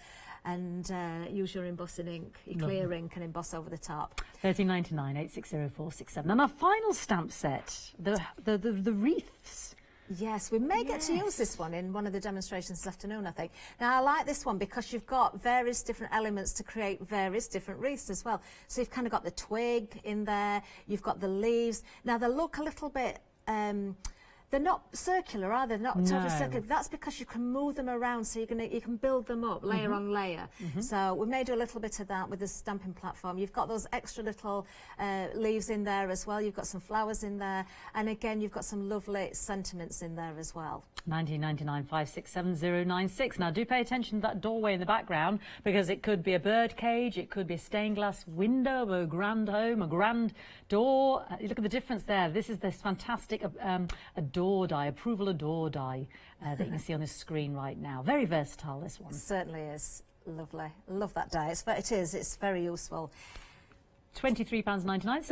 and use your embossing ink, your clear ink, and emboss over the top. 13.99.860.467. And our final stamp set, the wreaths. Yes, we may get to use this one in one of the demonstrations this afternoon, I think. Now, I like this one because you've got various different elements to create various different wreaths as well. So you've kind of got the twig in there, you've got the leaves. Now, they look a little bit... they're not circular, are they? Not totally circular. That's because you can move them around, so you can build them up layer on layer. So we may do a little bit of that with the stamping platform. You've got those extra little leaves in there as well. You've got some flowers in there, and again you've got some lovely sentiments in there as well. 19.99.567.096. Now do pay attention to that doorway in the background, because it could be a bird cage, it could be a stained glass window, a grand home, a grand door. Look at the difference there. This is this fantastic door die, approval door die that you can see on this screen right now. Very versatile, this one. It certainly is. Lovely. Love that die. It's very useful. £23.99,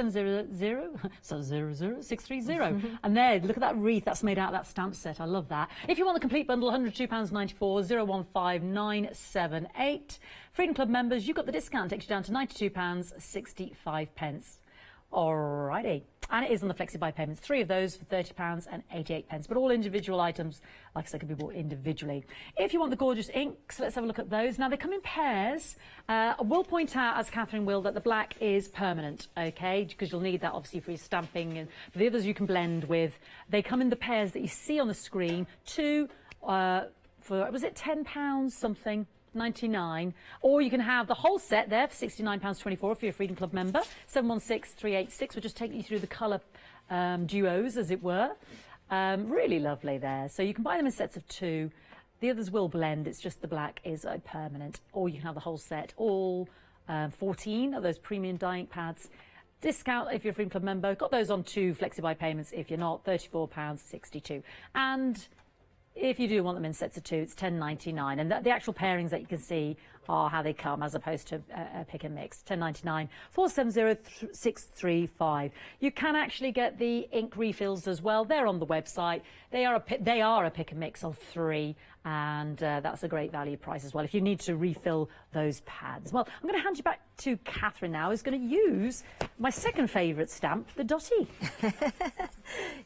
700-630. And there, look at that wreath that's made out of that stamp set. I love that. If you want the complete bundle, £102.94, 015978. Freedom Club members, you've got the discount, takes you down to £92.65. Alrighty, and it is on the flexi-buy payments. 3 of those for £30.88, but all individual items, like I said, can be bought individually. If you want the gorgeous inks, let's have a look at those. Now, they come in pairs. I will point out, as Catherine will, that the black is permanent, okay, because you'll need that, obviously, for your stamping. And for the others you can blend with. They come in the pairs that you see on the screen. 2 for, was it £10 something? 99, or you can have the whole set there for £69.24 if you're a Freedom Club member. 716386 will just take you through the colour duos, as it were. Really lovely there. So you can buy them in sets of 2. The others will blend. It's just the black is a permanent, or you can have the whole set. All 14 of those premium dye ink pads. Discount if you're a Freedom Club member. Got those on 2 flexi-buy payments. If you're not, £34.62. And if you do want them in sets of 2, it's $10.99, and the actual pairings that you can see are how they come, as opposed to a pick and mix. $10.99, 470635. You can actually get the ink refills as well. They're on the website. They are a pick and mix of 3, and that's a great value price as well if you need to refill those pads. Well, I'm going to hand you back to Catherine now, who's going to use my second favourite stamp, the Dotty.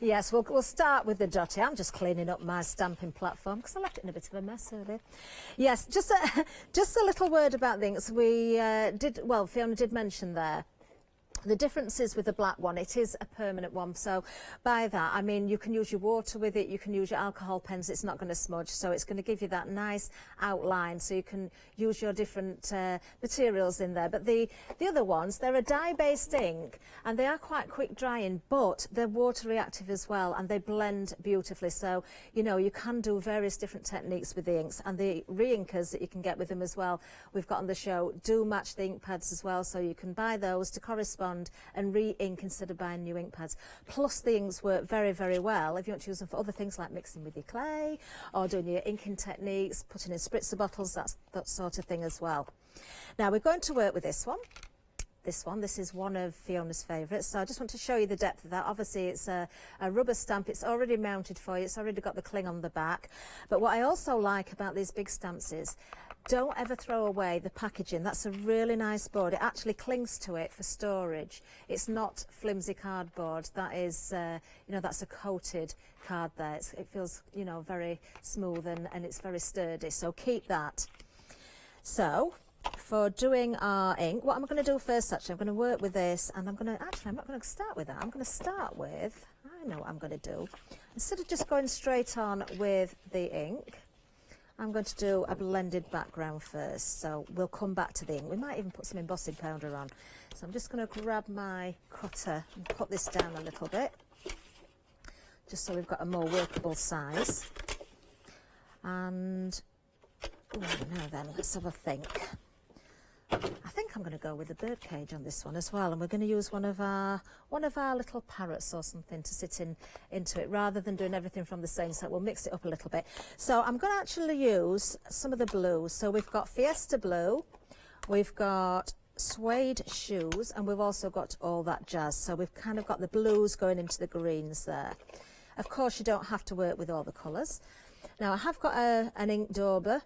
Yes, we'll start with the Dotty. I'm just cleaning up my stamping platform because I left it in a bit of a mess earlier. Yes, just a little word about things. Fiona did mention there The difference is with the black one, it is a permanent one. So by that, I mean, you can use your water with it, you can use your alcohol pens, it's not going to smudge. So it's going to give you that nice outline, so you can use your different materials in there. But the other ones, they're a dye-based ink, and they are quite quick drying, but they're water reactive as well, and they blend beautifully. So, you know, you can do various different techniques with the inks, and the re-inkers that you can get with them as well, we've got on the show, do match the ink pads as well. So you can buy those to correspond and re-ink instead of buying new ink pads. Plus the inks work very, very well if you want to use them for other things like mixing with your clay or doing your inking techniques, putting in spritzer bottles, that sort of thing as well. Now we're going to work with this one. This is one of Fiona's favourites, so I just want to show you the depth of that. Obviously it's a rubber stamp, it's already mounted for you, it's already got the cling on the back. But what I also like about these big stamps is don't ever throw away the packaging. That's a really nice board. It actually clings to it for storage. It's not flimsy cardboard. That is, you know, that's a coated card there. It feels, you know, very smooth and it's very sturdy. So keep that. So for doing our ink, what I'm going to do first, actually, I'm going to work with this, and I'm not going to start with that. I'm going to start with, I know what I'm going to do. Instead of just going straight on with the ink, I'm going to do a blended background first, so we'll come back to the ink. We might even put some embossing powder on. So I'm just going to grab my cutter and cut this down a little bit, just so we've got a more workable size. And, now then, let's have a think. I think I'm going to go with the birdcage on this one as well, and we're going to use one of our little parrots or something to sit into it, rather than doing everything from the same set. We'll mix it up a little bit. So I'm going to actually use some of the blues. So we've got Fiesta Blue, we've got Suede Shoes, and we've also got All That Jazz. So we've kind of got the blues going into the greens there. Of course, you don't have to work with all the colours. Now I have got an ink dauber,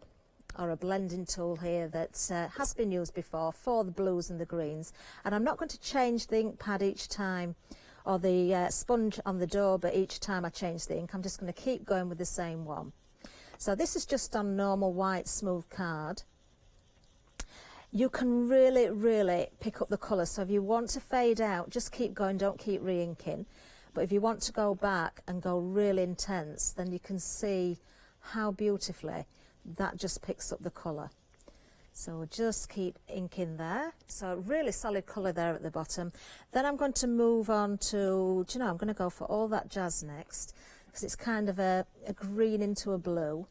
or a blending tool here that has been used before for the blues and the greens, and I'm not going to change the ink pad each time, or the sponge on the dauber each time I change the ink. I'm just going to keep going with the same one. So this is just on normal white smooth card. You can really pick up the colour, so if you want to fade out, just keep going, don't keep re-inking. But if you want to go back and go really intense, then you can see how beautifully that just picks up the colour. So we'll just keep inking there. So really solid colour there at the bottom. Then I'm going to move on to, do you know, I'm going to go for All That Jazz next, because it's kind of a green into a blue.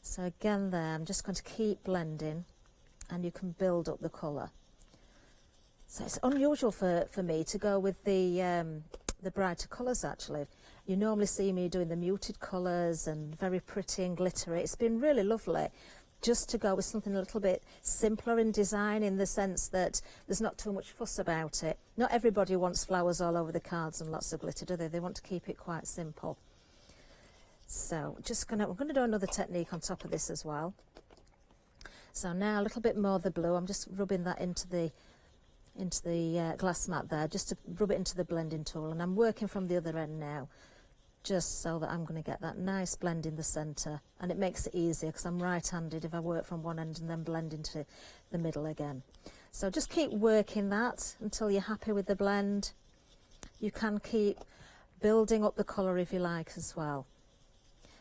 So again there, I'm just going to keep blending, and you can build up the colour. So it's unusual for me to go with the brighter colours actually. You normally see me doing the muted colours and very pretty and glittery. It's been really lovely just to go with something a little bit simpler in design, in the sense that there's not too much fuss about it. Not everybody wants flowers all over the cards and lots of glitter, do they? They want to keep it quite simple. So we're going to do another technique on top of this as well. So now a little bit more of the blue. I'm just rubbing that into the glass mat there, just to rub it into the blending tool, and I'm working from the other end now, just so that I'm going to get that nice blend in the centre, and it makes it easier because I'm right-handed if I work from one end and then blend into the middle again. So just keep working that until you're happy with the blend. You can keep building up the colour if you like as well.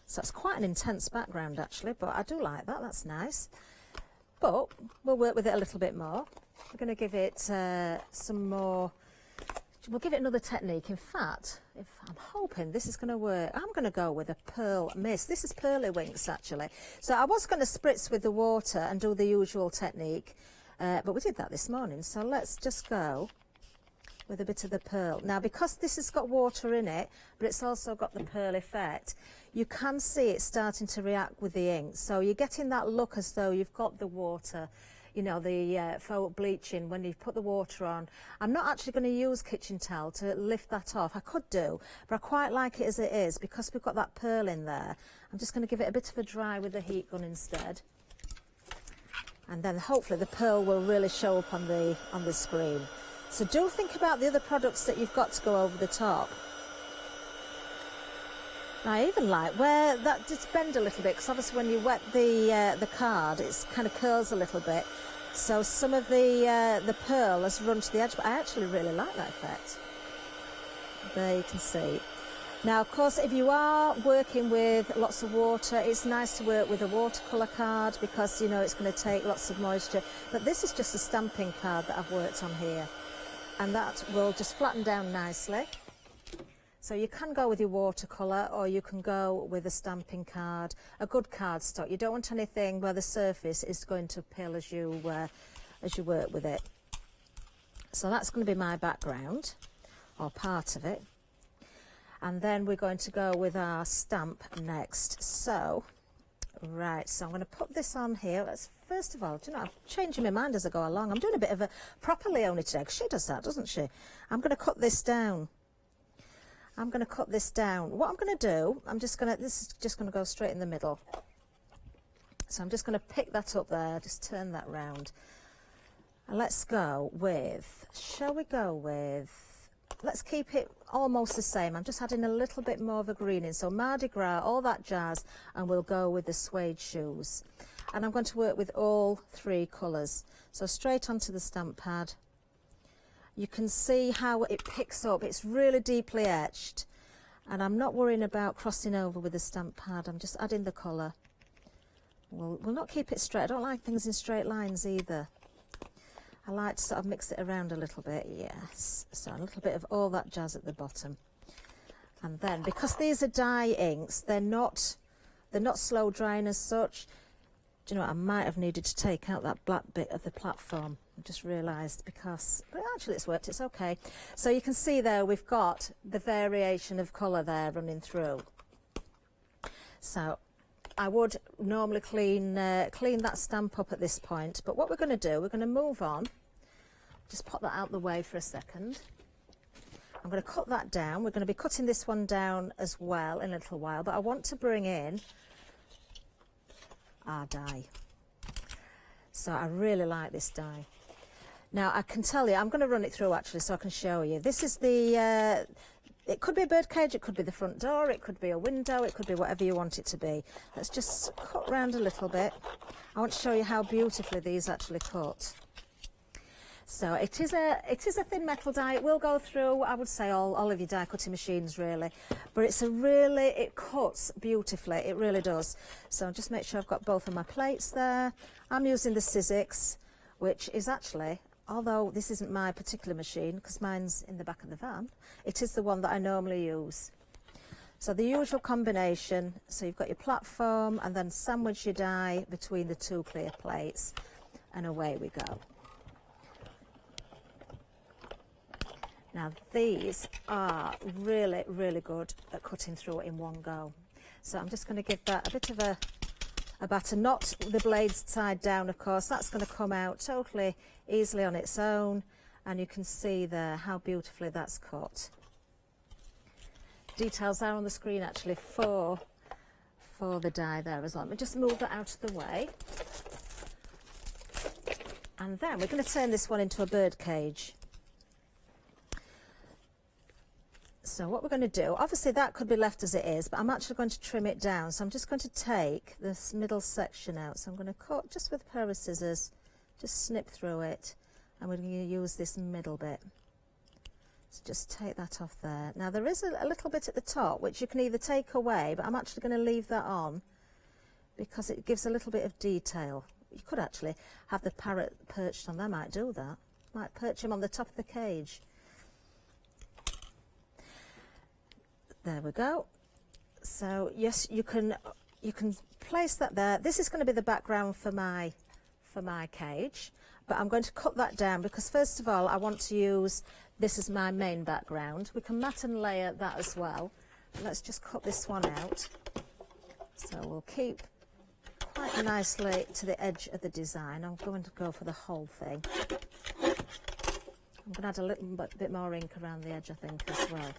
So it's quite an intense background actually, but I do like that, that's nice. But we'll work with it a little bit more. We're going to give it some more, we'll give it another technique. In fact, I'm hoping this is going to work. I'm going to go with a pearl mist. This is Pearly Winks actually. So I was going to spritz with the water and do the usual technique, but we did that this morning. So let's just go with a bit of the pearl. Now because this has got water in it, but it's also got the pearl effect, you can see it starting to react with the ink. So you're getting that look as though you've got the water, you know, the faux bleaching when you put the water on. I'm not actually going to use kitchen towel to lift that off. I could do, but I quite like it as it is because we've got that pearl in there. I'm just going to give it a bit of a dry with the heat gun instead. And then hopefully the pearl will really show up on the screen. So do think about the other products that you've got to go over the top. Now I even like where that just bend a little bit, because obviously when you wet the card, it kind of curls a little bit. So some of the pearl has run to the edge, but I actually really like that effect. There you can see. Now, of course, if you are working with lots of water, it's nice to work with a watercolour card because, you know, it's going to take lots of moisture. But this is just a stamping card that I've worked on here. And that will just flatten down nicely. So you can go with your watercolour or you can go with a stamping card, a good cardstock. You don't want anything where the surface is going to peel as you work with it. So that's going to be my background, or part of it. And then we're going to go with our stamp next. So, right, so I'm going to put this on here. Let's, first of all, do you know, I'm changing my mind as I go along. I'm doing a bit of a proper Leonie today, 'cause she does that, doesn't she? I'm going to cut this down. I'm going to cut this down. What I'm going to do, this is just going to go straight in the middle. So I'm just going to pick that up there, just turn that round. And let's go with, shall we go with, let's keep it almost the same. I'm just adding a little bit more of a green in. So Mardi Gras, all that jazz, and we'll go with the suede shoes. And I'm going to work with all three colours. So straight onto the stamp pad. You can see how it picks up. It's really deeply etched. And I'm not worrying about crossing over with the stamp pad. I'm just adding the colour. We'll not keep it straight. I don't like things in straight lines either. I like to sort of mix it around a little bit, yes. So a little bit of all that jazz at the bottom. And then, because these are dye inks, they're not slow drying as such. Do you know what, I might have needed to take out that black bit of the platform. I just realised because, but actually it's worked, it's okay. So you can see there we've got the variation of colour there running through. So I would normally clean that stamp up at this point, but what we're going to do, we're going to move on. Just pop that out the way for a second. I'm going to cut that down. We're going to be cutting this one down as well in a little while, but I want to bring in our die. So I really like this die. Now I can tell you, I'm going to run it through actually so I can show you. This is the it could be a bird cage, it could be the front door, it could be a window, it could be whatever you want it to be. Let's just cut round a little bit. I want to show you how beautifully these actually cut. So it is a thin metal die. It will go through, I would say, all of your die cutting machines really, but it cuts beautifully, it really does. So just make sure I've got both of my plates there. I'm using the Sizzix, which is actually, although this isn't my particular machine because mine's in the back of the van, it is the one that I normally use. So the usual combination, so you've got your platform and then sandwich your die between the two clear plates and away we go. Now these are really, really good at cutting through it in one go. So I'm just going to give that a bit of a batter, not the blades side down of course, that's going to come out totally easily on its own, and you can see there how beautifully that's cut. Details are on the screen actually for the die there as well. Let me just move that out of the way. And then we're going to turn this one into a bird cage. So what we're going to do, obviously that could be left as it is, but I'm actually going to trim it down. So I'm just going to take this middle section out. So I'm going to cut just with a pair of scissors, just snip through it, and we're going to use this middle bit. So just take that off there. Now there is a little bit at the top which you can either take away, but I'm actually going to leave that on because it gives a little bit of detail. You could actually have the parrot perched on there, might do that. Might perch him on the top of the cage. There we go. So yes, you can place that there. This is going to be the background for my cage, but I'm going to cut that down because first of all I want to use this as my main background. We can mat and layer that as well. Let's just cut this one out. So we'll keep quite nicely to the edge of the design. I'm going to go for the whole thing. I'm going to add a little bit more ink around the edge I think as well.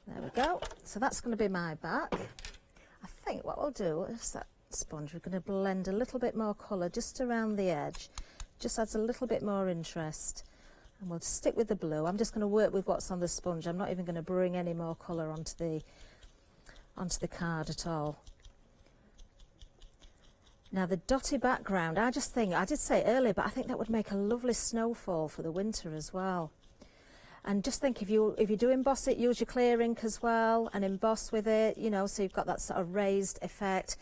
There we go. So that's going to be my back. I think what we'll do is that sponge, we're going to blend a little bit more colour just around the edge. Just adds a little bit more interest. And we'll stick with the blue. I'm just going to work with what's on the sponge. I'm not even going to bring any more colour onto the card at all. Now the dotty background, I just think, I did say it earlier, but I think that would make a lovely snowfall for the winter as well. And just think, if you do emboss it, use your clear ink as well and emboss with it, you know, so you've got that sort of raised effect.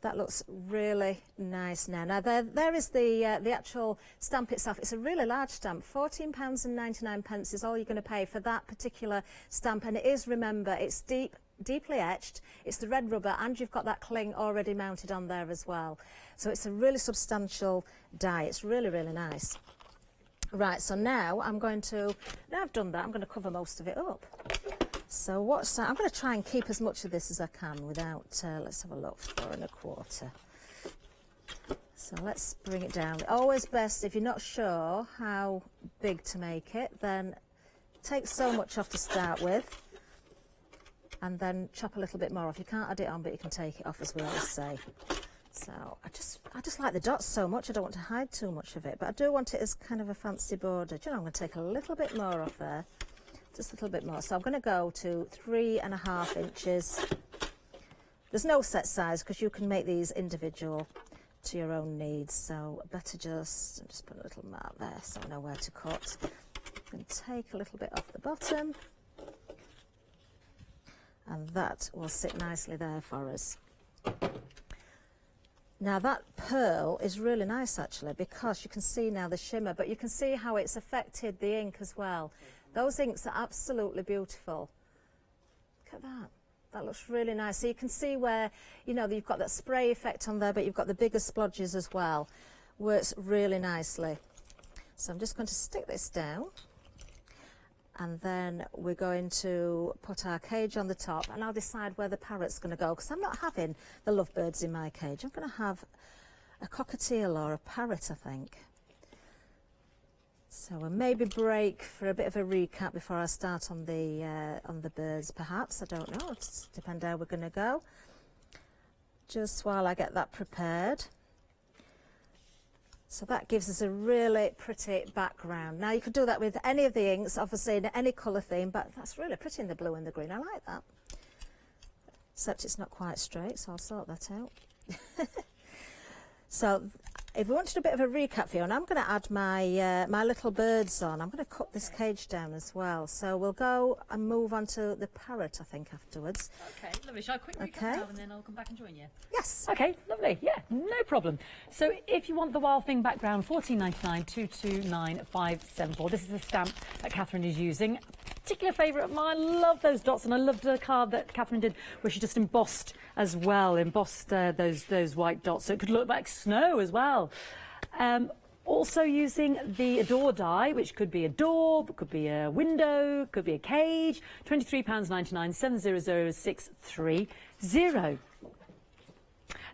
That looks really nice now. Now there is the actual stamp itself. It's a really large stamp. £14.99 is all you're going to pay for that particular stamp. And it is, remember, it's deeply etched. It's the red rubber, and you've got that cling already mounted on there as well. So it's a really substantial die. It's really, really nice. Right, so now I've done that, I'm going to cover most of it up. So what's that? I'm going to try and keep as much of this as I can without, let's have a look, 4 1/4. So let's bring it down. Always best, if you're not sure how big to make it, then take so much off to start with, and then chop a little bit more off. You can't add it on, but you can take it off, as we always say. So I just like the dots so much, I don't want to hide too much of it, but I do want it as kind of a fancy border. Do you know, I'm going to take a little bit more off there, just a little bit more. So I'm going to go to 3 1/2 inches. There's no set size because you can make these individual to your own needs, so better just put a little mark there so I know where to cut. I'm going to take a little bit off the bottom, and that will sit nicely there for us. Now that pearl is really nice actually, because you can see now the shimmer, but you can see how it's affected the ink as well. Those inks are absolutely beautiful. Look at that. That looks really nice. So you can see where, you know, you've got that spray effect on there, but you've got the bigger splodges as well. Works really nicely. So I'm just going to stick this down, and then we're going to put our cage on the top, and I'll decide where the parrot's going to go, because I'm not having the lovebirds in my cage. I'm going to have a cockatiel or a parrot, I think. So we'll maybe break for a bit of a recap before I start on the birds, perhaps. I don't know. It depends how we're going to go. Just while I get that prepared. So that gives us a really pretty background. Now you could do that with any of the inks, obviously in any colour theme, but that's really pretty in the blue and the green. I like that. Except it's not quite straight, so I'll sort that out. So if we wanted a bit of a recap for you, and I'm going to add my my little birds on. I'm going to cut this cage down as well. So we'll go and move on to the parrot, I think, afterwards. Okay, lovely. Shall I quick recap now, and then I'll come back and join you? Yes. Okay, lovely. Yeah, no problem. So if you want the Wild Thing background, £14.99 229574. This is the stamp that Catherine is using. Particular favourite of mine. Love those dots, and I loved the card that Catherine did where she just embossed as well, those white dots, so it could look like snow as well. Also using the Adore die, which could be a door, could be a window, could be a cage. £23.99 700630.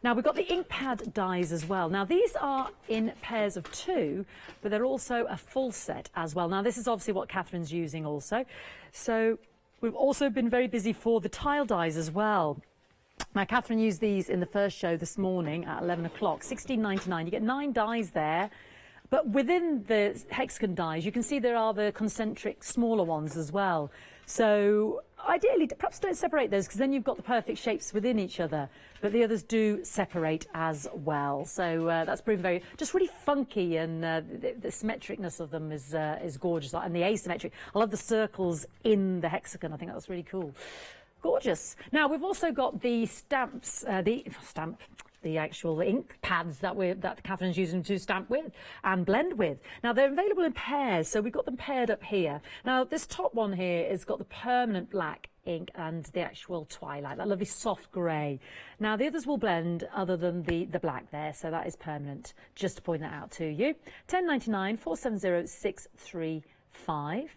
Now we've got the ink pad dies as well. Now these are in pairs of 2, but they're also a full set as well. Now this is obviously what Catherine's using also. So we've also been very busy for the tile dies as well. Now Catherine used these in the first show this morning at 11 o'clock, £16.99. You get 9 dies there. But within the hexagon dies, you can see there are the concentric smaller ones as well. So ideally, perhaps don't separate those, because then you've got the perfect shapes within each other. But the others do separate as well. So that's proven just really funky, and the symmetricness of them is gorgeous. And the asymmetric, I love the circles in the hexagon. I think that's really cool. Gorgeous. Now we've also got the stamps, the actual ink pads that Catherine's using to stamp with and blend with. Now they're available in pairs, so we've got them paired up here. Now this top one here has got the permanent black ink and the actual twilight, that lovely soft grey. Now the others will blend other than the black there, so that is permanent. Just to point that out to you. £10.99 470635.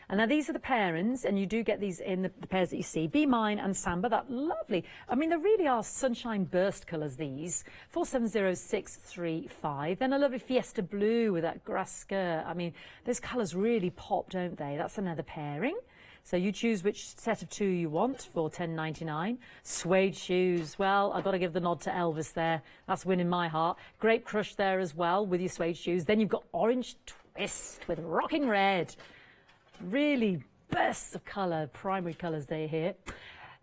And now these are the pairings, and you do get these in the pairs that you see. Be Mine and Samba, that lovely. I mean, they really are sunshine burst colours, these. 470635. Then a lovely Fiesta Blue with that grass skirt. I mean, those colours really pop, don't they? That's another pairing. So you choose which set of 2 you want for £10.99. Suede shoes. Well, I've got to give the nod to Elvis there. That's winning my heart. Grape Crush there as well with your suede shoes. Then you've got Orange Twist with Rocking Red. Really bursts of colour, primary colours there here.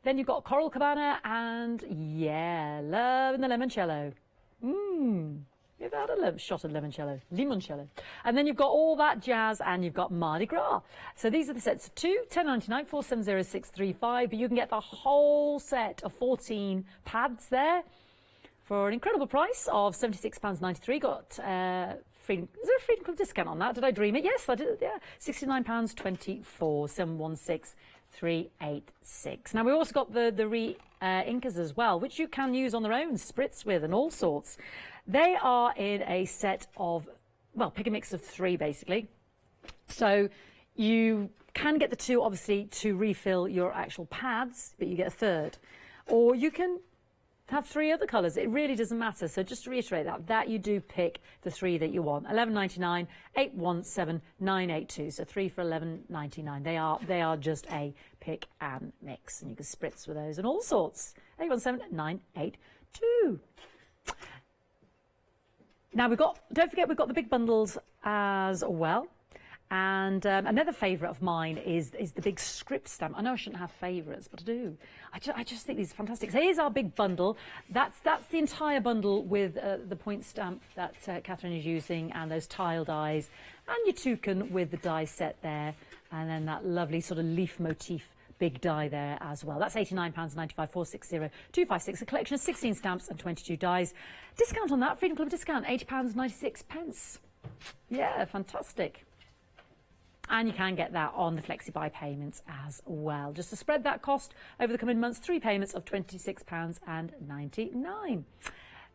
Then you've got Coral Cabana and, yeah, Love in the Limoncello. You've had a shot of limoncello. And then you've got all that jazz, and you've got Mardi Gras. So these are the sets of 2, $10.99, 470635. But you can get the whole set of 14 pads there for an incredible price of £76.93. Got Freedom. Is there a Freedom Club discount on that? Did I dream it? Yes, I did. Yeah, £69.24, 716386. Now we've also got the re-inkers as well, which you can use on their own, spritz with, and all sorts. They are in a set of, well, pick a mix of 3 basically. So you can get the 2 obviously to refill your actual pads, but you get a 3rd. Or you can have 3 other colours. It really doesn't matter. So just to reiterate that you do pick the 3 that you want. $11.99, 817-982. So 3 for $11.99. They are just a pick and mix, and you can spritz with those and all sorts. 817-982. Now don't forget we've got the big bundles as well. And another favourite of mine is the big script stamp. I know I shouldn't have favourites, but I do. I just think these are fantastic. So here's our big bundle. That's the entire bundle with the point stamp that Catherine is using, and those tile dies, and your toucan with the die set there, and then that lovely sort of leaf motif big die there as well. That's £89.95, 460256. A collection of 16 stamps and 22 dies. Discount on that, Freedom Club discount, £80.96. Yeah, fantastic. And you can get that on the FlexiBuy payments as well. Just to spread that cost over the coming months, 3 payments of £26.99.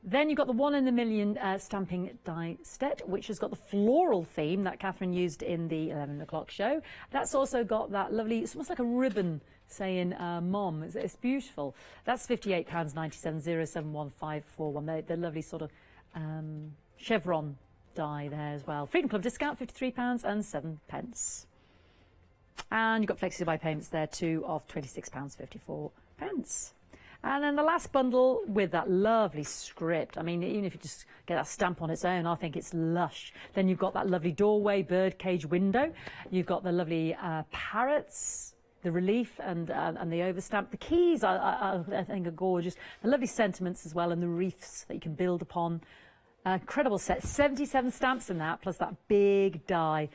Then you've got the 1 in a million stamping die set, which has got the floral theme that Catherine used in the 11 o'clock show. That's also got that lovely, it's almost like a ribbon saying Mom. It's beautiful. That's £58.97, 071541. The lovely sort of chevron die there as well. Freedom Club discount, £53.07. And you've got FlexiBuy payments there too of £26.54. And then the last bundle with that lovely script. I mean, even if you just get that stamp on its own, I think it's lush. Then you've got that lovely doorway birdcage window. You've got the lovely parrots, the relief and the overstamp. The keys I think are gorgeous. The lovely sentiments as well, and the wreaths that you can build upon. Incredible set. 77 stamps in that, plus that big die.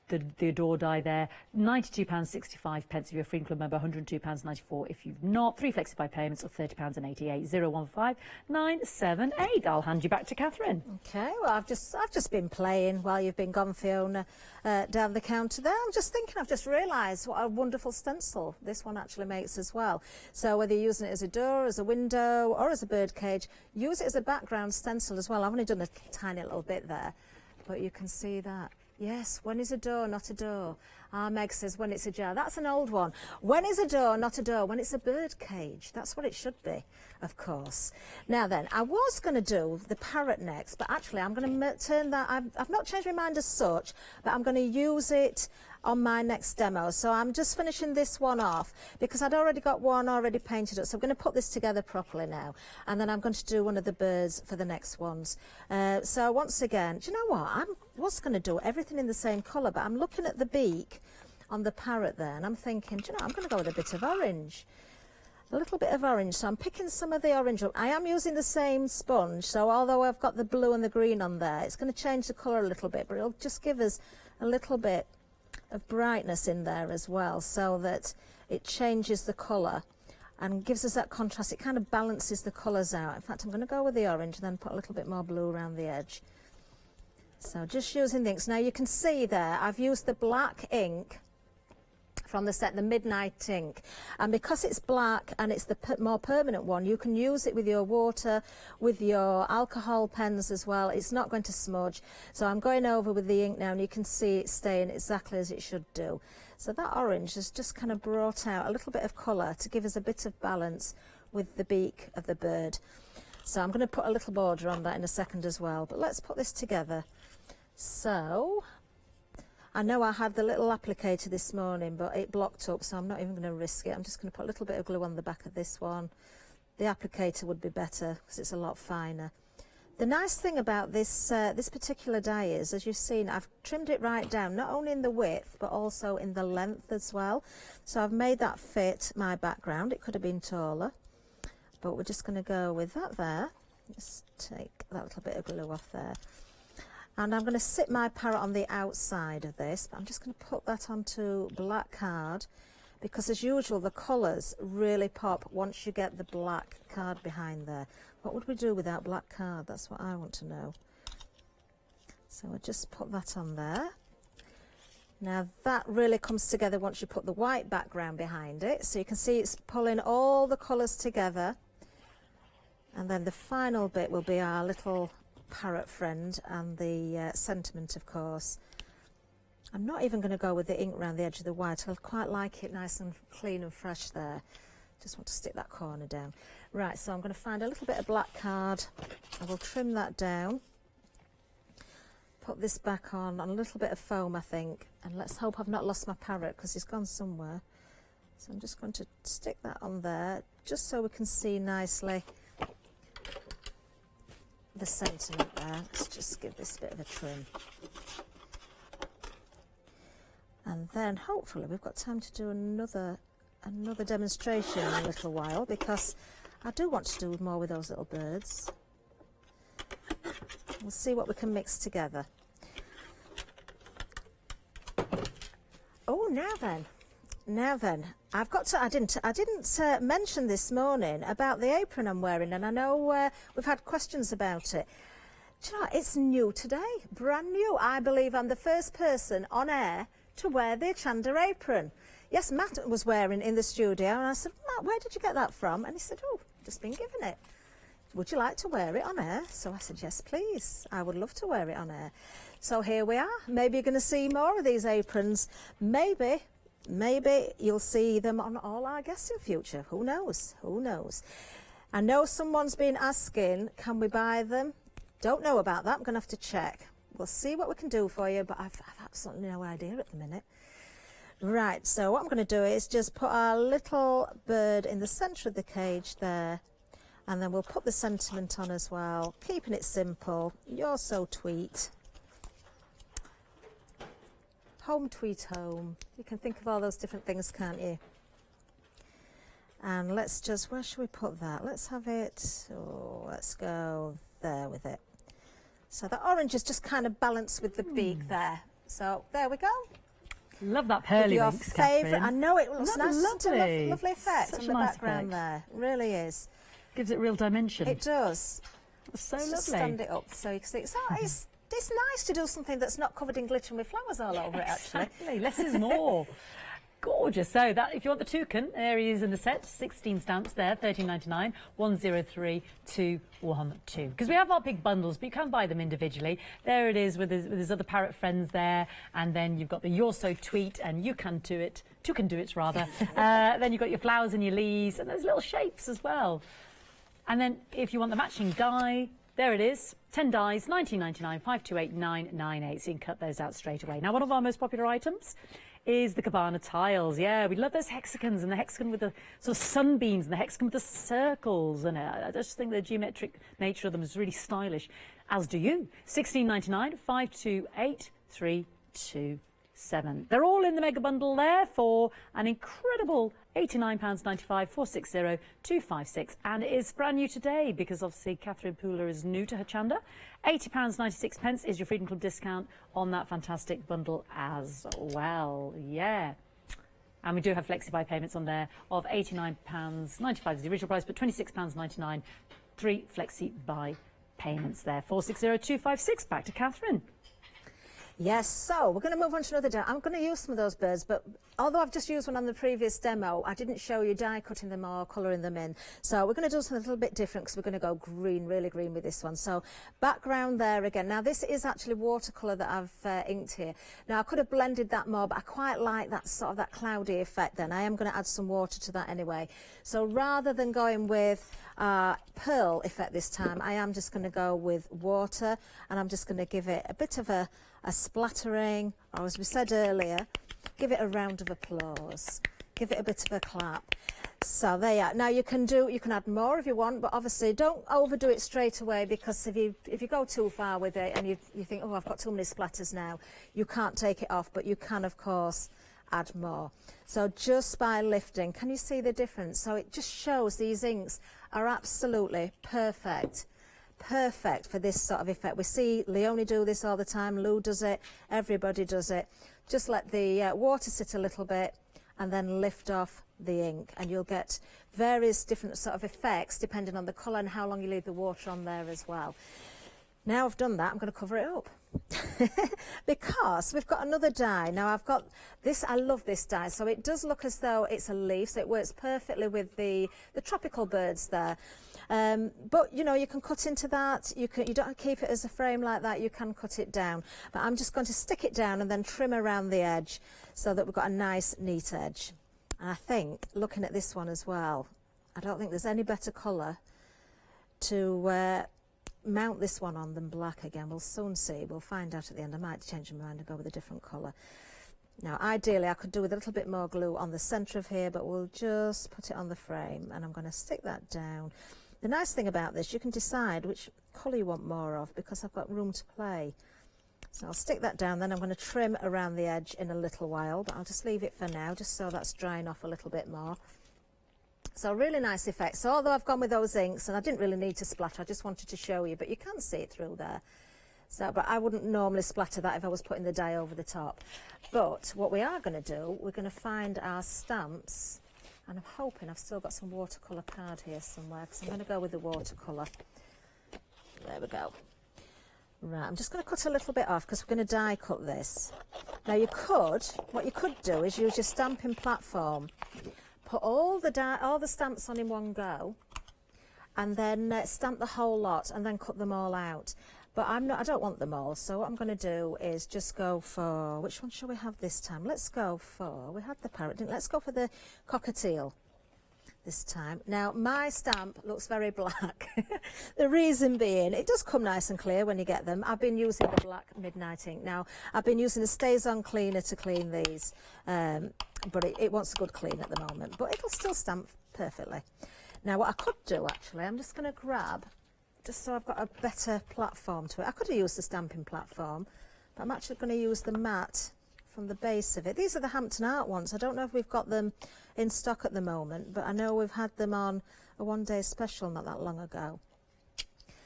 The Adore die there, £92.65 if you're a Freedom Club member, £102.94 if you've not. 3 FlexiBuy payments of £30.88, 015978. I'll hand you back to Catherine. Okay, well, I've just been playing while you've been gone, Fiona, down the counter there. I'm just thinking, I've just realised what a wonderful stencil this one actually makes as well. So whether you're using it as a door, as a window, or as a birdcage, use it as a background stencil as well. I've only done a tiny little bit there, but you can see that. Yes, when is a door, not a door. Meg says when it's a jar. That's an old one. When is a door, not a door. When it's a bird cage. That's what it should be, of course. Now then, I was going to do the parrot next, but actually I'm going to turn that. I've not changed my mind as such, but I'm going to use it on my next demo. So I'm just finishing this one off because I'd already got one already painted up. So I'm going to put this together properly now. And then I'm going to do one of the birds for the next ones. So once again, do you know what? I was going to do everything in the same colour, but I'm looking at the beak on the parrot there, and I'm thinking, do you know, I'm going to go with a bit of orange. A little bit of orange, so I'm picking some of the orange up. I am using the same sponge, so although I've got the blue and the green on there, it's going to change the colour a little bit, but it'll just give us a little bit of brightness in there as well, so that it changes the colour and gives us that contrast. It kind of balances the colours out. In fact, I'm going to go with the orange and then put a little bit more blue around the edge. So just using the inks. Now you can see there, I've used the black ink from the set, the Midnight ink, and because it's black and it's the more permanent one, you can use it with your water, with your alcohol pens as well. It's not going to smudge. So I'm going over with the ink now, and you can see it staying exactly as it should do. So that orange has just kind of brought out a little bit of colour to give us a bit of balance with the beak of the bird. So I'm going to put a little border on that in a second as well, but let's put this together. So I know I had the little applicator this morning, but it blocked up, so I'm not even going to risk it. I'm just going to put a little bit of glue on the back of this one. The applicator would be better because it's a lot finer. The nice thing about this this particular die is, as you've seen, I've trimmed it right down, not only in the width, but also in the length as well. So I've made that fit my background. It could have been taller, but we're just going to go with that there. Just take that little bit of glue off there. And I'm going to sit my parrot on the outside of this, but I'm just going to put that onto black card, because as usual the colours really pop once you get the black card behind there. What would we do without black card? That's what I want to know. So I'll just put that on there. Now that really comes together once you put the white background behind it, so you can see it's pulling all the colours together. And then the final bit will be our little parrot friend and the sentiment, of course. I'm not even going to go with the ink around the edge of the white. I quite like it nice and clean and fresh there. Just want to stick that corner down. Right, so I'm going to find a little bit of black card. I will trim that down. Put this back on a little bit of foam, I think. And let's hope I've not lost my parrot, because he's gone somewhere. So I'm just going to stick that on there, just so we can see nicely the sentiment there. Let's just give this a bit of a trim. And then hopefully we've got time to do another demonstration in a little while, because I do want to do more with those little birds. We'll see what we can mix together. Oh, now then, I've got to. I didn't mention this morning about the apron I'm wearing, and I know we've had questions about it. Do you know, it's new today, brand new. I believe I'm the first person on air to wear the Hochanda apron. Yes, Matt was wearing it in the studio, and I said, Matt, where did you get that from? And he said, oh, just been given it. Would you like to wear it on air? So I said, yes, please. I would love to wear it on air. So here we are. Maybe you're going to see more of these aprons. Maybe you'll see them on all our guests in future. Who knows? Who knows? I know someone's been asking, can we buy them? Don't know about that. I'm going to have to check. We'll see what we can do for you, but I've absolutely no idea at the minute. Right, so what I'm going to do is just put our little bird in the centre of the cage there, and then we'll put the sentiment on as well, keeping it simple. You're so tweet. Home tweet home. You can think of all those different things, can't you? And let's just, where should we put that? Let's have it, oh, let's go there with it. So the orange is just kind of balanced with the beak there. So there we go. Love that pearly your winks, favourite. Catherine. I know it looks nice. Lovely. Lovely effect Such in a the nice background effect. there. Really is. Gives it real dimension. It does. It's so Let's lovely. just stand it up so you can see. It's nice to do something that's not covered in glitter and with flowers all over it, actually. Exactly. Less is more. Gorgeous. So that, if you want the toucan, there he is in the set. 16 stamps there, $13.99, 103 212. Because we have our big bundles, but you can buy them individually. There it is with his other parrot friends there, and then you've got the You're So Tweet and You Can Do It, Toucan Do It rather. Then you've got your flowers and your leaves and those little shapes as well. And then if you want the matching die, there it is. 10 dies, $19.99, 528998. So you can cut those out straight away. Now, one of our most popular items is the cabana tiles. Yeah, we love those hexagons, and the hexagon with the sort of sunbeams and the hexagon with the circles. And I just think the geometric nature of them is really stylish, as do you. $16.99, 528327. They're all in the mega bundle there for an incredible £89.95, 460 256. And it is brand new today because obviously Catherine Pooler is new to Hochanda. £80.96 is your Freedom Club discount on that fantastic bundle as well. Yeah. And we do have flexi-buy payments on there of £89.95 is the original price, but £26.99, 3 flexi-buy payments there. 460256. Back to Catherine. Yes, so we're going to move on to another demo. I'm going to use some of those birds, but although I've just used one on the previous demo, I didn't show you die cutting them or colouring them in. So we're going to do something a little bit different because we're going to go green, really green with this one. So background there again. Now this is actually watercolour that I've inked here. Now I could have blended that more, but I quite like that sort of that cloudy effect then. I am going to add some water to that anyway. So rather than going with pearl effect this time, I am just going to go with water, and I'm just going to give it a bit of a splattering, or as we said earlier, give it a round of applause, give it a bit of a clap. So there you are. Now you can add more if you want, but obviously don't overdo it straight away, because if you go too far with it and you think, oh, I've got too many splatters now, you can't take it off, but you can of course add more. So just by lifting, can you see the difference? So it just shows these inks are absolutely perfect. perfect for this sort of effect. We see Leonie do this all the time, Lou does it, everybody does it. Just let the water sit a little bit and then lift off the ink, and you'll get various different sort of effects depending on the colour and how long you leave the water on there as well. Now I've done that, I'm going to cover it up because we've got another die. Now I've got this, I love this die, so it does look as though it's a leaf, so it works perfectly with the tropical birds there. But you know, you can cut into that, you don't have to keep it as a frame like that, you can cut it down. But I'm just going to stick it down and then trim around the edge so that we've got a nice neat edge. And I think, looking at this one as well, I don't think there's any better colour to mount this one on than black again. We'll soon see, we'll find out at the end. I might change my mind and go with a different colour. Now ideally I could do with a little bit more glue on the centre of here, but we'll just put it on the frame, and I'm going to stick that down. The nice thing about this, you can decide which colour you want more of because I've got room to play. So I'll stick that down, then I'm going to trim around the edge in a little while, but I'll just leave it for now, just so that's drying off a little bit more. So really nice effect. So although I've gone with those inks, and I didn't really need to splatter, I just wanted to show you, but you can see it through there. So, but I wouldn't normally splatter that if I was putting the dye over the top. But what we are going to do, we're going to find our stamps, and I'm hoping I've still got some watercolour card here somewhere, because I'm going to go with the watercolour. There we go. Right, I'm just going to cut a little bit off because we're going to die cut this. Now what you could do is use your stamping platform, put all the stamps on in one go, and then stamp the whole lot and then cut them all out. But I don't want them all, so what I'm going to do is just go for, which one shall we have this time? Let's go for, we had the parrot, let's go for the cockatiel this time. Now my stamp looks very black. The reason being, it does come nice and clear when you get them. I've been using the black midnight ink. Now I've been using a Stays-On cleaner to clean these, but it wants a good clean at the moment, but it'll still stamp perfectly. Now what I could do actually, I'm just going to grab, just so I've got a better platform to it. I could have used the stamping platform, but I'm actually going to use the mat from the base of it. These are the Hampton Art ones. I don't know if we've got them in stock at the moment, but I know we've had them on a one-day special not that long ago.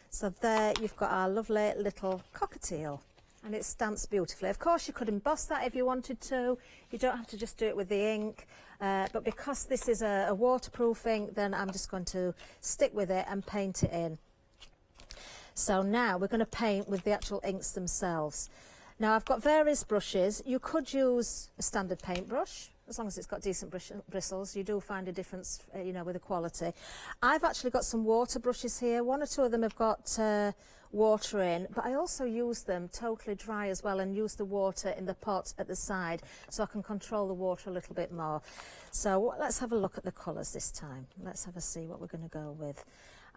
So there you've got our lovely little cockatiel, and it stamps beautifully. Of course you could emboss that if you wanted to. You don't have to just do it with the ink, but because this is a waterproof ink, then I'm just going to stick with it and paint it in. So now we're going to paint with the actual inks themselves. Now I've got various brushes. You could use a standard paintbrush, as long as it's got decent bristles. You do find a difference, you know, with the quality. I've actually got some water brushes here. One or two of them have got water in, but I also use them totally dry as well, and use the water in the pot at the side so I can control the water a little bit more. So let's have a look at the colours this time. Let's have a see what we're going to go with.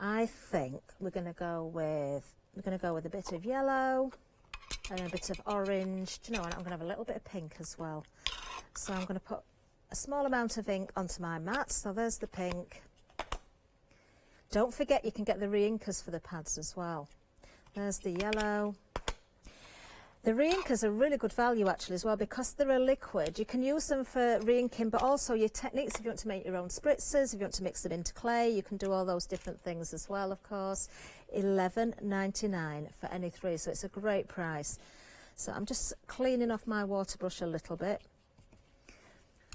I think we're going to go with a bit of yellow and a bit of orange. Do you know what? I'm going to have a little bit of pink as well. So I'm going to put a small amount of ink onto my mat. So there's the pink. Don't forget you can get the re-inkers for the pads as well. There's the yellow. The re-inkers are really good value actually as well, because they're a liquid. You can use them for re-inking, but also your techniques, if you want to make your own spritzers, if you want to mix them into clay, you can do all those different things as well, of course. $11.99 for any three, so it's a great price. So I'm just cleaning off my water brush a little bit,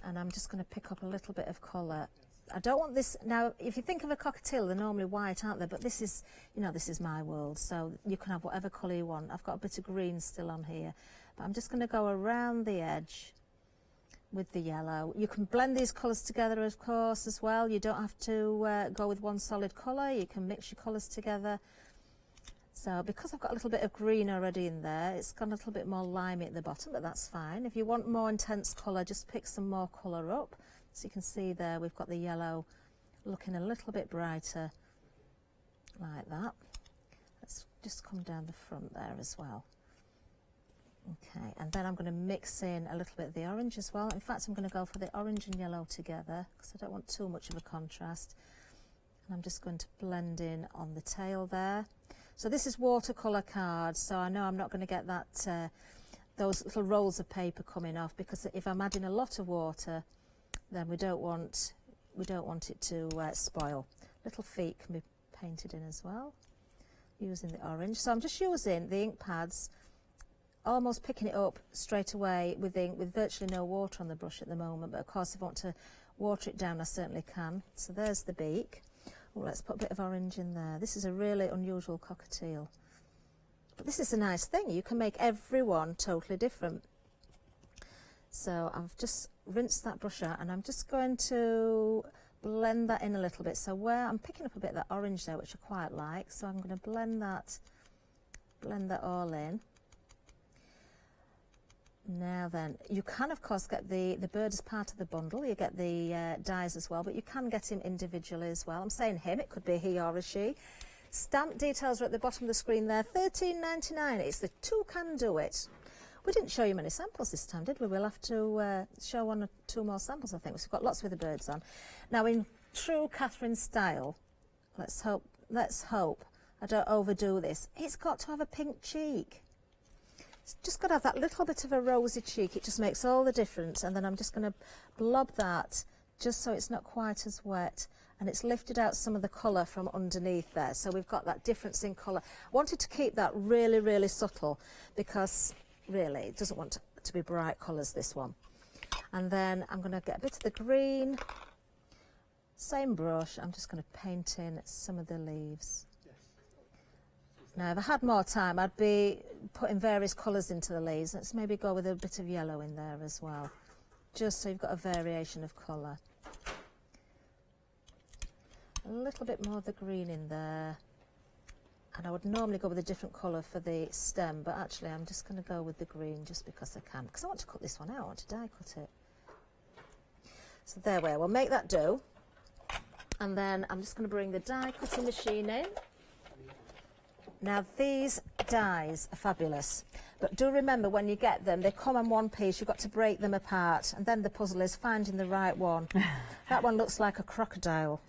and I'm just going to pick up a little bit of colour. I don't want this, now if you think of a cockatiel, they're normally white, aren't they? But this is, you know, this is my world, so you can have whatever colour you want. I've got a bit of green still on here, but I'm just going to go around the edge with the yellow. You can blend these colours together, of course, as well. You don't have to go with one solid colour. You can mix your colours together. So because I've got a little bit of green already in there, it's got a little bit more limey at the bottom, but that's fine. If you want more intense colour, just pick some more colour up. So you can see there we've got the yellow looking a little bit brighter like that. Let's just come down the front there as well. Okay, and then I'm going to mix in a little bit of the orange as well. In fact, I'm going to go for the orange and yellow together because I don't want too much of a contrast. And I'm just going to blend in on the tail there. So this is watercolour cards, so I know I'm not going to get that those little rolls of paper coming off, because if I'm adding a lot of water, then we don't want it to spoil. Little feet can be painted in as well. using the orange. So I'm just using the ink pads, almost picking it up straight away with ink, with virtually no water on the brush at the moment, but of course if I want to water it down I certainly can. So there's the beak. Oh, let's put a bit of orange in there. This is a really unusual cockatiel. But this is a nice thing, you can make every one totally different. So I've just rinsed that brush out and I'm just going to blend that in a little bit. So where I'm picking up a bit of that orange there, which I quite like, so I'm going to blend that all in. Now then, you can of course get the bird as part of the bundle, you get the dies as well, but you can get him individually as well. I'm saying him, it could be a he or a she. Stamp details are at the bottom of the screen there, $13.99. It's the Two Can Do It. We didn't show you many samples this time, did we? We'll have to show 1 or 2 more samples, I think. We've got lots with the birds on. Now, in true Catherine style, let's hope I don't overdo this. It's got to have a pink cheek. It's just got to have that little bit of a rosy cheek. It just makes all the difference. And then I'm just going to blob that just so it's not quite as wet. And it's lifted out some of the colour from underneath there. So we've got that difference in colour. I wanted to keep that really, really subtle because really it doesn't want to be bright colours, this one. And then I'm going to get a bit of the green. Same brush, I'm just going to paint in some of the leaves. Now, if I had more time, I'd be putting various colours into the leaves. Let's maybe go with a bit of yellow in there as well, just so you've got a variation of colour. A little bit more of the green in there. And I would normally go with a different colour for the stem, but actually I'm just going to go with the green just because I can. Because I want to cut this one out, I want to die cut it. So there we are, we'll make that do. And then I'm just going to bring the die cutting machine in. Now these dies are fabulous, but do remember when you get them, they come in one piece, you've got to break them apart, and then the puzzle is finding the right one. That one looks like a crocodile.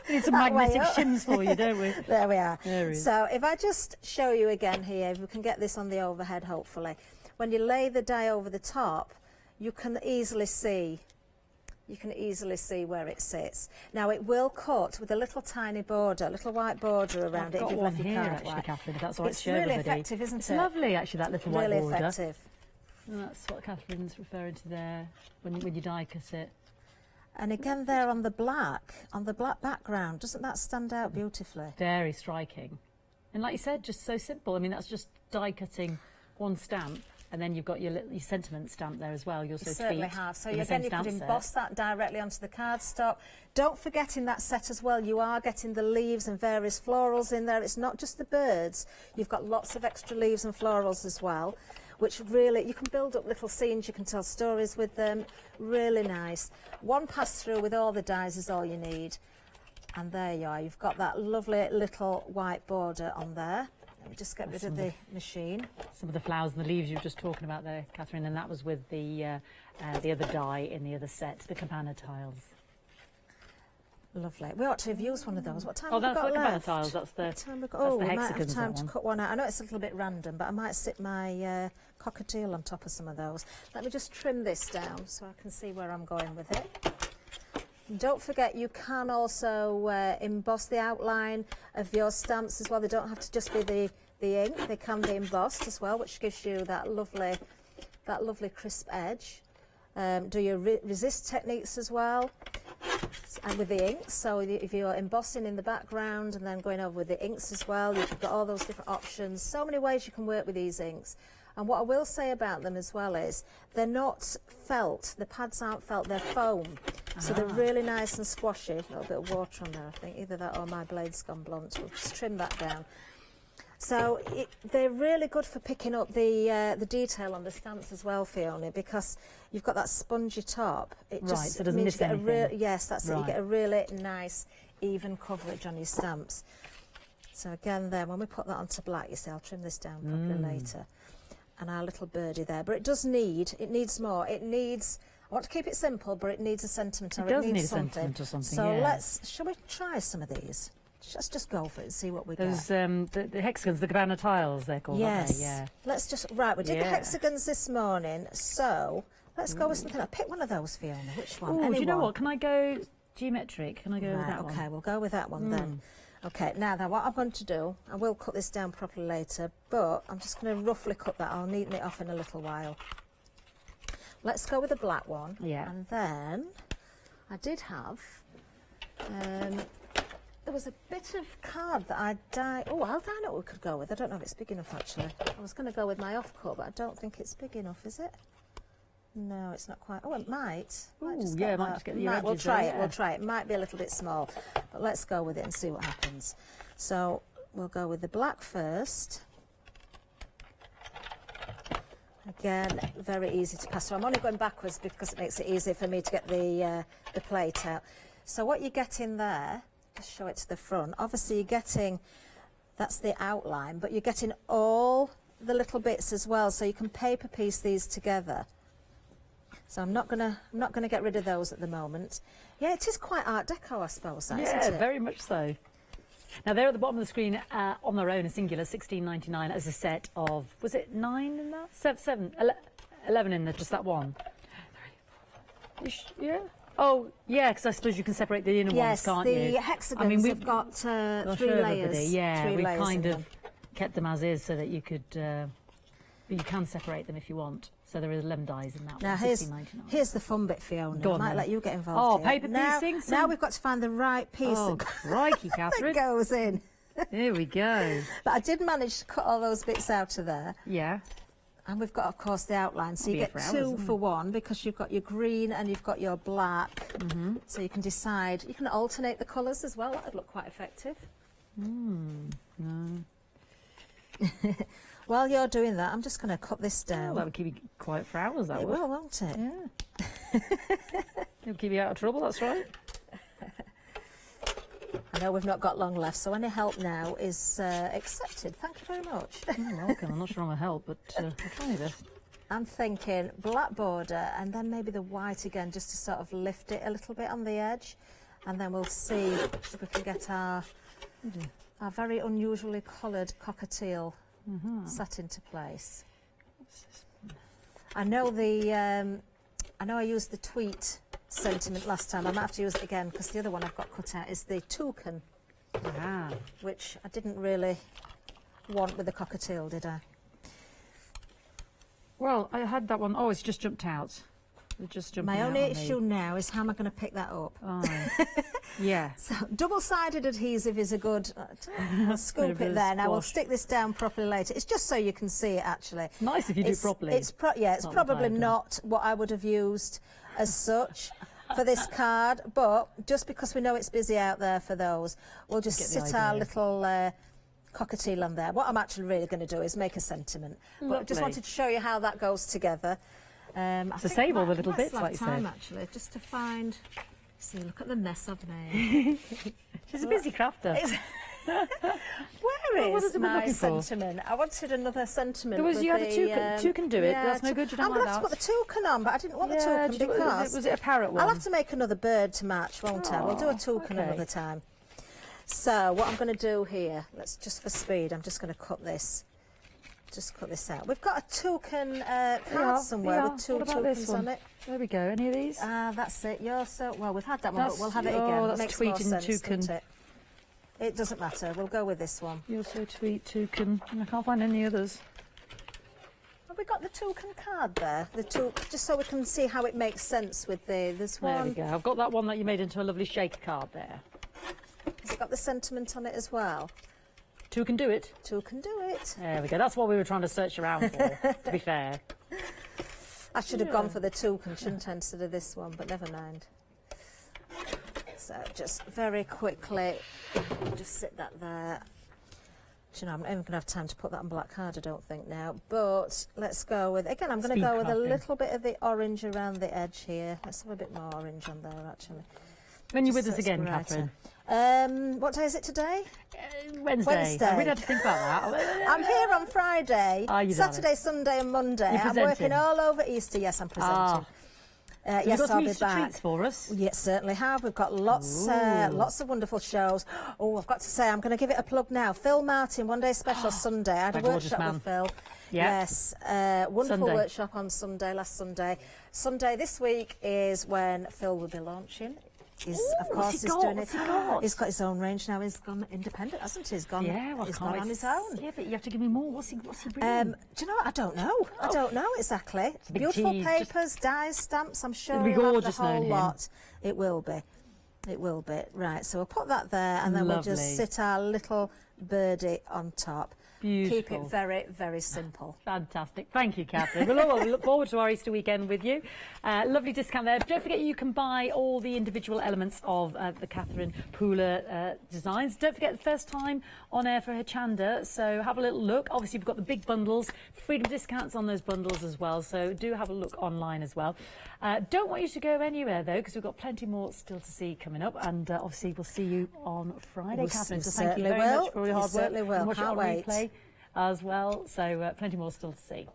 We need some magnetic shims for you, don't we? There we are. There he is. So if I just show you again here, if we can get this on the overhead hopefully, when you lay the die over the top, you can easily see where it sits. Now it will cut with a little tiny border, a little white border around it. I've got if you've one left your here card actually, white. Catherine, if that's all right to It's show really everybody. effective, isn't It's it? lovely actually, that little white really border. effective. And that's what Catherine's referring to there, when you die cut it. And again there on the black background, doesn't that stand out beautifully? Very striking. And like you said, just so simple. I mean, that's just die cutting one stamp. And then you've got your sentiment stamp there as well. You also certainly have. So again, you could emboss that directly onto the cardstock. Don't forget in that set as well, you are getting the leaves and various florals in there. It's not just the birds. You've got lots of extra leaves and florals as well, which really, you can build up little scenes, you can tell stories with them. Really nice. One pass through with all the dies is all you need. And there you are. You've got that lovely little white border on there. Let me just get rid of the machine. Some of the flowers and the leaves you were just talking about there, Catherine, and that was with the other die in the other set, the cabana tiles. Lovely. We ought to have used one of those. What time have we that's got the left? cabana tiles. That's the we hexagons, might have time that to one. cut one out. I know it's a little bit random, but I might sit my cockatiel on top of some of those. Let me just trim this down so I can see where I'm going with it. Don't forget, you can also emboss the outline of your stamps as well. They don't have to just be the ink. They can be embossed as well, which gives you that lovely crisp edge. Do your resist techniques as well, and with the inks. So if you're embossing in the background and then going over with the inks as well, you've got all those different options. So many ways you can work with these inks. And what I will say about them as well is they're not felt. The pads aren't felt, they're foam. So they're really nice and squashy. A little bit of water on there, I think. Either that or my blade's gone blunt. We'll just trim that down. So they're really good for picking up the detail on the stamps as well, Fiona, because you've got that spongy top. It just so it doesn't miss anything. Yes, that's it. You get a really nice, even coverage on your stamps. So again, then when we put that onto black, you see, I'll trim this down properly later. And our little birdie there, but it needs more. It needs, I want to keep it simple, but it needs a sentiment, or it needs something. Sentiment or something. So shall we try some of these? Let's just go for it and see what we get. The hexagons, the cabana tiles, they're called, aren't they? Yeah. Let's just, we did the hexagons this morning, so let's go with something. I'll pick one of those, Fiona. Which one? Oh, do you know what? Can I go geometric? Can I go with that one? Okay, we'll go with that one then. Okay, now what I'm going to do, I will cut this down properly later, but I'm just going to roughly cut that. I'll neaten it off in a little while. Let's go with the black one. Yeah. And then I did have, there was a bit of card that I dyed. Oh, I'll dye what we could go with. I don't know if it's big enough, actually. I was going to go with my off-cut, but I don't think it's big enough, is it? No, it's not quite. Oh, it might. Ooh, yeah, it might just get the edges. We'll try it. We'll try it. It might be a little bit small, but let's go with it and see what happens. So we'll go with the black first. Again, very easy to pass through. I'm only going backwards because it makes it easier for me to get the plate out. So what you're getting there, just show it to the front. Obviously, you're getting, that's the outline, but you're getting all the little bits as well. So you can paper piece these together. So I'm not gonna get rid of those at the moment. Yeah, it is quite Art Deco, I suppose. That, yeah, isn't it? very much so. Now they're at the bottom of the screen on their own, a singular, $16.99 as a set of, was it 9 in that? 11 in there, just that one. Yeah. Oh, yeah, because I suppose you can separate the inner ones, can't you? Yes, the hexagons have got 3 layers. Yeah, we kind of kept them as is so that you could, but you can separate them if you want. So there are 11 dies in that now one, $16.99. Here's the fun bit, Fiona. Go on, I might then. let you get involved here. Paper piecing? Now we've got to find the right piece Oh, crikey, Catherine. that goes in. Here we go. But I did manage to cut all those bits out of there. Yeah. And we've got, of course, the outline. So you get two for one because you've got your green and you've got your black. Mm-hmm. So you can decide. You can alternate the colours as well. That would look quite effective. No. While you're doing that, I'm just going to cut this down. Oh, that would keep you quiet for hours, that It would. will, won't it? Yeah. It'll keep you out of trouble, that's right. I know we've not got long left, so any help now is accepted. Thank you very much. You're welcome. I'm not sure I'm a help, but I'll try my best. I'm thinking black border and then maybe the white again, just to sort of lift it a little bit on the edge. And then we'll see if we can get our very unusually coloured cockatiel set into place. I know I used the tweet sentiment last time. I might have to use it again because the other one I've got cut out is the toucan, which I didn't really want with the cockatiel, did I? Well, I had that one. Oh, it's just jumped out. It just jumped out. My only issue now is how am I going to pick that up? Oh, yeah. So double-sided adhesive is a good. I'll scoop it there. Now we'll stick this down properly later. It's just so you can see it. Actually, it's nice if you do it properly. It's probably not what I would have used as such for this card, but just because we know it's busy out there for those, we'll just sit our little cockatiel on there. What I'm actually really going to do is make a sentiment. But I just wanted to show you how that goes together. So save all the little bits, like you said. Actually, just to find. See, look at the mess I've made. She's a busy crafter. Where is my sentiment? I wanted another sentiment. You had a toucan do it. That's no good. You don't I'm going to have to put the toucan on, but I didn't want the toucan because was it a parrot one? I'll have to make another bird to match, won't I? We'll do a toucan another time. So what I'm going to do here, let's just for speed, I'm just going to cut this. Just cut this out. We've got a toucan card somewhere with two toucans on it. There we go. Any of these? That's it. You're so well. We've had that one, but we'll have it again. That's makes tweet more and sense, toucan. doesn't it? It doesn't matter. We'll go with this one. You're so tweet, toucan. I can't find any others. Have we got the toucan card there? Just so we can see how it makes sense with this one. There we go. I've got that one that you made into a lovely shaker card there. Has it got the sentiment on it as well? Two can do it. Two can do it. There we go. That's what we were trying to search around for, to be fair. I should have gone for the toucan, shouldn't I, instead of this one, but never mind. So just very quickly, just sit that there. You know, I'm not even going to have time to put that on black card, I don't think now. But let's go with, again, I'm going to go with a little bit of the orange around the edge here. Let's have a bit more orange on there, actually. When you're with us again, Catherine? What day is it today? Wednesday. I really had to think about that. I'm here on Friday, Saturday, Sunday and Monday. I'm working all over Easter. Yes, I'm presenting. So yes, I'll be back. Treats for us. Yes, certainly have. We've got lots of wonderful shows. Oh, I've got to say, I'm going to give it a plug now. Phil Martin, One Day Special Sunday. I had a workshop with Phil. Yep. Yes, wonderful workshop on Sunday, last Sunday. Sunday this week is when Phil will be launching He's, Ooh, of course, what's he he's got? doing What's it. he got? He's got his own range now. He's gone independent, hasn't he? He's gone. Yeah, well, he's I can't gone on wait his to own. Yeah, but you have to give me more. What's he bringing? Do you know what? I don't know. I don't know exactly. big Beautiful tease, papers, dyes, stamps. I'm sure It'll be he'll have gorgeous the whole knowing him. lot. It will be. It will be. Right, so we'll put that there, and then we'll Lovely. just sit our little birdie on top. Beautiful. Keep it very, very simple. Fantastic. Thank you, Catherine. We look forward to our Easter weekend with you. Lovely discount there. Don't forget you can buy all the individual elements of the Catherine Pooler designs. Don't forget the first time on air for Hochanda, so have a little look. Obviously, we've got the big bundles, freedom discounts on those bundles as well, so do have a look online as well. Don't want you to go anywhere, though, because we've got plenty more still to see coming up, and obviously we'll see you on Friday, Catherine. So thank you very much for your hard work. Certainly will. And watch it Can't on wait. replay as well, so plenty more still to see.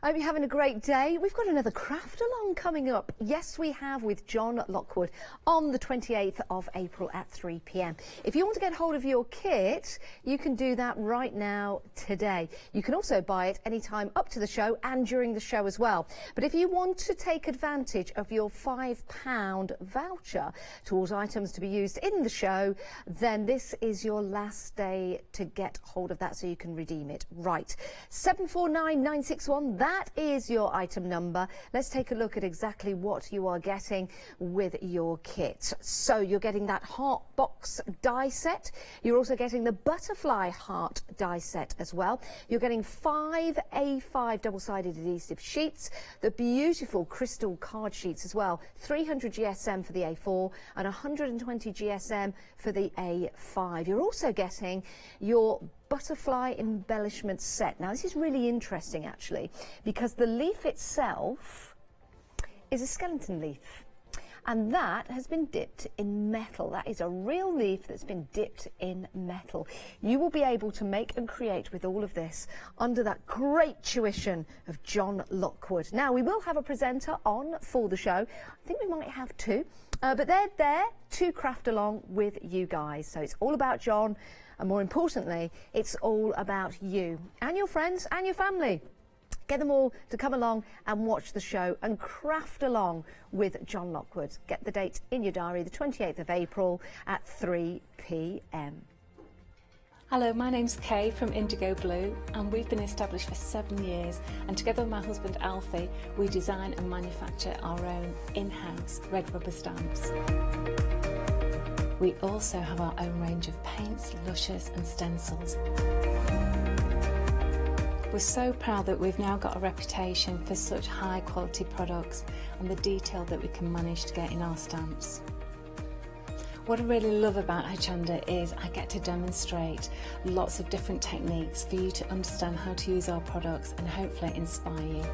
I hope you're having a great day. We've got another craft along coming up. Yes, we have, with John Lockwood on the 28th of April at 3 p.m. If you want to get hold of your kit, you can do that right now today. You can also buy it anytime up to the show and during the show as well. But if you want to take advantage of your £5 voucher towards items to be used in the show, then this is your last day to get hold of that so you can redeem it. Right, 749961, that is your item number. Let's take a look at exactly what you are getting with your kit. So you're getting that heart box die set. You're also getting the butterfly heart die set as well. You're getting 5 A5 double-sided adhesive sheets, the beautiful crystal card sheets as well, 300 GSM for the A4 and 120 GSM for the A5. You're also getting your butterfly embellishment set. Now this is really interesting actually, because the leaf itself is a skeleton leaf, and that has been dipped in metal. That is a real leaf that's been dipped in metal. You will be able to make and create with all of this under that great tuition of John Lockwood. Now we will have a presenter on for the show. I think we might have two, but they're there to craft along with you guys. So it's all about John, and more importantly, it's all about you and your friends and your family. Get them all to come along and watch the show and craft along with John Lockwood. Get the date in your diary, the 28th of April at 3 p.m. Hello, my name's Kay from Indigo Blue, and we've been established for 7 years, and together with my husband Alfie, we design and manufacture our own in-house red rubber stamps. We also have our own range of paints, lushes and stencils. We're so proud that we've now got a reputation for such high quality products and the detail that we can manage to get in our stamps. What I really love about Hochanda is I get to demonstrate lots of different techniques for you to understand how to use our products and hopefully inspire you.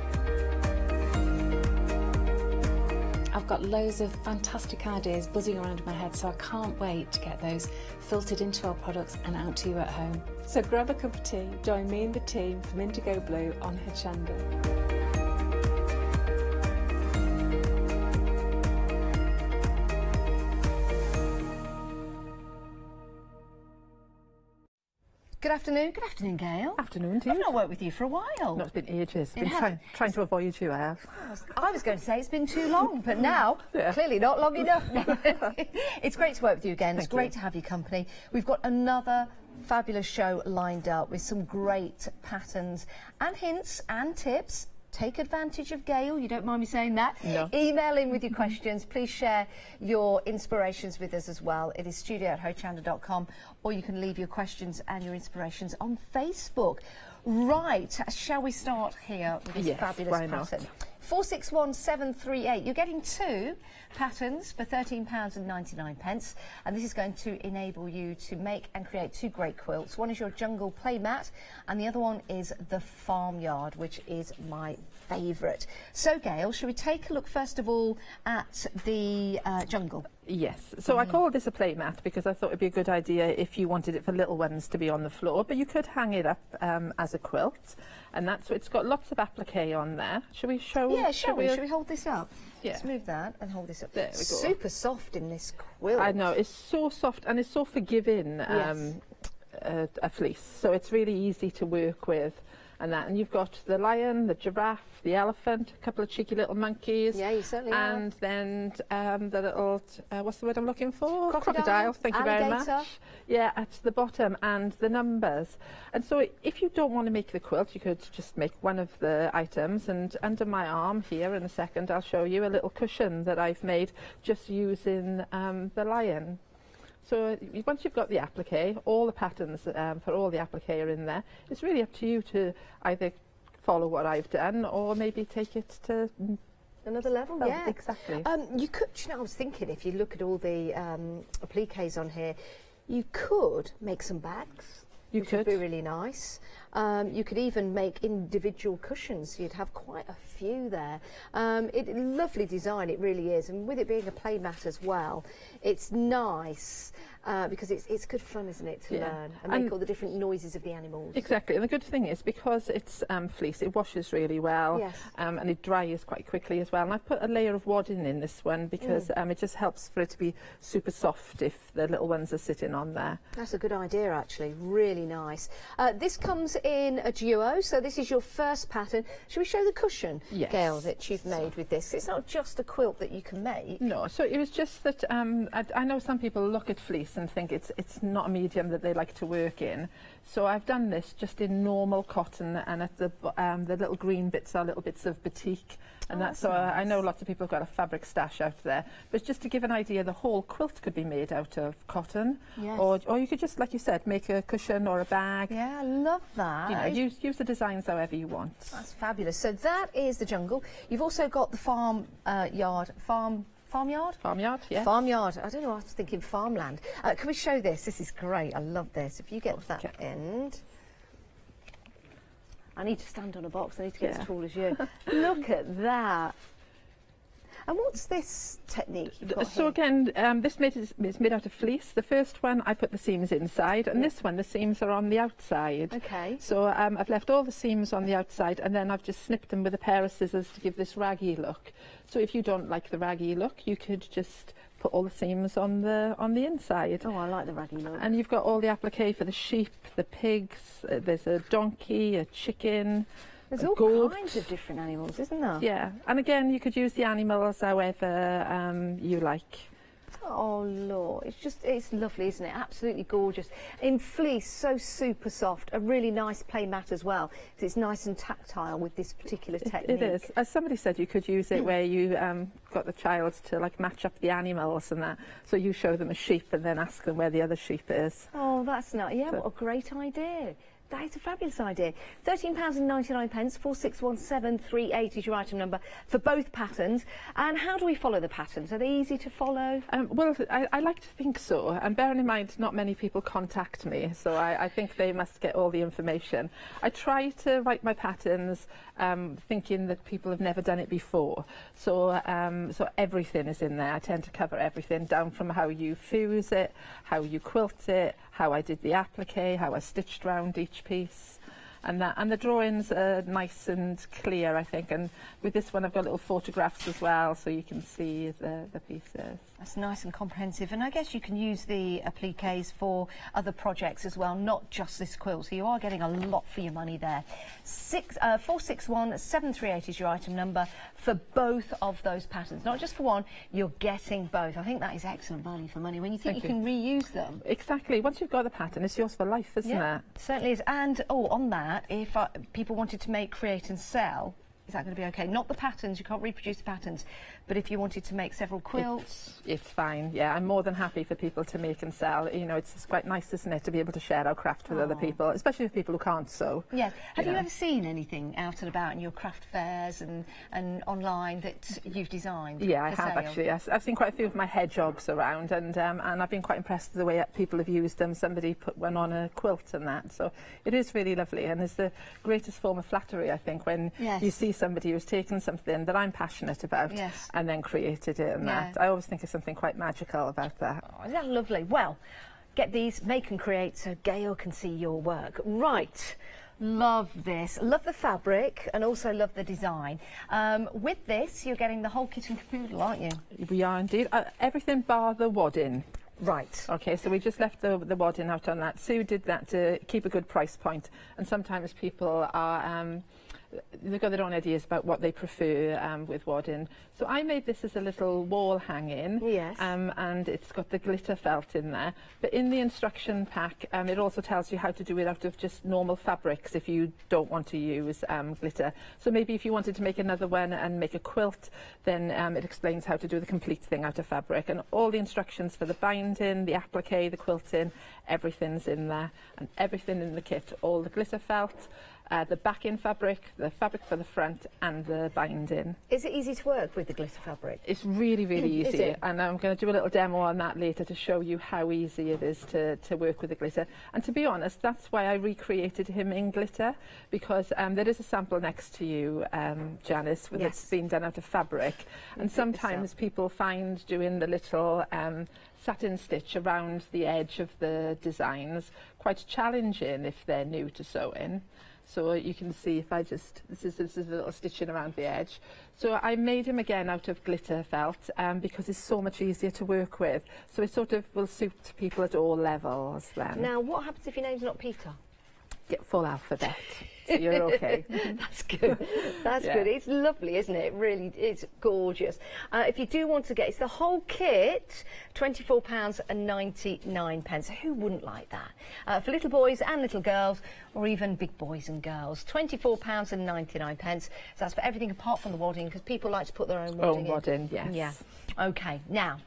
I've got loads of fantastic ideas buzzing around in my head, so I can't wait to get those filtered into our products and out to you at home. So grab a cup of tea, join me and the team from Indigo Blue on Hochanda. Good afternoon. Good afternoon, Gail. Afternoon to you. I've not worked with you for a while. No, it's been ages. It Been has. trying to avoid you, I have. I was going to say it's been too long, but now, Yeah. clearly not long enough. It's great to work with you again. It's Thank great you. to have your company. We've got another fabulous show lined up with some great patterns and hints and tips. Take advantage of Gail, you don't mind me saying that? No. Email in with your questions. Please share your inspirations with us as well. It is studio@hochanda.com, or you can leave your questions and your inspirations on Facebook. Right, shall we start here with this Yes, fabulous why not? pattern? 461738. You're getting two patterns for £13.99, and this is going to enable you to make and create two great quilts. One is your jungle play mat, and the other one is the farmyard, which is my favourite. So, Gail, shall we take a look first of all at the jungle? Yes, so I call this a play mat because I thought it'd be a good idea if you wanted it for little ones to be on the floor, but you could hang it up as a quilt, and that's it's got lots of applique on there. Shall we show? Yeah, shall we hold this up? Yeah. Let's move that and hold this up. There we go. Super soft in this quilt. I know, it's so soft and it's so forgiving, a fleece, so it's really easy to work with. And you've got the lion, the giraffe, the elephant, a couple of cheeky little monkeys. Yeah, you certainly have. And then the little, what's the word I'm looking for? Crocodile, Thank you very alligator. much. Yeah, at the bottom, and the numbers. And so if you don't want to make the quilt, you could just make one of the items. And under my arm here in a second, I'll show you a little cushion that I've made just using the lion. So once you've got the applique, all the patterns for all the applique are in there. It's really up to you to either follow what I've done or maybe take it to another level. Yeah, exactly. You could, you know, I was thinking if you look at all the appliques on here, you could make some bags. Which would be really nice. You could even make individual cushions. You'd have quite a few there. Lovely design, it really is. And with it being a play mat as well, it's nice because it's good fun, isn't it, to learn and make all the different noises of the animals. Exactly. And the good thing is because it's fleece, it washes really well. Yes. And it dries quite quickly as well. And I've put a layer of wadding in this one because it just helps for it to be super soft if the little ones are sitting on there. That's a good idea, actually. Really nice. This comes in a duo, so this is your first pattern. Shall we show the cushion, Gail, that you've made with this? It's not just a quilt that you can make. No, so it was just that I know some people look at fleece and think it's not a medium that they like to work in. So I've done this just in normal cotton, and at the little green bits are little bits of batik. And that's so nice. I know lots of people have got a fabric stash out there, but just to give an idea, the whole quilt could be made out of cotton, or you could just, like you said, make a cushion or a bag. Yeah, I love that. You know, use the designs however you want. That's fabulous. So that is the jungle. You've also got the farmyard. Farmyard, yeah. Farmyard. I don't know, I was thinking farmland. Can we show this? This is great. I love this. If you get that end. I need to stand on a box. I need to get as tall as you. Look at that. And what's this technique you've got So here? again, this is made out of fleece. The first one, I put the seams inside, and this one, the seams are on the outside. Okay. So I've left all the seams on the outside, and then I've just snipped them with a pair of scissors to give this raggy look. So if you don't like the raggy look, you could just put all the seams on the inside. Oh, I like the raggy look. And you've got all the applique for the sheep, the pigs. There's a donkey, a chicken. There's all kinds of different animals, isn't there? Yeah, and again, you could use the animals however you like. Oh, Lord, it's lovely, isn't it? Absolutely gorgeous. In fleece, so super soft. A really nice play mat as well. It's nice and tactile with this particular technique. It is. As somebody said, you could use it where you got the child to like match up the animals and that. So you show them a sheep and then ask them where the other sheep is. Oh, that's nice. Yeah, what a great idea. That is a fabulous idea. £13.99, 4617380 is your item number for both patterns. And how do we follow the patterns? Are they easy to follow? Well, I like to think so. And bearing in mind, not many people contact me, so I think they must get all the information. I try to write my patterns thinking that people have never done it before. So everything is in there. I tend to cover everything, down from how you fuse it, how you quilt it, how I did the applique, how I stitched round each piece, and the drawings are nice and clear, I think. And with this one, I've got little photographs as well, so you can see the pieces. That's nice and comprehensive, and I guess you can use the appliques for other projects as well, not just this quilt. So you are getting a lot for your money there. 4617380 is your item number for both of those patterns, not just for one. You're getting both. I think that is excellent value for money when you think you can reuse them. Exactly. Once you've got the pattern, it's yours for life, isn't it? Certainly is. And on that, if people wanted to make, create, and sell. Is that going to be okay? Not the patterns, you can't reproduce the patterns, but if you wanted to make several quilts... It's fine, yeah. I'm more than happy for people to make and sell. You know, it's quite nice, isn't it, to be able to share our craft with other people, especially with people who can't sew. Yeah. Have you ever seen anything out and about in your craft fairs and online that you've designed? Yeah, I have actually. Yes. I've seen quite a few of my hedgehogs around, and I've been quite impressed with the way people have used them. Somebody put one on a quilt and that, so it is really lovely, and it's the greatest form of flattery, I think, when you see somebody who's taken something that I'm passionate about and then created it, and that. I always think of something quite magical about that. Oh, isn't that lovely? Well, get these, make and create so Gail can see your work. Right. Love this. Love the fabric and also love the design. With this, you're getting the whole kit and caboodle, aren't you? We are indeed. Everything bar the wadding. Right. Okay, so we just left the wadding out on that. Sue did that to keep a good price point, and sometimes people are they've got their own ideas about what they prefer with wadding. So I made this as a little wall hanging, and it's got the glitter felt in there. But in the instruction pack, it also tells you how to do it out of just normal fabrics if you don't want to use glitter. So maybe if you wanted to make another one and make a quilt, then it explains how to do the complete thing out of fabric. And all the instructions for the binding, the applique, the quilting, everything's in there. And everything in the kit, all the glitter felt, the backing fabric, the fabric for the front, and the binding. Is it easy to work with the glitter fabric? It's really, really easy. Is it? And I'm going to do a little demo on that later to show you how easy it is to work with the glitter. And to be honest, that's why I recreated him in glitter, because there is a sample next to you, Janice, that's been done out of fabric. And sometimes people find doing the little satin stitch around the edge of the designs quite challenging if they're new to sewing. So you can see if I just, this is a little stitching around the edge. So I made him again out of glitter felt because it's so much easier to work with. So it sort of will suit people at all levels then. Now, what happens if your name's not Peter? Get full alphabet. So you're okay. That's good. That's good. It's lovely, isn't it? Really, it's gorgeous. If you do want to get, it's the whole kit, £24.99. Who wouldn't like that? For little boys and little girls, or even big boys and girls, £24.99. So that's for everything apart from the wadding, because people like to put their own wadding in. Wadding, yes. Yeah. Okay. Now,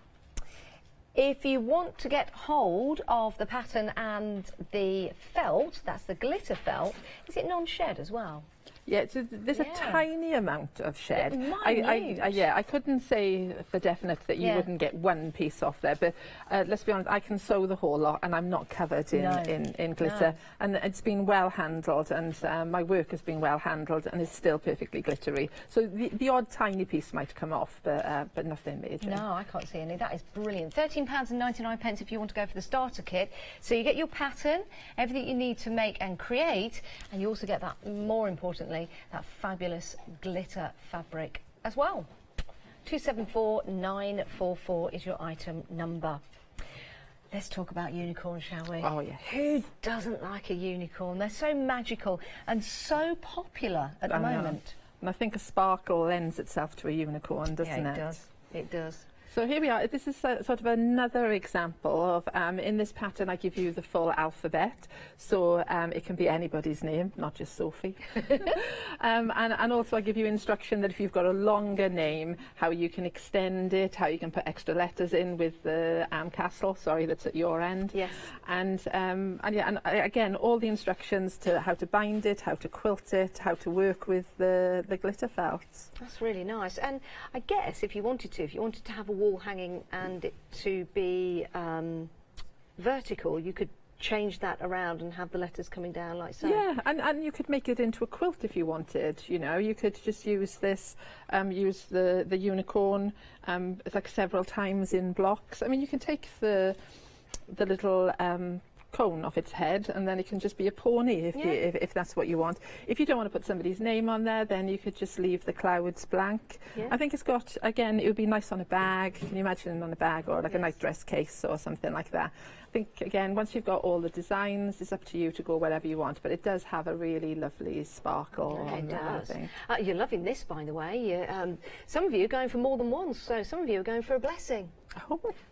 if you want to get hold of the pattern and the felt, that's the glitter felt, is it non-shed as well? Yeah, so there's a tiny amount of shed. Minute. I couldn't say for definite that you wouldn't get one piece off there, but let's be honest, I can sew the whole lot and I'm not covered in glitter. And it's been well handled, and my work has been well handled, and it's still perfectly glittery. So the odd tiny piece might come off, but nothing major. No, I can't see any. That is brilliant. £13.99 if you want to go for the starter kit. So you get your pattern, everything you need to make and create, and you also get that, more importantly, that fabulous glitter fabric as well. 274944 is your item number. Let's talk about unicorns, shall we? Oh, yeah. Who doesn't like a unicorn? They're so magical and so popular at the moment. And I think a sparkle lends itself to a unicorn, doesn't it? Yeah, it does. It does. So here we are. This is sort of another example of, in this pattern I give you the full alphabet, so it can be anybody's name, not just Sophie. And also I give you instruction that if you've got a longer name, how you can extend it, how you can put extra letters in with the castle, that's at your end. Yes. And again, all the instructions to how to bind it, how to quilt it, how to work with the glitter felt. That's really nice. And I guess if you wanted to have a wall hanging and it to be vertical, you could change that around and have the letters coming down like so. Yeah, and you could make it into a quilt if you wanted. You could just use this, use the unicorn like several times in blocks. I mean, you can take the little cone off its head, and then it can just be a pony if that's what you want. If you don't want to put somebody's name on there, then you could just leave the clouds blank. I think it's got, again, it would be nice on a bag. Can you imagine it on a bag, or like a nice dress case or something like that? I think, again, once you've got all the designs, it's up to you to go whatever you want, but it does have a really lovely sparkle on there, I think. You're loving this, by the way. Some of you are going for more than one, so some of you are going for a blessing.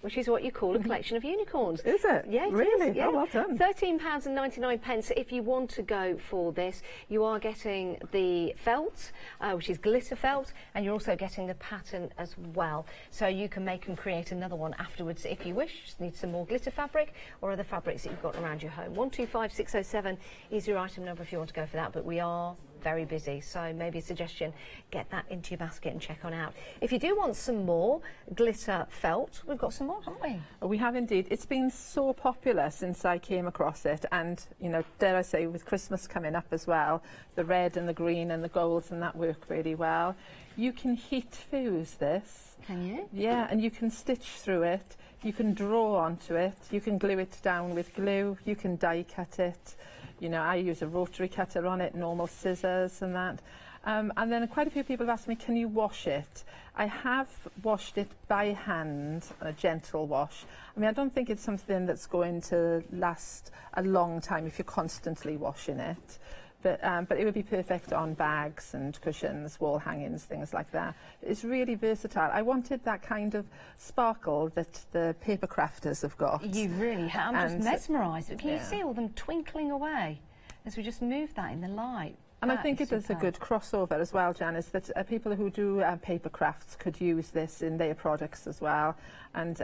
Which is what you call a collection of unicorns. Is it? Yeah, it really? is, yeah. Oh, well done. £13.99. If you want to go for this, you are getting the felt, which is glitter felt, and you're also getting the pattern as well. So you can make and create another one afterwards if you wish. Just need some more glitter fabric or other fabrics that you've got around your home. 125607 is your item number if you want to go for that, but we are very busy. So maybe a suggestion, get that into your basket and check on out. If you do want some more glitter felt, we've got some more, haven't we? We have indeed. It's been so popular since I came across it, and you know, dare I say, with Christmas coming up as well, the red and the green and the golds and that work really well. You can heat fuse this. Can you? Yeah, and you can stitch through it. You can draw onto it. You can glue it down with glue. You can die cut it. You know, I use a rotary cutter on it, normal scissors and that. And then quite a few people have asked me, can you wash it? I have washed it by hand, a gentle wash. I mean, I don't think it's something that's going to last a long time if you're constantly washing it. But it would be perfect on bags and cushions, wall hangings, things like that. It's really versatile. I wanted that kind of sparkle that the paper crafters have got. You really have. I'm just mesmerised. Can you yeah. see all them twinkling away as we just move that in the light? And I think it does a good crossover as well, Janice, that people who do paper crafts could use this in their products as well. And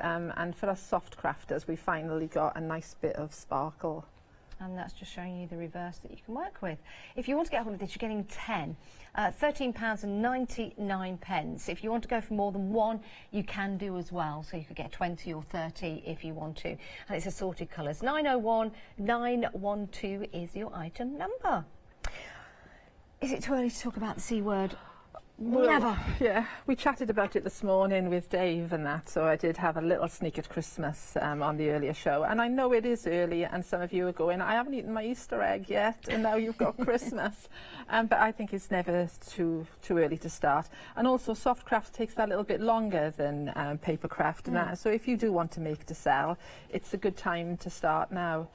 for us soft crafters, we finally got a nice bit of sparkle. And that's just showing you the reverse that you can work with. If you want to get hold of this, you're getting 10, £13.99. If you want to go for more than one, you can do as well. So you could get 20 or 30 if you want to. And it's assorted colours. 901 912 is your item number. Is it too early to talk about the C word? Well, Never. Yeah, we chatted about it this morning with Dave and that, so I did have a little sneak at Christmas on the earlier show. And I know it is early, and some of you are going, I haven't eaten my Easter egg yet, and now you've got Christmas. But I think it's never too early to start. And also, soft craft takes that little bit longer than paper craft and that. So if you do want to make to sell, it's a good time to start now.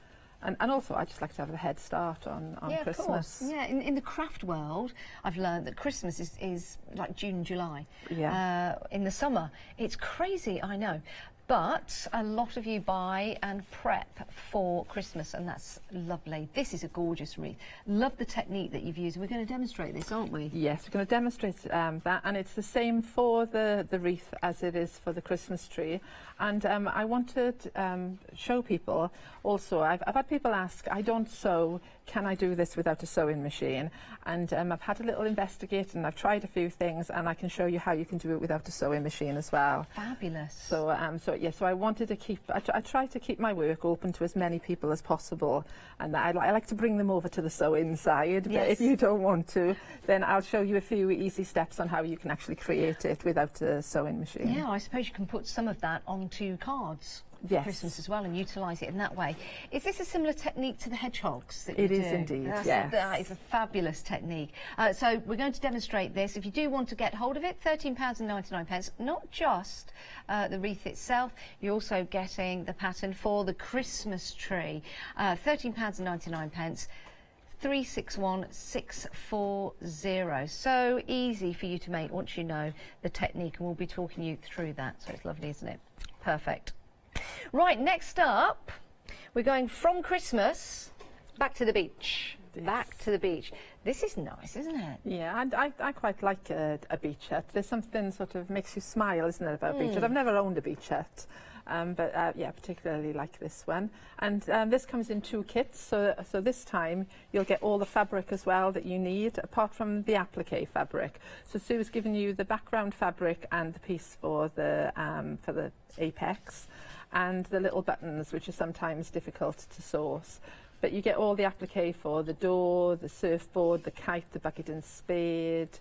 And also, I just like to have a head start on Christmas. Of course. Yeah, in the craft world, I've learned that Christmas is like June, July. Yeah. In the summer, it's crazy, I know. But a lot of you buy and prep for Christmas, and that's lovely. This is a gorgeous wreath. Love the technique that you've used. We're going to demonstrate this, aren't we? Yes, we're going to demonstrate that, and it's the same for the wreath as it is for the Christmas tree. And I wanted to show people also, I've had people ask, I don't sew, can I do this without a sewing machine? And I've had a little investigate, and I've tried a few things, and I can show you how you can do it without a sewing machine as well. Fabulous. So I wanted to keep, I try to keep my work open to as many people as possible, and I like to bring them over to the sewing side. But if you don't want to, then I'll show you a few easy steps on how you can actually create it without a sewing machine. Yeah, I suppose you can put some of that onto cards. For Christmas as well, and utilise it in that way. Is this a similar technique to the hedgehogs that you do? It is indeed, yes. That is a fabulous technique. So we're going to demonstrate this. If you do want to get hold of it, £13.99, not just the wreath itself, you're also getting the pattern for the Christmas tree. £13.99. 361640. So easy for you to make once you know the technique, and we'll be talking you through that. So it's lovely, isn't it? Perfect. Right, next up, we're going from Christmas back to the beach. Yes. Back to the beach. This is nice, isn't it? Yeah, and I quite like a beach hut. There's something sort of makes you smile, isn't it, about a beach hut? I've never owned a beach hut. But yeah, particularly like this one. And this comes in 2 kits, so this time you'll get all the fabric as well that you need, apart from the applique fabric. So Sue's given you the background fabric and the piece for the apex, and the little buttons, which are sometimes difficult to source. But you get all the applique for the door, the surfboard, the kite, the bucket and spade,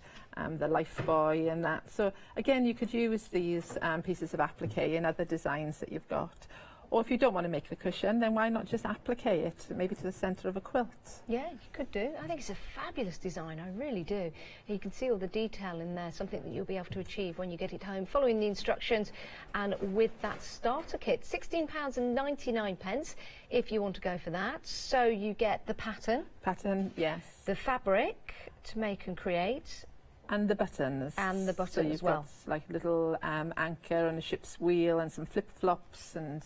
the life buoy and that. So again, you could use these pieces of applique in other designs that you've got. Or if you don't want to make the cushion, then why not just applique it, maybe to the centre of a quilt? Yeah, you could do. I think it's a fabulous design, I really do. You can see all the detail in there, something that you'll be able to achieve when you get it home, following the instructions and with that starter kit. £16.99 if you want to go for that. So you get the pattern. Pattern, yes. The fabric to make and create. And the buttons. And the button as well. Got like a little anchor and a ship's wheel and some flip-flops and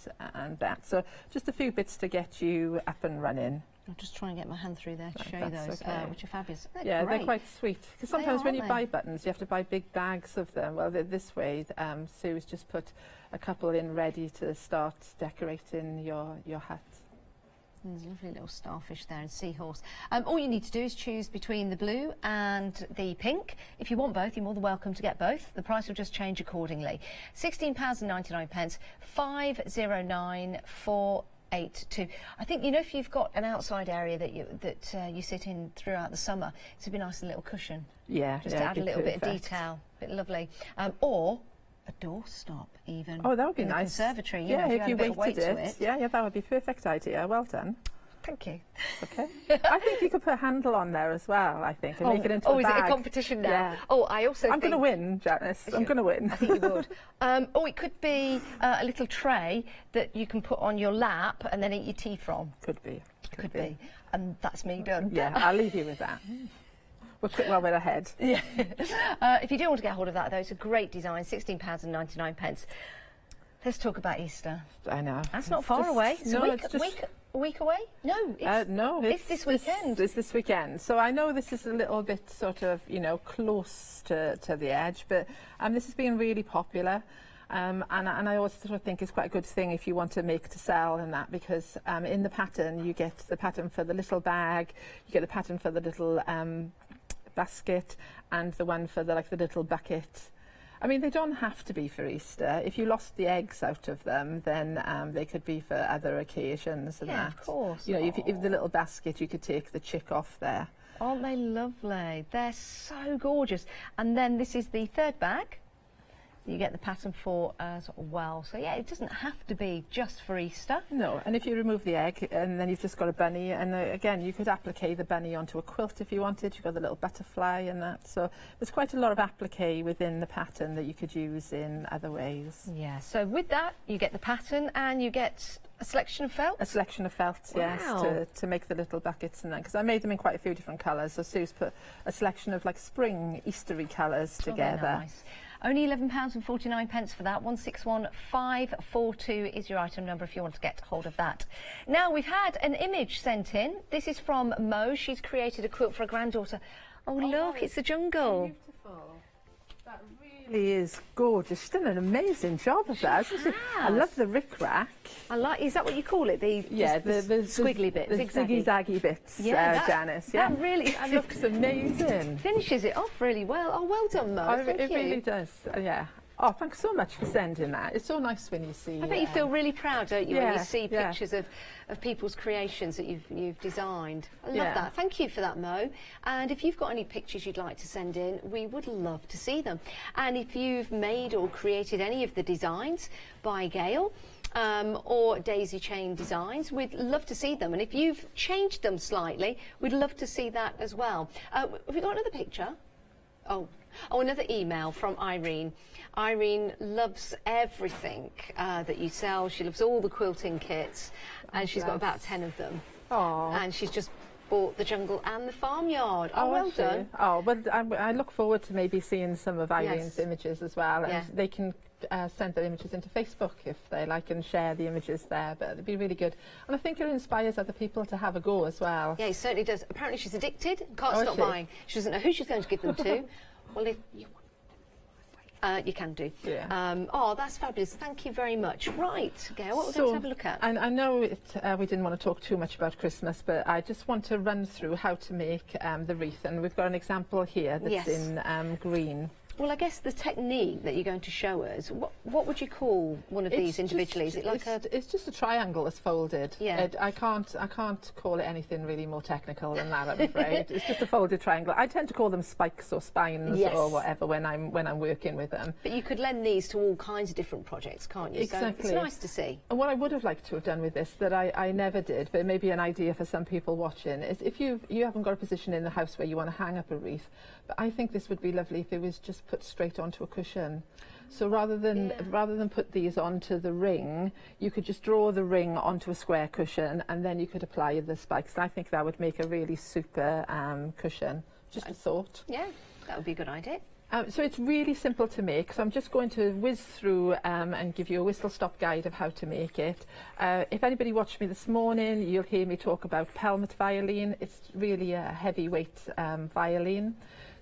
that. So just a few bits to get you up and running. I'll just try and get my hand through there to show you those, which are fabulous. Yeah, they're quite sweet. Because sometimes when you buy buttons, you have to buy big bags of them. Well, this way, Sue's just put a couple in ready to start decorating your hut. There's a lovely little starfish there and seahorse. All you need to do is choose between the blue and the pink. If you want both, you're more than welcome to get both. The price will just change accordingly. £16.99, 509482. I think, you know, if you've got an outside area that you sit in throughout the summer, it'd be nice, a little cushion. Yeah, just to add a little bit of detail. A bit lovely. Or a doorstop, even. Oh, that would be in the nice. Conservatory. You Yeah, know, if you weighted weight to it. Yeah, that would be a perfect idea. Well done. Thank you. Okay. I think you could put a handle on there as well, I think, and make it into a bag. Is it a competition now? Yeah. Oh, I also I'm going to win, Janice. I'm going to win. I think you would. It could be a little tray that you can put on your lap and then eat your tea from. Could be. Could be. And that's me done. Yeah, I'll leave you with that. Well, we're ahead. Yeah. If you do want to get hold of that, though, it's a great design, £16.99. Let's talk about Easter. I know. That's not far away. It's no, a it's just... week away? No, it's this weekend. It's this weekend. So I know this is a little bit sort of, you know, close to the edge, but this has been really popular. And I also sort of think it's quite a good thing if you want to make to sell and that, because in the pattern you get the pattern for the little bag, you get the pattern for the little basket, and the one for the little bucket. I mean, they don't have to be for Easter. If you lost the eggs out of them, then they could be for other occasions and that. Of course. You know, if the little basket, you could take the chick off there. Aren't they lovely? They're so gorgeous. And then this is the third bag. You get the pattern for sort of well. So yeah, it doesn't have to be just for Easter. No, and if you remove the egg and then you've just got a bunny, and again, you could applique the bunny onto a quilt if you wanted. You've got the little butterfly and that. So there's quite a lot of applique within the pattern that you could use in other ways. Yeah, so with that, you get the pattern and you get a selection of felt? A selection of felt, yes, to make the little buckets and that. Because I made them in quite a few different colours. So Sue's put a selection of like spring Eastery colours together. Very nice. Only £11.49 for that. 161542 is your item number if you want to get hold of that. Now, we've had an image sent in. This is from Mo. She's created a quilt for her granddaughter. Oh, look, it's the jungle. Beautiful. That really is gorgeous. She's done an amazing job of that, hasn't she? I love the rickrack. Is that what you call it? The squiggly bits, the ziggy-zaggy bits, Janice. Yeah, that really looks amazing. Finishes it off really well. Oh, well done, Mo. Thank you. It really does. Yeah. Oh, thanks so much for sending that. It's so nice when you see. I bet you feel really proud, don't you, when you see pictures of people's creations that you've designed. I love that. Thank you for that, Mo. And if you've got any pictures you'd like to send in, we would love to see them. And if you've made or created any of the designs by Gail, or daisy chain designs, we'd love to see them. And if you've changed them slightly, we'd love to see that as well. Have we got another picture? Oh, another email from Irene. Irene loves everything that you sell. She loves all the quilting kits, and she's got about 10 of them. Oh. And she's just bought the jungle and the farmyard. Oh, well done. Oh, well, I look forward to maybe seeing some of Irene's images as well. And they can send their images into Facebook if they like and share the images there. But it'd be really good. And I think it inspires other people to have a go as well. Yeah, it certainly does. Apparently she's addicted, can't stop buying. She doesn't know who she's going to give them to. Well, if you can do. Yeah. Oh, that's fabulous. Thank you very much. Right, Gail, what we're going to have a look at? I know we didn't want to talk too much about Christmas, but I just want to run through how to make the wreath. And we've got an example here that's in green. Well, I guess the technique that you're going to show us, what would you call one of these individually? Is it like it's just a triangle that's folded. Yeah. I can't call it anything really more technical than that, I'm afraid. It's just a folded triangle. I tend to call them spikes or spines or whatever when I'm working with them. But you could lend these to all kinds of different projects, can't you? Exactly. So it's nice to see. And what I would have liked to have done with this that I never did, but it may be an idea for some people watching, is if you haven't got a position in the house where you want to hang up a wreath, but I think this would be lovely if it was just put straight onto a cushion. So rather than put these onto the ring, you could just draw the ring onto a square cushion, and then you could apply the spikes. I think that would make a really super cushion. Just a thought. Yeah, that would be a good idea. So it's really simple to make, so I'm just going to whiz through and give you a whistle-stop guide of how to make it. If anybody watched me this morning, you'll hear me talk about pelmet violin. It's really a heavyweight violin.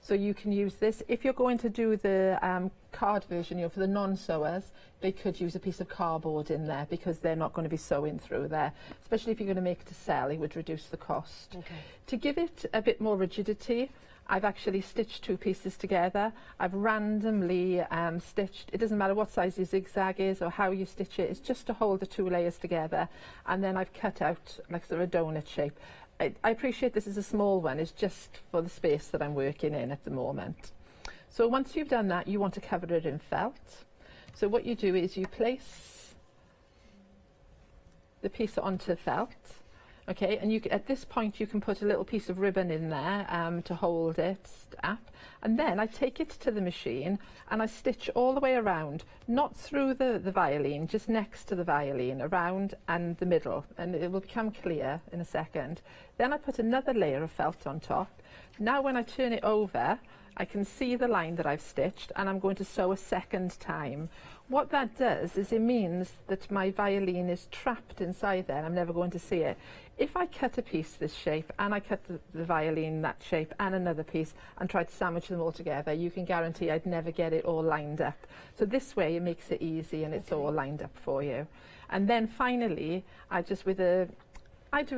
So you can use this. If you're going to do the card version, you know, for the non-sewers, they could use a piece of cardboard in there because they're not going to be sewing through there. Especially if you're going to make it to sell, it would reduce the cost. Okay. To give it a bit more rigidity, I've actually stitched two pieces together. I've randomly stitched, it doesn't matter what size your zigzag is or how you stitch it, it's just to hold the two layers together. And then I've cut out like sort of a donut shape. I appreciate this is a small one, it's just for the space that I'm working in at the moment. So once you've done that, you want to cover it in felt. So what you do is you place the piece onto felt. Okay, and at this point you can put a little piece of ribbon in there to hold it up. And then I take it to the machine and I stitch all the way around, not through the violin, just next to the violin, around and the middle. And it will become clear in a second. Then I put another layer of felt on top. Now when I turn it over, I can see the line that I've stitched and I'm going to sew a second time. What that does is it means that my violin is trapped inside there and I'm never going to see it. If I cut a piece this shape and I cut the violin that shape and another piece and try to sandwich them all together, you can guarantee I'd never get it all lined up. So this way it makes it easy and it's all lined up for you. And then finally, I do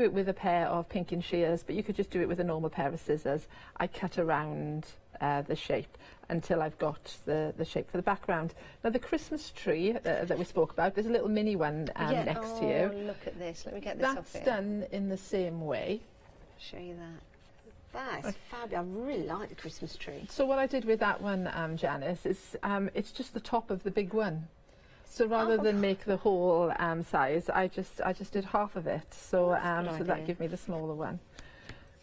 it with a pair of pinking shears, but you could just do it with a normal pair of scissors. I cut around the shape until I've got the shape for the background. Now the Christmas tree that we spoke about, there's a little mini one next to you. Oh, look at this. Let me get this off here. That's done in the same way. Show you that. That's fabulous. I really like the Christmas tree. So what I did with that one, Janice, is it's just the top of the big one. So rather than make the whole size, I just did half of it. So so that gave me the smaller one.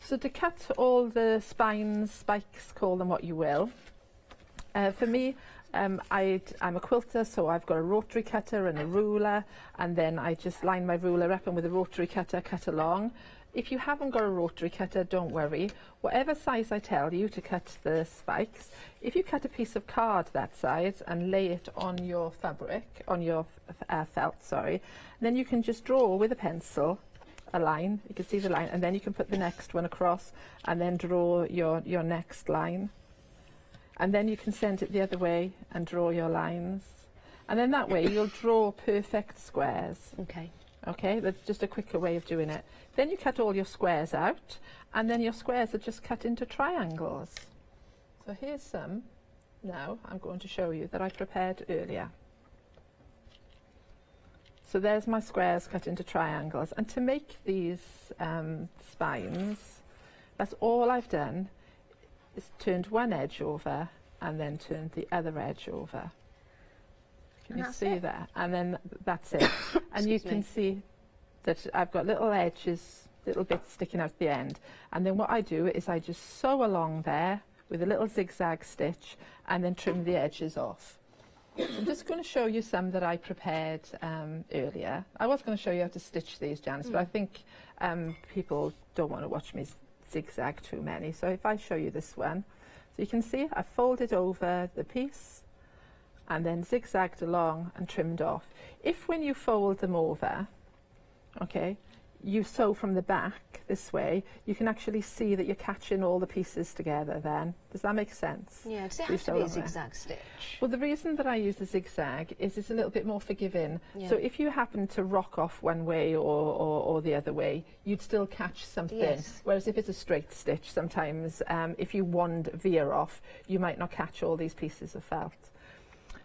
So to cut all the spines, spikes, call them what you will. For me, I'm a quilter, so I've got a rotary cutter and a ruler, and then I just line my ruler up and with a rotary cutter cut along. If you haven't got a rotary cutter, don't worry. Whatever size I tell you to cut the spikes, if you cut a piece of card that size and lay it on your fabric, on your felt, sorry, then you can just draw with a pencil a line. You can see the line, and then you can put the next one across and then draw your next line. And then you can send it the other way and draw your lines. And then that way you'll draw perfect squares. Okay. Okay, that's just a quicker way of doing it. Then you cut all your squares out, and then your squares are just cut into triangles. So here's some now I'm going to show you that I prepared earlier. So there's my squares cut into triangles. And to make these spines, that's all I've done is turned one edge over and then turned the other edge over. Can you see that? And then that's it. And you can see that I've got little edges, little bits sticking out the end. And then what I do is I just sew along there with a little zigzag stitch and then trim the edges off. I'm just going to show you some that I prepared earlier. I was going to show you how to stitch these, Janice, but I think people don't want to watch me zigzag too many. So if I show you this one, so you can see I folded over the piece and then zigzagged along and trimmed off. If when you fold them over, okay, you sew from the back this way, you can actually see that you're catching all the pieces together then. Does that make sense? Yeah, does it have to be a zigzag stitch? Well, the reason that I use the zigzag is it's a little bit more forgiving. Yeah. So if you happen to rock off one way or the other way, you'd still catch something. Yes. Whereas if it's a straight stitch, sometimes if you veer off, you might not catch all these pieces of felt.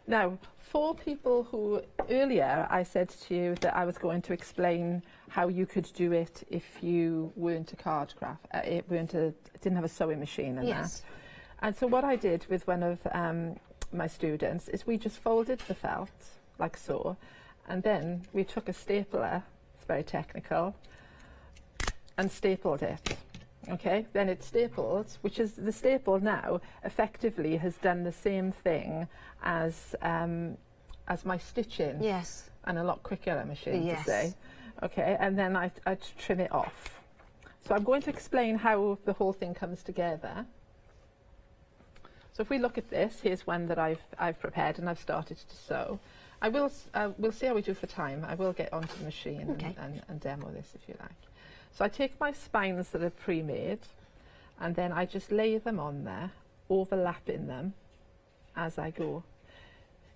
Now, for people who, earlier I said to you that I was going to explain how you could do it if you weren't a card craft, didn't have a sewing machine and Yes. that. And so what I did with one of my students is we just folded the felt, like so, and then we took a stapler, it's very technical, and stapled it. Okay, then it's stapled, which is the staple now effectively has done the same thing as my stitching. Yes. And a lot quicker, I'm ashamed Yes. to say. Okay, and then I trim it off. So I'm going to explain how the whole thing comes together. So if we look at this, here's one that I've prepared and I've started to sew. We'll see how we do for time. I will get onto the machine and demo this if you like. So I take my spines that are pre-made and then I just lay them on there overlapping them as I go.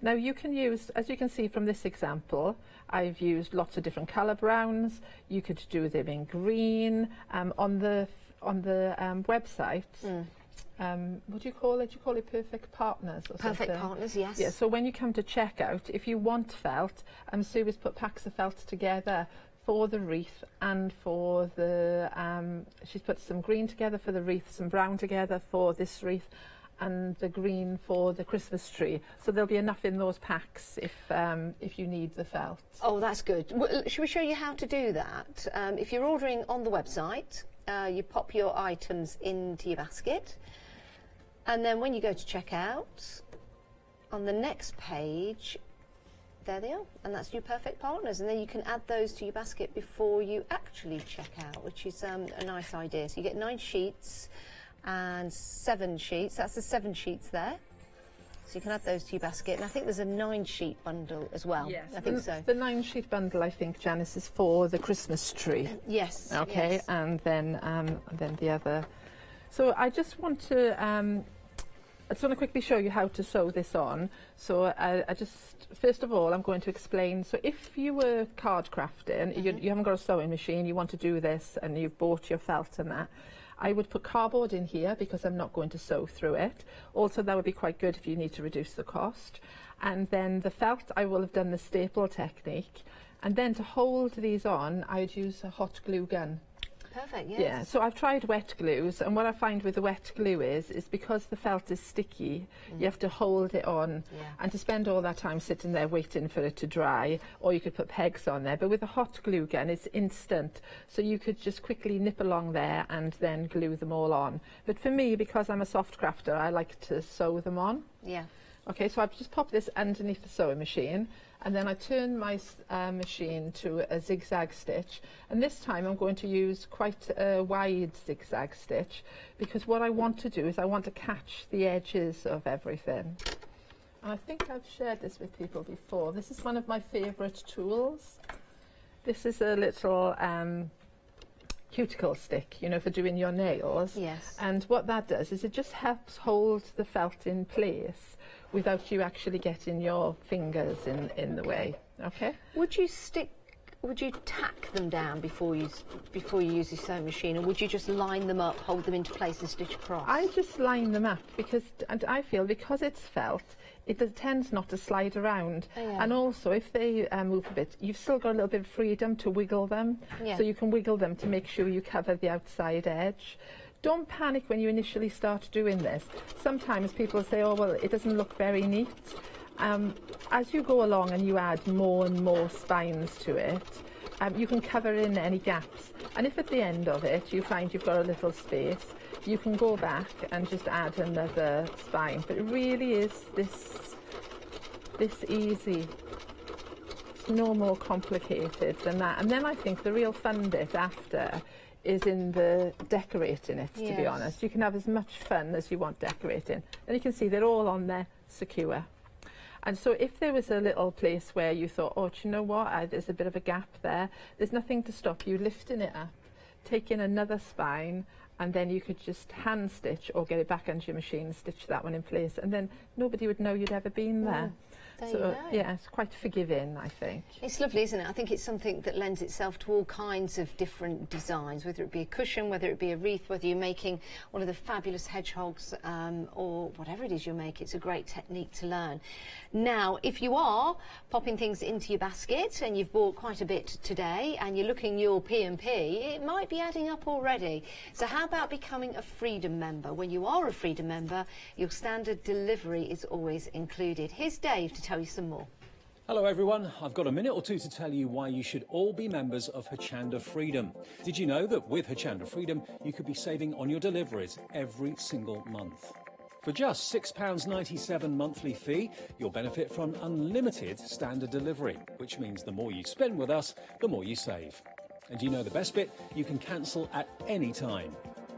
Now you can use, as you can see from this example, I've used lots of different colour browns. You could do them in green. On the website, what do you call it? Do you call it Perfect Partners or Perfect something? Partners, yes. Yeah, so when you come to checkout, if you want felt, Sue has put packs of felt together for the wreath and for the, she's put some green together for the wreath, some brown together for this wreath, and the green for the Christmas tree. So there'll be enough in those packs if you need the felt. Oh, that's good. Well, should we show you how to do that? If you're ordering on the website, you pop your items into your basket, and then when you go to checkout, on the next page, there they are, and that's your Perfect Partners, and then you can add those to your basket before you actually check out, which is a nice idea. So you get 9 sheets and 7 sheets. That's the 7 sheets there. So you can add those to your basket. And I think there's a 9-sheet bundle as well. Yes, I think so. The 9-sheet bundle, I think, Janice, is for the Christmas tree. Yes. Okay, yes. and then the other. So I just want to quickly show you how to sew this on. So I just, first of all, I'm going to explain. So if you were card crafting, you haven't got a sewing machine, you want to do this, and you've bought your felt and that, I would put cardboard in here because I'm not going to sew through it. Also, that would be quite good if you need to reduce the cost. And then the felt, I will have done the staple technique. And then to hold these on, I'd use a hot glue gun. Perfect, yes. Yeah, so I've tried wet glues, and what I find with the wet glue is because the felt is sticky, you have to hold it on, and to spend all that time sitting there waiting for it to dry, or you could put pegs on there. But with a hot glue gun, it's instant, so you could just quickly nip along there and then glue them all on. But for me, because I'm a soft crafter, I like to sew them on. Yeah. Okay, so I've just popped this underneath the sewing machine, and then I turn my machine to a zigzag stitch, and this time I'm going to use quite a wide zigzag stitch, because what I want to do is I want to catch the edges of everything. And I think I've shared this with people before. This is one of my favourite tools. This is a little cuticle stick, you know, for doing your nails. Yes. And what that does is it just helps hold the felt in place without you actually getting your fingers in the way. Okay. Would you tack them down before you use the sewing machine, or would you just line them up, hold them into place, and stitch across? I just line them up because, and I feel because it's felt, it tends not to slide around. Oh, yeah. And also, if they move a bit, you've still got a little bit of freedom to wiggle them. Yeah. So you can wiggle them to make sure you cover the outside edge. Don't panic when you initially start doing this. Sometimes people say, oh, well, it doesn't look very neat. As you go along and you add more and more spines to it, you can cover in any gaps. And if at the end of it you find you've got a little space, you can go back and just add another spine. But it really is this easy. It's no more complicated than that. And then I think the real fun bit after is in the decorating it, to be honest. You can have as much fun as you want decorating. And you can see they're all on there secure. And so if there was a little place where you thought, oh, do you know what, there's a bit of a gap there, there's nothing to stop you lifting it up, taking another spine, and then you could just hand stitch or get it back onto your machine and stitch that one in place, and then nobody would know you'd ever been there. So yeah, it's quite forgiving, I think. It's lovely, isn't it? I think it's something that lends itself to all kinds of different designs, whether it be a cushion, whether it be a wreath, whether you're making one of the fabulous hedgehogs, or whatever it is you make. It's a great technique to learn. Now, if you are popping things into your basket and you've bought quite a bit today and you're looking your P&P, it might be adding up already. So how about becoming a Freedom member? When you are a Freedom member, your standard delivery is always included. Here's Dave to tell you some more. Hello everyone, I've got a minute or two to tell you why you should all be members of Hochanda Freedom. Did you know that with Hochanda Freedom you could be saving on your deliveries every single month? For just £6.97 monthly fee, you'll benefit from unlimited standard delivery, which means the more you spend with us, the more you save. And you know the best bit? You can cancel at any time.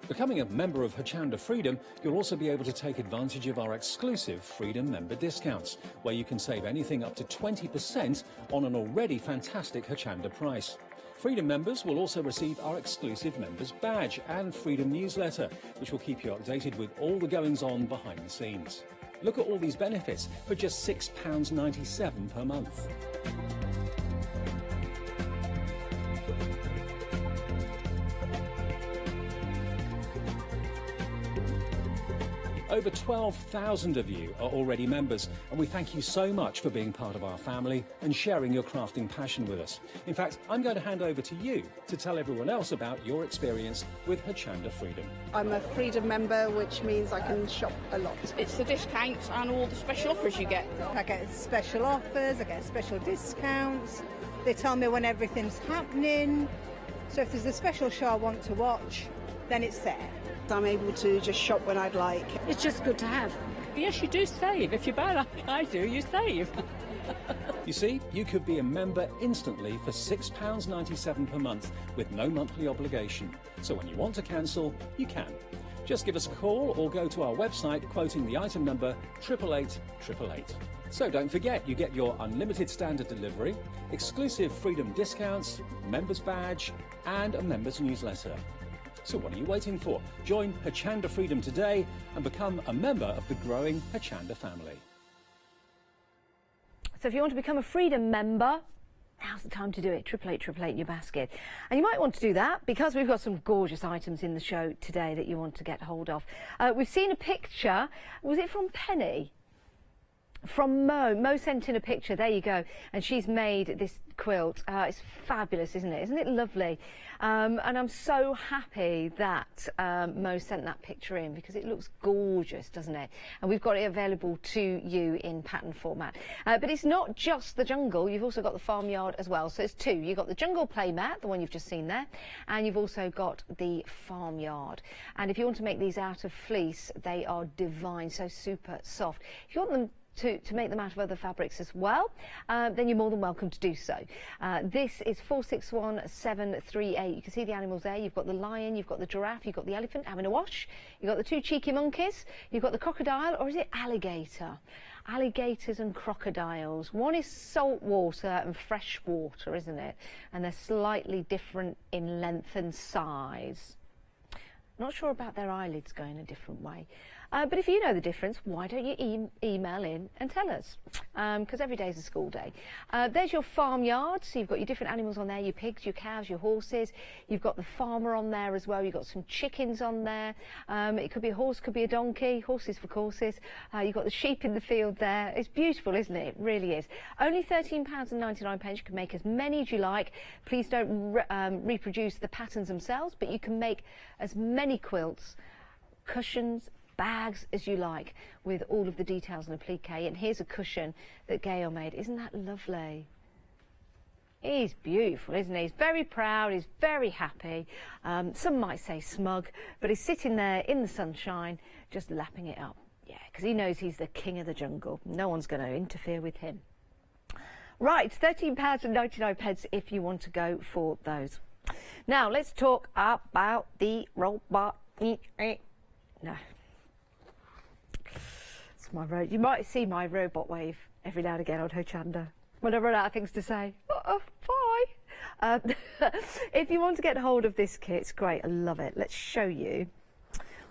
Becoming a member of Hochanda Freedom, you'll also be able to take advantage of our exclusive Freedom member discounts, where you can save anything up to 20% on an already fantastic Hochanda price. Freedom members will also receive our exclusive members badge and Freedom newsletter, which will keep you updated with all the goings-on behind the scenes. Look at all these benefits for just £6.97 per month. Over 12,000 of you are already members, and we thank you so much for being part of our family and sharing your crafting passion with us. In fact, I'm going to hand over to you to tell everyone else about your experience with Hochanda Freedom. I'm a Freedom member, which means I can shop a lot. It's the discounts and all the special offers you get. I get special offers, I get special discounts. They tell me when everything's happening. So if there's a special show I want to watch, then it's there. I'm able to just shop when I'd like. It's just good to have. Yes, you do save. If you buy like I do, you save. You see, you could be a member instantly for £6.97 per month with no monthly obligation. So when you want to cancel, you can. Just give us a call or go to our website quoting the item number 88888. So don't forget, you get your unlimited standard delivery, exclusive Freedom discounts, members badge and a members newsletter. So what are you waiting for? Join Hochanda Freedom today and become a member of the growing Hochanda family. So if you want to become a Freedom member, now's the time to do it. 88888 in your basket. And you might want to do that because we've got some gorgeous items in the show today that you want to get hold of. We've seen a picture. Was it from Penny? From Mo. Mo sent in a picture. There you go. And she's made this quilt. It's fabulous, isn't it? Isn't it lovely? And I'm so happy that Mo sent that picture in because it looks gorgeous, doesn't it? And we've got it available to you in pattern format. But it's not just the jungle. You've also got the farmyard as well. So it's two. You've got the jungle playmat, the one you've just seen there, and you've also got the farmyard. And if you want to make these out of fleece, they are divine, so super soft. If you want them to make them out of other fabrics as well, then you're more than welcome to do so. This is 461738. You can see the animals there. You've got the lion, you've got the giraffe, you've got the elephant having a wash, you've got the two cheeky monkeys, you've got the crocodile, or is it alligator? Alligators and crocodiles. One is salt water and fresh water, isn't it? And they're slightly different in length and size. Not sure about their eyelids going a different way. But if you know the difference, why don't you email in and tell us? Because every day is a school day. There's your farmyard. So you've got your different animals on there, your pigs, your cows, your horses. You've got the farmer on there as well. You've got some chickens on there. It could be a horse, could be a donkey. Horses for courses. You've got the sheep in the field there. It's beautiful, isn't it? It really is. Only £13.99. You can make as many as you like. Please don't reproduce the patterns themselves, but you can make as many quilts, cushions, bags as you like, with all of the details on applique. And here's a cushion that Gail made. Isn't that lovely? He's beautiful, isn't he? He's very proud, he's very happy. Some might say smug, but he's sitting there in the sunshine just lapping it up. Yeah, because he knows he's the king of the jungle. No one's going to interfere with him. Right, £13.99 if you want to go for those. Now let's talk about the robot. No. It's my road. You might see my robot wave every now and again on Hochanda when I run out of things to say. Bye. If you want to get hold of this kit, it's great. I love it. Let's show you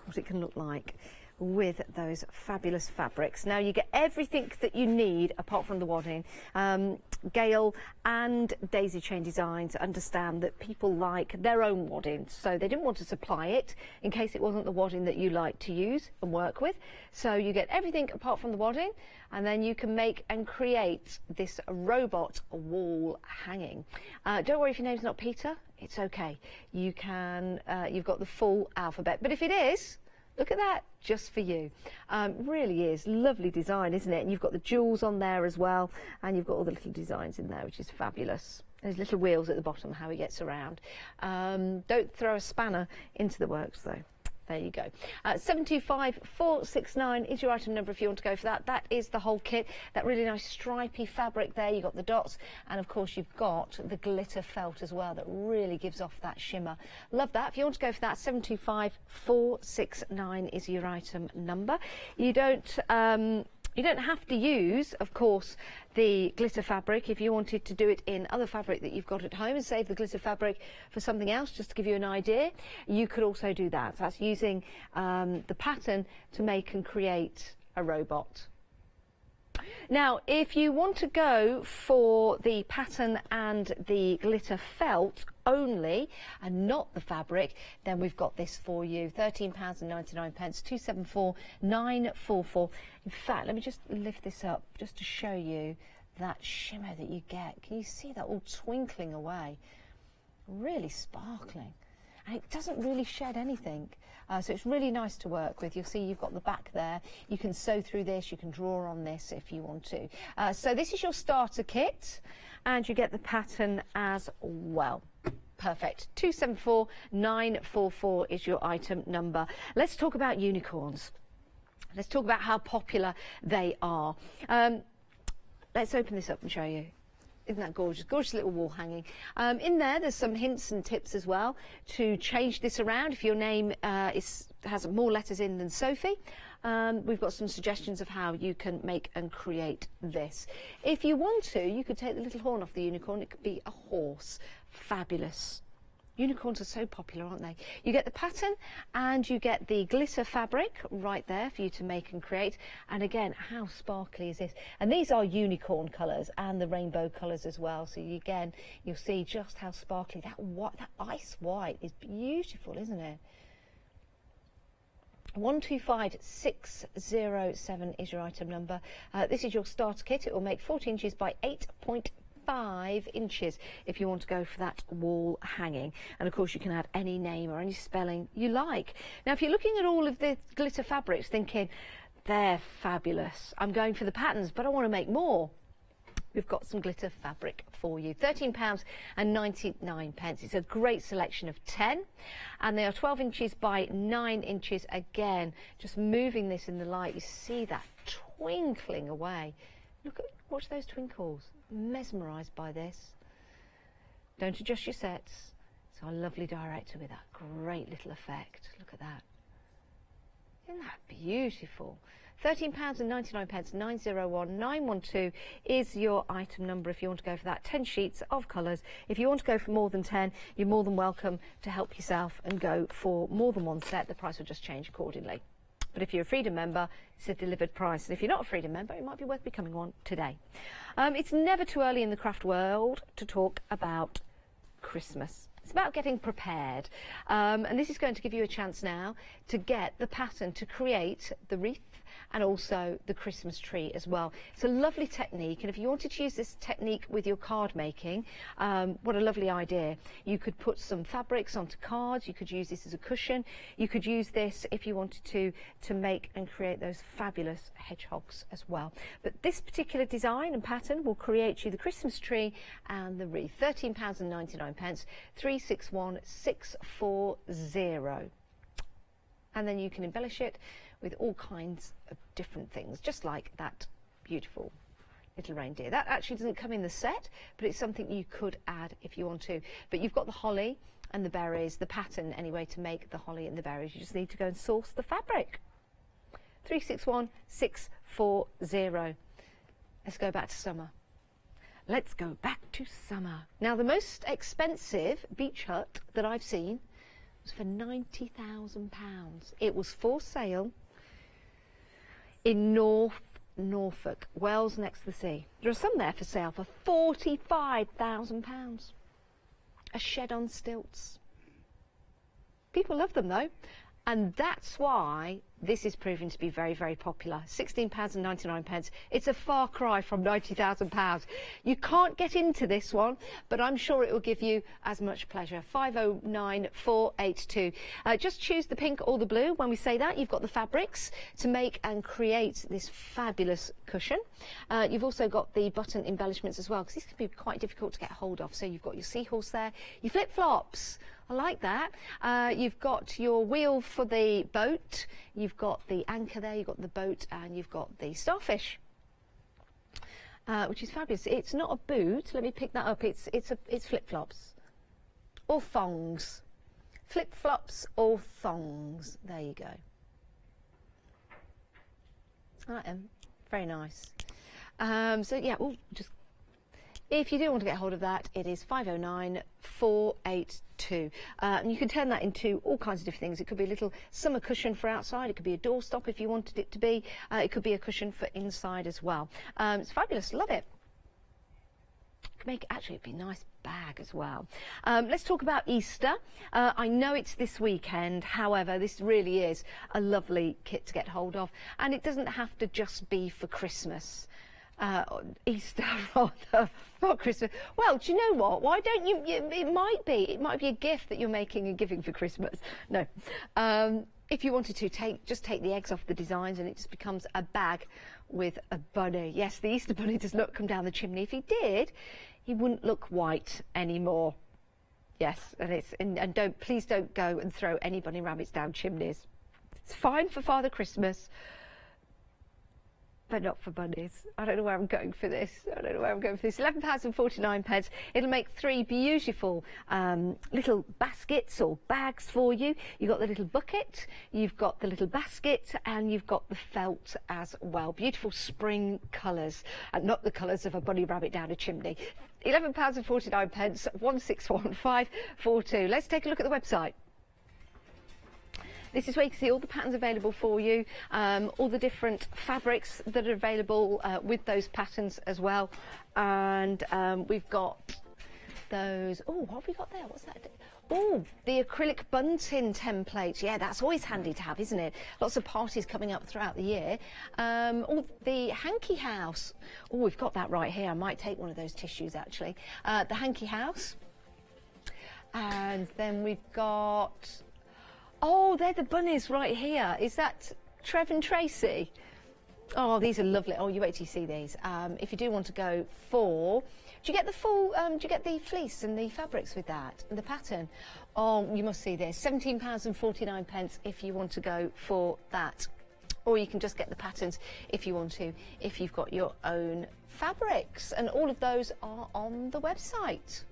what it can look like with those fabulous fabrics. Now you get everything that you need apart from the wadding. Gail and Daisy Chain Designs understand that people like their own wadding, so they didn't want to supply it in case it wasn't the wadding that you like to use and work with. So you get everything apart from the wadding, and then you can make and create this robot wall hanging. Don't worry if your name's not Peter, it's okay. You can, you've got the full alphabet, but if it is, look at that, just for you. Really is. Lovely design, isn't it? And you've got the jewels on there as well, and you've got all the little designs in there, which is fabulous. There's little wheels at the bottom, how he gets around. Don't throw a spanner into the works, though. There you go. 725469 is your item number if you want to go for that. That is the whole kit. That really nice stripy fabric there. You've got the dots, and of course you've got the glitter felt as well that really gives off that shimmer. Love that. If you want to go for that, 725469 is your item number. You don't have to use, of course, the glitter fabric if you wanted to do it in other fabric that you've got at home and save the glitter fabric for something else, just to give you an idea. You could also do that. So that's using the pattern to make and create a robot. Now, if you want to go for the pattern and the glitter felt only and not the fabric, then we've got this for you. £13.99, 274944. In fact, let me just lift this up just to show you that shimmer that you get. Can you see that all twinkling away? Really sparkling. And it doesn't really shed anything. So it's really nice to work with. You'll see you've got the back there. You can sew through this, you can draw on this if you want to. So this is your starter kit, and you get the pattern as well. Perfect. 274944 is your item number. Let's talk about unicorns. Let's talk about how popular they are. Let's open this up and show you. Isn't that gorgeous? Gorgeous little wall hanging. In there's some hints and tips as well to change this around if your name has more letters in than Sophie. We've got some suggestions of how you can make and create this. If you want to, you could take the little horn off the unicorn. It could be a horse. Fabulous. Unicorns are so popular, aren't they? You get the pattern and you get the glitter fabric right there for you to make and create. And again, how sparkly is this? And these are unicorn colours and the rainbow colours as well. So again, you'll see just how sparkly that ice white is. Beautiful, isn't it? 125607 is your item number. This is your starter kit. It will make 14 inches by 8.5 inches if you want to go for that wall hanging. And of course you can add any name or any spelling you like. Now if you're looking at all of the glitter fabrics thinking they're fabulous, I'm going for the patterns but I want to make more, we've got some glitter fabric for you. £13.99. It's a great selection of 10 and they are 12 inches by 9 inches. Again, just moving this in the light, you see that twinkling away. Watch those twinkles. Mesmerised by this. Don't adjust your sets. It's our lovely director with that great little effect. Look at that. Isn't that beautiful? £13.99, 901912 is your item number if you want to go for that. 10 sheets of colours. If you want to go for more than 10, you're more than welcome to help yourself and go for more than one set. The price will just change accordingly. But if you're a Freedom member, it's a delivered price. And if you're not a Freedom member, it might be worth becoming one today. It's never too early in the craft world to talk about Christmas. It's about getting prepared. And this is going to give you a chance now to get the pattern to create the wreath and also the Christmas tree as well. It's a lovely technique, and if you wanted to use this technique with your card making, what a lovely idea. You could put some fabrics onto cards, you could use this as a cushion, you could use this if you wanted to make and create those fabulous hedgehogs as well. But this particular design and pattern will create you the Christmas tree and the wreath. £13.99, 361640. And then you can embellish it with all kinds of different things, just like that beautiful little reindeer. That actually doesn't come in the set, but it's something you could add if you want to. But you've got the holly and the berries, the pattern anyway to make the holly and the berries. You just need to go and source the fabric. 361640. Let's go back to summer. Let's go back to summer. Now, the most expensive beach hut that I've seen was for £90,000. It was for sale in Norfolk, Wales next to the sea. There are some there for sale for £45,000. A shed on stilts. People love them though, and that's why this is proving to be very, very popular. £16.99. It's a far cry from £90,000. You can't get into this one, but I'm sure it will give you as much pleasure. 509482. Just choose the pink or the blue. When we say that, you've got the fabrics to make and create this fabulous cushion. You've also got the button embellishments as well, because these can be quite difficult to get hold of. So you've got your seahorse there, your flip-flops. I like that. You've got your wheel for the boat, you've got the anchor there, you've got the boat, and you've got the starfish, which is fabulous. It's not a boot. Let me pick that up. It's flip-flops or thongs. Flip-flops or thongs. There you go. I am very nice. So yeah, just if you do want to get hold of that, it is 509-482. And you can turn that into all kinds of different things. It could be a little summer cushion for outside. It could be a doorstop if you wanted it to be. It could be a cushion for inside as well. It's fabulous. Love it. Could make actually it'd be a nice bag as well. Let's talk about Easter. I know it's this weekend, however this really is a lovely kit to get hold of, and it doesn't have to just be for Christmas. Easter rather, not Christmas. Well, do you know what? Why don't you? It might be a gift that you're making and giving for Christmas. No, if you wanted to just take the eggs off the designs, and it just becomes a bag with a bunny. Yes, the Easter bunny does not come down the chimney. If he did, he wouldn't look white anymore. Yes, and please don't go and throw any bunny rabbits down chimneys. It's fine for Father Christmas, but not for bunnies. I don't know where I'm going for this. £11.49. It'll make 3 beautiful little baskets or bags for you. You've got the little bucket, you've got the little basket, and you've got the felt as well. Beautiful spring colours, and not the colours of a bunny rabbit down a chimney. £11.49, 161542. Let's take a look at the website. This is where you can see all the patterns available for you, all the different fabrics that are available with those patterns as well. And we've got those, oh, what have we got there? What's that? Oh, the acrylic bunting templates. Yeah, that's always handy to have, isn't it? Lots of parties coming up throughout the year. Oh, the hanky house. Oh, we've got that right here. I might take one of those tissues, actually. The hanky house. And then we've got... Oh, they're the bunnies right here. Is that Trev and Tracy? Oh, these are lovely. Oh, you wait till you see these. If you do want to go for... Do you get the full... do you get the fleece and the fabrics with that? And the pattern? Oh, you must see this. £17.49 if you want to go for that. Or you can just get the patterns if you want to, if you've got your own fabrics. And all of those are on the website.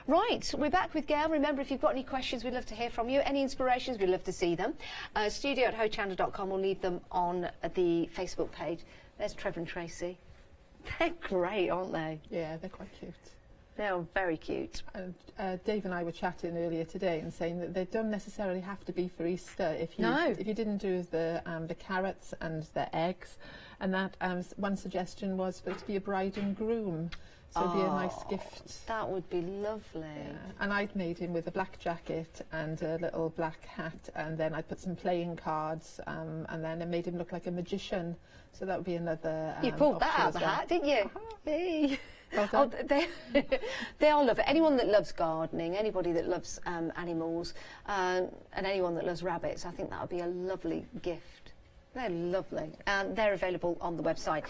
Right, we're back with Gail. Remember, if you've got any questions, we'd love to hear from you. Any inspirations, we'd love to see them. studio@hochanda.com. We'll leave them on the Facebook page. There's Trevor and Tracy. They're great, aren't they? Yeah, they're quite cute. They're very cute. And Dave and I were chatting earlier today and saying that they don't necessarily have to be for Easter. If you didn't do the carrots and the eggs, and that one suggestion was for it to be a bride and groom. So it'd be a nice gift. That would be lovely. Yeah. And I'd made him with a black jacket and a little black hat, and then I put some playing cards, and then I made him look like a magician. So that would be another. You pulled that out of the hat, didn't you? Hey. Well they are lovely. Anyone that loves gardening, anybody that loves animals, and anyone that loves rabbits, I think that would be a lovely gift. They're lovely, and they're available on the website.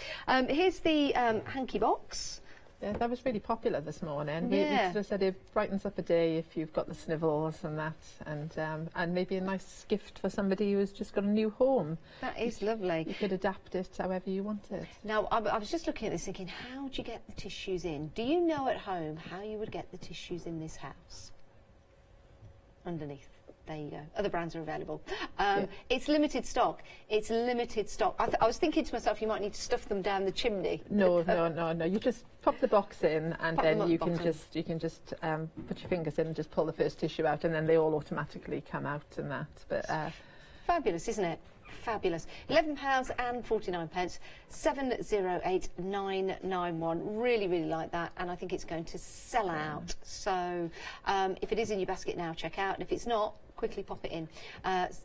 Here's the hanky box. Yeah, that was really popular this morning. Yeah. We sort of said it brightens up a day if you've got the snivels and that, and maybe a nice gift for somebody who's just got a new home. That is lovely. You could adapt it however you want it. Now, I was just looking at this thinking, how do you get the tissues in? Do you know at home how you would get the tissues in this house? Underneath. There you go. Other brands are available. It's limited stock. It's limited stock. I was thinking to myself, you might need to stuff them down the chimney. No. You just pop the box in, and then you can just put your fingers in and just pull the first tissue out, and then they all automatically come out and that. But fabulous, isn't it? Fabulous. £11.49, 708991. Really, really like that, and I think it's going to sell out. So if it is in your basket now, check out, and if it's not, quickly pop it in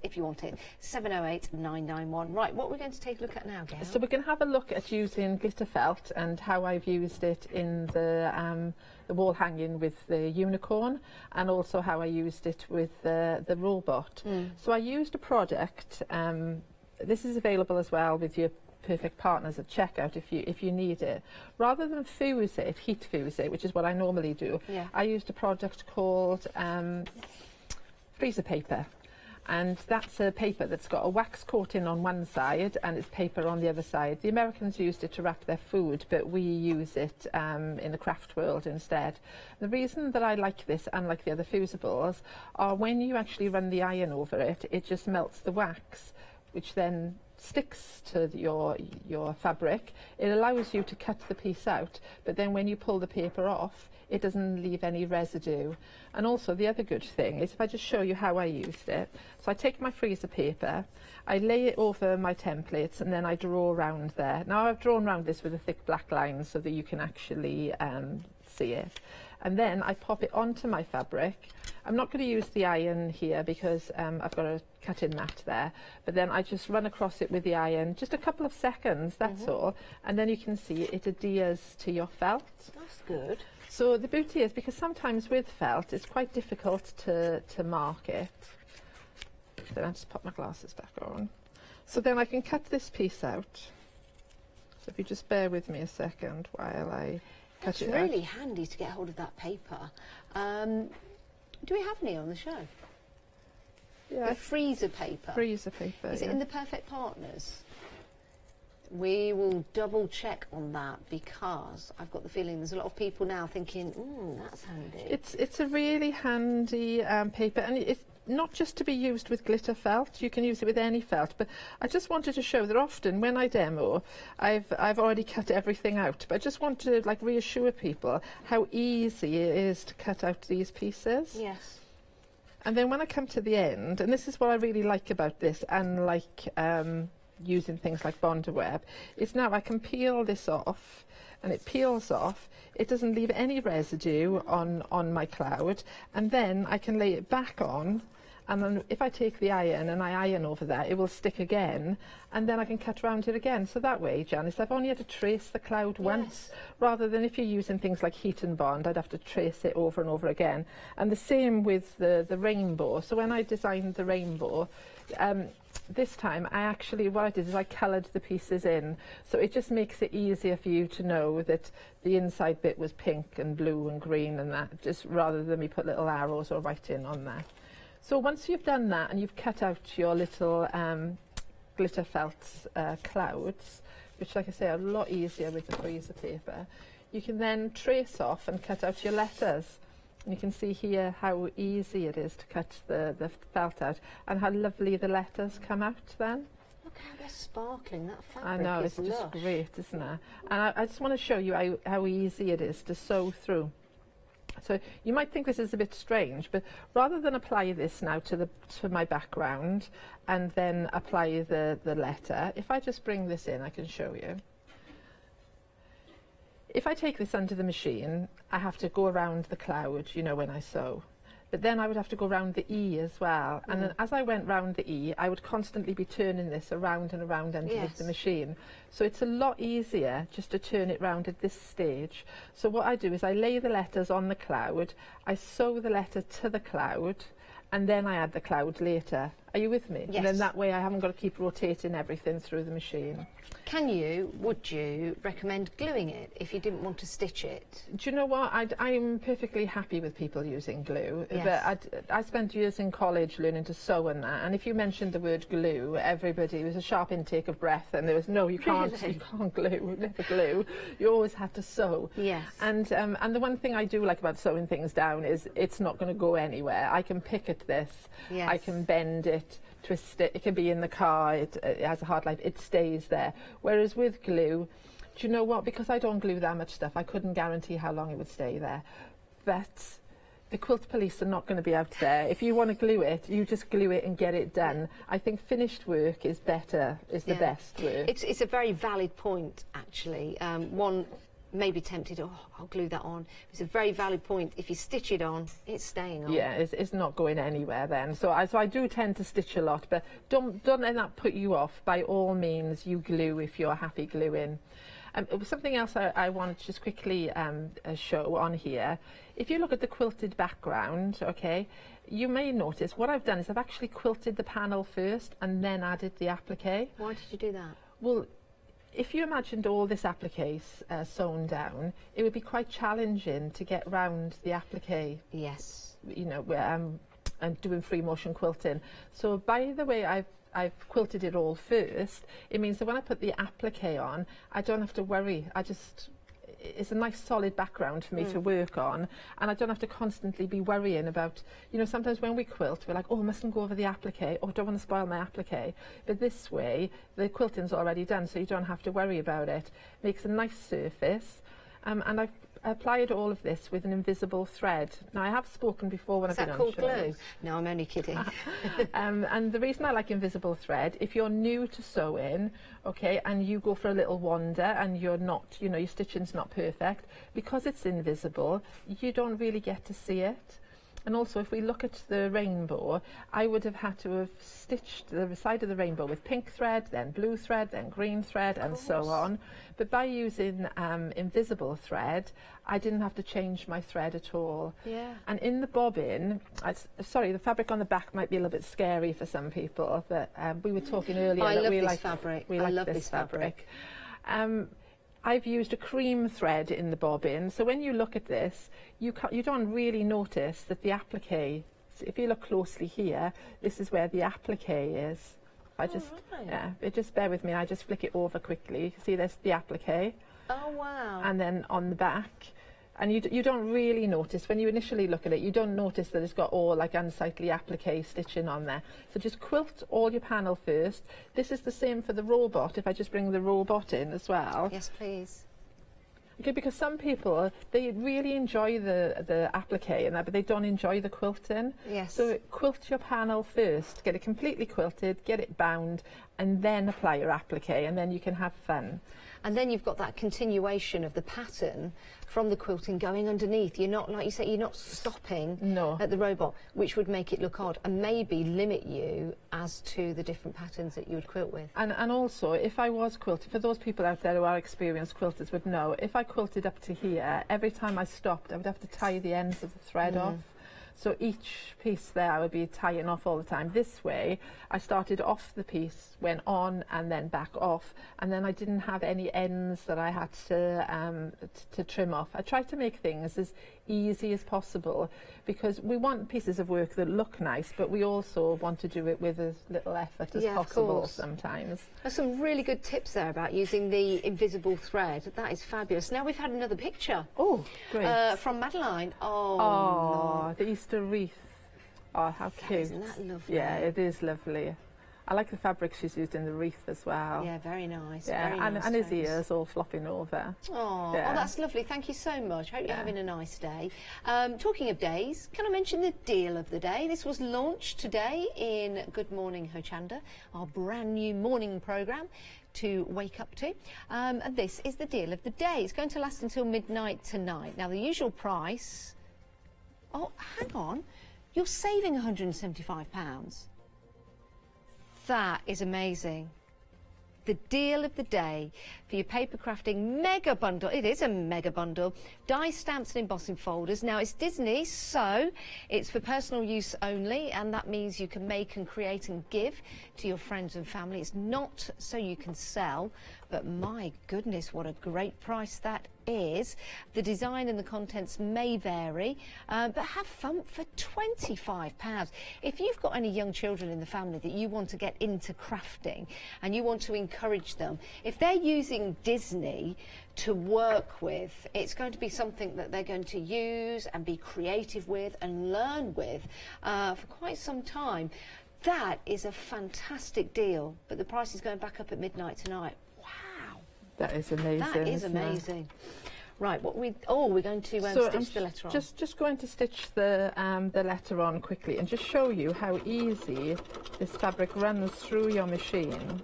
if you want it. 708991. Right, what we're going to take a look at now, Gail? So we're going to have a look at using glitter felt and how I've used it in the wall hanging with the unicorn, and also how I used it with the robot. So I used a product. This is available as well with your perfect partners at checkout if you need it. Rather than heat fuse it, which is what I normally do, I used a product called freezer paper. And that's a paper that's got a wax coating on one side and it's paper on the other side. The Americans used it to wrap their food, but we use it in the craft world instead. The reason that I like this, unlike the other fusibles, are when you actually run the iron over it, it just melts the wax, which then sticks to your fabric. It allows you to cut the piece out, but then when you pull the paper off, it doesn't leave any residue. And also the other good thing is, if I just show you how I used it. So I take my freezer paper, I lay it over my templates, and then I draw around there. Now I've drawn around this with a thick black line so that you can actually see it. And then I pop it onto my fabric. I'm not going to use the iron here because I've got a cut-in mat there, but then I just run across it with the iron, just a couple of seconds, that's all, and then you can see it adheres to your felt. That's good. So the beauty is, because sometimes with felt it's quite difficult to mark it. Then I just pop my glasses back on. So then I can cut this piece out. So if you just bear with me a second while I cut it out. It's really handy to get hold of that paper. Do we have any on the show? Yeah. The freezer paper. Freezer paper. Is it in the Perfect Partners? We will double check on that, because I've got the feeling there's a lot of people now thinking, that's handy. It's a really handy paper, and it's not just to be used with glitter felt. You can use it with any felt, but I just wanted to show that often when I demo, I've already cut everything out, but I just want to reassure people how easy it is to cut out these pieces. Yes. And then when I come to the end, and this is what I really like about this, unlike using things like Bondweb, is now I can peel this off, and it peels off. It doesn't leave any residue on my cloud, and then I can lay it back on, and then if I take the iron and I iron over that, it will stick again, and then I can cut around it again. So that way, Janice, I've only had to trace the cloud once, rather than if you're using things like heat and bond, I'd have to trace it over and over again. And the same with the rainbow. So when I designed the rainbow, this time what I did is I coloured the pieces in, so it just makes it easier for you to know that the inside bit was pink and blue and green and that, just rather than me put little arrows or writing on there. So once you've done that and you've cut out your little glitter felt clouds, which, like I say, are a lot easier with the freezer paper, you can then trace off and cut out your letters. And you can see here how easy it is to cut the felt out, and how lovely the letters come out then. Look how they're sparkling, that fabric I know, it's just great, isn't it? And I just want to show you how easy it is to sew through. So you might think this is a bit strange, but rather than apply this now to my background and then apply the letter, if I just bring this in, I can show you. If I take this under the machine, I have to go around the cloud, when I sew. But then I would have to go around the E as well. And then as I went round the E, I would constantly be turning this around and around underneath the machine. So it's a lot easier just to turn it round at this stage. So what I do is I lay the letters on the cloud, I sew the letter to the cloud, and then I add the cloud later. Are you with me? Yes. And then that way I haven't got to keep rotating everything through the machine. Would you recommend gluing it if you didn't want to stitch it? Do you know what? I'm perfectly happy with people using glue. Yes. But I spent years in college learning to sew and that, and if you mentioned the word glue, everybody, it was a sharp intake of breath, and there was, no, you can't, Really? you can't glue, never glue. You always have to sew. Yes. And the one thing I do like about sewing things down is it's not going to go anywhere. I can pick at this, Yes. I can bend it, twist it, it can be in the car, it has a hard life, it stays there. Whereas with glue, do you know what, because I don't glue that much stuff, I couldn't guarantee how long it would stay there. But the quilt police are not going to be out there. If you want to glue it, you just glue it and get it done. I think finished work is better, is the best work. It's a very valid point, actually. One may be tempted, I'll glue that on. It's a very valid point. If you stitch it on, it's staying on. Yeah, it's not going anywhere then. So I do tend to stitch a lot, but don't let that put you off. By all means, you glue if you're happy gluing. Something else I want to just quickly show on here. If you look at the quilted background, okay, you may notice what I've done is I've actually quilted the panel first and then added the applique. Why did you do that? Well, if you imagined all this applique sewn down, it would be quite challenging to get round the applique. Yes. and doing free motion quilting. So by the way I've quilted it all first, it means that when I put the applique on, I don't have to worry. It's a nice solid background for me to work on, and I don't have to constantly be worrying about, you know, sometimes when we quilt we're like, oh, I mustn't go over the applique, or don't want to spoil my applique. But this way the quilting's already done, so you don't have to worry about it. Makes a nice surface, and I've applied all of this with an invisible thread. Now I have spoken before when I've been on shows. Is that called glue? No, I'm only kidding. And the reason I like invisible thread, if you're new to sewing, okay, and you go for a little wander and you're not, you know, your stitching's not perfect, because it's invisible, you don't really get to see it. And also, if we look at the rainbow, I would have had to have stitched the side of the rainbow with pink thread, then blue thread, then green thread, and so on. But by using invisible thread, I didn't have to change my thread at all. Yeah. And in the bobbin, sorry, the fabric on the back might be a little bit scary for some people, but we were talking earlier I that love we this like fabric. We I like love this fabric. I've used a cream thread in the bobbin, so when you look at this, you don't really notice that the applique, if you look closely here, this is where the applique is. Just bear with me, I just flick it over quickly. You see there's the applique. Oh, wow. And then on the back, and you don't really notice, when you initially look at it, you don't notice that it's got all like unsightly applique stitching on there. So just quilt all your panel first. This is the same for the robot, if I just bring the robot in as well. Yes, please. Okay, because some people, they really enjoy the applique and that, but they don't enjoy the quilting. Yes. So quilt your panel first, get it completely quilted, get it bound, and then apply your applique, and then you can have fun. And then you've got that continuation of the pattern from the quilting going underneath. You're not, like you say, you're not stopping at the robot, which would make it look odd and maybe limit you as to the different patterns that you would quilt with. And also, if I was quilting, for those people out there who are experienced quilters would know, if I quilted up to here, every time I stopped, I would have to tie the ends of the thread off. So each piece there I would be tying off all the time. This way, I started off the piece, went on and then back off, and then I didn't have any ends that I had to trim off. I tried to make things as easy as possible, because we want pieces of work that look nice, but we also want to do it with as little effort as possible sometimes. There's some really good tips there about using the invisible thread. That is fabulous. Now we've had another picture. Oh, great. From Madeline. Oh, the Easter wreath. Oh, how cute. Isn't that lovely? Yeah, it is lovely. I like the fabric she's used in the wreath as well. Yeah, very nice. Yeah, very nice and his ears all flopping over. Oh, yeah. oh, that's lovely. Thank you so much. Hope you're having a nice day. Talking of days, can I mention the deal of the day? This was launched today in Good Morning Hochanda, our brand new morning programme to wake up to. And this is the deal of the day. It's going to last until midnight tonight. Now, the usual price... Oh, hang on. You're saving £175. That is amazing. The deal of the day for your paper crafting mega bundle. It is a mega bundle. Die stamps and embossing folders. Now it's Disney, so it's for personal use only, and that means you can make and create and give to your friends and family. It's not so you can sell, but my goodness, what a great price that is. The design and the contents may vary, but have fun for £25. If you've got any young children in the family that you want to get into crafting and you want to encourage them, if they're using Disney to work with, it's going to be something that they're going to use and be creative with and learn with for quite some time. That is a fantastic deal, but the price is going back up at midnight tonight. That is amazing. That is amazing. Right, we're going to stitch the letter on. Just going to stitch the letter on quickly and just show you how easy this fabric runs through your machine.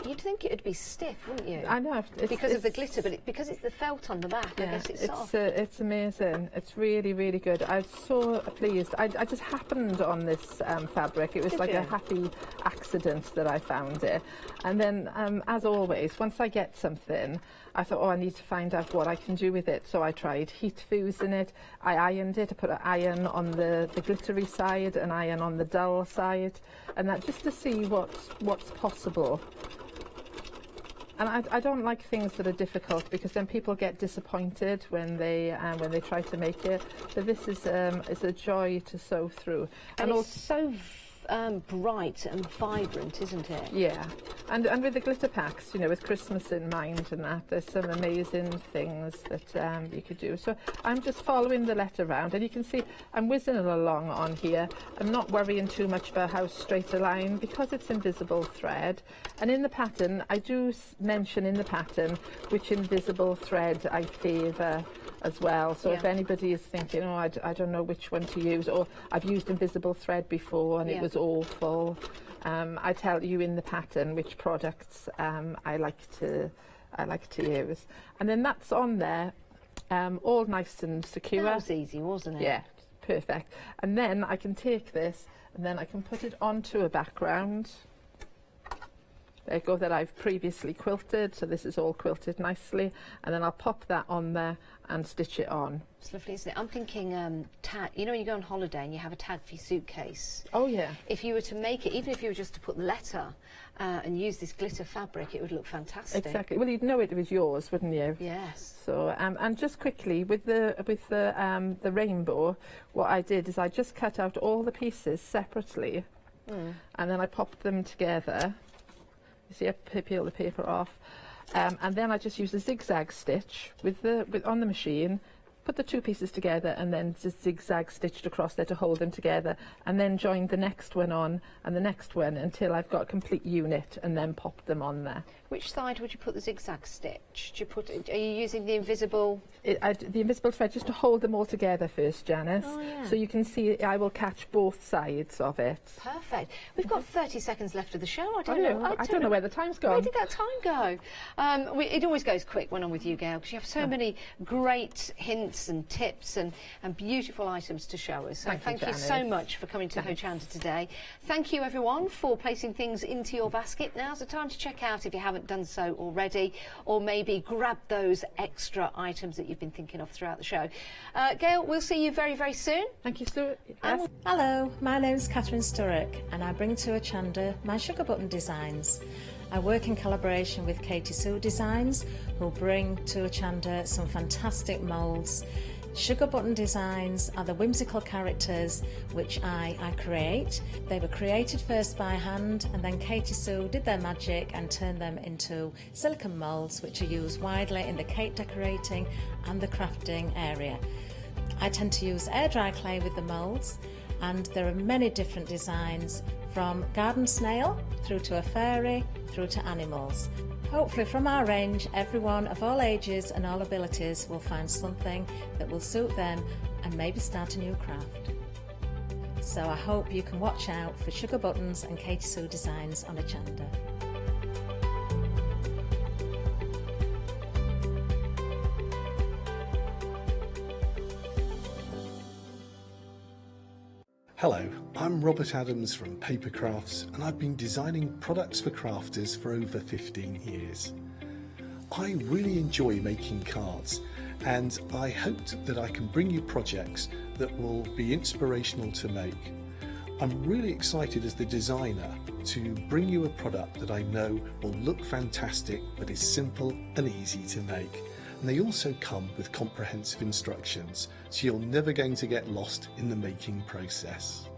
You'd think it would be stiff, wouldn't you? I know. Because of the glitter, but because it's the felt on the back, I guess it's soft. It's amazing. It's really, really good. I'm so pleased. I just happened on this fabric. It was a happy accident that I found it. And then, as always, once I get something, I thought, I need to find out what I can do with it. So I tried heat fusing it. I ironed it. I put an iron on the glittery side, an iron on the dull side, and that just to see what's possible. And I don't like things that are difficult, because then people get disappointed when they try to make it. So this is a joy to sew through. And it's so bright and vibrant, isn't it? Yeah, and with the glitter packs, you know, with Christmas in mind and that, there's some amazing things that you could do. So I'm just following the letter round, and you can see I'm whizzing it along on here. I'm not worrying too much about how straight a line, because it's invisible thread. And in the pattern, I do mention in the pattern which invisible thread I favour as well. So if anybody is thinking, oh, I don't know which one to use, or I've used invisible thread before and it was awful, I tell you in the pattern which products I like to use, and then that's on there, all nice and secure. That was easy, wasn't it? Yeah, perfect. And then I can take this and then I can put it onto a background. There you go, that I've previously quilted, so this is all quilted nicely, and then I'll pop that on there and stitch it on. It's lovely, isn't it? I'm thinking tag. You know, when you go on holiday and you have a tag for your suitcase. Oh yeah. If you were to make it, even if you were just to put the letter and use this glitter fabric, it would look fantastic. Exactly. Well, you'd know it was yours, wouldn't you? Yes. So and just quickly with the rainbow, what I did is I just cut out all the pieces separately, and then I popped them together. You see, I peel the paper off, and then I just use a zigzag stitch on the machine, put the two pieces together, and then just zigzag stitched across there to hold them together, and then join the next one on and the next one until I've got a complete unit, and then pop them on there. Which side would you put the zigzag stitch? Do you put? Are you using the invisible? The invisible thread just to hold them all together first, Janice. Oh, yeah. So you can see I will catch both sides of it. Perfect. We've got 30 seconds left of the show. I don't know where the time's gone. Where did that time go? It always goes quick when I'm with you, Gail, because you have so many great hints and tips and beautiful items to show us. So thank you so much for coming to Hochanda today. Thank you, everyone, for placing things into your basket. Now's the time to check out if you haven't done so already, or maybe grab those extra items that you've been thinking of throughout the show. Gail, we'll see you very, very soon. Thank you, Stuart. Hello, my name's Catherine Sturrock, and I bring to Hochanda my sugar button designs. I work in collaboration with Katie Sue Designs, who bring to Hochanda some fantastic moulds. Sugar button designs are the whimsical characters which I create. They were created first by hand, and then Katie Sue did their magic and turned them into silicone moulds, which are used widely in the cake decorating and the crafting area. I tend to use air dry clay with the moulds, and there are many different designs, from garden snail through to a fairy through to animals. Hopefully from our range, everyone of all ages and all abilities will find something that will suit them and maybe start a new craft. So I hope you can watch out for Sugar Buttons and Katie Sue Designs on Hochanda. Hello, I'm Robert Adams from Paper Crafts, and I've been designing products for crafters for over 15 years. I really enjoy making cards, and I hoped that I can bring you projects that will be inspirational to make. I'm really excited as the designer to bring you a product that I know will look fantastic but is simple and easy to make. And they also come with comprehensive instructions, so you're never going to get lost in the making process.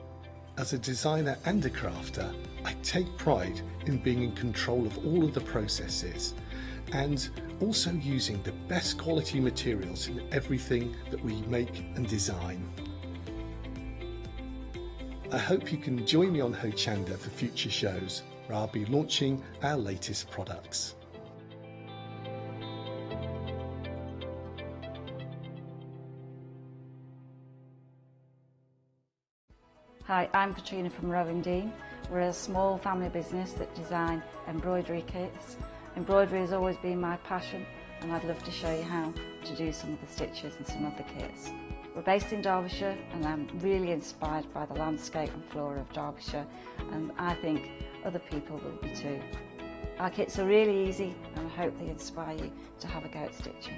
As a designer and a crafter, I take pride in being in control of all of the processes and also using the best quality materials in everything that we make and design. I hope you can join me on Hochanda for future shows, where I'll be launching our latest products. Hi, I'm Katrina from Rowing Dean. We're a small family business that design embroidery kits. Embroidery has always been my passion, and I'd love to show you how to do some of the stitches and some of the kits. We're based in Derbyshire, and I'm really inspired by the landscape and flora of Derbyshire, and I think other people will be too. Our kits are really easy, and I hope they inspire you to have a go at stitching.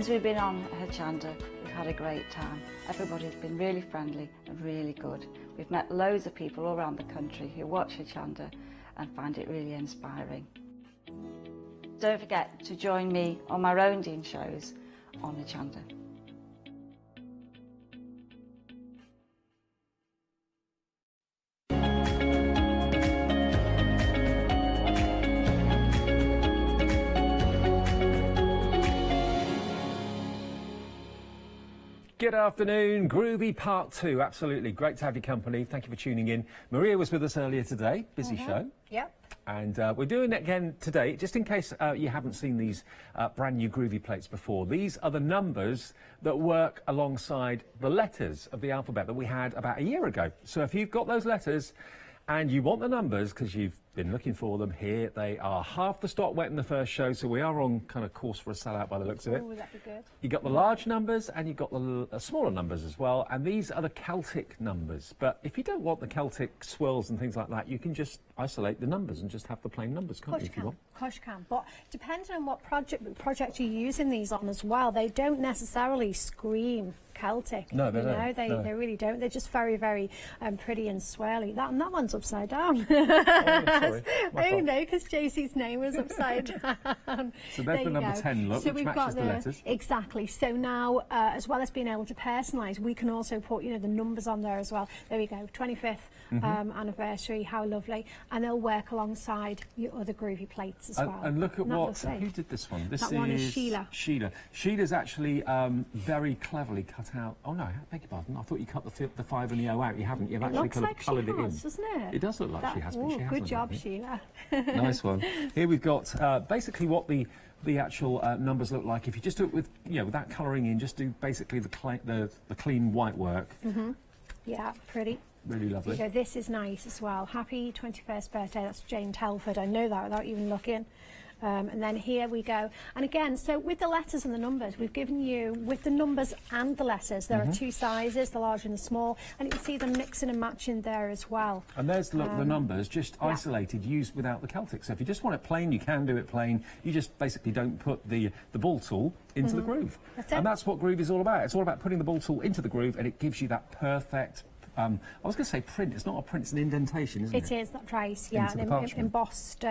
Since we've been on Hochanda, we've had a great time. Everybody's been really friendly and really good. We've met loads of people all around the country who watch Hochanda and find it really inspiring. Don't forget to join me on my rounding shows on Hochanda. Good afternoon, Groovy Part 2. Absolutely great to have your company. Thank you for tuning in. Maria was with us earlier today. Busy show. Yep. And we're doing it again today, just in case you haven't seen these brand new Groovy plates before. These are the numbers that work alongside the letters of the alphabet that we had about a year ago. So if you've got those letters and you want the numbers because you've been looking for them, here they are. Half the stock went in the first show, so we are on kind of course for a sellout by the looks of it. Oh, that'd be good. You got the large numbers and you got the smaller numbers as well, and these are the Celtic numbers. But if you don't want the Celtic swirls and things like that, you can just isolate the numbers and just have the plain numbers, can't you, if you want? Of course you can. But depending on what project you're using these on as well, they don't necessarily scream Celtic. No, they don't. They really don't. They're just very, very pretty and swirly. That one's upside down. Sorry. Oh no, because JC's name was upside down. So there's the number 10 look, which matches the letters. Exactly. So now, as well as being able to personalise, we can also put, the numbers on there as well. There we go, 25th anniversary. How lovely! And they'll work alongside your other Groovy plates as well. And look at who did this one? That one is Sheila. Sheila's actually very cleverly cut out. Oh no, I beg your pardon. I thought you cut the 5 and the O out. You haven't. You've actually kind of coloured it in. Doesn't it? It does look like she has, but she hasn't. Good job, Sheila. Nice one. Here we've got basically what the actual numbers look like. If you just do it with without colouring in, just do basically the clean white work. Yeah, pretty. Really lovely. So this is nice as well. Happy 21st birthday. That's Jane Telford. I know that without even looking. And then here we go. And again, so with the letters and the numbers, we've given you, with the numbers and the letters, there are two sizes, the large and the small, and you can see them mixing and matching there as well. And there's the numbers, just isolated, used without the Celtic. So if you just want it plain, you can do it plain. You just basically don't put the ball tool into the groove. And that's what groove is all about. It's all about putting the ball tool into the groove, and it gives you that perfect I was going to say print. It's not a print, it's an indentation, isn't it? It is, that's right, yeah, an embossed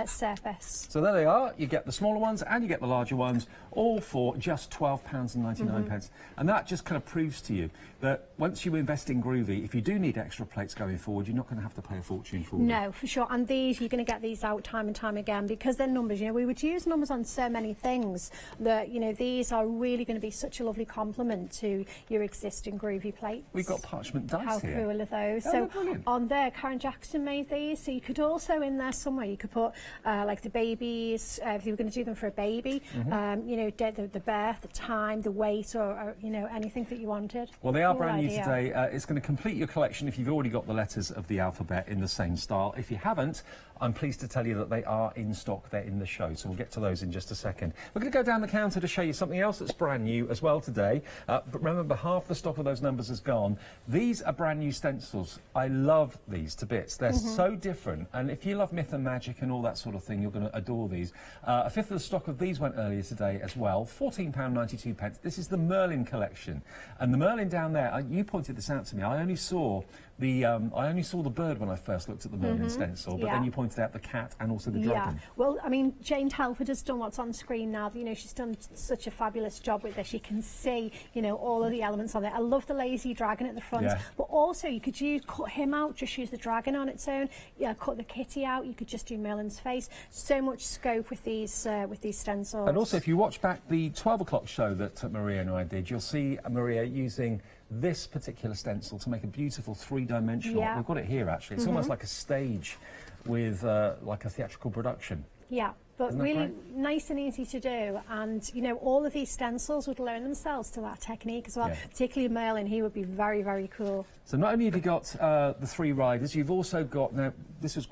surface. So there they are. You get the smaller ones and you get the larger ones, all for just £12.99. And that just kind of proves to you that once you invest in Groovy, if you do need extra plates going forward, you're not going to have to pay a fortune for them. No, for sure. And these, you're going to get these out time and time again because they're numbers. We would use numbers on so many things that, these are really going to be such a lovely complement to your existing Groovy plates. We've got parchment dice here. How cool are those? So on there, Karen Jackson made these. So you could also, in there somewhere, you could put like the babies, if you were going to do them for a baby, the birth, the time, the weight, or anything that you wanted. Well, they are brand new today. It's going to complete your collection if you've already got the letters of the alphabet in the same style. If you haven't, I'm pleased to tell you that they are in stock. They're in the show, so we'll get to those in just a second. We're going to go down the counter to show you something else that's brand new as well today. But remember, half the stock of those numbers is gone. These are brand new stencils. I love these to bits. They're so different, and if you love myth and magic and all that sort of thing, you're going to adore these. A fifth of the stock of these went earlier today as well. £14.92. This is the Merlin collection, and the Merlin down there. You pointed this out to me. I only saw the bird when I first looked at the Merlin stencil, but then you pointed out the cat and also the dragon. Yeah, well, I mean, Jane Telford has done what's on screen now. She's done such a fabulous job with this. You can see, all of the elements on there. I love the lazy dragon at the front, but also you could cut him out, just use the dragon on its own. Yeah, cut the kitty out. You could just do Merlin's face. So much scope with these stencils. And also, if you watch back the 12 o'clock show that Maria and I did, you'll see Maria using this particular stencil to make a beautiful three-dimensional. Yeah. We've got it here actually. It's almost like a stage with like a theatrical production. Yeah, but really nice and easy to do. And all of these stencils would lend themselves to that technique as well. Yeah. Particularly Merlin, he would be very, very cool. So not only have you got the three riders, you've also got, now this was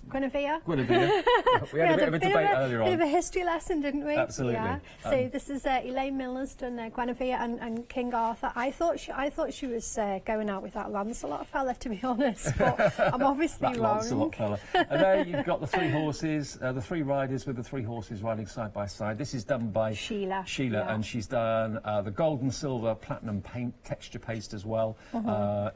Guinevere. Guinevere. We had a bit of a debate earlier on. Bit of a history lesson, didn't we? Absolutely. Yeah. So this is Elaine Miller's done Guinevere and King Arthur. I thought she was going out with that Lancelot fella, to be honest. But I'm obviously that wrong. Lancelot fella. And there you've got the three horses, the three riders with the three horses riding side by side. This is done by Sheila, and she's done the gold and silver platinum paint texture paste as well.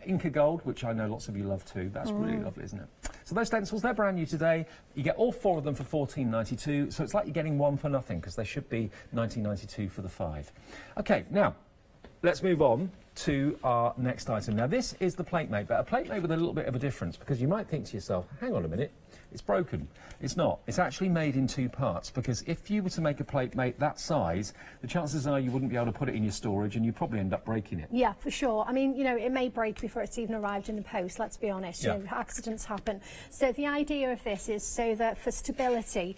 Inca gold, which I know lots of you love too. That's really lovely, isn't it? So those stencils, they're brand new today. You get all four of them for $14.92, so it's like you're getting one for nothing, because they should be $19.92 for the 5. Okay, now, let's move on to our next item. Now, this is the plate mate, but a plate mate with a little bit of a difference, because you might think to yourself, hang on a minute, it's broken. It's not. It's actually made in 2 parts, because if you were to make a plate mate that size, the chances are you wouldn't be able to put it in your storage, and you'd probably end up breaking it. Yeah, for sure. I mean, you know, it may break before it's even arrived in the post, let's be honest. Yeah. You know, accidents happen. So the idea of this is so that for stability,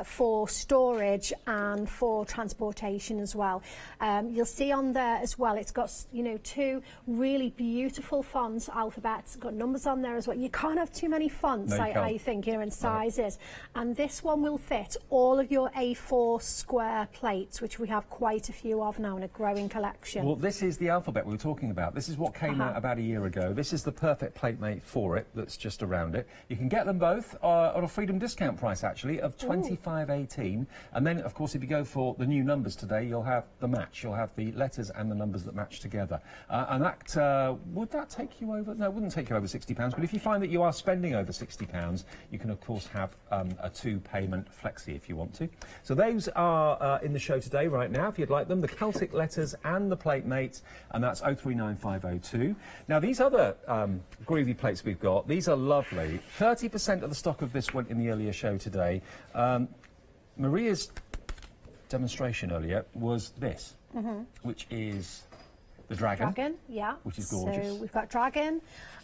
for storage and for transportation as well. You'll see on there as well, it's got, you know, 2 really beautiful font alphabets. It's got numbers on there as well. You can't have too many fonts, No, you can't. I think, you know, in sizes. And this one will fit all of your A4 square plates, which we have quite a few of now in a growing collection. Well, this is the alphabet we were talking about. This is what came out about a year ago. This is the perfect plate mate for it, that's just around it. You can get them both on a Freedom discount price, actually, of $25.18. And then, of course, if you go for the new numbers today, you'll have the match. You'll have the letters and the numbers that match together. And that, would that take you over? No, it wouldn't take you over £60. But if you find that you are spending over £60, you can, of course, have a 2-payment flexi if you want to. So those are in the show today, right now, if you'd like them. The Celtic letters and the plate mates, and that's 039502. Now, these other groovy plates we've got, these are lovely. 30% of the stock of this went in the earlier show today. Maria's demonstration earlier was this, which is the dragon. Yeah. Which is gorgeous. So we've got dragon,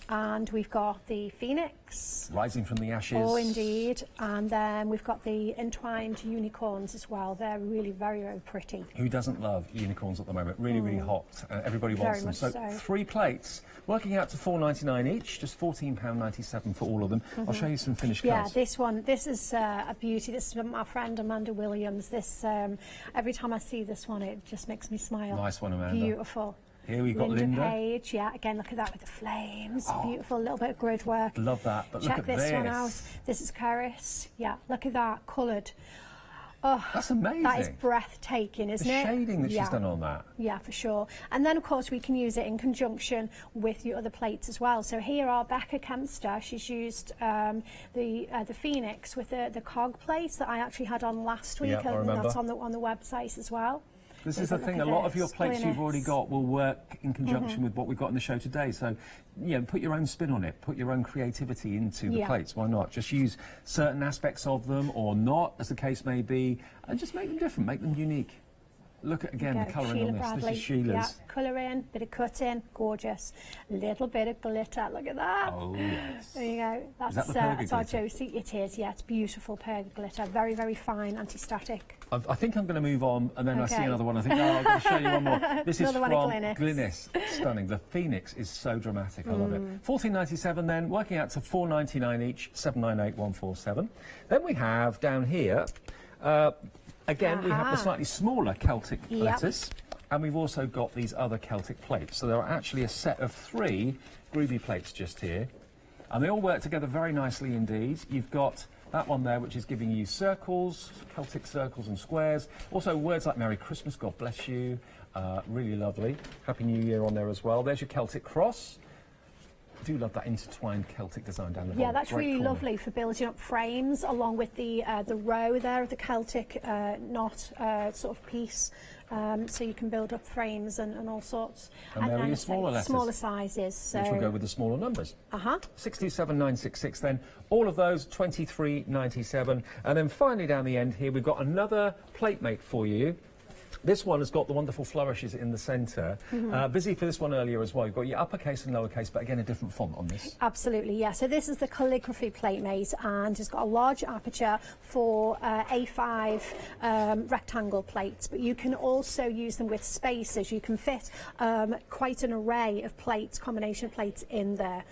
and we've got the phoenix. Rising from the ashes. Oh, indeed. And then we've got the entwined unicorns as well. They're really very, very pretty. Who doesn't love unicorns at the moment? Really, really hot. Everybody wants them. So 3 plates, working out to $4.99 each, just £14.97 for all of them. I'll show you some finished cards. Yeah, this one, this is a beauty. This is from my friend Amanda Williams. This, every time I see this one, it just makes me smile. Nice one, Amanda. Beautiful. Here we've got Linda. Page, yeah, again, look at that with the flames. Beautiful, little bit of grid work. Love that, but Check look at this one out. This is Caris. Yeah, look at that, coloured. Oh, that's amazing. That is breathtaking, isn't it? The shading that she's done on that. Yeah, for sure. And then, of course, we can use it in conjunction with your other plates as well. So here are Becca Kempster. She's used the Phoenix with the cog plates that I actually had on last week. Yeah, I remember. That's on the website as well. This is the thing, a lot of your plates you've already got will work in conjunction with what we've got in the show today. So, you know, put your own spin on it, put your own creativity into the plates. Why not? Just use certain aspects of them or not, as the case may be, and just make them different, make them unique. Look at, again, the colouring on this. Bradley. This is Sheila's. Yeah, colouring, bit of cutting, gorgeous. Little bit of glitter, look at that. Oh, yes. There you go. That's our Josie. It is, yeah, it's beautiful perga glitter. Very, very fine, anti-static. I think I'm going to move on, and then I see another one. I think, I'm going to show you one more. This is from Glynis. Stunning. The Phoenix is so dramatic. I love it. $14.97 then, working out to $4.99 each, 798147. Then we have down here, again, we have the slightly smaller Celtic letters, and we've also got these other Celtic plates. So there are actually a set of 3 groovy plates just here, and they all work together very nicely indeed. You've got that one there, which is giving you circles, Celtic circles and squares. Also words like Merry Christmas, God bless you, really lovely. Happy New Year on there as well. There's your Celtic cross. I do love that intertwined Celtic design down the bottom. Yeah, that's really lovely for building up frames, along with the row there of the Celtic knot sort of piece. So you can build up frames and all sorts. And there are your smaller letters. Smaller sizes. So. Which will go with the smaller numbers. 627,966 then. All of those, $23.97. And then finally down the end here, we've got another plate mate for you. This one has got the wonderful flourishes in the centre. Busy for this one earlier as well. You've got your uppercase and lowercase, but again a different font on this. Absolutely, yeah. So this is the calligraphy platemate, and it's got a large aperture for A5 rectangle plates, but you can also use them with spaces. You can fit quite an array of plates, combination of plates in there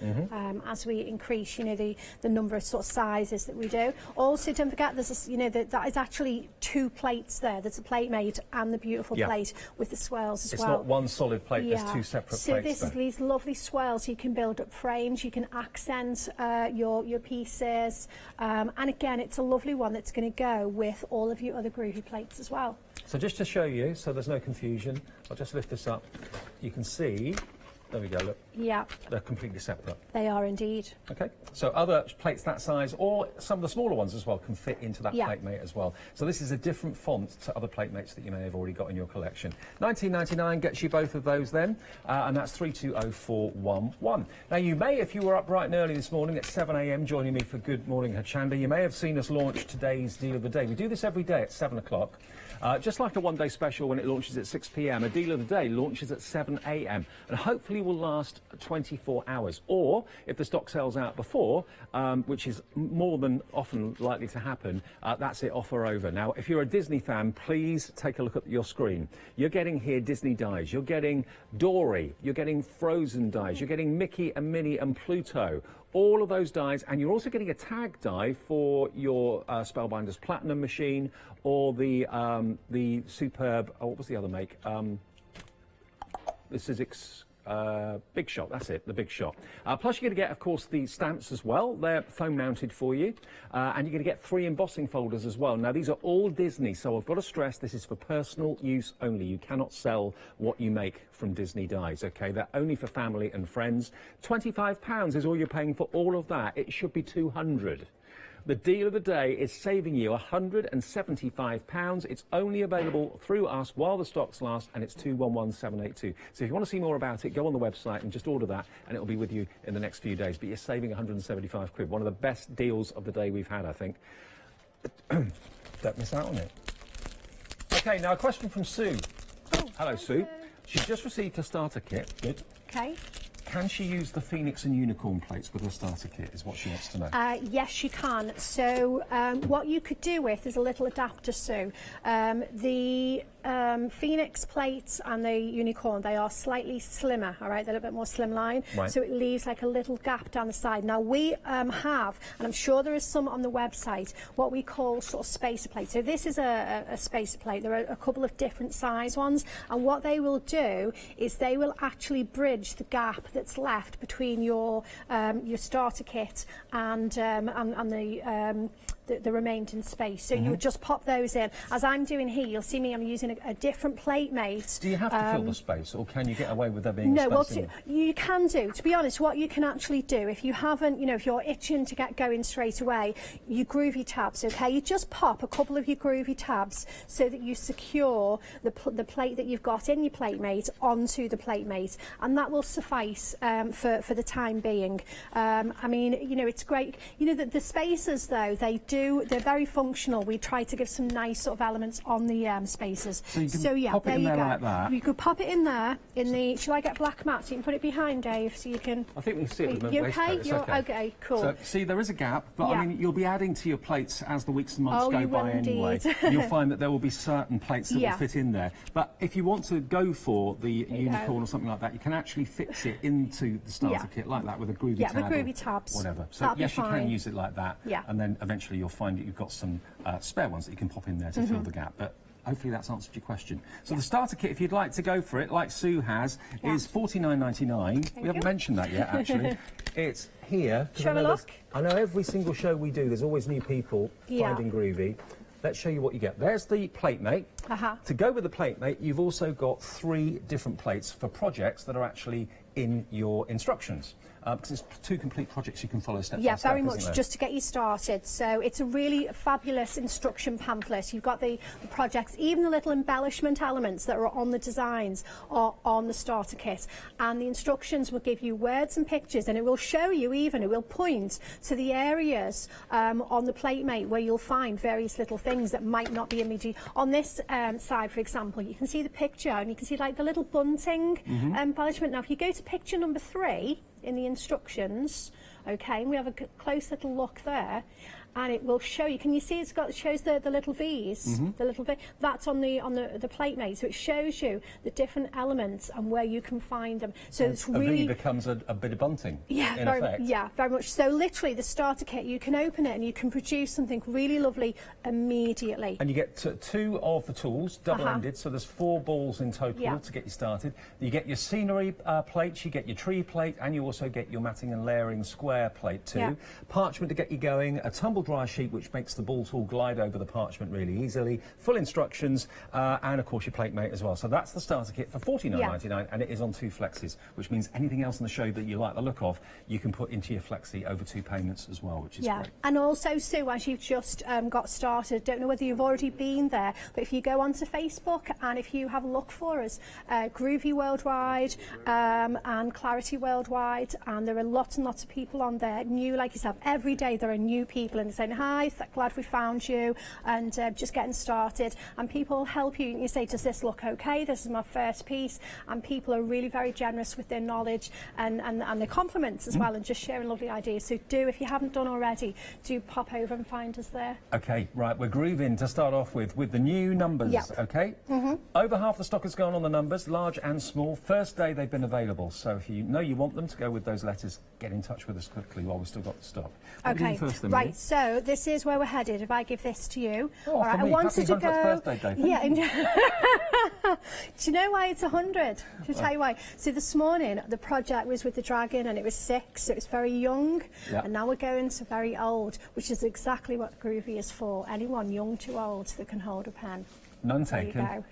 as we increase, you know, the number of sort of sizes that we do. Also, don't forget, there's a, you know, that is actually 2 plates there. There's a platemate and the beautiful plate with the swirls as well. It's not one solid plate, there's 2 separate plates. So this is these lovely swirls. You can build up frames, you can accent your pieces, and again, it's a lovely one that's going to go with all of your other groovy plates as well. So just to show you, so there's no confusion, I'll just lift this up. You can see, there we go, look. Yeah. They're completely separate. They are indeed. Okay, so other plates that size, or some of the smaller ones as well, can fit into that platemate as well. So this is a different font to other platemates that you may have already got in your collection. $19.99 gets you both of those then, and that's 320411. Now you may, if you were up bright and early this morning at 7 a.m. joining me for Good Morning Hochanda, you may have seen us launch today's Deal of the Day. We do this every day at 7 o'clock. Just like a one-day special when it launches at 6 p.m, a Deal of the Day launches at 7 a.m. and hopefully will last 24 hours. Or, if the stock sells out before, which is more than often likely to happen, that's it, offer over. Now, if you're a Disney fan, please take a look at your screen. You're getting here Disney dies. You're getting Dory. You're getting Frozen dies. You're getting Mickey and Minnie and Pluto. All of those dies, and you're also getting a tag die for your Spellbinders Platinum machine, or the superb, what was the other make? The Sizzix Big Shot, that's it, the Big Shot. Plus you're going to get, of course, the stamps as well. They're foam mounted for you. And you're going to get 3 embossing folders as well. Now, these are all Disney, so I've got to stress this is for personal use only. You cannot sell what you make from Disney dies, OK? They're only for family and friends. £25 is all you're paying for all of that. It should be £200. The deal of the day is saving you £175. It's only available through us while the stocks last, and it's 211782. So if you want to see more about it, go on the website and just order that, and it'll be with you in the next few days. But you're saving 175 quid. One of the best deals of the day we've had, I think. Don't miss out on it. OK, now a question from Sue. Oh, hello, Sue. She's just received her starter kit. Good. OK. Can she use the Phoenix and Unicorn plates with her starter kit, is what she wants to know. Yes, she can. So what you could do with is a little adapter, Sue. The Phoenix plates and the Unicorn, they are slightly slimmer, all right? They're a little bit more slimline, so it leaves like a little gap down the side. Now we have, and I'm sure there is some on the website, what we call sort of spacer plates. So this is a spacer plate. There are a couple of different size ones, and what they will do is they will actually bridge the gap that's left between your starter kit and the remaining space. So you would just pop those in. As I'm doing here, you'll see me, I'm using a different plate mate. Do you have to fill the space, or can you get away with there being no, space in? You can do. To be honest, what you can actually do, if you haven't, you know, if you're itching to get going straight away, you groovy tabs, okay? You just pop a couple of your groovy tabs so that you secure the plate that you've got in your plate mate onto the plate mate, and that will suffice for the time being. I mean, you know, it's great. You know, the spacers, though, they're very functional. We try to give some nice sort of elements on the spacers. So you can pop it in there like that. You could pop it in there. Shall I get black mat so you can put it behind, Dave, so you can... I think we can see it with the you waistcoat. okay? You're okay, cool. So, see, there is a gap, but I mean, you'll be adding to your plates as the weeks and months go by anyway. You'll find that there will be certain plates that will fit in there. But if you want to go for the Unicorn or something like that, you can actually fix it into the starter kit like that with a groovy tab. Yeah, the groovy tabs. Whatever. So yes, you can use it like that. Yeah. And then eventually you'll find that you've got some spare ones that you can pop in there to fill the gap. But hopefully that's answered your question. So the starter kit, if you'd like to go for it, like Sue has, is $49.99. We haven't mentioned that yet, actually. It's here. I know every single show we do, there's always new people finding groovy. Let's show you what you get. There's the plate mate. To go with the plate mate, you've also got 3 different plates for projects that are actually in your instructions. Because it's 2 complete projects you can follow step by Yeah, step, very isn't much, there? just to get you started. So it's a really fabulous instruction pamphlet. You've got the projects, even the little embellishment elements that are on the designs are on the starter kit. And the instructions will give you words and pictures, and it will show you even, it will point to the areas on the platemate where you'll find various little things that might not be immediately. On this side, for example, you can see the picture and you can see like the little bunting embellishment. Now, if you go to picture number 3, in the instructions, okay, and we have a close little look there, and it will show you. Can you see it shows the little V's, the little V? That's on the platemate, so it shows you the different elements and where you can find them. So it's really A V becomes a bit of bunting. Yeah, in very, effect. yeah, very much. So literally, the starter kit, you can open it and you can produce something really lovely immediately. And you get 2 of the tools, double-ended, so there's 4 balls in total to get you started. You get your scenery plates, you get your tree plate, and you also get your matting and layering square plate too. Yeah. Parchment to get you going, a tumble dry sheet which makes the ball tool glide over the parchment really easily, full instructions, and of course your platemate as well. So that's the starter kit for $49.99, and it is on 2 flexis, which means anything else in the show that you like the look of, you can put into your flexi over 2 payments as well, which is great. And also, Sue, as you've just got started, don't know whether you've already been there, but if you go onto Facebook and if you have a look for us, Groovy Worldwide and Clarity Worldwide, and there are lots and lots of people on there, new like yourself. Every day there are new people and saying, hi, glad we found you, and just getting started, and people will help you. You say, does this look okay? This is my first piece, and people are really very generous with their knowledge and their compliments as well, and just sharing lovely ideas. So do, if you haven't done already, do pop over and find us there. Okay, right, we're grooving to start off with the new numbers, okay? Over half the stock has gone on the numbers, large and small. First day they've been available, so if you know you want them to go with those letters, get in touch with us quickly while we've still got the stock. What do you do first then, right, Millie? so this is where we're headed. If I give this to you. Oh, all right, for me. I wanted to Happy 100th go. birthday, Dave. Yeah. Do you know why it's 100? To tell you why. So this morning the project was with the dragon and it was 6, so it's very young, and now we're going to very old, which is exactly what Groovy is for. Anyone young to old that can hold a pen. None There taken. you go.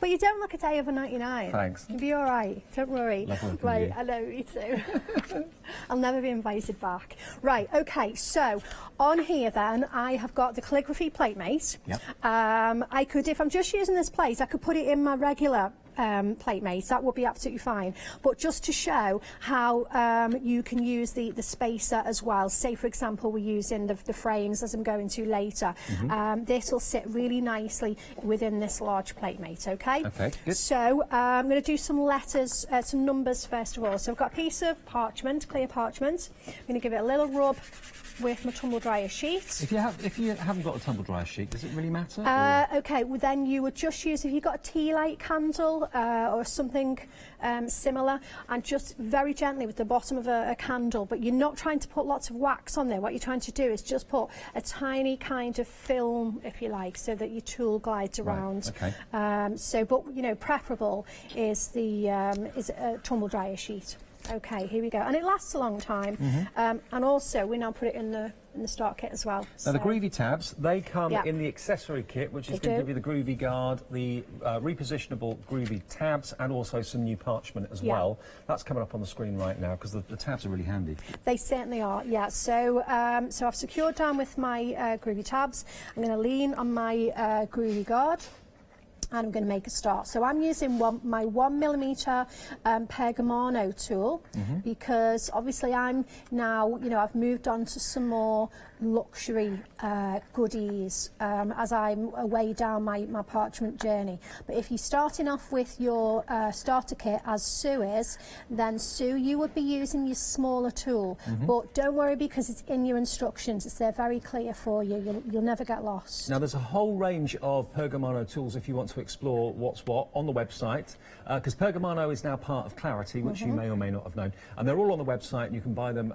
But you don't look a day over 99. Thanks. You'll be all right. Don't worry. Love working Right, with you. I know, me too. I'll never be invited back. Right, okay, so on here then, I have got the calligraphy platemate. Yep. I could, if I'm just using this plate, I could put it in my regular platemate. That would be absolutely fine. But just to show how you can use the spacer as well. Say, for example, we're using the frames, as I'm going to later. This will sit really nicely within this large platemate, okay? Okay, good. So I'm going to do some letters, some numbers first of all. So I've got a piece of parchment, clear parchment. I'm going to give it a little rub with my tumble dryer sheet. If you haven't got a tumble dryer sheet, does it really matter? Okay, well then you would just use, if you've got a tea light candle or something similar, and just very gently with the bottom of a candle, but you're not trying to put lots of wax on there. What you're trying to do is just put a tiny kind of film, if you like, so that your tool glides around. Right, okay. So, but you know, preferable is the is a tumble dryer sheet. Okay, here we go, and it lasts a long time. And also, we now put it in the start kit as well. Now the Groovy tabs, they come Yeah. in the accessory kit, which is They going to do. give you the Groovy guard, the repositionable Groovy tabs, and also some new parchment as Yeah. well. That's coming up on the screen right now because the tabs are really handy. They certainly are, yeah. So, so I've secured down with my Groovy tabs. I'm going to lean on my Groovy guard, and I'm going to make a start. So I'm using my 1mm Pergamano tool, because obviously I'm now, you know, I've moved on to some more luxury goodies as I'm way down my parchment journey. But if you're starting off with your starter kit, as Sue is, then Sue, you would be using your smaller tool. But don't worry, because it's in your instructions. It's there very clear for you. You'll never get lost. Now there's a whole range of Pergamano tools if you want to explore what's what on the website, because Pergamano is now part of Clarity, which you may or may not have known, and they're all on the website, and you can buy them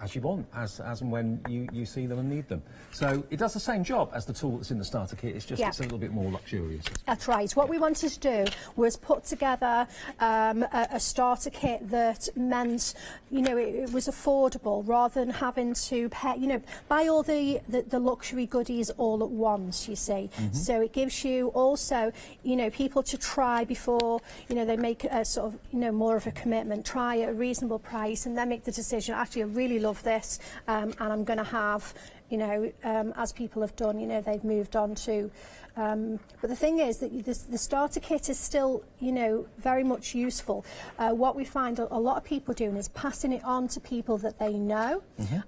as you want, as and when you see them and need them. So it does the same job as the tool that's in the starter kit, it's just it's a little bit more luxurious. That's right. What we wanted to do was put together a starter kit that meant, you know, it was affordable, rather than having to pay, you know, buy all the luxury goodies all at once, you see. So it gives you all also, you know, people to try before, you know, they make a sort of, you know, more of a commitment, try at a reasonable price and then make the decision, actually, I really love this, and I'm going to have, you know, as people have done, you know, they've moved on to. But the thing is that the starter kit is still, you know, very much useful. What we find a lot of people doing is passing it on to people that they know,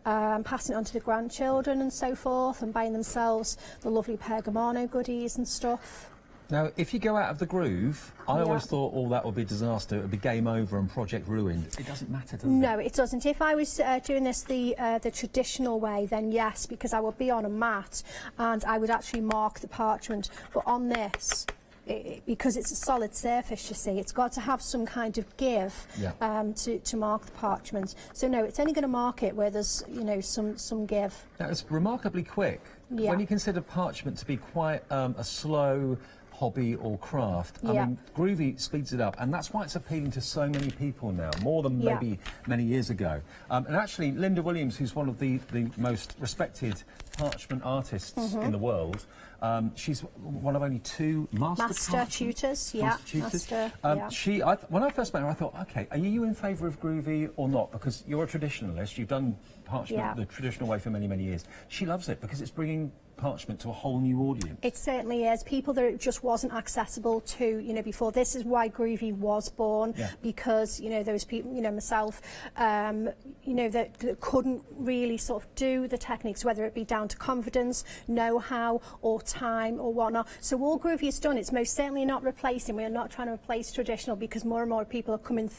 passing it on to the grandchildren and so forth, and buying themselves the lovely Pergamano goodies and stuff. Now, if you go out of the groove, I always thought all that would be disaster. It would be game over and project ruined. It doesn't matter, does it? No, it doesn't. If I was doing this the traditional way, then yes, because I would be on a mat and I would actually mark the parchment. But on this, because it's a solid surface, you see, it's got to have some kind of give to mark the parchment. So no, it's only going to mark it where there's, you know, some give. Now, it's remarkably quick. Yeah. When you consider parchment to be quite a slow hobby or craft, I mean, Groovy speeds it up, and that's why it's appealing to so many people now, more than maybe many years ago. And actually, Linda Williams, who's one of the most respected parchment artists in the world, she's one of only 2 master tutors. When I first met her, I thought, okay, are you in favour of Groovy or not? Because you're a traditionalist, you've done parchment the traditional way for many, many years. She loves it because it's bringing parchment to a whole new audience. It certainly is. People that it just wasn't accessible to, you know, before. This is why Groovy was born, because, you know, those people, you know, myself, you know, that couldn't really sort of do the techniques, whether it be down to confidence, know-how, or time, or whatnot. So all Groovy has done, it's most certainly not replacing. We're not trying to replace traditional, because more and more people are coming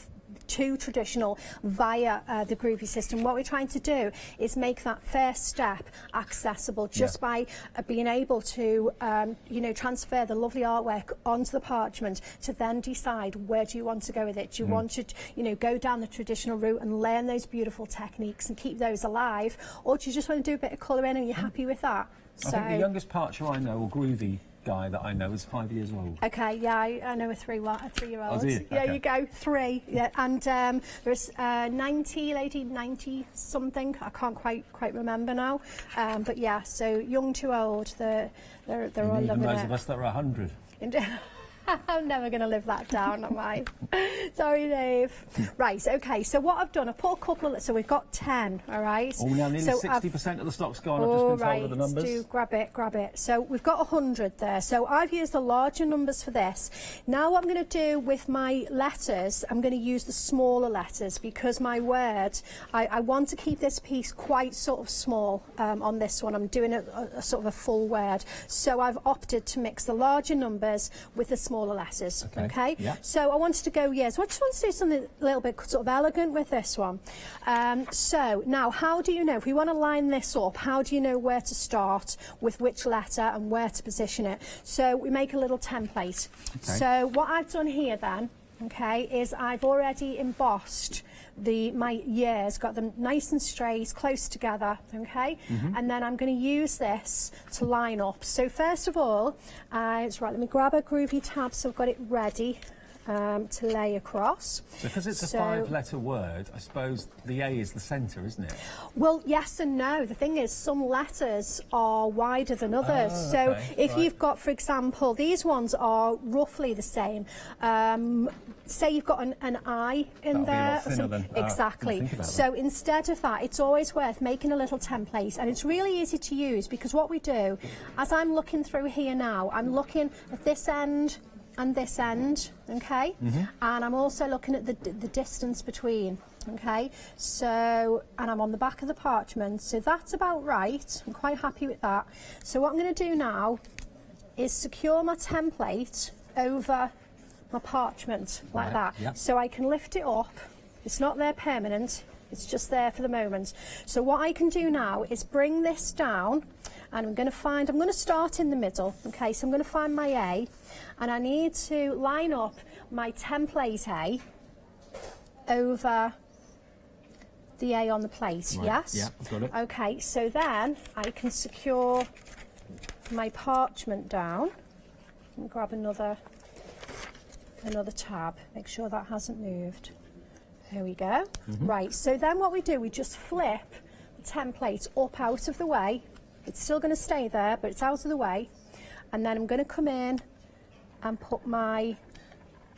to traditional via the Groovy system. What we're trying to do is make that first step accessible just by being able to, you know, transfer the lovely artwork onto the parchment to then decide where do you want to go with it. Do you want to, you know, go down the traditional route and learn those beautiful techniques and keep those alive, or do you just want to do a bit of colouring and you're happy with that? I think the youngest parcher I know, or Groovy guy that I know, is 5 years old. Okay, yeah, I know a 3-year-old. Oh, do you? Yeah, Okay. you go, 3. Yeah, and there's 90 something. I can't quite remember now. But yeah, so young to old, they're all loving those it. of us that are 100. I'm never going to live that down, am I? Sorry, Dave. Right, okay, so what I've done, I've put a couple of, so we've got 10, all right? Oh, now nearly so 60% of the stock's gone. I've just been told of the numbers. Do grab it. So we've got 100 there. So I've used the larger numbers for this. Now what I'm going to do with my letters, I'm going to use the smaller letters, because my word, I want to keep this piece quite sort of small on this one. I'm doing a sort of a full word. So I've opted to mix the larger numbers with the smaller letters. Okay? Yeah. So I wanted to go, so I just want to do something a little bit sort of elegant with this one. So now, how do you know, if we want to line this up, how do you know where to start with which letter and where to position it? So we make a little template. Okay. So what I've done here then, okay, is I've already embossed my years, got them nice and straight, close together, okay? And then I'm going to use this to line up. So first of all, let me grab a Groovy tab so I've got it ready to lay across. Because it's a 5-letter word, I suppose the A is the centre, isn't it? Well, yes and no. The thing is, some letters are wider than others. So if you've got, for example, these ones are roughly the same. Say you've got an I in there. Be a lot thinner then. Exactly. So instead of that, it's always worth making a little template. And it's really easy to use, because what we do, as I'm looking through here now, I'm looking at this end and this end, okay? And I'm also looking at the distance between, okay? So, and I'm on the back of the parchment, so that's about right. I'm quite happy with that. So what I'm going to do now is secure my template over my parchment like that. Yep. So I can lift it up. It's not there permanent, it's just there for the moment. So what I can do now is bring this down, and I'm going to start in the middle, okay? So I'm going to find my A, and I need to line up my template A over the A on the plate, yes? Yeah, I've got it. Okay, so then I can secure my parchment down and grab another tab, make sure that hasn't moved. There we go. Right, so then what we do, we just flip the template up out of the way. It's still going to stay there, but it's out of the way. And then I'm going to come in and put my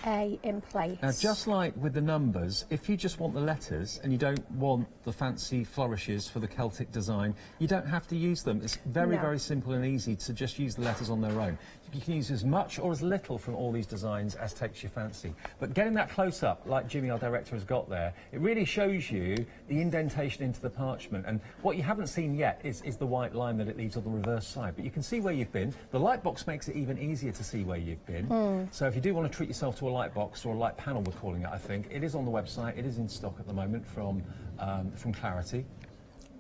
A in place. Now, just like with the numbers, if you just want the letters and you don't want the fancy flourishes for the Celtic design, you don't have to use them. It's very, very simple and easy to just use the letters on their own. You can use as much or as little from all these designs as takes your fancy. But getting that close up, like Jimmy, our director, has got there, it really shows you the indentation into the parchment. And what you haven't seen yet is the white line that it leaves on the reverse side. But you can see where you've been. The light box makes it even easier to see where you've been. So if you do want to treat yourself to a light box, or a light panel we're calling it, I think, it is on the website. It is in stock at the moment from Clarity.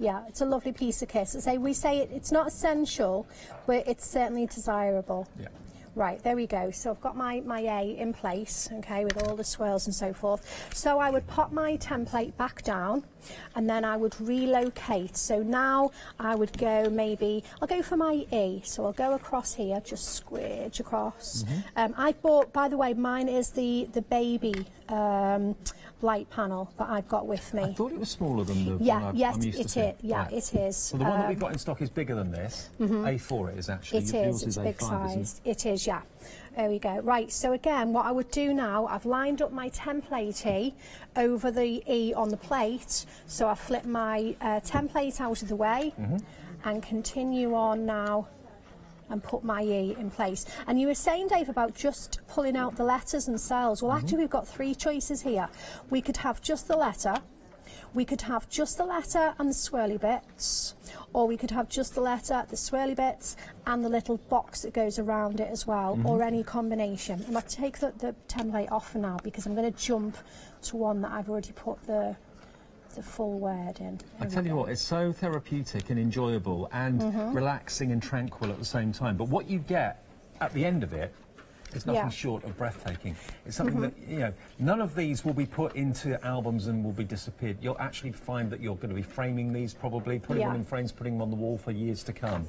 Yeah, it's a lovely piece of kit. We say it's not essential, but it's certainly desirable. Yeah. Right, there we go. So I've got my A in place, okay, with all the swirls and so forth. So I would pop my template back down and then I would relocate. So now I would go I'll go for my E. So I'll go across here, just squidge across. I bought, by the way, mine is the baby light panel that I've got with me. I thought it was smaller than the yeah, one yes, I'm used to it seeing. is. Yeah, it is. So the one that we've got in stock is bigger than this. A4 it is actually. It Yours is. It's A5, big isn't size. It is, yeah. There we go. Right, so again, what I would do now, I've lined up my template E over the E on the plate. So I flip my template out of the way and continue on now and put my E in place. And you were saying, Dave, about just pulling out the letters themselves. Well, actually, we've got three choices here. We could have just the letter, we could have just the letter and the swirly bits, or we could have just the letter, the swirly bits, and the little box that goes around it as well, or any combination. And I'll take the template off for now because I'm going to jump to one that I've already put the full word in. I tell you what, it's so therapeutic and enjoyable and relaxing and tranquil at the same time. But what you get at the end of it is nothing short of breathtaking. It's something that, you know, none of these will be put into albums and will be disappeared. You'll actually find that you're going to be framing these probably, putting them in frames, putting them on the wall for years to come.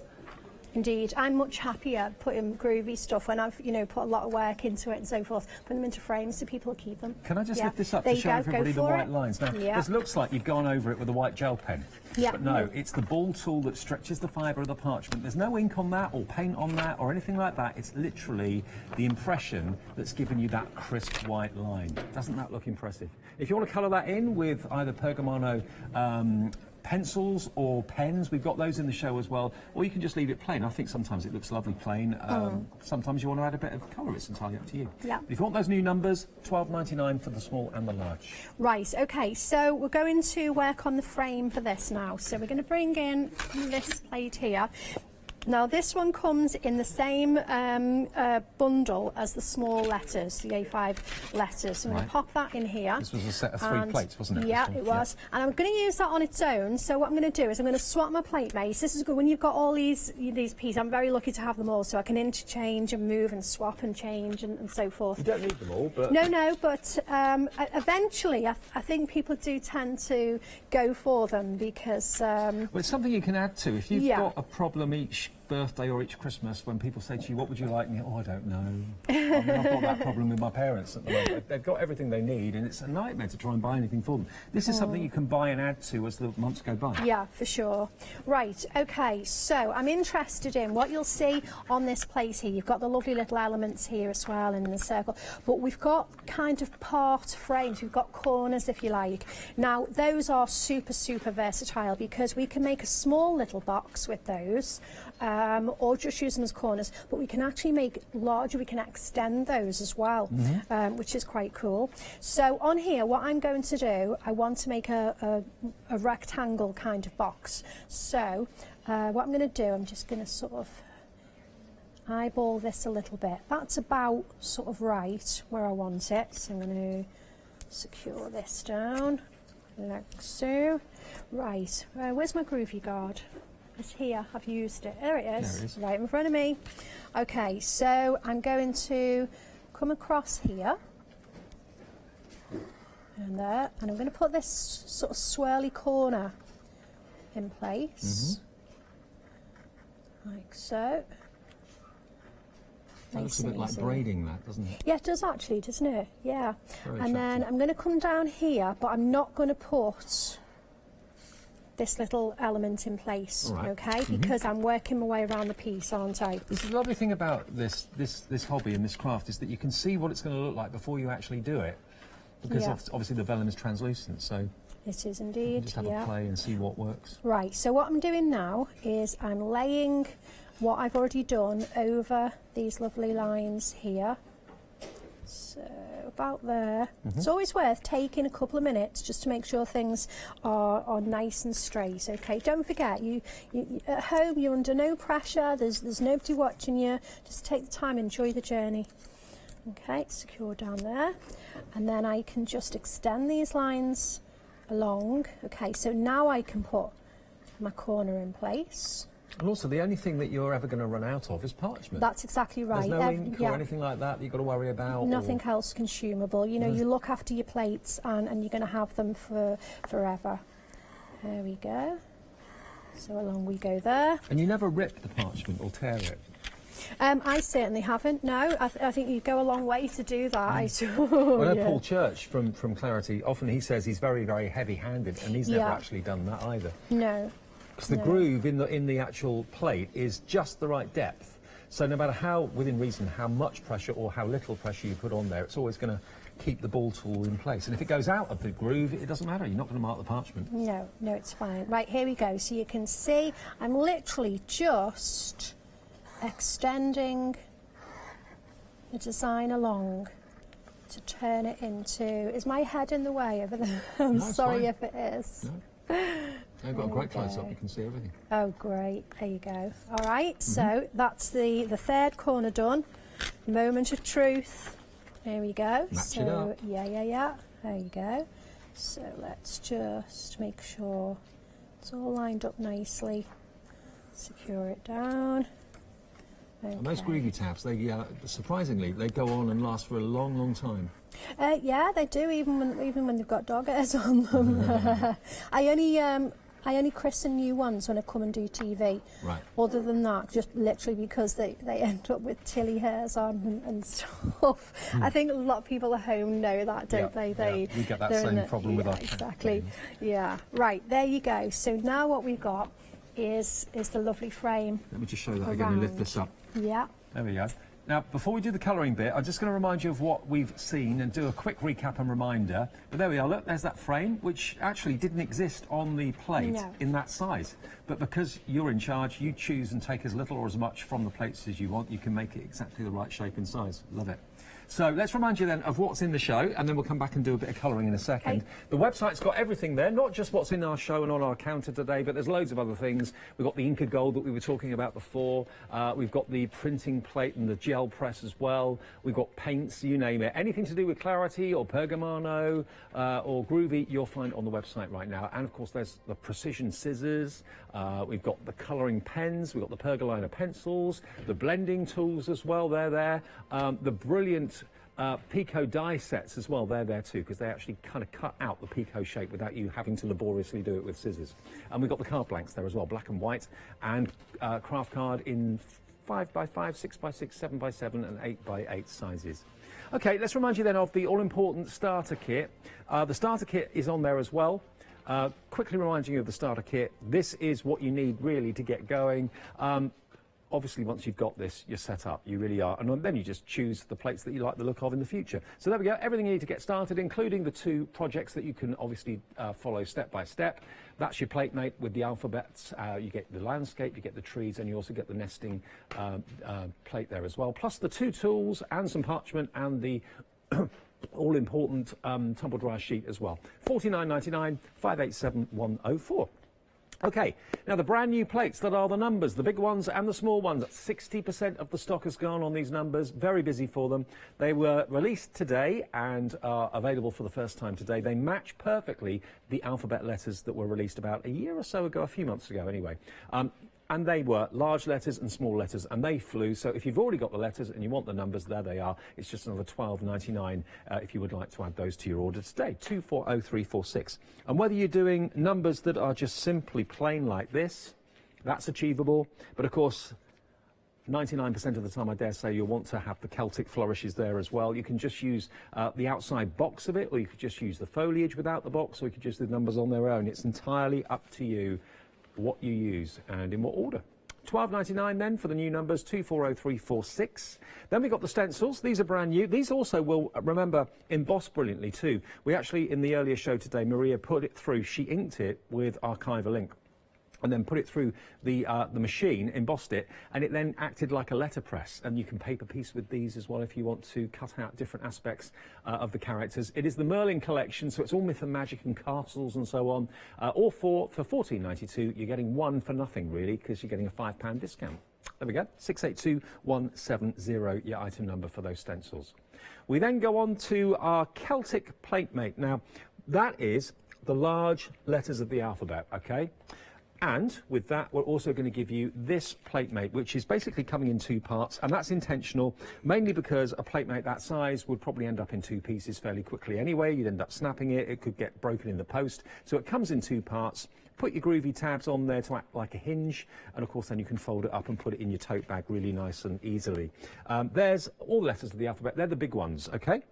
Indeed, I'm much happier putting groovy stuff when I've, put a lot of work into it and so forth, putting them into frames so people keep them. Can I just lift this up to show everybody the white lines? Now, this looks like you've gone over it with a white gel pen. But no, it's the ball tool that stretches the fibre of the parchment. There's no ink on that or paint on that or anything like that. It's literally the impression that's given you that crisp white line. Doesn't that look impressive? If you want to colour that in with either Pergamano pencils or pens, we've got those in the show as well, or you can just leave it plain. I think sometimes it looks lovely plain. Sometimes you want to add a bit of colour. It's entirely up to you. If you want those new numbers, £12.99 for the small and the large. Right, okay, so we're going to work on the frame for this now. So we're going to bring in this plate here. Now this one comes in the same bundle as the small letters, the A5 letters. So I'm going to pop that in here. This was a set of 3 plates, wasn't it? Yeah, it was. And I'm going to use that on its own. So what I'm going to do is I'm going to swap my plate mates. This is good when you've got all these pieces. I'm very lucky to have them all, so I can interchange and move and swap and change and so forth. You don't need them all, but... No, but eventually I think people do tend to go for them because... well, it's something you can add to. If you've got a problem each birthday or each Christmas when people say to you, what would you like? And you go, oh, I don't know. I mean, I've got that problem with my parents at the moment. They've got everything they need and it's a nightmare to try and buy anything for them. This is something you can buy and add to as the months go by. Yeah, for sure. Right, okay, so I'm interested in what you'll see on this plate here. You've got the lovely little elements here as well in the circle, but we've got kind of part frames. We've got corners, if you like. Now, those are super, super versatile because we can make a small little box with those, or just use them as corners, but we can actually make larger, we can extend those as well, which is quite cool. So on here, what I'm going to do, I want to make a rectangle kind of box. So what I'm going to do, I'm just going to sort of eyeball this a little bit. That's about sort of right where I want it. So I'm going to secure this down, like so. Right, where's my groovy guard? It's here, I've used it. There it is. There it is. Right in front of me. Okay, so I'm going to come across here and there, and I'm going to put this sort of swirly corner in place, like so. That looks a bit like braiding, that, doesn't it? Yeah, it does actually, doesn't it? Yeah. Very and then I'm going to come down here, but I'm not going to put this little element in place, All right. okay? Because I'm working my way around the piece, aren't I? This is the lovely thing about this hobby and this craft is that you can see what it's going to look like before you actually do it, because obviously the vellum is translucent, so it is you indeed. can just have a play and see what works. Right, so what I'm doing now is I'm laying what I've already done over these lovely lines here. So about there. It's always worth taking a couple of minutes just to make sure things are nice and straight. Okay, don't forget you at home you're under no pressure. There's nobody watching you. Just take the time, enjoy the journey. Okay, secure down there, and then I can just extend these lines along. Okay, so now I can put my corner in place. And also, the only thing that you're ever going to run out of is parchment. That's exactly right. There's no ink or anything like that you've got to worry about? Nothing else consumable. You know, you look after your plates and you're going to have them for forever. There we go. So along we go there. And you never rip the parchment or tear it? I certainly haven't, no. I think you go a long way to do that. Well, I know Paul Church from Clarity, often he says he's very, very heavy-handed, and he's never actually done that either. No. Because the groove in the actual plate is just the right depth. So no matter how, within reason, how much pressure or how little pressure you put on there, it's always going to keep the ball tool in place. And if it goes out of the groove, it doesn't matter. You're not going to mark the parchment. No, it's fine. Right, here we go. So you can see I'm literally just extending the design along to turn it into... Is my head in the way over there? I'm sorry if it is. No. I've got a great close-up, you can see everything. Oh, great. There you go. All right, so that's the third corner done. Moment of truth. There we go. Match it up. Yeah. There you go. So let's just make sure it's all lined up nicely. Secure it down. Okay. And those groovy tabs, they surprisingly, they go on and last for a long, long time. Yeah, they do, even when they've got dog hairs on them. I only christen new ones when I come and do TV. Right. Other than that, just literally because they end up with tilly hairs on and stuff. I think a lot of people at home know that, don't they? We get that same problem with our cat. Exactly. Yeah. Right, there you go. So now what we've got is the lovely frame. Let me just show that again and lift this up. Yeah. There we go. Now, before we do the colouring bit, I'm just going to remind you of what we've seen and do a quick recap and reminder. But there we are, look, there's that frame, which actually didn't exist on the plate in that size. But because you're in charge, you choose and take as little or as much from the plates as you want. You can make it exactly the right shape and size. Love it. So let's remind you then of what's in the show, and then we'll come back and do a bit of colouring in a second. Okay. The website's got everything there, not just what's in our show and on our counter today, but there's loads of other things. We've got the Inca Gold that we were talking about before. We've got the printing plate and the gel press as well. We've got paints, you name it. Anything to do with Clarity or Pergamano or Groovy, you'll find on the website right now. And, of course, there's the precision scissors. We've got the colouring pens. We've got the Pergaliner pencils, the blending tools as well, they're there. The brilliant Pico die sets as well, they're there too, because they actually kind of cut out the Pico shape without you having to laboriously do it with scissors. And we've got the card blanks there as well, black and white, and craft card in 5x5, 6x6, 7x7 and 8x8 sizes. Okay, let's remind you then of the all-important starter kit. The starter kit is on there as well. Quickly reminding you of the starter kit, this is what you need really to get going. Obviously, once you've got this, you're set up. You really are. And then you just choose the plates that you like the look of in the future. So there we go. Everything you need to get started, including the 2 projects that you can obviously follow step by step. That's your plate mate with the alphabets. You get the landscape, you get the trees, and you also get the nesting plate there as well. Plus the 2 tools and some parchment and the all-important tumble dryer sheet as well. $49.99, 587104. Okay, now the brand new plates that are the numbers, the big ones and the small ones. 60% of the stock has gone on these numbers. Very busy for them. They were released today and are available for the first time today. They match perfectly the alphabet letters that were released about a year or so ago, a few months ago anyway. And they were large letters and small letters, and they flew. So if you've already got the letters and you want the numbers, there they are. It's just another $12.99 if you would like to add those to your order today. 240346. And whether you're doing numbers that are just simply plain like this, that's achievable. But of course, 99% of the time, I dare say, you'll want to have the Celtic flourishes there as well. You can just use the outside box of it, or you could just use the foliage without the box, or you could just do the numbers on their own. It's entirely up to you what you use and in what order. £12.99 then for the new numbers, 240346. Then we've got the stencils. These are brand new. These also will, remember, emboss brilliantly too. We actually, in the earlier show today, Maria put it through. She inked it with archival ink and then put it through the machine, embossed it, and it then acted like a letterpress. And you can paper piece with these as well if you want to cut out different aspects of the characters. It is the Merlin collection, so it's all myth and magic and castles and so on. All four for £14.92. You're getting one for nothing, really, because you're getting a £5 discount. There we go, 682170, your item number for those stencils. We then go on to our Celtic Platemate. Now, that is the large letters of the alphabet, okay? And with that, we're also going to give you this Platemate, which is basically coming in two parts, and that's intentional, mainly because a Platemate that size would probably end up in two pieces fairly quickly anyway. You'd end up snapping it, it could get broken in the post. So it comes in two parts. Put your groovy tabs on there to act like a hinge, and of course then you can fold it up and put it in your tote bag really nice and easily. There's all the letters of the alphabet, they're the big ones, okay?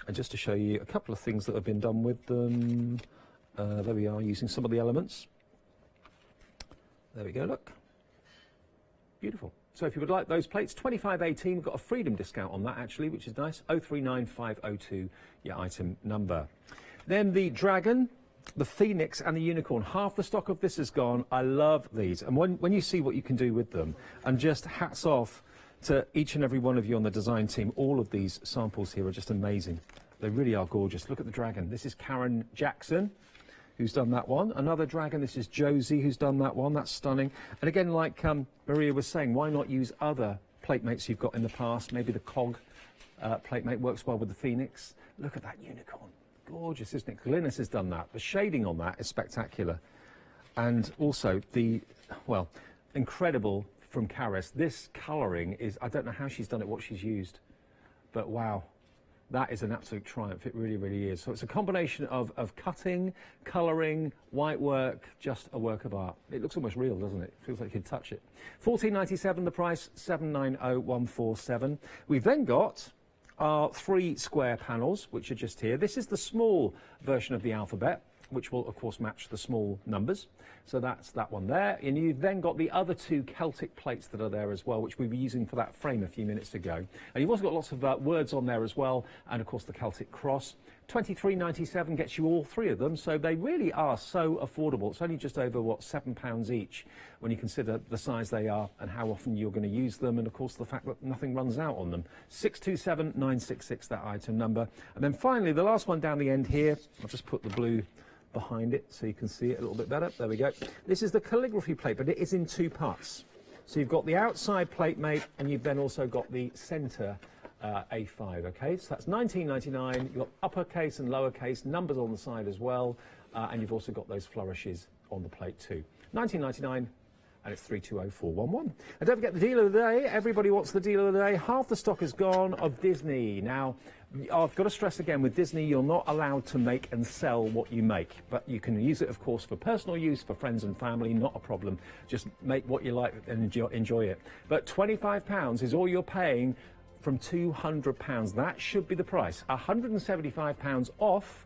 And just to show you a couple of things that have been done with them, there we are, using some of the elements. There we go, look. Beautiful. So if you would like those plates, £25.18, we've got a freedom discount on that actually, which is nice. 039502, your item number. Then the dragon, the phoenix and the unicorn. Half the stock of this is gone. I love these. And when you see what you can do with them, and just hats off to each and every one of you on the design team, all of these samples here are just amazing. They really are gorgeous. Look at the dragon. This is Karen Jackson, who's done that one. Another dragon, this is Josie, who's done that one. That's stunning. And again, like Maria was saying, why not use other Platemates you've got in the past? Maybe the cog Platemate works well with the phoenix. Look at that unicorn. Gorgeous, isn't it? Glynis has done that. The shading on that is spectacular. And also the, well, incredible from Caris. This colouring is, I don't know how she's done it, what she's used, but wow. That is an absolute triumph, it really, really is. So it's a combination of cutting, colouring, white work, just a work of art. It looks almost real, doesn't it? Feels like you could touch it. £14.97 the price, 790147. We've then got our 3 square panels, which are just here. This is the small version of the alphabet, which will, of course, match the small numbers. So that's that one there. And you've then got the other 2 Celtic plates that are there as well, which we'll be using for that frame a few minutes ago. And you've also got lots of words on there as well, and, of course, the Celtic cross. £23.97 gets you all 3 of them, so they really are so affordable. It's only just over, what, £7 each when you consider the size they are and how often you're going to use them, and, of course, the fact that nothing runs out on them. 627966, that item number. And then, finally, the last one down the end here, I'll just put the blue behind it so you can see it a little bit better. There we go. This is the calligraphy plate, but it is in 2 parts. So you've got the outside Platemate, and you've then also got the centre A5, okay? So that's £19.99. You've got uppercase and lowercase, numbers on the side as well, and you've also got those flourishes on the plate too. £19.99. And it's 320411. And don't forget the deal of the day. Everybody wants the deal of the day. Half the stock is gone of Disney. Now, I've got to stress again, with Disney, you're not allowed to make and sell what you make. But you can use it, of course, for personal use, for friends and family, not a problem. Just make what you like and enjoy it. But £25 is all you're paying from £200. That should be the price. £175 off.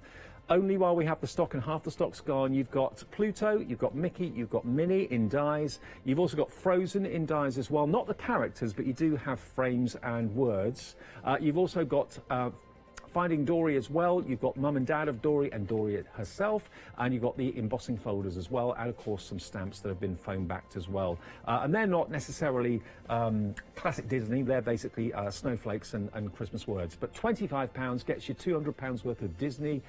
Only while we have the stock, and half the stock's gone. You've got Pluto, you've got Mickey, you've got Minnie in dies. You've also got Frozen in dies as well. Not the characters, but you do have frames and words. You've also got Finding Dory as well. You've got Mum and Dad of Dory and Dory herself. And you've got the embossing folders as well. And, of course, some stamps that have been foam backed as well. And they're not necessarily classic Disney. They're basically snowflakes and Christmas words. But £25 gets you £200 worth of Disney.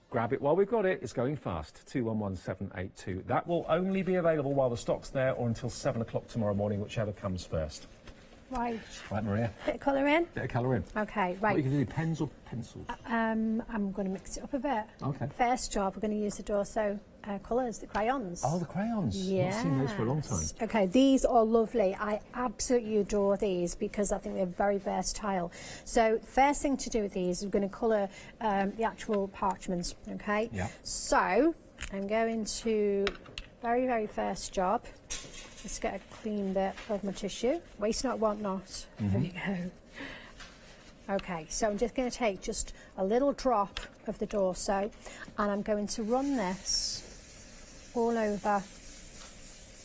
Grab it while we've got it. It's going fast. 211782. That will only be available while the stock's there, or until 7 o'clock tomorrow morning, whichever comes first. Right. Right, Maria. Bit of colour in? Bit of colour in. Okay, right. What are you going to do, pens or pencils? I'm going to mix it up a bit. Okay. First job, we're going to use the Dorso colours, the crayons. Oh, the crayons. Yeah. I've seen those for a long time. Okay, these are lovely. I absolutely adore these because I think they're very versatile. So, first thing to do with these is we're going to colour the actual parchments, okay? Yeah. So, I'm going to, very, very first job, Just get a clean bit of my tissue. Waste not, want not. There you go. Okay, so I'm just going to take just a little drop of the Dorso, and I'm going to run this all over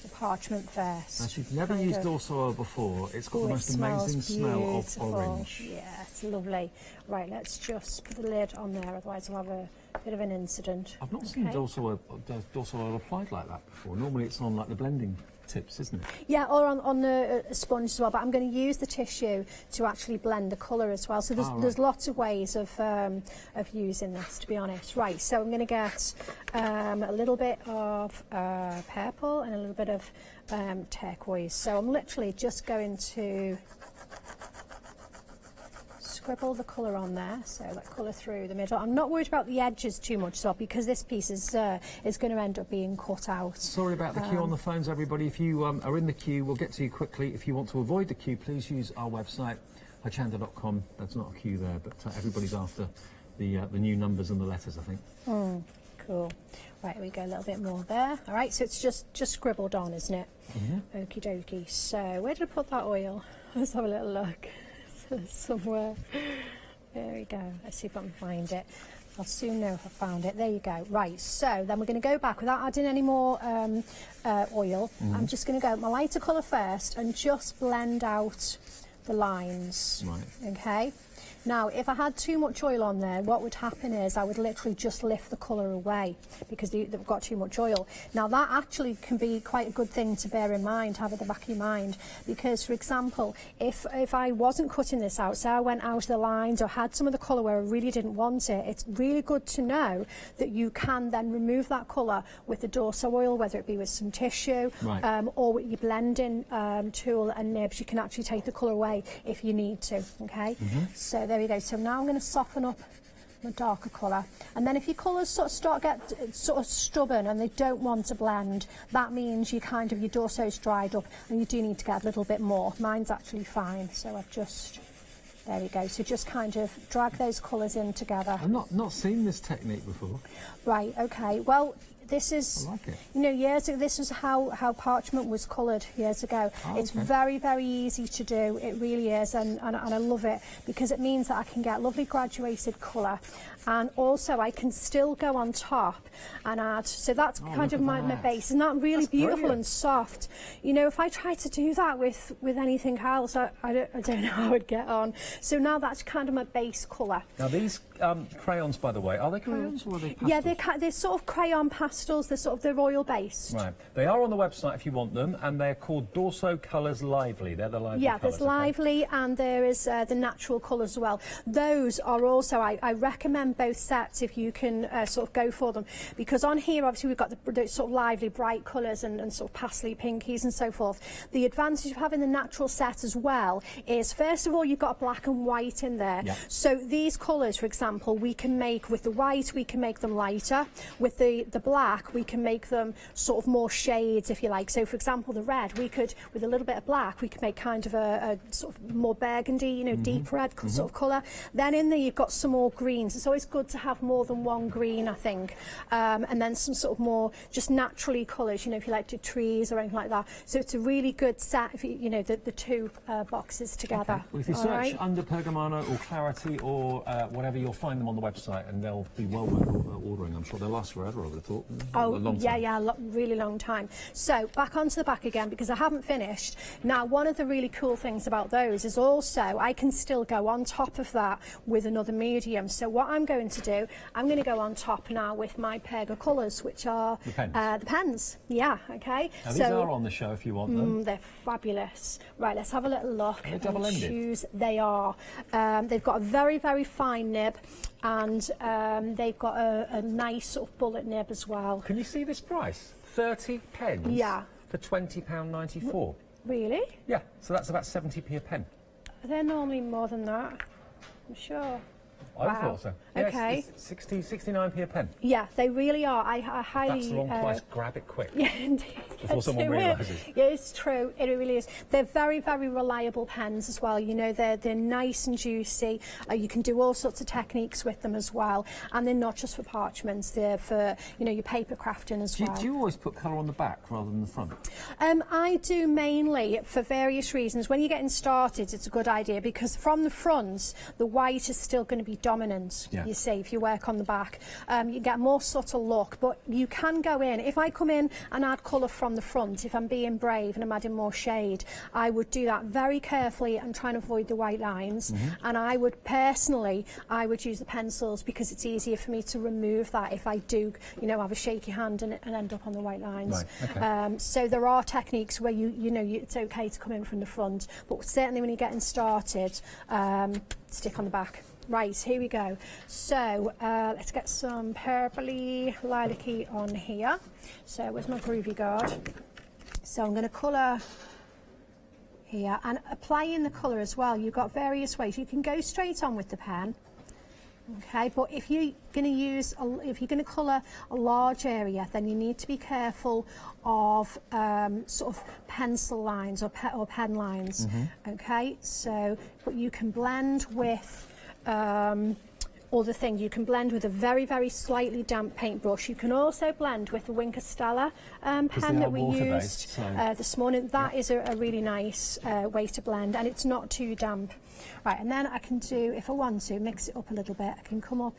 the parchment first. Now, she's never used Dorso oil before. It's got the most amazing smell of orange. Yeah, it's lovely. Right, let's just put the lid on there, otherwise we'll have a bit of an incident. I've not seen Dorso oil applied like that before. Normally it's on like the blending tips, isn't it? Yeah, or on the sponge as well, but I'm going to use the tissue to actually blend the colour as well. So there's lots of ways of using this, to be honest. Right, so I'm going to get a little bit of purple and a little bit of turquoise. So I'm literally just going to scribble the colour on there, so that colour through the middle. I'm not worried about the edges too much, so because this piece is going to end up being cut out. Sorry about the queue on the phones, everybody. If you are in the queue, we'll get to you quickly. If you want to avoid the queue, please use our website, hochanda.com. There's not a queue there, but everybody's after the new numbers and the letters, I think. Cool. Right, here we go, a little bit more there. All right, so it's just scribbled on, isn't it? Okie dokie. So where did I put that oil? Let's have a little look. Somewhere. There we go. Let's see if I can find it. I'll soon know if I found it. There you go. Right, so then we're going to go back without adding any more oil. I'm just going to go with my lighter colour first and just blend out the lines. Right. Okay. Now, if I had too much oil on there, what would happen is I would literally just lift the colour away because they've got too much oil. Now, that actually can be quite a good thing to bear in mind, have at the back of your mind, because, for example, if I wasn't cutting this out, so I went out of the lines or had some of the colour where I really didn't want it, it's really good to know that you can then remove that colour with the Dorso oil, whether it be with some tissue or with your blending tool and nibs. You can actually take the colour away if you need to, okay? So there we go. So now I'm going to soften up my darker colour, and then if your colours sort of start to get sort of stubborn and they don't want to blend, that means your Dorso's dried up and you do need to get a little bit more. Mine's actually fine, so I've just, there we go. So just kind of drag those colours in together. I've not seen this technique before. Right, okay. Well, this is, I like it. you know, years ago, this is how parchment was coloured years ago. It's very, very easy to do. It really is, and I love it because it means that I can get lovely graduated colour, and also I can still go on top and add. So that's kind of my base. Isn't that really beautiful and soft? You know, if I try to do that with anything else, I don't know how I'd get on. So now that's kind of my base colour. Now these crayons, by the way, are they crayons or are they pastels? Yeah, they're sort of crayon pastels. They're oil based. Right. They are on the website if you want them, and they're called Dorso Colours Lively. They're the lively colours. There's lively and there is the natural colours as well. Those are also, I recommend both sets if you can sort of go for them, because on here obviously we've got the sort of lively bright colours and sort of pastely pinkies and so forth. The advantage of having the natural set as well is, first of all, you've got black and white in there. So these colours, for example, we can make with the white, we can make them lighter. With the black, we can make them sort of more shades, if you like. So for example, the red, we could, with a little bit of black, we could make kind of a sort of more burgundy, you know, deep red sort of colour. Then in there you've got some more greens. It's always good to have more than one green, I think. And then some sort of more just naturally colours, you know, if you like to trees or anything like that. So it's a really good set, if you know, the two boxes together. Okay. Well, if you search under Pergamano or Clarity or whatever, you'll find them on the website, and they'll be well worth ordering. I'm sure they'll last forever, I would have thought. Really long time. So back onto the back again, because I haven't finished. Now, one of the really cool things about those is also I can still go on top of that with another medium. So what I'm going to do, I'm going to go on top now with my Perga colours, which are the pens. Yeah, okay. Now, these are on the show if you want them. They're fabulous. Right, let's have a little look. Are they double-ended? They are. They've got a very, very fine nib, and they've got a nice sort of bullet nib as well. Can you see this price? 30 pens? Yeah. For £20.94. Really? Yeah, so that's about 70p a pen. They're normally more than that, I'm sure. I thought so. Yeah, Okay. It's 69p a pen. Yeah, they really are. I highly... That's the wrong price. Grab it quick. Yeah, indeed. Before someone Do it. realises. Yeah, it's true. It really is. They're very, very reliable pens as well. You know, they're nice and juicy. You can do all sorts of techniques with them as well. And they're not just for parchments. They're for, you know, your paper crafting as well. Do you always put colour on the back rather than the front? I do mainly for various reasons. When you're getting started, it's a good idea because from the front, the white is still going to be dominant, you see, if you work on the back. You get a more subtle look, but you can go in. If I come in and add colour from the front, if I'm being brave and I'm adding more shade, I would do that very carefully and try and avoid the white lines. And I would personally, I would use the pencils because it's easier for me to remove that if I do, you know, have a shaky hand and end up on the white lines. Right, okay. So there are techniques where it's okay to come in from the front, but certainly when you're getting started, stick on the back. Right, here we go. So let's get some purpley lilac-y on here. So where's my groovy guard? So I'm going to colour here and applying the colour as well. You've got various ways. You can go straight on with the pen. Okay, but if you're going to colour a large area, then you need to be careful of sort of pencil lines or pen lines. Okay, so but you can blend with other things. You can blend with a very, very slightly damp paintbrush. You can also blend with the Wink Stella pen that we used this morning. That is a really nice way to blend, and it's not too damp. Right, and then I can do, if I want to, mix it up a little bit. I can come up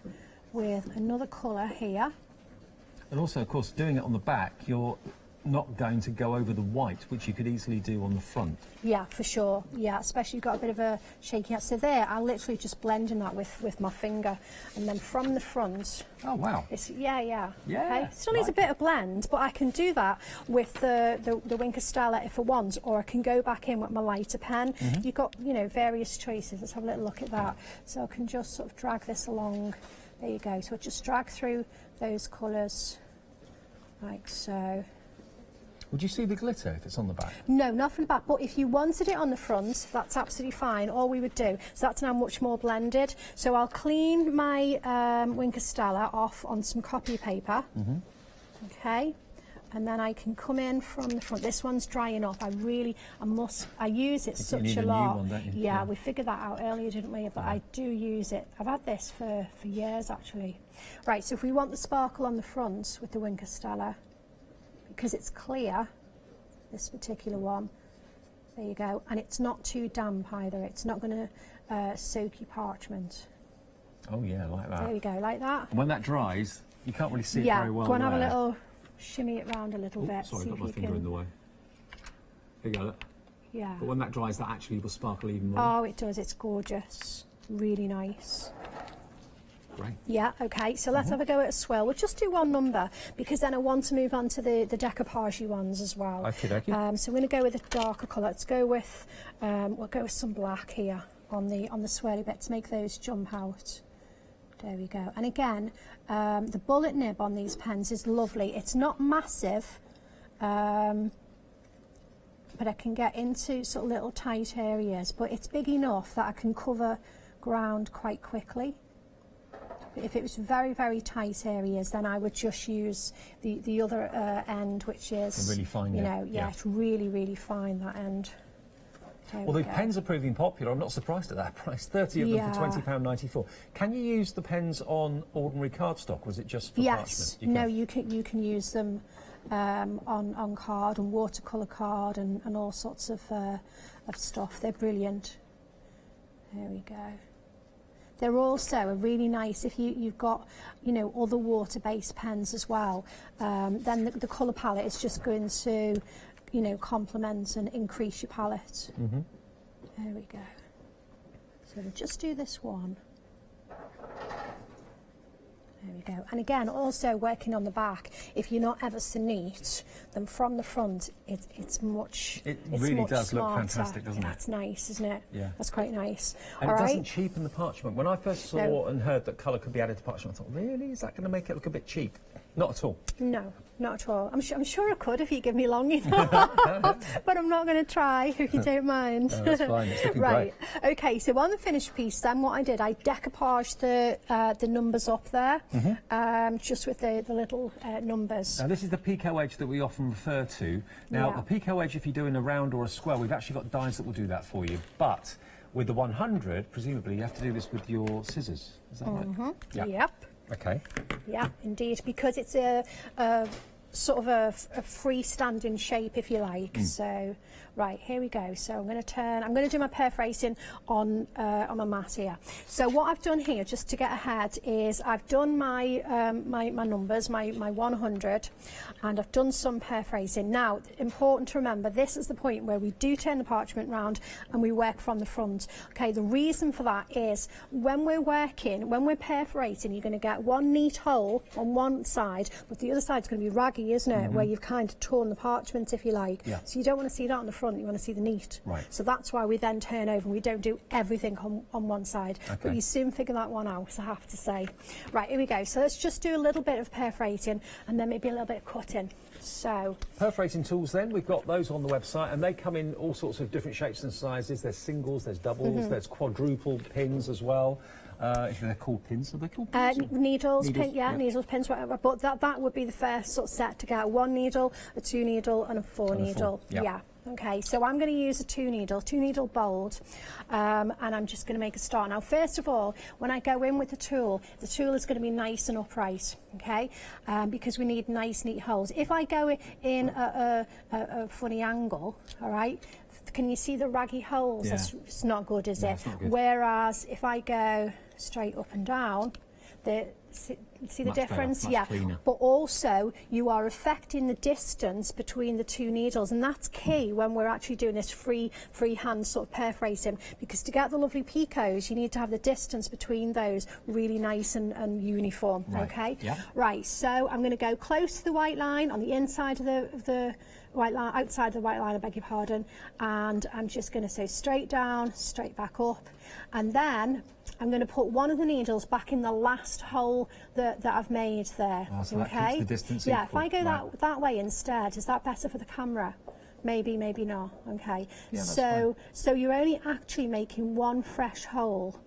with another colour here. And also, of course, doing it on the back, you're not going to go over the white, which you could easily do on the front. Yeah, for sure. Yeah, especially you've got a bit of a shaky hand. So there, I'll literally just blend in that with my finger. And then from the front... Oh, wow. Yeah. Yeah. Okay. Still needs a bit of blend, but I can do that with the Wink Stella if I want, or I can go back in with my lighter pen. You've got, you know, various choices. Let's have a little look at that. So I can just sort of drag this along. There you go. So I just drag through those colours like so. Would you see the glitter if it's on the back? No, not from the back, but if you wanted it on the front, that's absolutely fine. All we would do, so that's now much more blended. So I'll clean my Wink Stella off on some copy paper. Okay, and then I can come in from the front. This one's drying up. I use it such a lot. New one, don't you? Yeah, we figured that out earlier, didn't we? But I do use it. I've had this for years, actually. Right, so if we want the sparkle on the front with the Wink Stella, because it's clear, this particular one, there you go, and it's not too damp either. It's not going to soak your parchment. Oh yeah, like that. There we go, like that. And when that dries, you can't really see it very well. Go and there. have a little shimmy it round a little bit. Sorry, see got if my you finger can... in the way. There you go. Look. Yeah. But when that dries, that actually will sparkle even more. Oh, it does. It's gorgeous. Really nice. Great. Yeah, okay, so let's have a go at a swirl. We'll just do one number because then I want to move on to the decoupage ones as well. Okay. So we're going to go with a darker colour. Let's go with, we'll go with some black here on the swirly bit to make those jump out. There we go. And again, the bullet nib on these pens is lovely. It's not massive, but I can get into sort of little tight areas, but it's big enough that I can cover ground quite quickly. If it was very, very tight areas, then I would just use the other end, which is, really fine, it's really, really fine, that end. Well, the pens are proving popular. I'm not surprised at that price. 30 of them for £20.94. Can you use the pens on ordinary cardstock, or is it just for parchment? Yes. You can use them on card and watercolour card and all sorts of stuff. They're brilliant. There we go. They're also a really nice, if you've got, other water-based pens as well, then the colour palette is just going to, complement and increase your palette. There we go. So we'll just do this one. There we you go. And again, also working on the back, if you're not ever so neat, then from the front, it's much It it's really much does smarter. look fantastic, doesn't it? That's nice, isn't it? Yeah. That's quite nice. And All it right. doesn't cheapen the parchment. When I first saw No. and heard that colour could be added to parchment, I thought, really? Is that going to make it look a bit cheap? Not at all. No, not at all. I'm sure I could if you give me long enough, but I'm not going to try if you don't mind. No, that's fine. It's looking right. Okay. So on the finished piece, then what I did, I decoupaged the numbers up there, just with the little numbers. Now this is the picot edge that we often refer to. Now Yeah. a picot edge, if you're doing a round or a square, we've actually got dies that will do that for you. But with the 100, presumably you have to do this with your scissors. Is that right? Yeah. Yep. Okay. Yeah, indeed, because it's a sort of a freestanding shape, if you like. So, right, here we go. So I'm going to do my perforating on my mat here. So what I've done here, just to get ahead, is I've done my my numbers, my 100, and I've done some perforating. Now, important to remember, this is the point where we do turn the parchment round and we work from the front. Okay, the reason for that is when we're perforating, you're going to get one neat hole on one side, but the other side's going to be raggy, isn't it? Where you've kind of torn the parchment, if you like. Yeah. So you don't want to see that on the front, you want to see the neat. Right. So that's why we then turn over and we don't do everything on one side. Okay. But you soon figure that one out, I have to say. Right, here we go. So let's just do a little bit of perforating and then maybe a little bit of cutting. So Perforating tools then, we've got those on the website and they come in all sorts of different shapes and sizes. There's singles, there's doubles, there's quadruple pins as well. If they're called pins, are they called pins? needles, Needles, needles, pins, whatever. But that would be the first sort of set to get: one needle, a two needle, and a four needle. Yeah. Okay, so I'm going to use a two needle bold, and I'm just going to make a start. Now, first of all, when I go in with the tool is going to be nice and upright, okay, because we need nice, neat holes. If I go in a funny angle, all right, can you see the raggy holes? Yeah. It's not good, is No, it? it's not good. Whereas if I go straight up and down, see the Much difference? better, much cleaner. But also you are affecting the distance between the two needles, and that's key when we're actually doing this freehand sort of perforating, because to get the lovely picots you need to have the distance between those really nice and uniform. Right. Okay. Yeah. Right, so I'm going to go close to the white line on the inside of the white line, outside of the white line, I beg your pardon, and I'm just going to say straight down, straight back up, and then I'm going to put one of the needles back in the last hole that I've made there. Oh, so that okay. keeps the distance Yeah, equal. if I go Right. that way instead, is that better for the camera? Maybe, maybe not. Okay. Yeah, that's so you're only actually making one fresh hole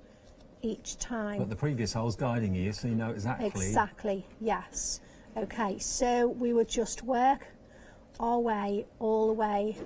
each time. But the previous hole's guiding you, so you know exactly. Exactly, yes. Okay, so we would just work our way all the way.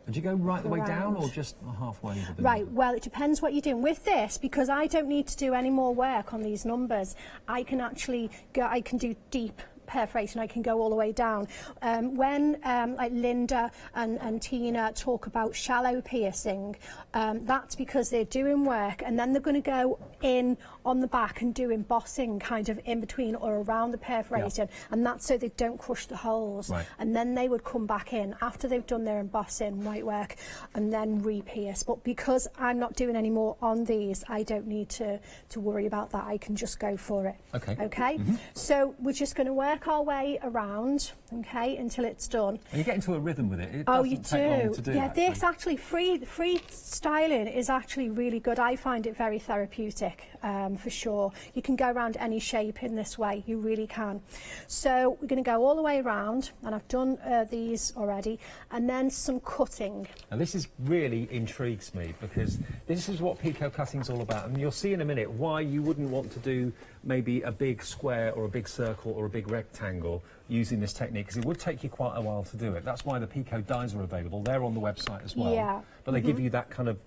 Would you go right the way down Around. or just halfway? With the Right, well, it depends what you're doing. With this, because I don't need to do any more work on these numbers, I can actually go, I can do deep perforation, I can go all the way down. When like Linda and Tina talk about shallow piercing, that's because they're doing work and then they're going to go in on the back and do embossing kind of in between or around the perforating, and that's so they don't crush the holes. Right. And then they would come back in after they've done their embossing, white work, and then re-pierce. But because I'm not doing any more on these, I don't need to worry about that. I can just go for it. Okay. Okay. So we're just going to work our way around, okay, until it's done. And you get into a rhythm with it. It Oh, doesn't you take long to do. Yeah, actually. this actually free styling is actually really good. I find it very therapeutic, for sure. You can go around any shape in this way. You really can. So we're going to go all the way around, and I've done these already, and then some cutting. Now this is really intrigues me because this is what picot cutting's all about, and you'll see in a minute why you wouldn't want to do maybe a big square or a big circle or a big rectangle using this technique, because it would take you quite a while to do it. That's why the picot dies are available. They're on the website as well. Yeah. But they give you that kind of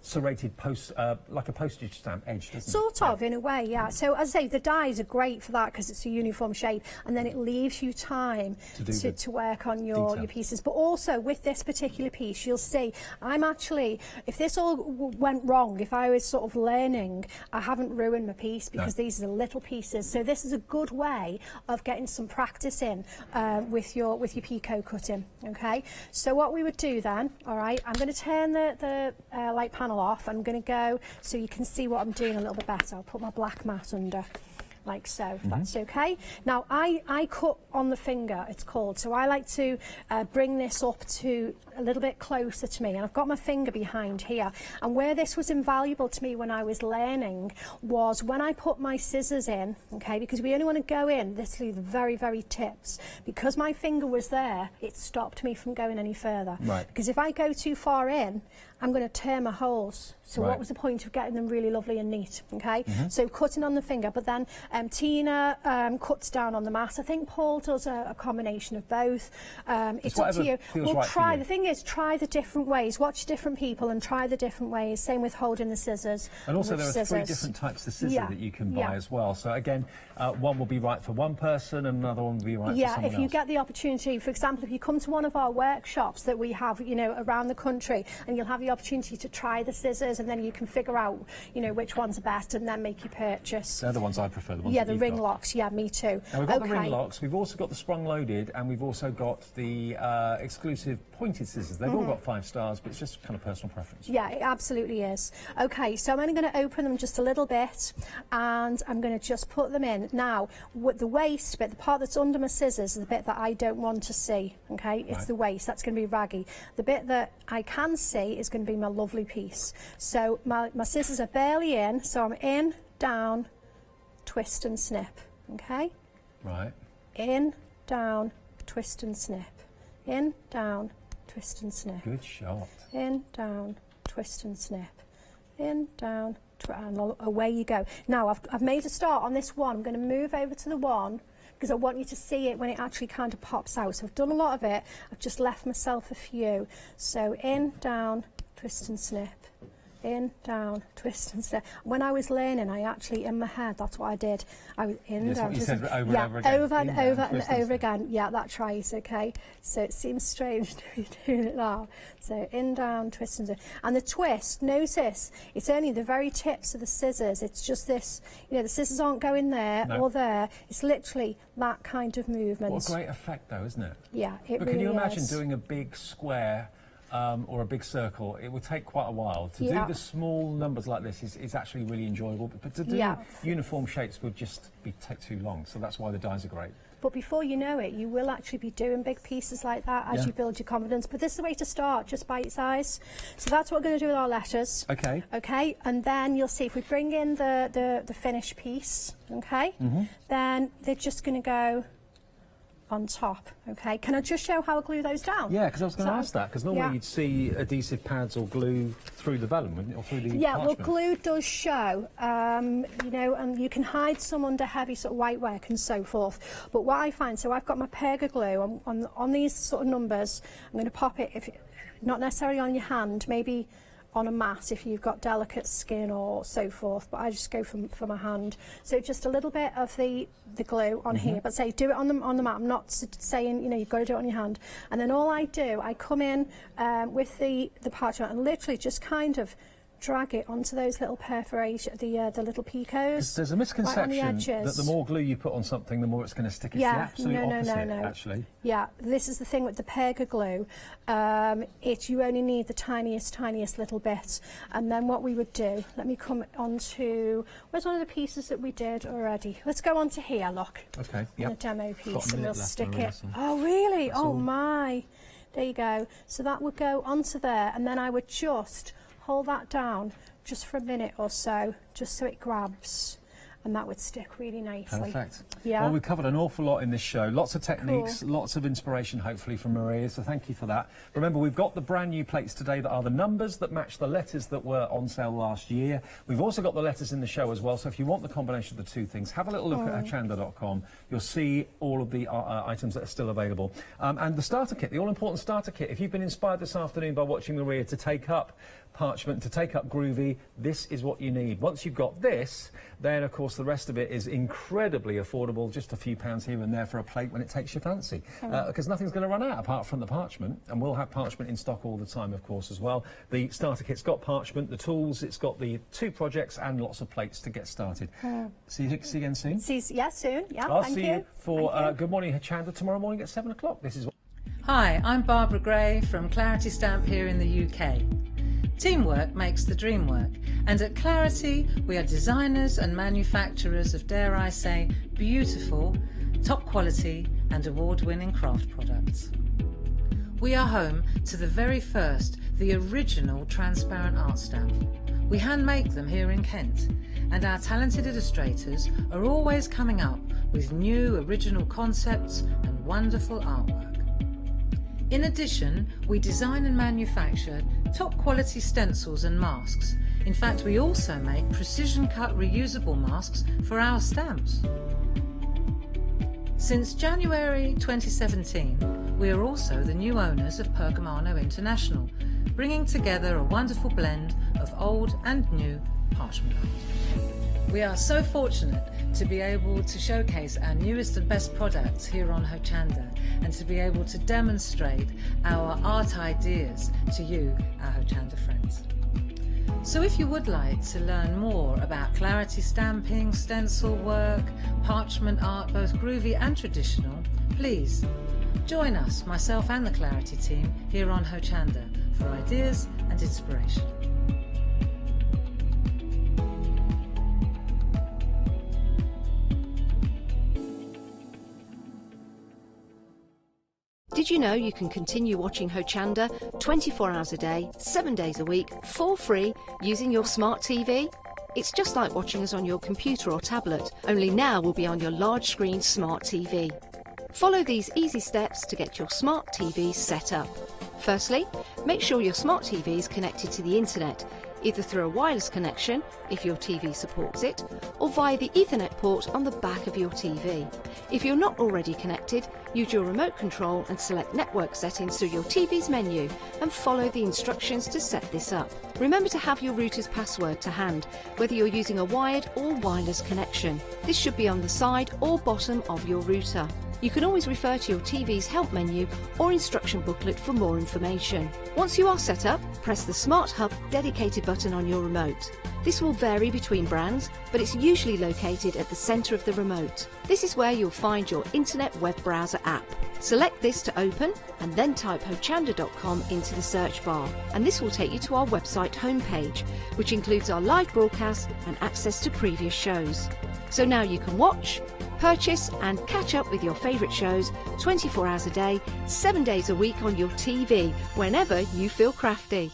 serrated post, like a postage stamp edge, doesn't it? Sort of, in a way, yeah. So as I say, the dies are great for that because it's a uniform shape, and then it leaves you time to work on your pieces. But also with this particular piece, you'll see I'm actually, if this all went wrong, if I was sort of learning, I haven't ruined my piece because these are the little pieces. So this is a good way of getting some practice in with your picot cutting. Okay. So what we would do then, all right, I'm going to turn the light panel off. I'm going to go so you can see what I'm doing a little bit better. I'll put my black mat under. like so, if that's okay. Now, I cut on the finger, it's called, so I like to bring this up to a little bit closer to me, and I've got my finger behind here. And where this was invaluable to me when I was learning was when I put my scissors in, okay, because we only want to go in literally the very, very tips. Because my finger was there, it stopped me from going any further. Right. Because if I go too far in, I'm going to tear my holes. So what was the point of getting them really lovely and neat, okay? So cutting on the finger, but then Tina cuts down on the mat. I think Paul does a combination of both. It's up to you. We'll try. The thing is, try the different ways. Watch different people and try the different ways. Same with holding the scissors. And also there are 3 different types of scissors that you can buy as well. So again, one will be right for one person and another one will be right for someone else. If you get the opportunity, for example, if you come to one of our workshops that we have, you know, around the country, and you'll have the opportunity to try the scissors, and then you can figure out, you know, which ones are best, and then make your purchase. They're the ones I prefer. The ones the ring locks. Yeah, me too. Now we've got the ring locks. We've also got the sprung loaded, and we've also got the exclusive pointed scissors. They've all got 5 stars, but it's just kind of personal preference. Yeah, it absolutely is. Okay, so I'm only going to open them just a little bit, and I'm going to just put them in. Now, with the waist bit, the part that's under my scissors is the bit that I don't want to see, okay? It's the waist, that's going to be raggy. The bit that I can see is going to be my lovely piece. So my scissors are barely in, so I'm in, down, twist and snip, okay? Right. In, down, twist and snip. In, down, twist and snip. Good shot. In, down, twist and snip. In, down, and away you go. Now I've made a start on this one. I'm going to move over to the one because I want you to see it when it actually kind of pops out. So I've done a lot of it. I've just left myself a few. So in, down, twist and snip. In, down, twist and snip. When I was learning, I actually, in my head, that's what I did. I was in, down, twist and snip. Over and over again. Over and over and over again. Yeah, that's right, okay. So it seems strange to be doing it now. So in, down, twist and snip. And the twist, notice, it's only the very tips of the scissors. It's just this, you know, the scissors aren't going there or there. It's literally that kind of movement. What a great effect, though, isn't it? Yeah, it really is. But can you imagine doing a big square or a big circle? It would take quite a while. To do the small numbers like this is actually really enjoyable, but to do uniform shapes would just take too long, so that's why the dies are great. But before you know it, you will actually be doing big pieces like that as you build your confidence. But this is the way to start, just bite size. So that's what we're going to do with our letters. Okay. Okay, and then you'll see if we bring in the finished piece, okay, then they're just going to go on top, okay? Can I just show how I glue those down? Yeah, because I was going to ask that, because normally you'd see adhesive pads or glue through the vellum, wouldn't it, or through the parchment. Well, glue does show, you know, and you can hide some under heavy sort of white work and so forth. But what I find, so I've got my perga glue on these sort of numbers. I'm going to pop it, not necessarily on your hand, maybe on a mat if you've got delicate skin or so forth, but I just go for my hand. So just a little bit of the glue on here, but say do it on the mat. I'm not saying, you know, you've got to do it on your hand. And then all I do, I come in with the parchment and literally just kind of drag it onto those little perforations, the little picos. There's a misconception right that the more glue you put on something, the more it's going to stick. It's the absolute opposite, actually. Yeah, this is the thing with the perga glue. You only need the tiniest little bit. And then what we would do, let me come on to, where's one of the pieces that we did already? Let's go on to here, look. Okay, The demo piece, and we'll stick it. Oh, really? Oh, my. There you go. So that would go onto there, and then I would just hold that down just for a minute or so, just so it grabs, and that would stick really nicely. Perfect. Yeah. Well, we've covered an awful lot in this show. Lots of techniques, lots of inspiration, hopefully, from Maria, so thank you for that. Remember, we've got the brand new plates today that are the numbers that match the letters that were on sale last year. We've also got the letters in the show as well, so if you want the combination of the two things, have a little look at hochanda.com. You'll see all of the items that are still available. And the starter kit, the all-important starter kit. If you've been inspired this afternoon by watching Maria to take up parchment, to take up Groovy, this is what you need. Once you've got this, then of course the rest of it is incredibly affordable, just a few pounds here and there for a plate when it takes your fancy, because nothing's going to run out apart from the parchment, and we'll have parchment in stock all the time, of course, as well. The starter kit's got parchment, the tools, it's got the 2 projects and lots of plates to get started. See you again soon? Soon, yeah. I'll see you for Good Morning Hochanda tomorrow morning at 7 o'clock. This is Hi, I'm Barbara Gray from Clarity Stamp here in the UK. Teamwork makes the dream work, and at Clarity we are designers and manufacturers of, dare I say, beautiful, top quality and award-winning craft products. We are home to the very first, the original transparent art stamp. We hand make them here in Kent, and our talented illustrators are always coming up with new original concepts and wonderful artwork. In addition, we design and manufacture top quality stencils and masks. In fact, we also make precision cut reusable masks for our stamps. Since January 2017, we are also the new owners of Pergamano International, bringing together a wonderful blend of old and new parchment art. We are so fortunate to be able to showcase our newest and best products here on Hochanda, and to be able to demonstrate our art ideas to you, our Hochanda friends. So if you would like to learn more about Clarity stamping, stencil work, parchment art, both groovy and traditional, please join us, myself and the Clarity team, here on Hochanda for ideas and inspiration. Did you know you can continue watching Hochanda 24 hours a day, 7 days a week, for free, using your smart TV? It's just like watching us on your computer or tablet, only now we'll be on your large screen smart TV. Follow these easy steps to get your smart TV set up. Firstly, make sure your smart TV is connected to the internet, either through a wireless connection, if your TV supports it, or via the Ethernet port on the back of your TV. If you're not already connected, use your remote control and select network settings through your TV's menu and follow the instructions to set this up. Remember to have your router's password to hand, whether you're using a wired or wireless connection. This should be on the side or bottom of your router. You can always refer to your TV's help menu or instruction booklet for more information. Once you are set up, press the Smart Hub dedicated button on your remote. This will vary between brands, but it's usually located at the centre of the remote. This is where you'll find your internet web browser app. Select this to open and then type hochanda.com into the search bar, and this will take you to our website homepage, which includes our live broadcast and access to previous shows. So now you can watch, purchase and catch up with your favourite shows 24 hours a day, 7 days a week on your TV, whenever you feel crafty.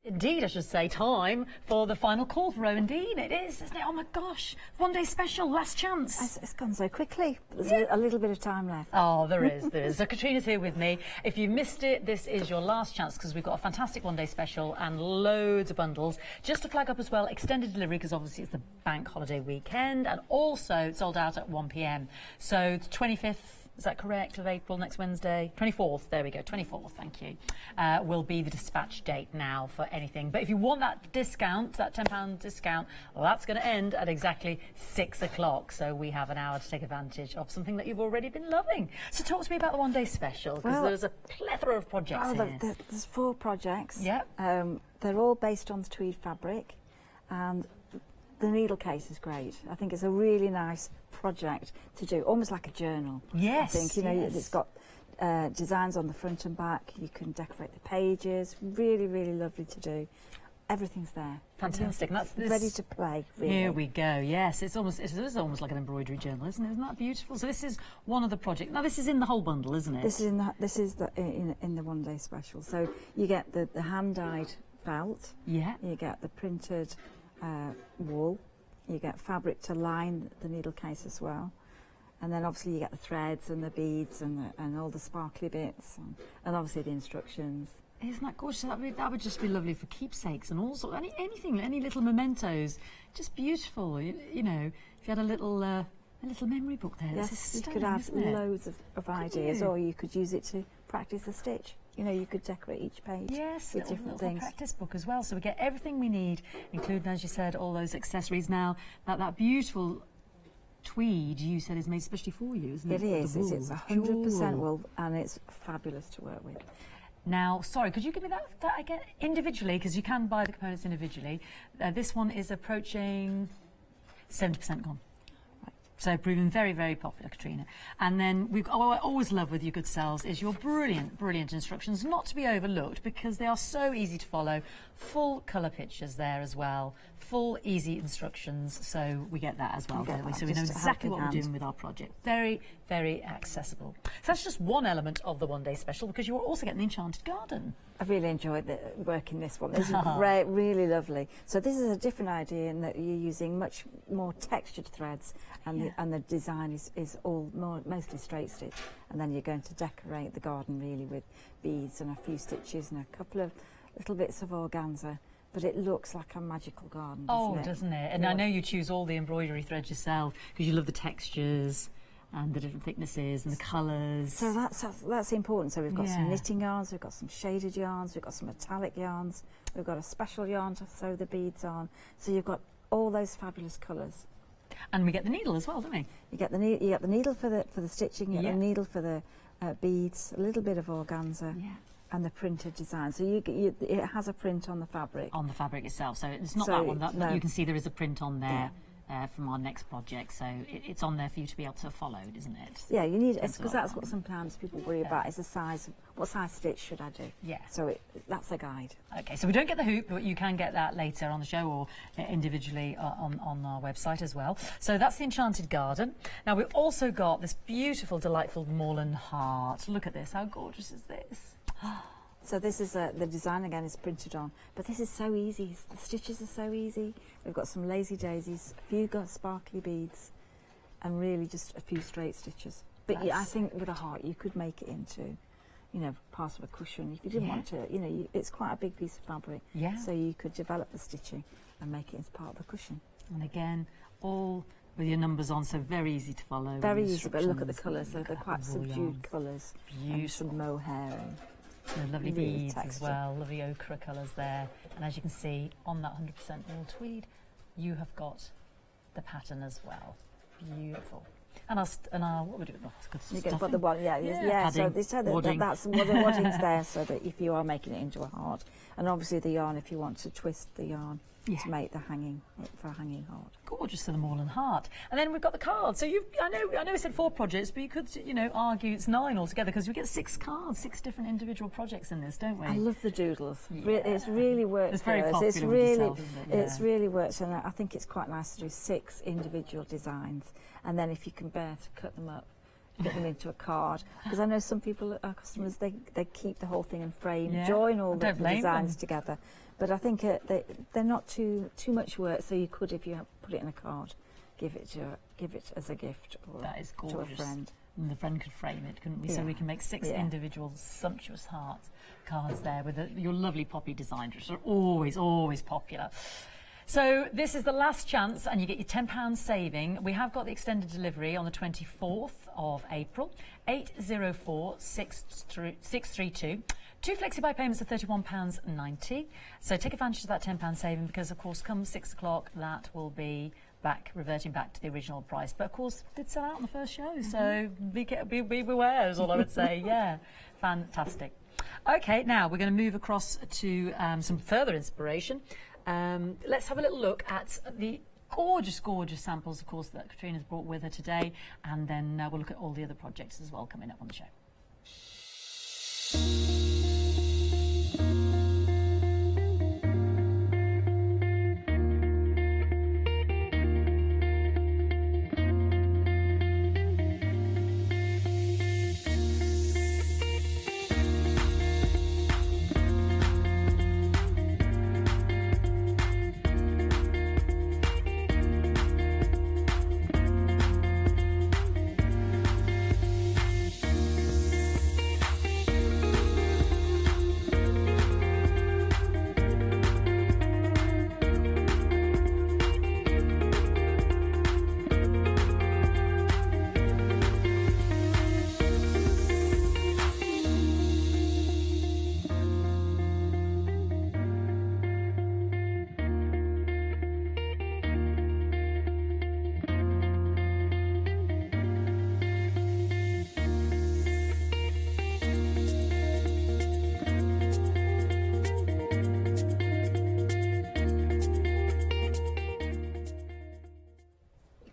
Indeed, I should say, time for the final call for Rowan Dean. It is, isn't it? Oh my gosh, one day special, last chance. It's gone so quickly. There's a little bit of time left. Oh, there is, there is. So Katrina's here with me. If you missed it, this is your last chance because we've got a fantastic one day special and loads of bundles. Just to flag up as well, extended delivery because obviously it's the bank holiday weekend, and also it's sold out at 1 p.m. So the 25th, is that correct, of April, next Wednesday? 24th, there we go, 24th, thank you, will be the dispatch date now for anything. But if you want that discount, that £10 discount, well, that's going to end at exactly 6 o'clock. So we have an hour to take advantage of something that you've already been loving. So talk to me about the one day special, because there's a plethora of projects here. There's 4 projects. Yep. They're all based on the tweed fabric, and the needle case is great. I think it's a really nice project to do, almost like a journal. Yes, I think, you know, it's got designs on the front and back. You can decorate the pages. Really, really lovely to do. Everything's there. Fantastic. And that's ready to play. Really. Here we go. Yes, it is almost like an embroidery journal, isn't it? Isn't that beautiful? So this is one of the projects. Now this is in the whole bundle, isn't it? This is in the one day special. So you get the hand dyed felt. Yeah. You get the printed wool. You get fabric to line the needle case as well, and then obviously you get the threads and the beads and all the sparkly bits, and obviously the instructions. Isn't that gorgeous? That would just be lovely for keepsakes and all sorts. Anything, any little mementos, just beautiful. You know, if you had a little memory book there. Yes, you could have loads of ideas, or you could use it to practice the stitch. You know, you could decorate each page with different things. Practice book as well, so we get everything we need, including, as you said, all those accessories. Now, that beautiful tweed you said is made especially for you, isn't it? It is. It's 100% wool, and it's fabulous to work with. Now, sorry, could you give me that again individually, because you can buy the components individually. This one is approaching 70% gone. So proving very, very popular, Katrina. And then what I always love with your good selves is your brilliant, brilliant instructions, not to be overlooked because they are so easy to follow. Full colour pictures there as well, full easy instructions, so we get that as well, don't we? So we know exactly what we're doing with our project. Very, very accessible. So that's just one element of the one-day special, because you're also getting the Enchanted Garden. I really enjoyed working this one. This is great, really lovely. So this is a different idea in that you're using much more textured threads, and the design is all mostly straight stitch, and then you're going to decorate the garden really with beads and a few stitches and a couple of little bits of organza, but it looks like a magical garden, doesn't it? And I know you choose all the embroidery threads yourself because you love the textures and the different thicknesses and the colours. So that's important. So we've got some knitting yarns, we've got some shaded yarns, we've got some metallic yarns, we've got a special yarn to sew the beads on. So you've got all those fabulous colours. And we get the needle as well, don't we? You get the needle for the stitching, you get the needle for the beads, a little bit of organza. And the printed design, so it has a print on the fabric. On the fabric itself, so it's not that one. That you can see there is a print on there from our next project, so it's on there for you to be able to follow, isn't it? Yeah, you need it because that's what sometimes people worry about is the size. What size stitch should I do? Yeah. So that's a guide. Okay, so we don't get the hoop, but you can get that later on the show or individually on our website as well. So that's the Enchanted Garden. Now we've also got this beautiful, delightful Moorland Heart. Look at this. How gorgeous is this? So this is the design again is printed on, but this is so easy. The stitches are so easy. We've got some lazy daisies, a few sparkly beads, and really just a few straight stitches. But I think with a heart you could make it into, part of a cushion. If you didn't want to, it's quite a big piece of fabric. Yeah. So you could develop the stitching and make it as part of the cushion. And again, all with your numbers on, so very easy to follow. Very easy, but look at the colours. So they're quite subdued colours. Beautiful. Some mohair. And lovely beads as well, lovely ochre colours there. And as you can see, on that 100% wool tweed, you have got the pattern as well. Beautiful. And our what we're doing? You get the one, So they said that's the wadding's there, so that if you are making it into a heart, and obviously the yarn, if you want to twist the yarn to make the hanging heart. Gorgeous for the Moorland Heart. And then we've got the cards. So I know we said 4 projects, but you could argue it's 9 altogether because we get 6 cards, 6 different individual projects in this, don't we? I love the doodles. It's really worked. It's very popular It's with yourself, isn't it? It's really worked, and I think it's quite nice to do 6 individual designs, and then if you can bear to cut them up, get them into a card, because I know some people, our customers, they keep the whole thing and frame, join all the designs together. But I think they're not too much work. So you could, if you put it in a card, give it as a gift or that is to a friend. And the friend could frame it, couldn't we? So we can make 6 individual sumptuous cards there with your lovely poppy designs, which are always, always popular. So this is the last chance, and you get your £10 saving. We have got the extended delivery on the 24th of April, 804632. 2 flexi-buy payments of £31.90. So take advantage of that £10 saving because, of course, come 6 o'clock, that will be reverting back to the original price. But, of course, it did sell out on the first show, so be beware is all I would say. Yeah, fantastic. OK, now we're going to move across to some further inspiration. Let's have a little look at the gorgeous, gorgeous samples, of course, that Katrina's brought with her today. And then we'll look at all the other projects as well coming up on the show.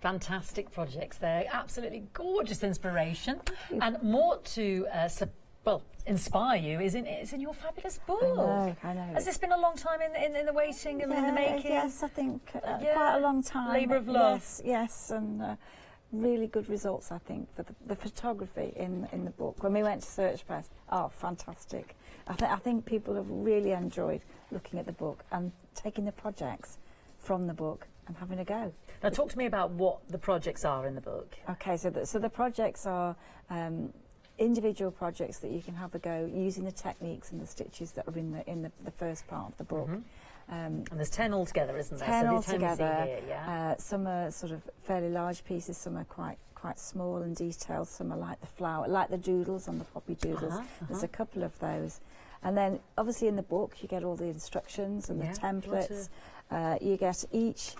Fantastic projects there. Absolutely gorgeous inspiration. And more to inspire you is in your fabulous book. I know. Has this been a long time in the waiting and in the making? Yes, I think quite a long time. Labour of love. Yes, and really good results, I think, for the photography in the book. When we went to Search Press, fantastic. I think people have really enjoyed looking at the book and taking the projects from the book and having a go. Now talk to me about what the projects are in the book. Okay, so the projects are individual projects that you can have a go using the techniques and the stitches that are in the first part of the book. And there's 10 altogether, isn't there? 10 so altogether. Here, yeah? Some are sort of fairly large pieces, some are quite small and detailed, some are like the flower, like the doodles on the poppy doodles. There's a couple of those. And then obviously in the book you get all the instructions and the templates. You get each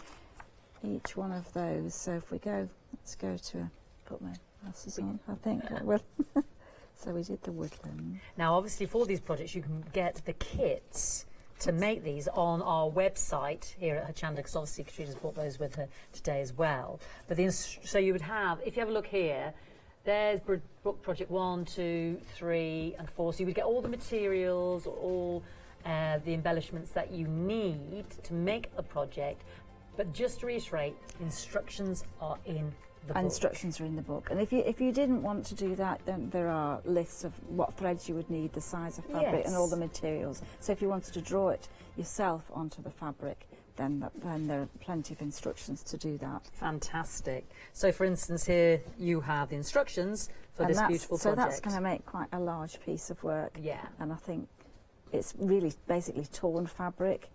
one of those. So if we go, let's go to, put my glasses on, I think I will. So we did the woodland. Now obviously for these projects you can get the kits to make these on our website here at Hochanda, because obviously Katrina's brought those with her today as well. But so you would have, if you have a look here, there's book project 1, 2, 3 and 4. So you would get all the materials, all the embellishments that you need to make a project. But just to reiterate, instructions are in the book. Instructions are in the book. And if you didn't want to do that, then there are lists of what threads you would need, the size of fabric and all the materials. So if you wanted to draw it yourself onto the fabric, then there are plenty of instructions to do that. Fantastic. So for instance here you have the instructions for this beautiful project. So that's going to make quite a large piece of work. Yeah. And I think it's really basically torn fabric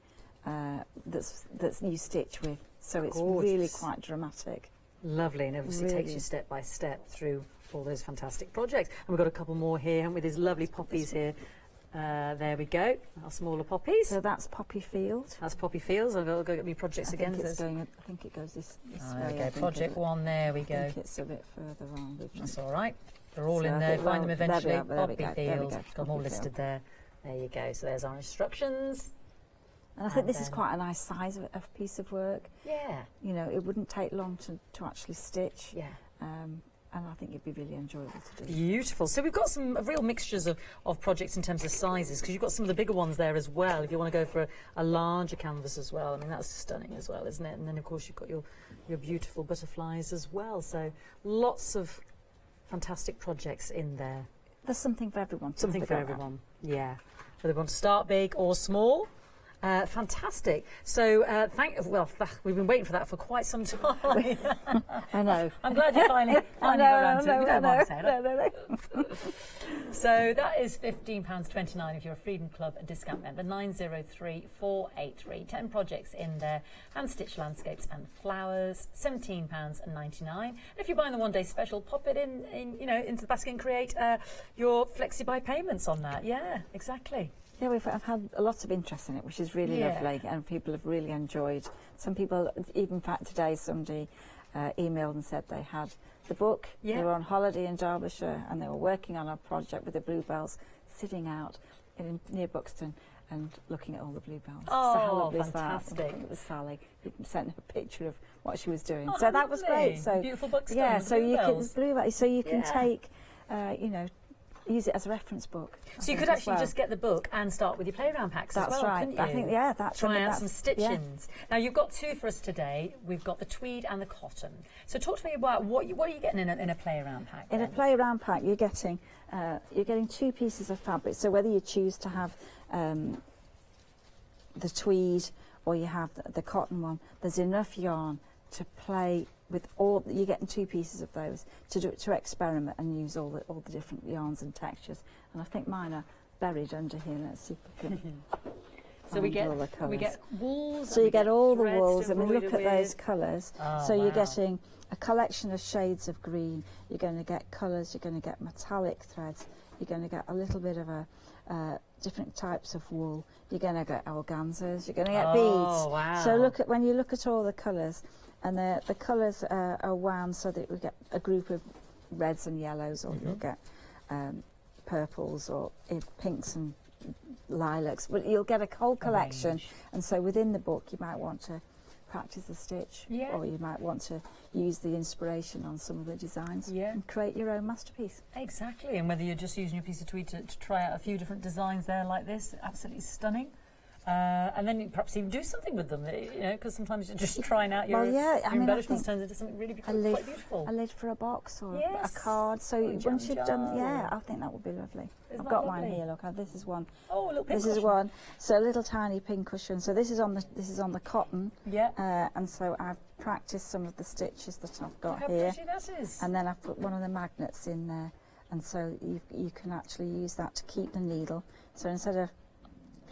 that's you stitch with. So it's really quite dramatic. Lovely, and obviously really takes you step by step through all those fantastic projects. And we've got a couple more here, haven't we? These lovely poppies here. There we go, our smaller poppies. So that's Poppy Field. That's Poppy Fields. I'll go get me projects again. I think it goes this way. Okay, project 1, there we go. I think it's a bit further on. That's all right. They're all in there. Find them eventually. Poppy Fields. Got them all listed there. There you go. So there's our instructions. And I think this is quite a nice size of piece of work. Yeah. You know, it wouldn't take long to actually stitch. Yeah. And I think it'd be really enjoyable to do. Beautiful. So we've got some real mixtures of projects in terms of sizes, because you've got some of the bigger ones there as well, if you want to go for a larger canvas as well. I mean, that's stunning as well, isn't it? And then, of course, you've got your beautiful butterflies as well. So lots of fantastic projects in there. There's something for everyone. Something for everyone, yeah. Whether they want to start big or small. Fantastic. So, we've been waiting for that for quite some time. I know. I'm glad you finally got around to it. You don't mind saying it. So that is £15.29 if you're a Freedom Club discount member. 903483. 10 projects in there. Hand-stitched landscapes and flowers. £17.99. And if you're buying the one-day special, pop it into the basket and create your flexi-buy payments on that. Yeah, exactly. Yeah, I've had a lot of interest in it, which is really lovely, and people have really enjoyed. Some people, even in fact today, somebody emailed and said they had the book, they were on holiday in Derbyshire, and they were working on a project with the bluebells, sitting out near Buxton and looking at all the bluebells. Oh, so how lovely fantastic. Is that? I think it was Sally who sent her a picture of what she was doing. Oh, so that was great. So beautiful Buxton. Yeah, so you can Yeah. take, use it as a reference book. So you could actually just get the book and start with your playground packs as well, couldn't you? I think, that's Try out some stitchings. Yeah. Now, you've got 2 for us today. We've got the tweed and the cotton. So talk to me about what are you getting in a play-around pack? In a play-around pack, you're getting 2 pieces of fabric. So whether you choose to have the tweed or you have the cotton one, there's enough yarn to play with all. You're getting 2 pieces of those to experiment and use all the different yarns and textures. And I think mine are buried under here. Let's see if we can. So we get wools. So you get all the wools. I mean, look at those colours. Oh, so you're getting a collection of shades of green. You're going to get colours. You're going to get metallic threads. You're going to get a little bit of different types of wool. You're going to get organzas. You're going to get beads. Wow. So when you look at all the colours, and the colours are wound so that we get a group of reds and yellows, or you'll get purples or pinks and lilacs. But you'll get a whole collection, and so within the book you might want to practice the stitch, Yeah. or you might want to use the inspiration on some of the designs and create your own masterpiece. Exactly, and whether you're just using your piece of tweed to try out a few different designs there like this, absolutely stunning. And then you perhaps even do something with them, you know, because sometimes you're just trying out your, embellishments turns into something really quite beautiful. A lid for a box or a Yes. card. So Or a jam once you've done, jar. I think that would be lovely. Isn't I've that got mine lovely? here. Look, this is one. Oh, a little pin This is cushion. one. So a little tiny pin cushion. So this is on the cotton. Yeah. And so I've practiced some of the stitches that I've got Look how here. pretty that is. And then I've put one of the magnets in there, and so you can actually use that to keep the needle. So instead of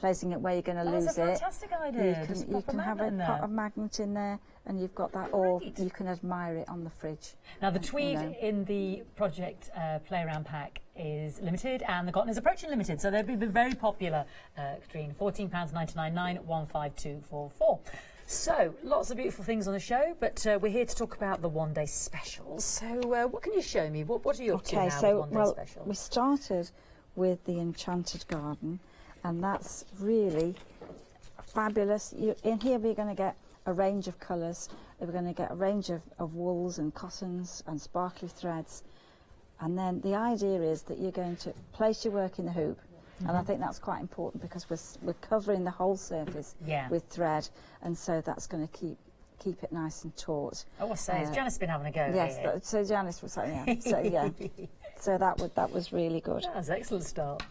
placing it where you're going to lose That's a fantastic idea. Just you pop a can have magnet in put there. a magnet in there, and you've got that, or you can admire it on the fridge. Now, the you tweed know. in the project Play Around pack is limited, and the cotton is approaching limited, so they'll be very popular, Katrine. £14.99, 15244. So, lots of beautiful things on the show, but we're here to talk about the one-day specials. So, what can you show me? What are you up to now with one-day specials? We started with the Enchanted Garden, and that's really fabulous. In here we're going to get a range of colours. We're going to get a range of wools and cottons and sparkly threads. And then the idea is that you're going to place your work in the hoop. And I think that's quite important because we're covering the whole surface with thread, and so that's going to keep it nice and taut. Oh, I say, has Janice been having a go Yes, here? so Janice was saying, so that was really good. That's an excellent start.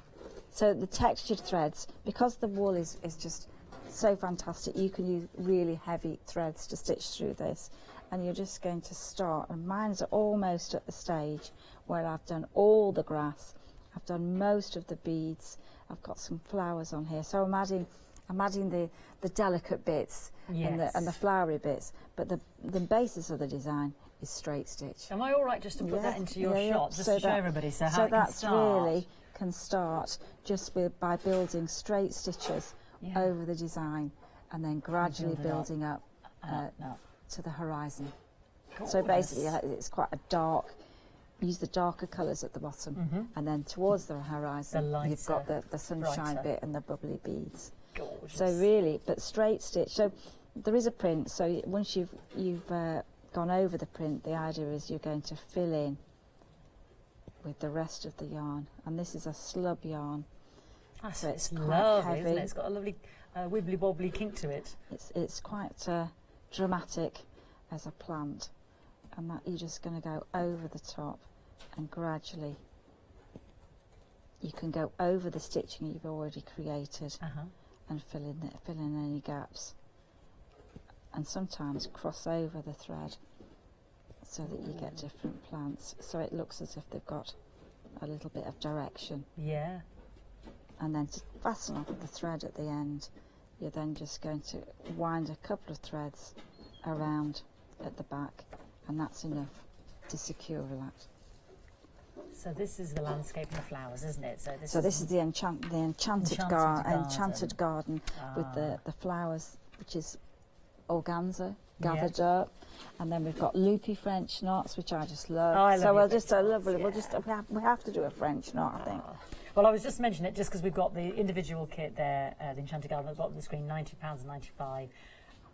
So the textured threads, because the wool is just so fantastic, you can use really heavy threads to stitch through this. And you're just going to start, and mine's almost at the stage where I've done all the grass, I've done most of the beads, I've got some flowers on here. So I'm adding the delicate bits and the flowery bits, but the basis of the design is straight stitch. Am I all right just to put that into your shot, just to show everybody how it can that's start? really can start just by building straight stitches over the design, and then gradually building up to the horizon. So basically it's quite a dark, use the darker colours at the bottom, and then towards the horizon you've got the sunshine bit and the bubbly beads. Gorgeous. So really, but straight stitch. So there is a print, so once you've gone over the print, the idea is you're going to fill in with the rest of the yarn, and this is a slub yarn. So it's lovely, isn't it? It's got a lovely wibbly wobbly kink to it. It's quite dramatic as a plant, and that you're just going to go over the top, and gradually you can go over the stitching you've already created and fill in any gaps, and sometimes cross over the thread so that you get different plants, so it looks as if they've got a little bit of direction. Yeah. And then to fasten off the thread at the end, you're then just going to wind a couple of threads around at the back, and that's enough to secure that. So this is the landscape and the flowers, isn't it? So this is the enchanted garden with the flowers, which is organza gathered up, and then we've got loopy French knots, which I just love. Oh, I love so your French knots, we have to do a French knot, I think. Well, I was just mentioning it just because we've got the individual kit there, the Enchanted Garden at the bottom of the screen, £90.95.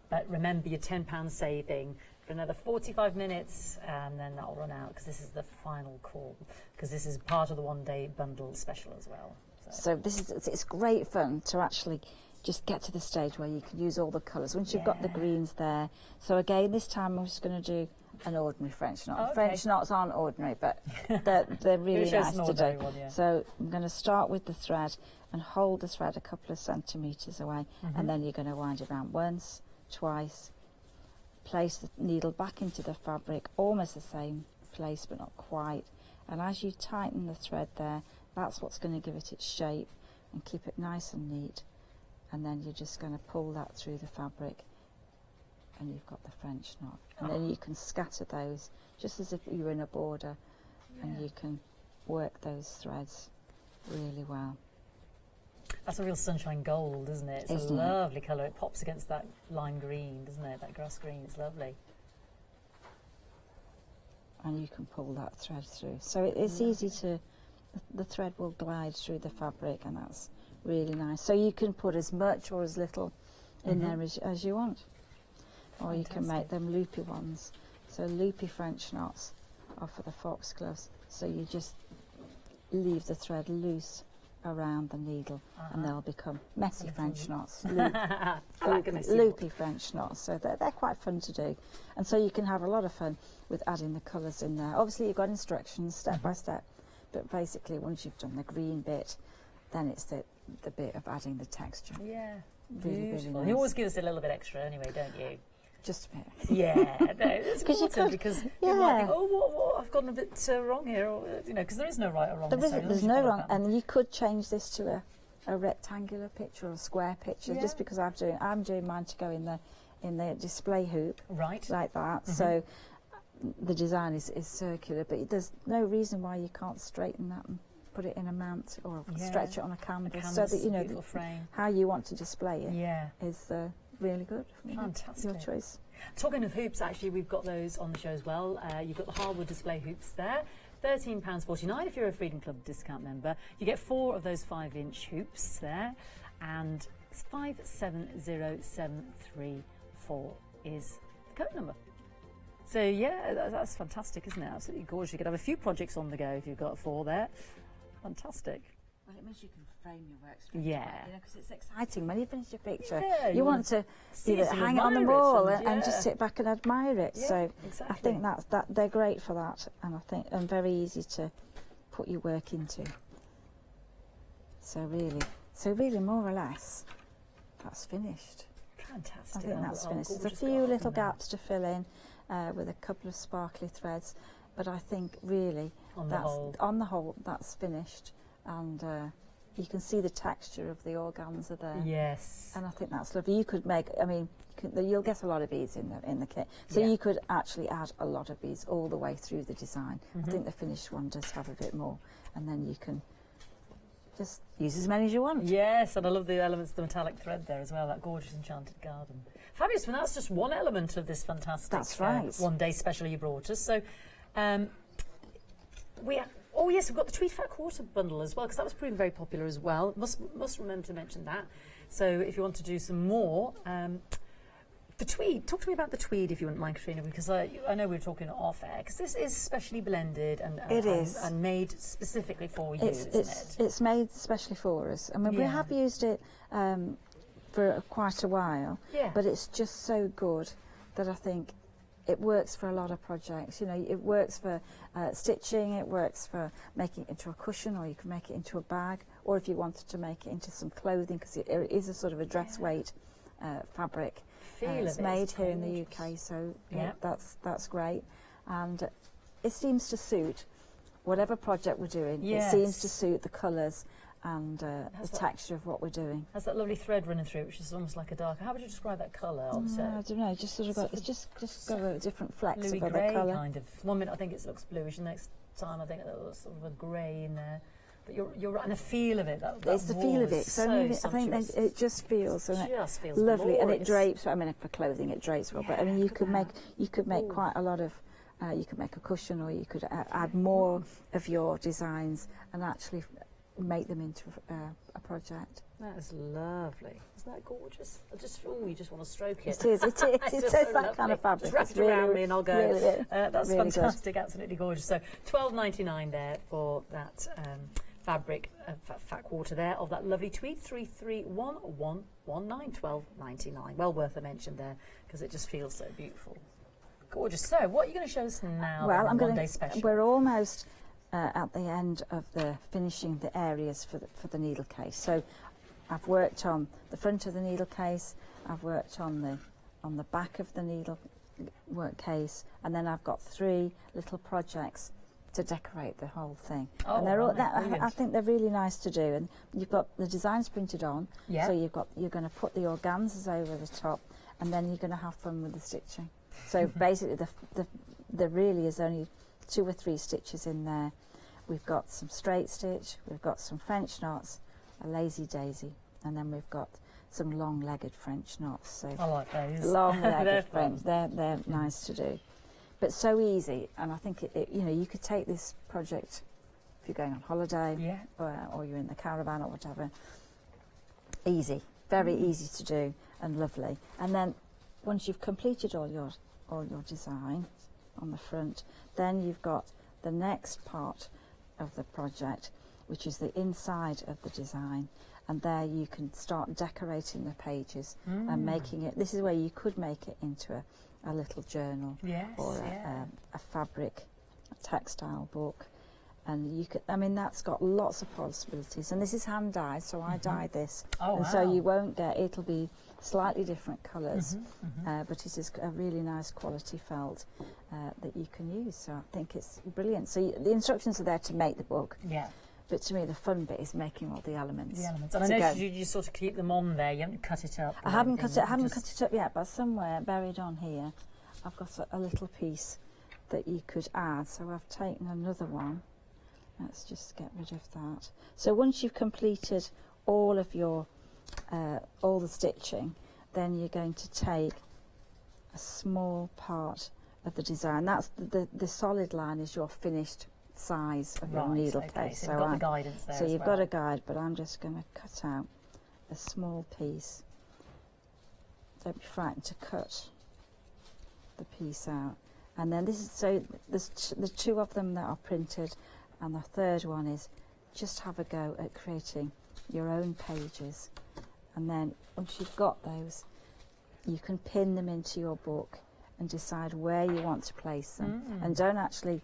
But remember your £10 saving for another 45 minutes, and then that'll run out because this is the final call, because this is part of the one-day bundle special as well. So it's great fun to actually just get to the stage where you can use all the colours once you've got the greens there. So again, this time I'm just going to do an ordinary French knot. Okay. French knots aren't ordinary, but they're really nice to do. So I'm going to start with the thread and hold the thread a couple of centimetres away, and then you're going to wind it around once, twice, place the needle back into the fabric, almost the same place but not quite, and as you tighten the thread there, that's what's going to give it its shape and keep it nice and neat. And then you're just going to pull that through the fabric, and you've got the French knot. And then you can scatter those just as if you were in a border, and you can work those threads really well. That's a real sunshine gold, isn't it? It's a lovely colour. It pops against that lime green, doesn't it? That grass green. It's lovely. And you can pull that thread through. So it's easy to, the thread will glide through the fabric, and that's really nice. So you can put as much or as little in there as you want. or you can make them loopy ones. So loopy French knots are for the foxgloves. So you just leave the thread loose around the needle, and they'll become messy French knots, loopy French knots. So they're quite fun to do, and so you can have a lot of fun with adding the colours in there. Obviously you've got instructions step by step, but basically once you've done the green bit, then it's the bit of adding the texture. Yeah, really nice. You always give us a little bit extra anyway, don't you? Just a bit. Yeah, no, it's important because you might think, oh, what, I've gotten a bit wrong here, or, you know, because there is no right or wrong. There's no wrong, and you could change this to a rectangular picture or a square picture, just because I'm doing mine to go in the display hoop, right, like that. So the design is circular, but there's no reason why you can't straighten that and put it in a mount or stretch it on a canvas, so that you know how you want to display it is really good. Fantastic. Your choice. Talking of hoops, actually, we've got those on the show as well. You've got the hardwood display hoops there. £13.49 if you're a Freedom Club discount member. You get 4 of those 5-inch hoops there, and it's 570734 is the code number. So yeah, that's fantastic, isn't it? Absolutely gorgeous. You could have a few projects on the go if you've got 4 there. Fantastic. Well, it means you can frame your work straight away, you know, because it's exciting. When you finish your picture, you want to either hang it on the wall and just sit back and admire it. So I think that they're great for that, and I think very easy to put your work into. So really, more or less, that's finished. Fantastic. I think that's finished. There's a few little gaps to fill in with a couple of sparkly threads, but I think really on the whole that's finished. And you can see the texture of the organza there. Yes. And I think that's lovely. You could make, I mean, you'll get a lot of beads in the kit. So you could actually add a lot of beads all the way through the design. I think the finished one does have a bit more. And then you can just use as many as you want. Yes, and I love the elements of the metallic thread there as well, that gorgeous enchanted garden. Fabulous, well that's just one element of this fantastic one-day special you brought us. So oh yes, we've got the Tweed Fat Quarter bundle as well, because that was proving very popular as well. Must remember to mention that. So if you want to do some more, the tweed. Talk to me about the tweed, if you wouldn't mind, Katrina, because I know we were talking off air, because this is specially blended and made specifically for you, isn't it? It's made specially for us. I mean, we have used it for quite a while, but it's just so good that I think it works for a lot of projects. You know, it works for stitching, it works for making it into a cushion, or you can make it into a bag, or if you wanted to make it into some clothing, because it is a sort of a dress weight fabric. It's made here in the UK, so that's great. And it seems to suit whatever project we're doing. It seems to suit the colours and the texture of what we're doing. Has that lovely thread running through, which is almost like a dark. How would you describe that colour? I don't know. Just sort of got it's just got a different flecks of other colour. Kind of. 1 minute I think it looks bluish, the next time I think there's sort of a grey in there. But you're right, and the feel of it. It's the feel of it. So I think it just feels lovely, and it drapes. I mean, for clothing, it drapes well. But I mean, you could make quite a lot of. You could make a cushion, or you could add more of your designs and actually make them into a project. That is lovely. Isn't that gorgeous? I just feel you just want to stroke it. It is. It's that kind of fabric. Just wrap it around me and I'll go. Really, that's really fantastic. Good. Absolutely gorgeous. So £12.99 there for that fabric fat quarter there of that lovely tweed. 331119 £12.99. Well worth a mention there, because it just feels so beautiful. Gorgeous. So what are you going to show us now? Well, I'm going to. We're almost at the end of the finishing the areas for the needle case. So I've worked on the front of the needle case, I've worked on the back of the needle work case, and then I've got 3 little projects to decorate the whole thing. Oh, and they're all I think they're really nice to do. And you've got the designs printed on, so you're going to put the organzas over the top, and then you're going to have fun with the stitching. So basically, there really is only 2 or 3 stitches in there. We've got some straight stitch, we've got some French knots, a lazy daisy, and then we've got some long-legged French knots. So I like those. Long-legged French, they're nice to do, but so easy. And I think you know, you could take this project if you're going on holiday, or you're in the caravan or whatever. Easy, very easy to do, and lovely. And then once you've completed all your design on the front, then you've got the next part of the project, which is the inside of the design, and there you can start decorating the pages and making it. This is where you could make it into a little journal or a fabric, a textile book. And you could, I mean, that's got lots of possibilities. And this is hand dyed, so I dyed this. Oh, and wow. so you won't get, it'll be slightly different colours, but it is a really nice quality felt that you can use. So I think it's brilliant. So the instructions are there to make the book. Yeah. But to me, the fun bit is making all the elements. The elements. And I know you sort of keep them on there. You haven't cut it up. I haven't cut it up yet, but somewhere buried on here, I've got a little piece that you could add. So I've taken another one. Let's just get rid of that. So once you've completed all of your, all the stitching, then you're going to take a small part of the design. That's the solid line is your finished size of your needle case. So you've got the guidance there. So you've got a guide, but I'm just going to cut out a small piece. Don't be frightened to cut the piece out. And then this is, so there's the two of them that are printed, and the third one is just have a go at creating your own pages. And then once you've got those, you can pin them into your book and decide where you want to place them. And don't actually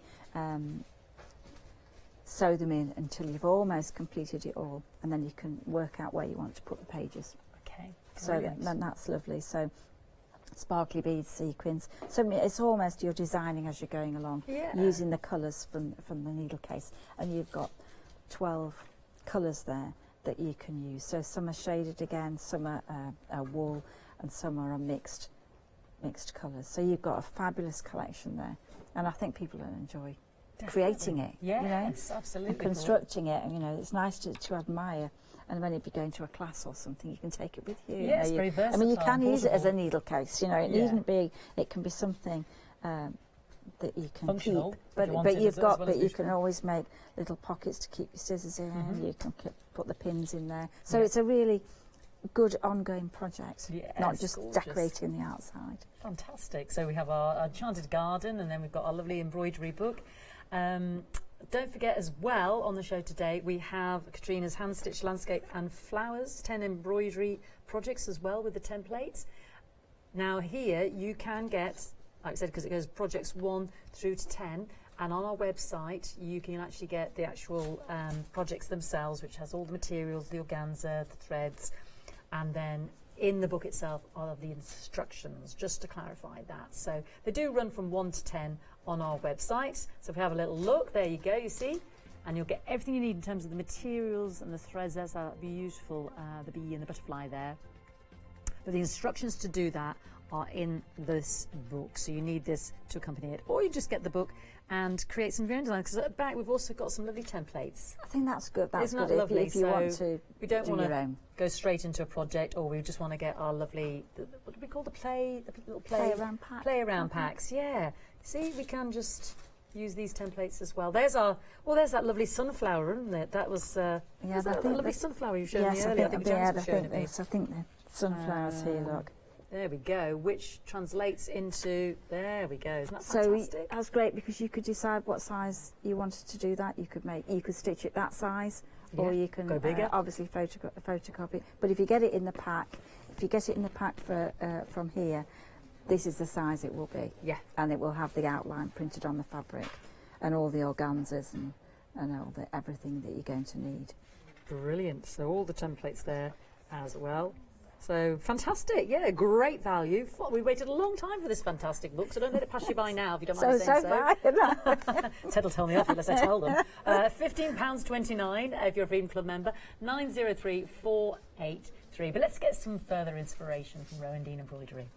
sew them in until you've almost completed it all, and then you can work out where you want to put the pages. Okay. So then that's lovely. So sparkly beads, sequins. So it's almost you're designing as you're going along, using the colours from the needle case. And you've got 12 colours there that you can use. So some are shaded again, some are wool, and some are a mixed colours. So you've got a fabulous collection there. And I think people will enjoy creating it. Yes, you know, absolutely. and constructing it. And, you know, it's nice to admire. And when you're going to a class or something, you can take it with you. Yeah, it's very versatile. I mean, you can use it as a needle case. You know, it needn't be. It can be something that you can functional, keep. But you can always make little pockets to keep your scissors in. You can put the pins in there. So it's a really good ongoing project, not just decorating the outside. Fantastic. So we have our enchanted garden, and then we've got our lovely embroidery book. Don't forget as well, on the show today, we have Katrina's hand-stitched landscape and flowers, 10 embroidery projects as well with the templates. Now here you can get, like I said, because it goes projects 1 through to 10, and on our website you can actually get the actual projects themselves, which has all the materials, the organza, the threads, and then in the book itself are the instructions, just to clarify that. So they do run from 1 to 10 on our website. So if we have a little look, there you go, you see, and you'll get everything you need in terms of the materials and the threads. There's that beautiful, the bee and the butterfly there. But the instructions to do that are in this book, so you need this to accompany it, or you just get the book and create some of your own design, because at the back we've also got some lovely templates. I think that's good. That's Isn't good that lovely? if you want to we don't do want your to own. go straight into a project, or we just want to get our lovely, what do we call the little Play around pack. Play around packs, yeah. See, we can just use these templates as well. There's that lovely sunflower, isn't it? That was that lovely sunflower you showed me earlier. I think the sunflowers here, look. There we go, which translates into, there we go, isn't that so fantastic? That's great, because you could decide what size you wanted to do that. You could stitch it that size, or you can go bigger. Obviously photocopy. But if you get it in the pack, from here, this is the size it will be. Yeah. And it will have the outline printed on the fabric, and all the organzas and all everything that you're going to need. Brilliant. So all the templates there as well. So fantastic, yeah, great value. We waited a long time for this fantastic book, so don't let it pass you by now if you don't mind saying so. Ted will tell me off unless I tell them. £15.29 if you're a Freedom Club member, 903 483. But let's get some further inspiration from Rowan Dean Embroidery.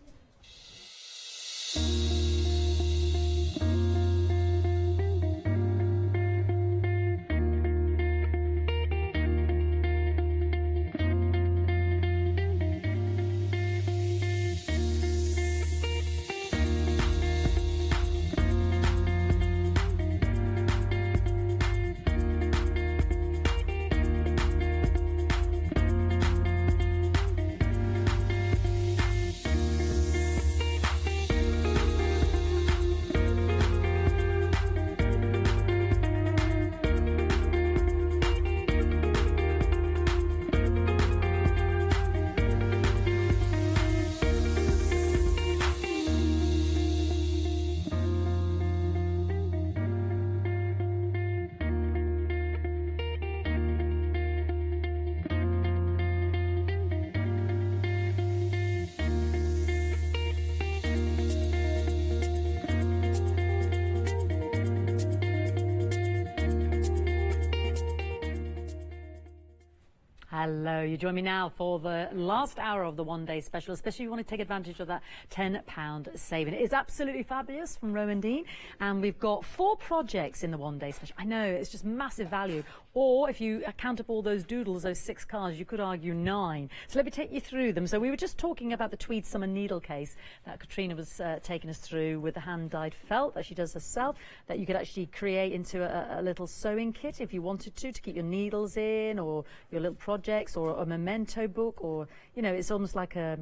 Hello, you join me now for the last hour of the one-day special, especially if you want to take advantage of that £10 saving. It is absolutely fabulous from Rowan Dean, and we've got 4 projects in the one-day special. I know, it's just massive value. Or if you count up all those doodles, those 6 cards, you could argue 9. So let me take you through them. So we were just talking about the tweed summer needle case that Katrina was taking us through with the hand-dyed felt that she does herself, that you could actually create into a little sewing kit if you wanted to keep your needles in, or your little projects, or a memento book, or, you know, it's almost like a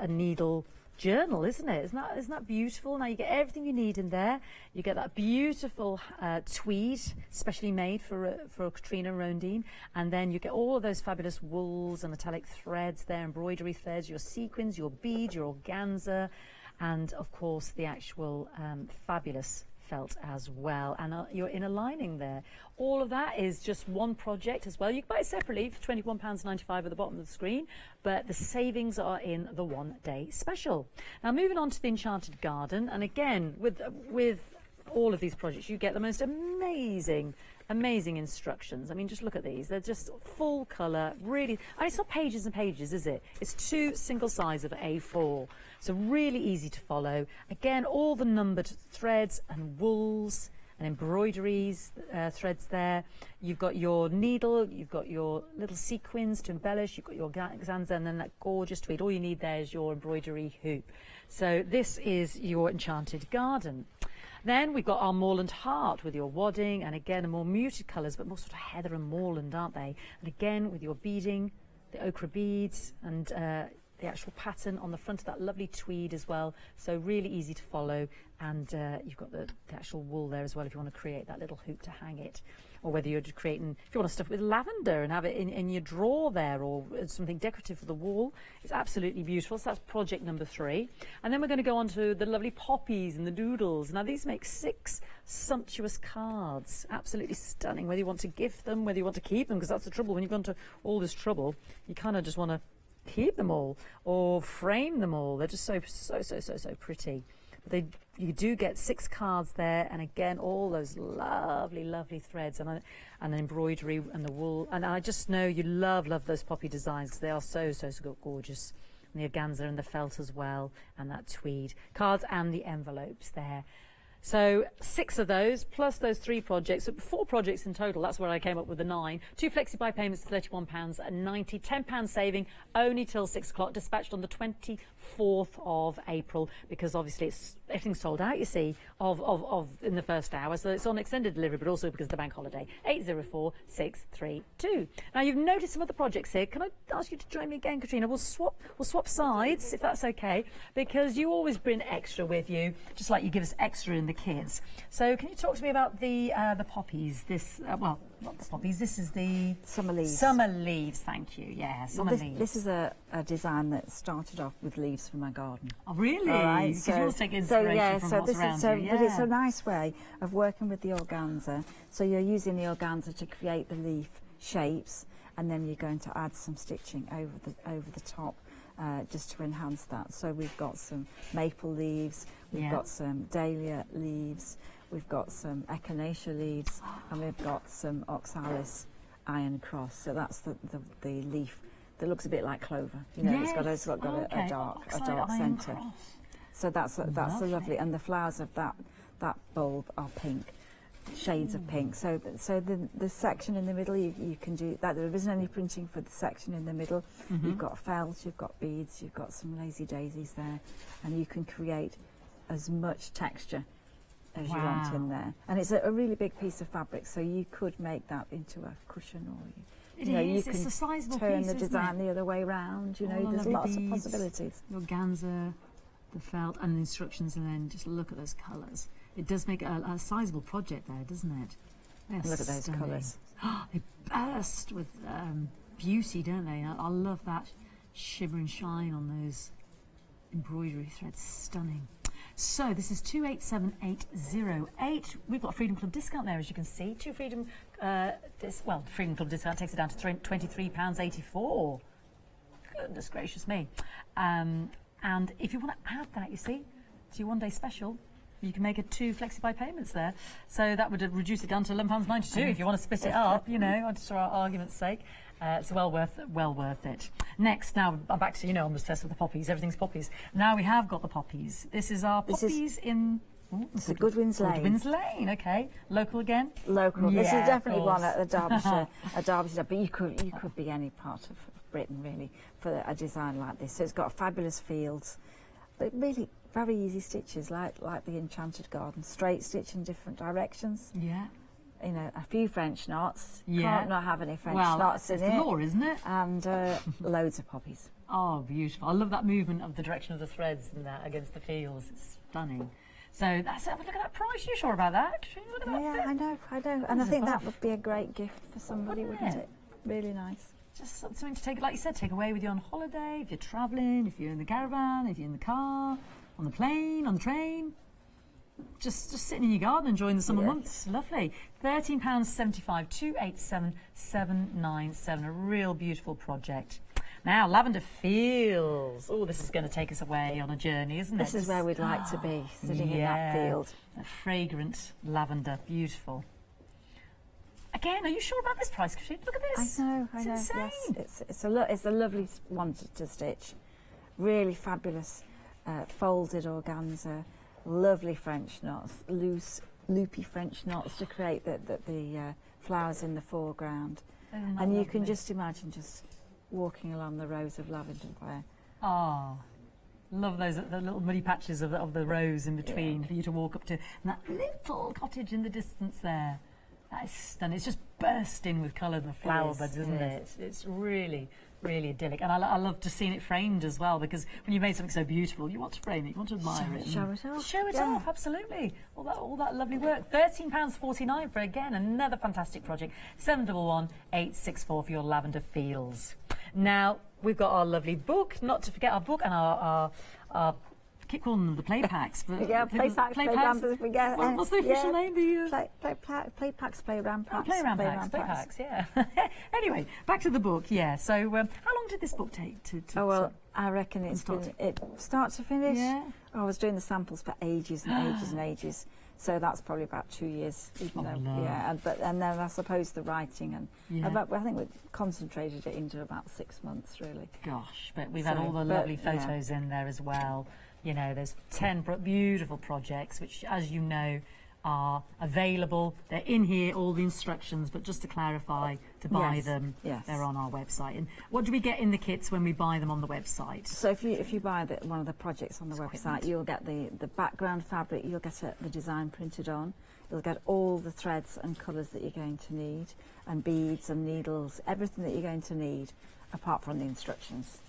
needle journal, isn't it? Isn't that beautiful? Now you get everything you need in there. You get that beautiful tweed, specially made for Katrina Rowan Dean, and then you get all of those fabulous wools and metallic threads there, embroidery threads, your sequins, your beads, your organza, and of course the actual fabulous felt as well, and your inner lining there. All of that is just one project as well. You can buy it separately for £21.95 at the bottom of the screen, but the savings are in the one-day special. Now moving on to the Enchanted Garden, and again with all of these projects you get the most amazing instructions. I mean, just look at these. They're just full colour, really. And it's not pages and pages, is it? It's 2 single sides of A4. So really easy to follow. Again, all the numbered threads and wools and embroideries, threads there. You've got your needle, you've got your little sequins to embellish, you've got your organza, and then that gorgeous tweed. All you need there is your embroidery hoop. So this is your Enchanted Garden. Then we've got our Moorland Heart with your wadding, and again, more muted colours, but more sort of heather and moorland, aren't they? And again, with your beading, the ochre beads, and the actual pattern on the front of that lovely tweed as well. So really easy to follow, and you've got the actual wool there as well if you want to create that little hoop to hang it. Or whether you're creating, if you want to stuff it with lavender and have it in your drawer there, or something decorative for the wall, it's absolutely beautiful. So that's project number 3. And then we're going to go on to the lovely poppies and the doodles. Now these make 6 sumptuous cards, absolutely stunning, whether you want to gift them, whether you want to keep them, because that's the trouble, when you've gone to all this trouble, you kind of just want to keep them all or frame them all. They're just so pretty. But you do get 6 cards there, and again all those lovely threads and embroidery and the wool, and I just know you love those poppy designs because they are so gorgeous. And the organza and the felt as well, and that tweed cards and the envelopes there. So 6 of those, plus those 3 projects, so 4 projects in total. That's where I came up with the 9. 2 flexi-buy payments, £31.90, £10 saving, only till 6 o'clock, dispatched on the 24th of April, because obviously everything's sold out, you see, of in the first hour. So it's on extended delivery, but also because of the bank holiday. 804632. Now you've noticed some of the projects here. Can I ask you to join me again, Katrina? We'll swap sides, if that's okay, because you always bring extra with you, just like you give us extra in the kids. So can you talk to me about the poppies? This well, not the poppies. This is the summer leaves. Summer leaves. Thank you. Yeah, summer leaves. This is a design that started off with leaves from my garden. Oh, really? All right. So you take inspiration from what's around you. Yeah. But it's a nice way of working with the organza. So you're using the organza to create the leaf shapes, and then you're going to add some stitching over the top. Just to enhance that. So we've got some maple leaves, we've got some dahlia leaves, we've got some echinacea leaves, and we've got some oxalis iron cross. So that's the leaf that looks a bit like clover. You know, yes. it's got a dark centre. So that's lovely. And the flowers of that bulb are pink. Shades of pink. So the section in the middle, you can do that. There isn't any printing for the section in the middle. You've got felt, you've got beads, you've got some lazy daisies there, and you can create as much texture as you want in there. And it's a really big piece of fabric, so you could make that into a cushion, or you can turn the design the other way around. You know, there's lots of possibilities. Your organza, the felt, and the instructions, and then just look at those colours. It does make a sizable project there, doesn't it? Look at those colours. They burst with beauty, don't they? I love that shimmer and shine on those embroidery threads. Stunning. So this is 287808. We've got a Freedom Club discount there, as you can see. Freedom Club discount takes it down to £23.84. Goodness gracious me. And if you want to add that, you see, to your one-day special, you can make 2 flexi-buy payments there. So that would reduce it down to £11.92 if you want to split it up, you know, just for our argument's sake. It's well worth it. Next, now I'm back to, I'm obsessed with the poppies. Everything's poppies. Now we have got the poppies. This is our poppies in... It's Goodwin's Lane. Goodwin's Lane, okay. Local again? Local. Yeah, this is definitely one at the Derbyshire, but you could be any part of Britain really for a design like this. So it's got fabulous fields, but really very easy stitches, like the Enchanted Garden, straight stitch in different directions. Yeah. A few French knots. Yeah. Can't not have any French well, knots in it's it. the law, isn't it? And loads of poppies. Oh, beautiful. I love that movement of the direction of the threads and that against the fields. It's stunning. So look at that price. You sure about that? Look at that Yeah, fit. I know. And I think that would be a great gift for somebody, wouldn't it? Really nice. Just something to take, like you said, take away with you on holiday, if you're travelling, if you're in the caravan, if you're in the car, on the plane, on the train. Just sitting in your garden enjoying the summer months. Lovely. £13.75, 287,797. A real beautiful project. Now, Lavender Fields. Oh, this is going to take us away on a journey, isn't it? This is where we'd like to be, sitting in that field. A fragrant lavender. Beautiful. Again, are you sure about this price, Katrina? Look at this. I know. Insane. Yes, it's a lovely one to stitch. Really fabulous folded organza, lovely French knots, loose, loopy French knots to create the flowers in the foreground. And you can just imagine just walking along the rows of lavender there. Oh, love those the little muddy patches of the rows in between for you to walk up to. And that little cottage in the distance there. That is stunning. It's just bursting with colour, the flower buds, isn't it? It's really, really idyllic. And I love to see it framed as well, because when you've made something so beautiful, you want to frame it, you want to admire it. Show it off. Show it off, absolutely. All that lovely work. £13.49 for, again, another fantastic project. 711-864 for your lavender fields. Now, we've got our lovely book, not to forget our book and our I keep calling them the play packs. But play packs. What's the official name? Play packs, playground packs. Playground packs, yeah. Anyway, back to the book, yeah. So, how long did this book take to I reckon it's been start to finish. Yeah. I was doing the samples for ages and ages and ages. So that's probably about 2 years, and then I suppose the writing I think we concentrated it into about 6 months, really. Gosh, but we've had all the lovely photos in there as well. There's 10 beautiful projects, which, as you know, are available. They're in here, all the instructions, but just to clarify, to buy them, they're on our website. And what do we get in the kits when we buy them on the website? So if you buy one of the projects on the website, you'll get the background fabric, you'll get the design printed on, you'll get all the threads and colours that you're going to need, and beads and needles, everything that you're going to need, apart from the instructions.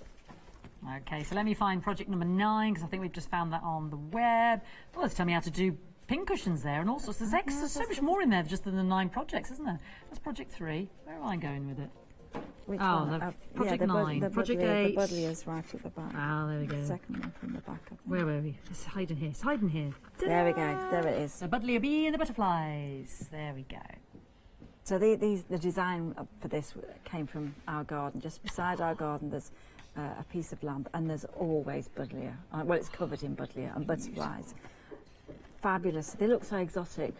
Okay, so let me find project number 9, because I think we've just found that on the web. Well, let's tell me how to do pin cushions there and all sorts. There's so much more in there just than the 9 projects, isn't there? That's project 3. Where am I going with it? Which one? Project 9. Project 8. The buddy is right at the back. Ah, there we go. The second one from the back. Where were we? It's hiding here. It's hiding here. There we go. There it is. The Buddleia Bee and the Butterflies. There we go. So the design for this came from our garden. Just beside our garden, there's a piece of land, and there's always Buddleia. Well, it's covered in Buddleia and butterflies. Fabulous. They look so exotic,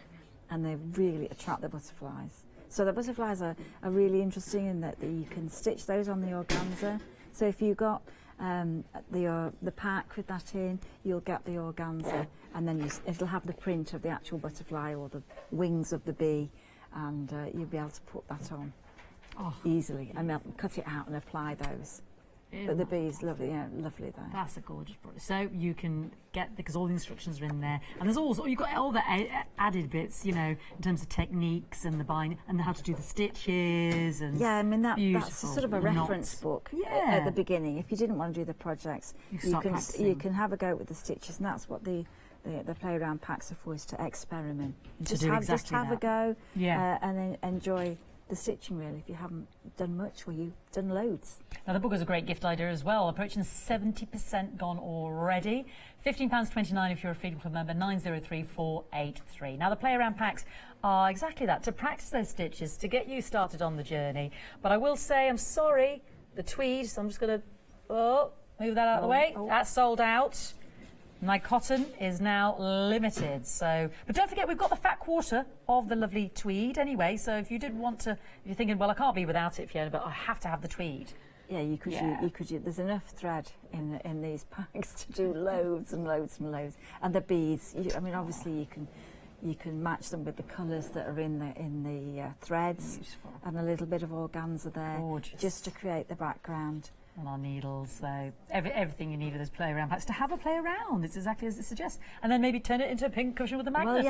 and they really attract the butterflies. So the butterflies are really interesting in that you can stitch those on the organza. So if you got the pack with that in, you'll get the organza, and then it'll have the print of the actual butterfly or the wings of the bee, and you'll be able to put that on easily, and cut it out and apply those. But the bee's lovely, lovely there. That's a gorgeous product. So you can get, because all the instructions are in there, and there's also, you've got all the added bits, in terms of techniques and the binding and how to do the stitches. And that's sort of a reference book at the beginning. If you didn't want to do the projects, you can have a go with the stitches, and that's what the playground packs are for, is to experiment. Just have a go, and then enjoy the stitching, really, if you haven't done much or you've done loads. Now, the book is a great gift idea as well. Approaching 70% gone already. £15.29 if you're a Freedom Club member, 903483. Now, the play around packs are exactly that, to practice those stitches, to get you started on the journey. But I will say, I'm sorry, the tweed, so I'm just going to move that out of the way. That's sold out. My cotton is now limited, so... But don't forget, we've got the fat quarter of the lovely tweed anyway, so if you did want to... If you're thinking, well, I can't be without it, Fiona, but I have to have the tweed. Yeah, you could. You could. There's enough thread in these packs to do loads and loads and loads. And the beads. I mean, obviously you can match them with the colours that are in the threads. Beautiful. And a little bit of organza there, gorgeous, just to create the background. And our needles, so everything you need with this play around packs to have a play around. It's exactly as it suggests, and then maybe turn it into a pink cushion with a magnet.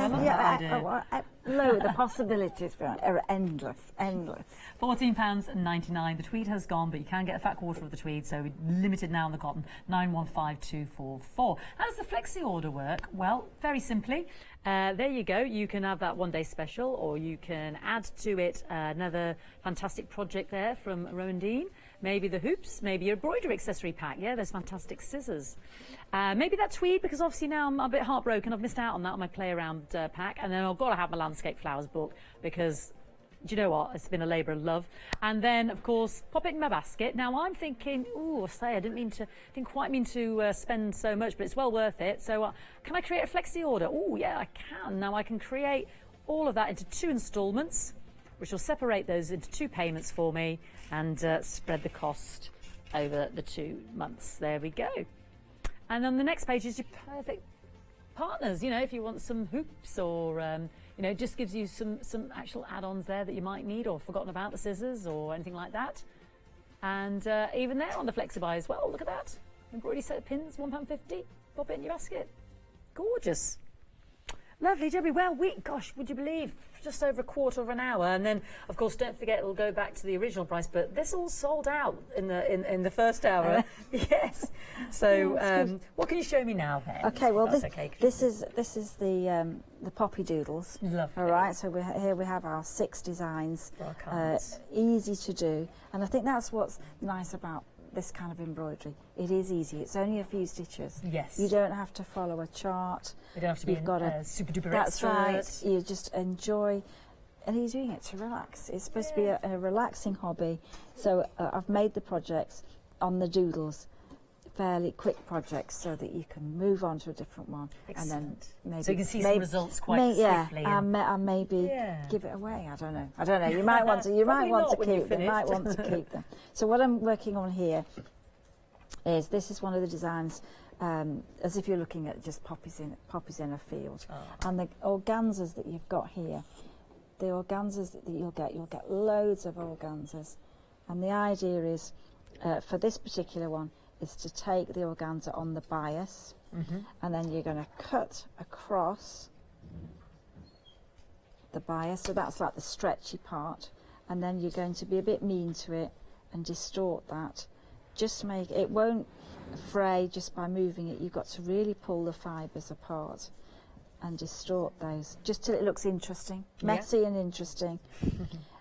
The possibilities are endless. £14.99. The tweed has gone, but you can get a fat quarter of the tweed, so we're limited now on the cotton. 915244. How does the flexi order work? Well, very simply. There you go. You can have that one-day special, or you can add to it another fantastic project there from Rowan Dean. Maybe the hoops, maybe your embroidery accessory pack. Yeah, there's fantastic scissors. Maybe that tweed, because obviously now I'm a bit heartbroken. I've missed out on that on my play around pack. And then I've got to have my landscape flowers book, because do you know what? It's been a labour of love. And then, of course, pop it in my basket. Now I'm thinking, I didn't quite mean to spend so much, but it's well worth it. So can I create a flexi order? Oh, yeah, I can. Now I can create all of that into 2 instalments, which will separate those into 2 payments for me and spread the cost over the 2 months. There we go. And on the next page is your perfect partners. You know, if you want some hoops, or you know, it just gives you some actual add-ons there that you might need, or forgotten about, the scissors or anything like that. And even there on the FlexiBuy as well. Look at that embroidery set of pins, £1.50. Pop it in your basket. Gorgeous. Lovely, Debbie. Well, gosh, would you believe, just over a quarter of an hour, and then, of course, don't forget it'll go back to the original price. But this all sold out in the first hour. Yes. So, what can you show me now, then? Okay. Well, this is the poppy doodles. Lovely. All right. So here we have our 6 designs. Easy to do, and I think that's what's nice about this kind of embroidery. It is easy. It's only a few stitches. Yes. You don't have to follow a chart. You don't have to be super duper That's expert. right. You just enjoy, and you're doing it to relax. It's supposed to be a relaxing hobby. So I've made the projects on the doodles fairly quick projects, so that you can move on to a different one. Excellent. And then maybe so you can see some results quite swiftly. Yeah, and maybe give it away. I don't know. You might want to. You might want to keep them. Might want to keep them. So what I'm working on here is, this is one of the designs, as if you're looking at just poppies in a field, and the organzas that you've got here. The organzas that you'll get loads of organzas, and the idea is, for this particular one, is to take the organza on the bias, and then you're going to cut across the bias, so that's like the stretchy part, and then you're going to be a bit mean to it and distort that. Just make it won't fray just by moving it. You've got to really pull the fibres apart and distort those, just till it looks interesting, messy and interesting.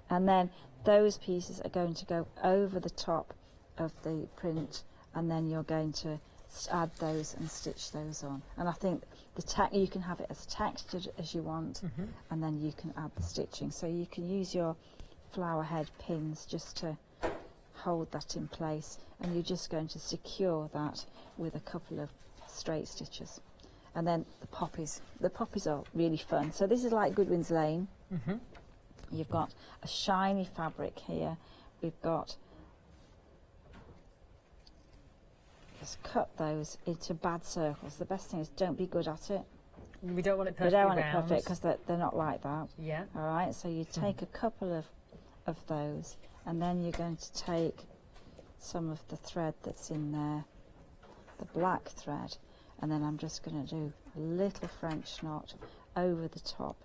And then those pieces are going to go over the top of the print, and then you're going to add those and stitch those on. And I think you can have it as textured as you want, and then you can add the stitching. So you can use your flower head pins just to hold that in place, and you're just going to secure that with a couple of straight stitches. And then the poppies are really fun. So this is like Goodwin's Lane. You've got a shiny fabric here. We've got, just cut those into bad circles. The best thing is, don't be good at it. We don't want it perfect. We don't want it perfect, because they're not like that. Yeah. All right. So you take a couple of those, and then you're going to take some of the thread that's in there, the black thread, and then I'm just going to do a little French knot over the top,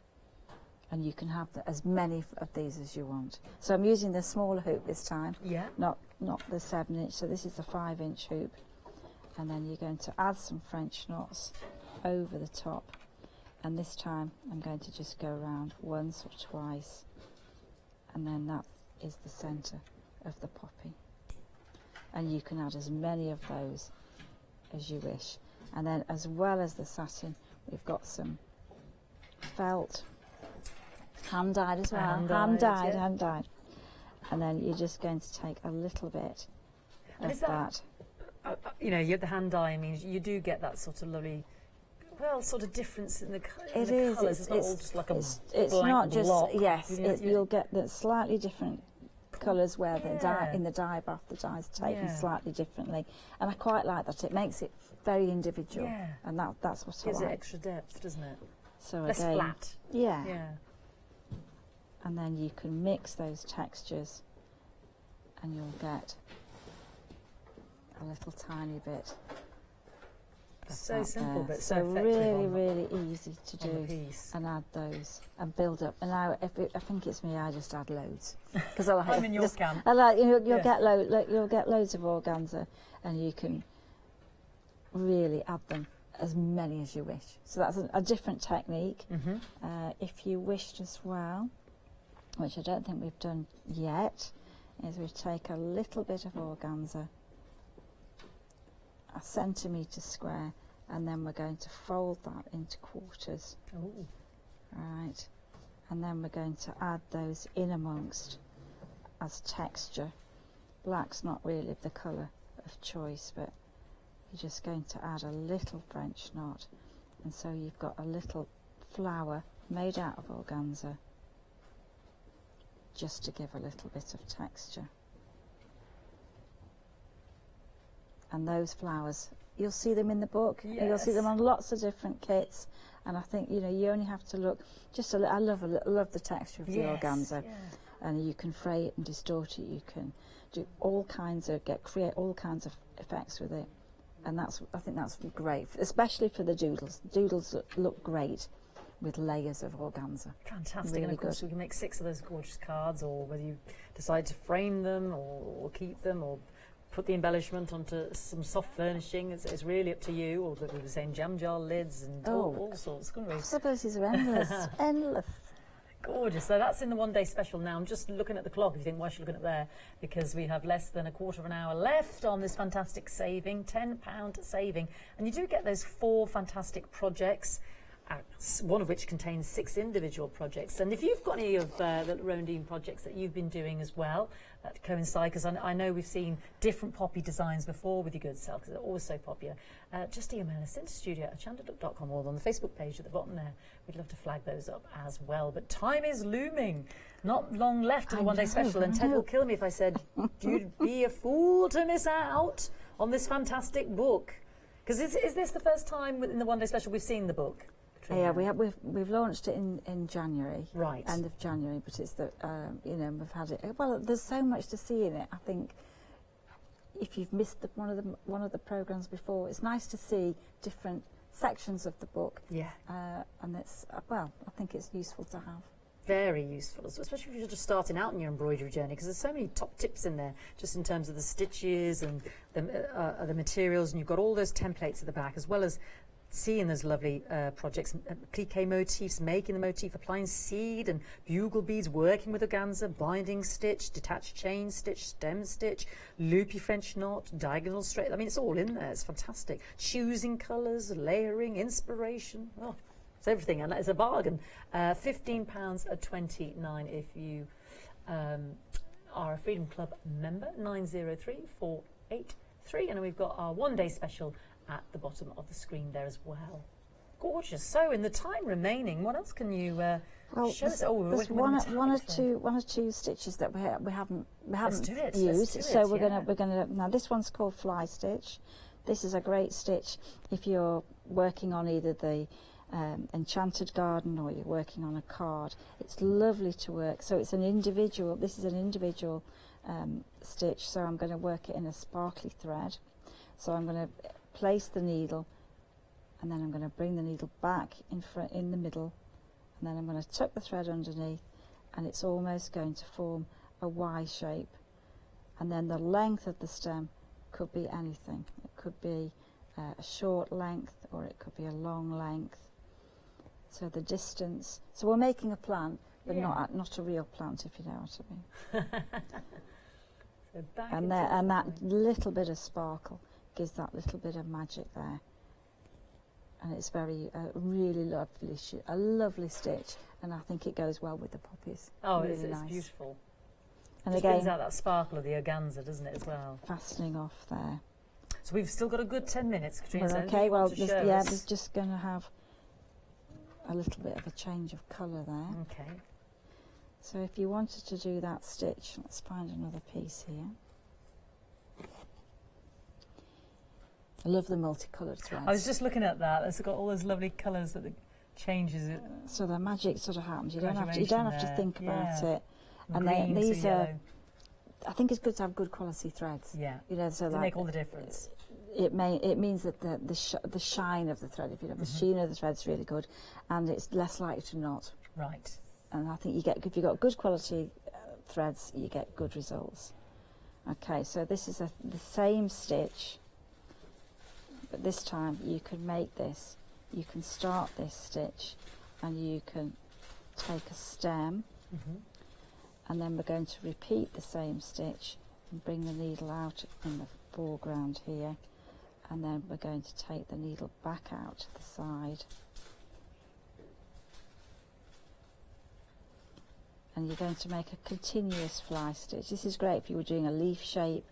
and you can have as many of these as you want. So I'm using the smaller hoop this time, not the 7-inch. So this is the 5-inch hoop, and then you're going to add some French knots over the top, and this time I'm going to just go around once or twice, and then that is the centre of the poppy. And you can add as many of those as you wish. And then, as well as the satin, we've got some felt, hand dyed as well, hand dyed. And then you're just going to take a little bit of that. You know, the hand dye means you do get that sort of lovely well, sort of difference in the, It in the is. colours. It's not all just like a It's blank not just block. yes. You know, You'll get the slightly different colours where the dye Yeah. in the dye bath the dye's taken Yeah. slightly differently, and I quite like that. It makes it very individual, Yeah. and that's what Gives I it like. extra depth, doesn't it? So Less again, flat. yeah. Yeah. And then you can mix those textures, and you'll get a little tiny bit. of So that simple, there. but so so effective really, on- really easy to on the do, piece. and add those and build up. And now, I think it's me, I just add loads because I like. I'm in your just- camp. I like you'll Yeah. get you'll get loads of organza, and you can really add them as many as you wish. So that's a different technique. If you wished as well, which I don't think we've done yet, is we take a little bit of organza, a centimetre square, and then we're going to fold that into quarters. Ooh. Right, and then we're going to add those in amongst as texture. Black's not really the colour of choice, but you're just going to add a little French knot, and so you've got a little flower made out of organza, just to give a little bit of texture. And those flowers, you'll see them in the book. You'll see them on lots of different kits. And I think, you know, you only have to look just I love the texture of the organza. And you can fray it and distort it. You can do all kinds of create all kinds of effects with it. And I think that's great, especially for the doodles. Doodles look great with layers of organza. Fantastic. Really And of course good. we can make 6 of those gorgeous cards, or whether you decide to frame them or keep them or put the embellishment onto some soft furnishing. It's really up to you. Or we were saying jam jar lids and all sorts, couldn't we? Possibilities are endless. Endless. Gorgeous. So that's in the one-day special now. I'm just looking at the clock. If you think, why should you look at it there? Because we have less than a quarter of an hour left on this fantastic saving, £10 saving. And you do get those 4 fantastic projects, one of which contains 6 individual projects. And if you've got any of the Rondine projects that you've been doing as well that coincide, because I know we've seen different poppy designs before with your good self, because they're always so popular, just email us into studio@hochanda.com or on the Facebook page at the bottom there. We'd love to flag those up as well. But time is looming. Not long left of the one-day special, and Ted will kill me if I said you'd be a fool to miss out on this fantastic book. Because is this the first time in the one-day special we've seen the book? Yeah, we've launched it in January, right? End of January, but it's the we've had it. Well, there's so much to see in it. I think if you've missed one of the programs before, it's nice to see different sections of the book. Yeah, and it's I think it's useful to have. Very useful, especially if you're just starting out in your embroidery journey, because there's so many top tips in there, just in terms of the stitches and the materials, and you've got all those templates at the back, as well as seeing those lovely projects, cliquet motifs, making the motif, applying seed and bugle beads, working with organza, binding stitch, detached chain stitch, stem stitch, loopy French knot, diagonal straight. I mean, it's all in there. It's fantastic. Choosing colours, layering, inspiration. Oh, it's everything, and it's a bargain. £15.29 if you are a Freedom Club member. 903483, and we've got our one-day special at the bottom of the screen there as well. Gorgeous. So, in the time remaining, what else can you show us? There's one or two stitches that we haven't used. So we're gonna now this one's called fly stitch. This is a great stitch if you're working on either the enchanted garden or you're working on a card. It's lovely to work. So it's an individual. This is an individual stitch. So I'm going to work it in a sparkly thread. So I'm going to place the needle, and then I'm going to bring the needle back in the middle, and then I'm going to tuck the thread underneath, and it's almost going to form a Y shape. And then the length of the stem could be anything. It could be a short length, or it could be a long length. So the distance. So we're making a plant, but not a real plant, if you know what I mean. And that little bit of sparkle gives that little bit of magic there, and it's very really lovely, a lovely stitch, and I think it goes well with the poppies. Oh, really it's nice. beautiful. And Just again, brings out that sparkle of the organza, doesn't it, as well? fastening off there. So we've still got a good 10 minutes, Katrina. Well, so okay, well, yeah, there's just going to have a little bit of a change of colour there. Okay. So if you wanted to do that stitch, let's find another piece here. I love the multicoloured threads. I was just looking at that. It's got all those lovely colours that it changes it. So the magic sort of happens. You don't have to think about it. And green these to are. yellow. I think it's good to have good quality threads. Yeah. You know, so they like, make all the difference. It means that the shine of the thread, if you know, the sheen of the thread's really good, and it's less likely to knot. Right. And I think if you've got good quality threads, you get good results. Okay, so this is the same stitch, but this time you can make this. You can start this stitch, and you can take a stem, and then we're going to repeat the same stitch and bring the needle out in the foreground here, and then we're going to take the needle back out to the side. And you're going to make a continuous fly stitch. This is great if you were doing a leaf shape,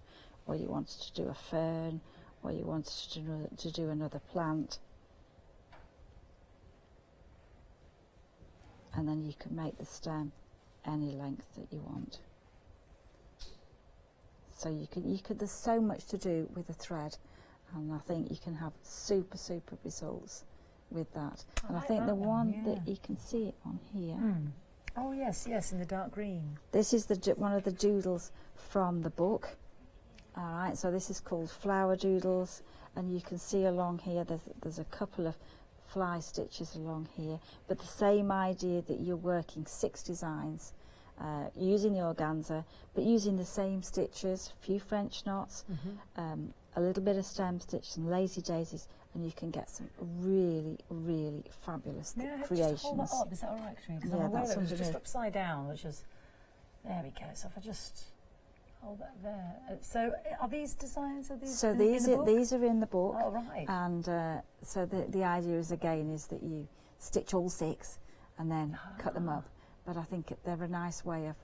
or you wanted to do a fern, or you wanted to do another plant. And then you can make the stem any length that you want. So there's so much to do with the thread, and I think you can have super results with that. And I think the one that you can see it on here. Oh yes, in the dark green. This is one of the doodles from the book. All right, so this is called Flower Doodles, and you can see along here there's a couple of fly stitches along here, but the same idea that you're working 6 designs using the organza, but using the same stitches, a few French knots, a little bit of stem stitch, some lazy daisies, and you can get some really fabulous creations. Just hold that up, is that all right, Katrina? Because I'm aware that it was just upside down, which is, there we go. So if I just hold that there. So are these designs? So these are in the book. Oh, right. And so the idea is that you stitch all 6 and then cut them up. But I think they're a nice way of,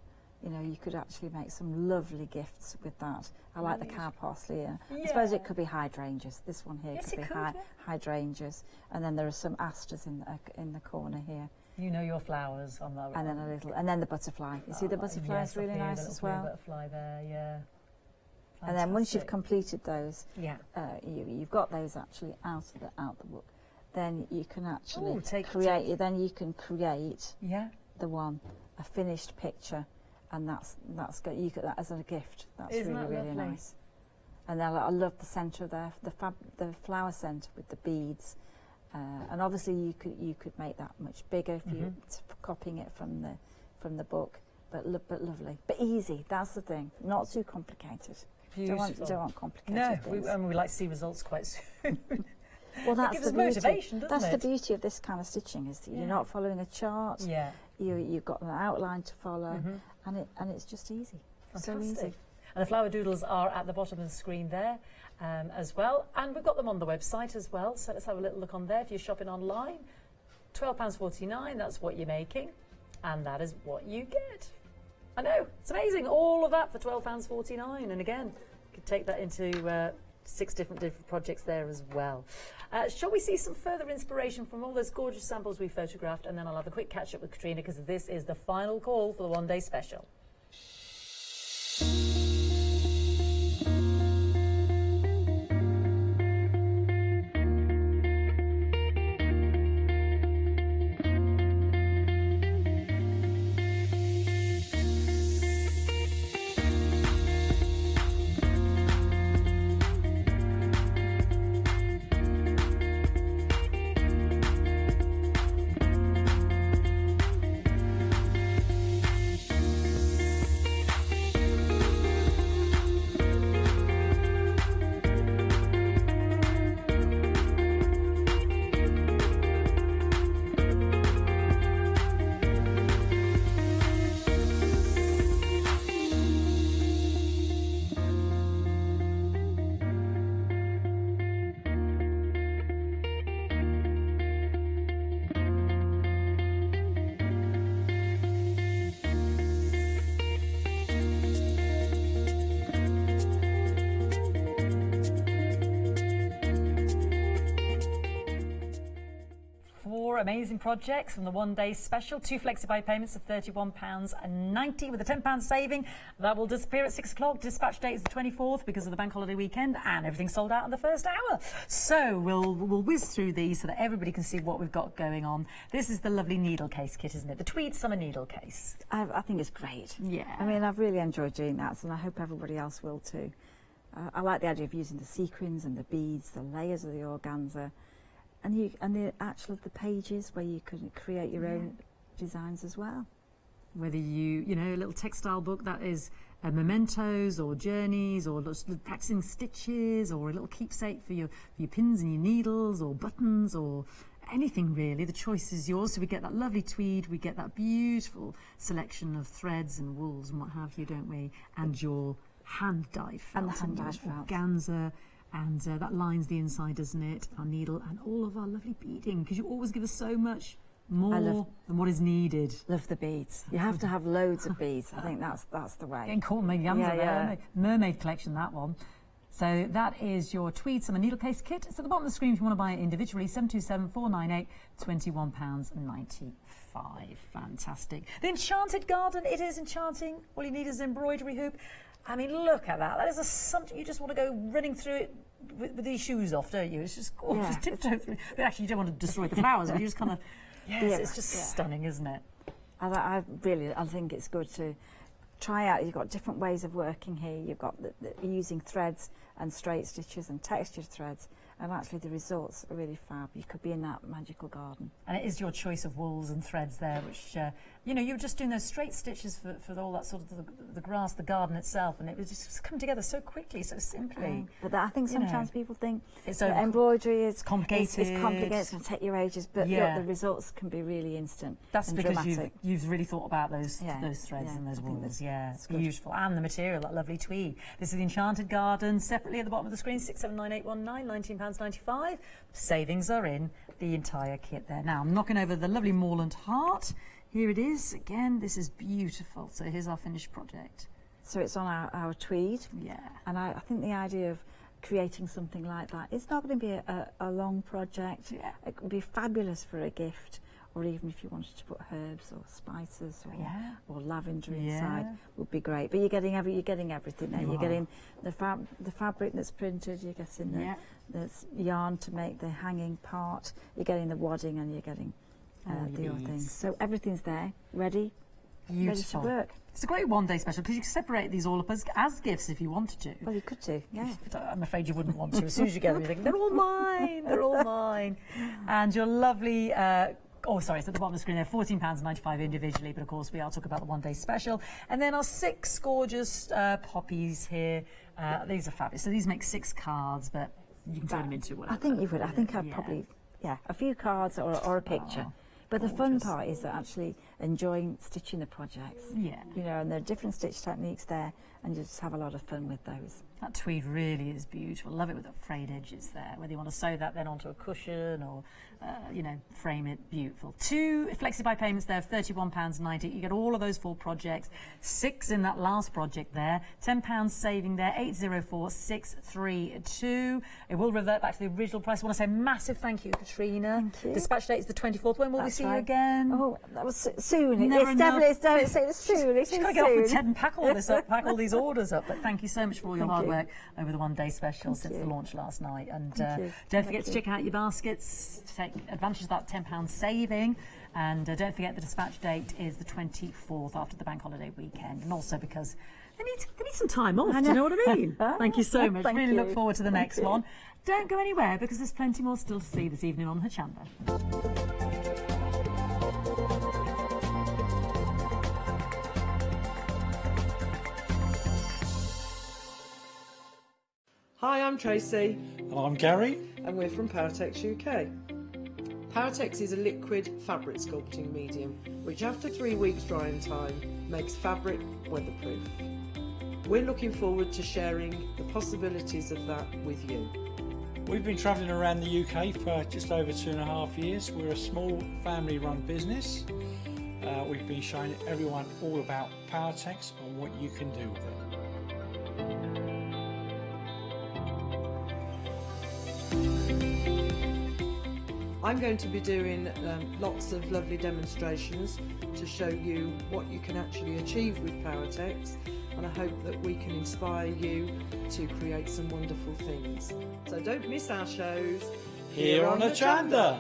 you could actually make some lovely gifts with that. I like the cow parsley. I suppose it could be hydrangeas. This one here could be hydrangeas, and then there are some asters in the corner here. You know your flowers on that. And then the butterfly. You see the butterfly is really nice as well. Butterfly there, yeah. Fantastic. And then once you've completed those, you've got those actually out the book. Then you can actually create. Then you can create a finished picture. And that's good. You get that as a gift. That's really nice. And then I love the centre of the flower centre with the beads. And obviously you could make that much bigger if you copying it from the book. But lovely, but easy. That's the thing. Not too complicated. Beautiful. You don't want complicated things. We like to see results quite soon. Well, that's the beauty. Motivation, doesn't that's the beauty of this kind of stitching, is that you're not following a chart. Yeah. You've got an outline to follow, and it's just easy. Fantastic. So easy. And the flower doodles are at the bottom of the screen there as well. And we've got them on the website as well. So let's have a little look on there. If you're shopping online, £12.49, that's what you're making. And that is what you get. I know, it's amazing. All of that for £12.49. And again, you could take that into 6 different projects there as well. Shall we see some further inspiration from all those gorgeous samples we photographed, and then I'll have a quick catch up with Katrina, because this is the final call for the one-day special. amazing projects from the one-day special. 2 flexi-buy payments of £31.90 with a £10 saving. That will disappear at 6 o'clock. Dispatch date is the 24th because of the bank holiday weekend, and everything sold out in the first hour. So we'll whiz through these so that everybody can see what we've got going on. This is the lovely needle case kit, isn't it? The tweed summer needle case. I think it's great. Yeah. I mean, I've really enjoyed doing that, and I hope everybody else will too. I like the idea of using the sequins and the beads, the layers of the organza, and the the pages where you can create your own designs as well. Whether you know, a little textile book that is mementos or journeys or practicing stitches, or a little keepsake for your pins and your needles or buttons or anything really. The choice is yours. So we get that lovely tweed, we get that beautiful selection of threads and wools and what have you, don't we? And your hand-dyed felt. And the hand-dyed felt. Organza, and that lines the inside, doesn't it? Our needle and all of our lovely beading, because you always give us so much more than what is needed. Love the beads. You have to have loads of beads. I think that's the way. Getting caught in my organza there. Mermaid collection, that one. So that is your tweed summer needle case kit. It's at the bottom of the screen if you want to buy it individually. 727 498 £21.95. Fantastic. The Enchanted Garden, it is enchanting. All you need is an embroidery hoop. I mean, look at that. That is something you just want to go running through it with these shoes off, don't you? It's just gorgeous. Yeah. Tiptoe through. But actually, you don't want to destroy the flowers, but you just kind of... Yes, it's just stunning, isn't it? I think it's good to try out. You've got different ways of working here. You've got using threads and straight stitches and textured threads, and actually the results are really fab. You could be in that magical garden. And it is your choice of wools and threads there, which, you know, you were just doing those straight stitches for all that sort of the grass, the garden itself, and it was just come together so quickly, so simply. But I think sometimes people think it's embroidery is complicated. It's complicated, it's going to take you ages, but look, the results can be really instant. That's and because dramatic. you've really thought about those threads and those wools. Yeah, it's beautiful. And the material, that lovely tweed. This is the Enchanted Garden, separately at the bottom of the screen, 679819, £19.95. Savings are in the entire kit there. Now, I'm knocking over the lovely Moorland Heart. Here it is. Again, this is beautiful. So here's our finished project. So it's on our tweed. Yeah. And I think the idea of creating something like that, it's not going to be a long project. Yeah. It could be fabulous for a gift, or even if you wanted to put herbs or spices or lavender inside, would be great. But you're getting everything there. You're getting the fabric that's printed. You're getting the yarn to make the hanging part. You're getting the wadding, and you're getting the other things. So everything's there, ready to work. It's a great one-day special because you can separate these all up as gifts if you wanted to. Well, you could do, yeah. I'm afraid you wouldn't want to. As soon as you get them, you think, they're all mine, they're all mine. And your lovely... oh, sorry, it's at the bottom of the screen there, £14.95 individually, but of course we are talking about the one-day special. And then our 6 gorgeous poppies here. These are fabulous. So these make 6 cards, but you can turn them into whatever. I think you would. I think I'd probably, a few cards or a picture. But the fun part is that actually enjoying stitching the projects. Yeah. You know, and there are different stitch techniques there, and you just have a lot of fun with those. That tweed really is beautiful. Love it with the frayed edges there. Whether you want to sew that then onto a cushion or, you know, frame it, beautiful. 2 flexi-buy payments there of £31.90. You get all of those 4 projects. 6 in that last project there. £10 saving there. 804632. It will revert back to the original price. I want to say massive thank you, Katrina. Thank you. Dispatch date is the 24th. When will we see you again? Oh, that was soon. Never It's enough. definitely soon. It's You've got to get off with Ted and pack all this up, pack all these orders up. But thank you so much for all your hard work over the one-day special since the launch last night. And don't forget to check out your baskets, to take advantage of that £10 saving. And don't forget the dispatch date is the 24th after the bank holiday weekend. And also because they need some time off, do you know what I mean? Thank you so much. Really look forward to the next one. Don't go anywhere because there's plenty more still to see this evening on Hochanda. Hi, I'm Tracy. And I'm Gary. And we're from Paratex UK. Paratex is a liquid fabric sculpting medium which after 3 weeks drying time makes fabric weatherproof. We're looking forward to sharing the possibilities of that with you. We've been travelling around the UK for just over 2.5 years. We're a small family run business. We've been showing everyone all about Paratex and what you can do with it. I'm going to be doing lots of lovely demonstrations to show you what you can actually achieve with Powertex, and I hope that we can inspire you to create some wonderful things. So don't miss our shows Here on Hochanda.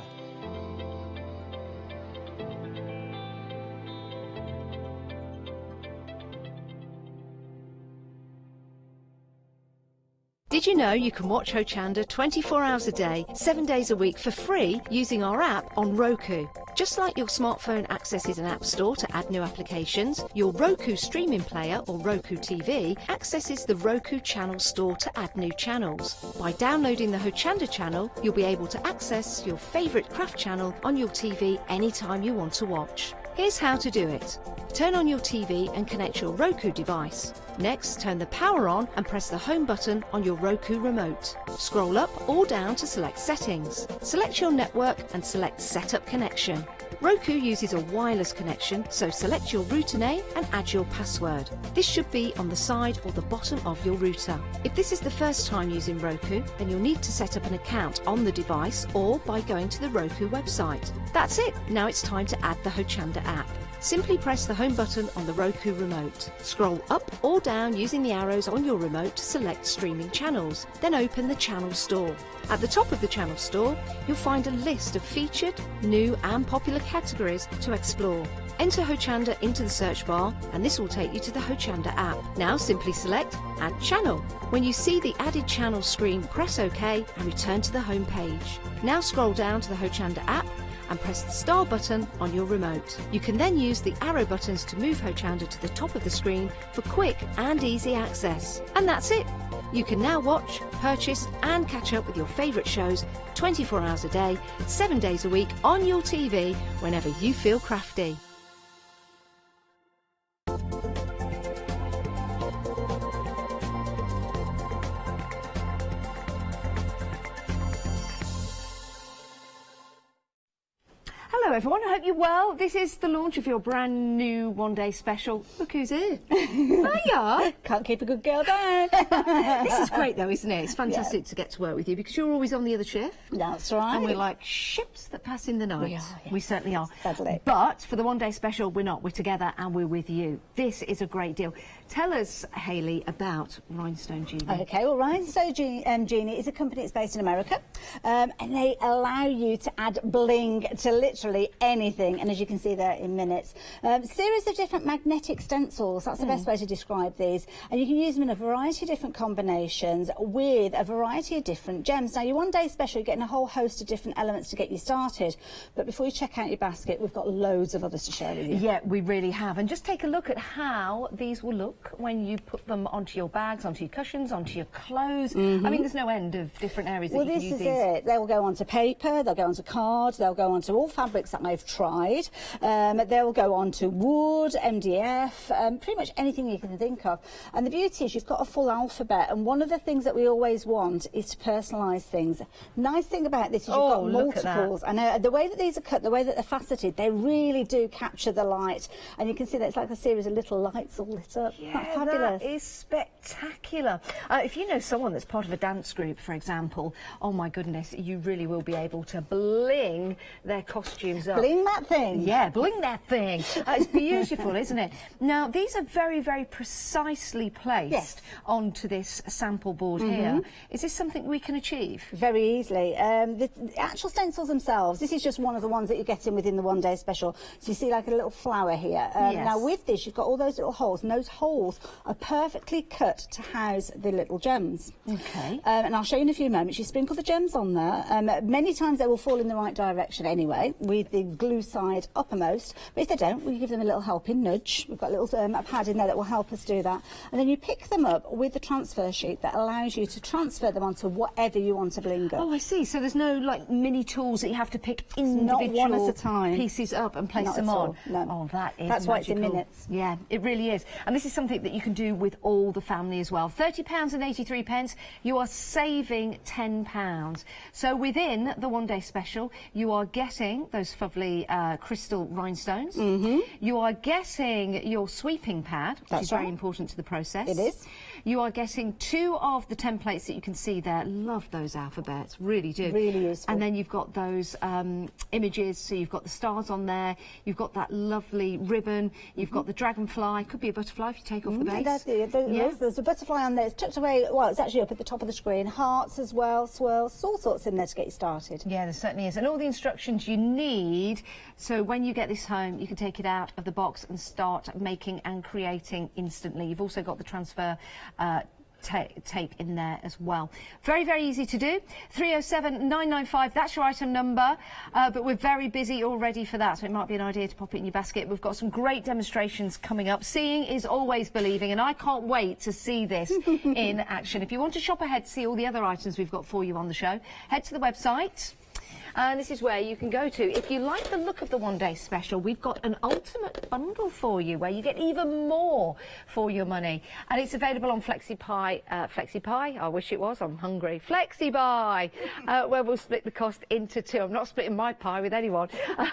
Did you know you can watch Hochanda 24 hours a day, 7 days a week for free using our app on Roku? Just like your smartphone accesses an app store to add new applications, your Roku streaming player or Roku TV accesses the Roku channel store to add new channels. By downloading the Hochanda channel, you'll be able to access your favourite craft channel on your TV anytime you want to watch. Here's how to do it. Turn on your TV and connect your Roku device. Next, turn the power on and press the home button on your Roku remote. Scroll up or down to select settings. Select your network and select setup connection. Roku uses a wireless connection, so select your router name and add your password. This should be on the side or the bottom of your router. If this is the first time using Roku, then you'll need to set up an account on the device or by going to the Roku website. That's it. Now it's time to add the Hochanda app. Simply press the home button on the Roku remote. Scroll up or down using the arrows on your remote to select streaming channels. Then open the channel store. At the top of the channel store, you'll find a list of featured, new and popular categories to explore. Enter Hochanda into the search bar and this will take you to the Hochanda app. Now simply select Add Channel. When you see the added channel screen, press OK and return to the home page. Now scroll down to the Hochanda app and press the star button on your remote. You can then use the arrow buttons to move Hochanda to the top of the screen for quick and easy access. And that's it. You can now watch, purchase and catch up with your favourite shows 24 hours a day, 7 days a week on your TV whenever you feel crafty. Hello everyone, I hope you're well. This is the launch of your brand new one-day special. Look who's here. Hiya! Can't keep a good girl down. This is great though, isn't it? It's fantastic to get to work with you because you're always on the other shift. That's right. And we're like ships that pass in the night. We are, yes. We certainly are. Sadly. But for the one-day special, we're not. We're together and we're with you. This is a great deal. Tell us, Hayley, about Rhinestone Genie. Okay, well, Rhinestone Genie is a company that's based in America, and they allow you to add bling to literally anything, and as you can see there in minutes. Series of different magnetic stencils, that's the best way to describe these, and you can use them in a variety of different combinations with a variety of different gems. Now, your one-day special, you're getting a whole host of different elements to get you started, but before you check out your basket, we've got loads of others to share with you. Yeah, we really have. And just take a look at how these will look when you put them onto your bags, onto your cushions, onto your clothes. I mean, there's no end of different areas that you can use these. Well, this is it. They'll go onto paper, they'll go onto card, they'll go onto all fabrics that I've tried. They'll go onto wood, MDF, pretty much anything you can think of. And the beauty is you've got a full alphabet, and one of the things that we always want is to personalise things. Nice thing about this is you've got multiples. And the way that these are cut, the way that they're faceted, they really do capture the light. And you can see that it's like a series of little lights all lit up. Yeah, fabulous. that is spectacular. If you know someone that's part of a dance group, for example, oh my goodness, you really will be able to bling their costumes up. Bling that thing. Yeah, bling that thing. It's beautiful, isn't it? Now, these are very, very precisely placed onto this sample board here. Is this something we can achieve? Very easily. The actual stencils themselves, this is just one of the ones that you're getting within the one-day special. So you see like a little flower here. Now, with this, you've got all those little holes, and those holes are perfectly cut to house the little gems. Okay. And I'll show you in a few moments. You sprinkle the gems on there. Many times they will fall in the right direction anyway, with the glue side uppermost. But if they don't, we give them a little helping nudge. We've got a little pad in there that will help us do that. And then you pick them up with the transfer sheet that allows you to transfer them onto whatever you want to bling up. Oh, I see. So there's no like mini tools that you have to pick Not individual one at a time. pieces up and place Not them at on. all, no. Oh, that is That's why it's in magical. minutes. Yeah, it really is. And this is something that you can do with all the family as well. £30.83, you are saving £10. So within the one-day special, you are getting those lovely crystal rhinestones. You are getting your sweeping pad, which is very important to the process. It is. You are getting 2 of the templates that you can see there. Love those alphabets, really do. Really useful. And then you've got those images, so you've got the stars on there, you've got that lovely ribbon, you've got the dragonfly, could be a butterfly if you take off the base. There's a butterfly on there, it's tucked away, well, it's actually up at the top of the screen, hearts as well, swirls, all sorts in there to get you started. Yeah, there certainly is. And all the instructions you need, so when you get this home, you can take it out of the box and start making and creating instantly. You've also got the transfer tape in there as well. Very, very easy to do. 307-995, that's your item number, but we're very busy already for that, so it might be an idea to pop it in your basket. We've got some great demonstrations coming up. Seeing is always believing, and I can't wait to see this in action. If you want to shop ahead to see all the other items we've got for you on the show, head to the website. And this is where you can go to. If you like the look of the one-day special, we've got an ultimate bundle for you where you get even more for your money. And it's available on FlexiPie. I wish it was, I'm hungry. FlexiBuy, where we'll split the cost into 2. I'm not splitting my pie with anyone.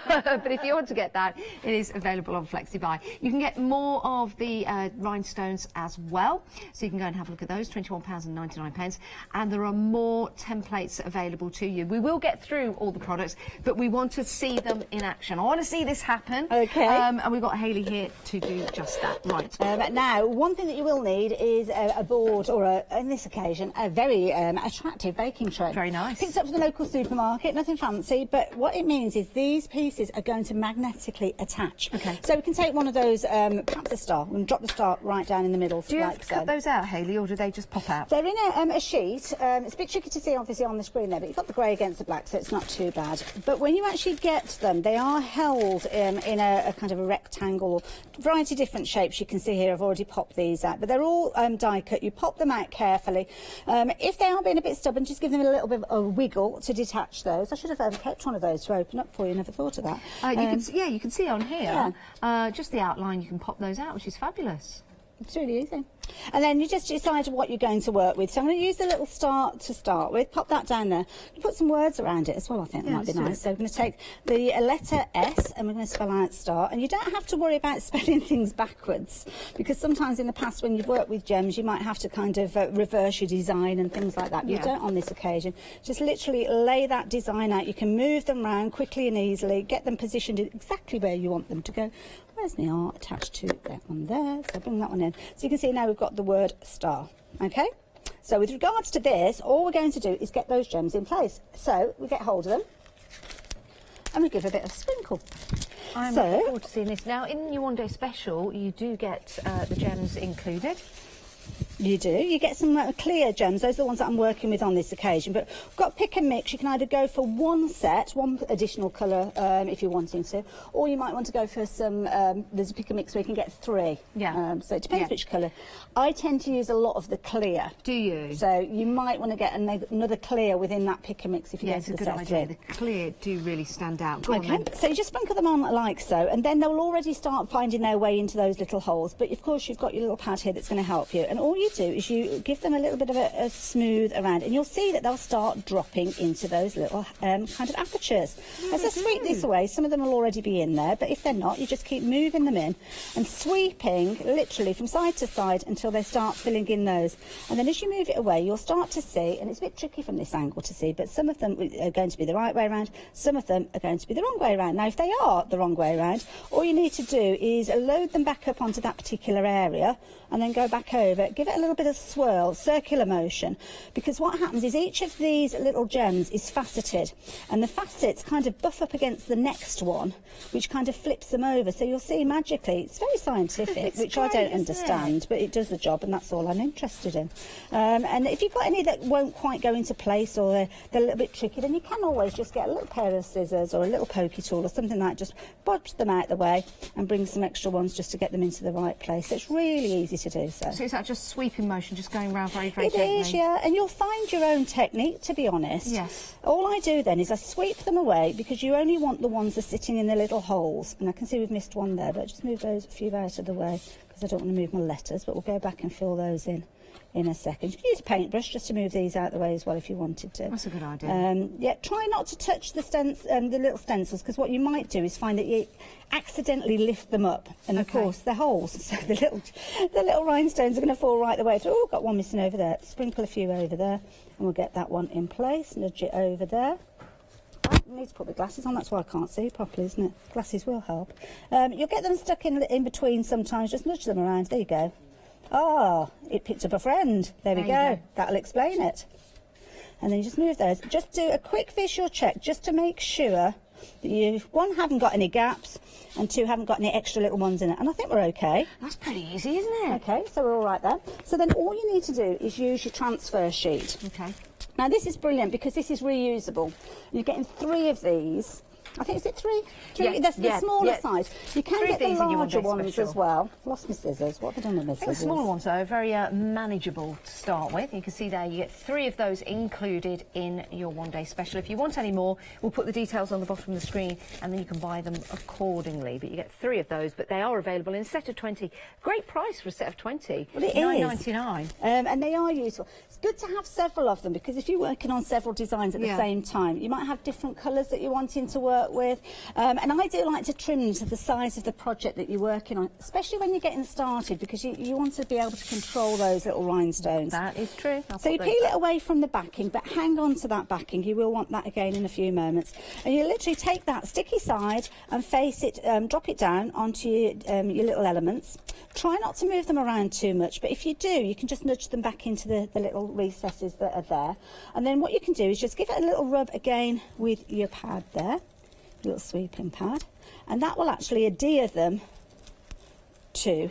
But if you want to get that, it is available on FlexiBuy. You can get more of the rhinestones as well. So you can go and have a look at those, £21.99. And there are more templates available to you. We will get through all the products, but we want to see them in action. I want to see this happen. Okay. And we've got Hayley here to do just that. Right. Now, one thing that you will need is a board, or on this occasion, a very attractive baking tray. Very nice. Picked up from the local supermarket, nothing fancy, but what it means is these pieces are going to magnetically attach. Okay. So we can take one of those, perhaps a star, and drop the star right down in the middle. Do you have to cut those out, Hayley, or do they just pop out? They're in a sheet. It's a bit tricky to see, obviously, on the screen there, but you've got the grey against the black, so it's not too bad. But when you actually get them, they are held in a kind of a rectangle, variety of different shapes. You can see here I've already popped these out, but they're all die cut. You pop them out carefully. If they are being a bit stubborn, just give them a little bit of a wiggle to detach those. I should have kept one of those to open up for you. Never thought of that. You can see on here, just the outline. You can pop those out, which is fabulous. It's really easy. And then you just decide what you're going to work with. So I'm going to use the little star to start with. Pop that down there. You put some words around it as well, I think that might be nice. So we're going to take the letter S and we're going to spell out star. And you don't have to worry about spelling things backwards, because sometimes in the past when you've worked with gems, you might have to kind of reverse your design and things like that. You don't on this occasion. Just literally lay that design out. You can move them around quickly and easily, get them positioned exactly where you want them to go. Where's my art attached to that one there? So bring that one in. So you can see now we've got the word star. Okay? So with regards to this, all we're going to do is get those gems in place. So we get hold of them and we give a bit of a sprinkle. I'm looking forward to seeing this. Now, in your one-day special, you do get the gems included. You do. You get some clear gems. Those are the ones that I'm working with on this occasion. But we've got pick and mix. You can either go for one set, one additional colour if you're wanting to, or you might want to go for some, there's a pick and mix where you can get 3. Yeah. So it depends which colour. I tend to use a lot of the clear. Do you? So you might want to get another clear within that pick and mix if you go it's for a the good set idea. 3. The clear do really stand out. Go Okay, on, then. so you just sprinkle them on like so, and then they'll already start finding their way into those little holes. But of course, you've got your little pad here that's going to help you. And all you do is you give them a little bit of a smooth around, and you'll see that they'll start dropping into those little kind of apertures. As I sweep this away, some of them will already be in there, but if they're not, you just keep moving them in and sweeping literally from side to side until they start filling in those. And then as you move it away, you'll start to see, and it's a bit tricky from this angle to see, but some of them are going to be the right way around, some of them are going to be the wrong way around. Now, if they are the wrong way around, all you need to do is load them back up onto that particular area and then go back over, give it a little bit of swirl, circular motion, because what happens is each of these little gems is faceted, and the facets kind of buff up against the next one, which kind of flips them over. So you'll see magically, it's very scientific, which I don't understand, but it does the job, and that's all I'm interested in. And if you've got any that won't quite go into place, or they're a little bit tricky, then you can always just get a little pair of scissors or a little pokey tool or something like that, just bodge them out the way and bring some extra ones just to get them into the right place. So it's really easy to do so. So is that just sweeping motion, just going around very, very It gently? is, yeah, and you'll find your own technique, to be honest. Yes. All I do then is I sweep them away, because you only want the ones that are sitting in the little holes. And I can see we've missed one there, but just move those a few out of the way, because I don't want to move my letters, but we'll go back and fill those in in a second. You can use a paintbrush just to move these out the way as well if you wanted to. That's a good idea. Yeah, try not to touch the little stencils, because what you might do is find that you accidentally lift them up, and of course they're holes, so the little rhinestones are going to fall right the way through. Oh, got one missing over there. Sprinkle a few over there, and we'll get that one in place. Nudge it over there. I need to put my glasses on, that's why I can't see properly, isn't it? Glasses will help. You'll get them stuck in between sometimes, just nudge them around. There you go. Ah, it picked up a friend. There we go. That'll explain it. And then you just move those. Just do a quick visual check just to make sure that you, one, haven't got any gaps, and two, haven't got any extra little ones in it. And I think we're okay. That's pretty easy, isn't it? Okay, so we're all right there. So then all you need to do is use your transfer sheet. Okay. Now this is brilliant because this is reusable. You're getting 3 of these. I think, is it 3? Yeah, That's the smaller size. You can 3 get the of these in your larger one-day ones special. as well. Lost my scissors. What have I done with my I think the scissors? smaller ones are very manageable to start with. You can see there you get 3 of those included in your one-day special. If you want any more, we'll put the details on the bottom of the screen and then you can buy them accordingly. But you get 3 of those, but they are available in a set of 20. Great price for a set of 20. Well, it is. $9.99. And they are useful. It's good to have several of them because if you're working on several designs at the same time, you might have different colours that you're wanting to work with. And I do like to trim to the size of the project that you're working on, especially when you're getting started, because you want to be able to control those little rhinestones. That is true. So you peel it away from the backing, but hang on to that backing. You will want that again in a few moments. And you literally take that sticky side and face it, drop it down onto your little elements. Try not to move them around too much, but if you do, you can just nudge them back into the little recesses that are there. And then what you can do is just give it a little rub again with your pad there. Little sweeping pad, and that will actually adhere them to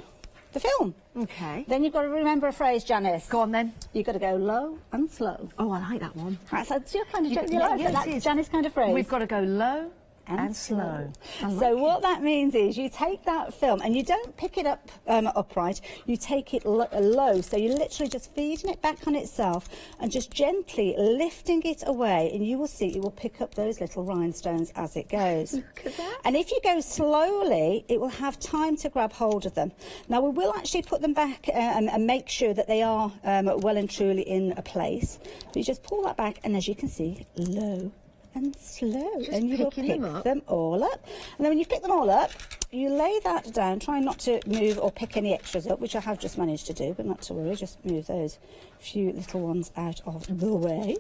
the film. Okay. Then you've got to remember a phrase, Janice. Go on then. You've got to go low and slow. Oh, I like that one. Right, so it's your kind of Yes, Janice kind of phrase. We've got to go low and slow. So what that means is you take that film and you don't pick it up upright, you take it low, so you're literally just feeding it back on itself and just gently lifting it away, and you will see it will pick up those little rhinestones as it goes. Look at that. And if you go slowly, it will have time to grab hold of them. Now we will actually put them back and make sure that they are well and truly in a place. But you just pull that back, and as you can see, low and slow, and you will pick them all up. And then when you pick them all up, you lay that down, try not to move or pick any extras up, which I have just managed to do, but not to worry, just move those few little ones out of the way.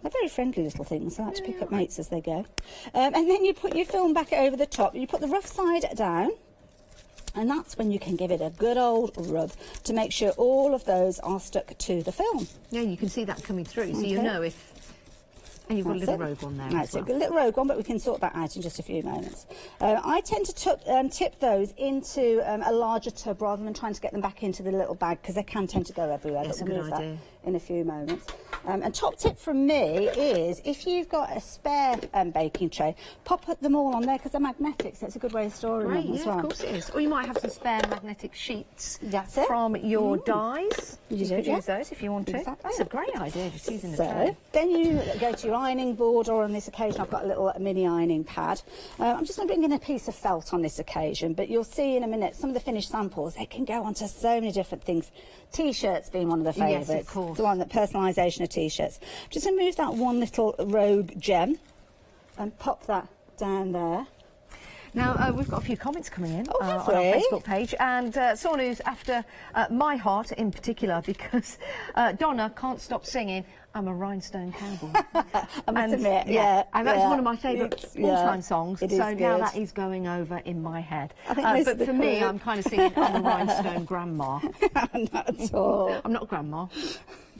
They're very friendly little things. I like to pick up mates as they go. And then you put your film back over the top. You put the rough side down, and that's when you can give it a good old rub to make sure all of those are stuck to the film. Yeah, you can see that coming through, so you know if... And you've got a little rogue one there as well. A little rogue one, but we can sort that out in just a few moments. I tend to tip those into a larger tub rather than trying to get them back into the little bag, because they can tend to go everywhere. That's but a we'll good move idea. That in a few moments. And top tip from me is, if you've got a spare baking tray, pop them all on there because they're magnetic, so it's a good way of storing them as well. Of course it is. Or you might have some spare magnetic sheets That's it. from your dies. You could do, use those if you want to. Exactly. That's a great idea, just using the So, tray. then you go to your ironing board, or on this occasion I've got a little mini ironing pad. I'm just going to bring in a piece of felt on this occasion, but you'll see in a minute some of the finished samples, they can go onto so many different things. T-shirts being one of the favourites. Yes, of course. The one, that personalisation of T-shirts. I'm just going to move that one little rogue gem and pop that down there. Now, we've got a few comments coming in on our we? Facebook page, and someone who's after my heart in particular, because Donna can't stop singing I'm a Rhinestone Cowboy. I must admit, yeah. And that's one of my favourite all-time sones, it is so now good. that is going over in my head. I think but for me, I'm kind of singing I'm a Rhinestone Grandma. Not at all. I'm not Grandma.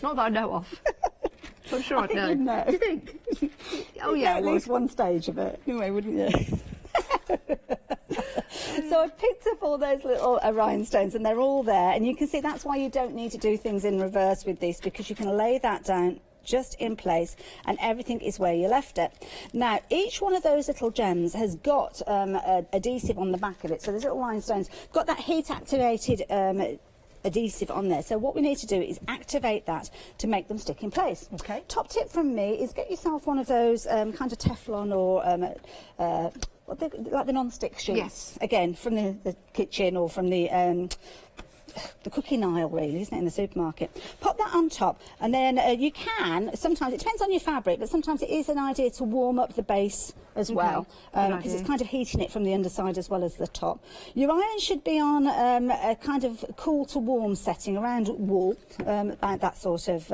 Not that I know of. I'm sure I'd know. You'd know. Do you think? Oh, You'd yeah, know at least one stage of it, anyway, wouldn't you? So I picked up all those little rhinestones, and they're all there, and you can see that's why you don't need to do things in reverse with this, because you can lay that down just in place and everything is where you left it. Now each one of those little gems has got adhesive on the back of it, so those little rhinestones got that heat activated adhesive on there. So what we need to do is activate that to make them stick in place. Okay. Top tip from me is get yourself one of those kind of Teflon or like the non-stick sheets. Yes. Again, from the kitchen or from the the cooking aisle, really, isn't it, in the supermarket. Pop that on top, and then you can, sometimes, it depends on your fabric, but sometimes it is an idea to warm up the base as well, because it's kind of heating it from the underside as well as the top. Your iron should be on a kind of cool to warm setting around wool, about that sort of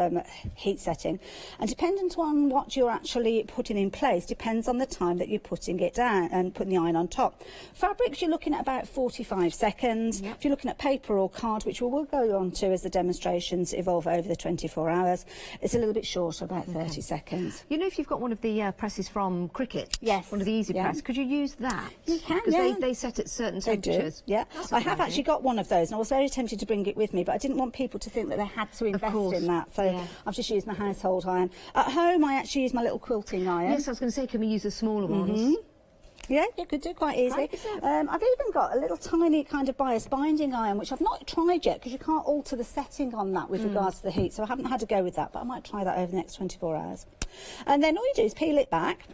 heat setting. And dependent on what you're actually putting in place, depends on the time that you're putting it down and putting the iron on top. Fabrics, you're looking at about 45 seconds. Yep. If you're looking at paper or card, which we'll go on to as the demonstrations evolve over the 24 hours, it's a little bit shorter, about 30 seconds. You know, if you've got one of the presses from Cricket, yes, one of the Easy Press, could you use that? You can, because they set at certain temperatures. Yeah, I have actually got one of those, and I was very tempted to bring it with me, but I didn't want people to think that they had to invest in that, so I've just used my household iron. At home, I actually use my little quilting iron. Yes, I was going to say, can we use the smaller ones? Yeah, you could do quite easily. I've even got a little tiny kind of bias binding iron, which I've not tried yet, because you can't alter the setting on that with regards to the heat, so I haven't had to go with that, but I might try that over the next 24 hours. And then all you do is peel it back.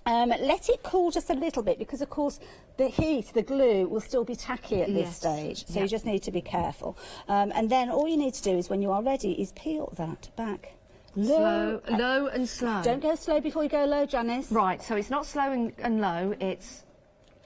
Let it cool just a little bit, because of course the heat, the glue, will still be tacky at this stage, so you just need to be careful. And then all you need to do is, when you are ready, is peel that back. Low and slow. Don't go slow before you go low, Janice. Right, so it's not slow and low, it's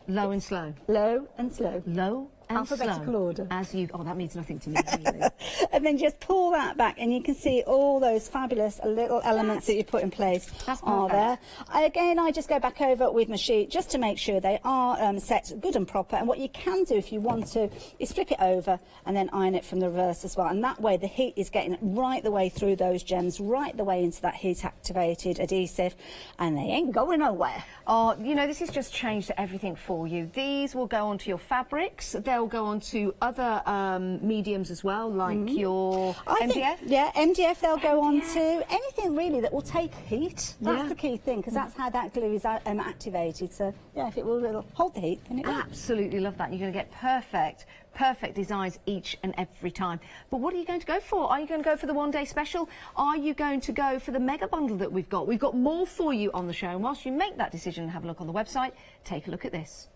low and slow. Low and slow. Low and alphabetical slow. order. As you, that means nothing to me. Really. And then just pull that back, and you can see all those fabulous little elements that you put in place are there. Again, I just go back over with my sheet just to make sure they are set good and proper. And what you can do, if you want to, is flip it over and then iron it from the reverse as well. And that way the heat is getting right the way through those gems, right the way into that heat activated adhesive, and they ain't going nowhere. Oh, you know, this has just changed everything for you. These will go onto your fabrics. They'll go on to other mediums as well, like your MDF. MDF they'll go on to anything really that will take heat. That's the key thing, because that's how that glue is activated. So yeah, if it will, it'll hold the heat, then it will. Absolutely love that. You're going to get perfect designs each and every time. But what are you going to go for? Are you going to go for the one-day special? Are you going to go for the mega bundle that we've got? We've got more for you on the show, and whilst you make that decision and have a look on the website, take a look at this.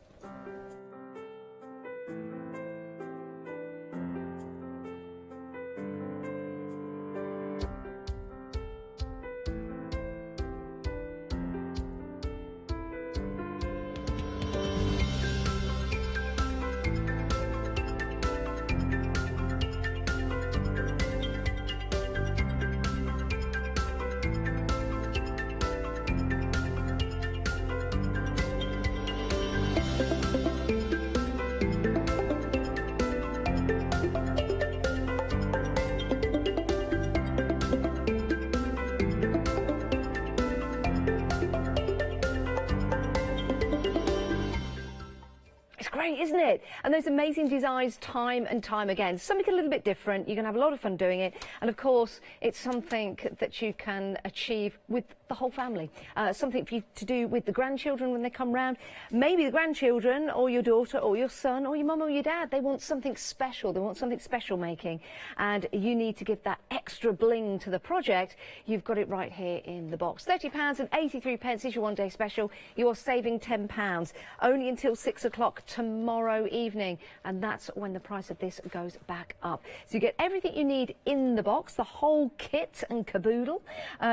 Great, isn't it? And those amazing designs time and time again. Something a little bit different. You're going to have a lot of fun doing it. And of course, it's something that you can achieve with the whole family. Something for you to do with the grandchildren when they come round. Maybe the grandchildren or your daughter or your son or your mum or your dad, they want something special. They want something special making. And you need to give that extra bling to the project. You've got it right here in the box. £30.83 is your one-day special. You are saving £10 only until 6 o'clock tomorrow evening, and that's when the price of this goes back up. So you get everything you need in the box, the whole kit and caboodle.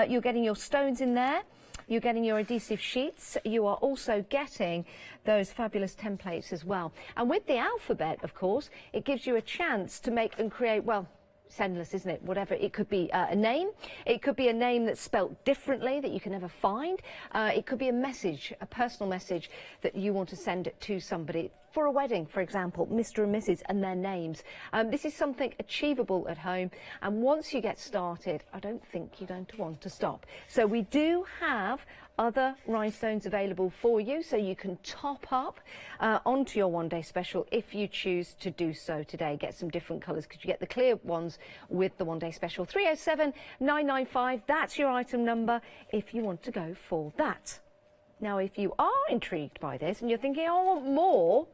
You're getting your stones in there. You're getting your adhesive sheets. You are also getting those fabulous templates as well. And with the alphabet, of course, it gives you a chance to make and create, well, it's endless, isn't it? Whatever. It could be a name. It could be a name that's spelt differently that you can never find. It could be a message, a personal message that you want to send to somebody. For a wedding, for example, Mr. and Mrs. and their names. This is something achievable at home, and once you get started, I don't think you're going to want to stop. So we do have other rhinestones available for you, so you can top up onto your one-day special if you choose to do so today. Get some different colours, because you get the clear ones with the one-day special. 307 995, that's your item number if you want to go for that. Now, if you are intrigued by this and you're thinking, I want more,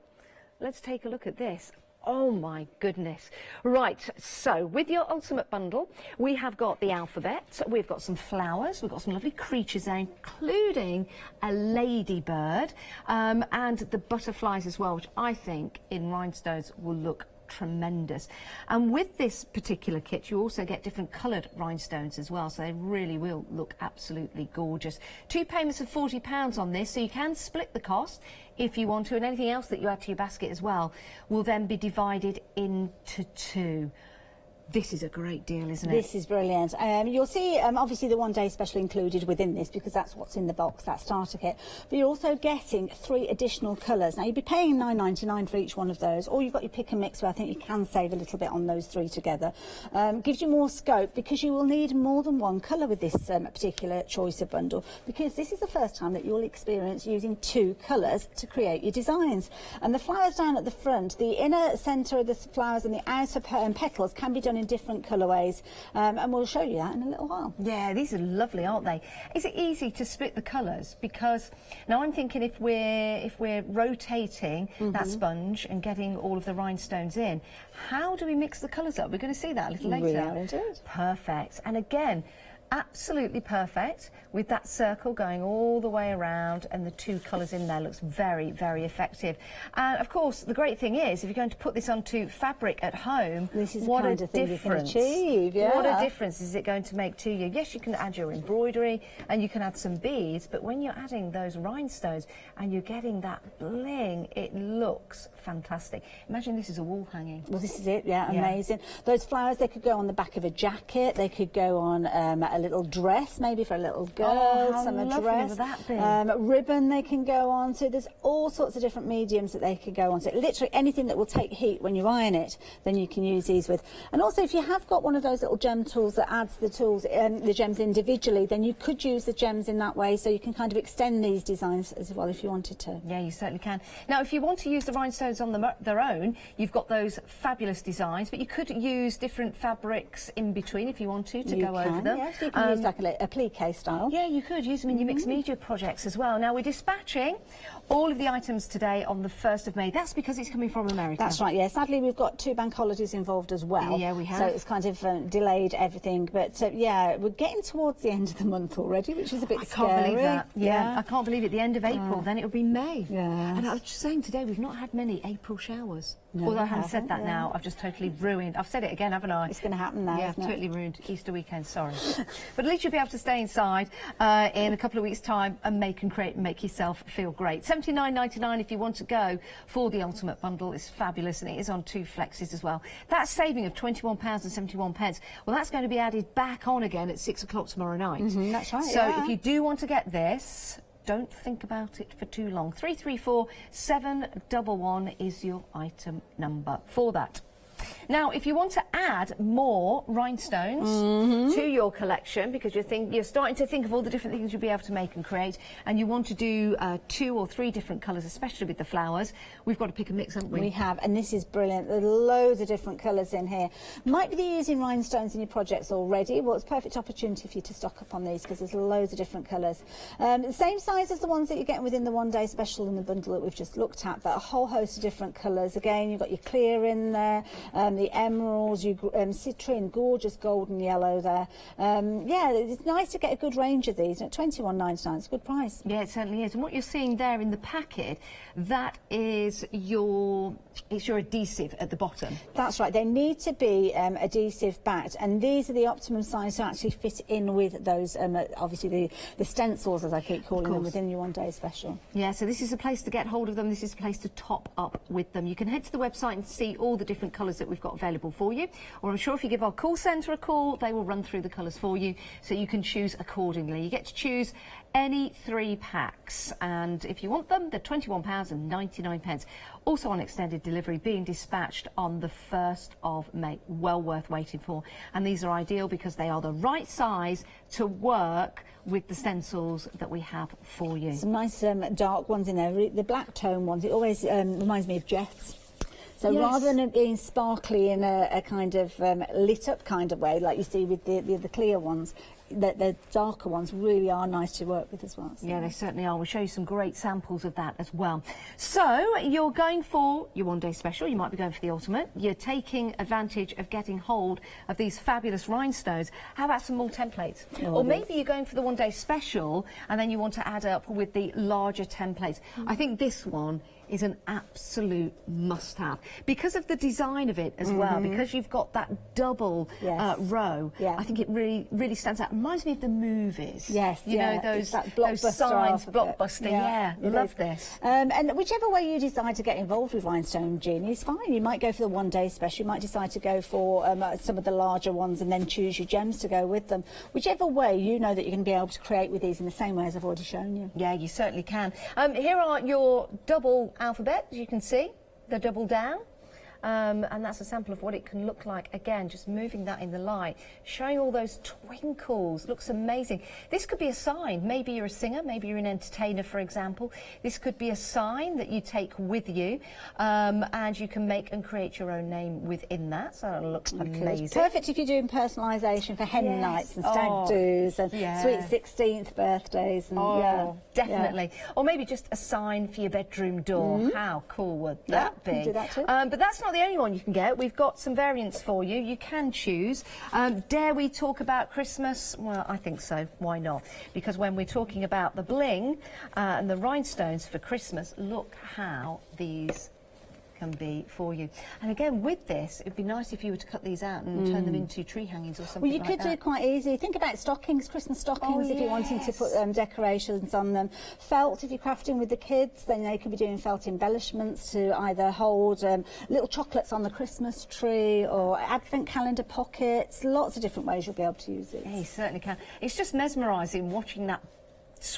let's take a look at this. Oh my goodness. Right, so with your ultimate bundle, we have got the alphabet, we've got some flowers, we've got some lovely creatures there, including a ladybird, and the butterflies as well, which I think in rhinestones will look tremendous. And with this particular kit, you also get different coloured rhinestones as well, so they really will look absolutely gorgeous. 2 payments of £40 on this, so you can split the cost if you want to, and anything else that you add to your basket as well will then be divided into 2. This is a great deal, isn't it? This is brilliant. You'll see, obviously, the one-day special included within this because that's what's in the box, that starter kit. But you're also getting 3 additional colours. Now, you'd be paying £9.99 for each one of those, or you've got your pick and mix where I think you can save a little bit on those 3 together. Gives you more scope because you will need more than one colour with this particular choice of bundle, because this is the first time that you'll experience using 2 colours to create your designs. And the flowers down at the front, the inner centre of the flowers and the outer petals can be done in different colourways, and we'll show you that in a little while. Yeah, these are lovely, aren't they? Is it easy to split the colours? Because now I'm thinking if we're rotating that sponge and getting all of the rhinestones in, how do we mix the colours up? We're going to see that a little later. We are indeed. Perfect. And again, absolutely perfect with that circle going all the way around, and the 2 colours in there looks very, very effective. And of course, the great thing is, if you're going to put this onto fabric at home, this is what the kind of thing you can achieve. Yeah. What a difference is it going to make to you? Yes, you can add your embroidery and you can add some beads, but when you're adding those rhinestones and you're getting that bling, it looks fantastic. Imagine this is a wall hanging. Well, this is it. Yeah, amazing. Those flowers, they could go on the back of a jacket. They could go on a little dress, maybe for a little girl. Summer dress. Would that be? Ribbon they can go on. So there's all sorts of different mediums that they could go on. So literally anything that will take heat when you iron it, then you can use these with. And also, if you have got one of those little gem tools that adds the tools, the gems individually, then you could use the gems in that way. So you can kind of extend these designs as well if you wanted to. Yeah, you certainly can. Now, if you want to use the rhinestones on their own, you've got those fabulous designs, but you could use different fabrics in between if you want to go over them. Yes, you can use like a plique style. Yeah, you could use them in your mixed media projects as well. Now, we're dispatching all of the items today on the 1st of May. That's because it's coming from America. That's right, yeah. Sadly, we've got 2 bank holidays involved as well. Yeah, we have. So it's kind of delayed everything. But yeah, we're getting towards the end of the month already, which is a bit scary. I can't believe that. Yeah, I can't believe it. The end of April, then it'll be May. Yeah. And I was just saying today, we've not had many April showers. No, although I haven't said that now, I've just totally ruined. I've said it again, haven't I? It's going to happen now, Yeah, isn't it? totally ruined Easter weekend, sorry. But at least you'll be able to stay inside in a couple of weeks' time and make and create and make yourself feel great. $79.99 if you want to go for the ultimate bundle. It's fabulous, and it is on 2 flexes as well. That saving of £21.71. Well, that's going to be added back on again at 6 o'clock tomorrow night. That's right. So if you do want to get this, don't think about it for too long. 334711 is your item number for that. Now, if you want to add more rhinestones to your collection, because you're starting to think of all the different things you'll be able to make and create, and you want to do 2 or 3 different colours, especially with the flowers, we've got to pick a mix, haven't we? We have, and this is brilliant. There's loads of different colours in here. Might be using rhinestones in your projects already. Well, it's a perfect opportunity for you to stock up on these because there's loads of different colours. The same size as the ones that you're getting within the one-day special in the bundle that we've just looked at, but a whole host of different colours. Again, you've got your clear in there, the emeralds, citrine, gorgeous golden yellow there. Yeah, it's nice to get a good range of these. At $21.99, it's a good price. Yeah, it certainly is. And what you're seeing there in the packet, that is your adhesive at the bottom. That's right. They need to be adhesive backed, and these are the optimum size to actually fit in with those, obviously the stencils, as I keep calling them, within your one-day special. Yeah, so this is a place to get hold of them. This is a place to top up with them. You can head to the website and see all the different colours that we've got available for you, or I'm sure if you give our call centre a call, they will run through the colours for you so you can choose accordingly. You get to choose any 3 packs, and if you want them, they're £21.99. Also on extended delivery, being dispatched on the 1st of May. Well worth waiting for. And these are ideal because they are the right size to work with the stencils that we have for you. Some nice dark ones in there. The black tone ones, it always reminds me of Jeff's. So rather than it being sparkly in a kind of lit up kind of way, like you see with the clear ones, the darker ones really are nice to work with as well. So. Yeah, they certainly are. We'll show you some great samples of that as well. So you're going for your one-day special. You might be going for the ultimate. You're taking advantage of getting hold of these fabulous rhinestones. How about some more templates? Or maybe you're going for the one-day special and then you want to add up with the larger templates. I think this one is an absolute must-have because of the design of it as well. Because you've got that double row, I think it really stands out. It reminds me of the movies. Yes, you know those signs, blockbuster. Yeah, love this. And whichever way you decide to get involved with Rhinestone Jeannie is fine. You might go for the one-day special. You might decide to go for some of the larger ones and then choose your gems to go with them. Whichever way, you know that you're going to be able to create with these in the same way as I've already shown you. Yeah, you certainly can. Here are your double alphabet, as you can see, the double down. And that's a sample of what it can look like. Again, just moving that in the light, showing all those twinkles. Looks amazing. This could be a sign. Maybe you're a singer, maybe you're an entertainer, for example. This could be a sign that you take with you, and you can make and create your own name within that. So it'll look amazing. Perfect if you're doing personalisation for hen nights and stag do's and sweet 16th birthdays. And, definitely. Or maybe just a sign for your bedroom door. How cool would that be? Do that too. But that's not the only one you can get. We've got some variants for you. You can choose. Dare we talk about Christmas? Well, I think so. Why not? Because when we're talking about the bling and the rhinestones for Christmas, look how these can be for you. And again, with this, it'd be nice if you were to cut these out and turn them into tree hangings or something Well, you like could that. do it quite easy. Think about stockings, Christmas stockings, if you're wanting to put decorations on them. Felt, if you're crafting with the kids, then they could be doing felt embellishments to either hold little chocolates on the Christmas tree or advent calendar pockets. Lots of different ways you'll be able to use it. Yeah, you certainly can. It's just mesmerising watching that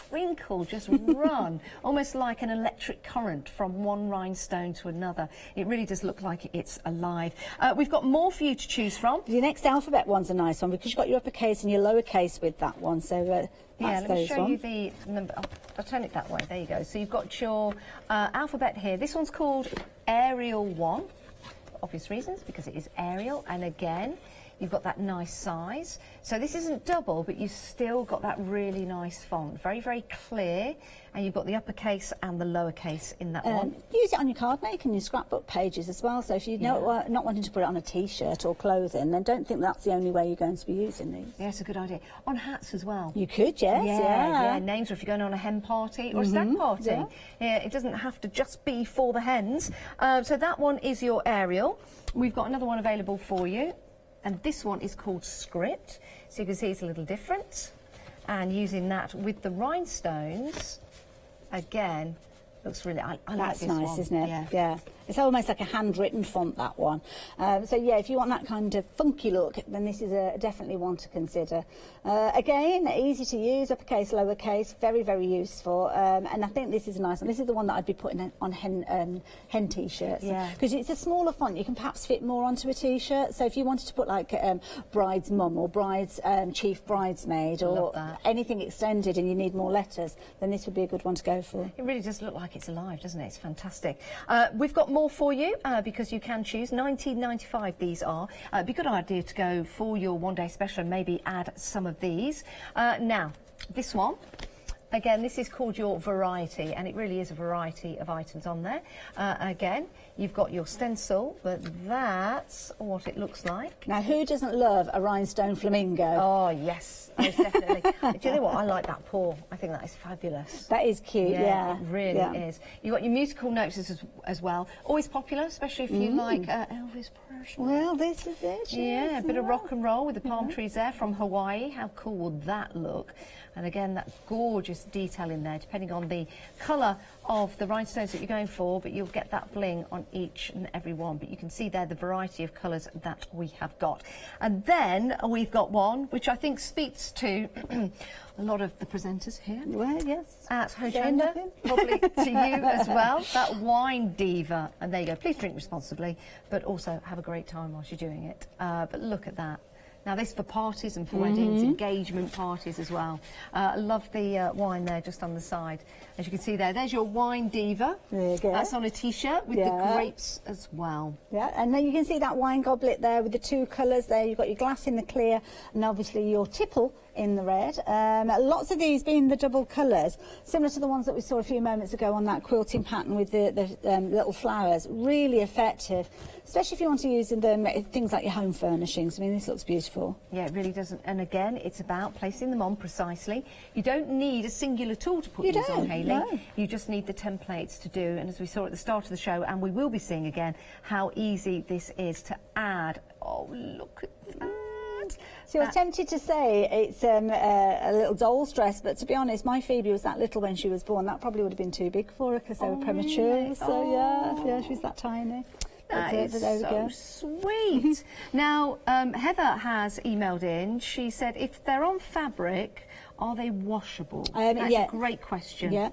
twinkle just run, almost like an electric current from one rhinestone to another. It really does look like it's alive. We've got more for you to choose from. The next alphabet one's a nice one because you've got your uppercase and your lowercase with that one. So yeah, let me show you the number. I'll turn it that way. There you go. So you've got your alphabet here. This one's called Arial 1, for obvious reasons, because it is Arial. And again, you've got that nice size. So this isn't double, but you've still got that really nice font. Very, very clear. And you've got the uppercase and the lowercase in that one. Use it on your card making, your scrapbook pages as well. So if you're not wanting to put it on a T-shirt or clothing, then don't think that's the only way you're going to be using these. Yeah, it's a good idea. On hats as well. You could, yes. Yeah, names, or if you're going on a hen party or a stag party. Yeah, it doesn't have to just be for the hens. So that one is your Arial. We've got another one available for you. And this one is called Script. So you can see it's a little different. And using that with the rhinestones, again, looks really, I like this one. That's nice, isn't it? Yeah. It's almost like a handwritten font, that one. So yeah, if you want that kind of funky look, then this is definitely one to consider. Again, easy to use, uppercase, lowercase, very, very useful. And I think this is a nice one. This is the one that I'd be putting on hen T-shirts. Yeah. Because it's a smaller font, you can perhaps fit more onto a T-shirt. So if you wanted to put like bride's mum or bride's chief bridesmaid or anything extended and you need more letters, then this would be a good one to go for. It really does look like it's alive, doesn't it? It's fantastic. We've got more for you because you can choose. $19.95 these are. It'd be a good idea to go for your one-day special and maybe add some of these. Now, this one. Again, this is called your variety, and it really is a variety of items on there. Again, you've got your stencil, but that's what it looks like. Now, who doesn't love a rhinestone flamingo? Oh, yes, most definitely. Do you know what? I like that paw. I think that is fabulous. That is cute, yeah. It really is. You've got your musical notes as well. Always popular, especially if you like Elvis Presley. Well, this is it. Yeah, a bit of rock and roll with the palm trees there from Hawaii. How cool would that look? And again, that gorgeous detail in there, depending on the colour of the rhinestones that you're going for, but you'll get that bling on each and every one. But you can see there the variety of colours that we have got. And then we've got one, which I think speaks to a lot of the presenters here. Well, yes. At Hochanda, probably to you as well. That wine diva. And there you go. Please drink responsibly, but also have a great time whilst you're doing it. But look at that. Now, this is for parties and for weddings, engagement parties as well. I love the wine there just on the side. As you can see there's your wine diva. There you go. That's on a T-shirt with the grapes as well. Yeah, and then you can see that wine goblet there with the two colours there. You've got your glass in the clear, and obviously your tipple in the red. Lots of these being the double colours, similar to the ones that we saw a few moments ago on that quilting pattern with the little flowers. Really effective, especially if you want to use them things like your home furnishings. I mean, this looks beautiful. Yeah, it really doesn't. And again, it's about placing them on precisely. You don't need a singular tool to put these on, Hayley. No. You just need the templates to do. And as we saw at the start of the show, and we will be seeing again, how easy this is to add. Oh, look at that. See, I was tempted to say it's a little doll's dress, but to be honest, my Phoebe was that little when she was born. That probably would have been too big for her because they were premature. Really? So yeah, she's that tiny. That is so sweet. Now, Heather has emailed in. She said, if they're on fabric, are they washable? That's a great question. Yeah,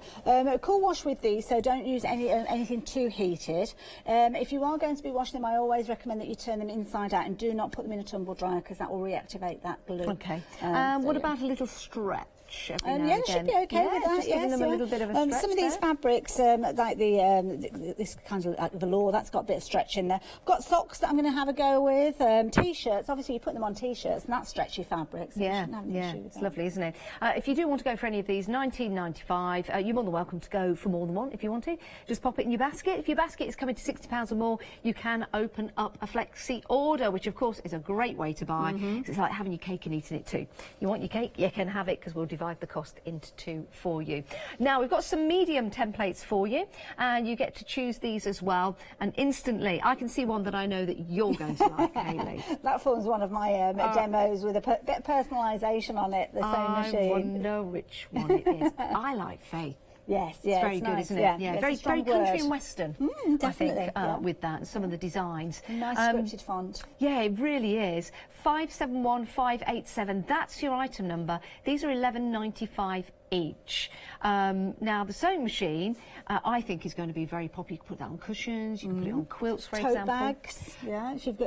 cool wash with these, so don't use anything too heated. If you are going to be washing them, I always recommend that you turn them inside out and do not put them in a tumble dryer because that will reactivate that glue. Okay. What about a little stretch? Yeah, it should be okay with that. Just giving them a little bit of a stretch. Some of these fabrics, like this kind of like velour, that's got a bit of stretch in there. I've got socks that I'm going to have a go with. T-shirts, obviously you put them on T-shirts, and that's stretchy fabric. So it's lovely, isn't it? If you do want to go for any of these, $19.95. You're more than welcome to go for more than one if you want to. Just pop it in your basket. If your basket is coming to £60 or more, you can open up a flexi order, which of course is a great way to buy. It's like having your cake and eating it too. You want your cake, you can have it because we'll divide the cost into two for you. Now we've got some medium templates for you, and you get to choose these as well. And instantly, I can see one that I know that you're going to like, Hayley. That forms one of my demos with a bit of personalisation on it. The sewing machine. I wonder which one it is. I like Faith. Yes, it's very good, nice, isn't it? Yeah, very country and western. Definitely, I think, with that, and some of the designs. Nice scripted font. Yeah, it really is. 571587. That's your item number. These are $11.95 each. Now the sewing machine, I think, is going to be very popular. You can put that on cushions. You can put it on quilts, for example. Tote bags. Yeah, if you've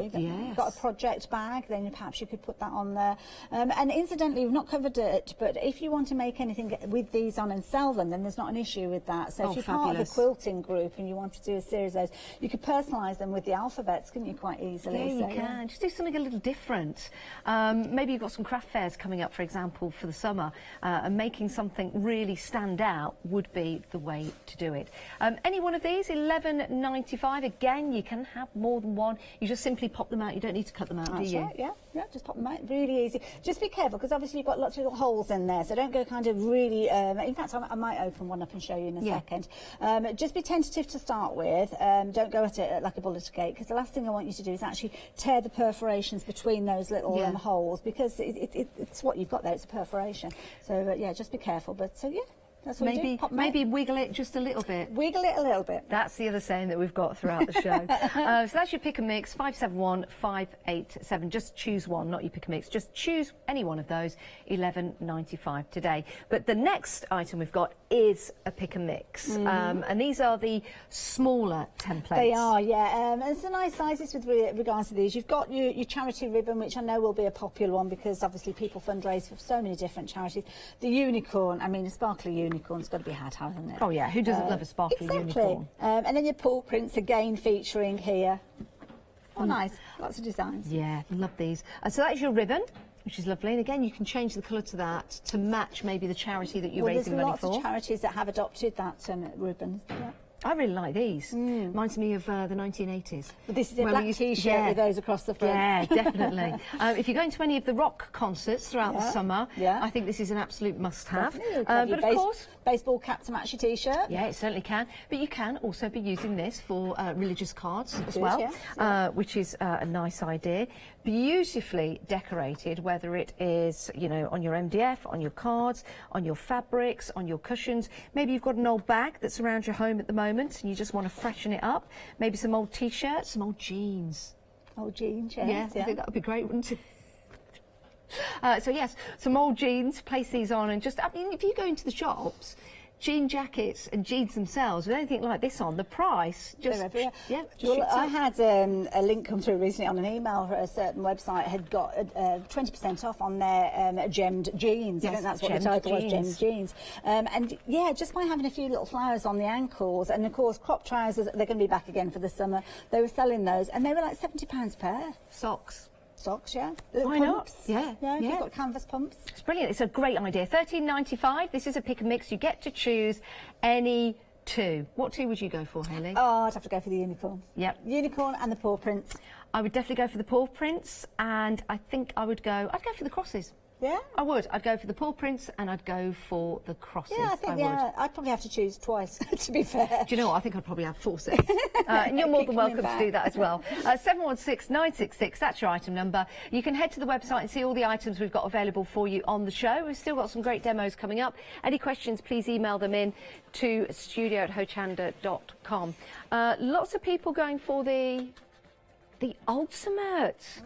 got a project bag, then perhaps you could put that on there. And incidentally, we've not covered it, but if you want to make anything with these on and sell them, then there's not an issue with that. So if you're part of a quilting group and you want to do a series of those, you could personalise them with the alphabets, couldn't you, quite easily? Yeah, you can. Just do something a little different. Maybe you've got some craft fairs coming up, for example, for the summer, and making something really stand out would be the way to do it. Any one of these, $11.95. Again, you can have more than one. You just simply pop them out. You don't need to cut them out, do you? Right, yeah, just pop them out. Really easy. Just be careful because obviously you've got lots of little holes in there, so don't go kind of really. In fact, I might open one up and show you in a second. Just be tentative to start with. Don't go at it like a bullet gate because the last thing I want you to do is actually tear the perforations between those little holes because it's what you've got there. It's a perforation. So yeah, just be careful. But that's what maybe wiggle it just a little bit. Wiggle it a little bit. That's the other saying that we've got throughout the show. So that's your pick and mix, 571587. Just choose one, not your pick and mix. Just choose any one of those, $11.95 today. But the next item we've got is a pick and mix. And these are the smaller templates. They are, yeah. And it's a nice sizes with regards to these. You've got your charity ribbon, which I know will be a popular one because obviously people fundraise for so many different charities. The unicorn, I mean, a sparkly unicorn's got to be had, hasn't it? Oh yeah, who doesn't love a sparkly unicorn? And then your paw prints again featuring here. Oh, nice. Lots of designs. Yeah, love these. So that's your ribbon, which is lovely. And again, you can change the colour to that to match maybe the charity that you're raising money for. There's lots of charities that have adopted that ribbon. Yeah. I really like these. Reminds me of the 1980s. But this is a black T-shirt with those across the front. Yeah, definitely. If you're going to any of the rock concerts throughout the summer, I think this is an absolute must-have. But of course, baseball cap to match your T-shirt. Yeah, it certainly can. But you can also be using this for religious cards as well, which is a nice idea. Beautifully decorated, whether it is, you know, on your MDF, on your cards, on your fabrics, on your cushions. Maybe you've got an old bag that's around your home at the moment and you just want to freshen it up. Maybe some old T-shirts, some old jeans. Old jeans, yes. Yeah, I think that would be great, wouldn't it? So yes, some old jeans, place these on and just, I mean, if you go into the shops, jean jackets and jeans themselves with anything like this on, the price just I had a link come through recently on an email for a certain website had got 20% off on their gemmed jeans. I think that's what the title was, gemmed jeans. And yeah, just by having a few little flowers on the ankles and of course crop trousers, they're going to be back again for the summer. They were selling those and they were like £70 per pair. Socks. Socks, yeah. Little Why not? pumps. Yeah, Yeah, if yeah. you've got canvas pumps. It's brilliant. It's a great idea. $13.95. This is a pick and mix. You get to choose any two. What two would you go for, Hayley? Oh, I'd have to go for the unicorn. Yep. Unicorn and the paw prints. I would definitely go for the paw prints, and I think I'd go for the crosses. Yeah? I would. I'd go for the paw prints and I'd go for the crosses. Yeah, I think, I'd probably have to choose twice, to be fair. Do you know what? I think I'd probably have 4 sets. And you're more than welcome to do that as well. 716-966, that's your item number. You can head to the website and see all the items we've got available for you on the show. We've still got some great demos coming up. Any questions, please email them in to studio@hochanda.com. Lots of people going for the ultimate.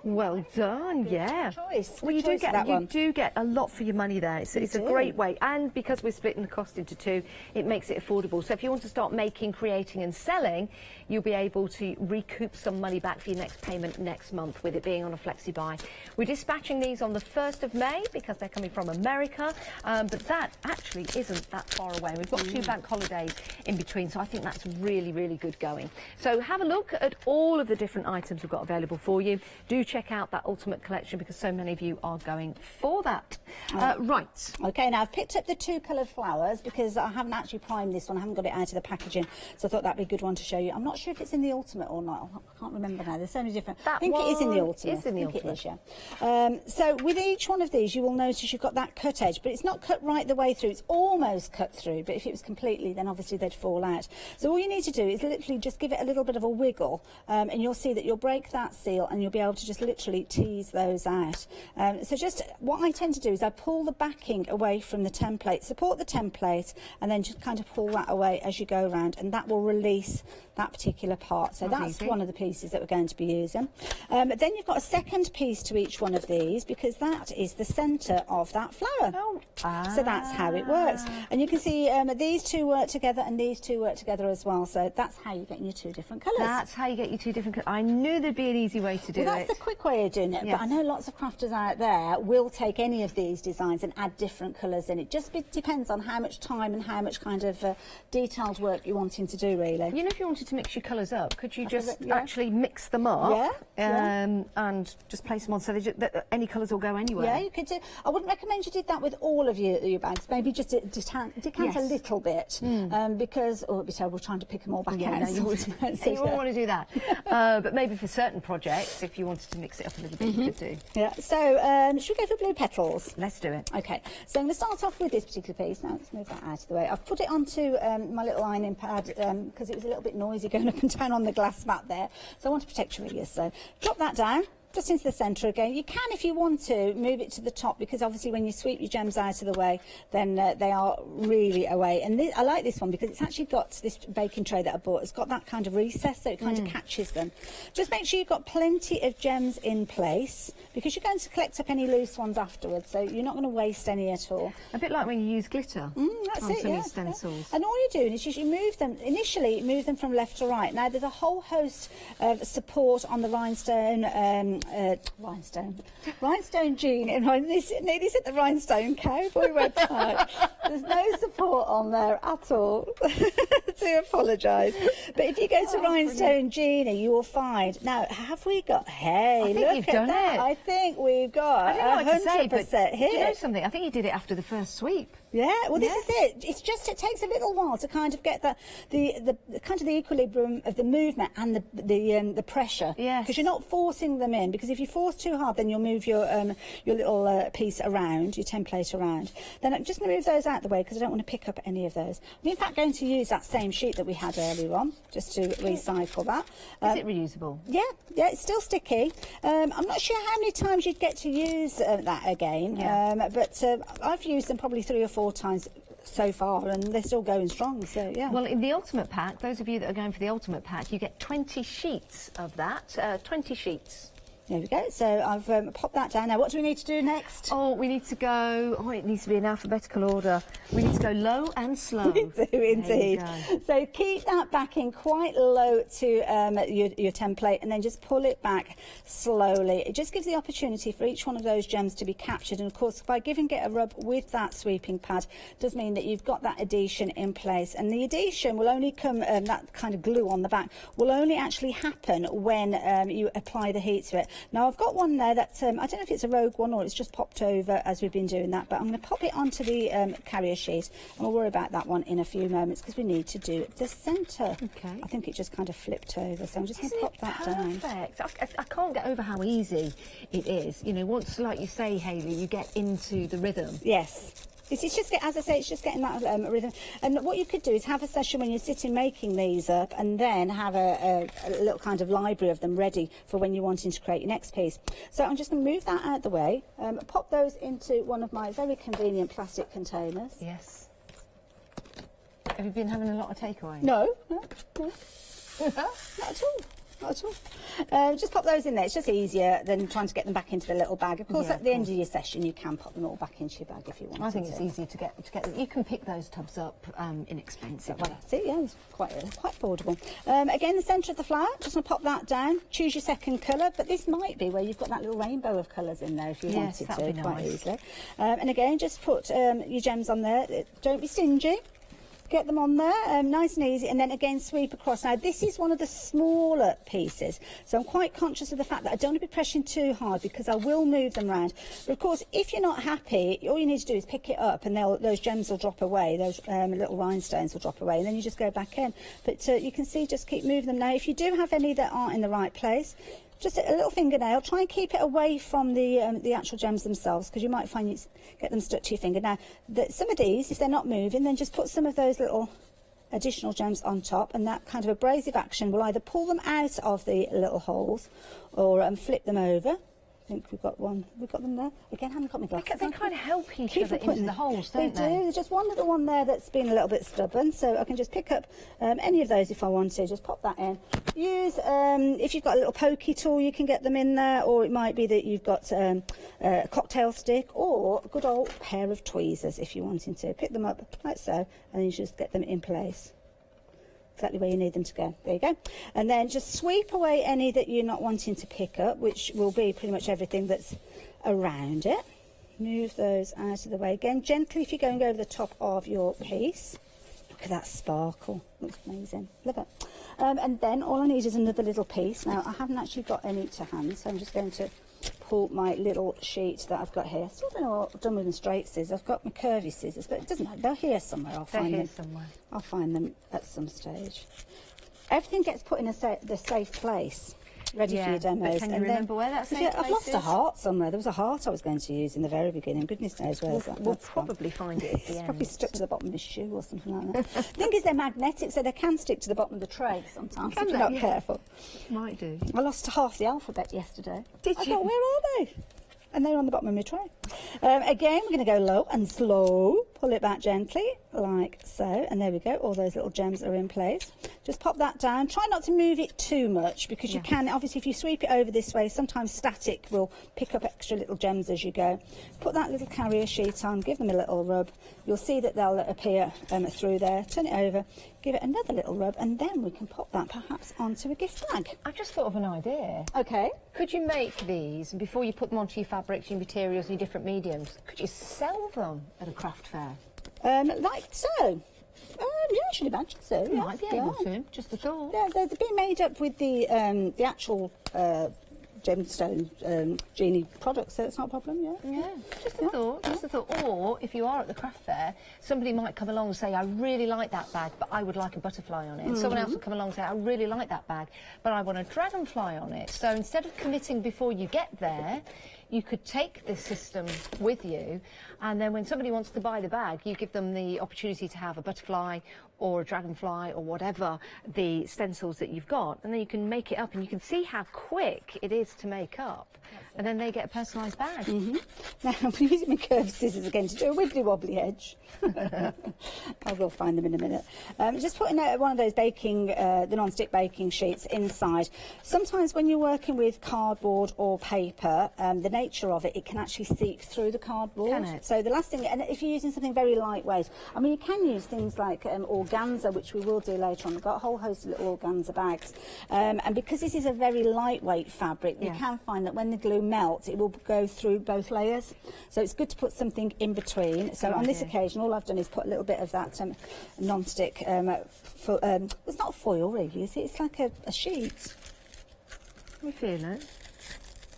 Well done, yeah. Choice. Well, you do get a lot for your money there. It's a great way, and because we're splitting the cost into two, it makes it affordable. So if you want to start making, creating, and selling, you'll be able to recoup some money back for your next payment next month, with it being on a flexi buy. We're dispatching these on the 1st of May because they're coming from America, but that actually isn't that far away. We've got 2 bank holidays in between, so I think that's really, really good going. So have a look at all of the different items we've got available for you. Do check out that ultimate collection because so many of you are going for that. Right. Okay, now I've picked up the 2 coloured flowers because I haven't actually primed this one. I haven't got it out of the packaging, so I thought that'd be a good one to show you. I'm not sure if it's in the ultimate or not. I can't remember now. There's so many different. I think it is in the ultimate. It's in the ultimate. It is, yeah. So with each one of these, you will notice you've got that cut edge, but it's not cut right the way through. It's almost cut through, but if it was completely, then obviously they'd fall out. So all you need to do is literally just give it a little bit of a wiggle, and you'll see that you'll break that seal, and you'll be able to just literally tease those out. So just what I tend to do is I pull the backing away from the template, support the template, and then just kind of pull that away as you go around, and that will release that particular part. So that's one of the pieces that we're going to be using. Then you've got a second piece to each one of these because that is the centre of that flower. So that's how it works. And you can see these two work together and these two work together as well. So that's how you get your 2 different colours. That's how you get your 2 different colours. I knew there'd be an easy way to do it. Well, that's the quick way of doing it. Yes. But I know lots of crafters out there will take any of these designs and add different colours in. It just depends on how much time and how much kind of detailed work you're wanting to do, really. You know, if you wanted to mix your colours up, could you just actually mix them up and just place them on so that any colours will go anywhere? Yeah, you could do. I wouldn't recommend you did that with all of your bags. Maybe just decant a little bit because it'd be terrible trying to pick them all back out. No, you wouldn't want to do that. But maybe for certain projects, if you wanted to mix it up a little bit, you could do. Yeah, so should we go for blue petals? Let's do it. Okay, so I'm going to start off with this particular piece. Now, let's move that out of the way. I've put it onto my little ironing pad because it was a little bit noisy going up and down on the glass mat there. So I want to protect your ears. So drop that down. Just into the centre again. You can, if you want to, move it to the top because obviously when you sweep your gems out of the way, then they are really away. And I like this one because it's actually got this baking tray that I bought. It's got that kind of recess, so it kind of catches them. Just make sure you've got plenty of gems in place because you're going to collect up any loose ones afterwards, so you're not going to waste any at all. A bit like when you use glitter that's on it, some yeah, stencils. And all you're doing is you move them, initially move them from left to right. Now there's a whole host of support on the rhinestone jean. And I nearly said the Rhinestone Cowboy website. There's no support on there at all. To apologise. But if you go to Rhinestone Jean, you will find. Now, have we got? Hey, I think look you've at done that! it. I think we've got. I don't know what to say, but 100% here. do you know something? I think you did it after the first sweep. Yeah, well, this is it. It's just it takes a little while to kind of get the kind of the equilibrium of the movement and the pressure. Yes. Because you're not forcing them in. Because if you force too hard, then you'll move your little piece around, your template around. Then I'm just going to move those out the way because I don't want to pick up any of those. I'm in fact going to use that same sheet that we had earlier on just to recycle that. Is it reusable? Yeah, it's still sticky. I'm not sure how many times you'd get to use that again, but I've used them probably 3 or 4 times so far and they're still going strong, so yeah. Well, in the ultimate pack, those of you that are going for the ultimate pack, you get 20 sheets of that, 20 sheets. There we go. So I've popped that down. Now, what do we need to do next? Oh, we need to go... Oh, it needs to be in alphabetical order. We need to go low and slow. We do, indeed. So keep that backing quite low to your template and then just pull it back slowly. It just gives the opportunity for each one of those gems to be captured. And, of course, by giving it a rub with that sweeping pad does mean that you've got that adhesion in place. And the adhesion will only come... that kind of glue on the back will only actually happen when you apply the heat to it. Now I've got one there that, I don't know if it's a rogue one or it's just popped over as we've been doing that, but I'm going to pop it onto the carrier sheet, and we'll worry about that one in a few moments because we need to do the centre. Okay. I think it just kind of flipped over, so I'm just going to pop that down. Perfect. I can't get over how easy it is. You know, once, like you say, Hayley, you get into the rhythm. Yes. It's just, as I say, it's just getting that rhythm. And what you could do is have a session when you're sitting making these up, and then have a little kind of library of them ready for when you're wanting to create your next piece. So I'm just going to move that out of the way, pop those into one of my very convenient plastic containers. Yes. Have you been having a lot of takeaway? No. Not at all. Not at all. Just pop those in there. It's just easier than trying to get them back into the little bag. Of course, at the end of your session, you can pop them all back into your bag if you want. I think it's easy to get them. You can pick those tubs up inexpensively. Well, that's it. Yeah, it's quite affordable. Again, the centre of the flower. Just going to pop that down. Choose your second colour, but this might be where you've got that little rainbow of colours in there if you wanted to, quite easily. And again, just put your gems on there. Don't be stingy. Get them on there, nice and easy, and then again sweep across. Now this is one of the smaller pieces, so I'm quite conscious of the fact that I don't want to be pressing too hard because I will move them around. But of course, if you're not happy, all you need to do is pick it up and those gems will drop away, those little rhinestones will drop away, and then you just go back in. But you can see, just keep moving them. Now if you do have any that aren't in the right place, just a little fingernail, try and keep it away from the actual gems themselves, because you might find you get them stuck to your finger. Now, some of these, if they're not moving, then just put some of those little additional gems on top, and that kind of abrasive action will either pull them out of the little holes or flip them over. I think we've got one. We've got them there. Again, I haven't got my glasses. They kind of help each other into the holes, don't they? They do. There's just one little one there that's been a little bit stubborn, so I can just pick up any of those if I want to. Just pop that in. Use, if you've got a little pokey tool, you can get them in there, or it might be that you've got a cocktail stick or a good old pair of tweezers if you're wanting to. Pick them up like so, and then you just get them in place. Exactly where you need them to go. There you go. And then just sweep away any that you're not wanting to pick up, which will be pretty much everything that's around it. Move those out of the way. Again, gently if you're going over the top of your piece. Look at that sparkle. Looks amazing. Love it. And then all I need is another little piece. Now, I haven't actually got any to hand, so I'm just going to pull my little sheet that I've got here. Still don't know what I've done with the straight scissors. I've got my curvy scissors, but it doesn't matter. They're here somewhere. I'll find them. Somewhere. I'll find them at some stage. Everything gets put in the safe place, ready for your demos. But can you remember where that safe place I've lost is? a heart somewhere. There was a heart I was going to use in the very beginning. Goodness knows where. We'll probably find it at the It's end. probably stuck to the bottom of my shoe or something like that. The thing is, they're magnetic, so they can stick to the bottom of the tray sometimes if you're not careful. Might do. I lost half the alphabet yesterday. Did I you? thought, where are they? And they're on the bottom of my tray. Again, we're going to go low and slow. Pull it back gently, like so. And there we go. All those little gems are in place. Just pop that down. Try not to move it too much, because you can, obviously, if you sweep it over this way, sometimes static will pick up extra little gems as you go. Put that little carrier sheet on. Give them a little rub. You'll see that they'll appear through there. Turn it over. Give it another little rub, and then we can pop that perhaps onto a gift bag. I've just thought of an idea. Okay. Could you make these, and before you put them onto your fabrics, your materials, your different mediums, could you sell them at a craft fair? Like so. Yeah, I should imagine so. You might be able to. Just a thought. Yeah, they're being made up with the actual gemstone genie products, so it's not a problem. Yeah, just a thought. Just a thought. Or if you are at the craft fair, somebody might come along and say, "I really like that bag, but I would like a butterfly on it." And someone else will come along and say, "I really like that bag, but I want a dragonfly on it." So instead of committing before you get there, you could take this system with you, and then when somebody wants to buy the bag, you give them the opportunity to have a butterfly or a dragonfly or whatever the stencils that you've got, and then you can make it up, and you can see how quick it is to make up. And then they get a personalised bag. Now, I'm using my curved scissors again to do a wibbly wobbly edge. I will find them in a minute. Just putting one of those baking, the non-stick baking sheets inside. Sometimes when you're working with cardboard or paper, the nature of it can actually seep through the cardboard. Can it? So the last thing, and if you're using something very lightweight, I mean, you can use things like organza, which we will do later on. We've got a whole host of little organza bags. And because this is a very lightweight fabric, you can find that when the glue melts, it will go through both layers. So it's good to put something in between. So on this occasion, all I've done is put a little bit of that non-stick, it's not foil really, is it? It's like a sheet. We feel it.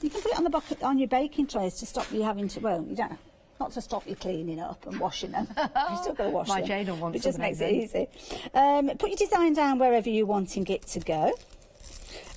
You can put it on the bucket on your baking trays to stop you having to. Well, you don't. Not to stop you cleaning up and washing them. You've still got to wash My them. Jane will want It just some makes of it those. easy. Put your design down wherever you're wanting it to go.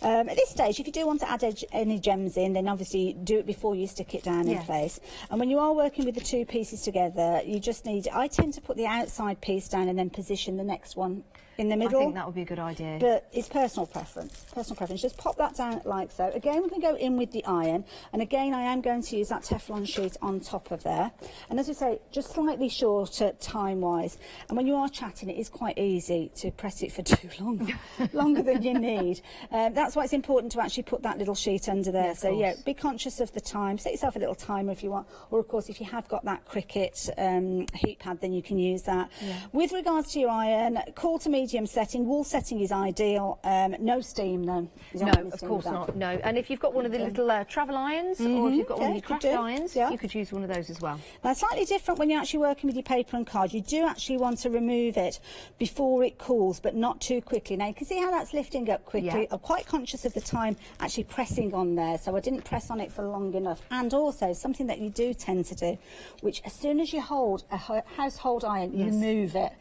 At this stage, if you do want to add any gems in, then obviously do it before you stick it down in Yes. place. And when you are working with the two pieces together, you just need. I tend to put the outside piece down and then position the next one in the middle. I think that would be a good idea. But it's personal preference. Personal preference. Just pop that down like so. Again, we're going to go in with the iron. And again, I am going to use that Teflon sheet on top of there. And as we say, just slightly shorter time-wise. And when you are chatting, it is quite easy to press it for too long, longer than you need. That's why it's important to actually put that little sheet under there. So yeah, be conscious of the time. Set yourself a little timer if you want. Or of course, if you have got that Cricut heat pad, then you can use that. Yeah. With regards to your iron, cool to medium setting. Wool setting is ideal. No steam, though. You don't No, want any of steam course with that. not. No, and if you've got one of the little travel irons, or if you've got one of your craft irons, you could use one of those as well. Now, it's slightly different when you're actually working with your paper and card. You do actually want to remove it before it cools, but not too quickly. Now, you can see how that's lifting up quickly. Yeah. I'm quite conscious of the time actually pressing on there, so I didn't press on it for long enough. And also, something that you do tend to do, which as soon as you hold a household iron, you move it.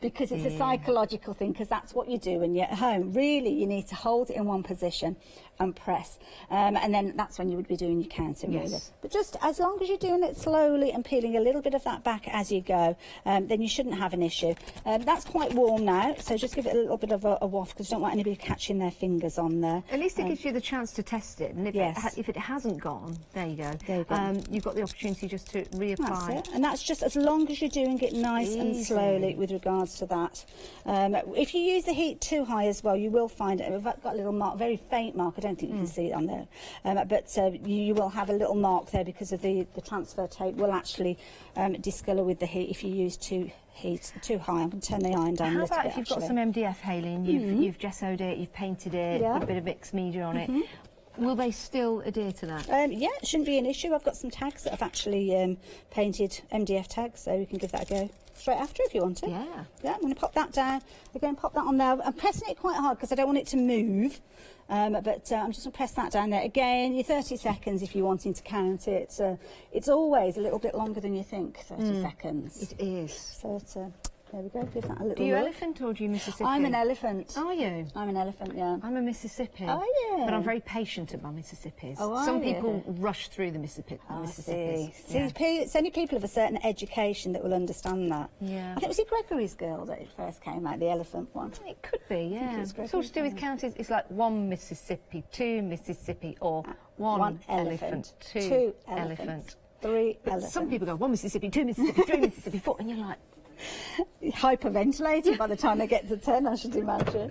Because it's a psychological thing, because that's what you do when you're at home. Really, you need to hold it in one position and press. And then that's when you would be doing your counting, really. But just as long as you're doing it slowly and peeling a little bit of that back as you go, then you shouldn't have an issue. That's quite warm now, so just give it a little bit of a waft, because you don't want anybody catching their fingers on there. At least it gives you the chance to test it. And if it hasn't gone, there you go. There you go. You've got the opportunity just to reapply. That's it. And that's just as long as you're doing it nice and slowly with regards to that. If you use the heat too high as well, you will find it. We've got a little mark, very faint mark. I don't think you can see it on there. But you will have a little mark there because of the transfer tape will actually discolour with the heat if you use too high. I'm going to turn the iron down a How little about bit, if you've got actually. some MDF, Hayley, you've gessoed it, you've painted it, put a bit of mixed media on it. Will they still adhere to that? Yeah, it shouldn't be an issue. I've got some tags that I've actually painted MDF tags, so you can give that a go straight after if you want to. Yeah. Yeah, I'm going to pop that down. Again, pop that on there. I'm pressing it quite hard because I don't want it to move. But I'm just going to press that down there. Again, your 30 seconds if you're wanting to count it. It's always a little bit longer than you think, 30 seconds. It is. So there we go, give that a little Do you look. elephant or do you Mississippi? I'm an elephant. Are you? I'm an elephant, yeah. I'm a Mississippi. Are you? But I'm very patient at my Mississippis. Oh, are Some you? people rush through the Mississippis. See, Yeah. it's only people of a certain education that will understand that. Yeah. I think it was Gregory's Girl that it first came out, the elephant one. It could be, yeah. it's It's all to do with counting. It's like one Mississippi, two Mississippi, or one elephant, two elephant. Three But elephants. some people go one Mississippi, two Mississippi, three Mississippi, four, and you're like, hyperventilating by the time they get to 10, I should imagine.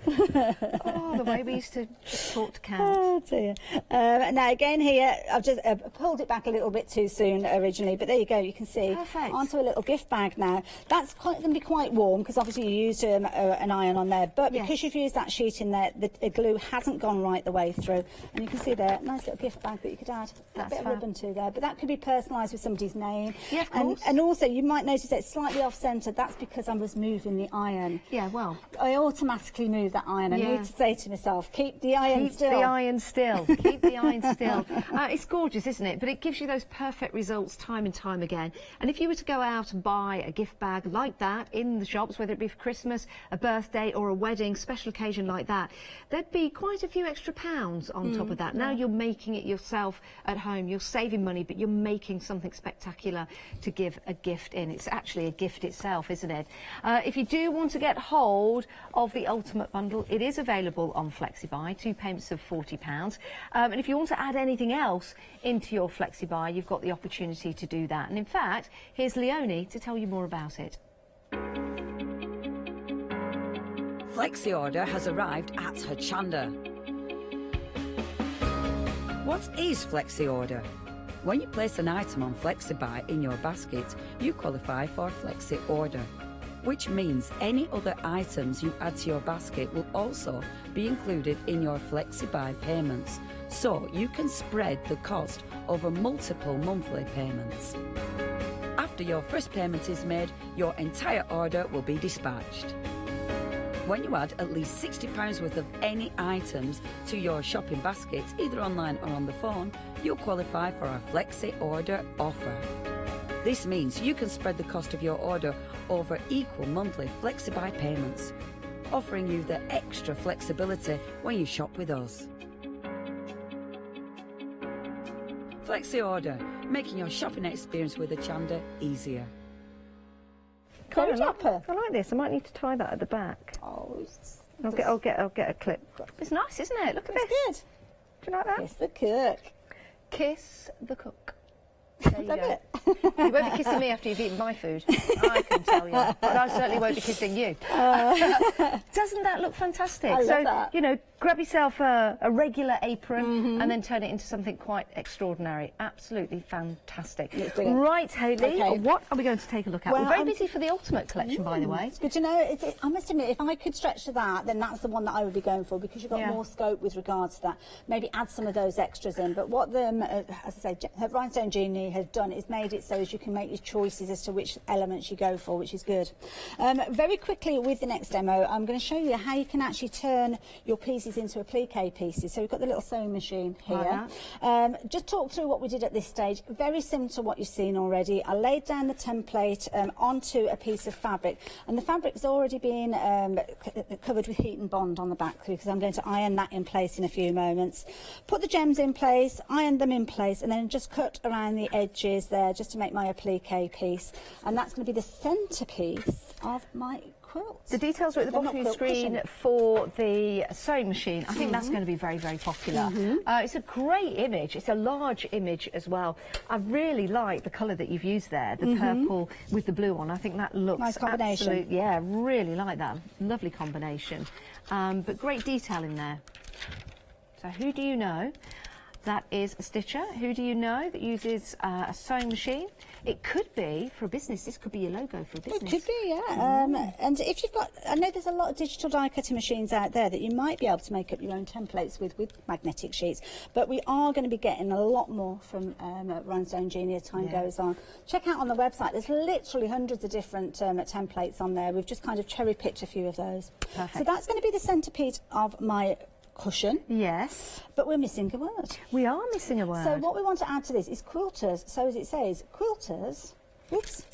oh, the way we used to talk to count. Oh dear. Now again here, I've just pulled it back a little bit too soon originally, but there you go, you can see. Perfect. Onto a little gift bag now. That's going to be quite warm because obviously you used an iron on there, but because you've used that sheet in there, the glue hasn't gone right the way through. And you can see there, nice little gift bag that you could add a bit of ribbon to there, but that could be personalised with somebody's name. Yeah, of course. And also you might notice that it's slightly off-centre. That's because I was moving the iron. Yeah, well. I automatically move that iron. I Yeah. need to say to myself, keep the iron still. Keep the iron still. Keep the iron still. It's gorgeous, isn't it? But it gives you those perfect results time and time again. And if you were to go out and buy a gift bag like that in the shops, whether it be for Christmas, a birthday or a wedding, special occasion like that, there'd be quite a few extra pounds on top of that. Now you're making it yourself at home. You're saving money, but you're making something spectacular to give a gift in. It's actually a gift itself, isn't it? If you do want to get hold of the Ultimate Bundle, it is available on FlexiBuy, 2 payments of £40. And if you want to add anything else into your FlexiBuy, you've got the opportunity to do that. And in fact, here's Leonie to tell you more about it. Flexi Order has arrived at Hochanda. What is Flexi Order? When you place an item on FlexiBuy in your basket, you qualify for Flexi Order, which means any other items you add to your basket will also be included in your FlexiBuy payments, so you can spread the cost over multiple monthly payments. After your first payment is made, your entire order will be dispatched. When you add at least £60 worth of any items to your shopping basket, either online or on the phone, you'll qualify for our Flexi Order offer. This means you can spread the cost of your order over equal monthly Flexi-buy payments, offering you the extra flexibility when you shop with us. Flexi Order, making your shopping experience with Hochanda easier. Very dapper. I like this. I might need to tie that at the back. Oh, I'll get a clip. It's nice, isn't it? Look at this. Good. Do you like that? Kiss the cook. Kiss the cook. There you go. You won't be kissing me after you've eaten my food. I can tell you. But I certainly won't be kissing you. Doesn't that look fantastic? I love that. You know, grab yourself a regular apron and then turn it into something quite extraordinary. Absolutely fantastic. Right, Hayley, Okay. what are we going to take a look at? Well, We're very I'm busy for the Ultimate collection, by the way. It's good to know. I must admit, if I could stretch to that, then that's the one that I would be going for, because you've got more scope with regards to that. Maybe add some of those extras in. But what as I say, Rhinestone Genie has done is made it so as you can make your choices as to which elements you go for, which is good. Very quickly with the next demo, I'm going to show you how you can actually turn your pieces into applique pieces. So we've got the little sewing machine here. Just talk through what we did at this stage. Very similar to what you've seen already. I laid down the template onto a piece of fabric, and the fabric's already been covered with heat and bond on the back, because I'm going to iron that in place in a few moments. Put the gems in place, iron them in place, and then just cut around the edges there just to make my applique piece, and that's going to be the centrepiece of my quilt. The details are at the bottom of your screen for the sewing machine. I think that's going to be very, very popular. It's a great image. It's a large image as well. I really like the colour that you've used there, the purple with the blue on. I think that looks nice combination. Yeah, really like that. Lovely combination. But great detail in there. So who do you know that is a stitcher? Who do you know that uses a sewing machine? It could be, for a business, this could be your logo for a business. It could be, yeah. And if you've got, I know there's a lot of digital die cutting machines out there that you might be able to make up your own templates with magnetic sheets, but we are going to be getting a lot more from Rhinestone Genie as time goes on. Check out on the website, there's literally hundreds of different templates on there. We've just kind of cherry-picked a few of those. Perfect. So that's going to be the centrepiece of my cushion. Yes. But we're missing a word. We are missing a word. So what we want to add to this is quilters. So as it says, quilters, whoops,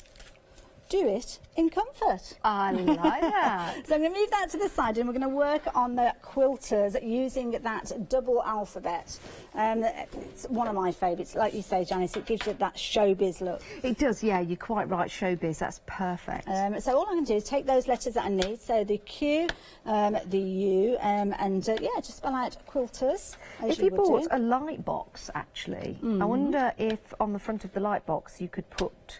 do it in comfort. I like that. So I'm going to move that to the side, and we're going to work on the quilters using that double alphabet. It's one of my favourites. Like you say, Janice, it gives you that showbiz look. It does, yeah, you're quite right, showbiz, that's perfect. So all I'm going to do is take those letters that I need, so the Q, the U, and yeah, just spell out quilters. If you bought a light box, actually, I wonder if on the front of the light box you could put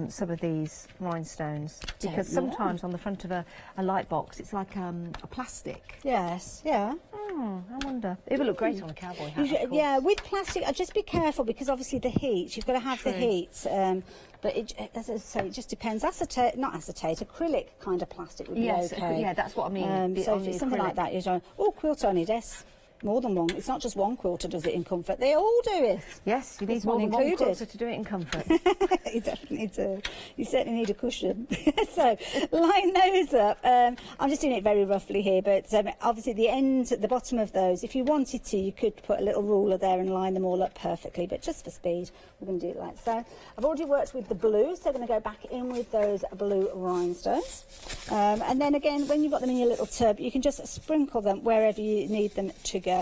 some of these rhinestones, because sometimes on the front of a light box it's like a plastic. Yes, yeah. I wonder. It would look great on a cowboy hat. Yeah, with plastic, just be careful, because obviously the heat, you've got to have the heat. But as I say, it just depends. Acetate, not acetate, acrylic kind of plastic would be okay. Yeah, that's what I mean. So if it's something like that, you're going, oh, quilt only this. More than one. It's not just one quilter does it in comfort. They all do it. Yes, you need more than one quilter to do it in comfort. You definitely do. You certainly need a cushion. So line those up. I'm just doing it very roughly here, but obviously the bottom of those, if you wanted to, you could put a little ruler there and line them all up perfectly, but just for speed, we're going to do it like so. I've already worked with the blue, so I'm going to go back in with those blue rhinestones. And then again, when you've got them in your little tub, you can just sprinkle them wherever you need them to go.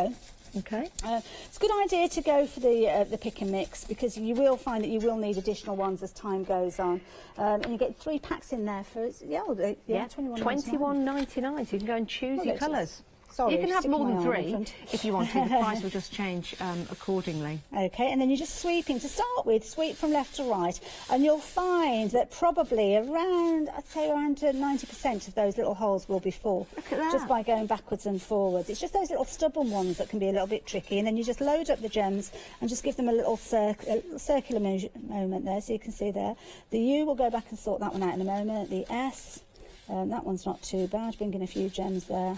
Okay. It's a good idea to go for the pick and mix, because you will find that you will need additional ones as time goes on. And you get 3 packs in there for £21.99. So you can go and choose your colours. Sorry, you can have more than 3 if you wanted. The price will just change accordingly. Okay, and then you're just sweeping. To start with, sweep from left to right, and you'll find that probably around, I'd say around 90% of those little holes will be full. Look at that. Just by going backwards and forwards. It's just those little stubborn ones that can be a little bit tricky, and then you just load up the gems and just give them a little circular moment there, so you can see there. The U, will go back and sort that one out in a moment. The S, that one's not too bad, bringing a few gems there.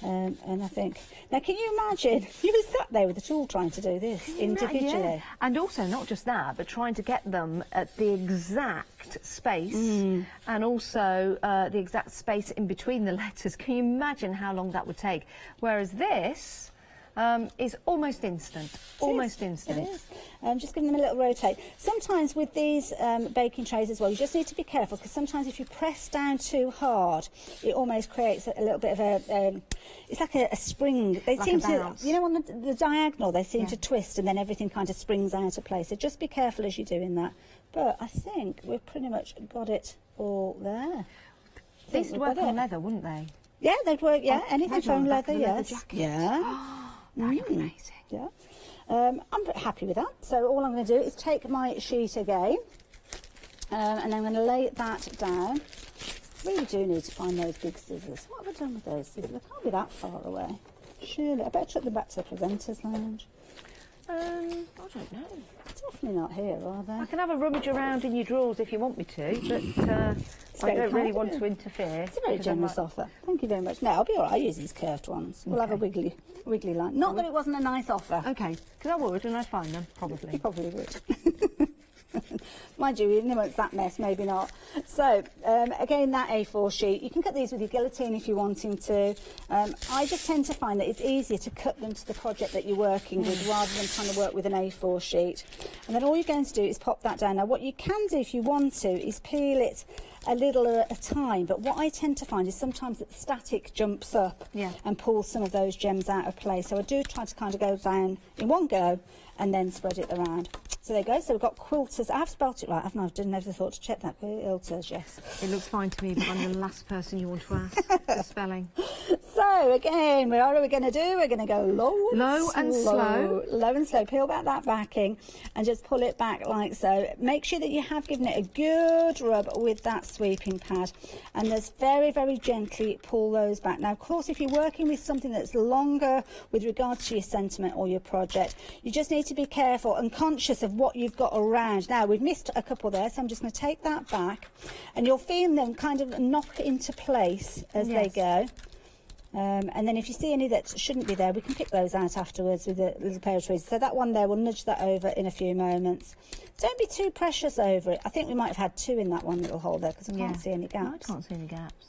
And I think, now can you imagine, you were sat there with the tool trying to do this individually. Yeah. And also not just that, but trying to get them at the exact space and also the exact space in between the letters. Can you imagine how long that would take? Whereas this is almost instant. Almost instant. It is. Just giving them a little rotate. Sometimes with these baking trays as well, you just need to be careful, because sometimes if you press down too hard, it almost creates a little bit of a, it's like a spring. They like seem a bounce. to, you know, on the diagonal, they seem to twist and then everything kind of springs out of place. So just be careful as you're doing that. But I think we've pretty much got it all there. These would work on leather, wouldn't they? Yeah, they'd work, yeah. Oh, Anything imagine on from the back leather, of the leather yes. jacket. Yeah. That'd be amazing. Yeah. I'm pretty happy with that. So all I'm going to do is take my sheet again and I'm going to lay that down. Really do need to find those big scissors. What have I done with those scissors? They can't be that far away. Surely. I better take them back to the presenters lounge. I don't know. Definitely not here, are they? I can have a rummage around in your drawers if you want me to, but I don't really want to interfere. It's a very generous offer. Thank you very much. No, I'll be all right. I use these curved ones. We'll have a wiggly line. Not that it wasn't a nice offer. Okay, because I would, and I'd find them, probably. You probably would. Mind you, even though it's that mess, maybe not. So, again, that A4 sheet, you can cut these with your guillotine if you're wanting to. I just tend to find that it's easier to cut them to the project that you're working with rather than trying to work with an A4 sheet. And then all you're going to do is pop that down. Now, what you can do if you want to is peel it a little at a time, but what I tend to find is sometimes that static jumps up and pulls some of those gems out of place. So I do try to kind of go down in one go and then spread it around. So there you go. So we've got quilters. I've spelt it right, haven't I? I didn't ever thought to check that. Quilters, yes. It looks fine to me, but I'm the last person you want to ask for spelling. So again, what are we going to do? We're going to go low and slow. Low and slow. Peel back that backing and just pull it back like so. Make sure that you have given it a good rub with that sweeping pad, and just very, very gently pull those back. Now, of course, if you're working with something that's longer with regards to your sentiment or your project, you just need to be careful and conscious of what you've got around. Now, we've missed a couple there, so I'm just going to take that back, and you'll feel them kind of knock into place as they go. And then if you see any that shouldn't be there, we can pick those out afterwards with a little pair of tweezers. So that one there, we'll nudge that over in a few moments. Don't be too precious over it. I think we might have had two in that one little hole there because I can't see any gaps. No, I can't see any gaps.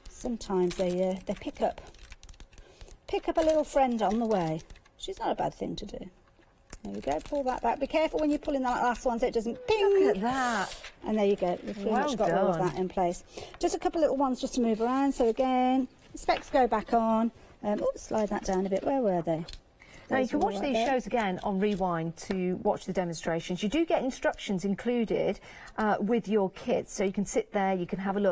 Sometimes they pick up a little friend on the way, which is not a bad thing to do. There we go, pull that back. Be careful when you're pulling that last one so it doesn't ping. Look at that. And there you go. We've pretty much got all of that in place. Just a couple little ones just to move around. So again, the specs go back on. Oops, slide that down a bit. Where were they? Now, you can watch these shows again on Rewind to watch the demonstrations. You do get instructions included with your kit, so you can sit there, you can have a look.